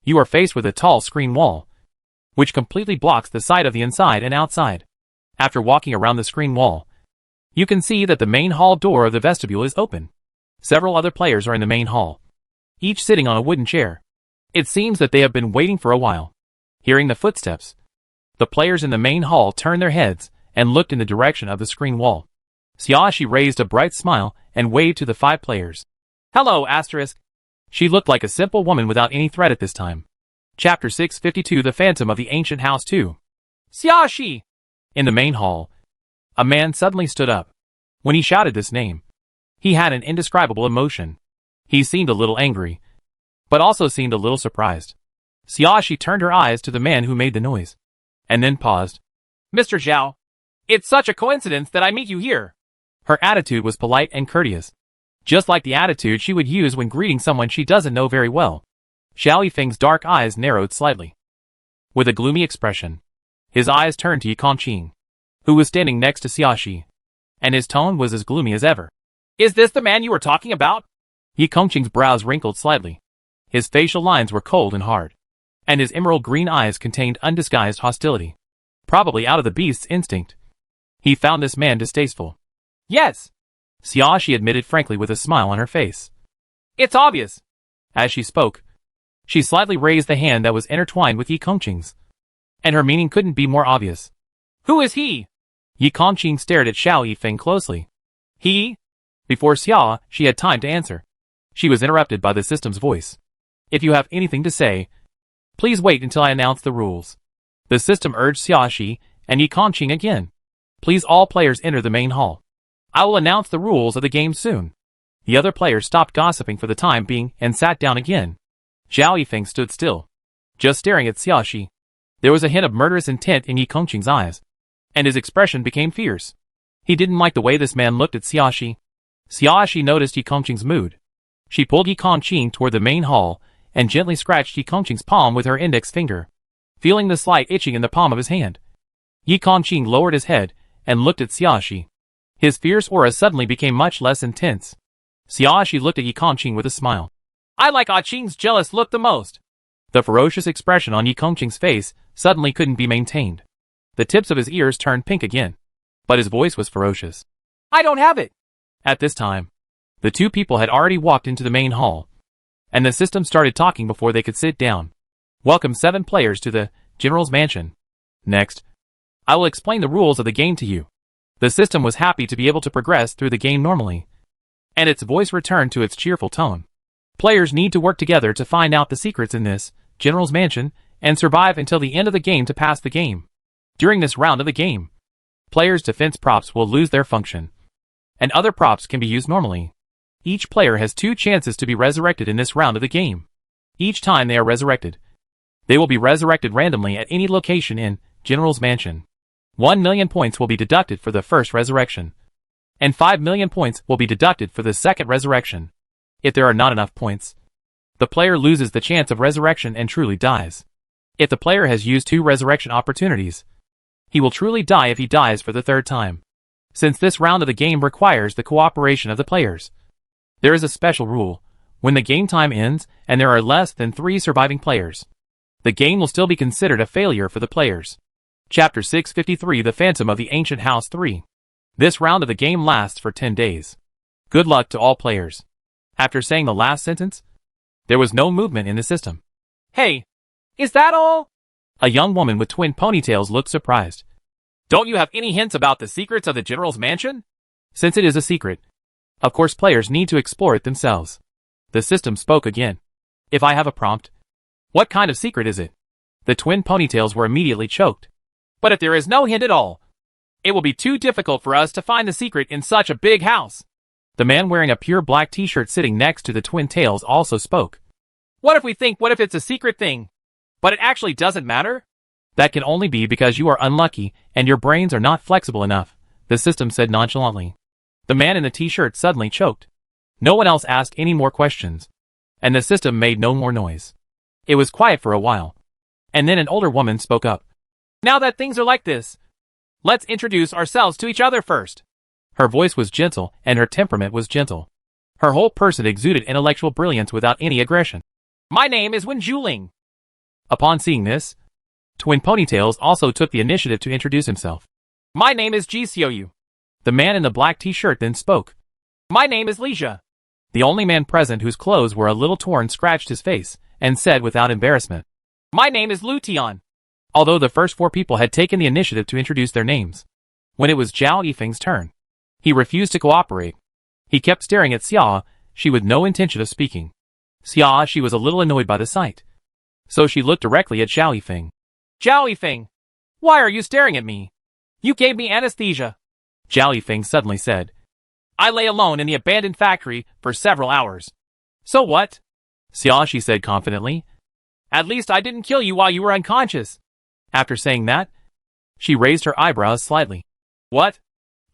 you are faced with a tall screen wall, which completely blocks the sight of the inside and outside. After walking around the screen wall, you can see that the main hall door of the vestibule is open. Several other players are in the main hall, each sitting on a wooden chair. It seems that they have been waiting for a while. Hearing the footsteps, the players in the main hall turned their heads and looked in the direction of the screen wall. Xiaoxi raised a bright smile and waved to the 5 players. Hello, asterisk. She looked like a simple woman without any threat at this time. Chapter 652 The Phantom of the Ancient House 2. Xiaoxi! In the main hall, a man suddenly stood up. When he shouted this name, he had an indescribable emotion. He seemed a little angry, but also seemed a little surprised. Xiaoxi turned her eyes to the man who made the noise, and then paused. Mr. Zhao, it's such a coincidence that I meet you here. Her attitude was polite and courteous, just like the attitude she would use when greeting someone she doesn't know very well. Xiao Yifeng's dark eyes narrowed slightly. With a gloomy expression, his eyes turned to Yi Kongqing, who was standing next to Xiaoxi, and his tone was as gloomy as ever. Is this the man you were talking about? Yi Kongqing's brows wrinkled slightly. His facial lines were cold and hard, and his emerald green eyes contained undisguised hostility. Probably out of the beast's instinct, he found this man distasteful. Yes, Xiaoxi admitted frankly with a smile on her face. It's obvious. As she spoke, she slightly raised the hand that was intertwined with Yi Kongqing's, and her meaning couldn't be more obvious. Who is he? Yi Kongqing stared at Xiao Yifeng closely. He? Before Xiaoxi had time to answer, she was interrupted by the system's voice. If you have anything to say, please wait until I announce the rules. The system urged Xiaoxi And Yi Kongqing again. Please all players enter the main hall. I will announce the rules of the game soon. The other players stopped gossiping for the time being and sat down again. Zhao Yifeng stood still, just staring at Xiaoxi. There was a hint of murderous intent in Yi Kongqing's eyes, and his expression became fierce. He didn't like the way this man looked at Xiaoxi. Xiaoxi noticed Yi Kongqing's mood. She pulled Yi Kongqing toward the main hall and gently scratched Yi Kongqing's palm with her index finger, feeling the slight itching in the palm of his hand. Yi Kongqing lowered his head and looked at Xiaoxi. His fierce aura suddenly became much less intense. Xiaoxi looked at Yi Kongqing with a smile. I like Ah Qing's jealous look the most. The ferocious expression on Yi Kongqing's face suddenly couldn't be maintained. The tips of his ears turned pink again, but his voice was ferocious. I don't have it. At this time, the two people had already walked into the main hall, and the system started talking before they could sit down. Welcome 7 players to the General's Mansion. Next, I will explain the rules of the game to you. The system was happy to be able to progress through the game normally, and its voice returned to its cheerful tone. Players need to work together to find out the secrets in this General's Mansion and survive until the end of the game to pass the game. During this round of the game, players' defense props will lose their function, and other props can be used normally. Each player has 2 chances to be resurrected in this round of the game. Each time they are resurrected, they will be resurrected randomly at any location in General's Mansion. 1 million points will be deducted for the first resurrection, and 5 million points will be deducted for the second resurrection. If there are not enough points, the player loses the chance of resurrection and truly dies. If the player has used 2 resurrection opportunities, he will truly die if he dies for the 3rd time. Since this round of the game requires the cooperation of the players, there is a special rule. When the game time ends and there are less than 3 surviving players, the game will still be considered a failure for the players. Chapter 653 The Phantom of the Ancient House 3. This round of the game lasts for 10 days. Good luck to all players. After saying the last sentence, there was no movement in the system. Hey, is that all? A young woman with twin ponytails looked surprised. Don't you have any hints about the secrets of the General's Mansion? Since it is a secret, of course players need to explore it themselves. The system spoke again. If I have a prompt, what kind of secret is it? The twin ponytails were immediately choked. But if there is no hint at all, it will be too difficult for us to find the secret in such a big house. The man wearing a pure black t-shirt sitting next to the twin tails also spoke. What if it's a secret thing, but it actually doesn't matter? That can only be because you are unlucky and your brains are not flexible enough, the system said nonchalantly. The man in the t-shirt suddenly choked. No one else asked any more questions, and the system made no more noise. It was quiet for a while, and then an older woman spoke up. Now that things are like this, let's introduce ourselves to each other first. Her voice was gentle and her temperament was gentle. Her whole person exuded intellectual brilliance without any aggression. My name is Wen Juling. Upon seeing this, Twin Ponytails also took the initiative to introduce himself. My name is Ji Xiaoyu. The man in the black t-shirt then spoke. My name is Lixia. The only man present whose clothes were a little torn scratched his face and said without embarrassment. My name is Lu Tian. Although the first 4 people had taken the initiative to introduce their names, when it was Zhao Yifeng's turn, he refused to cooperate. He kept staring at Xia, she with no intention of speaking. Xia, she was a little annoyed by the sight, so she looked directly at Zhao Yifeng. Zhao Yifeng, why are you staring at me? You gave me anesthesia. Zhao Yifeng suddenly said. I lay alone in the abandoned factory for several hours. So what? Xia, she said confidently. At least I didn't kill you while you were unconscious. After saying that, she raised her eyebrows slightly. What?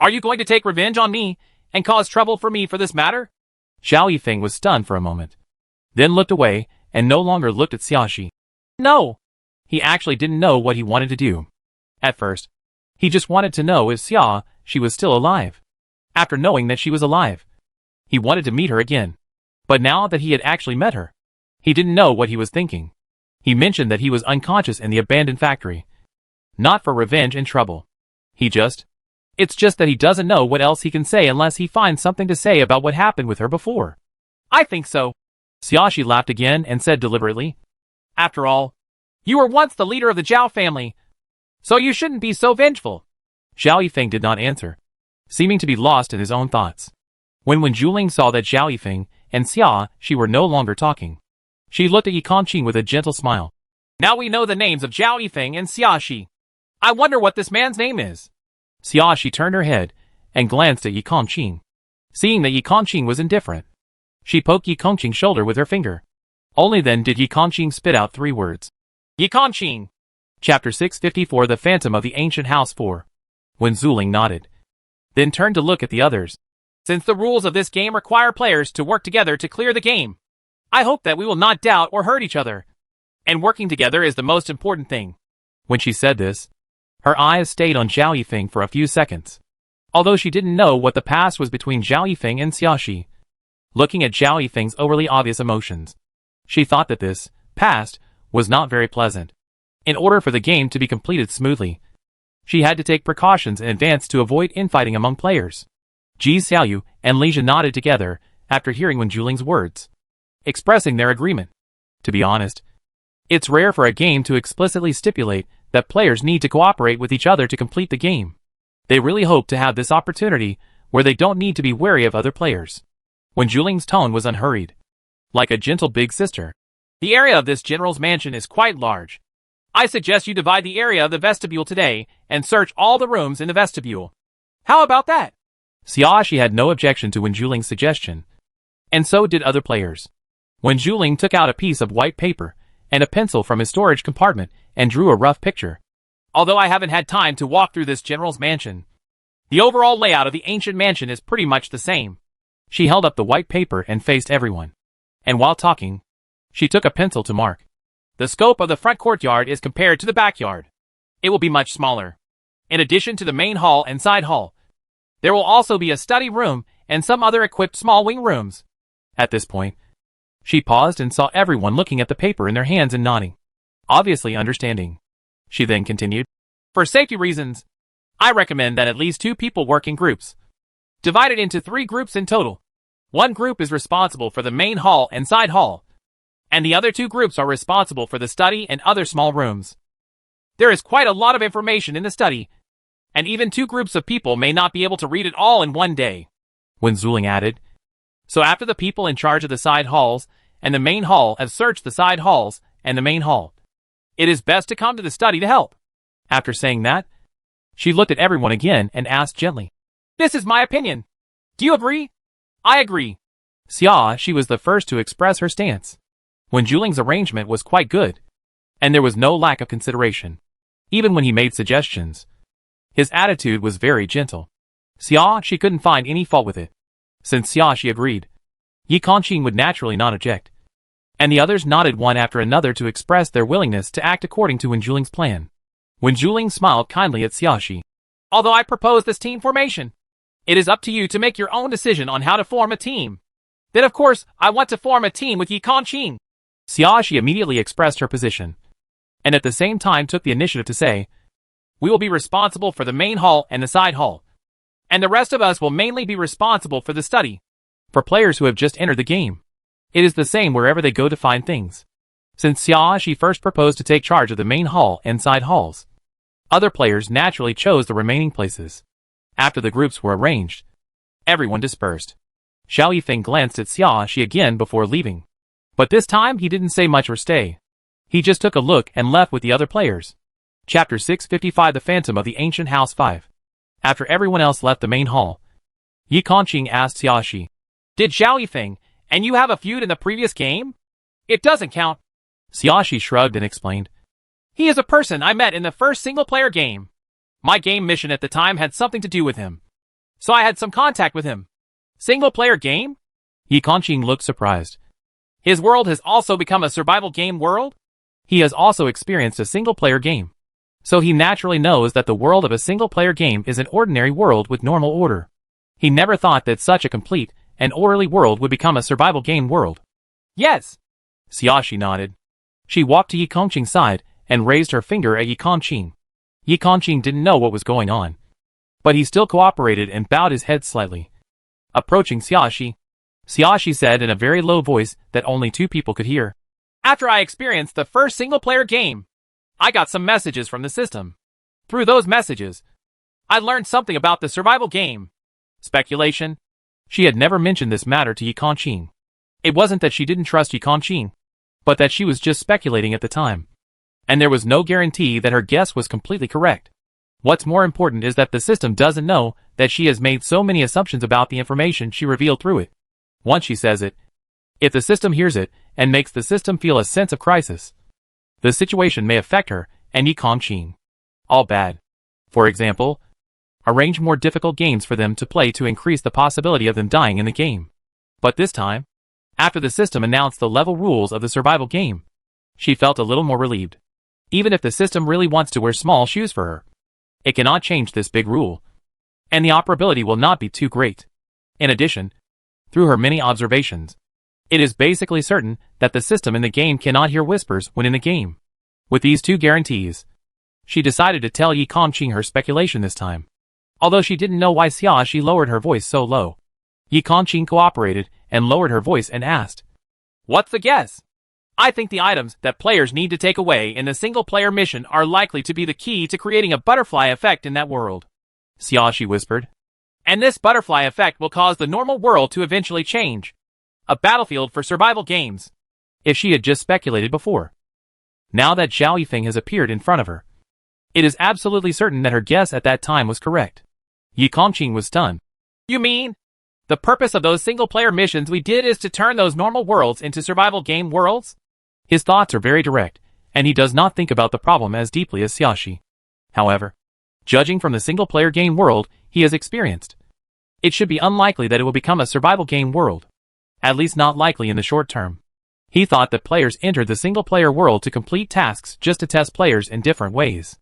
Are you going to take revenge on me and cause trouble for me for this matter? Zhao Yifeng was stunned for a moment, then looked away and no longer looked at Xiaoxi. No. He actually didn't know what he wanted to do. At first, he just wanted to know if Xia, she was still alive. After knowing that she was alive, he wanted to meet her again. But now that he had actually met her, he didn't know what he was thinking. He mentioned that he was unconscious in the abandoned factory. Not for revenge and trouble. It's just that he doesn't know what else he can say unless he finds something to say about what happened with her before. I think so. Xiaoxi laughed again and said deliberately. After all, you were once the leader of the Zhao family, so you shouldn't be so vengeful. Zhao Yifeng did not answer, seeming to be lost in his own thoughts. When Juling saw that Zhao Yifeng and Xia, she were no longer talking, she looked at Yi Kongqing with a gentle smile. Now we know the names of Zhao Yifeng and Xiaoxi. I wonder what this man's name is. Xiaoxi turned her head and glanced at Yi Kongqing. Seeing that Yi Kongqing was indifferent, she poked Yi Kongqing's shoulder with her finger. Only then did Yi Kongqing spit out 3 words. Yi Kongqing! Chapter 654 The Phantom of the Ancient House 4. When Zuling nodded, then turned to look at the others. Since the rules of this game require players to work together to clear the game, I hope that we will not doubt or hurt each other. And working together is the most important thing. When she said this, her eyes stayed on Zhao Yifeng for a few seconds. Although she didn't know what the past was between Zhao Yifeng and Xiaoxi. Looking at Zhao Yifeng's overly obvious emotions, she thought that this past was not very pleasant. In order for the game to be completed smoothly, she had to take precautions in advance to avoid infighting among players. Ji Xiaoyu and Li Jia nodded together after hearing Wen Juling's words, expressing their agreement. To be honest, it's rare for a game to explicitly stipulate that players need to cooperate with each other to complete the game. They really hope to have this opportunity where they don't need to be wary of other players. Wen Juling's tone was unhurried, like a gentle big sister. The area of this general's mansion is quite large. I suggest you divide the area of the vestibule today and search all the rooms in the vestibule. How about that? Xiaoxi had no objection to Wen Juling's suggestion, and so did other players. Wen Juling took out a piece of white paper and a pencil from his storage compartment and drew a rough picture. Although I haven't had time to walk through this general's mansion, the overall layout of the ancient mansion is pretty much the same. She held up the white paper and faced everyone. And while talking, she took a pencil to mark. The scope of the front courtyard is compared to the backyard. It will be much smaller. In addition to the main hall and side hall, there will also be a study room and some other equipped small wing rooms. At this point, she paused and saw everyone looking at the paper in their hands and nodding, obviously understanding. She then continued, for safety reasons, I recommend that at least 2 people work in groups, divided into 3 groups in total. 1 group is responsible for the main hall and side hall, and the other 2 groups are responsible for the study and other small rooms. There is quite a lot of information in the study, and even 2 groups of people may not be able to read it all in one day. Wen Zuling added, so after the people in charge of the side halls and the main hall have searched the side halls and the main hall, it is best to come to the study to help. After saying that, she looked at everyone again and asked gently, this is my opinion. Do you agree? I agree. Xiaoxi was the first to express her stance. Wen Juling's arrangement was quite good, and there was no lack of consideration. Even when he made suggestions, his attitude was very gentle. Xiaoxi couldn't find any fault with it. Since Xiaoxi agreed, Yi Kongqing would naturally not object, and the others nodded one after another to express their willingness to act according to Wen Juling's plan. Wen Juling smiled kindly at Xiaoxi. Although I propose this team formation, it is up to you to make your own decision on how to form a team. Then of course, I want to form a team with Yi Kongqing. Xiaoxi immediately expressed her position, and at the same time took the initiative to say, we will be responsible for the main hall and the side hall, and the rest of us will mainly be responsible for the study. For players who have just entered the game, it is the same wherever they go to find things. Since Xiaoxi first proposed to take charge of the main hall and side halls, other players naturally chose the remaining places. After the groups were arranged, everyone dispersed. Zhao Yifeng glanced at Xiaoxi again before leaving, but this time he didn't say much or stay. He just took a look and left with the other players. Chapter 655 The Phantom of the Ancient House 5. After everyone else left the main hall, Yi Kongqing asked Xiaoxi, did Zhao Yifeng and you have a feud in the previous game? It doesn't count. Xiaoxi shrugged and explained, he is a person I met in the first single-player game. My game mission at the time had something to do with him, so I had some contact with him. Single-player game? Yi Kongqing looked surprised. His world has also become a survival game world? He has also experienced a single-player game, so he naturally knows that the world of a single-player game is an ordinary world with normal order. He never thought that such a complete and orderly world would become a survival game world. Yes. Xiaoxi nodded. She walked to Yi Kongqing's side and raised her finger at Yi Kongqing. Yi Kongqing didn't know what was going on, but he still cooperated and bowed his head slightly. Approaching Xiaoxi, Xiaoxi said in a very low voice that only 2 people could hear, after I experienced the first single-player game, I got some messages from the system. Through those messages, I learned something about the survival game. Speculation. She had never mentioned this matter to Yi Kongqing. It wasn't that she didn't trust Yi Kongqing, but that she was just speculating at the time. And there was no guarantee that her guess was completely correct. What's more important is that the system doesn't know that she has made so many assumptions about the information she revealed through it. Once she says it, if the system hears it and makes the system feel a sense of crisis, the situation may affect her and Yi Kongqing. All bad. For example, arrange more difficult games for them to play to increase the possibility of them dying in the game. But this time, after the system announced the level rules of the survival game, she felt a little more relieved. Even if the system really wants to wear small shoes for her, it cannot change this big rule, and the operability will not be too great. In addition, through her many observations, it is basically certain that the system in the game cannot hear whispers when in the game. With these two guarantees, she decided to tell Yi Kongqing her speculation this time. Although she didn't know why Xiaoxi lowered her voice so low, Yi Kongqing cooperated and lowered her voice and asked, "What's the guess? I think the items that players need to take away in the single-player mission are likely to be the key to creating a butterfly effect in that world," Xiaoxi whispered. "And this butterfly effect will cause the normal world to eventually change. A battlefield for survival games." If she had just speculated before. Now that Zhao Yifeng has appeared in front of her, it is absolutely certain that her guess at that time was correct. Yi Kongqing was stunned. "You mean the purpose of those single-player missions we did is to turn those normal worlds into survival game worlds?" His thoughts are very direct, and he does not think about the problem as deeply as Xiaoxi. However, judging from the single-player game world he has experienced, it should be unlikely that it will become a survival game world. At least not likely in the short term. He thought that players entered the single-player world to complete tasks just to test players in different ways.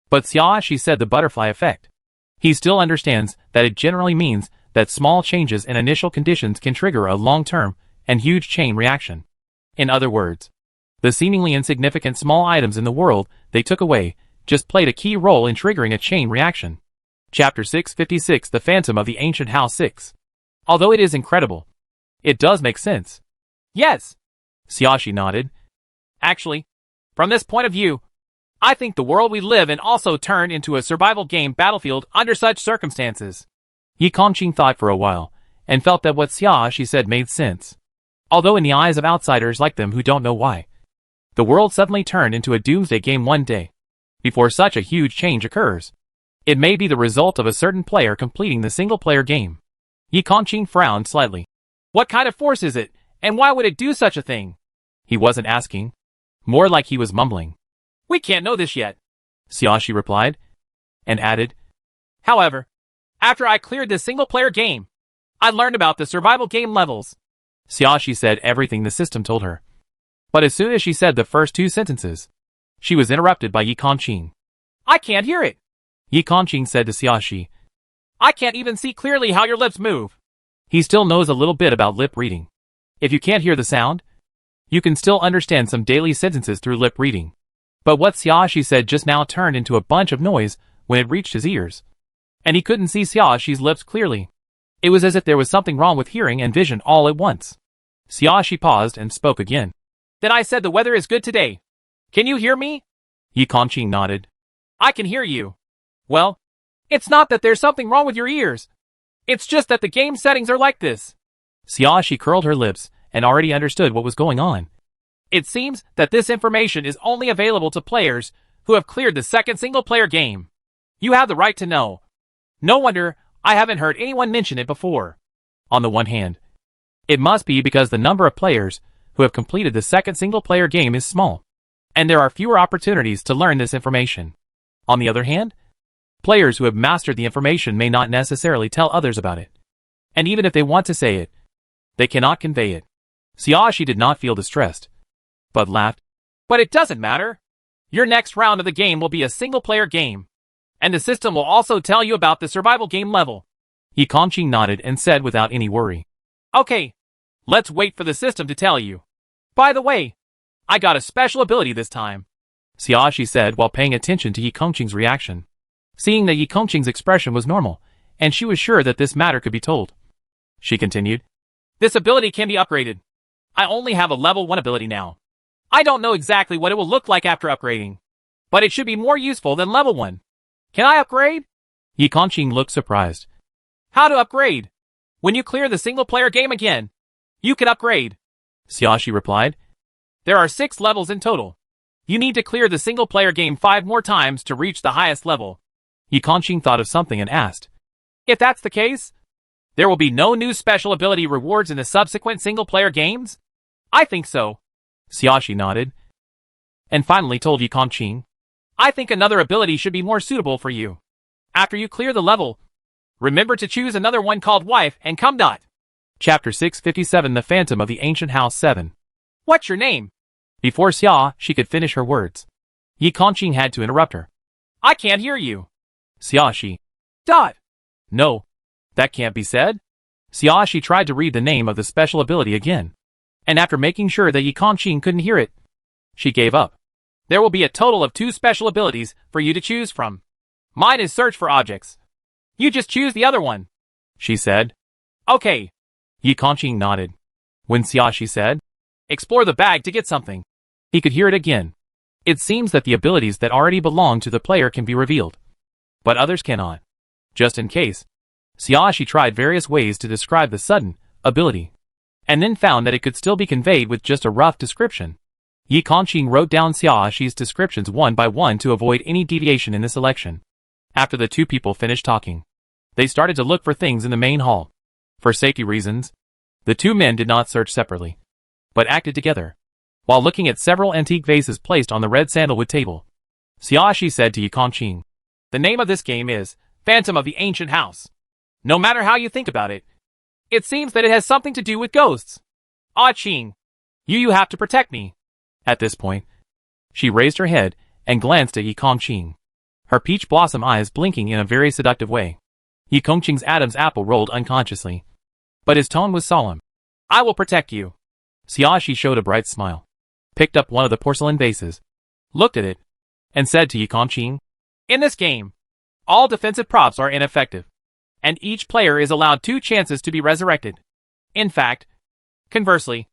But Xiaoxi said the butterfly effect. He still understands that it generally means that small changes in initial conditions can trigger a long-term and huge chain reaction. In other words, the seemingly insignificant small items in the world they took away just played a key role in triggering a chain reaction. Chapter 656, The Phantom of the Ancient House 6. Although it is incredible, it does make sense. Yes, Xiaoxi nodded. Actually, from this point of view, I think the world we live in also turned into a survival game battlefield under such circumstances. Yi Kongqing thought for a while, and felt that what Xiaoxi said made sense. Although in the eyes of outsiders like them who don't know why, the world suddenly turned into a doomsday game one day. Before such a huge change occurs, it may be the result of a certain player completing the single-player game. Yi Kongqing frowned slightly. What kind of force is it, and why would it do such a thing? He wasn't asking. More like he was mumbling. We can't know this yet, Xiaoxi replied, and added, however, after I cleared this single-player game, I learned about the survival game levels. Xiaoxi said everything the system told her. But as soon as she said the first two sentences, she was interrupted by Yi Kongqing. I can't hear it, Yi Kongqing said to Xiaoxi. I can't even see clearly how your lips move. He still knows a little bit about lip reading. If you can't hear the sound, you can still understand some daily sentences through lip reading. But what Xiaoxi said just now turned into a bunch of noise when it reached his ears, and he couldn't see Xiaoxi's lips clearly. It was as if there was something wrong with hearing and vision all at once. Xiaoxi paused and spoke again. Then I said the weather is good today. Can you hear me? Yi Kongqing nodded. I can hear you. Well, it's not that there's something wrong with your ears. It's just that the game settings are like this. Xiaoxi curled her lips and already understood what was going on. It seems that this information is only available to players who have cleared the second single-player game. You have the right to know. No wonder I haven't heard anyone mention it before. On the one hand, it must be because the number of players who have completed the second single-player game is small, and there are fewer opportunities to learn this information. On the other hand, players who have mastered the information may not necessarily tell others about it. And even if they want to say it, they cannot convey it. Xiaoxi did not feel distressed, but laughed. But it doesn't matter. Your next round of the game will be a single-player game, and the system will also tell you about the survival game level. Yi Kongqing nodded and said without any worry. Okay, let's wait for the system to tell you. By the way, I got a special ability this time, Xiaoxi said while paying attention to Yi Kongqing's reaction. Seeing that Yi Kongqing's expression was normal, and she was sure that this matter could be told. She continued. This ability can be upgraded. I only have a level 1 ability now. I don't know exactly what it will look like after upgrading, but it should be more useful than level 1. Can I upgrade? Yi Kongqing looked surprised. How to upgrade? When you clear the single-player game again, you can upgrade, Xiaoxi replied. There are 6 levels in total. You need to clear the single-player game 5 more times to reach the highest level. Yi Kongqing thought of something and asked, if that's the case, there will be no new special ability rewards in the subsequent single-player games? I think so. Xiaoxi nodded, and finally told Yi Kongqing, I think another ability should be more suitable for you. After you clear the level, remember to choose another one called Wife and Come. Chapter 657 The Phantom of the Ancient House 7. What's your name? Before Xiaoxi could finish her words, Yi Kongqing had to interrupt her. I can't hear you. Xiaoxi. No, that can't be said. Xiaoxi tried to read the name of the special ability again, and after making sure that Yi Kongqing couldn't hear it, she gave up. There will be a total of 2 special abilities for you to choose from. Mine is Search for Objects. You just choose the other one, she said. Okay. Yi Kongqing nodded. When Xiaoxi said, Explore the bag to get something, he could hear it again. It seems that the abilities that already belong to the player can be revealed, but others cannot. Just in case, Xiaoxi tried various ways to describe the sudden ability, and then found that it could still be conveyed with just a rough description. Yi Kongqing wrote down Xiaoxi's descriptions one by one to avoid any deviation in the selection. After the 2 people finished talking, they started to look for things in the main hall. For safety reasons, the 2 men did not search separately, but acted together. While looking at several antique vases placed on the red sandalwood table, Xiaoxi said to Yi Kongqing, the name of this game is Phantom of the Ancient House. No matter how you think about it, it seems that it has something to do with ghosts. Ah Qing, you have to protect me. At this point, she raised her head and glanced at Yi Kongqing, her peach blossom eyes blinking in a very seductive way. Yi Kongqing's Adam's apple rolled unconsciously, but his tone was solemn. I will protect you. Xiaoxi showed a bright smile, picked up one of the porcelain vases, looked at it, and said to Yi Kongqing, in this game, all defensive props are ineffective, and each player is allowed 2 chances to be resurrected. In fact, conversely,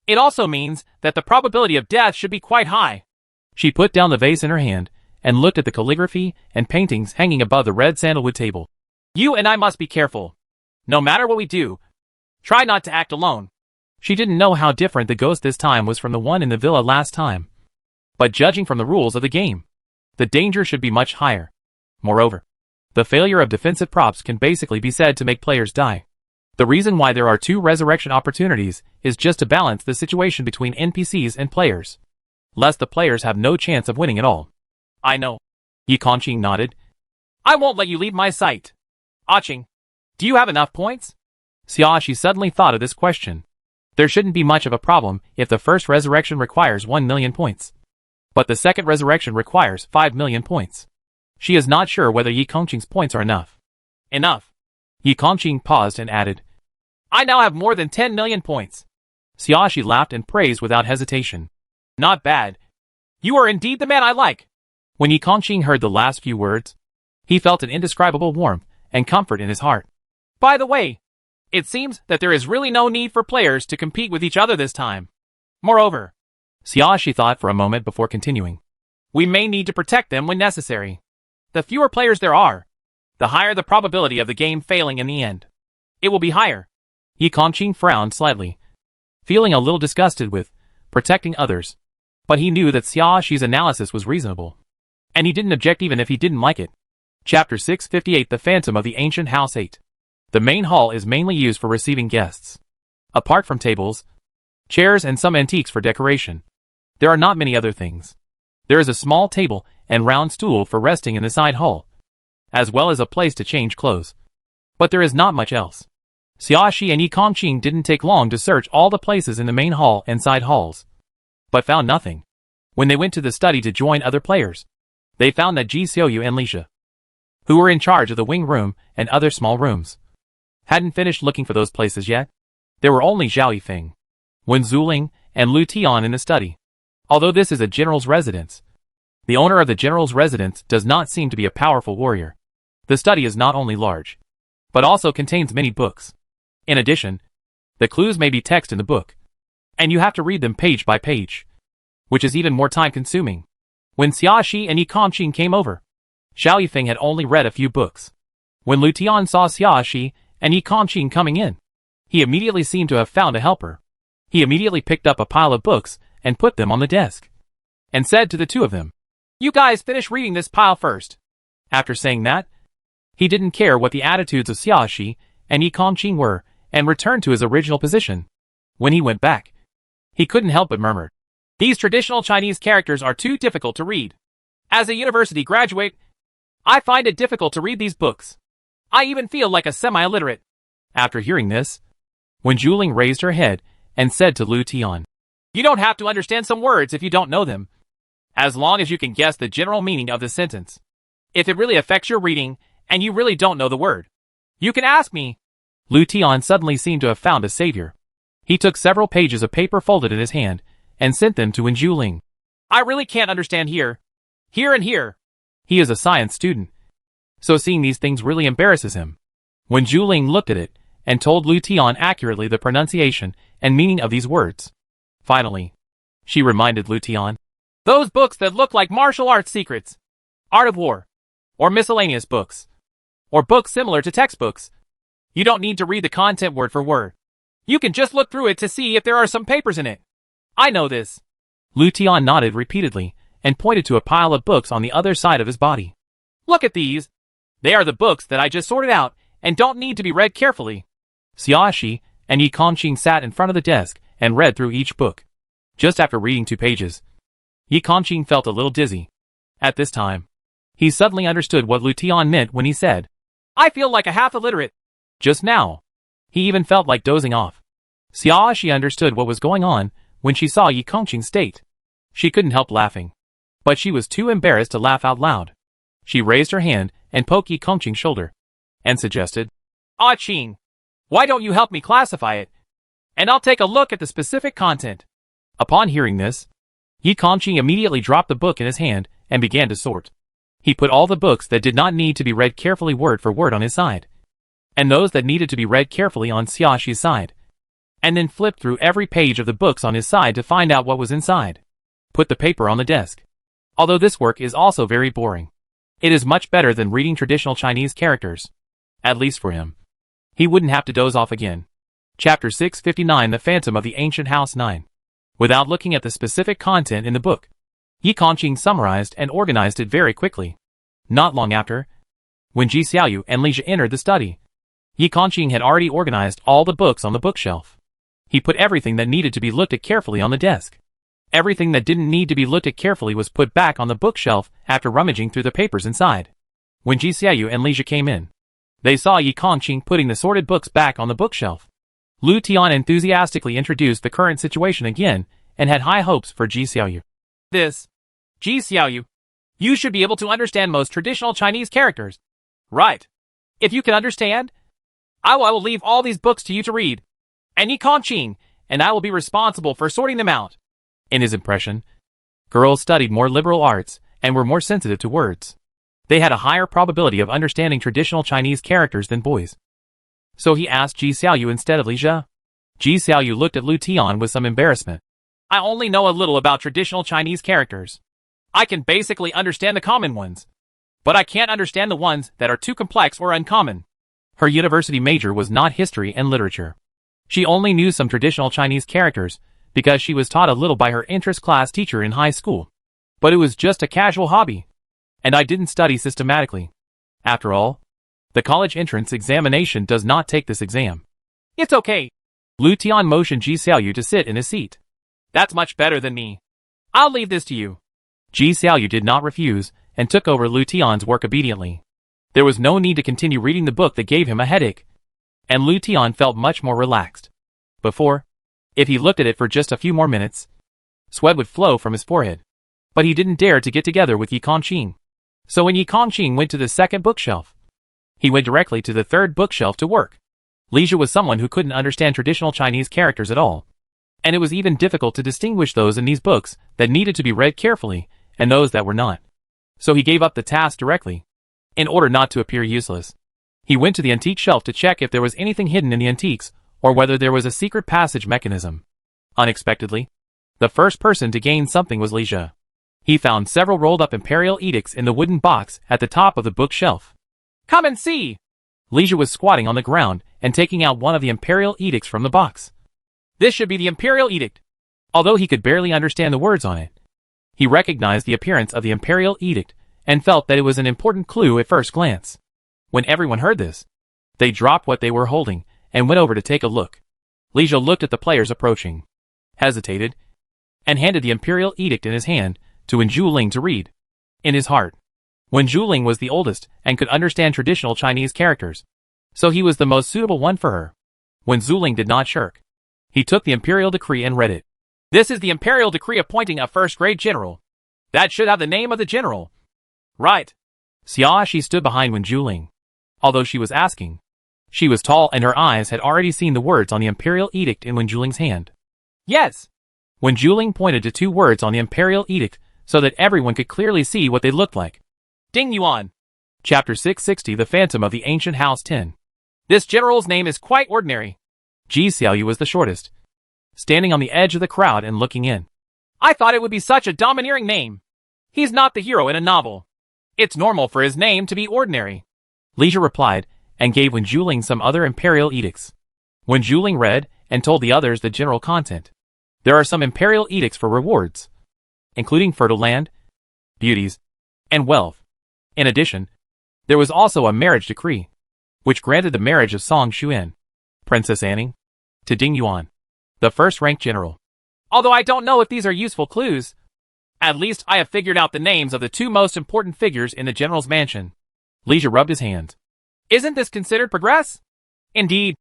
it also means that the probability of death should be quite high. She put down the vase in her hand and looked at the calligraphy and paintings hanging above the red sandalwood table. You and I must be careful. No matter what we do, try not to act alone. She didn't know how different the ghost this time was from the one in the villa last time, but judging from the rules of the game, the danger should be much higher. Moreover, the failure of defensive props can basically be said to make players die. The reason why there are 2 resurrection opportunities is just to balance the situation between NPCs and players, lest the players have no chance of winning at all. I know. Yi Kongqing nodded. I won't let you leave my sight. Ah Qing, do you have enough points? Xiaoxi suddenly thought of this question. There shouldn't be much of a problem if the first resurrection requires 1 million points, but the second resurrection requires 5 million points. She is not sure whether Yi Kongqing's points are enough. Enough. Yi Kongqing paused and added, I now have more than 10 million points. Xiaoxi laughed and praised without hesitation. Not bad. You are indeed the man I like. When Yi Kongqing heard the last few words, he felt an indescribable warmth and comfort in his heart. By the way, it seems that there is really no need for players to compete with each other this time. Moreover, Xiaoxi thought for a moment before continuing, we may need to protect them when necessary. The fewer players there are, the higher the probability of the game failing in the end. It will be higher. Yi Kongqing frowned slightly, feeling a little disgusted with protecting others, but he knew that Xiaoxi's analysis was reasonable, and he didn't object even if he didn't like it. Chapter 658 The Phantom of the Ancient House 8. The main hall is mainly used for receiving guests. Apart from tables, chairs and some antiques for decoration, there are not many other things. There is a small table and round stool for resting in the side hall, as well as a place to change clothes. But there is not much else. Xiaoxi and Yi Kongqing didn't take long to search all the places in the main hall and side halls, but found nothing. When they went to the study to join other players, they found that Ji Xiuyu and Lisha, who were in charge of the wing room and other small rooms, hadn't finished looking for those places yet. There were only Zhao Yifeng, Wen Zuling, and Lu Tian in the study. Although this is a general's residence, the owner of the general's residence does not seem to be a powerful warrior. The study is not only large, but also contains many books. In addition, the clues may be text in the book, and you have to read them page by page, which is even more time-consuming. When Xiaoxi and Yi Kongqing came over, Zhao Yifeng had only read a few books. When Lu Tian saw Xiaoxi and Yi Kongqing coming in, he immediately seemed to have found a helper. He immediately picked up a pile of books and put them on the desk, and said to the two of them, "You guys finish reading this pile first." After saying that, he didn't care what the attitudes of Xiaoxi and Yi Kongqing were, and returned to his original position. When he went back, he couldn't help but murmur, "These traditional Chinese characters are too difficult to read. As a university graduate, I find it difficult to read these books. I even feel like a semi-illiterate." After hearing this, Wen Juling raised her head and said to Lu Tian, "You don't have to understand some words if you don't know them, as long as you can guess the general meaning of the sentence. If it really affects your reading, and you really don't know the word, you can ask me." Lu Tian suddenly seemed to have found a savior. He took several pages of paper folded in his hand and sent them to Wen Juling. "I really can't understand here, and here." He is a science student, so seeing these things really embarrasses him. Wen Juling looked at it and told Lu Tian accurately the pronunciation and meaning of these words. Finally, she reminded Lu Tian, "Those books that look like martial arts secrets, art of war, or miscellaneous books, or books similar to textbooks, you don't need to read the content word for word. You can just look through it to see if there are some papers in it. I know this." Lu Tian nodded repeatedly and pointed to a pile of books on the other side of his body. "Look at these. They are the books that I just sorted out and don't need to be read carefully." Xiaoxi and Yi Kongqing sat in front of the desk and read through each book. Just after reading 2 pages, Yi Kongqing felt a little dizzy. At this time, he suddenly understood what Lu Tian meant when he said, "I feel like a half-illiterate." Just now, he even felt like dozing off. Xiaoxi understood what was going on when she saw Yi Kongqing's state. She couldn't help laughing, but she was too embarrassed to laugh out loud. She raised her hand and poked Yi Kongqing's shoulder, and suggested, "Ah Qing, why don't you help me classify it, and I'll take a look at the specific content." Upon hearing this, Yi Kongqing immediately dropped the book in his hand and began to sort. He put all the books that did not need to be read carefully word for word on his side, and those that needed to be read carefully on Xiaoxi's side, and then flipped through every page of the books on his side to find out what was inside. Put the paper on the desk. Although this work is also very boring, it is much better than reading traditional Chinese characters. At least for him. He wouldn't have to doze off again. Chapter 659, The Phantom of the Ancient House 9. Without looking at the specific content in the book, Yi Kongqing summarized and organized it very quickly. Not long after, when Ji Xiaoyu and Li Jia entered the study, Yi Kongqing had already organized all the books on the bookshelf. He put everything that needed to be looked at carefully on the desk. Everything that didn't need to be looked at carefully was put back on the bookshelf after rummaging through the papers inside. When Ji Xiaoyu and Li Jia came in, they saw Yi Kongqing putting the sorted books back on the bookshelf. Lu Tian enthusiastically introduced the current situation again and had high hopes for Ji Xiaoyu. Ji Xiaoyu, you should be able to understand most traditional Chinese characters. Right. If you can understand, I will leave all these books to you to read. And Yi Kongqing, and I will be responsible for sorting them out." In his impression, girls studied more liberal arts and were more sensitive to words. They had a higher probability of understanding traditional Chinese characters than boys. So he asked Ji Xiaoyu instead of Li Jia. Ji Xiaoyu looked at Lu Tian with some embarrassment. "I only know a little about traditional Chinese characters. I can basically understand the common ones, but I can't understand the ones that are too complex or uncommon." Her university major was not history and literature. She only knew some traditional Chinese characters because she was taught a little by her interest class teacher in high school. But it was just a casual hobby, and I didn't study systematically. After all, the college entrance examination does not take this exam. "It's okay." Lu Tian motioned Ji Xiaoyu to sit in his seat. "That's much better than me. I'll leave this to you." Ji Xiaoyu did not refuse and took over Lu Tian's work obediently. There was no need to continue reading the book that gave him a headache, and Lu Tian felt much more relaxed. Before, if he looked at it for just a few more minutes, sweat would flow from his forehead. But he didn't dare to get together with Yi Kongqing. So when Yi Kongqing went to the second bookshelf, he went directly to the third bookshelf to work. Li Jia was someone who couldn't understand traditional Chinese characters at all, and it was even difficult to distinguish those in these books that needed to be read carefully and those that were not. So he gave up the task directly. In order not to appear useless, he went to the antique shelf to check if there was anything hidden in the antiques or whether there was a secret passage mechanism. Unexpectedly, the first person to gain something was Li Jia. He found several rolled up imperial edicts in the wooden box at the top of the bookshelf. "Come and see!" Li Jia was squatting on the ground and taking out one of the imperial edicts from the box. This should be the imperial edict. Although he could barely understand the words on it, He recognized the appearance of the Imperial Edict and felt that it was an important clue at first glance. When everyone heard this, they dropped what they were holding and went over to take a look. Li Zhe looked at the players approaching, hesitated, and handed the Imperial Edict in his hand to Wen Zhuling to read. In his heart, Wen Zhuling was the oldest and could understand traditional Chinese characters, so he was the most suitable one for her. Wen Zhuling did not shirk. He took the Imperial Decree and read it. This is the Imperial Decree appointing a first-grade general. That should have the name of the general. Right. Xiaoxi stood behind Wen Zhuling. Although she was asking, she was tall and her eyes had already seen the words on the Imperial Edict in Wen Zhuling's hand. Yes. Wen Zhuling pointed to two words on the Imperial Edict so that everyone could clearly see what they looked like. Ding Yuan. Chapter 660 The Phantom of the Ancient House 10. This general's name is quite ordinary. Ji Xiaoyu was the shortest, standing on the edge of the crowd and looking in. I thought it would be such a domineering name. He's not the hero in a novel. It's normal for his name to be ordinary. Li Zhe replied and gave Wen Zhuling some other Imperial Edicts. Wen Zhuling read and told the others the general content. There are some Imperial Edicts for rewards, including fertile land, beauties, and wealth. In addition, there was also a marriage decree, which granted the marriage of Song Xuan, Princess Anning, to Ding Yuan, the first-ranked general. Although I don't know if these are useful clues, at least I have figured out the names of the two most important figures in the general's mansion. Li Zhe rubbed his hands. Isn't this considered progress? Indeed.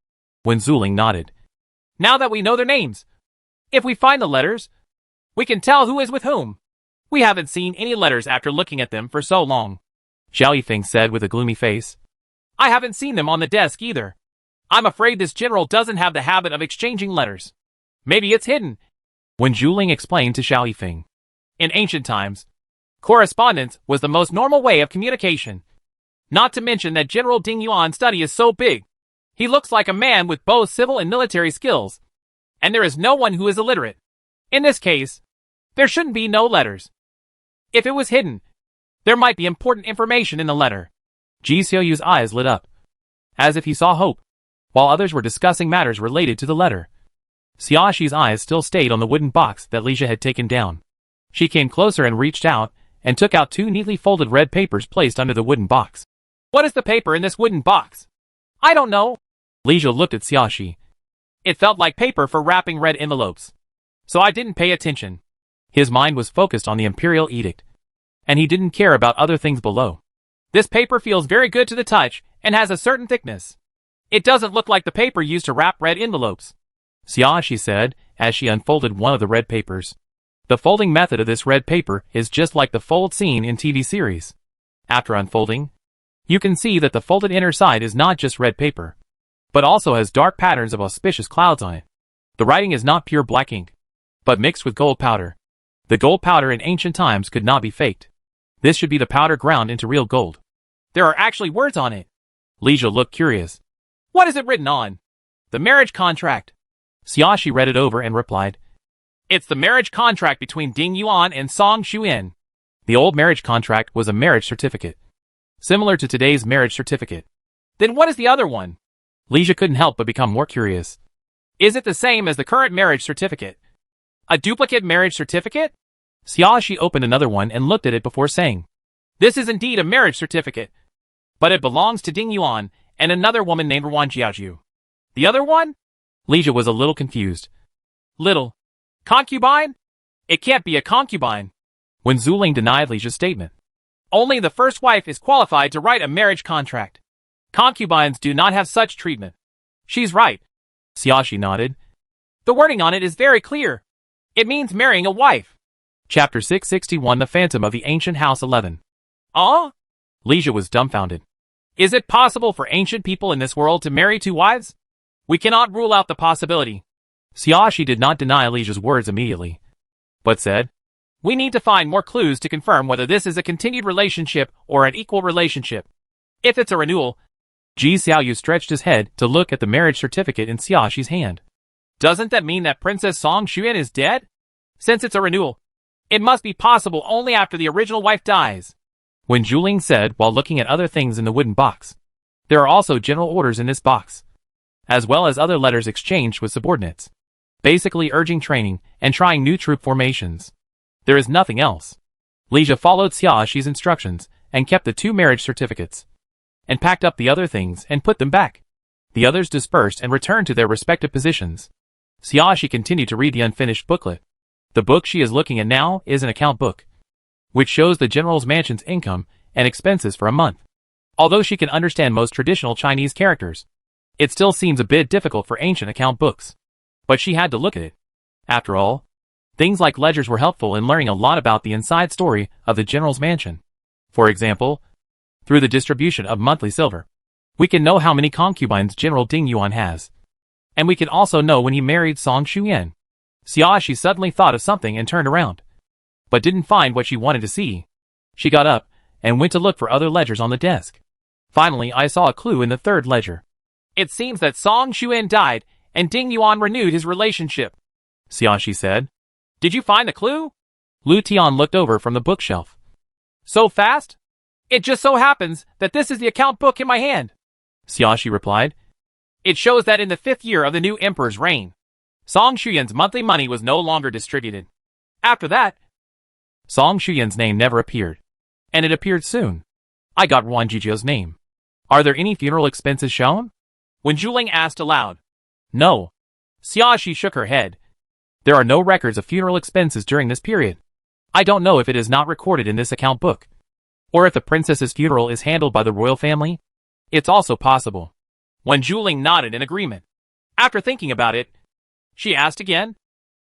Wen Zhuling nodded. Now that we know their names, if we find the letters, we can tell who is with whom. We haven't seen any letters after looking at them for so long. Xiao Yifeng said with a gloomy face. I haven't seen them on the desk either. I'm afraid this general doesn't have the habit of exchanging letters. Maybe it's hidden. Wen Zhuling explained to Xiao Yifeng. In ancient times, correspondence was the most normal way of communication. Not to mention that General Ding Yuan's study is so big. He looks like a man with both civil and military skills. And there is no one who is illiterate. In this case, there shouldn't be no letters. If it was hidden, there might be important information in the letter. Ji Xiaoyu's eyes lit up, as if he saw hope, while others were discussing matters related to the letter. Xiaoxi's eyes still stayed on the wooden box that Li Zhe had taken down. She came closer and reached out, and took out two neatly folded red papers placed under the wooden box. What is the paper in this wooden box? I don't know. Li Zhe looked at Xiaoxi. It felt like paper for wrapping red envelopes. So I didn't pay attention. His mind was focused on the Imperial Edict, and he didn't care about other things below. This paper feels very good to the touch, and has a certain thickness. It doesn't look like the paper used to wrap red envelopes. Xiaoxi said, as she unfolded one of the red papers. The folding method of this red paper is just like the fold seen in TV series. After unfolding, you can see that the folded inner side is not just red paper, but also has dark patterns of auspicious clouds on it. The writing is not pure black ink, but mixed with gold powder. The gold powder in ancient times could not be faked. This should be the powder ground into real gold. There are actually words on it. Li Zhe looked curious. What is it written on? The marriage contract. Xiaoxi read it over and replied. It's the marriage contract between Ding Yuan and Song Xuan. The old marriage contract was a marriage certificate, similar to today's marriage certificate. Then what is the other one? Li Zhe couldn't help but become more curious. Is it the same as the current marriage certificate? A duplicate marriage certificate? Xiaoxi opened another one and looked at it before saying, This is indeed a marriage certificate, but it belongs to Ding Yuan and another woman named Wan Jiaoju. The other one? Li Zhe was a little confused. Little. Concubine? It can't be a concubine. Wen Zhuling denied Li Zhe's statement. Only the first wife is qualified to write a marriage contract. Concubines do not have such treatment. She's right. Xiaoxi nodded. The wording on it is very clear. It means marrying a wife. Chapter 661 The Phantom of the Ancient House 11. Li Zhe was dumbfounded. Is it possible for ancient people in this world to marry two wives? We cannot rule out the possibility. Xiaoxi did not deny Li Zhe's words immediately, but said, We need to find more clues to confirm whether this is a continued relationship or an equal relationship. If it's a renewal, Ji Xiaoyu stretched his head to look at the marriage certificate in Xiaoxi's hand. Doesn't that mean that Princess Song Xuan is dead? Since it's a renewal, it must be possible only after the original wife dies. Wen Zhuling said while looking at other things in the wooden box. There are also general orders in this box, as well as other letters exchanged with subordinates, basically urging training and trying new troop formations. There is nothing else. Lija followed Xiaoxi's instructions and kept the 2 marriage certificates, and packed up the other things and put them back. The others dispersed and returned to their respective positions. Xiaoxi continued to read the unfinished booklet. The book she is looking at now is an account book, which shows the general's mansion's income and expenses for a month. Although she can understand most traditional Chinese characters, it still seems a bit difficult for ancient account books. But she had to look at it. After all, things like ledgers were helpful in learning a lot about the inside story of the general's mansion. For example, through the distribution of monthly silver, we can know how many concubines General Ding Yuan has. And we can also know when he married Song Shuyan. Xiaoxi suddenly thought of something and turned around, but didn't find what she wanted to see. She got up and went to look for other ledgers on the desk. Finally, I saw a clue in the 3rd ledger. It seems that Song Shuyan died and Ding Yuan renewed his relationship, Xiaoxi said. Did you find the clue? Lu Tian looked over from the bookshelf. So fast? It just so happens that this is the account book in my hand, Xiaoxi replied. It shows that in the 5th year of the new emperor's reign, Song Shuyan's monthly money was no longer distributed. After that, Song Shuyan's name never appeared. And it appeared soon. I got Wan Jizhou's name. Are there any funeral expenses shown? Wen Zhuling asked aloud. No. Xiaoxi shook her head. There are no records of funeral expenses during this period. I don't know if it is not recorded in this account book, or if the princess's funeral is handled by the royal family. It's also possible. Wen Zhuling nodded in agreement. After thinking about it, she asked again.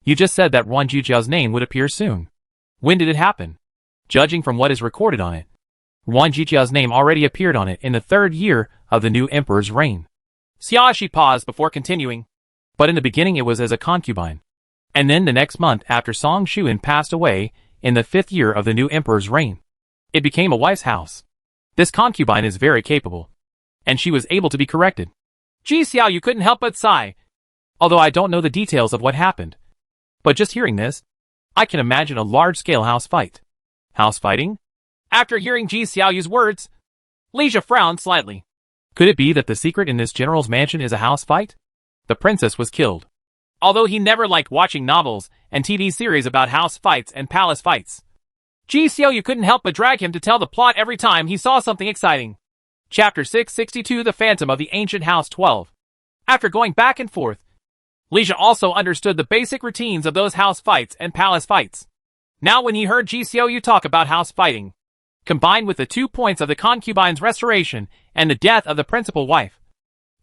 You just said that Wan Jizhou's name would appear soon. When did it happen? Judging from what is recorded on it, Wan Jizhou's name already appeared on it in the 3rd year of the new emperor's reign. Xiaoxi paused before continuing. But in the beginning it was as a concubine. And then the next month after Song Shuyan passed away, in the 5th year of the new emperor's reign, it became a wife's house. This concubine is very capable, and she was able to be corrected. Ji Xiao, you couldn't help but sigh. Although I don't know the details of what happened. But just hearing this, I can imagine a large-scale house fight. House fighting? After hearing Ji Xiaoyu's words, Lija frowned slightly. Could it be that the secret in this general's mansion is a house fight? The princess was killed. Although he never liked watching novels and TV series about house fights and palace fights, Ji Xiaoyu couldn't help but drag him to tell the plot every time he saw something exciting. Chapter 662, The Phantom of the Ancient House 12. After going back and forth, Lija also understood the basic routines of those house fights and palace fights. Now when he heard Ji Xiaoyu talk about house fighting, combined with the 2 points of the concubine's restoration and the death of the principal wife,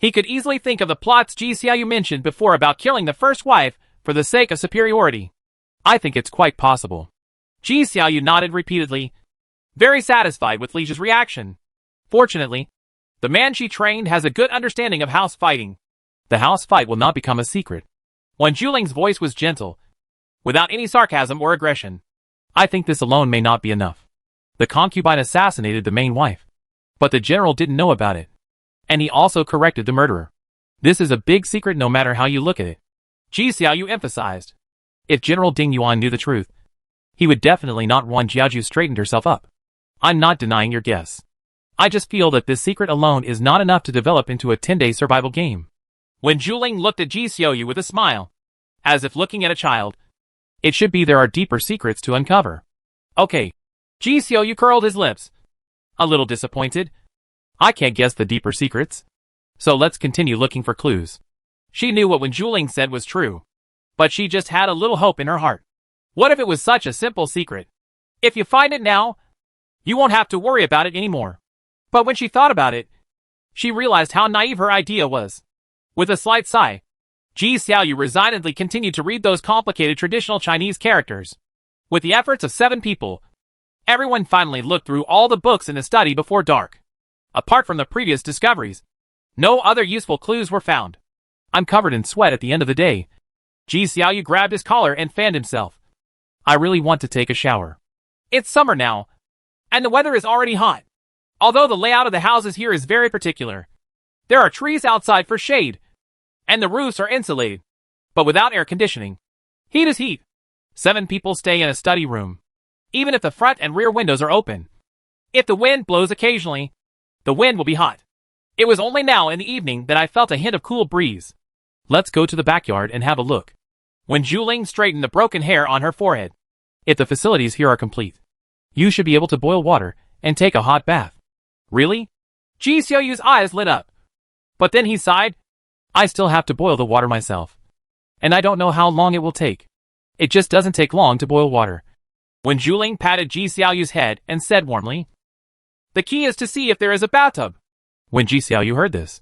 he could easily think of the plots Ji Xiaoyu mentioned before about killing the first wife for the sake of superiority. I think it's quite possible. Ji Xiaoyu nodded repeatedly, very satisfied with Lija's reaction. Fortunately, the man she trained has a good understanding of house fighting. The house fight will not become a secret. Wen Zhuling's voice was gentle, without any sarcasm or aggression. I think this alone may not be enough. The concubine assassinated the main wife, but the general didn't know about it. And he also corrected the murderer. This is a big secret no matter how you look at it, Ji Xiaoyu emphasized. If General Ding Yuan knew the truth, he would definitely not want Jiaoju straightened herself up. I'm not denying your guess. I just feel that this secret alone is not enough to develop into a 10-day survival game. When Zhuling looked at Ji Xiaoyu with a smile, as if looking at a child, it should be there are deeper secrets to uncover. Okay. Ji Xiaoyu curled his lips, a little disappointed. I can't guess the deeper secrets. So let's continue looking for clues. She knew what Wen Zhuling said was true, but she just had a little hope in her heart. What if it was such a simple secret? If you find it now, you won't have to worry about it anymore. But when she thought about it, she realized how naive her idea was. With a slight sigh, Ji Xiaoyu resignedly continued to read those complicated traditional Chinese characters. With the efforts of 7 people, everyone finally looked through all the books in the study before dark. Apart from the previous discoveries, no other useful clues were found. I'm covered in sweat at the end of the day. Ji Xiaoyu grabbed his collar and fanned himself. I really want to take a shower. It's summer now, and the weather is already hot. Although the layout of the houses here is very particular. There are trees outside for shade, and the roofs are insulated, but without air conditioning. Heat is heat. 7 people stay in a study room, even if the front and rear windows are open. If the wind blows occasionally, the wind will be hot. It was only now in the evening that I felt a hint of cool breeze. Let's go to the backyard and have a look. When Zhuling straightened the broken hair on her forehead, If the facilities here are complete, you should be able to boil water and take a hot bath. Really? Ji Xiaoyu's eyes lit up. But then he sighed. I still have to boil the water myself. And I don't know how long it will take. It just doesn't take long to boil water. When Zhuling patted Ji Xiaoyu's head and said warmly, the key is to see if there is a bathtub. When Ji Xiaoyu heard this,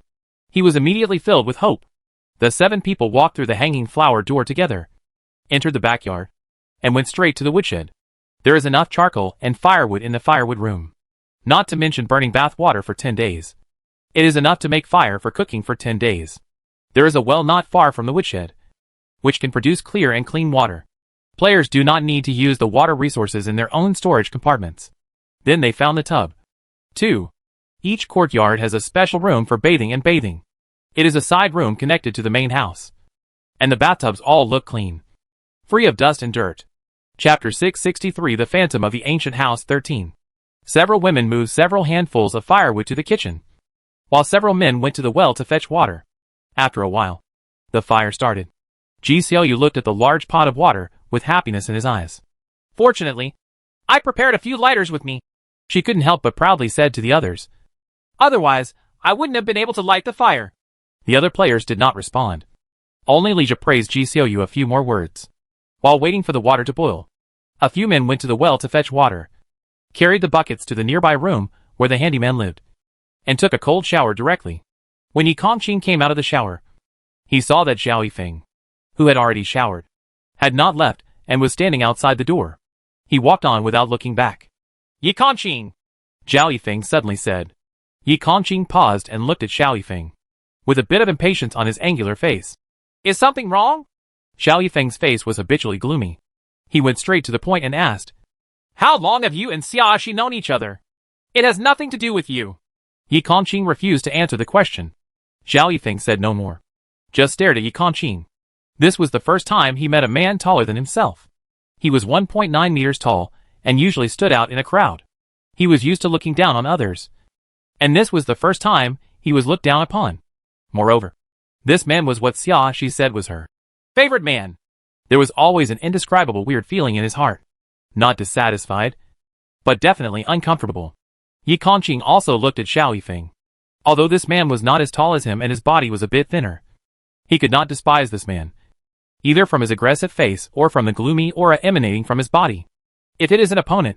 he was immediately filled with hope. The 7 people walked through the hanging flower door together, entered the backyard, and went straight to the woodshed. There is enough charcoal and firewood in the firewood room, not to mention burning bath water for 10 days. It is enough to make fire for cooking for 10 days. There is a well not far from the woodshed, which can produce clear and clean water. Players do not need to use the water resources in their own storage compartments. Then they found the tub. 2. Each courtyard has a special room for bathing and bathing. It is a side room connected to the main house. And the bathtubs all look clean, free of dust and dirt. Chapter 663 The Phantom of the Ancient House 13. Several women moved several handfuls of firewood to the kitchen, while several men went to the well to fetch water. After a while, the fire started. Ji Xiaoyu looked at the large pot of water with happiness in his eyes. Fortunately, I prepared a few lighters with me, she couldn't help but proudly said to the others. Otherwise, I wouldn't have been able to light the fire. The other players did not respond. Only Li Jia praised Ji Xiaoyu a few more words. While waiting for the water to boil, a few men went to the well to fetch water, carried the buckets to the nearby room where the handyman lived, and took a cold shower directly. When Yi Kongqing came out of the shower, he saw that Zhao Yifeng, who had already showered, had not left and was standing outside the door. He walked on without looking back. Yi Kongqing! Zhao Yifeng suddenly said. Yi Kongqing paused and looked at Zhao Yifeng, with a bit of impatience on his angular face. Is something wrong? Zhao Yifeng's face was habitually gloomy. He went straight to the point and asked, how long have you and Xiaoshi known each other? It has nothing to do with you. Yi Kongqing refused to answer the question. Zhao Yifeng said no more, just stared at Yi Kongqing. This was the first time he met a man taller than himself. He was 1.9 meters tall and usually stood out in a crowd. He was used to looking down on others, and this was the first time he was looked down upon. Moreover, this man was what Xiaoshi said was her favorite man. There was always an indescribable weird feeling in his heart. Not dissatisfied, but definitely uncomfortable. Yi Kongqing also looked at Zhao Yifeng. Although this man was not as tall as him and his body was a bit thinner, he could not despise this man, either from his aggressive face or from the gloomy aura emanating from his body. If it is an opponent,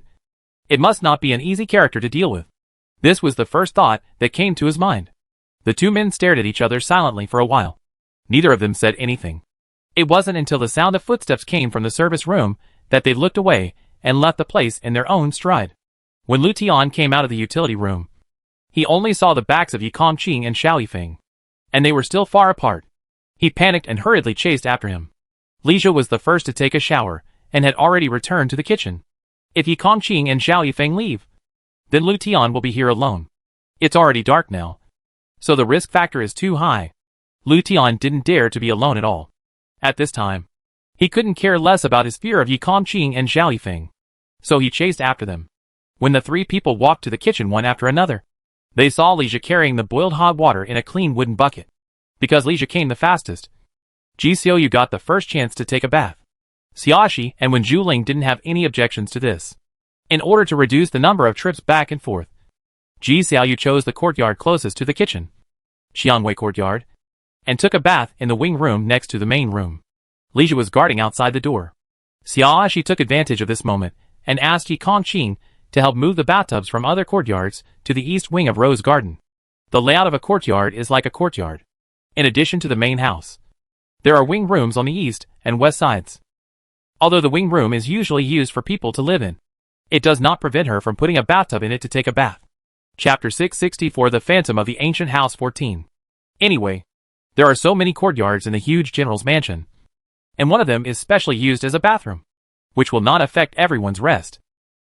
it must not be an easy character to deal with. This was the first thought that came to his mind. The 2 men stared at each other silently for a while. Neither of them said anything. It wasn't until the sound of footsteps came from the service room that they looked away and left the place in their own stride. When Lu Tian came out of the utility room, he only saw the backs of Yi Kongqing and Zhao Yifeng, and they were still far apart. He panicked and hurriedly chased after him. Li Jia was the first to take a shower and had already returned to the kitchen. If Yi Kongqing and Zhao Yifeng leave, then Lu Tian will be here alone. It's already dark now, so the risk factor is too high. Lu Tian didn't dare to be alone at all. At this time, he couldn't care less about his fear of Yi Kongqing and Zhao Yifeng, so he chased after them. When the 3 people walked to the kitchen one after another, they saw Li Jia carrying the boiled hot water in a clean wooden bucket. Because Li Jia came the fastest, Ji Xiaoyu got the first chance to take a bath. Xiaoshi and Wen Zhuling didn't have any objections to this. In order to reduce the number of trips back and forth, Ji Xiaoyu chose the courtyard closest to the kitchen, Xiangwei Courtyard, and took a bath in the wing room next to the main room. Li Jia was guarding outside the door. Xiaoshi took advantage of this moment and asked Yi Kongqing to help move the bathtubs from other courtyards to the east wing of Rose Garden. The layout of a courtyard is like a courtyard. In addition to the main house, there are wing rooms on the east and west sides. Although the wing room is usually used for people to live in, it does not prevent her from putting a bathtub in it to take a bath. Chapter 664 The Phantom of the Ancient House 14. Anyway, there are so many courtyards in the huge general's mansion, and one of them is specially used as a bathroom, which will not affect everyone's rest.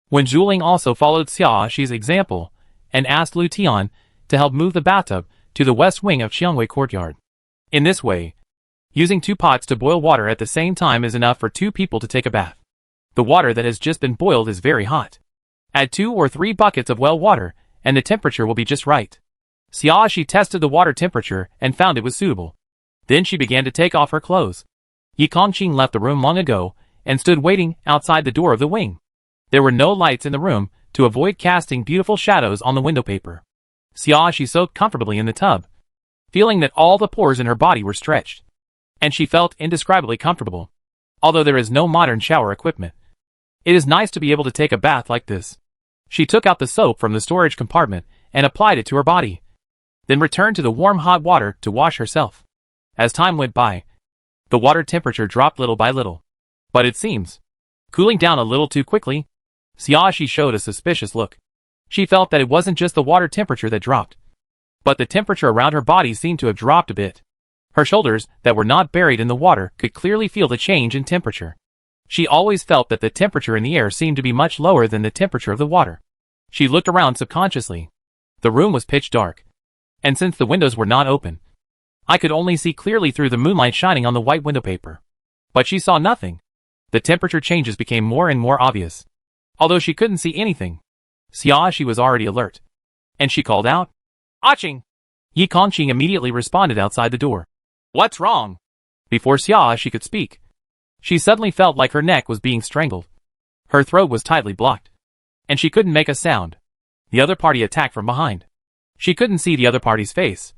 When Zhuling also followed Xiaoshi's example and asked Lu Tian to help move the bathtub to the west wing of Xiangwei Courtyard. In this way, using 2 pots to boil water at the same time is enough for 2 people to take a bath. The water that has just been boiled is very hot. Add 2 or 3 buckets of well water and the temperature will be just right. Xiaoshi tested the water temperature and found it was suitable. Then she began to take off her clothes. Yi Kongqing left the room long ago and stood waiting outside the door of the wing. There were no lights in the room to avoid casting beautiful shadows on the window paper. She soaked comfortably in the tub, feeling that all the pores in her body were stretched, and she felt indescribably comfortable. Although there is no modern shower equipment, it is nice to be able to take a bath like this. She took out the soap from the storage compartment and applied it to her body, then returned to the warm hot water to wash herself. As time went by, the water temperature dropped little by little, but it seems cooling down a little too quickly. She showed a suspicious look. She felt that it wasn't just the water temperature that dropped, but the temperature around her body seemed to have dropped a bit. Her shoulders, that were not buried in the water, could clearly feel the change in temperature. She always felt that the temperature in the air seemed to be much lower than the temperature of the water. She looked around subconsciously. The room was pitch dark, and since the windows were not open, I could only see clearly through the moonlight shining on the white window paper. But she saw nothing. The temperature changes became more and more obvious. Although she couldn't see anything, she was already alert, and she called out, "Aching!" Yi Kongqing immediately responded outside the door. "What's wrong?" Before she could speak, she suddenly felt like her neck was being strangled. Her throat was tightly blocked, and she couldn't make a sound. The other party attacked from behind. She couldn't see the other party's face,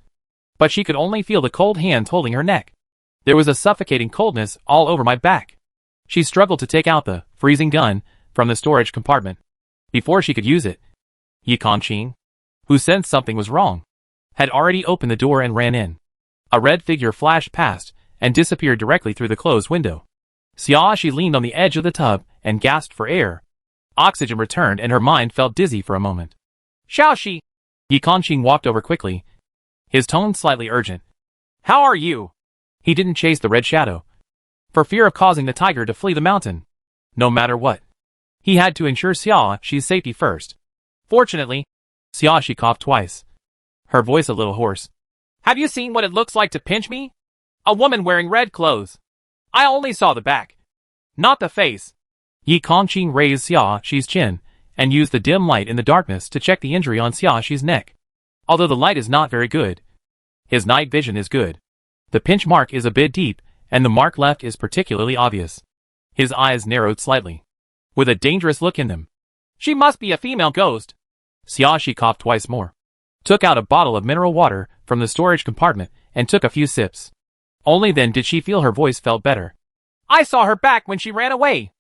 but she could only feel the cold hands holding her neck. There was a suffocating coldness all over my back. She struggled to take out the freezing gun from the storage compartment. Before she could use it, Yi Kongqing, who sensed something was wrong, had already opened the door and ran in. A red figure flashed past and disappeared directly through the closed window. She leaned on the edge of the tub and gasped for air. Oxygen returned and her mind felt dizzy for a moment. "Xiaoxi!" Yi Kongqing walked over quickly, his tone slightly urgent. "How are you?" He didn't chase the red shadow, for fear of causing the tiger to flee the mountain. No matter what, he had to ensure Xiaoxi's safety first. Fortunately, Xiaoxi coughed twice, her voice a little hoarse. "Have you seen what it looks like to pinch me? A woman wearing red clothes. I only saw the back, not the face." Yi Kongqing raised Xiaoxi's chin and used the dim light in the darkness to check the injury on Xiaoxi's neck. Although the light is not very good, his night vision is good. The pinch mark is a bit deep, and the mark left is particularly obvious. His eyes narrowed slightly, with a dangerous look in them. "She must be a female ghost." Xiaoxi coughed twice more, took out a bottle of mineral water from the storage compartment, and took a few sips. Only then did she feel her voice felt better. "I saw her back when she ran away.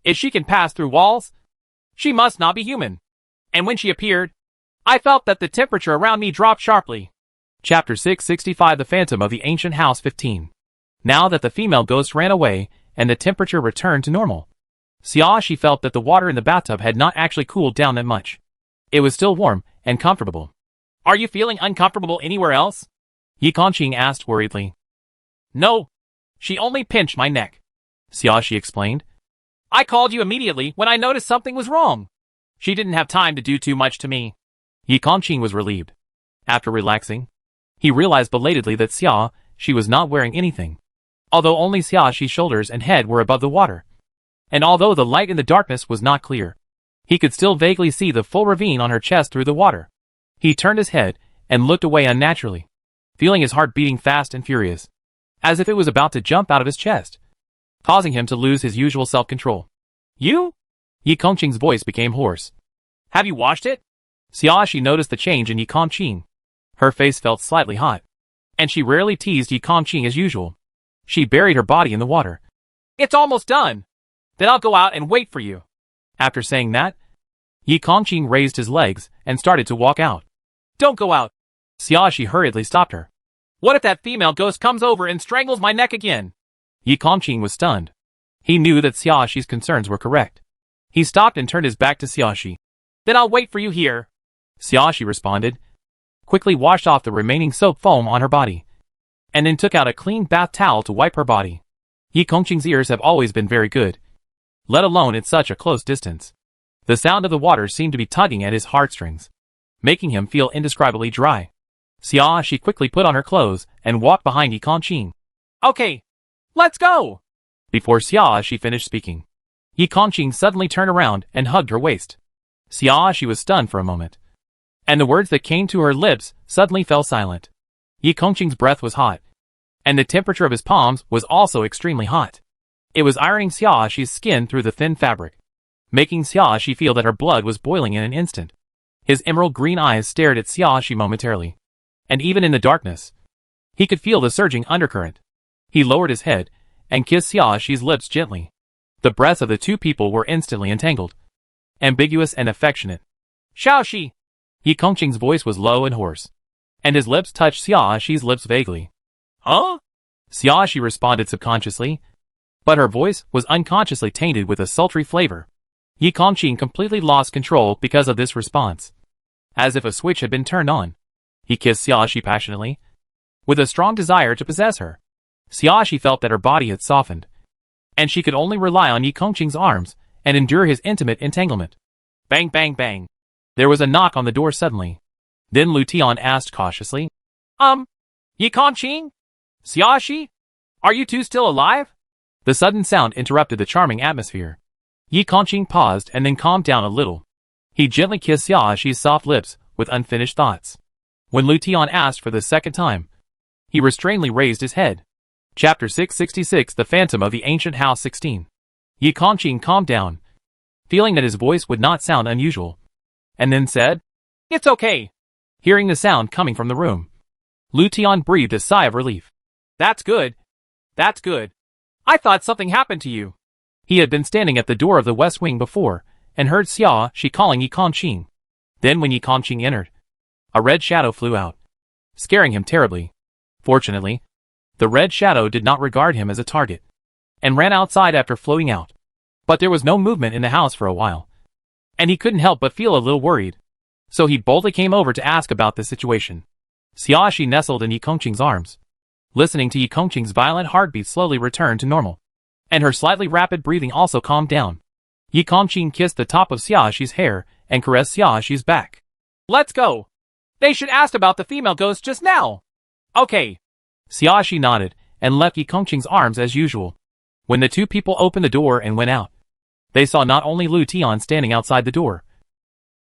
If she can pass through walls, she must not be human. And when she appeared, I felt that the temperature around me dropped sharply." Chapter 665 The Phantom of the Ancient House 15. Now that the female ghost ran away, and the temperature returned to normal, she felt that the water in the bathtub had not actually cooled down that much. It was still warm and comfortable. "Are you feeling uncomfortable anywhere else?" Yi Kongqing asked worriedly. "No. She only pinched my neck," Xiaoxi explained. "I called you immediately when I noticed something was wrong. She didn't have time to do too much to me." Yi Kongqing was relieved. After relaxing, he realized belatedly that she was not wearing anything, although only Xiaoxi's shoulders and head were above the water. And although the light in the darkness was not clear, he could still vaguely see the full ravine on her chest through the water. He turned his head and looked away unnaturally, feeling his heart beating fast and furious, as if it was about to jump out of his chest, causing him to lose his usual self-control. "You?" Yi Kongqing's voice became hoarse. "Have you washed it?" Xiaoxi noticed the change in Yi Kongqing. Her face felt slightly hot, and she rarely teased Yi Kongqing as usual. She buried her body in the water. "It's almost done. Then I'll go out and wait for you." After saying that, Yi Kongqing raised his legs and started to walk out. "Don't go out." Xiaoxi hurriedly stopped her. "What if that female ghost comes over and strangles my neck again?" Yi Kongqing was stunned. He knew that Xiaoxi's concerns were correct. He stopped and turned his back to Xiaoxi. "Then I'll wait for you here." Xiaoxi responded, quickly washed off the remaining soap foam on her body, and then took out a clean bath towel to wipe her body. Yi Kongqing's ears have always been very good, let alone at such a close distance. The sound of the water seemed to be tugging at his heartstrings, making him feel indescribably dry. Xiaoxi quickly put on her clothes and walked behind Yi Kongqing. "Okay, let's go!" Before Xiaoxi finished speaking, Yi Kongqing suddenly turned around and hugged her waist. Xiaoxi was stunned for a moment, and the words that came to her lips suddenly fell silent. Yi Kongqing's breath was hot, and the temperature of his palms was also extremely hot. It was ironing Xiaoxi's skin through the thin fabric, making Xiaoxi feel that her blood was boiling in an instant. His emerald green eyes stared at Xiaoxi momentarily, and even in the darkness, he could feel the surging undercurrent. He lowered his head and kissed Xiaoxi's lips gently. The breaths of the two people were instantly entangled, ambiguous and affectionate. Xiaoxi! Yi Kongqing's voice was low and hoarse, and his lips touched Xiaoxi's lips vaguely. Huh? Xiaoxi responded subconsciously, but her voice was unconsciously tainted with a sultry flavor. Yi Kongqing completely lost control because of this response. As if a switch had been turned on, he kissed Xiaoxi passionately, with a strong desire to possess her. Xiaoxi felt that her body had softened, and she could only rely on Yi Kongqing's arms and endure his intimate entanglement. Bang bang bang. There was a knock on the door suddenly. Then Lu Tian asked cautiously, Yi Kongqing? Xiaoxi? Are you two still alive? The sudden sound interrupted the charming atmosphere. Yi Kongqing paused and then calmed down a little. He gently kissed Xiaoxi's soft lips with unfinished thoughts. When Lu Tian asked for the second time, he restrainedly raised his head. Chapter 666 The Phantom of the Ancient House 16. Yi Kongqing calmed down, feeling that his voice would not sound unusual, and then said, It's okay. Hearing the sound coming from the room, Lu Tian breathed a sigh of relief. That's good. That's good. I thought something happened to you. He had been standing at the door of the west wing before, and heard Xiaoxi calling Yi Kongqing. Then when Yi Kongqing entered, a red shadow flew out, scaring him terribly. Fortunately, the red shadow did not regard him as a target, and ran outside after floating out. But there was no movement in the house for a while, and he couldn't help but feel a little worried. So he boldly came over to ask about the situation. Xiaoxi nestled in Yi Kongqing's arms, listening to Yi Kongqing's violent heartbeat slowly return to normal, and her slightly rapid breathing also calmed down. Yi Kongqing kissed the top of Xiaoxi's hair and caressed Xiaoxi's back. Let's go. They should ask about the female ghost just now. Okay. Xiaoxi nodded and left Yi Kongqing's arms as usual. When the two people opened the door and went out, they saw not only Lu Tian standing outside the door,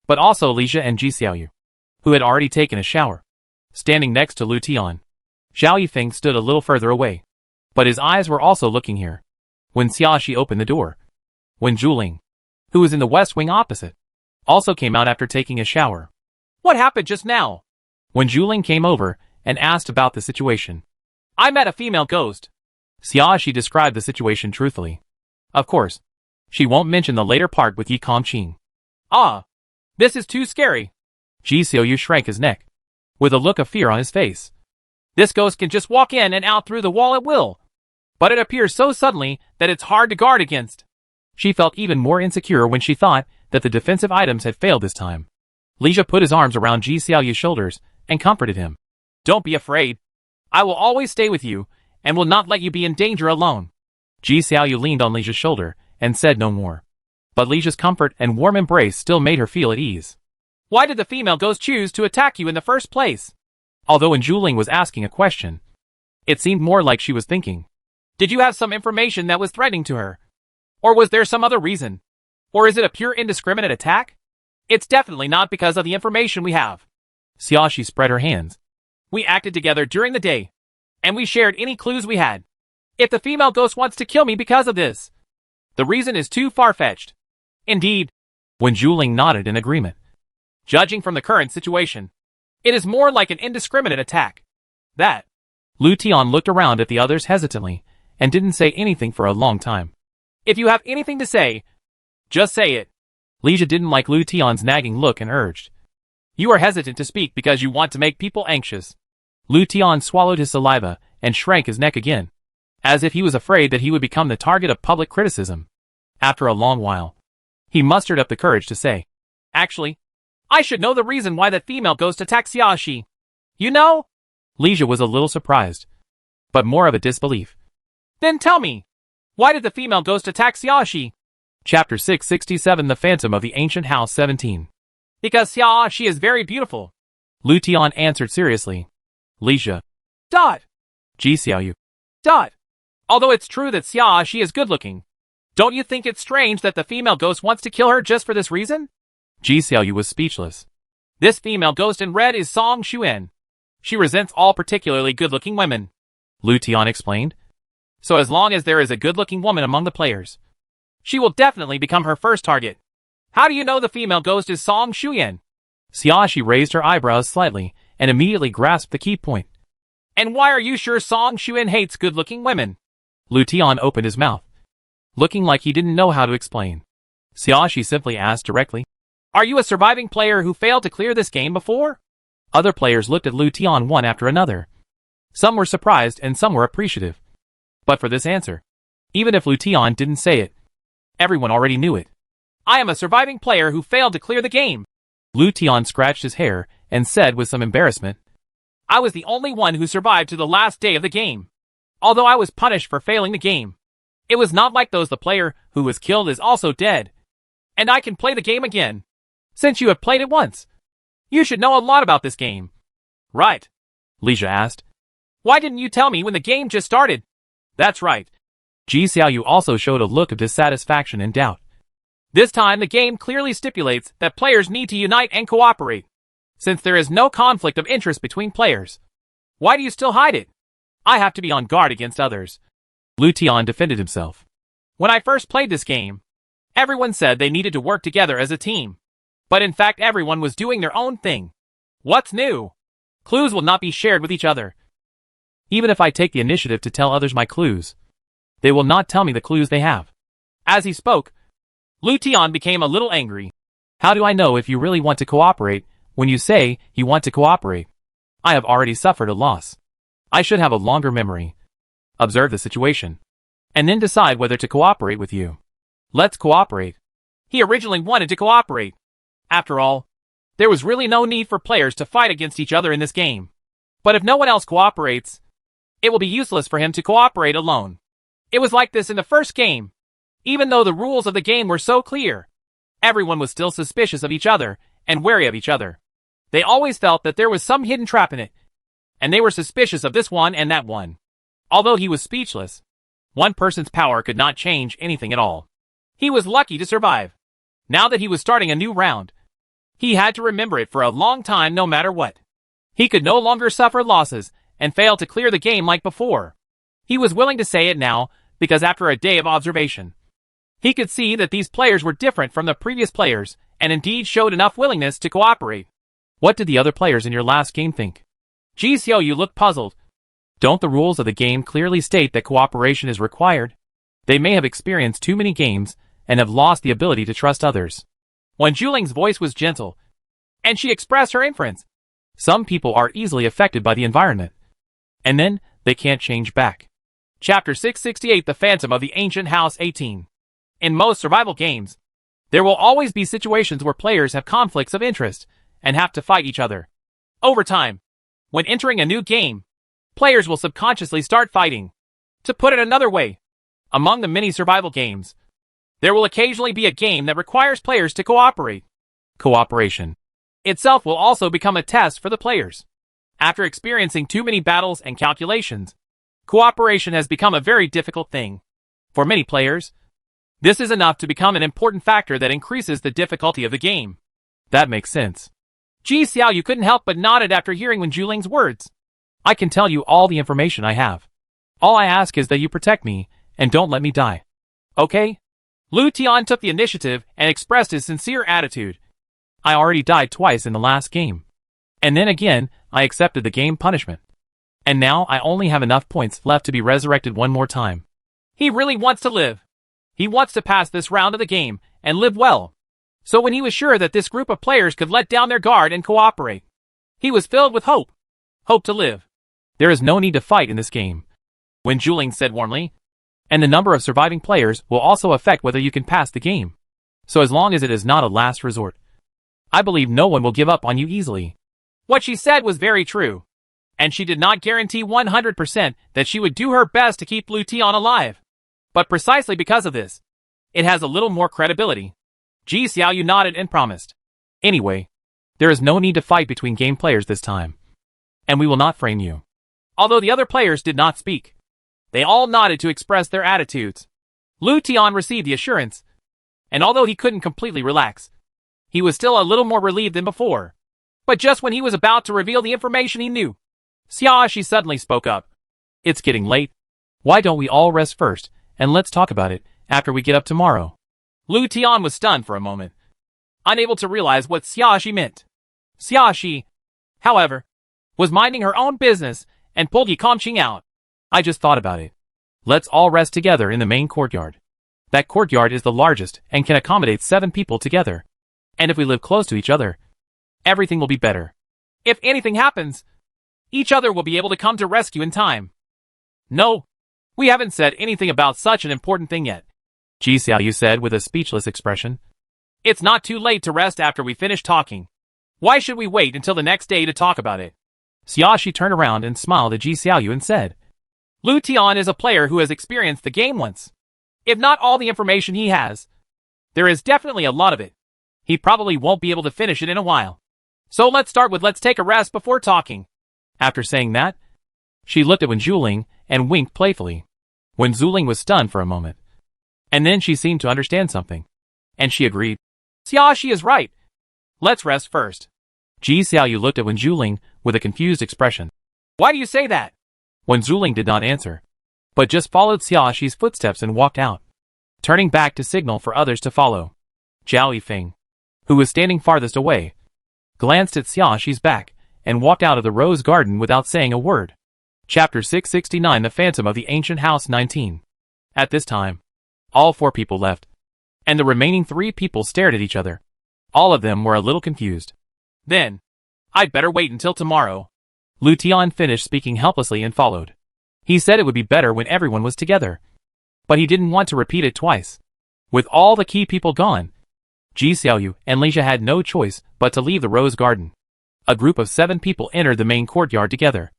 but also Lixia and Ji Xiaoyu, who had already taken a shower, standing next to Lu Tian. Zhao Yifeng stood a little further away, but his eyes were also looking here. When Xiaoxi opened the door, when Zhuling, who was in the west wing opposite, also came out after taking a shower. What happened just now? When Zhuling came over and asked about the situation. I met a female ghost. Xiaoxi described the situation truthfully. Of course, she won't mention the later part with Yi Kongqing. Ah, this is too scary. Ji Xiaoyu shrank his neck, with a look of fear on his face. This ghost can just walk in and out through the wall at will, but it appears so suddenly that it's hard to guard against. She felt even more insecure when she thought that the defensive items had failed this time. Lixia put his arms around Ji Xiaoyu's shoulders and comforted him. Don't be afraid. I will always stay with you, and will not let you be in danger alone. Ji Xiaoyu leaned on Lixia's shoulder and said no more. But Lixia's comfort and warm embrace still made her feel at ease. Why did the female ghost choose to attack you in the first place? Although when Zhuling was asking a question, it seemed more like she was thinking. Did you have some information that was threatening to her? Or was there some other reason? Or is it a pure indiscriminate attack? It's definitely not because of the information we have. Xiaoxi spread her hands. We acted together during the day, and we shared any clues we had. If the female ghost wants to kill me because of this, the reason is too far-fetched. Indeed. When Zhuling nodded in agreement. Judging from the current situation, it is more like an indiscriminate attack. That. Lu Tian looked around at the others hesitantly, and didn't say anything for a long time. If you have anything to say, just say it. Lixia didn't like Lu Tian's nagging look and urged. You are hesitant to speak because you want to make people anxious. Lu Tian swallowed his saliva and shrank his neck again, as if he was afraid that he would become the target of public criticism. After a long while, he mustered up the courage to say, Actually, I should know the reason why that female ghost attacked Xiaoxi. You know? Lixia was a little surprised, but more of a disbelief. Then tell me, why did the female ghost attack Xiaoxi? Chapter 667 The Phantom of the Ancient House 17. Because Xiaoxi is very beautiful. Lu Tian answered seriously. Lixia. Ji Xiaoyu. Although it's true that Xiaoxi is good-looking, don't you think it's strange that the female ghost wants to kill her just for this reason? Ji Xiaoyu was speechless. This female ghost in red is Song Xuan. She resents all particularly good-looking women. Lu Tian explained. So as long as there is a good-looking woman among the players, she will definitely become her first target. How do you know the female ghost is Song Shuyan? Xiaoxi raised her eyebrows slightly and immediately grasped the key point. And why are you sure Song Shuyan hates good-looking women? Lu Tian opened his mouth, looking like he didn't know how to explain. Xiaoxi simply asked directly, Are you a surviving player who failed to clear this game before? Other players looked at Lu Tian one after another. Some were surprised and some were appreciative. But for this answer, even if Lu Tian didn't say it, everyone already knew it. I am a surviving player who failed to clear the game. Lu Tian scratched his hair and said with some embarrassment, I was the only one who survived to the last day of the game. Although I was punished for failing the game, it was not like those. The player who was killed is also dead. And I can play the game again. Since you have played it once, you should know a lot about this game. Right? Lija asked. Why didn't you tell me when the game just started? That's right. Ji Xiaoyu also showed a look of dissatisfaction and doubt. This time the game clearly stipulates that players need to unite and cooperate. Since there is no conflict of interest between players, why do you still hide it? I have to be on guard against others. Lu Tian defended himself. When I first played this game, everyone said they needed to work together as a team. But in fact everyone was doing their own thing. What's new? Clues will not be shared with each other. Even if I take the initiative to tell others my clues, they will not tell me the clues they have. As he spoke, Lu Tian became a little angry. How do I know if you really want to cooperate when you say you want to cooperate? I have already suffered a loss. I should have a longer memory. Observe the situation, and then decide whether to cooperate with you. Let's cooperate. He originally wanted to cooperate. After all, there was really no need for players to fight against each other in this game. But if no one else cooperates, it will be useless for him to cooperate alone. It was like this in the first game. Even though the rules of the game were so clear, everyone was still suspicious of each other and wary of each other. They always felt that there was some hidden trap in it, and they were suspicious of this one and that one. Although he was speechless, one person's power could not change anything at all. He was lucky to survive. Now that he was starting a new round, he had to remember it for a long time no matter what. He could no longer suffer losses and fail to clear the game like before. He was willing to say it now because after a day of observation, he could see that these players were different from the previous players and indeed showed enough willingness to cooperate. What did the other players in your last game think? Ji Xiaoyu looked puzzled. Don't the rules of the game clearly state that cooperation is required? They may have experienced too many games and have lost the ability to trust others. When Juling's voice was gentle, and she expressed her inference, some people are easily affected by the environment, and then they can't change back. Chapter 668 The Phantom of the Ancient House 18. In most survival games, there will always be situations where players have conflicts of interest and have to fight each other. Over time, when entering a new game, players will subconsciously start fighting. To put it another way, among the many survival games, there will occasionally be a game that requires players to cooperate. Cooperation itself will also become a test for the players. After experiencing too many battles and calculations, cooperation has become a very difficult thing. For many players, this is enough to become an important factor that increases the difficulty of the game. That makes sense. Ji Xiaoyu couldn't help but nodded after hearing Wen Juling's words. I can tell you all the information I have. All I ask is that you protect me and don't let me die. Okay? Lu Tian took the initiative and expressed his sincere attitude. I already died twice in the last game. And then again, I accepted the game punishment. And now I only have enough points left to be resurrected one more time. He really wants to live. He wants to pass this round of the game and live well. So when he was sure that this group of players could let down their guard and cooperate, he was filled with hope. Hope to live. There is no need to fight in this game, Wen Juling said warmly. And the number of surviving players will also affect whether you can pass the game. So as long as it is not a last resort, I believe no one will give up on you easily. What she said was very true. And she did not guarantee 100% that she would do her best to keep Lu Tian alive. But precisely because of this, it has a little more credibility. Ji Xiaoyu nodded and promised. Anyway, there is no need to fight between game players this time. And we will not frame you. Although the other players did not speak, they all nodded to express their attitudes. Lu Tian received the assurance, and although he couldn't completely relax, he was still a little more relieved than before. But just when he was about to reveal the information he knew, Xiaoxi suddenly spoke up. It's getting late. Why don't we all rest first, and let's talk about it after we get up tomorrow? Lu Tian was stunned for a moment, unable to realize what Xiaoxi meant. Xiaoxi, however, was minding her own business and pulled Yi Kongqing out. I just thought about it. Let's all rest together in the main courtyard. That courtyard is the largest and can accommodate 7 people together. And if we live close to each other, everything will be better. If anything happens, each other will be able to come to rescue in time. No, we haven't said anything about such an important thing yet, Ji Xiaoyu said with a speechless expression. It's not too late to rest after we finish talking. Why should we wait until the next day to talk about it? Xiaoxi turned around and smiled at Ji Xiaoyu and said, Lu Tian is a player who has experienced the game once. If not all the information he has, there is definitely a lot of it. He probably won't be able to finish it in a while. So let's start with let's take a rest before talking. After saying that, she looked at Wen Zhuling and winked playfully. Wen Zhuling was stunned for a moment. And then she seemed to understand something. And she agreed. Xiaoxi is right. Let's rest first. Ji Xiaoyu looked at Wen Zhuling with a confused expression. Why do you say that? Wen Zhuling did not answer, but just followed Xiaoxi's footsteps and walked out, turning back to signal for others to follow. Zhao Yifeng, who was standing farthest away, glanced at Xiaoxi's back and walked out of the rose garden without saying a word. Chapter 669 The Phantom of the Ancient House 19. At this time, all 4 people left, and the remaining 3 people stared at each other. All of them were a little confused. Then, I'd better wait until tomorrow. Lu Tian finished speaking helplessly and followed. He said it would be better when everyone was together, but he didn't want to repeat it twice. With all the key people gone, Ji Xiaoyu and Li Jia had no choice but to leave the rose garden. A group of 7 people entered the main courtyard together.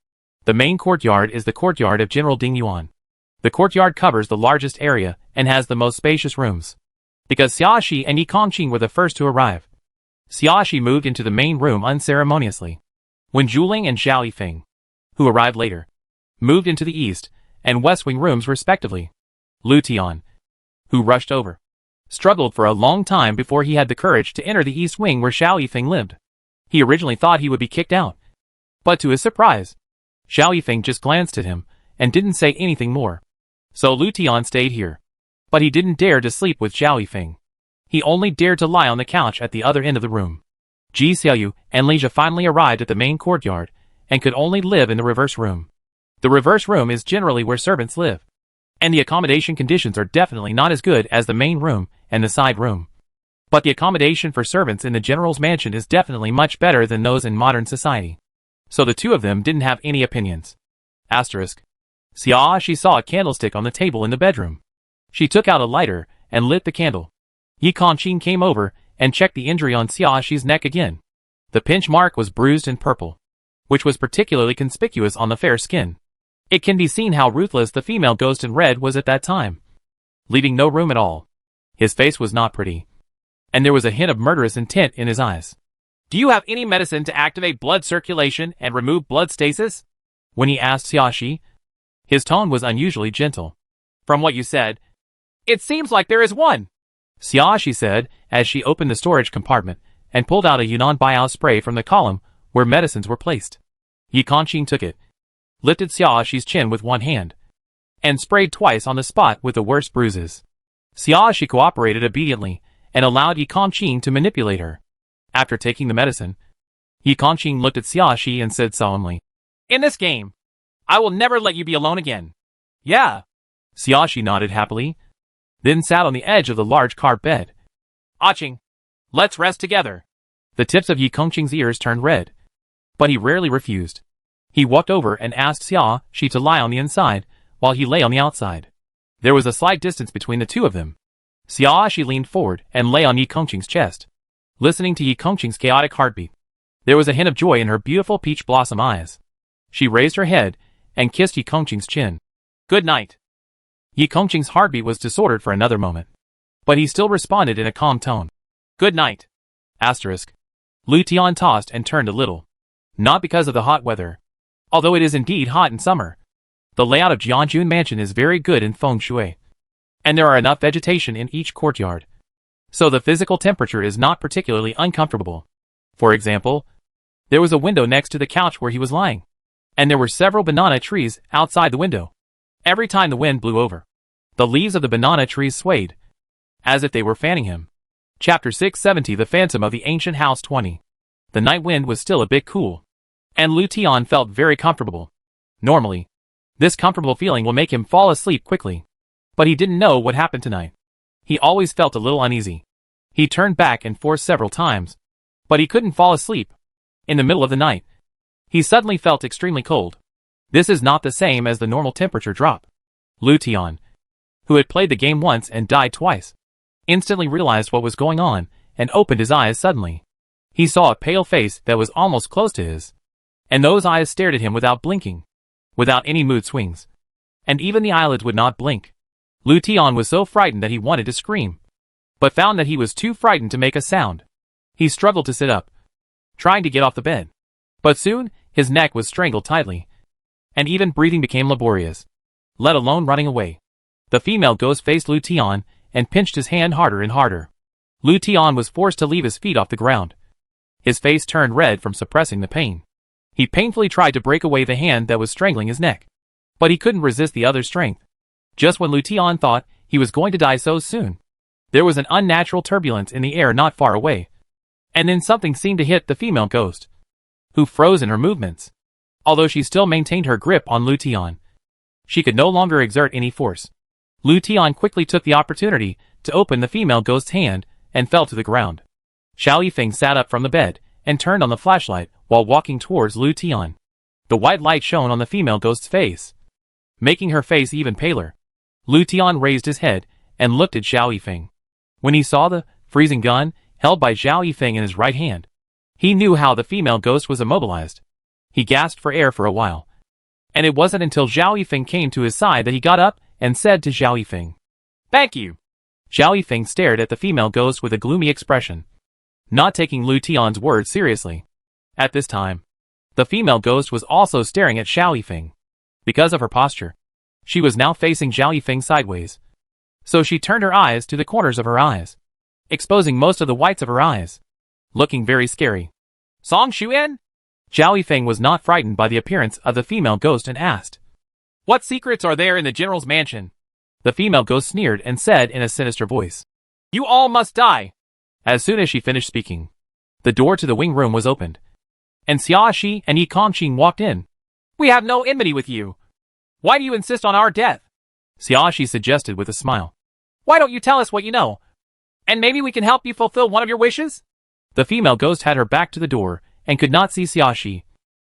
The main courtyard is the courtyard of General Ding Yuan. The courtyard covers the largest area and has the most spacious rooms. Because Xiaoxi and Yi Kongqing were the first to arrive, Xiaoxi moved into the main room unceremoniously. Wen Zhuling and Zhao Yifeng, who arrived later, moved into the east and west wing rooms respectively. Lu Tian, who rushed over, struggled for a long time before he had the courage to enter the east wing where Zhao Yifeng lived. He originally thought he would be kicked out, but to his surprise, Zhao Yifeng just glanced at him and didn't say anything more. So Lu Tian stayed here, but he didn't dare to sleep with Zhao Yifeng. He only dared to lie on the couch at the other end of the room. Ji Xiaoyu and Li Jia finally arrived at the main courtyard and could only live in the reverse room. The reverse room is generally where servants live, and the accommodation conditions are definitely not as good as the main room and the side room. But the accommodation for servants in the general's mansion is definitely much better than those in modern society. So the 2 of them didn't have any opinions. Asterisk. Xiaoxi saw a candlestick on the table in the bedroom. She took out a lighter and lit the candle. Yi Kongqing came over and checked the injury on Xiaoxi's neck again. The pinch mark was bruised and purple, which was particularly conspicuous on the fair skin. It can be seen how ruthless the female ghost in red was at that time, leaving no room at all. His face was not pretty, and there was a hint of murderous intent in his eyes. Do you have any medicine to activate blood circulation and remove blood stasis? When he asked Xiaoxi, his tone was unusually gentle. From what you said, it seems like there is one, Xiaoxi said as she opened the storage compartment and pulled out a Yunnan Biao spray from the column where medicines were placed. Yi Kongqing took it, lifted Xiaoxi's chin with one hand, and sprayed twice on the spot with the worst bruises. Xiaoxi cooperated obediently and allowed Yi Kongqing to manipulate her. After taking the medicine, Yi Kongqing looked at Xiaoxi and said solemnly, In this game, I will never let you be alone again. Yeah. Xiaoxi nodded happily, then sat on the edge of the large carved bed. Aching, let's rest together. The tips of Yi Kongqing's ears turned red, but he rarely refused. He walked over and asked Xiaoxi to lie on the inside while he lay on the outside. There was a slight distance between the 2 of them. Xiaoxi leaned forward and lay on Yi Kongqing's chest, listening to Yi Kongqing's chaotic heartbeat. There was a hint of joy in her beautiful peach blossom eyes. She raised her head and kissed Yi Kongqing's chin. Good night. Yi Kongqing's heartbeat was disordered for another moment, but he still responded in a calm tone. Good night. Asterisk. Lu Tian tossed and turned a little. Not because of the hot weather, although it is indeed hot in summer. The layout of Jianjun Mansion is very good in feng shui, and there are enough vegetation in each courtyard, so the physical temperature is not particularly uncomfortable. For example, there was a window next to the couch where he was lying, and there were several banana trees outside the window. Every time the wind blew over, the leaves of the banana trees swayed, as if they were fanning him. Chapter 670 The Phantom of the Ancient House 20. The night wind was still a bit cool, and Lu Tian felt very comfortable. Normally, this comfortable feeling will make him fall asleep quickly. But he didn't know what happened tonight. He always felt a little uneasy. He turned back and forth several times, but he couldn't fall asleep. In the middle of the night, he suddenly felt extremely cold. This is not the same as the normal temperature drop. Lu Tian, who had played the game once and died twice, instantly realized what was going on and opened his eyes suddenly. He saw a pale face that was almost close to his, and those eyes stared at him without blinking, without any mood swings, and even the eyelids would not blink. Lu Tian was so frightened that he wanted to scream, but found that he was too frightened to make a sound. He struggled to sit up, trying to get off the bed, but soon his neck was strangled tightly, and even breathing became laborious, let alone running away. The female ghost faced Lu Tian and pinched his hand harder and harder. Lu Tian was forced to leave his feet off the ground. His face turned red from suppressing the pain. He painfully tried to break away the hand that was strangling his neck, but he couldn't resist the other's strength. Just when Lu Tian thought he was going to die so soon, there was an unnatural turbulence in the air not far away, and then something seemed to hit the female ghost, who froze in her movements. Although she still maintained her grip on Lu Tian, she could no longer exert any force. Lu Tian quickly took the opportunity to open the female ghost's hand and fell to the ground. Xiao Yifeng sat up from the bed and turned on the flashlight while walking towards Lu Tian. The white light shone on the female ghost's face, making her face even paler. Lu Tian raised his head and looked at Xiao Yifeng. When he saw the freezing gun held by Xiao Yifeng in his right hand, he knew how the female ghost was immobilized. He gasped for air for a while, and it wasn't until Xiao Yifeng came to his side that he got up and said to Xiao Yifeng, "Thank you." Xiao Yifeng stared at the female ghost with a gloomy expression, not taking Lu Tian's words seriously. At this time, the female ghost was also staring at Xiao Yifeng. Because of her posture, she was now facing Xiao Yifeng sideways, so she turned her eyes to the corners of her eyes, exposing most of the whites of her eyes, looking very scary. "Song Xuan?" Xiao Yifeng was not frightened by the appearance of the female ghost and asked, "What secrets are there in the general's mansion?" The female ghost sneered and said in a sinister voice, "You all must die." As soon as she finished speaking, the door to the wing room was opened, and Xia Shi and Yi Kongqing walked in. "We have no enmity with you. Why do you insist on our death?" Xia Shi suggested with a smile. "Why don't you tell us what you know? And maybe we can help you fulfill one of your wishes?" The female ghost had her back to the door and could not see Xia Shi.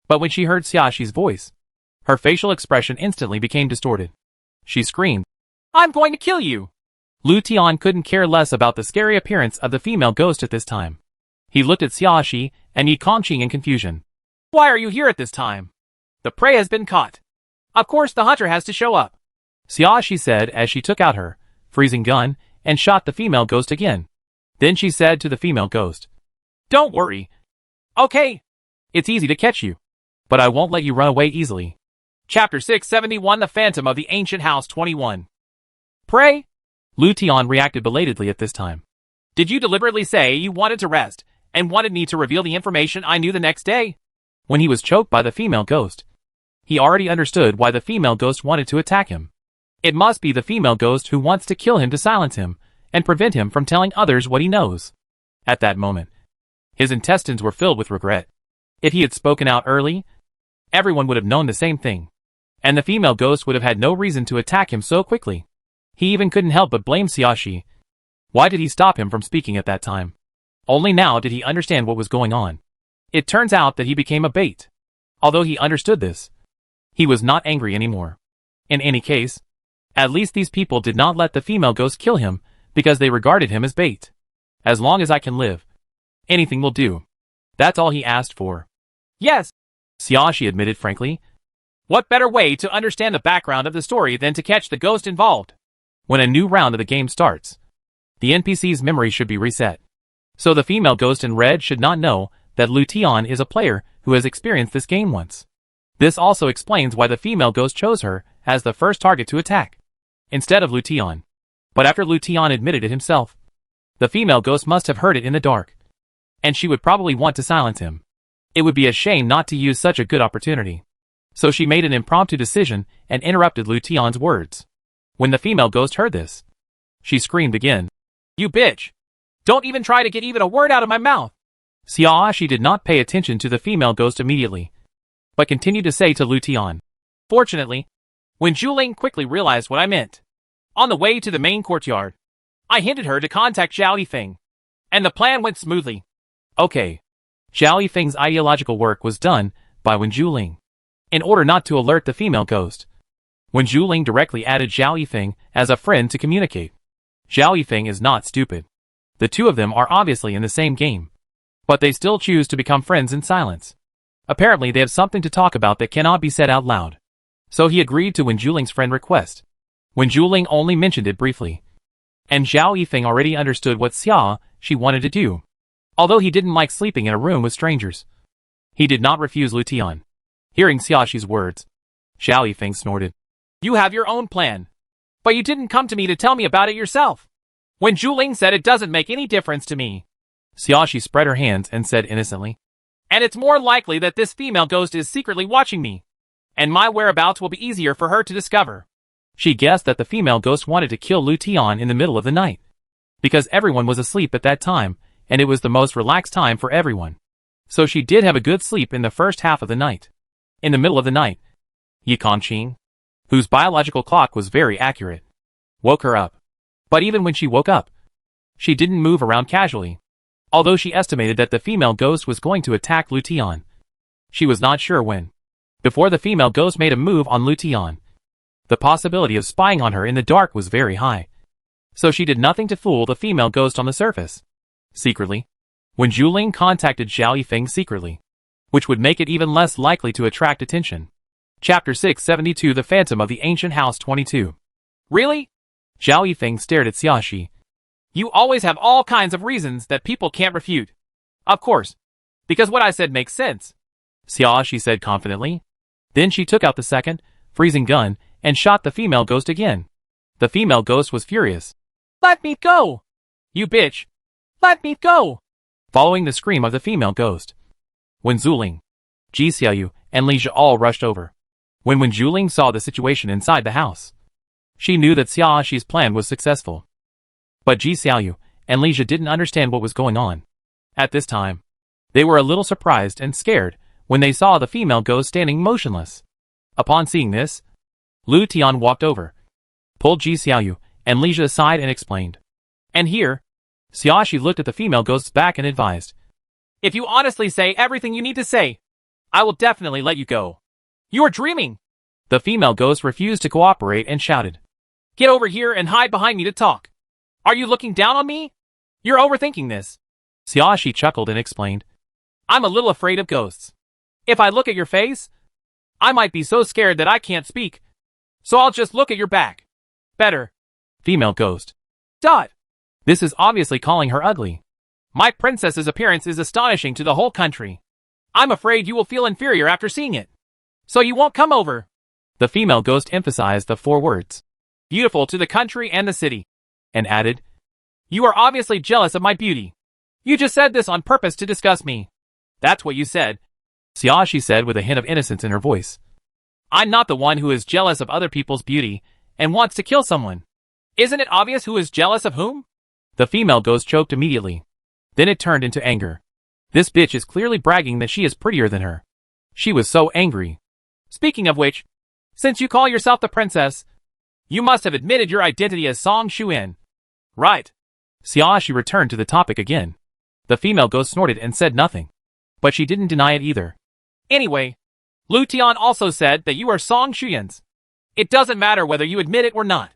But when she heard Xia Shi's voice, her facial expression instantly became distorted. She screamed, "I'm going to kill you!" Lu Tian couldn't care less about the scary appearance of the female ghost at this time. He looked at Xia Shi and Yi Kongqing in confusion. "Why are you here at this time? The prey has been caught. Of course the hunter has to show up." Xia Shi said as she took out her freezing gun and shot the female ghost again. Then she said to the female ghost, "Don't worry. Okay. It's easy to catch you, but I won't let you run away easily." Chapter 671 The Phantom of the Ancient House 21. "Pray?" Lu Tian reacted belatedly at this time. "Did you deliberately say you wanted to rest and wanted me to reveal the information I knew the next day?" When he was choked by the female ghost, he already understood why the female ghost wanted to attack him. It must be the female ghost who wants to kill him to silence him and prevent him from telling others what he knows. At that moment, his intestines were filled with regret. If he had spoken out early, everyone would have known the same thing, and the female ghost would have had no reason to attack him so quickly. He even couldn't help but blame Xia Shi. Why did he stop him from speaking at that time? Only now did he understand what was going on. It turns out that he became a bait. Although he understood this, he was not angry anymore. In any case, at least these people did not let the female ghost kill him because they regarded him as bait. As long as I can live, anything will do. That's all he asked for. "Yes," Xia Shi admitted frankly. "What better way to understand the background of the story than to catch the ghost involved?" When a new round of the game starts, the NPC's memory should be reset. So the female ghost in red should not know that Lu Tian is a player who has experienced this game once. This also explains why the female ghost chose her as the first target to attack, instead of Lu Tian. But after Lu Tian admitted it himself, the female ghost must have heard it in the dark, and she would probably want to silence him. It would be a shame not to use such a good opportunity. So she made an impromptu decision and interrupted Lu Tian's words. When the female ghost heard this, she screamed again. You bitch! Don't even try to get even a word out of my mouth! Xiaoshi did not pay attention to the female ghost immediately, but continued to say to Lu Tian. Fortunately, when Zhuling quickly realized what I meant, on the way to the main courtyard, I hinted her to contact Zhao Yifeng, and the plan went smoothly. Okay. Zhao Yifeng's ideological work was done by Wen Zhuling, in order not to alert the female ghost. Wen Zhuling directly added Zhao Yifeng as a friend to communicate. Zhao Yifeng is not stupid. The two of them are obviously in the same game, but they still choose to become friends in silence. Apparently they have something to talk about that cannot be said out loud. So he agreed to Wen Zhuling's friend request. Wen Zhuling only mentioned it briefly, and Zhao Yifeng already understood what she wanted to do. Although he didn't like sleeping in a room with strangers, he did not refuse Lu Tian. Hearing Xiaoxi's words, Zhao Yifeng snorted. You have your own plan, but you didn't come to me to tell me about it yourself. When Zhuling said it doesn't make any difference to me. Xiaoxi spread her hands and said innocently. And it's more likely that this female ghost is secretly watching me, and my whereabouts will be easier for her to discover. She guessed that the female ghost wanted to kill Lu Tian in the middle of the night, because everyone was asleep at that time, and it was the most relaxed time for everyone. So she did have a good sleep in the first half of the night. In the middle of the night, Yi Kanqing, whose biological clock was very accurate, woke her up. But even when she woke up, she didn't move around casually. Although she estimated that the female ghost was going to attack Lu Tian, she was not sure when. Before the female ghost made a move on Lu Tian, the possibility of spying on her in the dark was very high. So she did nothing to fool the female ghost on the surface. Secretly, when Zhuling contacted Zhao Yifeng secretly, which would make it even less likely to attract attention. Chapter 672 The Phantom of the Ancient House 22. Really? Zhao Yifeng stared at Xiaoxi. You always have all kinds of reasons that people can't refute. Of course, because what I said makes sense, Xiaoxi said confidently. Then she took out the second, freezing gun, and shot the female ghost again. The female ghost was furious. Let me go! You bitch! Let me go! Following the scream of the female ghost, Wen Zhuling, Ji Xiaoyu, and Li Zhe all rushed over. When Wen Zhuling saw the situation inside the house, she knew that Xiaoxi's plan was successful. But Ji Xiaoyu and Li Zhe didn't understand what was going on. At this time, they were a little surprised and scared when they saw the female ghost standing motionless. Upon seeing this, Lu Tian walked over, pulled Ji Xiaoyu and Li Zhe aside and explained. And here, Xiaoxi looked at the female ghost's back and advised. If you honestly say everything you need to say, I will definitely let you go. You are dreaming! The female ghost refused to cooperate and shouted. Get over here and hide behind me to talk. Are you looking down on me? You're overthinking this. Xiaoxi chuckled and explained. I'm a little afraid of ghosts. If I look at your face, I might be so scared that I can't speak. So I'll just look at your back. Better. Female ghost. Dot. This is obviously calling her ugly. My princess's appearance is astonishing to the whole country. I'm afraid you will feel inferior after seeing it. So you won't come over. The female ghost emphasized the 4 words. Beautiful to the country and the city. And added. You are obviously jealous of my beauty. You just said this on purpose to disgust me. That's what you said. Xiaoxi said with a hint of innocence in her voice. I'm not the one who is jealous of other people's beauty and wants to kill someone. Isn't it obvious who is jealous of whom? The female ghost choked immediately. Then it turned into anger. This bitch is clearly bragging that she is prettier than her. She was so angry. Speaking of which, since you call yourself the princess, you must have admitted your identity as Song Xuan. Right. Xiaoxi returned to the topic again. The female ghost snorted and said nothing. But she didn't deny it either. Anyway, Lu Tian also said that you are Song Xuyan's. It doesn't matter whether you admit it or not.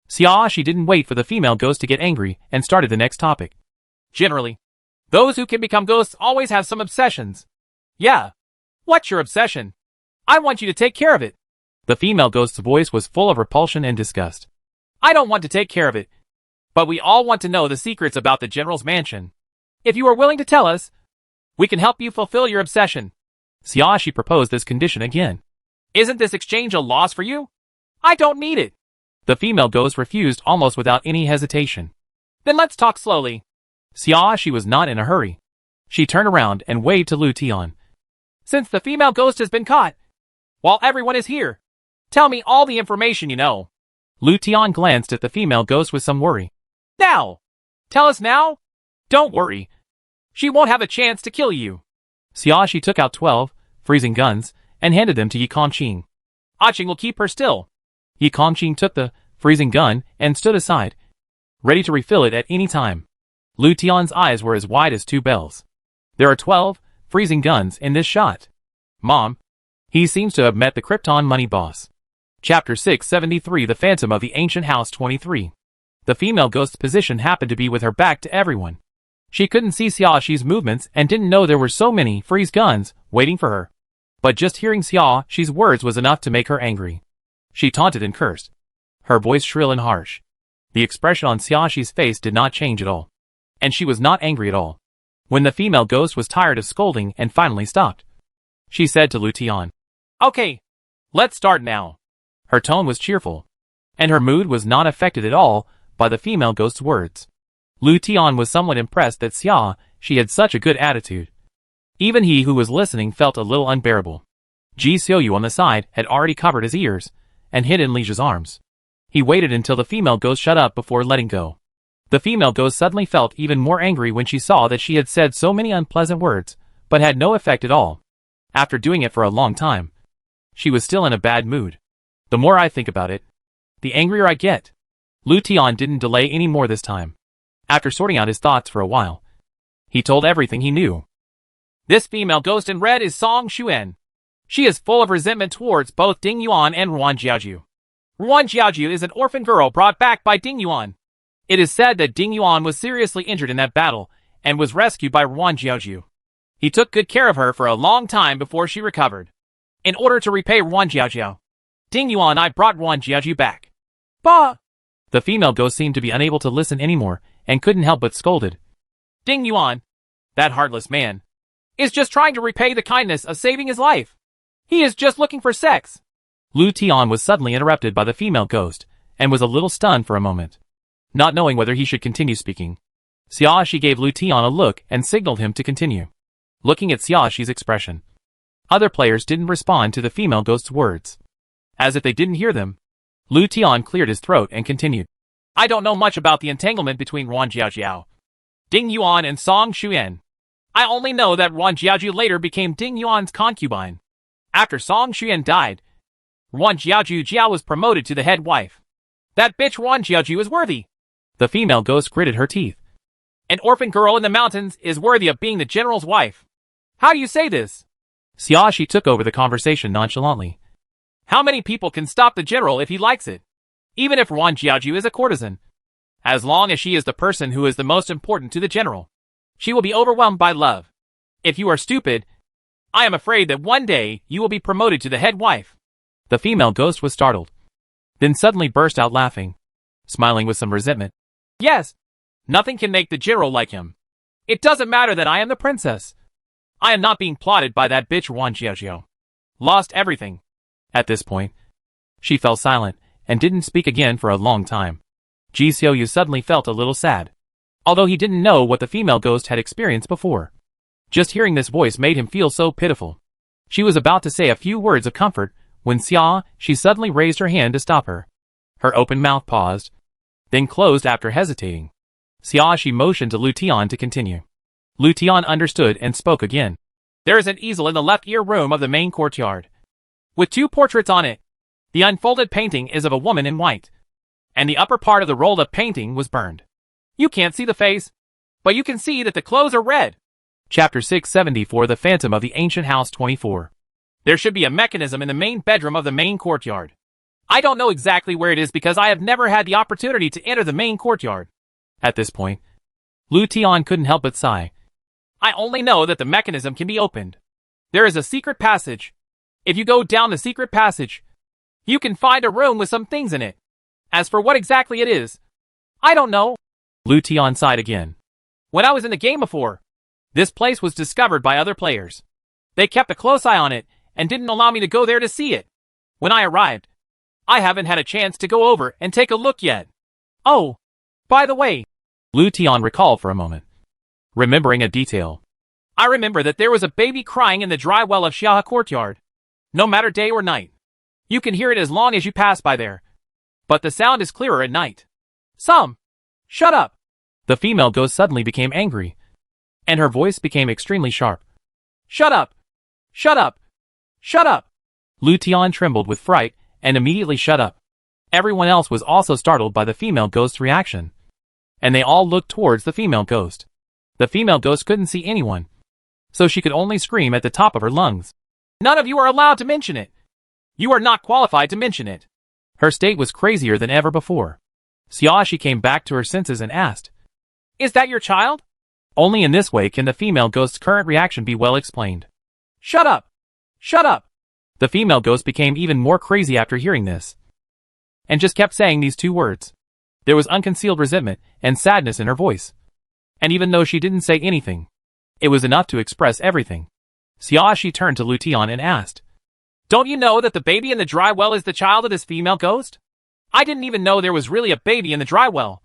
Xiaoxi didn't wait for the female ghost to get angry and started the next topic. Generally, those who can become ghosts always have some obsessions. Yeah. What's your obsession? I want you to take care of it. The female ghost's voice was full of repulsion and disgust. I don't want to take care of it. But we all want to know the secrets about the general's mansion. If you are willing to tell us, we can help you fulfill your obsession. Xiaoxi proposed this condition again. Isn't this exchange a loss for you? I don't need it. The female ghost refused almost without any hesitation. Then let's talk slowly. Xiaoxi was not in a hurry. She turned around and waved to Lu Tian. Since the female ghost has been caught, while everyone is here. Tell me all the information you know. Lu Tian glanced at the female ghost with some worry. Now! Tell us now? Don't worry. She won't have a chance to kill you. Xiaoxi took out 12 freezing guns and handed them to Yi Kongqing. Qing will keep her still. Yi Kongqing took the freezing gun and stood aside, ready to refill it at any time. Lu Tian's eyes were as wide as two bells. There are 12 freezing guns in this shot. Mom, he seems to have met the Krypton money boss. Chapter 673 The Phantom of the Ancient House 23. The female ghost's position happened to be with her back to everyone. She couldn't see Xiaoxi's movements and didn't know there were so many freeze guns waiting for her. But just hearing Xiaoxi's words was enough to make her angry. She taunted and cursed, her voice shrill and harsh. The expression on Xiaoxi's face did not change at all. And she was not angry at all. When the female ghost was tired of scolding and finally stopped, she said to Lu Tian, Okay, let's start now. Her tone was cheerful, and her mood was not affected at all by the female ghost's words. Lu Tian was somewhat impressed that Xiaoxi had such a good attitude. Even he who was listening felt a little unbearable. Ji Xiaoyu on the side had already covered his ears and hid in Lijia's arms. He waited until the female ghost shut up before letting go. The female ghost suddenly felt even more angry when she saw that she had said so many unpleasant words, but had no effect at all. After doing it for a long time, she was still in a bad mood. The more I think about it, the angrier I get. Lu Tian didn't delay any more this time. After sorting out his thoughts for a while, he told everything he knew. This female ghost in red is Song Xuan. She is full of resentment towards both Ding Yuan and Ruan Jiaoju. Ruan Jiaoju is an orphan girl brought back by Ding Yuan. It is said that Ding Yuan was seriously injured in that battle and was rescued by Ruan Jiaoju. He took good care of her for a long time before she recovered. In order to repay Ruan Jiaoju, Ding Yuan and I brought Ruan Jiaoju back. Bah! The female ghost seemed to be unable to listen anymore and couldn't help but scolded. Ding Yuan, that heartless man, is just trying to repay the kindness of saving his life. He is just looking for sex. Lu Tian was suddenly interrupted by the female ghost and was a little stunned for a moment, not knowing whether he should continue speaking. Xiaoxi gave Lu Tian a look and signaled him to continue. Looking at Xiaoxi's expression, other players didn't respond to the female ghost's words. As if they didn't hear them, Lu Tian cleared his throat and continued. I don't know much about the entanglement between Ruan Jiaojiao, Ding Yuan and Song Xuan. I only know that Ruan Jiaoju later became Ding Yuan's concubine. After Song Xuan died, Ruan Jiaoju Jiao was promoted to the head wife. That bitch Ruan Jiaoju is worthy. The female ghost gritted her teeth. An orphan girl in the mountains is worthy of being the general's wife. How do you say this? Xiaoxi took over the conversation nonchalantly. How many people can stop the general if he likes it? Even if Ruan Jiaoju is a courtesan. As long as she is the person who is the most important to the general, she will be overwhelmed by love. If you are stupid, I am afraid that one day you will be promoted to the head wife. The female ghost was startled, then suddenly burst out laughing, smiling with some resentment. Yes, nothing can make the general like him. It doesn't matter that I am the princess. I am not being plotted by that bitch Ruan Jiaojiao. Lost everything. At this point, she fell silent and didn't speak again for a long time. Ji Xiaoyu suddenly felt a little sad, although he didn't know what the female ghost had experienced before. Just hearing this voice made him feel so pitiful. She was about to say a few words of comfort when she suddenly raised her hand to stop her. Her open mouth paused, then closed after hesitating. She motioned to Lu Tian to continue. Lu Tian understood and spoke again. There is an easel in the left ear room of the main courtyard, with 2 portraits on it. The unfolded painting is of a woman in white, and the upper part of the rolled-up painting was burned. You can't see the face, but you can see that the clothes are red. Chapter 674 The Phantom of the Ancient House 24. There should be a mechanism in the main bedroom of the main courtyard. I don't know exactly where it is because I have never had the opportunity to enter the main courtyard. At this point, Lu Tian couldn't help but sigh. I only know that the mechanism can be opened. There is a secret passage. If you go down the secret passage, you can find a room with some things in it. As for what exactly it is, I don't know. Lu Tian sighed again. When I was in the game before, this place was discovered by other players. They kept a close eye on it and didn't allow me to go there to see it. When I arrived, I haven't had a chance to go over and take a look yet. Oh, by the way, Lu Tian recalled for a moment, remembering a detail. I remember that there was a baby crying in the dry well of Xia courtyard. no matter day or night. You can hear it as long as you pass by there. But the sound is clearer at night. Shut up! The female ghost suddenly became angry, and her voice became extremely sharp. Shut up! Shut up! Shut up! Lu Tian trembled with fright and immediately shut up. Everyone else was also startled by the female ghost's reaction, and they all looked towards the female ghost. The female ghost couldn't see anyone, so she could only scream at the top of her lungs. None of you are allowed to mention it. You are not qualified to mention it. Her state was crazier than ever before. Xiaoxi came back to her senses and asked, Is that your child? Only in this way can the female ghost's current reaction be well explained. Shut up! Shut up! The female ghost became even more crazy after hearing this, and just kept saying these two words. There was unconcealed resentment and sadness in her voice. And even though she didn't say anything, it was enough to express everything. Xiaoxi turned to Lu Tian and asked, Don't you know that the baby in the dry well is the child of this female ghost? I didn't even know there was really a baby in the dry well.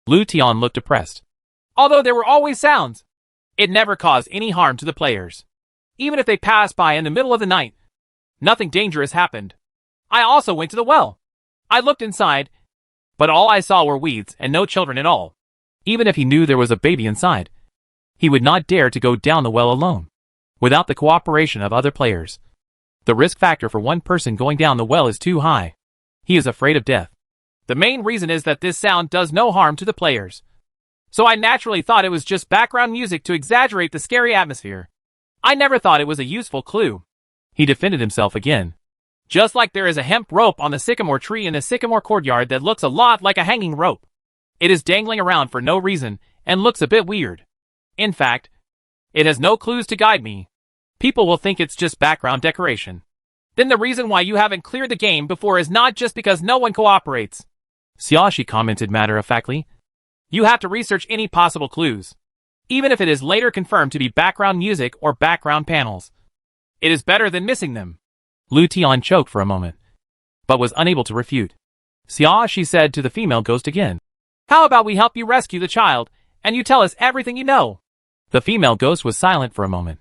Lu Tian looked depressed. Although there were always sounds, it never caused any harm to the players. Even if they passed by in the middle of the night, nothing dangerous happened. I also went to the well. I looked inside, but all I saw were weeds and no children at all. Even if he knew there was a baby inside, he would not dare to go down the well alone, without the cooperation of other players. The risk factor for one person going down the well is too high. He is afraid of death. The main reason is that this sound does no harm to the players. So I naturally thought it was just background music to exaggerate the scary atmosphere. I never thought it was a useful clue. He defended himself again. Just like there is a hemp rope on the sycamore tree in the sycamore courtyard that looks a lot like a hanging rope. It is dangling around for no reason and looks a bit weird. In fact, it has no clues to guide me. People will think it's just background decoration. Then the reason why you haven't cleared the game before is not just because no one cooperates. Xiaoxi commented matter-of-factly. You have to research any possible clues, even if it is later confirmed to be background music or background panels. It is better than missing them. Lu Tian choked for a moment, but was unable to refute. Xiaoxi said to the female ghost again, How about we help you rescue the child, and you tell us everything you know? The female ghost was silent for a moment,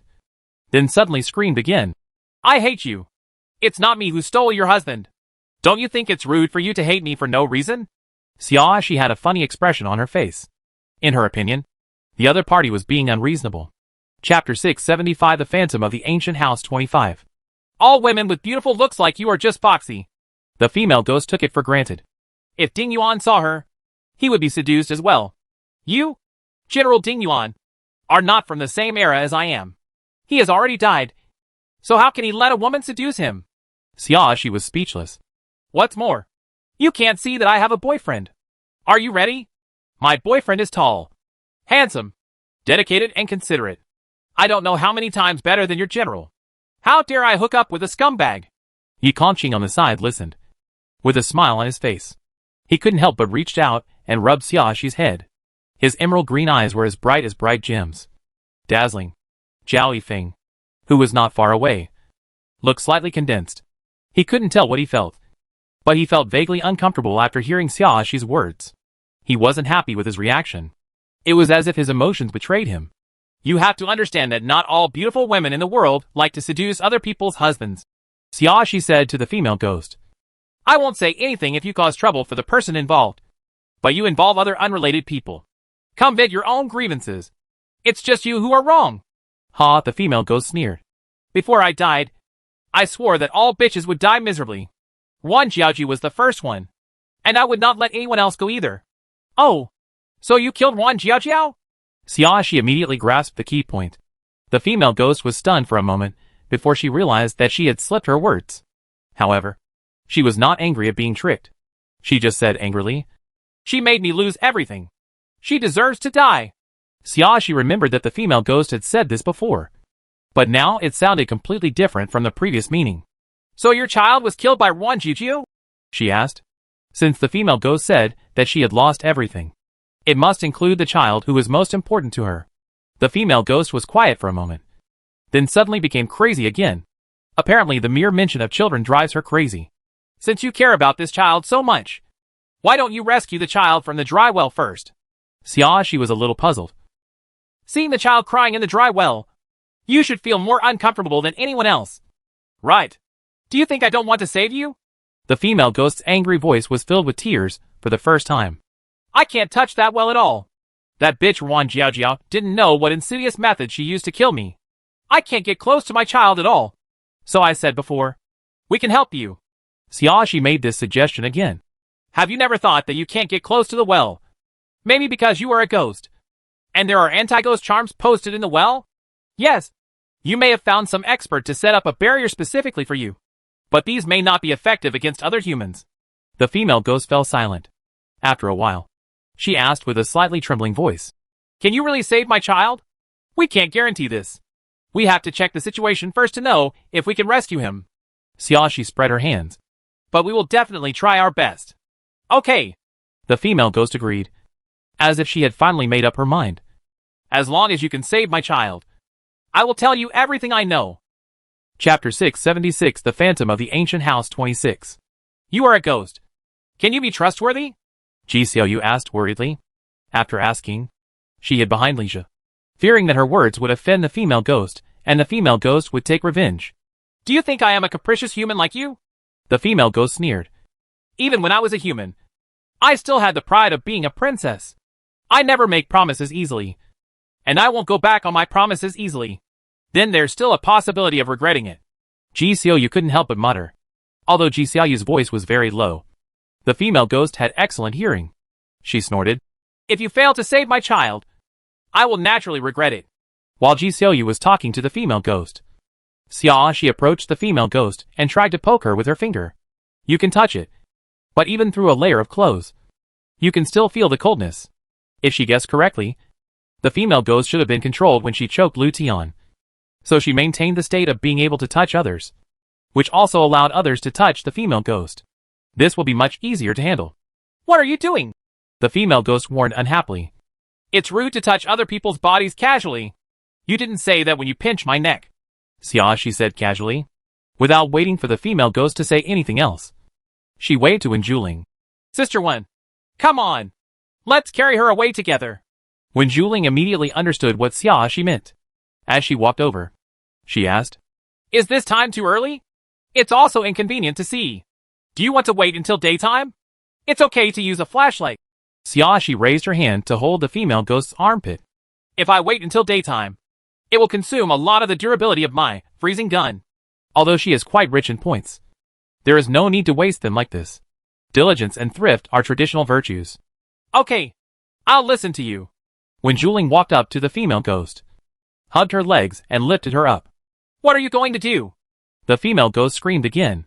then suddenly screamed again. I hate you. It's not me who stole your husband. Don't you think it's rude for you to hate me for no reason? Xiaoxi had a funny expression on her face. In her opinion, the other party was being unreasonable. Chapter 675 The Phantom of the Ancient House 25. All women with beautiful looks like you are just foxy. The female ghost took it for granted. If Ding Yuan saw her, he would be seduced as well. You, General Ding Yuan, are not from the same era as I am. He has already died, so how can he let a woman seduce him? Xiaoxi was speechless. What's more, you can't see that I have a boyfriend. Are you ready? My boyfriend is tall, handsome, dedicated and considerate. I don't know how many times better than your general. How dare I hook up with a scumbag? Yi Kongqing on the side listened, with a smile on his face. He couldn't help but reached out and rubbed Xiaoxi's head. His emerald green eyes were as bright gems. Dazzling. Zhao Yifeng, who was not far away, looked slightly condensed. He couldn't tell what he felt, but he felt vaguely uncomfortable after hearing Xiaoxi's words. He wasn't happy with his reaction. It was as if his emotions betrayed him. You have to understand that not all beautiful women in the world like to seduce other people's husbands. Xiaoxi said to the female ghost. I won't say anything if you cause trouble for the person involved, but you involve other unrelated people. Come vent your own grievances. It's just you who are wrong. Ha, the female ghost sneered. Before I died, I swore that all bitches would die miserably. Wan Jiaoji was the first one, and I would not let anyone else go either. Oh, so you killed Wan Jiaojiao? Xiaoxi immediately grasped the key point. The female ghost was stunned for a moment before she realized that she had slipped her words. However, she was not angry at being tricked. She just said angrily, She made me lose everything. She deserves to die. Xiaoxi remembered that the female ghost had said this before, but now it sounded completely different from the previous meaning. So your child was killed by Wan Jiujiu? She asked. Since the female ghost said that she had lost everything, it must include the child who was most important to her. The female ghost was quiet for a moment, then suddenly became crazy again. Apparently the mere mention of children drives her crazy. Since you care about this child so much, why don't you rescue the child from the dry well first? Xiaoxi was a little puzzled. Seeing the child crying in the dry well, you should feel more uncomfortable than anyone else. Right. Do you think I don't want to save you? The female ghost's angry voice was filled with tears for the first time. I can't touch that well at all. That bitch Wan Jiaojiao didn't know what insidious method she used to kill me. I can't get close to my child at all. So I said before, we can help you. Xiaoxi made this suggestion again. Have you never thought that you can't get close to the well? Maybe because you are a ghost. And there are anti-ghost charms posted in the well? Yes. You may have found some expert to set up a barrier specifically for you. But these may not be effective against other humans. The female ghost fell silent. After a while, she asked with a slightly trembling voice. Can you really save my child? We can't guarantee this. We have to check the situation first to know if we can rescue him. Xiaoxi spread her hands. But we will definitely try our best. Okay. The female ghost agreed, as if she had finally made up her mind. As long as you can save my child, I will tell you everything I know. Chapter 676 The Phantom of the Ancient House 26. You are a ghost. Can you be trustworthy? Ji Xiaoyu asked worriedly. After asking, she hid behind Lixia, fearing that her words would offend the female ghost, and the female ghost would take revenge. Do you think I am a capricious human like you? The female ghost sneered. Even when I was a human, I still had the pride of being a princess. I never make promises easily. And I won't go back on my promises easily. Then there's still a possibility of regretting it. Ji Xiaoyu couldn't help but mutter. Although Ji Xiaoyu's voice was very low, the female ghost had excellent hearing. She snorted. If you fail to save my child, I will naturally regret it. While Ji Xiaoyu was talking to the female ghost, Xiaoxi approached the female ghost and tried to poke her with her finger. You can touch it. But even through a layer of clothes, you can still feel the coldness. If she guessed correctly, the female ghost should have been controlled when she choked Lu Tian. So she maintained the state of being able to touch others, which also allowed others to touch the female ghost. This will be much easier to handle. What are you doing? The female ghost warned unhappily. It's rude to touch other people's bodies casually. You didn't say that when you pinched my neck. Xiaoxi said casually, without waiting for the female ghost to say anything else. She waved to Wenjuling. Sister Wen, come on. Let's carry her away together. Wenjuling immediately understood what Xiaoxi meant. As she walked over, she asked, Is this time too early? It's also inconvenient to see. Do you want to wait until daytime? It's okay to use a flashlight. Xiaoxi raised her hand to hold the female ghost's armpit. If I wait until daytime, it will consume a lot of the durability of my freezing gun. Although she is quite rich in points, there is no need to waste them like this. Diligence and thrift are traditional virtues. Okay, I'll listen to you. When Juling walked up to the female ghost, hugged her legs and lifted her up. What are you going to do? The female ghost screamed again.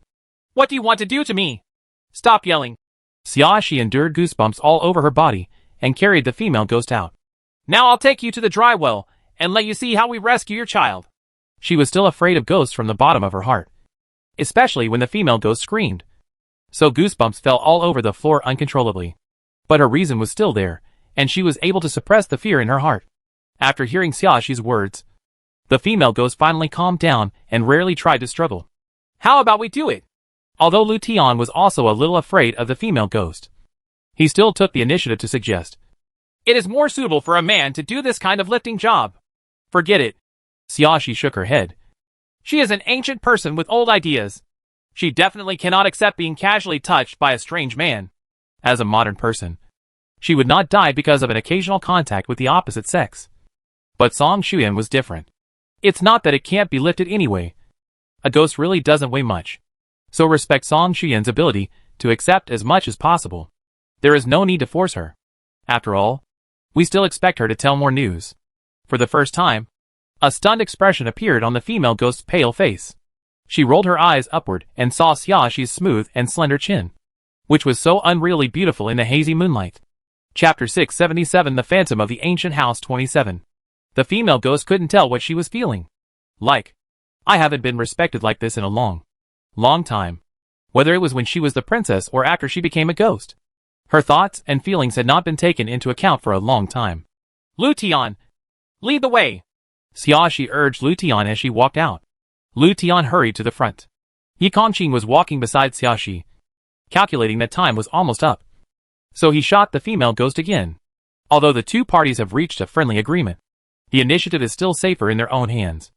What do you want to do to me? Stop yelling. Xiaoxi endured goosebumps all over her body and carried the female ghost out. Now I'll take you to the dry well and let you see how we rescue your child. She was still afraid of ghosts from the bottom of her heart, especially when the female ghost screamed. So goosebumps fell all over the floor uncontrollably. But her reason was still there, and she was able to suppress the fear in her heart. After hearing Xiaoxi's words, the female ghost finally calmed down and rarely tried to struggle. How about we do it? Although Lu Tian was also a little afraid of the female ghost, he still took the initiative to suggest. It is more suitable for a man to do this kind of lifting job. Forget it. Xiaoxi shook her head. She is an ancient person with old ideas. She definitely cannot accept being casually touched by a strange man. As a modern person, she would not die because of an occasional contact with the opposite sex. But Song Shuyan was different. It's not that it can't be lifted anyway. A ghost really doesn't weigh much. So respect Song Shuyan's ability to accept as much as possible. There is no need to force her. After all, we still expect her to tell more news. For the first time, a stunned expression appeared on the female ghost's pale face. She rolled her eyes upward and saw Xiaoxi's smooth and slender chin, which was so unreally beautiful in the hazy moonlight. Chapter 677 The Phantom of the Ancient House 27. The female ghost couldn't tell what she was feeling. Like, I haven't been respected like this in a long time. Whether it was when she was the princess or after she became a ghost. Her thoughts and feelings had not been taken into account for a long time. Lu Tian, lead the way. Xiaoxi urged Lu Tian as she walked out. Lu Tian hurried to the front. Yi Kongqing was walking beside Xiaoxi, calculating that time was almost up. So he shot the female ghost again. Although the two parties have reached a friendly agreement, the initiative is still safer in their own hands.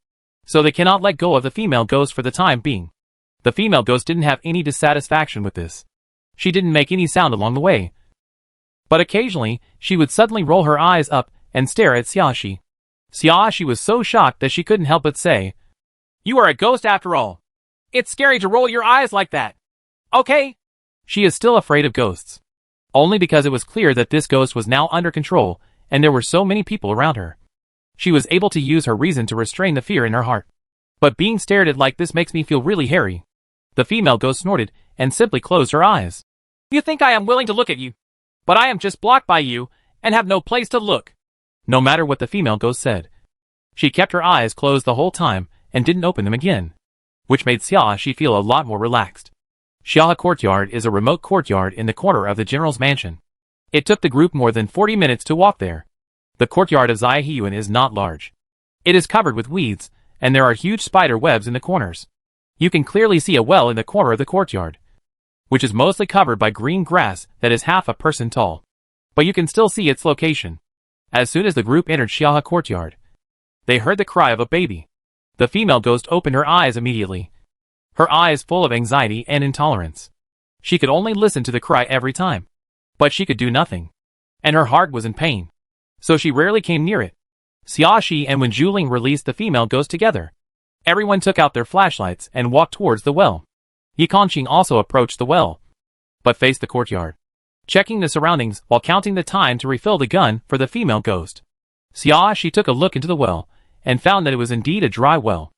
So they cannot let go of the female ghost for the time being. The female ghost didn't have any dissatisfaction with this. She didn't make any sound along the way. But occasionally, she would suddenly roll her eyes up and stare at Xiaoxi. Xiaoxi was so shocked that she couldn't help but say, "You are a ghost after all. It's scary to roll your eyes like that. Okay?" She is still afraid of ghosts. Only because it was clear that this ghost was now under control and there were so many people around her. She was able to use her reason to restrain the fear in her heart. But being stared at like this makes me feel really hairy. The female ghost snorted and simply closed her eyes. "You think I am willing to look at you, but I am just blocked by you and have no place to look." No matter what the female ghost said, she kept her eyes closed the whole time and didn't open them again, which made Xiaoxi feel a lot more relaxed. Xiaohe Courtyard is a remote courtyard in the corner of the general's mansion. It took the group more than 40 minutes to walk there. The courtyard of Xiaoheyuan is not large. It is covered with weeds, and there are huge spider webs in the corners. You can clearly see a well in the corner of the courtyard, which is mostly covered by green grass that is half a person tall. But you can still see its location. As soon as the group entered Xiaohe Courtyard, they heard the cry of a baby. The female ghost opened her eyes immediately, her eyes full of anxiety and intolerance. She could only listen to the cry every time, but she could do nothing, and her heart was in pain, so she rarely came near it. Xiaoxi and Wen Juling released the female ghost together. Everyone took out their flashlights and walked towards the well. Yi Kongqing also approached the well, but faced the courtyard, checking the surroundings while counting the time to refill the gun for the female ghost. Xiaoxi took a look into the well and found that it was indeed a dry well.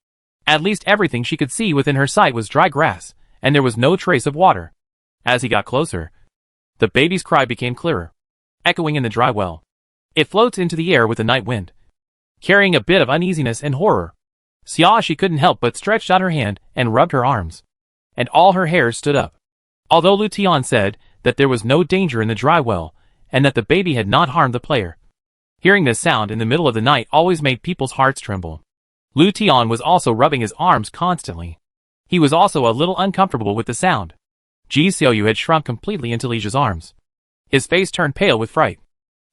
At least everything she could see within her sight was dry grass, and there was no trace of water. As he got closer, the baby's cry became clearer, echoing in the dry well. It floats into the air with the night wind, carrying a bit of uneasiness and horror. Xiaoxi couldn't help but stretched out her hand and rubbed her arms, and all her hairs stood up. Although Lu Tian said that there was no danger in the dry well, and that the baby had not harmed the player, hearing this sound in the middle of the night always made people's hearts tremble. Lu Tian was also rubbing his arms constantly. He was also a little uncomfortable with the sound. Ji Xiaoyu had shrunk completely into Lijia's arms. His face turned pale with fright,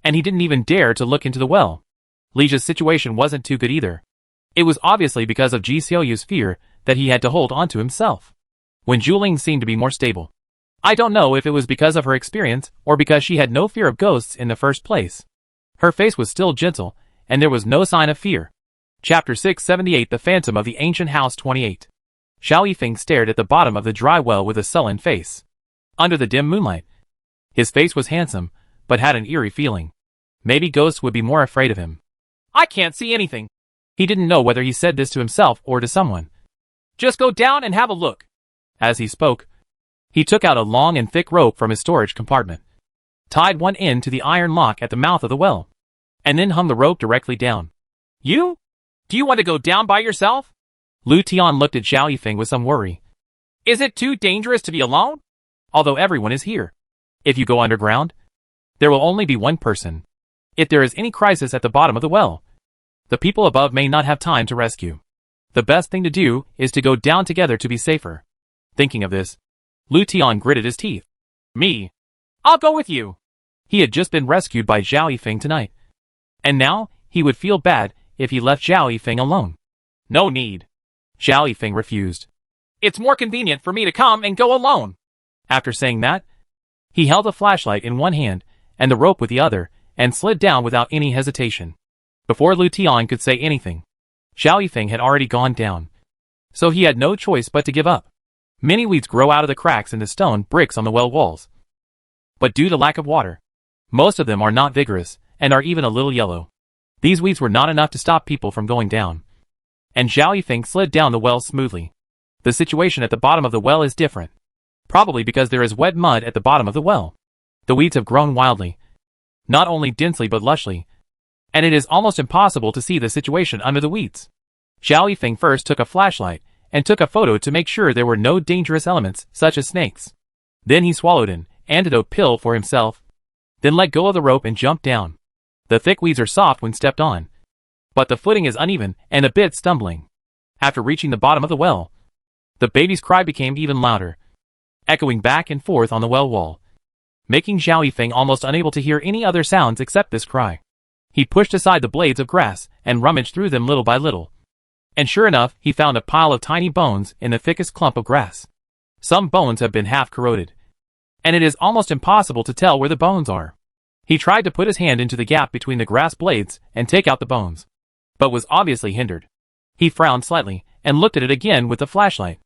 and he didn't even dare to look into the well. Lijia's situation wasn't too good either. It was obviously because of Ji Xiaoyu's fear that he had to hold on to himself. Wen Juling seemed to be more stable. I don't know if it was because of her experience or because she had no fear of ghosts in the first place. Her face was still gentle, and there was no sign of fear. Chapter 678 The Phantom of the Ancient House 28. Xiao Yifeng stared at the bottom of the dry well with a sullen face. Under the dim moonlight, his face was handsome, but had an eerie feeling. Maybe ghosts would be more afraid of him. "I can't see anything." He didn't know whether he said this to himself or to someone. "Just go down and have a look." As he spoke, he took out a long and thick rope from his storage compartment, tied one end to the iron lock at the mouth of the well, and then hung the rope directly down. "You? Do you want to go down by yourself?" Lu Tian looked at Xiao Yifeng with some worry. "Is it too dangerous to be alone? Although everyone is here. If you go underground, there will only be one person. If there is any crisis at the bottom of the well, the people above may not have time to rescue. The best thing to do is to go down together to be safer." Thinking of this, Lu Tian gritted his teeth. "Me? I'll go with you." He had just been rescued by Xiao Yifeng tonight, and now he would feel bad if he left Xiao Yifeng alone. "No need." Xiao Yifeng refused. "It's more convenient for me to come and go alone." After saying that, he held a flashlight in one hand and the rope with the other, and slid down without any hesitation. Before Lu Tian could say anything, Xiao Yifeng had already gone down, so he had no choice but to give up. Many weeds grow out of the cracks in the stone bricks on the well walls, but due to lack of water, most of them are not vigorous and are even a little yellow. These weeds were not enough to stop people from going down, and Xiao Yifeng slid down the well smoothly. The situation at the bottom of the well is different, probably because there is wet mud at the bottom of the well. The weeds have grown wildly, not only densely but lushly, and it is almost impossible to see the situation under the weeds. Xiao Yifeng first took a flashlight and took a photo to make sure there were no dangerous elements such as snakes. Then he swallowed an antidote pill for himself, then let go of the rope and jumped down. The thick weeds are soft when stepped on, but the footing is uneven and a bit stumbling. After reaching the bottom of the well, the baby's cry became even louder, echoing back and forth on the well wall, making Xiao Yifeng almost unable to hear any other sounds except this cry. He pushed aside the blades of grass and rummaged through them little by little, And sure enough, he found a pile of tiny bones in the thickest clump of grass. Some bones have been half corroded, and it is almost impossible to tell where the bones are. He tried to put his hand into the gap between the grass blades and take out the bones, but was obviously hindered. He frowned slightly and looked at it again with the flashlight.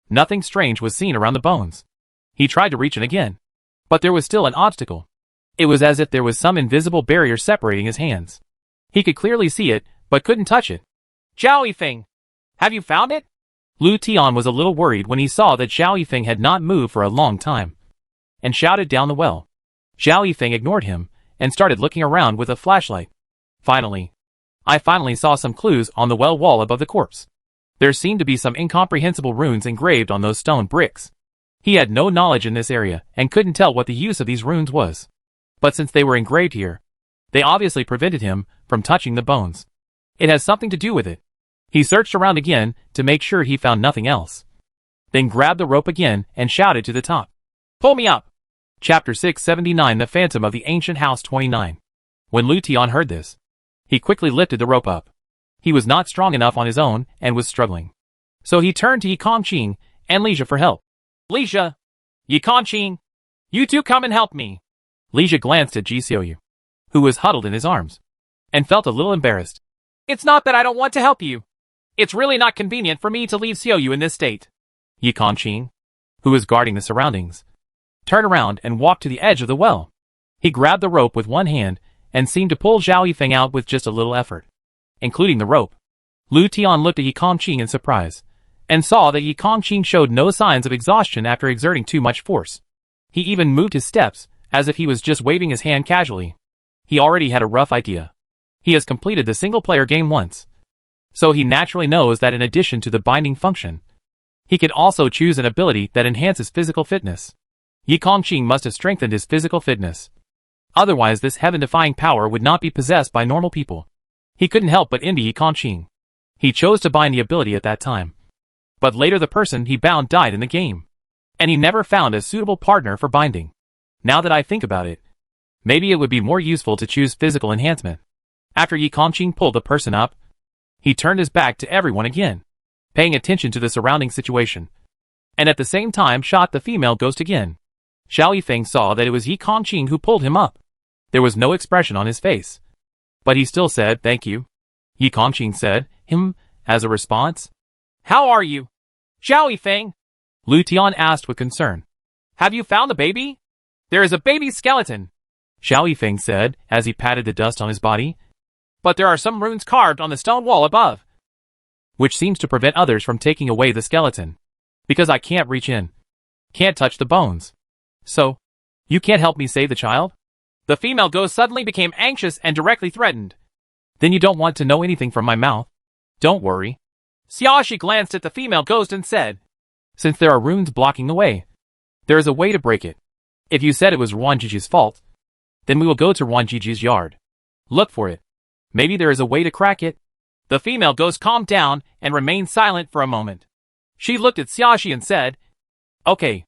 Nothing strange was seen around the bones. He tried to reach it again, but there was still an obstacle. It was as if there was some invisible barrier separating his hands. He could clearly see it, but couldn't touch it. Zhao Yifeng, have you found it? Lu Tian was a little worried when he saw that Zhao Yifeng had not moved for a long time, and shouted down the well. Zhao Yifeng ignored him and started looking around with a flashlight. I finally saw some clues on the well wall above the corpse. There seemed to be some incomprehensible runes engraved on those stone bricks. He had no knowledge in this area and couldn't tell what the use of these runes was. But since they were engraved here, they obviously prevented him from touching the bones. It has something to do with it. He searched around again to make sure he found nothing else. Then grabbed the rope again and shouted to the top. Pull me up! Chapter 679 The Phantom of the Ancient House 29. When Lu Tian heard this, he quickly lifted the rope up. He was not strong enough on his own and was struggling. So he turned to Yi Kongqing and Lixia for help. Lixia! Yi Kongqing! You two come and help me! Lixia glanced at Ji Xiaoyu, who was huddled in his arms, and felt a little embarrassed. It's not that I don't want to help you. It's really not convenient for me to leave Xiaoyu in this state. Yi Kongqing, who was guarding the surroundings, turned around and walked to the edge of the well. He grabbed the rope with one hand and seemed to pull Zhao Yifeng out with just a little effort, including the rope. Lu Tian looked at Yi Kongqing in surprise, and saw that Yi Kongqing showed no signs of exhaustion after exerting too much force. He even moved his steps, as if he was just waving his hand casually. He already had a rough idea. He has completed the single-player game once, so he naturally knows that in addition to the binding function, he can also choose an ability that enhances physical fitness. Yi Kongqing must have strengthened his physical fitness. Otherwise this heaven-defying power would not be possessed by normal people. He couldn't help but envy Yi Kongqing. He chose to bind the ability at that time. But later the person he bound died in the game, and he never found a suitable partner for binding. Now that I think about it, maybe it would be more useful to choose physical enhancement. After Yi Kongqing pulled the person up, he turned his back to everyone again, paying attention to the surrounding situation, and at the same time shot the female ghost again. Zhao Yifeng saw that it was Yi Kongqing who pulled him up. There was no expression on his face, but he still said thank you. Yi Kongqing said, as a response. How are you, Zhao Yifeng? Lu Tian asked with concern. Have you found the baby? There is a baby skeleton, Zhao Yifeng said as he patted the dust on his body. But there are some runes carved on the stone wall above, which seems to prevent others from taking away the skeleton. Because I can't reach in. Can't touch the bones. So, you can't help me save the child? The female ghost suddenly became anxious and directly threatened. Then you don't want to know anything from my mouth? Don't worry. Xiaoxi glanced at the female ghost and said, since there are runes blocking the way, there is a way to break it. If you said it was Ruanjiji's fault, then we will go to Ruanjiji's yard. Look for it. Maybe there is a way to crack it. The female ghost calmed down and remained silent for a moment. She looked at Xiaoxi and said, okay,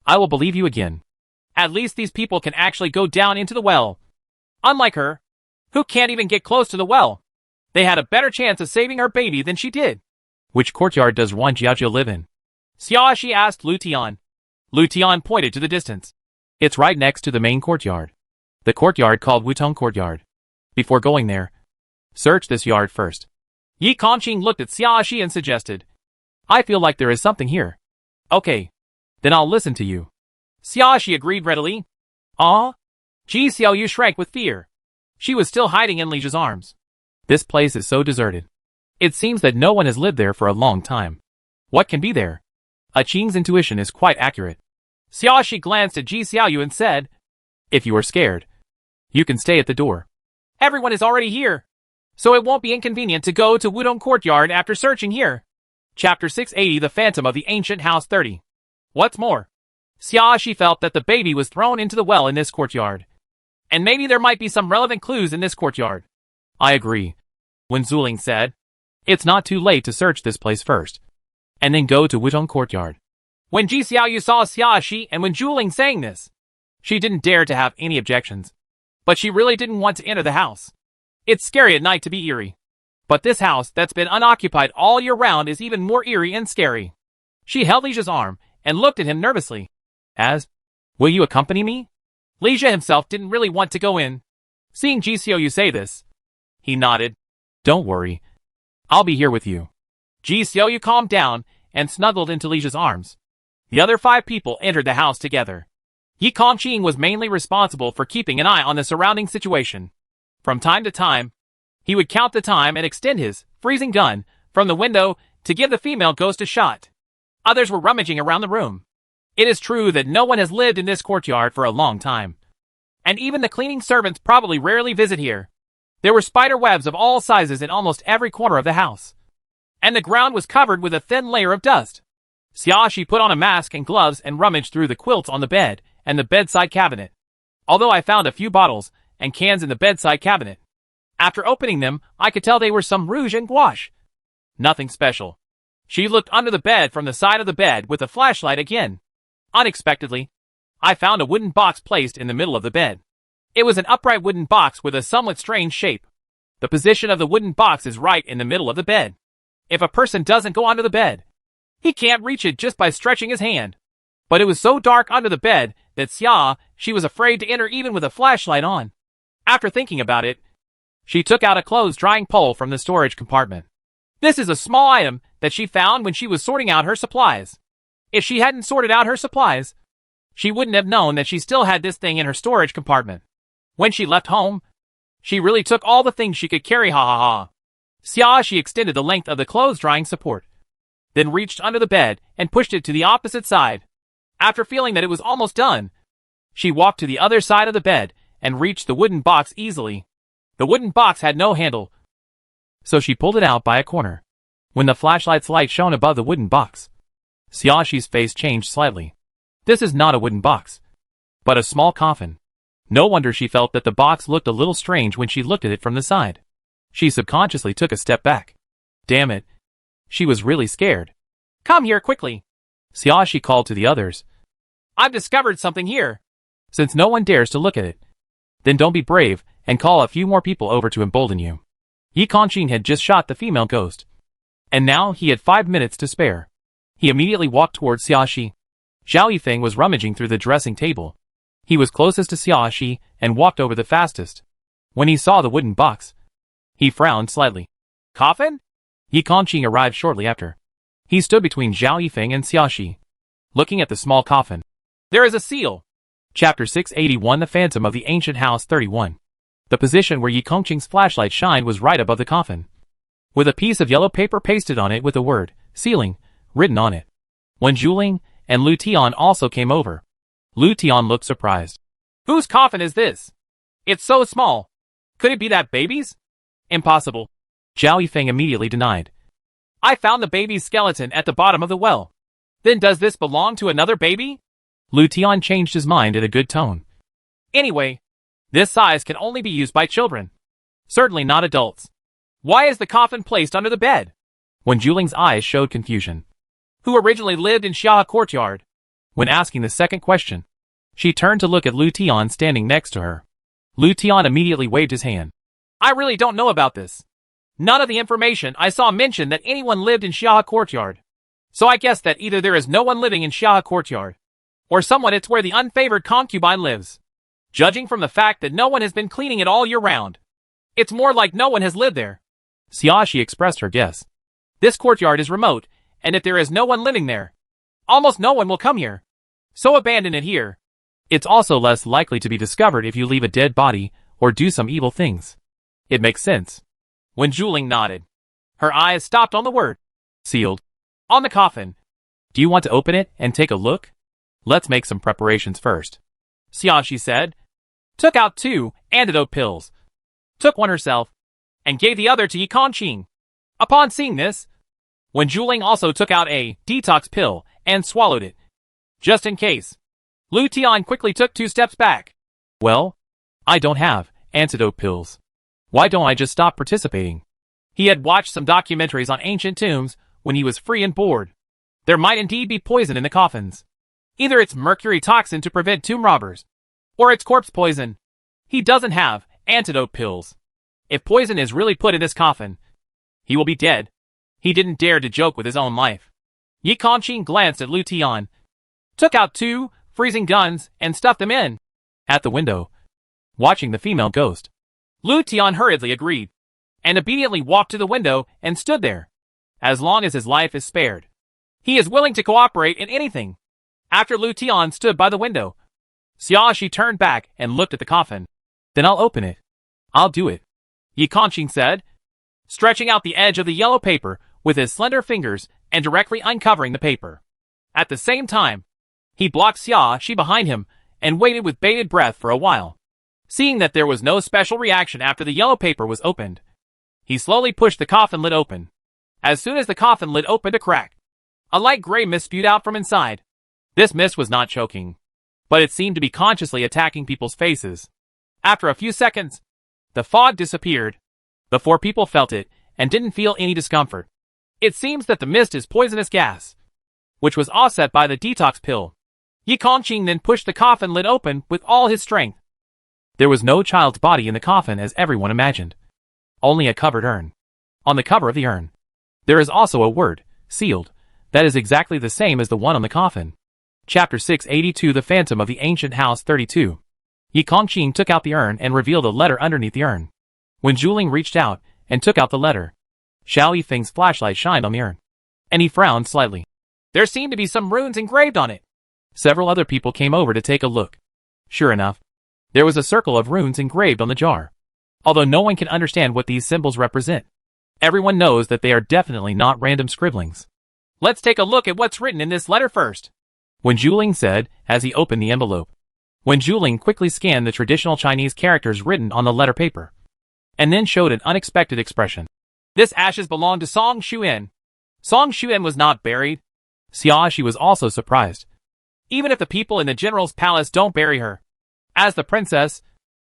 I will believe you again. At least these people can actually go down into the well. Unlike her, who can't even get close to the well. They had a better chance of saving her baby than she did. Which courtyard does Ruanjiajia live in? Xiaoxi asked Lu Tian. Lu Tian pointed to the distance. It's right next to the main courtyard. The courtyard called Wutong Courtyard. Before going there, search this yard first. Yi Kongqing looked at Xiaoxi and suggested, I feel like there is something here. Okay, then I'll listen to you. Xiaoxi agreed readily. Ji Xiaoyu shrank with fear. She was still hiding in Lixia's arms. This place is so deserted. It seems that no one has lived there for a long time. What can be there? Qing's intuition is quite accurate. Xiaoxi glanced at Ji Xiaoyu and said, if you are scared, you can stay at the door. Everyone is already here, so it won't be inconvenient to go to Wudong Courtyard after searching here. Chapter 680 The Phantom of the Ancient House 30. What's more, Xiaoxi felt that the baby was thrown into the well in this courtyard, and maybe there might be some relevant clues in this courtyard. I agree. When Zuling said, it's not too late to search this place first, and then go to Wudong Courtyard. When Ji Xiaoyu saw Xiaoxi and when Zuling saying this, she didn't dare to have any objections. But she really didn't want to enter the house. It's scary at night to be eerie. But this house that's been unoccupied all year round is even more eerie and scary. She held Lija's arm and looked at him nervously. Will you accompany me? Lija himself didn't really want to go in. Seeing Ji Xiaoyu say this, he nodded. Don't worry. I'll be here with you. Ji Xiaoyu calmed down and snuggled into Lija's arms. The other 5 people entered the house together. Yi Kongqing was mainly responsible for keeping an eye on the surrounding situation. From time to time, he would count the time and extend his freezing gun from the window to give the female ghost a shot. Others were rummaging around the room. It is true that no one has lived in this courtyard for a long time. And even the cleaning servants probably rarely visit here. There were spider webs of all sizes in almost every corner of the house. And the ground was covered with a thin layer of dust. Xiaoxi put on a mask and gloves and rummaged through the quilts on the bed and the bedside cabinet. Although I found a few bottles and cans in the bedside cabinet. After opening them, I could tell they were some rouge and gouache. Nothing special. She looked under the bed from the side of the bed with a flashlight again. Unexpectedly, I found a wooden box placed in the middle of the bed. It was an upright wooden box with a somewhat strange shape. The position of the wooden box is right in the middle of the bed. If a person doesn't go under the bed, he can't reach it just by stretching his hand. But it was so dark under the bed that she was afraid to enter even with a flashlight on. After thinking about it, she took out a clothes drying pole from the storage compartment. This is a small item that she found when she was sorting out her supplies. If she hadn't sorted out her supplies, she wouldn't have known that she still had this thing in her storage compartment. When she left home, she really took all the things she could carry, ha ha ha. Xiaoxi extended the length of the clothes drying support, then reached under the bed and pushed it to the opposite side. After feeling that it was almost done, she walked to the other side of the bed and reached the wooden box easily. The wooden box had no handle, so she pulled it out by a corner. When the flashlight's light shone above the wooden box, Xiaoxi's face changed slightly. This is not a wooden box, but a small coffin. No wonder she felt that the box looked a little strange when she looked at it from the side. She subconsciously took a step back. Damn it. She was really scared. Come here quickly. Xiaoxi called to the others. I've discovered something here. Since no one dares to look at it, then don't be brave and call a few more people over to embolden you. Yi Kongqing had just shot the female ghost, and now he had 5 minutes to spare. He immediately walked towards Xiaoxi. Zhao Yifeng was rummaging through the dressing table. He was closest to Xiaoxi and walked over the fastest. When he saw the wooden box, he frowned slightly. Coffin? Yi Kongqing arrived shortly after. He stood between Zhao Yifeng and Xiaoxi, looking at the small coffin. There is a seal. Chapter 681 The Phantom of the Ancient House 31. The position where Yi Kongqing's flashlight shined was right above the coffin, with a piece of yellow paper pasted on it with the word, sealing, written on it. When Zhuling and Lu Tian also came over, Lu Tian looked surprised. Whose coffin is this? It's so small. Could it be that baby's? Impossible. Zhao Yifeng immediately denied. I found the baby's skeleton at the bottom of the well. Then does this belong to another baby? Lu Tian changed his mind in a good tone. Anyway, this size can only be used by children. Certainly not adults. Why is the coffin placed under the bed? When Juling's eyes showed confusion. Who originally lived in Xia Courtyard? When asking the second question, she turned to look at Lu Tian standing next to her. Lu Tian immediately waved his hand. I really don't know about this. None of the information I saw mentioned that anyone lived in Xia Courtyard. So I guess that either there is no one living in Xia Courtyard, or someone it's where the unfavored concubine lives. Judging from the fact that no one has been cleaning it all year round, it's more like no one has lived there. Xiaoxi expressed her guess. This courtyard is remote, and if there is no one living there, almost no one will come here. So abandon it here. It's also less likely to be discovered if you leave a dead body or do some evil things. It makes sense. When Zhuling nodded, her eyes stopped on the word, sealed, on the coffin. Do you want to open it and take a look? Let's make some preparations first. Xiaoxi said, took out 2 antidote pills, took one herself, and gave the other to Yi Kongqing. Upon seeing this, when Zhuling also took out a detox pill and swallowed it, just in case, Lu Tian quickly took 2 steps back. Well, I don't have antidote pills. Why don't I just stop participating? He had watched some documentaries on ancient tombs when he was free and bored. There might indeed be poison in the coffins. Either it's mercury toxin to prevent tomb robbers, or it's corpse poison. He doesn't have antidote pills. If poison is really put in this coffin, He will be dead. He didn't dare to joke with his own life. Yi Kongqing glanced at Lu Tian, took out 2 freezing guns, and stuffed them in. At the window, watching the female ghost, Lu Tian hurriedly agreed, and obediently walked to the window and stood there. As long as his life is spared, he is willing to cooperate in anything. After Lu Tian stood by the window, Xiaoxi turned back and looked at the coffin. Then I'll open it. I'll do it, Yi Kongqing said, stretching out the edge of the yellow paper with his slender fingers and directly uncovering the paper. At the same time, he blocked Xiaoxi behind him and waited with bated breath for a while. Seeing that there was no special reaction after the yellow paper was opened, he slowly pushed the coffin lid open. As soon as the coffin lid opened a crack, a light gray mist spewed out from inside. This mist was not choking, but it seemed to be consciously attacking people's faces. After a few seconds, the fog disappeared. The 4 people felt it and didn't feel any discomfort. It seems that the mist is poisonous gas, which was offset by the detox pill. Yi Kongqing then pushed the coffin lid open with all his strength. There was no child's body in the coffin as everyone imagined. Only a covered urn. On the cover of the urn, there is also a word, sealed, that is exactly the same as the one on the coffin. Chapter 682 The Phantom of the Ancient House 32. Yi Kongqing took out the urn and revealed a letter underneath the urn. When Zhuling reached out and took out the letter, Xiao Yifeng's flashlight shined on the urn, and he frowned slightly. There seemed to be some runes engraved on it. Several other people came over to take a look. Sure enough, there was a circle of runes engraved on the jar. Although no one can understand what these symbols represent, everyone knows that they are definitely not random scribblings. Let's take a look at what's written in this letter first, Wen Zhuling said as he opened the envelope. Wen Zhuling quickly scanned the traditional Chinese characters written on the letter paper, and then showed an unexpected expression. This ashes belonged to Song Xuan. Song Xuan was not buried. Xiaoxi was also surprised. Even if the people in the general's palace don't bury her, as the princess,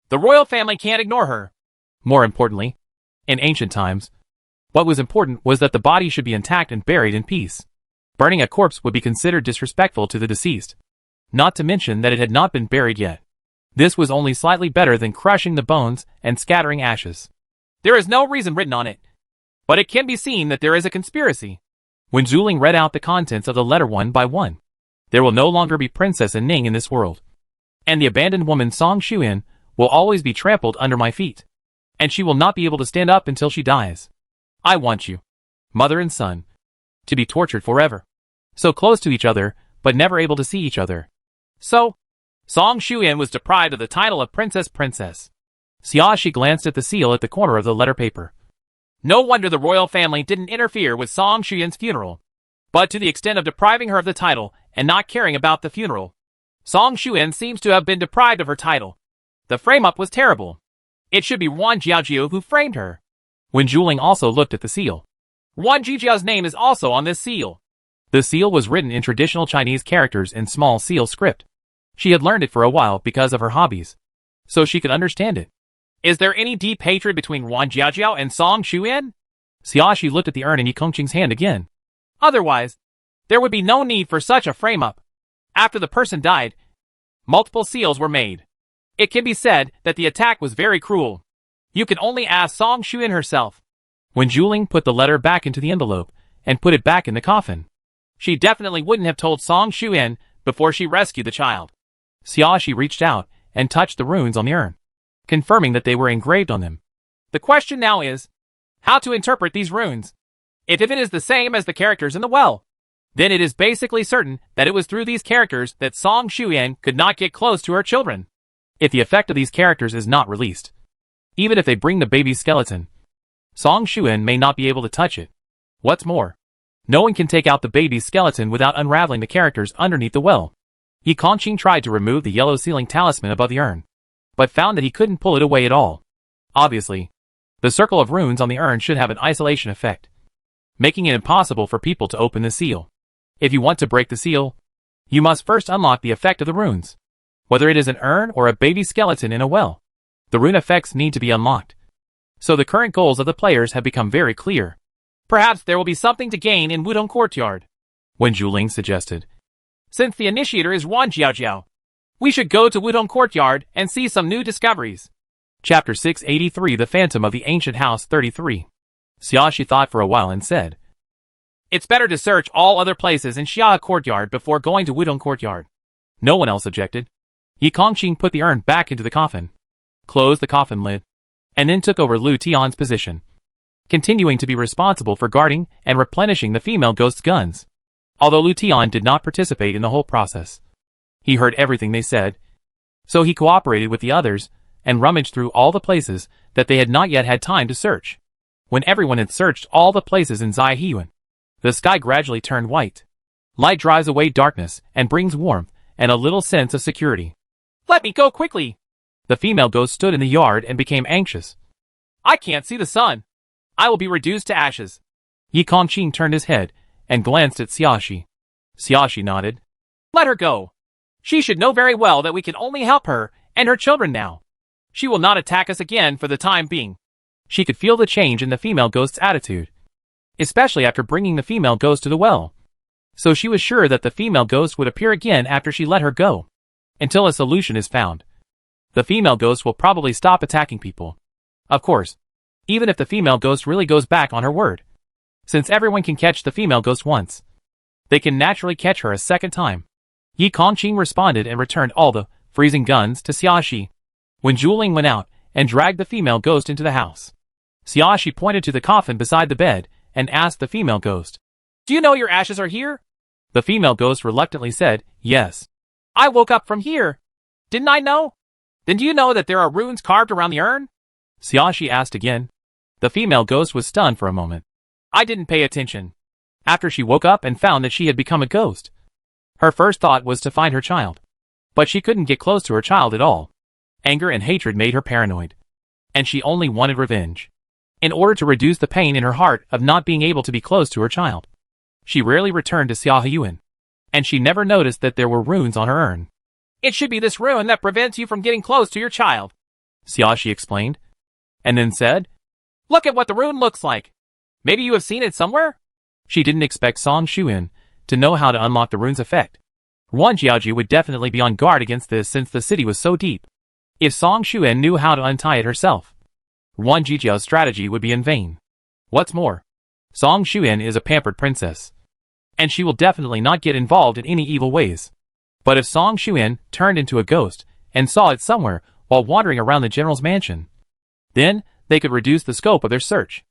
the royal family can't ignore her. More importantly, in ancient times, what was important was that the body should be intact and buried in peace. Burning a corpse would be considered disrespectful to the deceased, not to mention that it had not been buried yet. This was only slightly better than crushing the bones and scattering ashes. There is no reason written on it, but it can be seen that there is a conspiracy. When Zhuling read out the contents of the letter one by one, there will no longer be Princess Ning in this world, and the abandoned woman Song Xuan will always be trampled under my feet, and she will not be able to stand up until she dies. I want you, mother and son, to be tortured forever, so close to each other, but never able to see each other. So, Song Xuan was deprived of the title of Princess. Xiaoxi glanced at the seal at the corner of the letter paper. No wonder the royal family didn't interfere with Song Xuan's funeral. But to the extent of depriving her of the title and not caring about the funeral, Song Xuan seems to have been deprived of her title. The frame-up was terrible. It should be Wan Jiaojiu who framed her. When Zhuling also looked at the seal, Wan Jiaojiu's name is also on this seal. The seal was written in traditional Chinese characters in small seal script. She had learned it for a while because of her hobbies, so she could understand it. Is there any deep hatred between Wan Jiaojiu and Song Xuan? Xiaoxi looked at the urn in Yi Kongqing's hand again. Otherwise, there would be no need for such a frame-up. After the person died, multiple seals were made. It can be said that the attack was very cruel. You can only ask Song Xuan herself. When Zhuling put the letter back into the envelope and put it back in the coffin, she definitely wouldn't have told Song Xuan before she rescued the child. Xiaoxi reached out and touched the runes on the urn, confirming that they were engraved on them. The question now is, how to interpret these runes? If it is the same as the characters in the well, then it is basically certain that it was through these characters that Song Xuan could not get close to her children. If the effect of these characters is not released, even if they bring the baby's skeleton, Song Xuan may not be able to touch it. What's more, no one can take out the baby's skeleton without unraveling the characters underneath the well. Yi Kongqing tried to remove the yellow sealing talisman above the urn, but found that he couldn't pull it away at all. Obviously, the circle of runes on the urn should have an isolation effect, making it impossible for people to open the seal. If you want to break the seal, you must first unlock the effect of the runes. Whether it is an urn or a baby skeleton in a well, the rune effects need to be unlocked. So the current goals of the players have become very clear. Perhaps there will be something to gain in Wudong Courtyard, Wen Zhuling suggested. Since the initiator is Wan Jiaojiu, we should go to Wudong Courtyard and see some new discoveries. Chapter 683 The Phantom of the Ancient House 33. Xiaoxi thought for a while and said, "It's better to search all other places in Xia Courtyard before going to Wudong Courtyard." No one else objected. Yi Kongqing put the urn back into the coffin, closed the coffin lid, and then took over Lu Tian's position, continuing to be responsible for guarding and replenishing the female ghost's guns. Although Lu Tian did not participate in the whole process, he heard everything they said, so he cooperated with the others and rummaged through all the places that they had not yet had time to search. When everyone had searched all the places in Zai, the sky gradually turned white. Light drives away darkness and brings warmth and a little sense of security. "Let me go quickly!" The female ghost stood in the yard and became anxious. "I can't see the sun. I will be reduced to ashes." Yi Kongqing turned his head and glanced at Xiaoxi. Xiaoxi nodded. "Let her go. She should know very well that we can only help her and her children now. She will not attack us again for the time being." She could feel the change in the female ghost's attitude, especially after bringing the female ghost to the well. So she was sure that the female ghost would appear again after she let her go. Until a solution is found, the female ghost will probably stop attacking people. Of course, even if the female ghost really goes back on her word. Since everyone can catch the female ghost once, they can naturally catch her a second time. Yi Kongqing responded and returned all the freezing guns to Xiaoxi. When Zhuling went out and dragged the female ghost into the house, Xiaoxi pointed to the coffin beside the bed and asked the female ghost, "Do you know your ashes are here?" The female ghost reluctantly said, "Yes. I woke up from here. Didn't I know? Then do you know that there are runes carved around the urn?" Xiaoxi asked again. The female ghost was stunned for a moment. "I didn't pay attention." After she woke up and found that she had become a ghost, her first thought was to find her child. But she couldn't get close to her child at all. Anger and hatred made her paranoid, and she only wanted revenge. In order to reduce the pain in her heart of not being able to be close to her child, she rarely returned to Xiaohiyuan, and she never noticed that there were runes on her urn. "It should be this rune that prevents you from getting close to your child," Xiaoxi explained, and then said, "Look at what the rune looks like. Maybe you have seen it somewhere?" She didn't expect Song Xuan to know how to unlock the rune's effect. Wan Jiaoji would definitely be on guard against this since the city was so deep. If Song Xuan knew how to untie it herself, Wan Jijiao's strategy would be in vain. What's more, Song Xuan is a pampered princess, and she will definitely not get involved in any evil ways. But if Song Xuan turned into a ghost and saw it somewhere while wandering around the general's mansion, then they could reduce the scope of their search.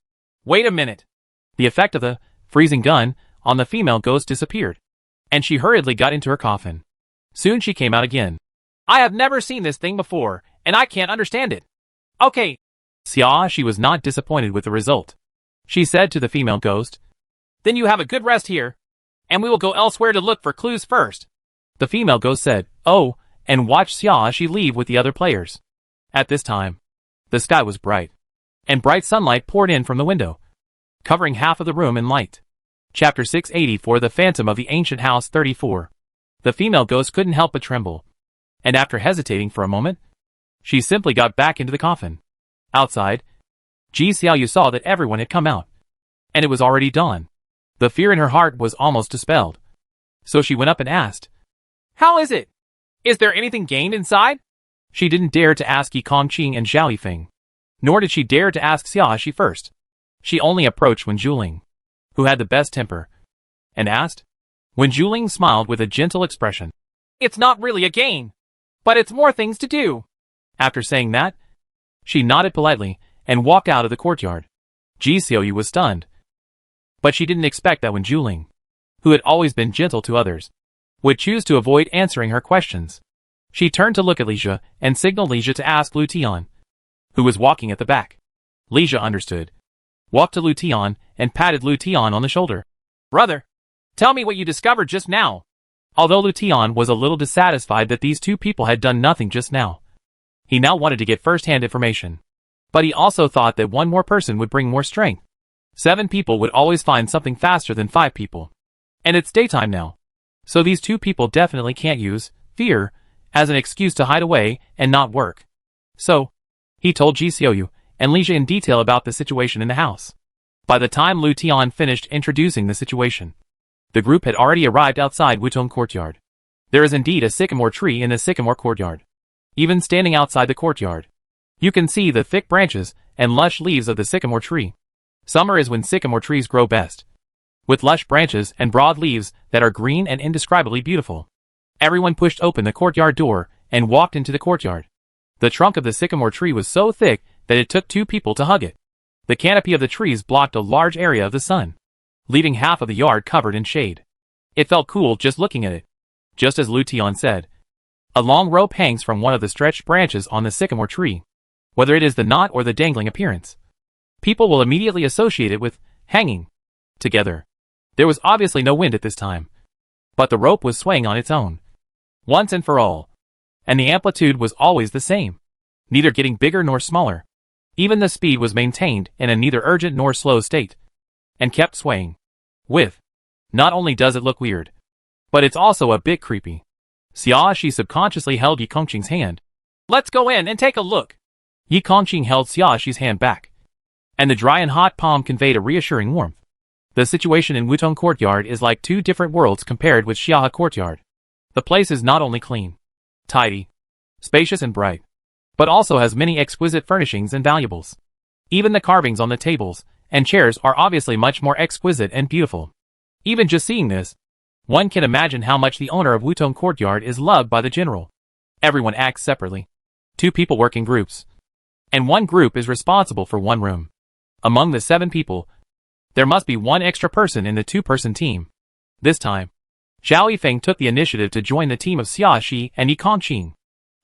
Wait a minute. The effect of the freezing gun on the female ghost disappeared, and she hurriedly got into her coffin. Soon she came out again. "I have never seen this thing before, and I can't understand it." "Okay." Xiaoxi was not disappointed with the result. She said to the female ghost, "Then you have a good rest here, and we will go elsewhere to look for clues first." The female ghost said, "Oh," and watched Xiaoxi leave with the other players. At this time, the sky was bright, and bright sunlight poured in from the window, covering half of the room in light. Chapter 684 The Phantom of the Ancient House 34. The female ghost couldn't help but tremble, and after hesitating for a moment, she simply got back into the coffin. Outside, Ji Xiaoyu saw that everyone had come out, and it was already dawn. The fear in her heart was almost dispelled, so she went up and asked, "How is it? Is there anything gained inside?" She didn't dare to ask Yi Kongqing and Zhao Yifeng, nor did she dare to ask Xiaoxi first. She only approached Wen Zhuling, who had the best temper, and asked. Wen Zhuling smiled with a gentle expression. "It's not really a gain, but it's more things to do." After saying that, she nodded politely and walked out of the courtyard. Ji Xiaoyu was stunned, but she didn't expect that Wen Zhuling, who had always been gentle to others, would choose to avoid answering her questions. She turned to look at Lixia and signaled Lixia to ask Lu Tian, who was walking at the back. Lixia understood, walked to Lu Tian, and patted Lu Tian on the shoulder. "Brother, tell me what you discovered just now." Although Lu Tian was a little dissatisfied that these two people had done nothing just now, he now wanted to get first-hand information. But he also thought that one more person would bring more strength. 7 people would always find something faster than 5 people. And it's daytime now, so these 2 people definitely can't use fear as an excuse to hide away and not work. So, he told Ji Xiaoyu and Lixia in detail about the situation in the house. By the time Lu Tian finished introducing the situation, the group had already arrived outside Wutong Courtyard. There is indeed a sycamore tree in the sycamore courtyard. Even standing outside the courtyard, you can see the thick branches and lush leaves of the sycamore tree. Summer is when sycamore trees grow best, with lush branches and broad leaves that are green and indescribably beautiful. Everyone pushed open the courtyard door and walked into the courtyard. The trunk of the sycamore tree was so thick that it took 2 people to hug it. The canopy of the trees blocked a large area of the sun, leaving half of the yard covered in shade. It felt cool just looking at it. Just as Lu Tian said, a long rope hangs from one of the stretched branches on the sycamore tree. Whether it is the knot or the dangling appearance, people will immediately associate it with hanging together. There was obviously no wind at this time, but the rope was swaying on its own, once and for all, and the amplitude was always the same, neither getting bigger nor smaller. Even the speed was maintained in a neither urgent nor slow state, and kept swaying. Not only does it look weird, but it's also a bit creepy. Xiaoxi subconsciously held Yi Kongqing's hand. Let's go in and take a look. Yi Kongqing held Xiaoxi's hand back, and the dry and hot palm conveyed a reassuring warmth. The situation in Wutong Courtyard is like 2 different worlds compared with Xiahe Courtyard. The place is not only clean, tidy, spacious and bright, but also has many exquisite furnishings and valuables. Even the carvings on the tables and chairs are obviously much more exquisite and beautiful. Even just seeing this, one can imagine how much the owner of Wutong Courtyard is loved by the general. Everyone acts separately. 2 people work in groups, and 1 group is responsible for 1 room. Among the 7 people, there must be 1 extra person in the 2-person team. This time, Zhao Yifeng took the initiative to join the team of Xiaoxi and Yi Kongqing.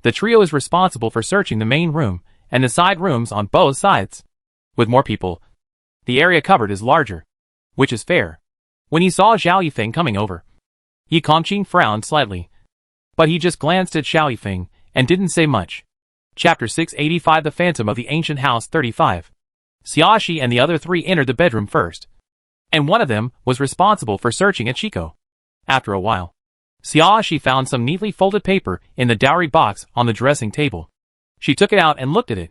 The trio is responsible for searching the main room and the side rooms on both sides. With more people, the area covered is larger, which is fair. When he saw Zhao Yifeng coming over, Yi Kongqing frowned slightly, but he just glanced at Zhao Yifeng and didn't say much. Chapter 685 The Phantom of the Ancient House 35. Xiaoxi and the other 3 entered the bedroom first, and one of them was responsible for searching at Chico. After a while, Xiaoxi found some neatly folded paper in the dowry box on the dressing table. She took it out and looked at it,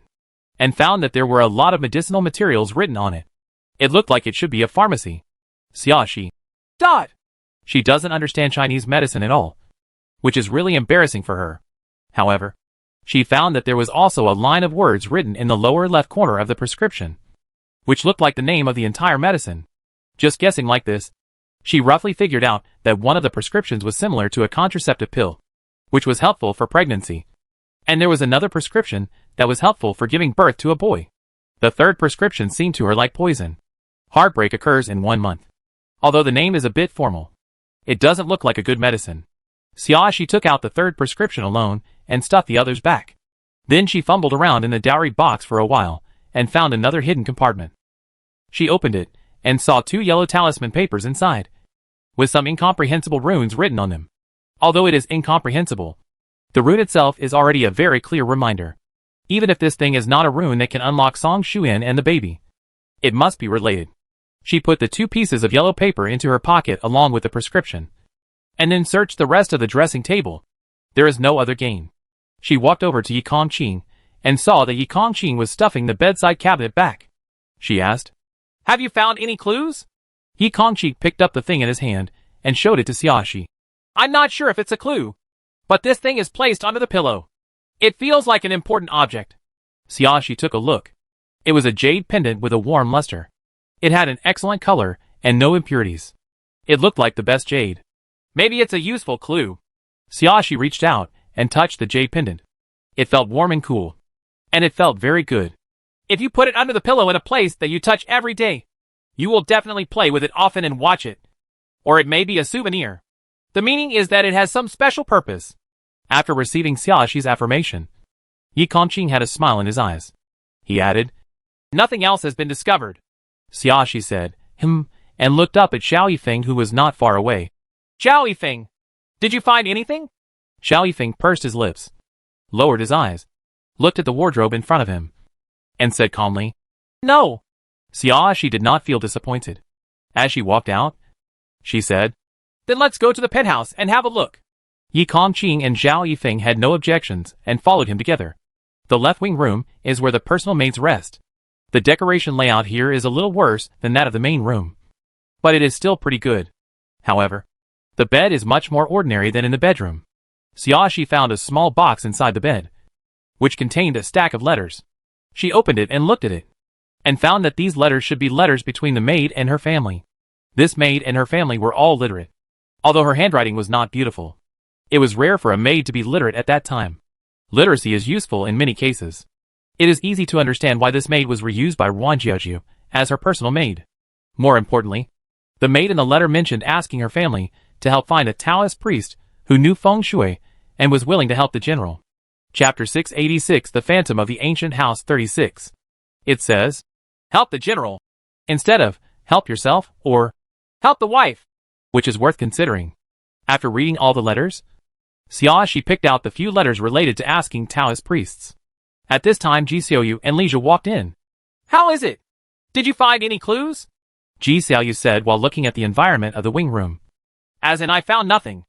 and found that there were a lot of medicinal materials written on it. It looked like it should be a pharmacy. Xiaoxi. She doesn't understand Chinese medicine at all, which is really embarrassing for her. However, she found that there was also a line of words written in the lower left corner of the prescription, which looked like the name of the entire medicine. Just guessing like this, she roughly figured out that one of the prescriptions was similar to a contraceptive pill, which was helpful for pregnancy, and there was another prescription that was helpful for giving birth to a boy. The 3rd prescription seemed to her like poison. Heartbreak occurs in 1 month. Although the name is a bit formal, it doesn't look like a good medicine. Xiaoxi took out the 3rd prescription alone and stuffed the others back. Then she fumbled around in the dowry box for a while and found another hidden compartment. She opened it and saw 2 yellow talisman papers inside, with some incomprehensible runes written on them. Although it is incomprehensible, the rune itself is already a very clear reminder. Even if this thing is not a rune that can unlock Song Shuyan and the baby, it must be related. She put the 2 pieces of yellow paper into her pocket along with the prescription, and then searched the rest of the dressing table. There is no other gain. She walked over to Yi Kongqing and saw that Yi Kongqing was stuffing the bedside cabinet back. She asked, "Have you found any clues?" Yi Kongqing picked up the thing in his hand and showed it to Xiaoxi. "I'm not sure if it's a clue, but this thing is placed under the pillow. It feels like an important object." Xiaoxi took a look. It was a jade pendant with a warm luster. It had an excellent color and no impurities. It looked like the best jade. "Maybe it's a useful clue." Xiaoxi reached out and touched the jade pendant. It felt warm and cool, and it felt very good. "If you put it under the pillow in a place that you touch every day, you will definitely play with it often and watch it. Or it may be a souvenir. The meaning is that it has some special purpose." After receiving Xiaoxi's affirmation, Yi Kongqing had a smile in his eyes. He added, "Nothing else has been discovered." Xiaoxi said, and looked up at Zhao Yifeng, who was not far away. "Zhao Yifeng, did you find anything?" Zhao Yifeng pursed his lips, lowered his eyes, looked at the wardrobe in front of him, and said calmly, "No." Xiaoxi did not feel disappointed. As she walked out, she said, "Then let's go to the penthouse and have a look." Yi Kongqing and Zhao Yifeng had no objections and followed him together. The left wing room is where the personal maids rest. The decoration layout here is a little worse than that of the main room, but it is still pretty good. However, the bed is much more ordinary than in the bedroom. Xiaoxi found a small box inside the bed, which contained a stack of letters. She opened it and looked at it. and found that these letters should be letters between the maid and her family. This maid and her family were all literate. Although her handwriting was not beautiful, it was rare for a maid to be literate at that time. Literacy is useful in many cases. It is easy to understand why this maid was reused by Ruan Jiajiu as her personal maid. More importantly, the maid in the letter mentioned asking her family to help find a Taoist priest who knew feng shui and was willing to help the general. Chapter 686, The Phantom of the Ancient House 36. It says, help the general, instead of help yourself or help the wife, which is worth considering. After reading all the letters, Xiaoxi picked out the few letters related to asking Taoist priests. At this time, Ji Xiaoyu and Li Zhe walked in. How is it? Did you find any clues? Ji Xiaoyu said while looking at the environment of the wing room. As in, I found nothing.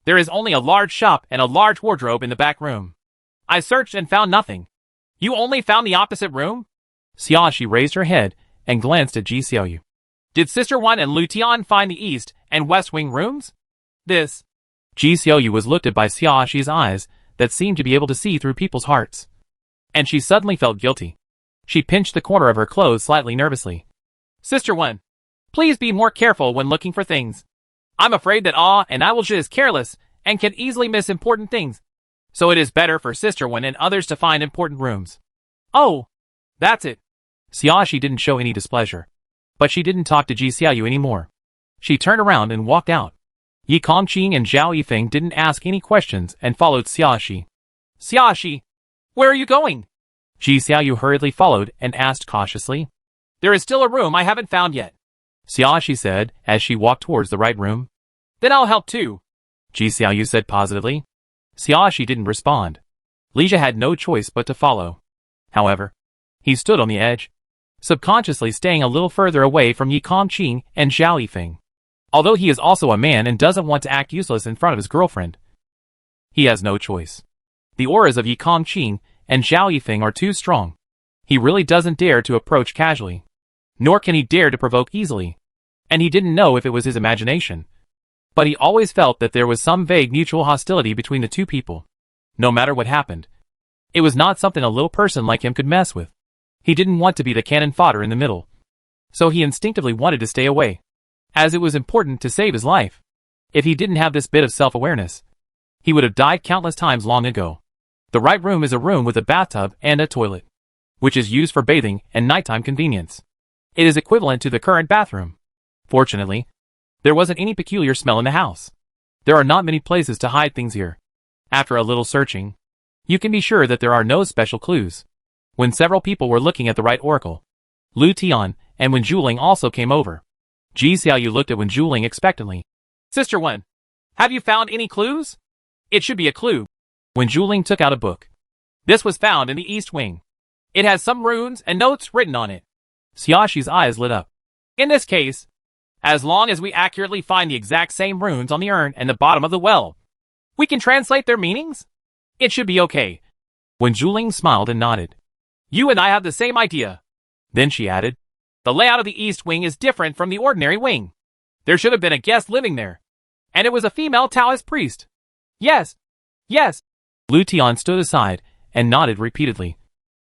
There is only a large shop and a large wardrobe in the back room. I searched and found nothing. You only found the opposite room? Xiaoxi raised her head and glanced at Ji Xiaoyu. Did Sister Wan and Lu Tian find the east and west wing rooms? This. Ji Xiaoyu was looked at by Xiaoxi's eyes that seemed to be able to see through people's hearts. And she suddenly felt guilty. She pinched the corner of her clothes slightly nervously. Sister Wan, please be more careful when looking for things. I'm afraid that and I will just is careless and can easily miss important things. So it is better for Sister Wan and others to find important rooms. Oh, that's it. Xiaoxi didn't show any displeasure, but she didn't talk to Ji Xiaoyu anymore. She turned around and walked out. Yi Kongqing and Zhao Yifeng didn't ask any questions and followed Xiaoxi. Xiaoxi, where are you going? Ji Xiaoyu hurriedly followed and asked cautiously. There is still a room I haven't found yet, Xiaoxi said as she walked towards the right room. Then I'll help too, Ji Xiaoyu said positively. Xiaoxi didn't respond. Li Zhe had no choice but to follow. However, he stood on the edge, subconsciously staying a little further away from Yi Kongqing and Zhao Yifeng. Although he is also a man and doesn't want to act useless in front of his girlfriend, he has no choice. The auras of Yi Kongqing and Zhao Yifeng are too strong. He really doesn't dare to approach casually, nor can he dare to provoke easily. And he didn't know if it was his imagination, but he always felt that there was some vague mutual hostility between the two people. No matter what happened, it was not something a little person like him could mess with. He didn't want to be the cannon fodder in the middle, so he instinctively wanted to stay away, as it was important to save his life. If he didn't have this bit of self-awareness, he would have died countless times long ago. The right room is a room with a bathtub and a toilet, which is used for bathing and nighttime convenience. It is equivalent to the current bathroom. Fortunately, there wasn't any peculiar smell in the house. There are not many places to hide things here. After a little searching, you can be sure that there are no special clues. When several people were looking at the right oracle, Lu Tian and Wen Zhuling also came over. Ji Xiaoyu looked at Wen Zhuling expectantly. Sister Wen, have you found any clues? It should be a clue. Wen Zhuling took out a book. This was found in the east wing. It has some runes and notes written on it. Xiaoxi's eyes lit up. In this case, as long as we accurately find the exact same runes on the urn and the bottom of the well, we can translate their meanings? It should be okay. Wen Zhuling smiled and nodded. You and I have the same idea. Then she added, the layout of the east wing is different from the ordinary wing. There should have been a guest living there, and it was a female Taoist priest. Yes, yes. Lu Tian stood aside and nodded repeatedly.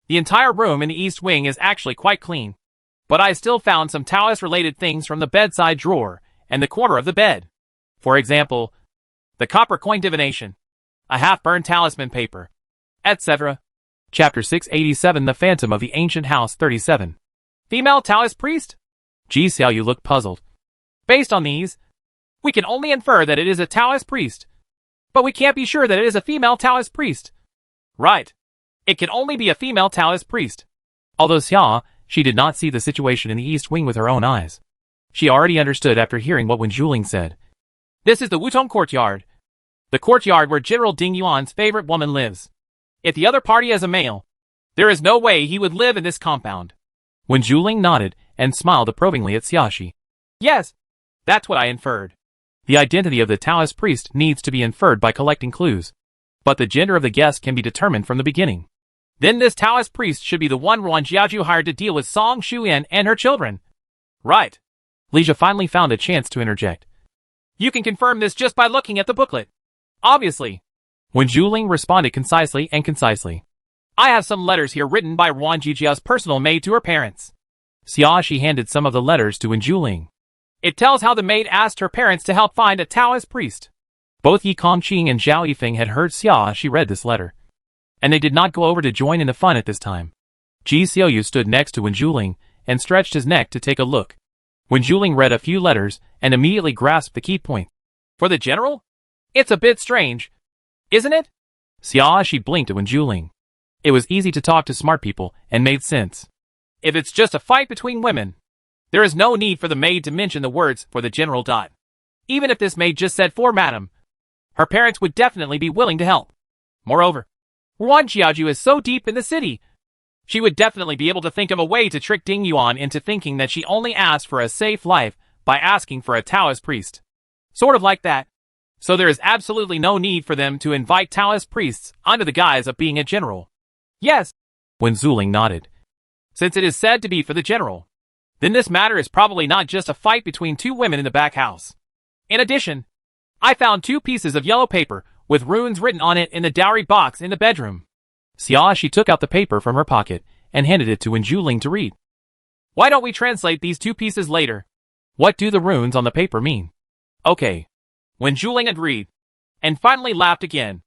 The entire room in the east wing is actually quite clean, but I still found some Taoist-related things from the bedside drawer and the corner of the bed. For example, the copper coin divination, a half-burned talisman paper, etc. Chapter 687, The Phantom of the Ancient House 37. Female Taoist priest? Ji Xiaoyu looked puzzled. Based on these, we can only infer that it is a Taoist priest, but we can't be sure that it is a female Taoist priest. Right. It can only be a female Taoist priest. Although she did not see the situation in the east wing with her own eyes. She already understood after hearing what Wen Zhuling said. This is the Wutong courtyard. The courtyard where General Ding Yuan's favorite woman lives. If the other party is a male, there is no way he would live in this compound. Wen Zhuling nodded and smiled approvingly at Xiaoxi. Yes, that's what I inferred. The identity of the Taoist priest needs to be inferred by collecting clues, but the gender of the guest can be determined from the beginning. Then this Taoist priest should be the one Ruan Jiajiu hired to deal with Song Shuyan and her children. Right. Li Zhe finally found a chance to interject. You can confirm this just by looking at the booklet. Obviously. Wen Zhuling responded concisely. I have some letters here written by Ruan Jijia's personal maid to her parents. Xiaoxi handed some of the letters to Wenjuling. It tells how the maid asked her parents to help find a Taoist priest. Both Yi Kongqing and Zhao Yifeng had heard Xiaoxi read this letter, and they did not go over to join in the fun at this time. Ji Xiaoyu stood next to Wenjuling and stretched his neck to take a look. Wenjuling read a few letters and immediately grasped the key point. For the general? It's a bit strange, isn't it? Xiaoxi blinked at Wenjuling. It was easy to talk to smart people and made sense. If it's just a fight between women, there is no need for the maid to mention the words for the general. Even if this maid just said for madam, her parents would definitely be willing to help. Moreover, Wan Xiaoju is so deep in the city, she would definitely be able to think of a way to trick Ding Yuan into thinking that she only asked for a safe life by asking for a Taoist priest. Sort of like that. So there is absolutely no need for them to invite Taoist priests under the guise of being a general. Yes, Wenjuling nodded. Since it is said to be for the general, then this matter is probably not just a fight between two women in the back house. In addition, I found 2 pieces of yellow paper with runes written on it in the dowry box in the bedroom. Xiaoxi took out the paper from her pocket and handed it to Wenjuling to read. Why don't we translate these 2 pieces later? What do the runes on the paper mean? Okay. Wenjuling agreed, and finally laughed again.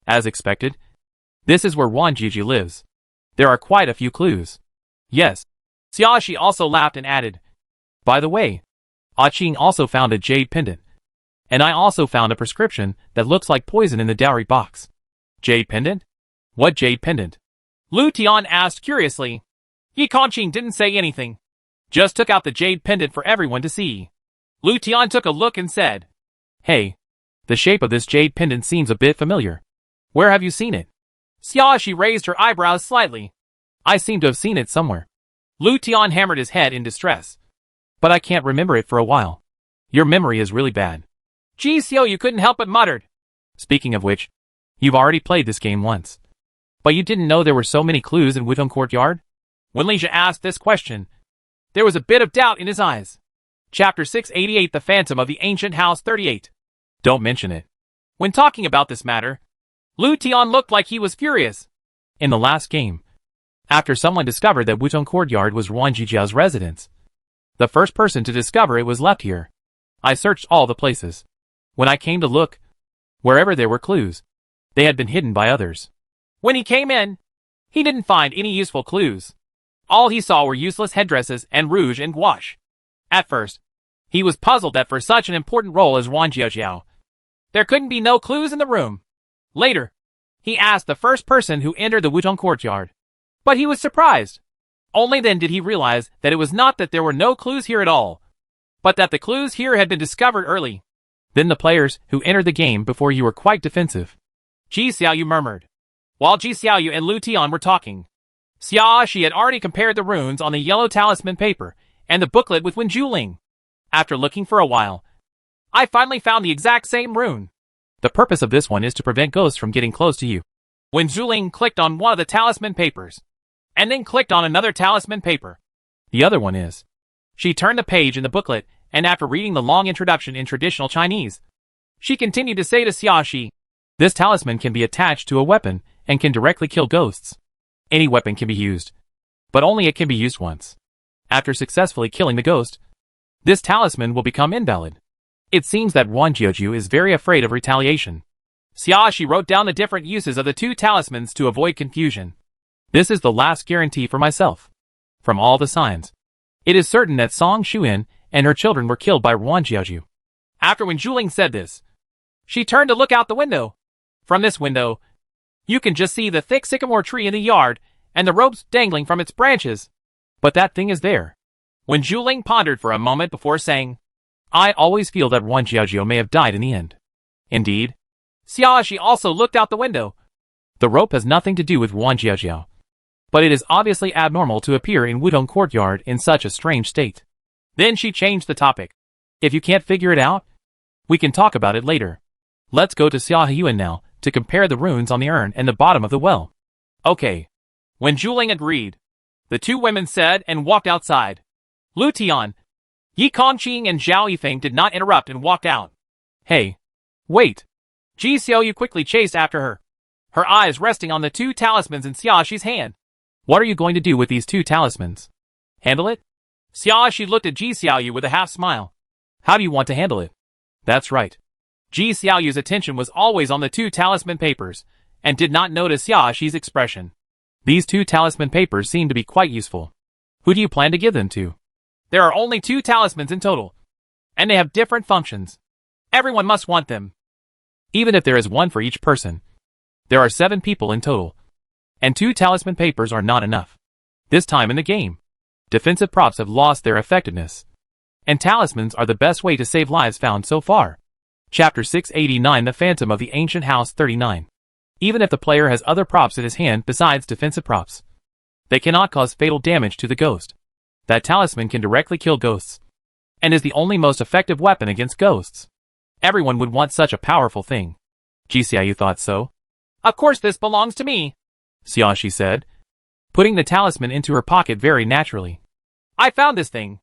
As expected, this is where Wan Jiji lives. There are quite a few clues. Yes. Xiaoxi also laughed and added, by the way, Qing also found a jade pendant. And I also found a prescription that looks like poison in the dowry box. Jade pendant? What jade pendant? Lu Tian asked curiously. Yi Kongqing didn't say anything. Just took out the jade pendant for everyone to see. Lu Tian took a look and said, Hey, the shape of this jade pendant seems a bit familiar. Where have you seen it? Xiaoxi raised her eyebrows slightly. I seem to have seen it somewhere. Lu Tian hammered his head in distress. But I can't remember it for a while. Your memory is really bad. Ji Xiaoyu couldn't help but muttered. Speaking of which, you've already played this game once. But you didn't know there were so many clues in Wudong Courtyard? When Lija asked this question, there was a bit of doubt in his eyes. Chapter 688 The Phantom of the Ancient House 38. Don't mention it. When talking about this matter, Lu Tian looked like he was furious. In the last game, after someone discovered that Wudong Courtyard was Wan Jijiao's residence, the first person to discover it was left here. I searched all the places. When I came to look, wherever there were clues, they had been hidden by others. When he came in, he didn't find any useful clues. All he saw were useless headdresses and rouge and gouache. At first, he was puzzled that for such an important role as Wan Jiajiao, there couldn't be no clues in the room. Later, he asked the first person who entered the Wudong Courtyard. But he was surprised. Only then did he realize that it was not that there were no clues here at all, but that the clues here had been discovered early. Then the players who entered the game before you were quite defensive. Ji Xiaoyu murmured. While Ji Xiaoyu and Lu Tian were talking, Xiaoxi had already compared the runes on the yellow talisman paper and the booklet with Wenjuling. After looking for a while, I finally found the exact same rune. The purpose of this one is to prevent ghosts from getting close to you. Wenjuling clicked on one of the talisman papers, and then clicked on another talisman paper. The other one is. She turned the page in the booklet, and after reading the long introduction in traditional Chinese, she continued to say to Xiaoxi, this talisman can be attached to a weapon and can directly kill ghosts. Any weapon can be used, but only it can be used once. After successfully killing the ghost, this talisman will become invalid. It seems that Wan Jiaoju is very afraid of retaliation. Xiaoxi wrote down the different uses of the 2 talismans to avoid confusion. This is the last guarantee for myself. From all the signs, it is certain that Song Xuan and her children were killed by Wan Jiaoju. After Wenjuling said this, she turned to look out the window. From this window, you can just see the thick sycamore tree in the yard and the ropes dangling from its branches. But that thing is there. Wenjuling pondered for a moment before saying, I always feel that Wan Jiaojiao may have died in the end. Indeed. Xiaoxi also looked out the window. The rope has nothing to do with Wan Jiaojiao, but it is obviously abnormal to appear in Wudong Courtyard in such a strange state. Then she changed the topic. If you can't figure it out, we can talk about it later. Let's go to Xiaoyuan now to compare the runes on the urn and the bottom of the well. Okay. Wenjuling agreed. The 2 women said and walked outside. Lu Tian, Yi Kongqing and Zhao Yifeng did not interrupt and walked out. Hey. Wait. Ji Xiaoyu quickly chased after her, her eyes resting on the 2 talismans in Xiaoxi's hand. What are you going to do with these 2 talismans? Handle it? Xiaoxi looked at Ji Xiaoyu with a half smile. How do you want to handle it? That's right. Ji Xiaoyu's attention was always on the 2 talisman papers, and did not notice Xiaoxi's expression. These 2 talisman papers seem to be quite useful. Who do you plan to give them to? There are only 2 talismans in total, and they have different functions. Everyone must want them. Even if there is one for each person, there are 7 people in total, and 2 talisman papers are not enough. This time in the game, defensive props have lost their effectiveness, and talismans are the best way to save lives found so far. Chapter 689, The Phantom of the Ancient House 39. Even if the player has other props in his hand besides defensive props, they cannot cause fatal damage to the ghost. That talisman can directly kill ghosts, and is the only most effective weapon against ghosts. Everyone would want such a powerful thing. Ji Xiaoyu thought so. Of course this belongs to me, Xiaoxi said, putting the talisman into her pocket very naturally. I found this thing.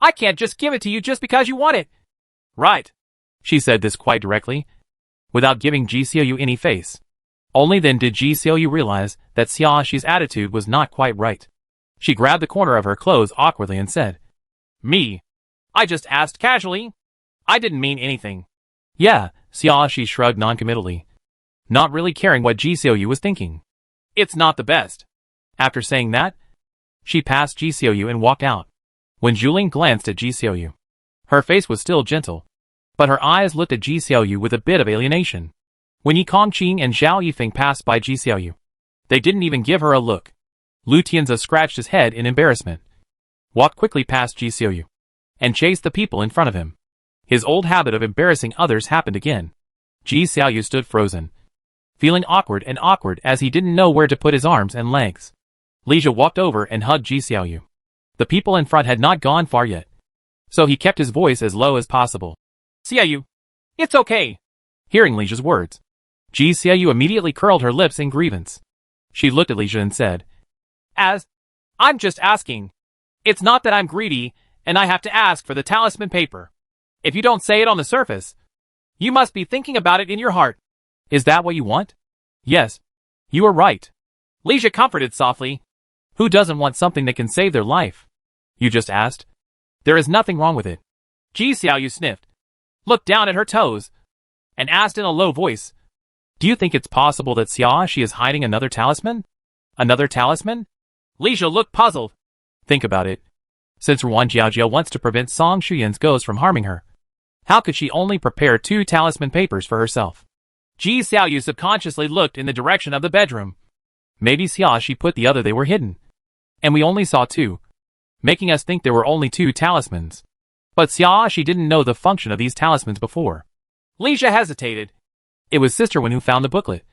I can't just give it to you just because you want it. Right. She said this quite directly, without giving Ji Xiaoyu any face. Only then did Ji Xiaoyu realize that Xiaoxi's attitude was not quite right. She grabbed the corner of her clothes awkwardly and said, Me. I just asked casually. I didn't mean anything. Yeah, Xiaoxi shrugged noncommittally, not really caring what Ji Xiaoyu was thinking. It's not the best. After saying that, she passed Ji Xiaoyu and walked out. When Julin glanced at Ji Xiaoyu, her face was still gentle, but her eyes looked at Ji Xiaoyu with a bit of alienation. When Yi Kongqing and Zhao Yifeng passed by Ji Xiaoyu, they didn't even give her a look. Lu Tianzi scratched his head in embarrassment, walked quickly past Ji Xiaoyu, and chased the people in front of him. His old habit of embarrassing others happened again. Ji Xiaoyu stood frozen, feeling awkward as he didn't know where to put his arms and legs. Li Jia walked over and hugged Ji Xiaoyu. The people in front had not gone far yet, so he kept his voice as low as possible. Xiaoyu, it's okay. Hearing Li Jia's words, Ji Xiaoyu immediately curled her lips in grievance. She looked at Li Jia and said, I'm just asking. It's not that I'm greedy, and I have to ask for the talisman paper. If you don't say it on the surface, you must be thinking about it in your heart. Is that what you want? Yes. You are right. Li Jia comforted softly. Who doesn't want something that can save their life? You just asked. There is nothing wrong with it. Ji Xiaoyu sniffed, looked down at her toes, and asked in a low voice, Do you think it's possible that Xiaoxi is hiding another talisman? Another talisman? Li Jia looked puzzled. Think about it. Since Ruan Jiaojia wants to prevent Song Shuyan's ghost from harming her, how could she only prepare 2 talisman papers for herself? Ji Xiaoyu subconsciously looked in the direction of the bedroom. Maybe Xiaoxi put the other they were hidden, and we only saw 2, making us think there were only 2 talismans. But Xiaoxi didn't know the function of these talismans before. Li Jia hesitated. It was Sister Wen who found the booklet,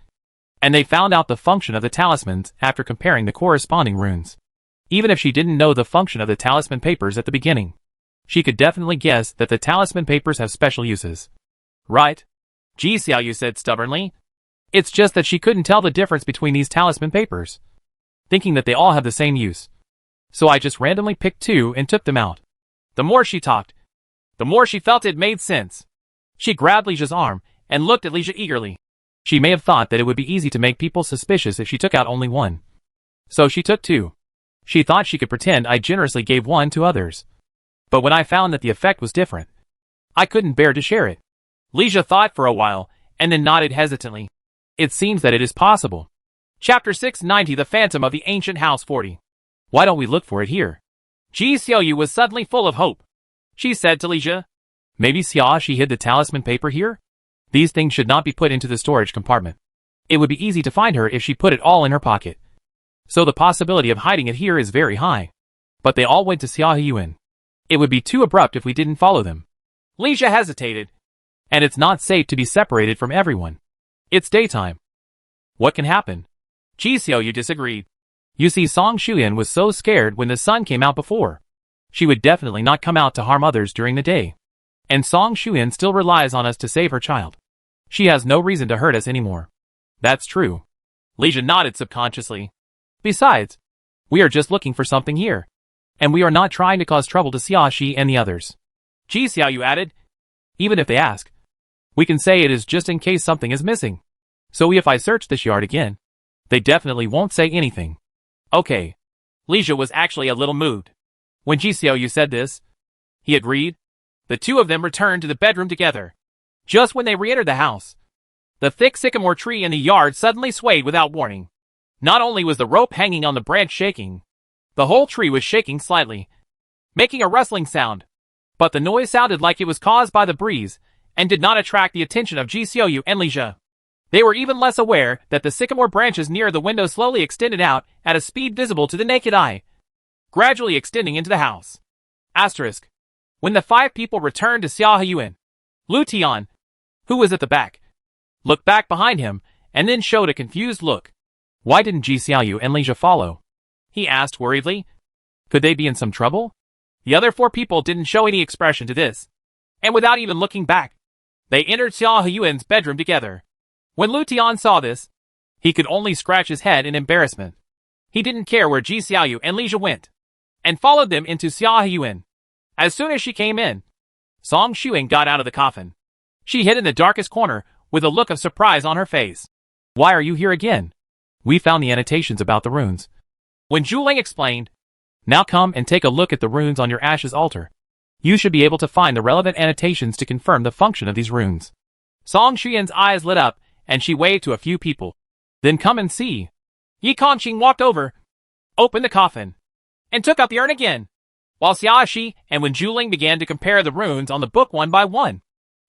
and they found out the function of the talismans after comparing the corresponding runes. Even if she didn't know the function of the talisman papers at the beginning, she could definitely guess that the talisman papers have special uses. Right? Ji Xiaoyu said stubbornly. It's just that she couldn't tell the difference between these talisman papers, thinking that they all have the same use. So I just randomly picked 2 and took them out. The more she talked, the more she felt it made sense. She grabbed Li Jia's arm and looked at Li Jia eagerly. She may have thought that it would be easy to make people suspicious if she took out only 1. So she took 2. She thought she could pretend I generously gave 1 to others. But when I found that the effect was different, I couldn't bear to share it. Li Jia thought for a while, and then nodded hesitantly. It seems that it is possible. Chapter 690, The Phantom of the Ancient House 40. Why don't we look for it here? Ji Xiaoyu was suddenly full of hope. She said to Li Jia, Maybe Xiaoxi hid the talisman paper here? These things should not be put into the storage compartment. It would be easy to find her if she put it all in her pocket. So the possibility of hiding it here is very high. But they all went to Xiaoyuan. It would be too abrupt if we didn't follow them. Li Jia hesitated. And it's not safe to be separated from everyone. It's daytime. What can happen? Ji Xiaoyu disagreed. You see, Song Shuyan was so scared when the sun came out before. She would definitely not come out to harm others during the day. And Song Shuyan still relies on us to save her child. She has no reason to hurt us anymore. That's true. Li Jia nodded subconsciously. Besides, we are just looking for something here, and we are not trying to cause trouble to Xiaoxi and the others. Ji Xiaoyu added, Even if they ask, we can say it is just in case something is missing. So if I search this yard again, they definitely won't say anything. Okay. Li Jia was actually a little moved. When Ji Xiaoyu said this, he agreed. The two of them returned to the bedroom together. Just when they re-entered the house, the thick sycamore tree in the yard suddenly swayed without warning. Not only was the rope hanging on the branch shaking, the whole tree was shaking slightly, making a rustling sound. But the noise sounded like it was caused by the breeze, and did not attract the attention of Ji Xiaoyu and Li Zhe. They were even less aware that the sycamore branches near the window slowly extended out at a speed visible to the naked eye, gradually extending into the house. Asterisk. When the 5 people returned to Xia Heyuan, Lu Tian, who was at the back, looked back behind him, and then showed a confused look. Why didn't Ji Xiaoyu and Li Zhe follow? He asked worriedly. Could they be in some trouble? The other 4 people didn't show any expression to this, and without even looking back, they entered Xia Heyuan's bedroom together. When Lu Tian saw this, he could only scratch his head in embarrassment. He didn't care where Ji Xiaoyu and Li Zhe went, and followed them into Xia Heyuan. As soon as she came in, Song Xuing got out of the coffin. She hid in the darkest corner with a look of surprise on her face. Why are you here again? We found the annotations about the runes. When Zhu Ling explained, now come and take a look at the runes on your ashes altar. You should be able to find the relevant annotations to confirm the function of these runes. Song Xuyen's eyes lit up, and she waved to a few people. Then come and see. Yi Kongqing walked over, opened the coffin, and took out the urn again, while Xia Shi and Wen Zhuling began to compare the runes on the book one by one.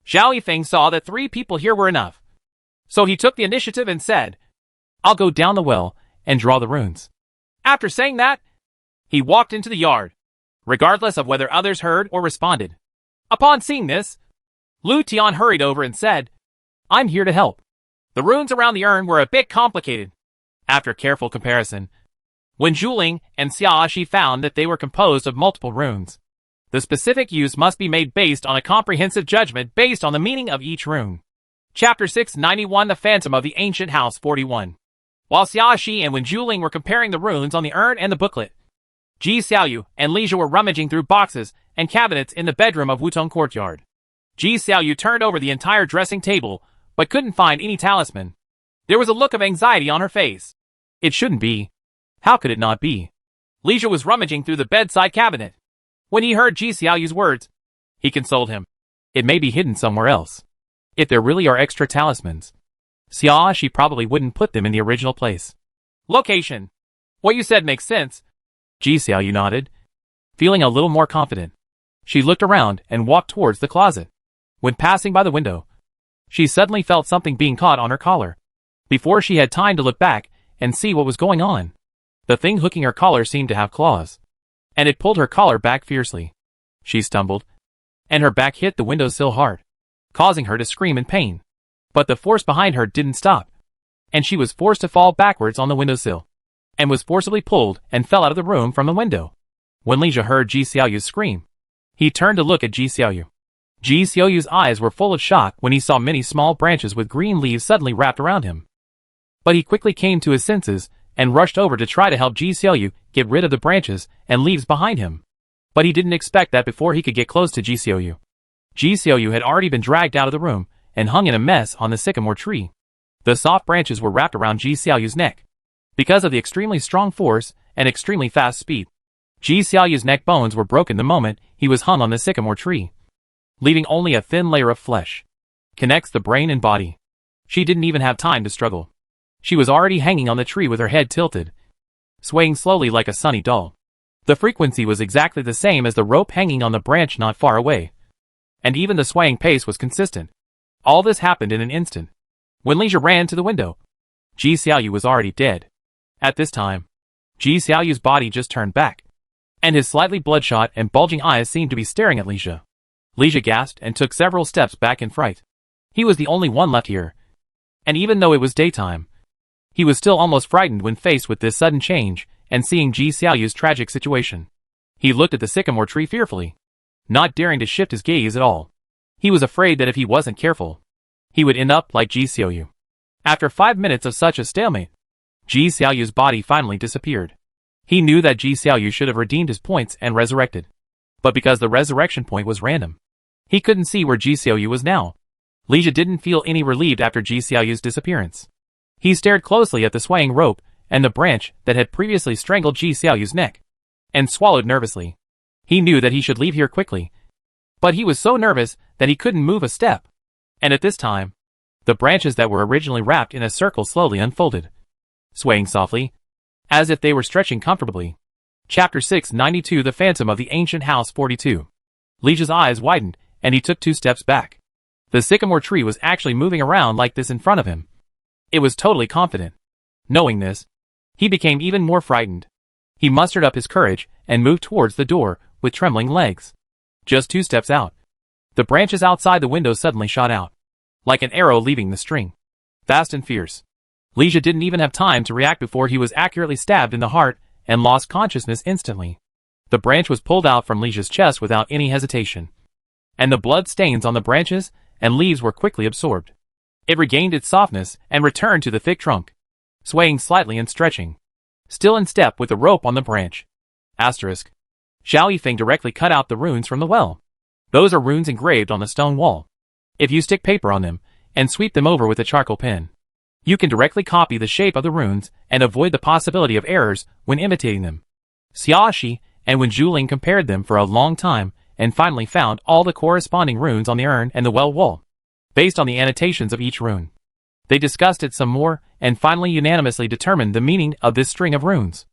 Zhao Yifeng saw that 3 people here were enough, so he took the initiative and said, I'll go down the well and draw the runes. After saying that, he walked into the yard, regardless of whether others heard or responded. Upon seeing this, Lu Tian hurried over and said, I'm here to help. The runes around the urn were a bit complicated. After careful comparison, Wen Zhuling and Xia Shi found that they were composed of multiple runes. The specific use must be made based on a comprehensive judgment based on the meaning of each rune. Chapter 691 The Phantom of the Ancient House 41. While Xia Shi and Wen Zhuling were comparing the runes on the urn and the booklet, Ji Xiaoyu and Li Zhe were rummaging through boxes and cabinets in the bedroom of Wutong Courtyard. Ji Xiaoyu turned over the entire dressing table, but couldn't find any talisman. There was a look of anxiety on her face. It shouldn't be. How could it not be? Li Zhe was rummaging through the bedside cabinet. When he heard Ji Xiaoyu's words, he consoled him. It may be hidden somewhere else. If there really are extra talismans, Xia Shi probably wouldn't put them in the original place. Location. What you said makes sense. Ji Xiaoyu nodded, feeling a little more confident. She looked around and walked towards the closet. When passing by the window, she suddenly felt something being caught on her collar. Before she had time to look back and see what was going on, the thing hooking her collar seemed to have claws, and it pulled her collar back fiercely. She stumbled, and her back hit the windowsill hard, causing her to scream in pain. But the force behind her didn't stop, and she was forced to fall backwards on the windowsill, and was forcibly pulled and fell out of the room from the window. When Li Zhe heard Ji Xiaoyu's scream, he turned to look at Ji Xiaoyu. Ji Xiaoyu's eyes were full of shock when he saw many small branches with green leaves suddenly wrapped around him. But he quickly came to his senses and rushed over to try to help Ji Xiaoyu get rid of the branches and leaves behind him. But he didn't expect that before he could get close to Ji Xiaoyu, Ji Xiaoyu had already been dragged out of the room and hung in a mess on the sycamore tree. The soft branches were wrapped around Ji Xiaoyu's neck. Because of the extremely strong force and extremely fast speed, Ji Xiaoyu's neck bones were broken the moment he was hung on the sycamore tree, leaving only a thin layer of flesh connects the brain and body. She didn't even have time to struggle. She was already hanging on the tree with her head tilted, swaying slowly like a sunny doll. The frequency was exactly the same as the rope hanging on the branch not far away, and even the swaying pace was consistent. All this happened in an instant. When Li Zhe ran to the window, Ji Xiaoyu was already dead. At this time, Ji Xiaoyu's body just turned back, and his slightly bloodshot and bulging eyes seemed to be staring at Li Zhe. Li Zhe gasped and took several steps back in fright. He was the only one left here, and even though it was daytime, he was still almost frightened when faced with this sudden change and seeing Ji Xiaoyu's tragic situation. He looked at the sycamore tree fearfully, not daring to shift his gaze at all. He was afraid that if he wasn't careful, he would end up like Ji Xiaoyu. After 5 minutes of such a stalemate, Ji Xiaoyu's body finally disappeared. He knew that Ji Xiaoyu should have redeemed his points and resurrected, but because the resurrection point was random, he couldn't see where Ji Xiaoyu was now. Li Zhe didn't feel any relieved after Ji Xiaoyu's disappearance. He stared closely at the swaying rope and the branch that had previously strangled Ji Xiaoyu's neck, and swallowed nervously. He knew that he should leave here quickly, but he was so nervous that he couldn't move a step. And at this time, the branches that were originally wrapped in a circle slowly unfolded, swaying softly, as if they were stretching comfortably. Chapter 692 The Phantom of the Ancient House 42. Liege's eyes widened, and he took 2 steps back. The sycamore tree was actually moving around like this in front of him. It was totally confident. Knowing this, he became even more frightened. He mustered up his courage and moved towards the door with trembling legs. Just 2 steps out, the branches outside the window suddenly shot out, like an arrow leaving the string, fast and fierce. Liege didn't even have time to react before he was accurately stabbed in the heart and lost consciousness instantly. The branch was pulled out from Liege's chest without any hesitation, and the blood stains on the branches and leaves were quickly absorbed. It regained its softness and returned to the thick trunk, swaying slightly and stretching, still in step with the rope on the branch. Asterisk. Xiao Yifeng directly cut out the runes from the well. Those are runes engraved on the stone wall. If you stick paper on them and sweep them over with a charcoal pen, you can directly copy the shape of the runes and avoid the possibility of errors when imitating them. Xiaoxi and Wen Zhuling compared them for a long time and finally found all the corresponding runes on the urn and the well wall, based on the annotations of each rune. They discussed it some more and finally unanimously determined the meaning of this string of runes.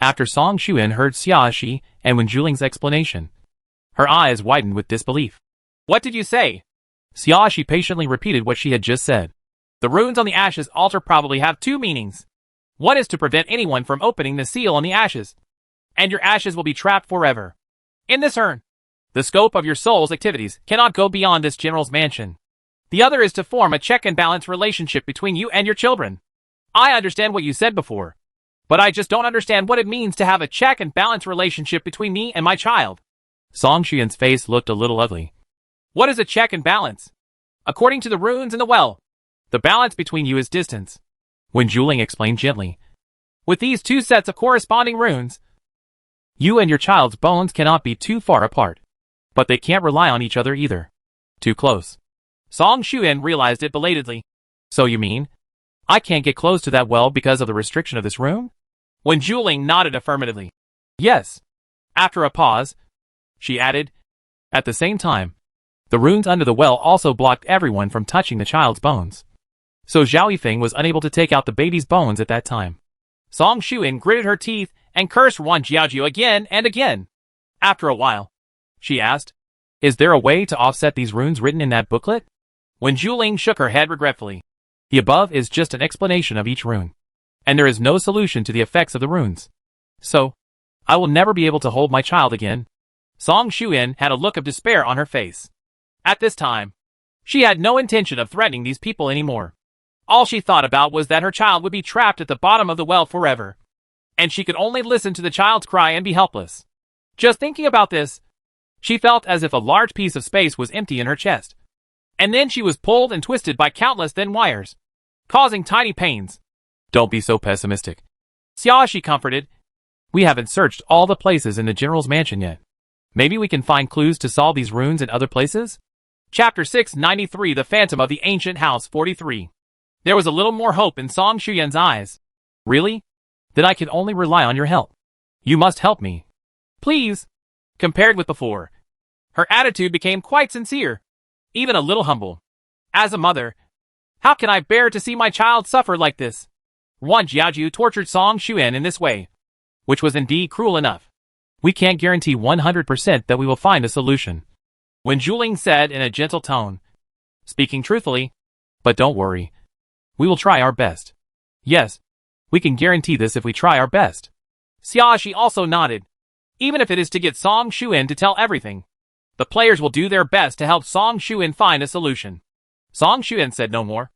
After Song Xuan heard Xiaoxi and Wen Zhuling's explanation, her eyes widened with disbelief. What did you say? Xiaoxi patiently repeated what she had just said. The runes on the ashes altar probably have 2 meanings. One is to prevent anyone from opening the seal on the ashes, and your ashes will be trapped forever in this urn. The scope of your soul's activities cannot go beyond this general's mansion. The other is to form a check and balance relationship between you and your children. I understand what you said before, but I just don't understand what it means to have a check and balance relationship between me and my child. Song Xian's face looked a little ugly. What is a check and balance? According to the runes in the well, the balance between you is distance. Wen Zhuling explained gently. With these 2 sets of corresponding runes, you and your child's bones cannot be too far apart, but they can't rely on each other either. Too close. Song Xuan realized it belatedly. So you mean, I can't get close to that well because of the restriction of this rune? Wen Zhuling nodded affirmatively. Yes. After a pause, she added, at the same time, the runes under the well also blocked everyone from touching the child's bones. So Xiao Yifeng was unable to take out the baby's bones at that time. Song Xuan gritted her teeth and cursed Wan Jiaojiu again and again. After a while, she asked, is there a way to offset these runes written in that booklet? Wen Zhuling shook her head regretfully. The above is just an explanation of each rune, and there is no solution to the effects of the runes. So, I will never be able to hold my child again. Song Xuan had a look of despair on her face. At this time, she had no intention of threatening these people anymore. All she thought about was that her child would be trapped at the bottom of the well forever, and she could only listen to the child's cry and be helpless. Just thinking about this, she felt as if a large piece of space was empty in her chest, and then she was pulled and twisted by countless thin wires, causing tiny pains. Don't be so pessimistic, Xiaoxi comforted. We haven't searched all the places in the general's mansion yet. Maybe we can find clues to solve these runes in other places? Chapter 693 The Phantom of the Ancient House 43. There was a little more hope in Song Xuyan's eyes. Really? Then I can only rely on your help. You must help me. Please. Compared with before, her attitude became quite sincere, even a little humble. As a mother, how can I bear to see my child suffer like this? Wan Jiaojiu tortured Song Xuan in this way, which was indeed cruel enough. We can't guarantee 100% that we will find a solution, Wen Zhuling said in a gentle tone, speaking truthfully. But don't worry. We will try our best. Yes, we can guarantee this if we try our best. Xiaoxi also nodded. Even if it is to get Song Xuan to tell everything, the players will do their best to help Song Xuan find a solution. Song Xuan said no more,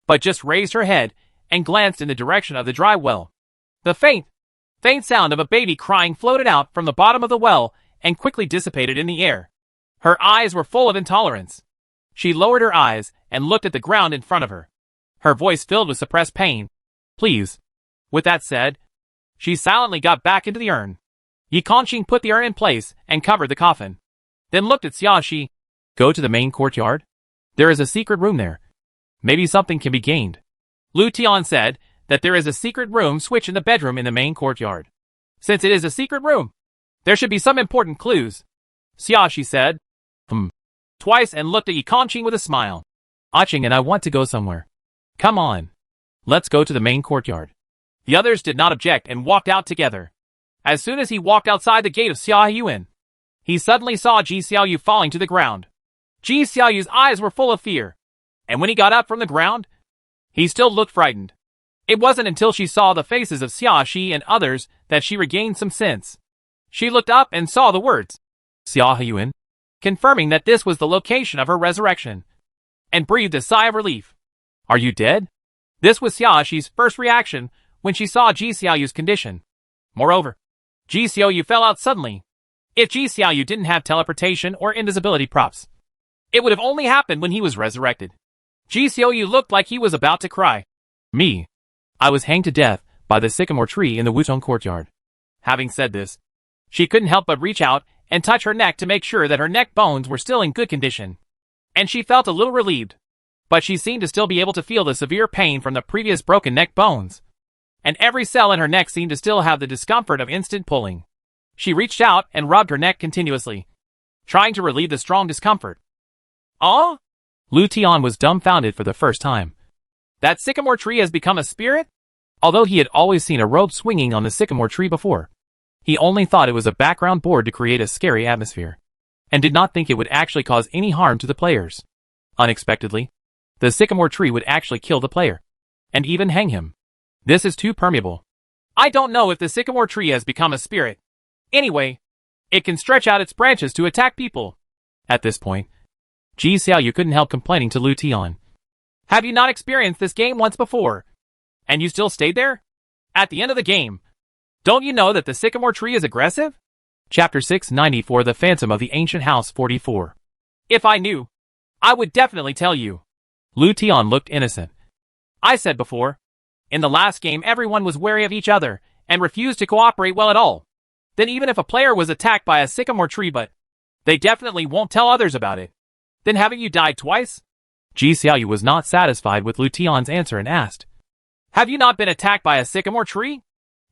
but just raised her head and glanced in the direction of the dry well. The faint sound of a baby crying floated out from the bottom of the well and quickly dissipated in the air. Her eyes were full of intolerance. She lowered her eyes and looked at the ground in front of her, her voice filled with suppressed pain. Please. With that said, she silently got back into the urn. Yi Kongqing put the urn in place and covered the coffin, then looked at Xiaoxi. Go to the main courtyard. There is a secret room there. Maybe something can be gained. Lu Tian said that there is a secret room switch in the bedroom in the main courtyard. Since it is a secret room, There should be some important clues. Xia, she said. Twice and looked at Yi Kangqing with a smile. Aching and I want to go somewhere. Come on. Let's go to the main courtyard. The others did not object and walked out together. As soon as he walked outside the gate of Xia Yuan, he suddenly saw Ji Xiaoyu falling to the ground. Ji Xiaoyu's eyes were full of fear, and when he got up from the ground, he still looked frightened. It wasn't until she saw the faces of Xia Shi and others that she regained some sense. She looked up and saw the words, Xia Yuan, confirming that this was the location of her resurrection, and breathed a sigh of relief. Are you dead? This was Xia Shi's first reaction when she saw Ji Xiaoyu's condition. Moreover, Ji Xiaoyu fell out suddenly. If Ji Xiaoyu didn't have teleportation or invisibility props, it would have only happened when he was resurrected. Ji Xiaoyu looked like he was about to cry. Me. I was hanged to death by the sycamore tree in the Wutong courtyard. Having said this, she couldn't help but reach out and touch her neck to make sure that her neck bones were still in good condition. And she felt a little relieved. But she seemed to still be able to feel the severe pain from the previous broken neck bones. And every cell in her neck seemed to still have the discomfort of instant pulling. She reached out and rubbed her neck continuously, trying to relieve the strong discomfort. Oh? Lu Tian was dumbfounded for the first time. That sycamore tree has become a spirit? Although he had always seen a rope swinging on the sycamore tree before, he only thought it was a background board to create a scary atmosphere, and did not think it would actually cause any harm to the players. Unexpectedly, the sycamore tree would actually kill the player, and even hang him. This is too permeable. I don't know if the sycamore tree has become a spirit. Anyway, it can stretch out its branches to attack people. At this point, Ji Xiaoyu couldn't help complaining to Lu Tian. Have you not experienced this game once before? And you still stayed there? At the end of the game, don't you know that the sycamore tree is aggressive? Chapter 694 The Phantom of the Ancient House 44. If I knew, I would definitely tell you. Lu Tian looked innocent. I said before, in the last game everyone was wary of each other and refused to cooperate well at all. Then even if a player was attacked by a sycamore tree but they definitely won't tell others about it. Then haven't you died twice? Ji Xiaoyu was not satisfied with Lu Tian's answer and asked, have you not been attacked by a sycamore tree?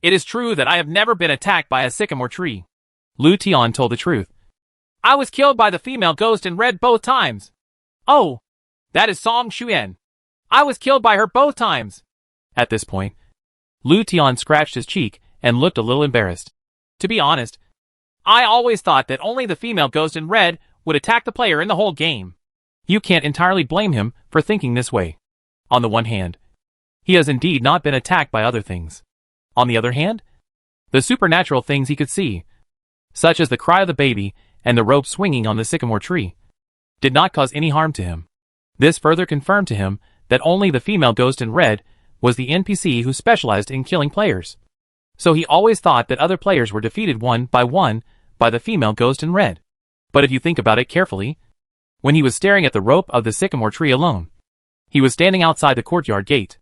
It is true that I have never been attacked by a sycamore tree. Lu Tian told the truth. I was killed by the female ghost in red both times. Oh, that is Song Xuan. I was killed by her both times. At this point, Lu Tian scratched his cheek and looked a little embarrassed. To be honest, I always thought that only the female ghost in red would attack the player in the whole game. You can't entirely blame him for thinking this way. On the one hand, he has indeed not been attacked by other things. On the other hand, the supernatural things he could see, such as the cry of the baby and the rope swinging on the sycamore tree, did not cause any harm to him. This further confirmed to him that only the female ghost in red was the NPC who specialized in killing players. So he always thought that other players were defeated one by the female ghost in red. But if you think about it carefully, when he was staring at the rope of the sycamore tree alone, he was standing outside the courtyard gate.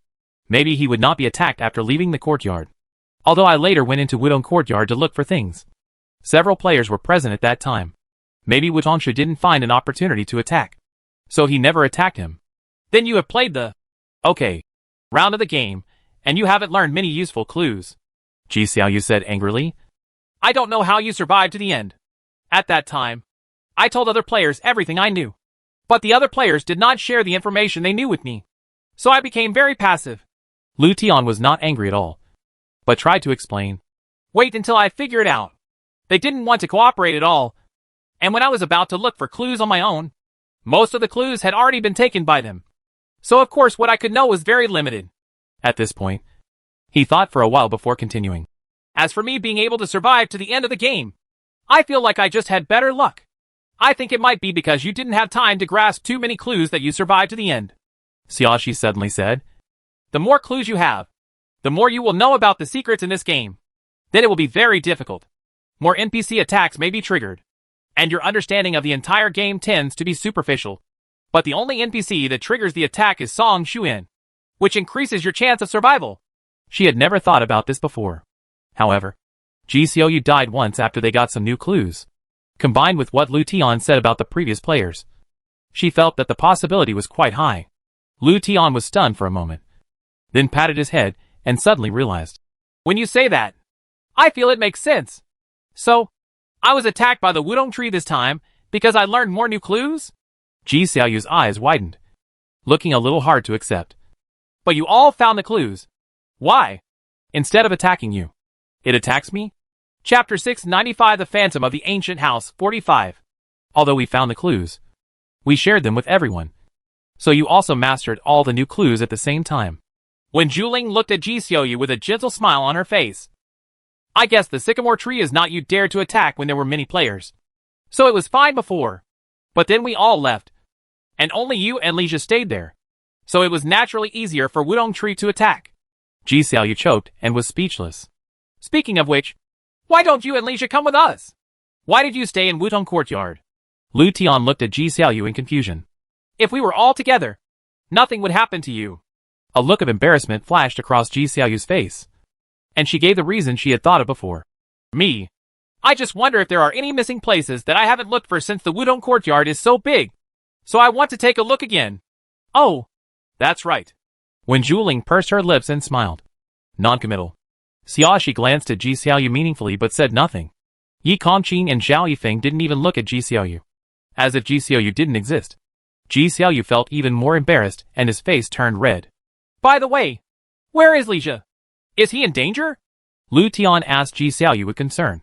Maybe he would not be attacked after leaving the courtyard. Although I later went into Wudong courtyard to look for things. Several players were present at that time. Maybe Wutongshu didn't find an opportunity to attack, so he never attacked him. Then you have played the round of the game, and you haven't learned many useful clues. Ji Xiaoyu said angrily. I don't know how you survived to the end. At that time, I told other players everything I knew. But the other players did not share the information they knew with me. So I became very passive. Lu Tian was not angry at all, but tried to explain. Wait until I figure it out. They didn't want to cooperate at all. And when I was about to look for clues on my own, most of the clues had already been taken by them. So of course what I could know was very limited. At this point, he thought for a while before continuing. As for me being able to survive to the end of the game, I feel like I just had better luck. I think it might be because you didn't have time to grasp too many clues that you survived to the end. Xiaoshi suddenly said. The more clues you have, the more you will know about the secrets in this game. Then it will be very difficult. More NPC attacks may be triggered, and your understanding of the entire game tends to be superficial. But the only NPC that triggers the attack is Song Xuan, which increases your chance of survival. She had never thought about this before. However, Ji Xiaoyu died once after they got some new clues. Combined with what Lu Tian said about the previous players, she felt that the possibility was quite high. Lu Tian was stunned for a moment, then patted his head and suddenly realized. When you say that, I feel it makes sense. So, I was attacked by the Wudong tree this time because I learned more new clues? Ji Xiaoyu's eyes widened, looking a little hard to accept. But you all found the clues. Why? Instead of attacking you, it attacks me? Chapter 695 The Phantom of the Ancient House 45. Although we found the clues, we shared them with everyone. So you also mastered all the new clues at the same time. When Zhuling looked at Ji Xiaoyu with a gentle smile on her face. I guess the sycamore tree is not you dared to attack when there were many players. So it was fine before. But then we all left. And only you and Lija stayed there. So it was naturally easier for Wudong tree to attack. Ji Xiaoyu choked and was speechless. Speaking of which, why don't you and Lija come with us? Why did you stay in Wudong courtyard? Lu Tian looked at Ji Xiaoyu in confusion. If we were all together, nothing would happen to you. A look of embarrassment flashed across Ji Xiaoyu's face, and she gave the reason she had thought of before. Me. I just wonder if there are any missing places that I haven't looked for since the Wudong courtyard is so big. So I want to take a look again. Oh, that's right. When Zhuling pursed her lips and smiled. Non-committal. Xiaoxi glanced at Ji Xiaoyu meaningfully but said nothing. Yi Kongqing and Zhao Yifeng didn't even look at Ji Xiaoyu. As if Ji Xiaoyu didn't exist. Ji Xiaoyu felt even more embarrassed and his face turned red. By the way, where is Lija? Is he in danger? Lu Tian asked Ji Xiaoyu with concern.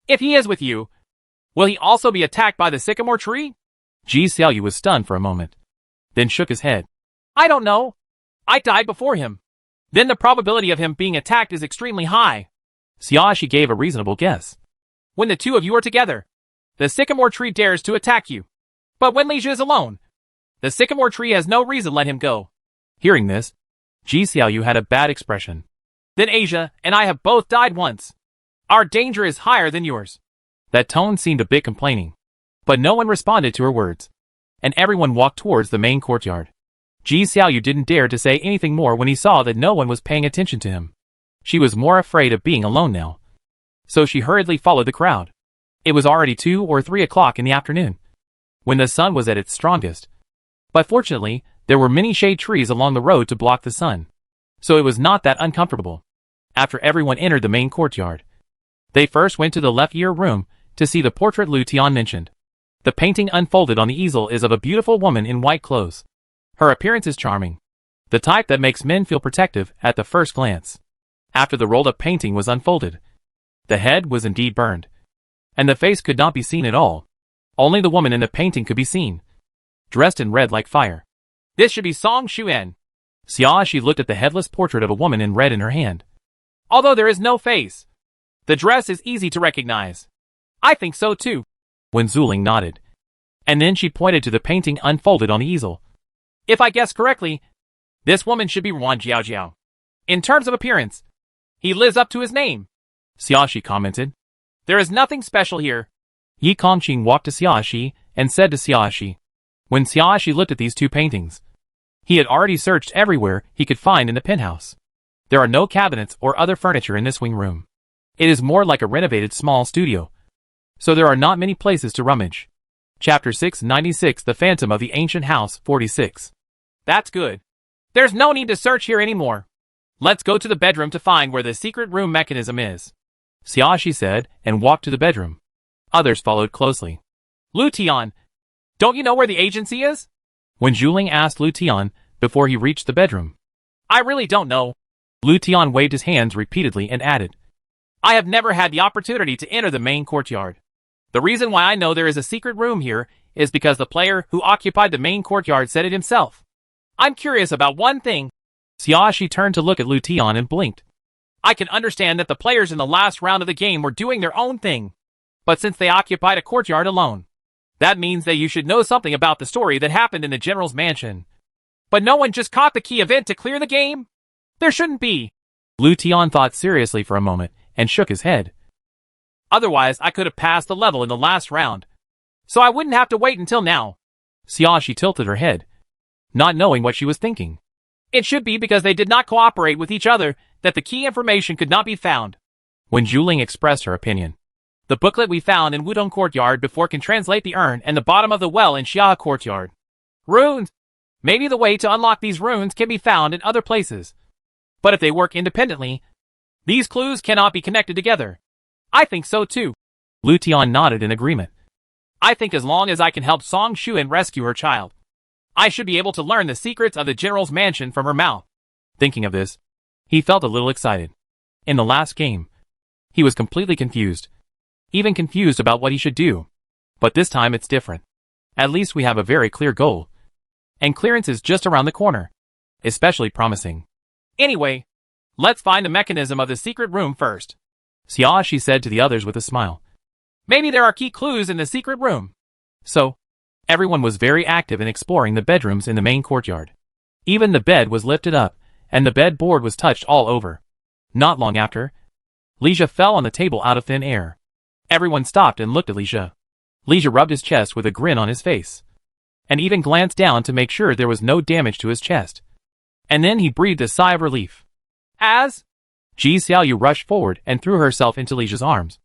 If he is with you, will he also be attacked by the sycamore tree? Ji Xiaoyu was stunned for a moment, then shook his head. I don't know. I died before him. Then the probability of him being attacked is extremely high. Xiaoxi gave a reasonable guess. When the two of you are together, the sycamore tree dares to attack you. But when Lija is alone, the sycamore tree has no reason to let him go. Hearing this, Ji Xiaoyu had a bad expression. Then Asia and I have both died once. Our danger is higher than yours. That tone seemed a bit complaining. But no one responded to her words. And everyone walked towards the main courtyard. Ji Xiaoyu didn't dare to say anything more when he saw that no one was paying attention to him. She was more afraid of being alone now. So she hurriedly followed the crowd. It was already 2 or 3 o'clock in the afternoon, when the sun was at its strongest. But fortunately, there were many shade trees along the road to block the sun. So it was not that uncomfortable. After everyone entered the main courtyard, they first went to the left ear room to see the portrait Lu Tian mentioned. The painting unfolded on the easel is of a beautiful woman in white clothes. Her appearance is charming, the type that makes men feel protective at the first glance. After the rolled-up painting was unfolded, the head was indeed burned, and the face could not be seen at all. Only the woman in the painting could be seen, dressed in red like fire. This should be Song Xuan. Xiaoxi looked at the headless portrait of a woman in red in her hand. Although there is no face, the dress is easy to recognize. I think so too. When Zhuling nodded, and then she pointed to the painting unfolded on the easel. If I guess correctly, this woman should be Wan Jiaojiao. In terms of appearance, he lives up to his name. Xiaoxi commented. There is nothing special here. Yi Kongqing walked to Xiaoxi and said to Xiaoxi. When Xiaoxi looked at these two paintings, he had already searched everywhere he could find in the penthouse. There are no cabinets or other furniture in this wing room. It is more like a renovated small studio. So there are not many places to rummage. Chapter 696 The Phantom of the Ancient House 46. That's good. There's no need to search here anymore. Let's go to the bedroom to find where the secret room mechanism is. Xiaoxi said and walked to the bedroom. Others followed closely. Lu Tian, don't you know where the agency is? When Zhuling asked Lu Tian before he reached the bedroom. I really don't know. Lu Tian waved his hands repeatedly and added. I have never had the opportunity to enter the main courtyard. The reason why I know there is a secret room here is because the player who occupied the main courtyard said it himself. I'm curious about one thing. Xiaoxi turned to look at Lu Tian and blinked. I can understand that the players in the last round of the game were doing their own thing. But since they occupied a courtyard alone, that means that you should know something about the story that happened in the general's mansion. But no one just caught the key event to clear the game? There shouldn't be. Lu Tian thought seriously for a moment and shook his head. Otherwise, I could have passed the level in the last round. So I wouldn't have to wait until now. Xiaoxi tilted her head, not knowing what she was thinking. It should be because they did not cooperate with each other that the key information could not be found. When Zhuling expressed her opinion. The booklet we found in Wudong Courtyard before can translate the urn and the bottom of the well in Xia Courtyard. Runes! Maybe the way to unlock these runes can be found in other places. But if they work independently, these clues cannot be connected together. I think so too. Lu Tian nodded in agreement. I think as long as I can help Song Shuan rescue her child, I should be able to learn the secrets of the general's mansion from her mouth. Thinking of this, he felt a little excited. In the last game, he was completely confused. Even confused about what he should do. But this time it's different. At least we have a very clear goal. And clearance is just around the corner. Especially promising. Anyway, let's find the mechanism of the secret room first. Xia, she said to the others with a smile. Maybe there are key clues in the secret room. So, everyone was very active in exploring the bedrooms in the main courtyard. Even the bed was lifted up, and the bed board was touched all over. Not long after, Lija fell on the table out of thin air. Everyone stopped and looked at Lija. Lija rubbed his chest with a grin on his face, and even glanced down to make sure there was no damage to his chest. And then he breathed a sigh of relief. As? Ji Xiaoyu rushed forward and threw herself into Lija's arms.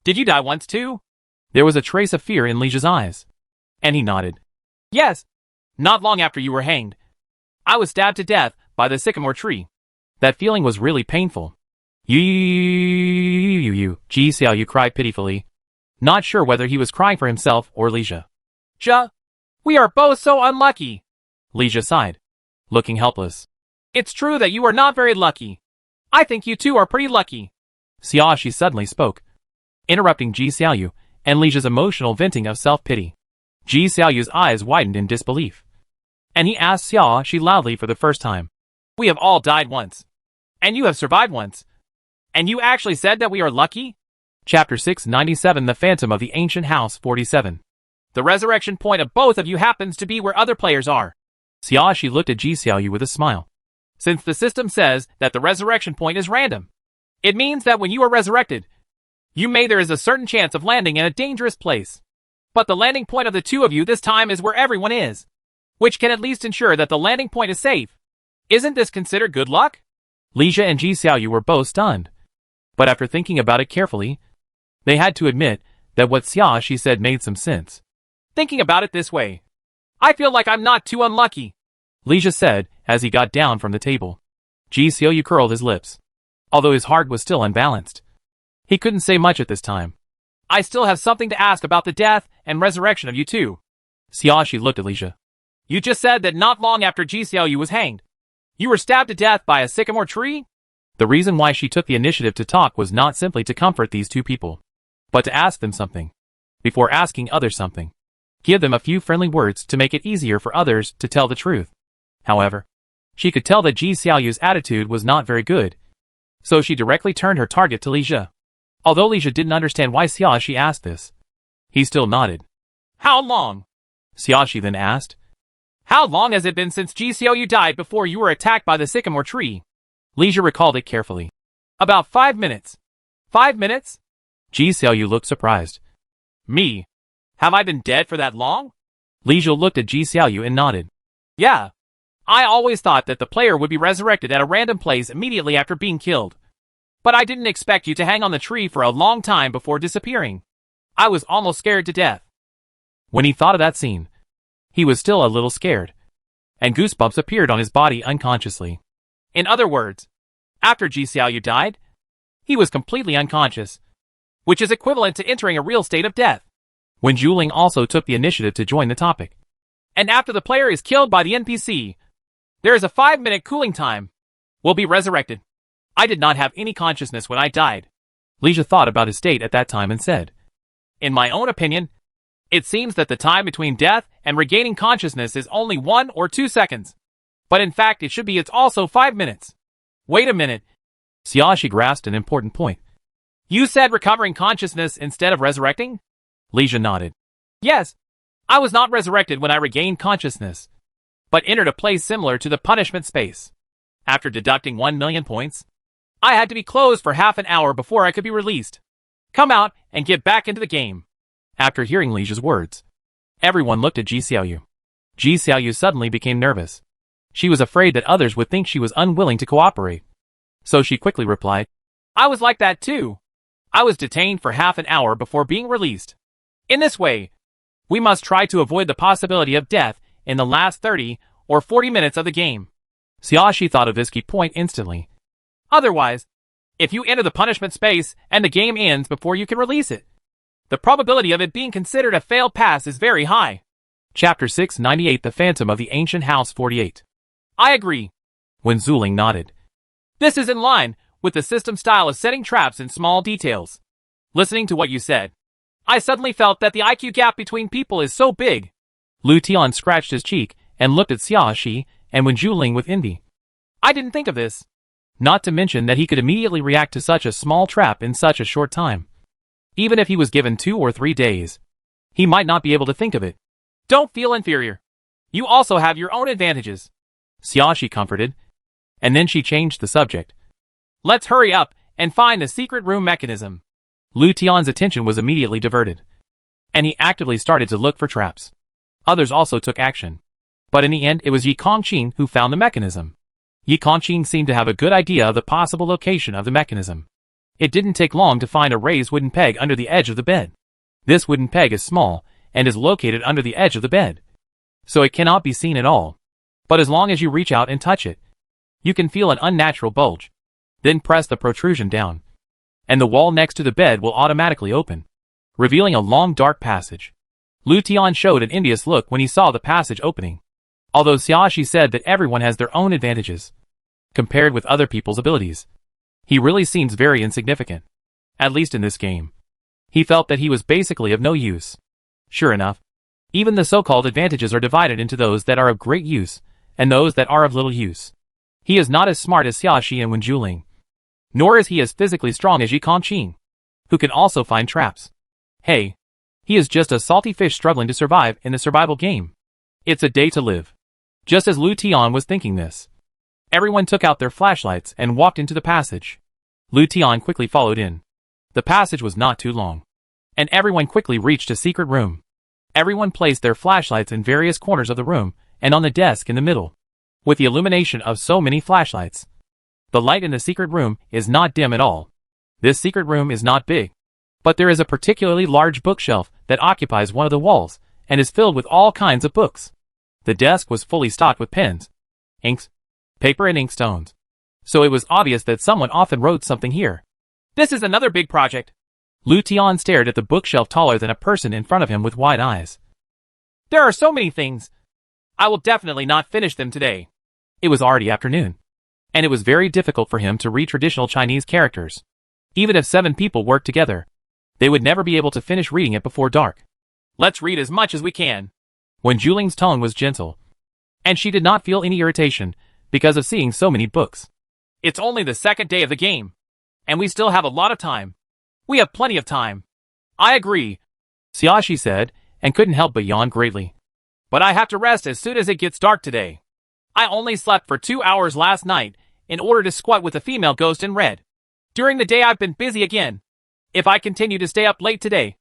Did you die once too? There was a trace of fear in Lija's eyes. And he nodded. Yes. Not long after you were hanged, I was stabbed to death by the sycamore tree. That feeling was really painful. You, Ji Xiaoyu cried pitifully, not sure whether he was crying for himself or Lija. We are both so unlucky. Lija sighed, looking helpless. It's true that you are not very lucky. I think you two are pretty lucky. Xia, she suddenly spoke, interrupting Ji Xiaoyu and Lija's emotional venting of self-pity. Ji Xiaoyu's eyes widened in disbelief, and he asked Xia she loudly for the first time. We have all died once. And you have survived once. And you actually said that we are lucky? Chapter 697 The Phantom of the Ancient House 47. The resurrection point of both of you happens to be where other players are. Xia, she looked at Ji Xiaoyu with a smile. Since the system says that the resurrection point is random, it means that when you are resurrected, there is a certain chance of landing in a dangerous place. But the landing point of the two of you this time is where everyone is, which can at least ensure that the landing point is safe. Isn't this considered good luck? Lija and Ji Xiaoyu were both stunned. But after thinking about it carefully, they had to admit that what Xia she said made some sense. Thinking about it this way, I feel like I'm not too unlucky, Lija said as he got down from the table. Ji Xiaoyu curled his lips. Although his heart was still unbalanced, he couldn't say much at this time. I still have something to ask about the death and resurrection of you two. Xia, she looked at Lija. You just said that not long after Ji Xiaoyu was hanged, you were stabbed to death by a sycamore tree? The reason why she took the initiative to talk was not simply to comfort these two people, but to ask them something. Before asking others something, give them a few friendly words to make it easier for others to tell the truth. However, she could tell that Ji Xiaoyu's attitude was not very good, so she directly turned her target to Lija. Although Lija didn't understand why Xia she asked this, he still nodded. How long? Xia she then asked. How long has it been since Ji Xiaoyu died before you were attacked by the sycamore tree? Lija recalled it carefully. About 5 minutes. 5 minutes? Ji Xiaoyu looked surprised. Me? Have I been dead for that long? Lija looked at Ji Xiaoyu and nodded. Yeah. I always thought that the player would be resurrected at a random place immediately after being killed. But I didn't expect you to hang on the tree for a long time before disappearing. I was almost scared to death. When he thought of that scene, he was still a little scared, and goosebumps appeared on his body unconsciously. In other words, after Ji Xiaoyu died, he was completely unconscious, which is equivalent to entering a real state of death. When Zhuling also took the initiative to join the topic. And after the player is killed by the NPC, there is a 5-minute cooling time. Will be resurrected. I did not have any consciousness when I died. Lija thought about his state at that time and said, in my own opinion, it seems that the time between death and regaining consciousness is only 1 or 2 seconds. But in fact it's also 5 minutes. Wait a minute. Xia she grasped an important point. You said recovering consciousness instead of resurrecting? Lija nodded. Yes. I was not resurrected when I regained consciousness, but entered a place similar to the punishment space. After deducting 1 million points, I had to be closed for half an hour before I could be released. Come out and get back into the game. After hearing Lija's words, everyone looked at Ji Xiaoyu. Ji Xiaoyu suddenly became nervous. She was afraid that others would think she was unwilling to cooperate. So she quickly replied, I was like that too. I was detained for half an hour before being released. In this way, we must try to avoid the possibility of death in the last 30 or 40 minutes of the game. Xia she thought of this key point instantly. Otherwise, if you enter the punishment space and the game ends before you can release it, The probability of it being considered a failed pass is very high. Chapter 698 The Phantom of the Ancient House 48. I agree. Wen Zuling nodded. This is in line with the system style of setting traps in small details. Listening to what you said, I suddenly felt that the IQ gap between people is so big. Lu Tian scratched his cheek and looked at Xia Shi and Wen Zuling with envy. I didn't think of this. Not to mention that he could immediately react to such a small trap in such a short time. Even if he was given 2 or 3 days, he might not be able to think of it. Don't feel inferior. You also have your own advantages, Xia Shi comforted, and then she changed the subject. Let's hurry up and find the secret room mechanism. Lu Tian's attention was immediately diverted, and he actively started to look for traps. Others also took action. But in the end, it was Yi Kongqing who found the mechanism. Yi Kongqing seemed to have a good idea of the possible location of the mechanism. It didn't take long to find a raised wooden peg under the edge of the bed. This wooden peg is small and is located under the edge of the bed, so it cannot be seen at all. But as long as you reach out and touch it, you can feel an unnatural bulge. Then press the protrusion down, and the wall next to the bed will automatically open, revealing a long dark passage. Lu Tian showed an envious look when he saw the passage opening. Although Xia Shi said that everyone has their own advantages, compared with other people's abilities, he really seems very insignificant. At least in this game. He felt that he was basically of no use. Sure enough, even the so-called advantages are divided into those that are of great use, and those that are of little use. He is not as smart as Xia Shi and Wen Zuling, nor is he as physically strong as Yi Kongqing, who can also find traps. Hey, he is just a salty fish struggling to survive in the survival game. It's a day to live. Just as Lu Tian was thinking this, everyone took out their flashlights and walked into the passage. Lu Tian quickly followed in. The passage was not too long, and everyone quickly reached a secret room. Everyone placed their flashlights in various corners of the room and on the desk in the middle. With the illumination of so many flashlights, the light in the secret room is not dim at all. This secret room is not big, but there is a particularly large bookshelf that occupies one of the walls and is filled with all kinds of books. The desk was fully stocked with pens, inks, paper and inkstones, so it was obvious that someone often wrote something here. This is another big project. Lu Tian stared at the bookshelf taller than a person in front of him with wide eyes. There are so many things. I will definitely not finish them today. It was already afternoon, and it was very difficult for him to read traditional Chinese characters. Even if 7 people worked together, they would never be able to finish reading it before dark. Let's read as much as we can. Wen Zuling's tone was gentle, and she did not feel any irritation because of seeing so many books. It's only the second day of the game, and we still have a lot of time. We have plenty of time. I agree, Xia Shi said, and couldn't help but yawn greatly. But I have to rest as soon as it gets dark today. I only slept for 2 hours last night in order to squat with a female ghost in red. During the day I've been busy again. If I continue to stay up late today,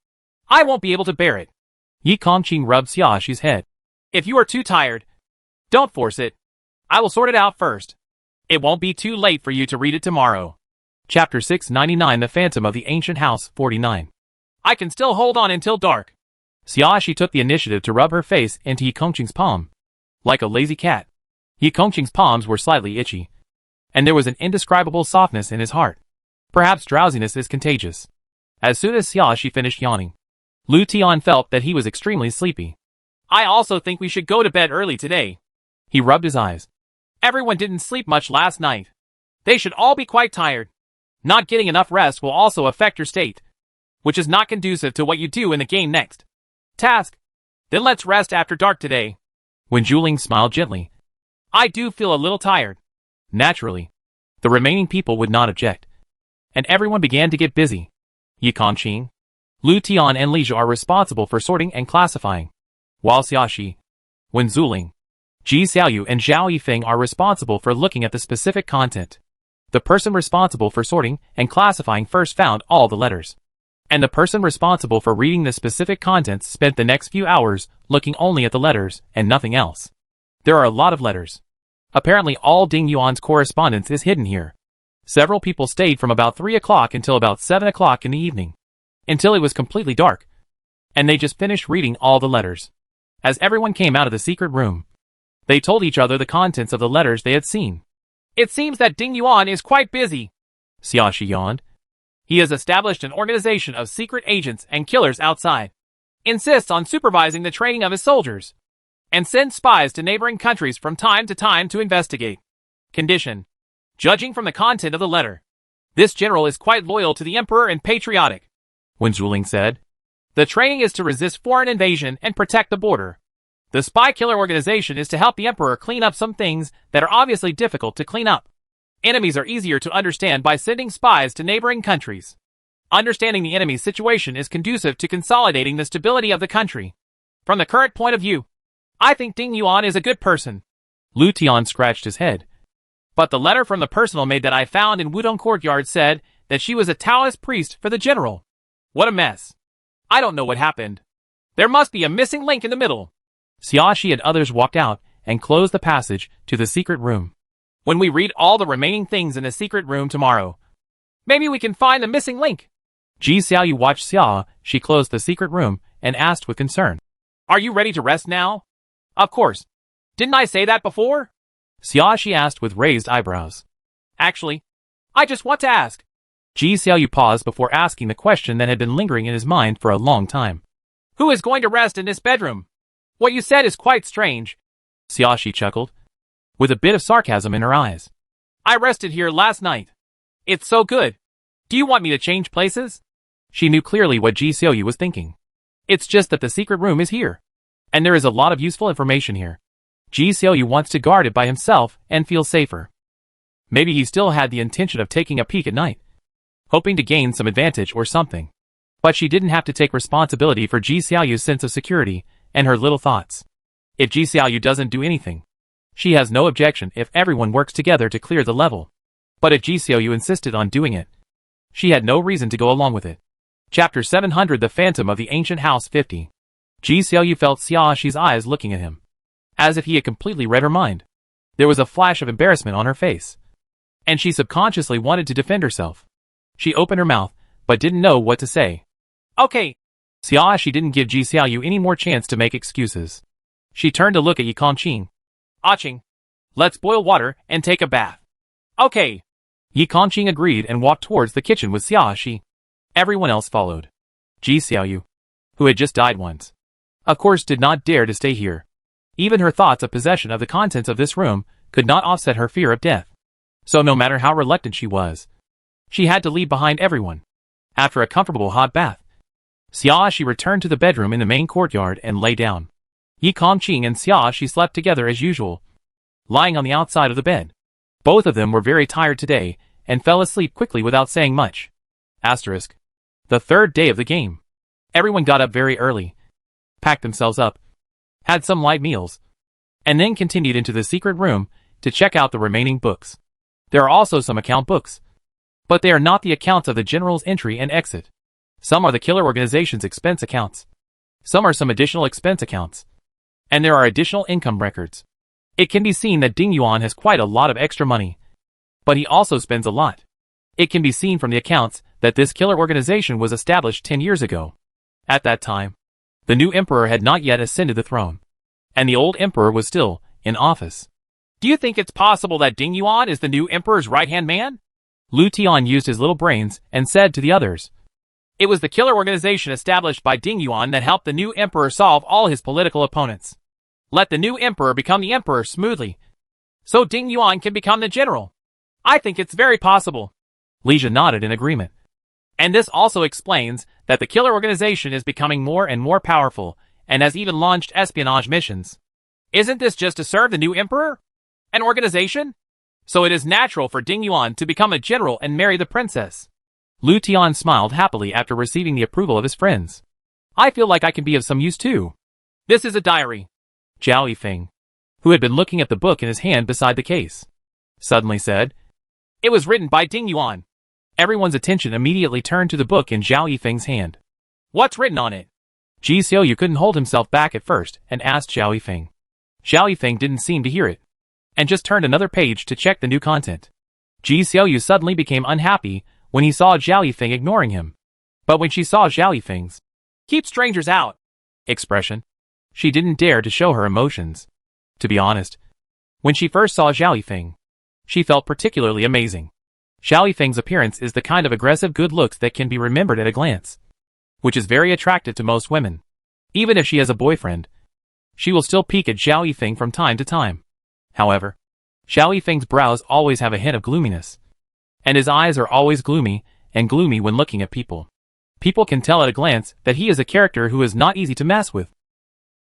I won't be able to bear it. Yi Kongqing rubbed Xia Shi's head. If you are too tired, don't force it. I will sort it out first. It won't be too late for you to read it tomorrow. Chapter 699 The Phantom of the Ancient House 49. I can still hold on until dark. Xia Shi took the initiative to rub her face into Yi Kongqing's palm, like a lazy cat. Yi Kongqing's palms were slightly itchy, and there was an indescribable softness in his heart. Perhaps drowsiness is contagious. As soon as Xia Shi finished yawning, Lu Tian felt that he was extremely sleepy. I also think we should go to bed early today. He rubbed his eyes. Everyone didn't sleep much last night. They should all be quite tired. Not getting enough rest will also affect your state, which is not conducive to what you do in the game next. Task. Then let's rest after dark today. Wen Zuling smiled gently. I do feel a little tired. Naturally, the remaining people would not object, and everyone began to get busy. Yi Kongqing, Lu Tian and Li Zhe are responsible for sorting and classifying, while Xia Shi, Wen Zuling, Ji Xiaoyu and Zhao Yifeng are responsible for looking at the specific content. The person responsible for sorting and classifying first found all the letters, and the person responsible for reading the specific contents spent the next few hours looking only at the letters and nothing else. There are a lot of letters. Apparently all Ding Yuan's correspondence is hidden here. Several people stayed from about 3 o'clock until about 7 o'clock in the evening, until it was completely dark, and they just finished reading all the letters. As everyone came out of the secret room, they told each other the contents of the letters they had seen. It seems that Ding Yuan is quite busy. Xia Shi yawned. He has established an organization of secret agents and killers outside, insists on supervising the training of his soldiers, and sends spies to neighboring countries from time to time to investigate. Condition: judging from the content of the letter, this general is quite loyal to the emperor and patriotic. Wen Zhuling said, the training is to resist foreign invasion and protect the border. The spy killer organization is to help the emperor clean up some things that are obviously difficult to clean up. Enemies are easier to understand by sending spies to neighboring countries. Understanding the enemy's situation is conducive to consolidating the stability of the country. From the current point of view, I think Ding Yuan is a good person. Lu Tian scratched his head. But the letter from the personal maid that I found in Wudong Courtyard said that she was a Taoist priest for the general. What a mess. I don't know what happened. There must be a missing link in the middle. Xiaoxi and others walked out and closed the passage to the secret room. When we read all the remaining things in the secret room tomorrow, maybe we can find the missing link. Ji Xiaoyu watched Xiaoxi close the secret room and asked with concern, are you ready to rest now? Of course. Didn't I say that before? Xiaoxi asked with raised eyebrows. Actually, I just want to ask. Ji Xiaoyu paused before asking the question that had been lingering in his mind for a long time. Who is going to rest in this bedroom? What you said is quite strange. Xiaoxi chuckled, with a bit of sarcasm in her eyes. I rested here last night. It's so good. Do you want me to change places? She knew clearly what Ji Xiaoyu was thinking. It's just that the secret room is here, and there is a lot of useful information here. Ji Xiaoyu wants to guard it by himself and feel safer. Maybe he still had the intention of taking a peek at night, hoping to gain some advantage or something. But she didn't have to take responsibility for Ji Xiaoyu's sense of security and her little thoughts. If Ji Xiaoyu doesn't do anything, she has no objection if everyone works together to clear the level. But if Ji Xiaoyu insisted on doing it, she had no reason to go along with it. Chapter 700 The Phantom of the Ancient House 50. Ji Xiaoyu felt Xiaoxi's eyes looking at him, as if he had completely read her mind. There was a flash of embarrassment on her face, and she subconsciously wanted to defend herself. She opened her mouth, but didn't know what to say. Okay. Xiaoxi didn't give Ji Xiaoyu any more chance to make excuses. She turned to look at Yi Kongqing. Aching, let's boil water and take a bath. Okay. Yi Kongqing agreed and walked towards the kitchen with Xiaoxi. Everyone else followed. Ji Xiaoyu, who had just died once, of course did not dare to stay here. Even her thoughts of possession of the contents of this room could not offset her fear of death. So no matter how reluctant she was, she had to leave behind everyone. After a comfortable hot bath, Xiaoxi returned to the bedroom in the main courtyard and lay down. Yi Kongqing and Xiaoxi slept together as usual, lying on the outside of the bed. Both of them were very tired today and fell asleep quickly without saying much. Asterisk. The third day of the game. Everyone got up very early, packed themselves up, had some light meals, and then continued into the secret room to check out the remaining books. There are also some account books, but they are not the accounts of the general's entry and exit. Some are the killer organization's expense accounts. Some are some additional expense accounts. And there are additional income records. It can be seen that Ding Yuan has quite a lot of extra money, but he also spends a lot. It can be seen from the accounts that this killer organization was established 10 years ago. At that time, the new emperor had not yet ascended the throne, and the old emperor was still in office. Do you think it's possible that Ding Yuan is the new emperor's right-hand man? Lu Tian used his little brains and said to the others, it was the killer organization established by Ding Yuan that helped the new emperor solve all his political opponents. Let the new emperor become the emperor smoothly, so Ding Yuan can become the general. I think it's very possible. Lija nodded in agreement. And this also explains that the killer organization is becoming more and more powerful and has even launched espionage missions. Isn't this just to serve the new emperor? An organization? So it is natural for Ding Yuan to become a general and marry the princess. Lu Tian smiled happily after receiving the approval of his friends. I feel like I can be of some use too. This is a diary. Zhao Yifeng, who had been looking at the book in his hand beside the case, suddenly said, it was written by Ding Yuan. Everyone's attention immediately turned to the book in Zhao Yifeng's hand. What's written on it? Ji Xiaoyu couldn't hold himself back at first and asked Zhao Yifeng. Zhao Yifeng didn't seem to hear it, and just turned another page to check the new content. Ji Xiaoyu suddenly became unhappy when he saw Zhao Yifeng ignoring him. But when she saw Zhao Yifeng's keep strangers out expression, she didn't dare to show her emotions. To be honest, when she first saw Zhao Yifeng, she felt particularly amazing. Xiao Yifeng's appearance is the kind of aggressive good looks that can be remembered at a glance, which is very attractive to most women. Even if she has a boyfriend, she will still peek at Xiao Yifeng from time to time. However, Xiao Yifeng's brows always have a hint of gloominess, and his eyes are always gloomy when looking at people. People can tell at a glance that he is a character who is not easy to mess with.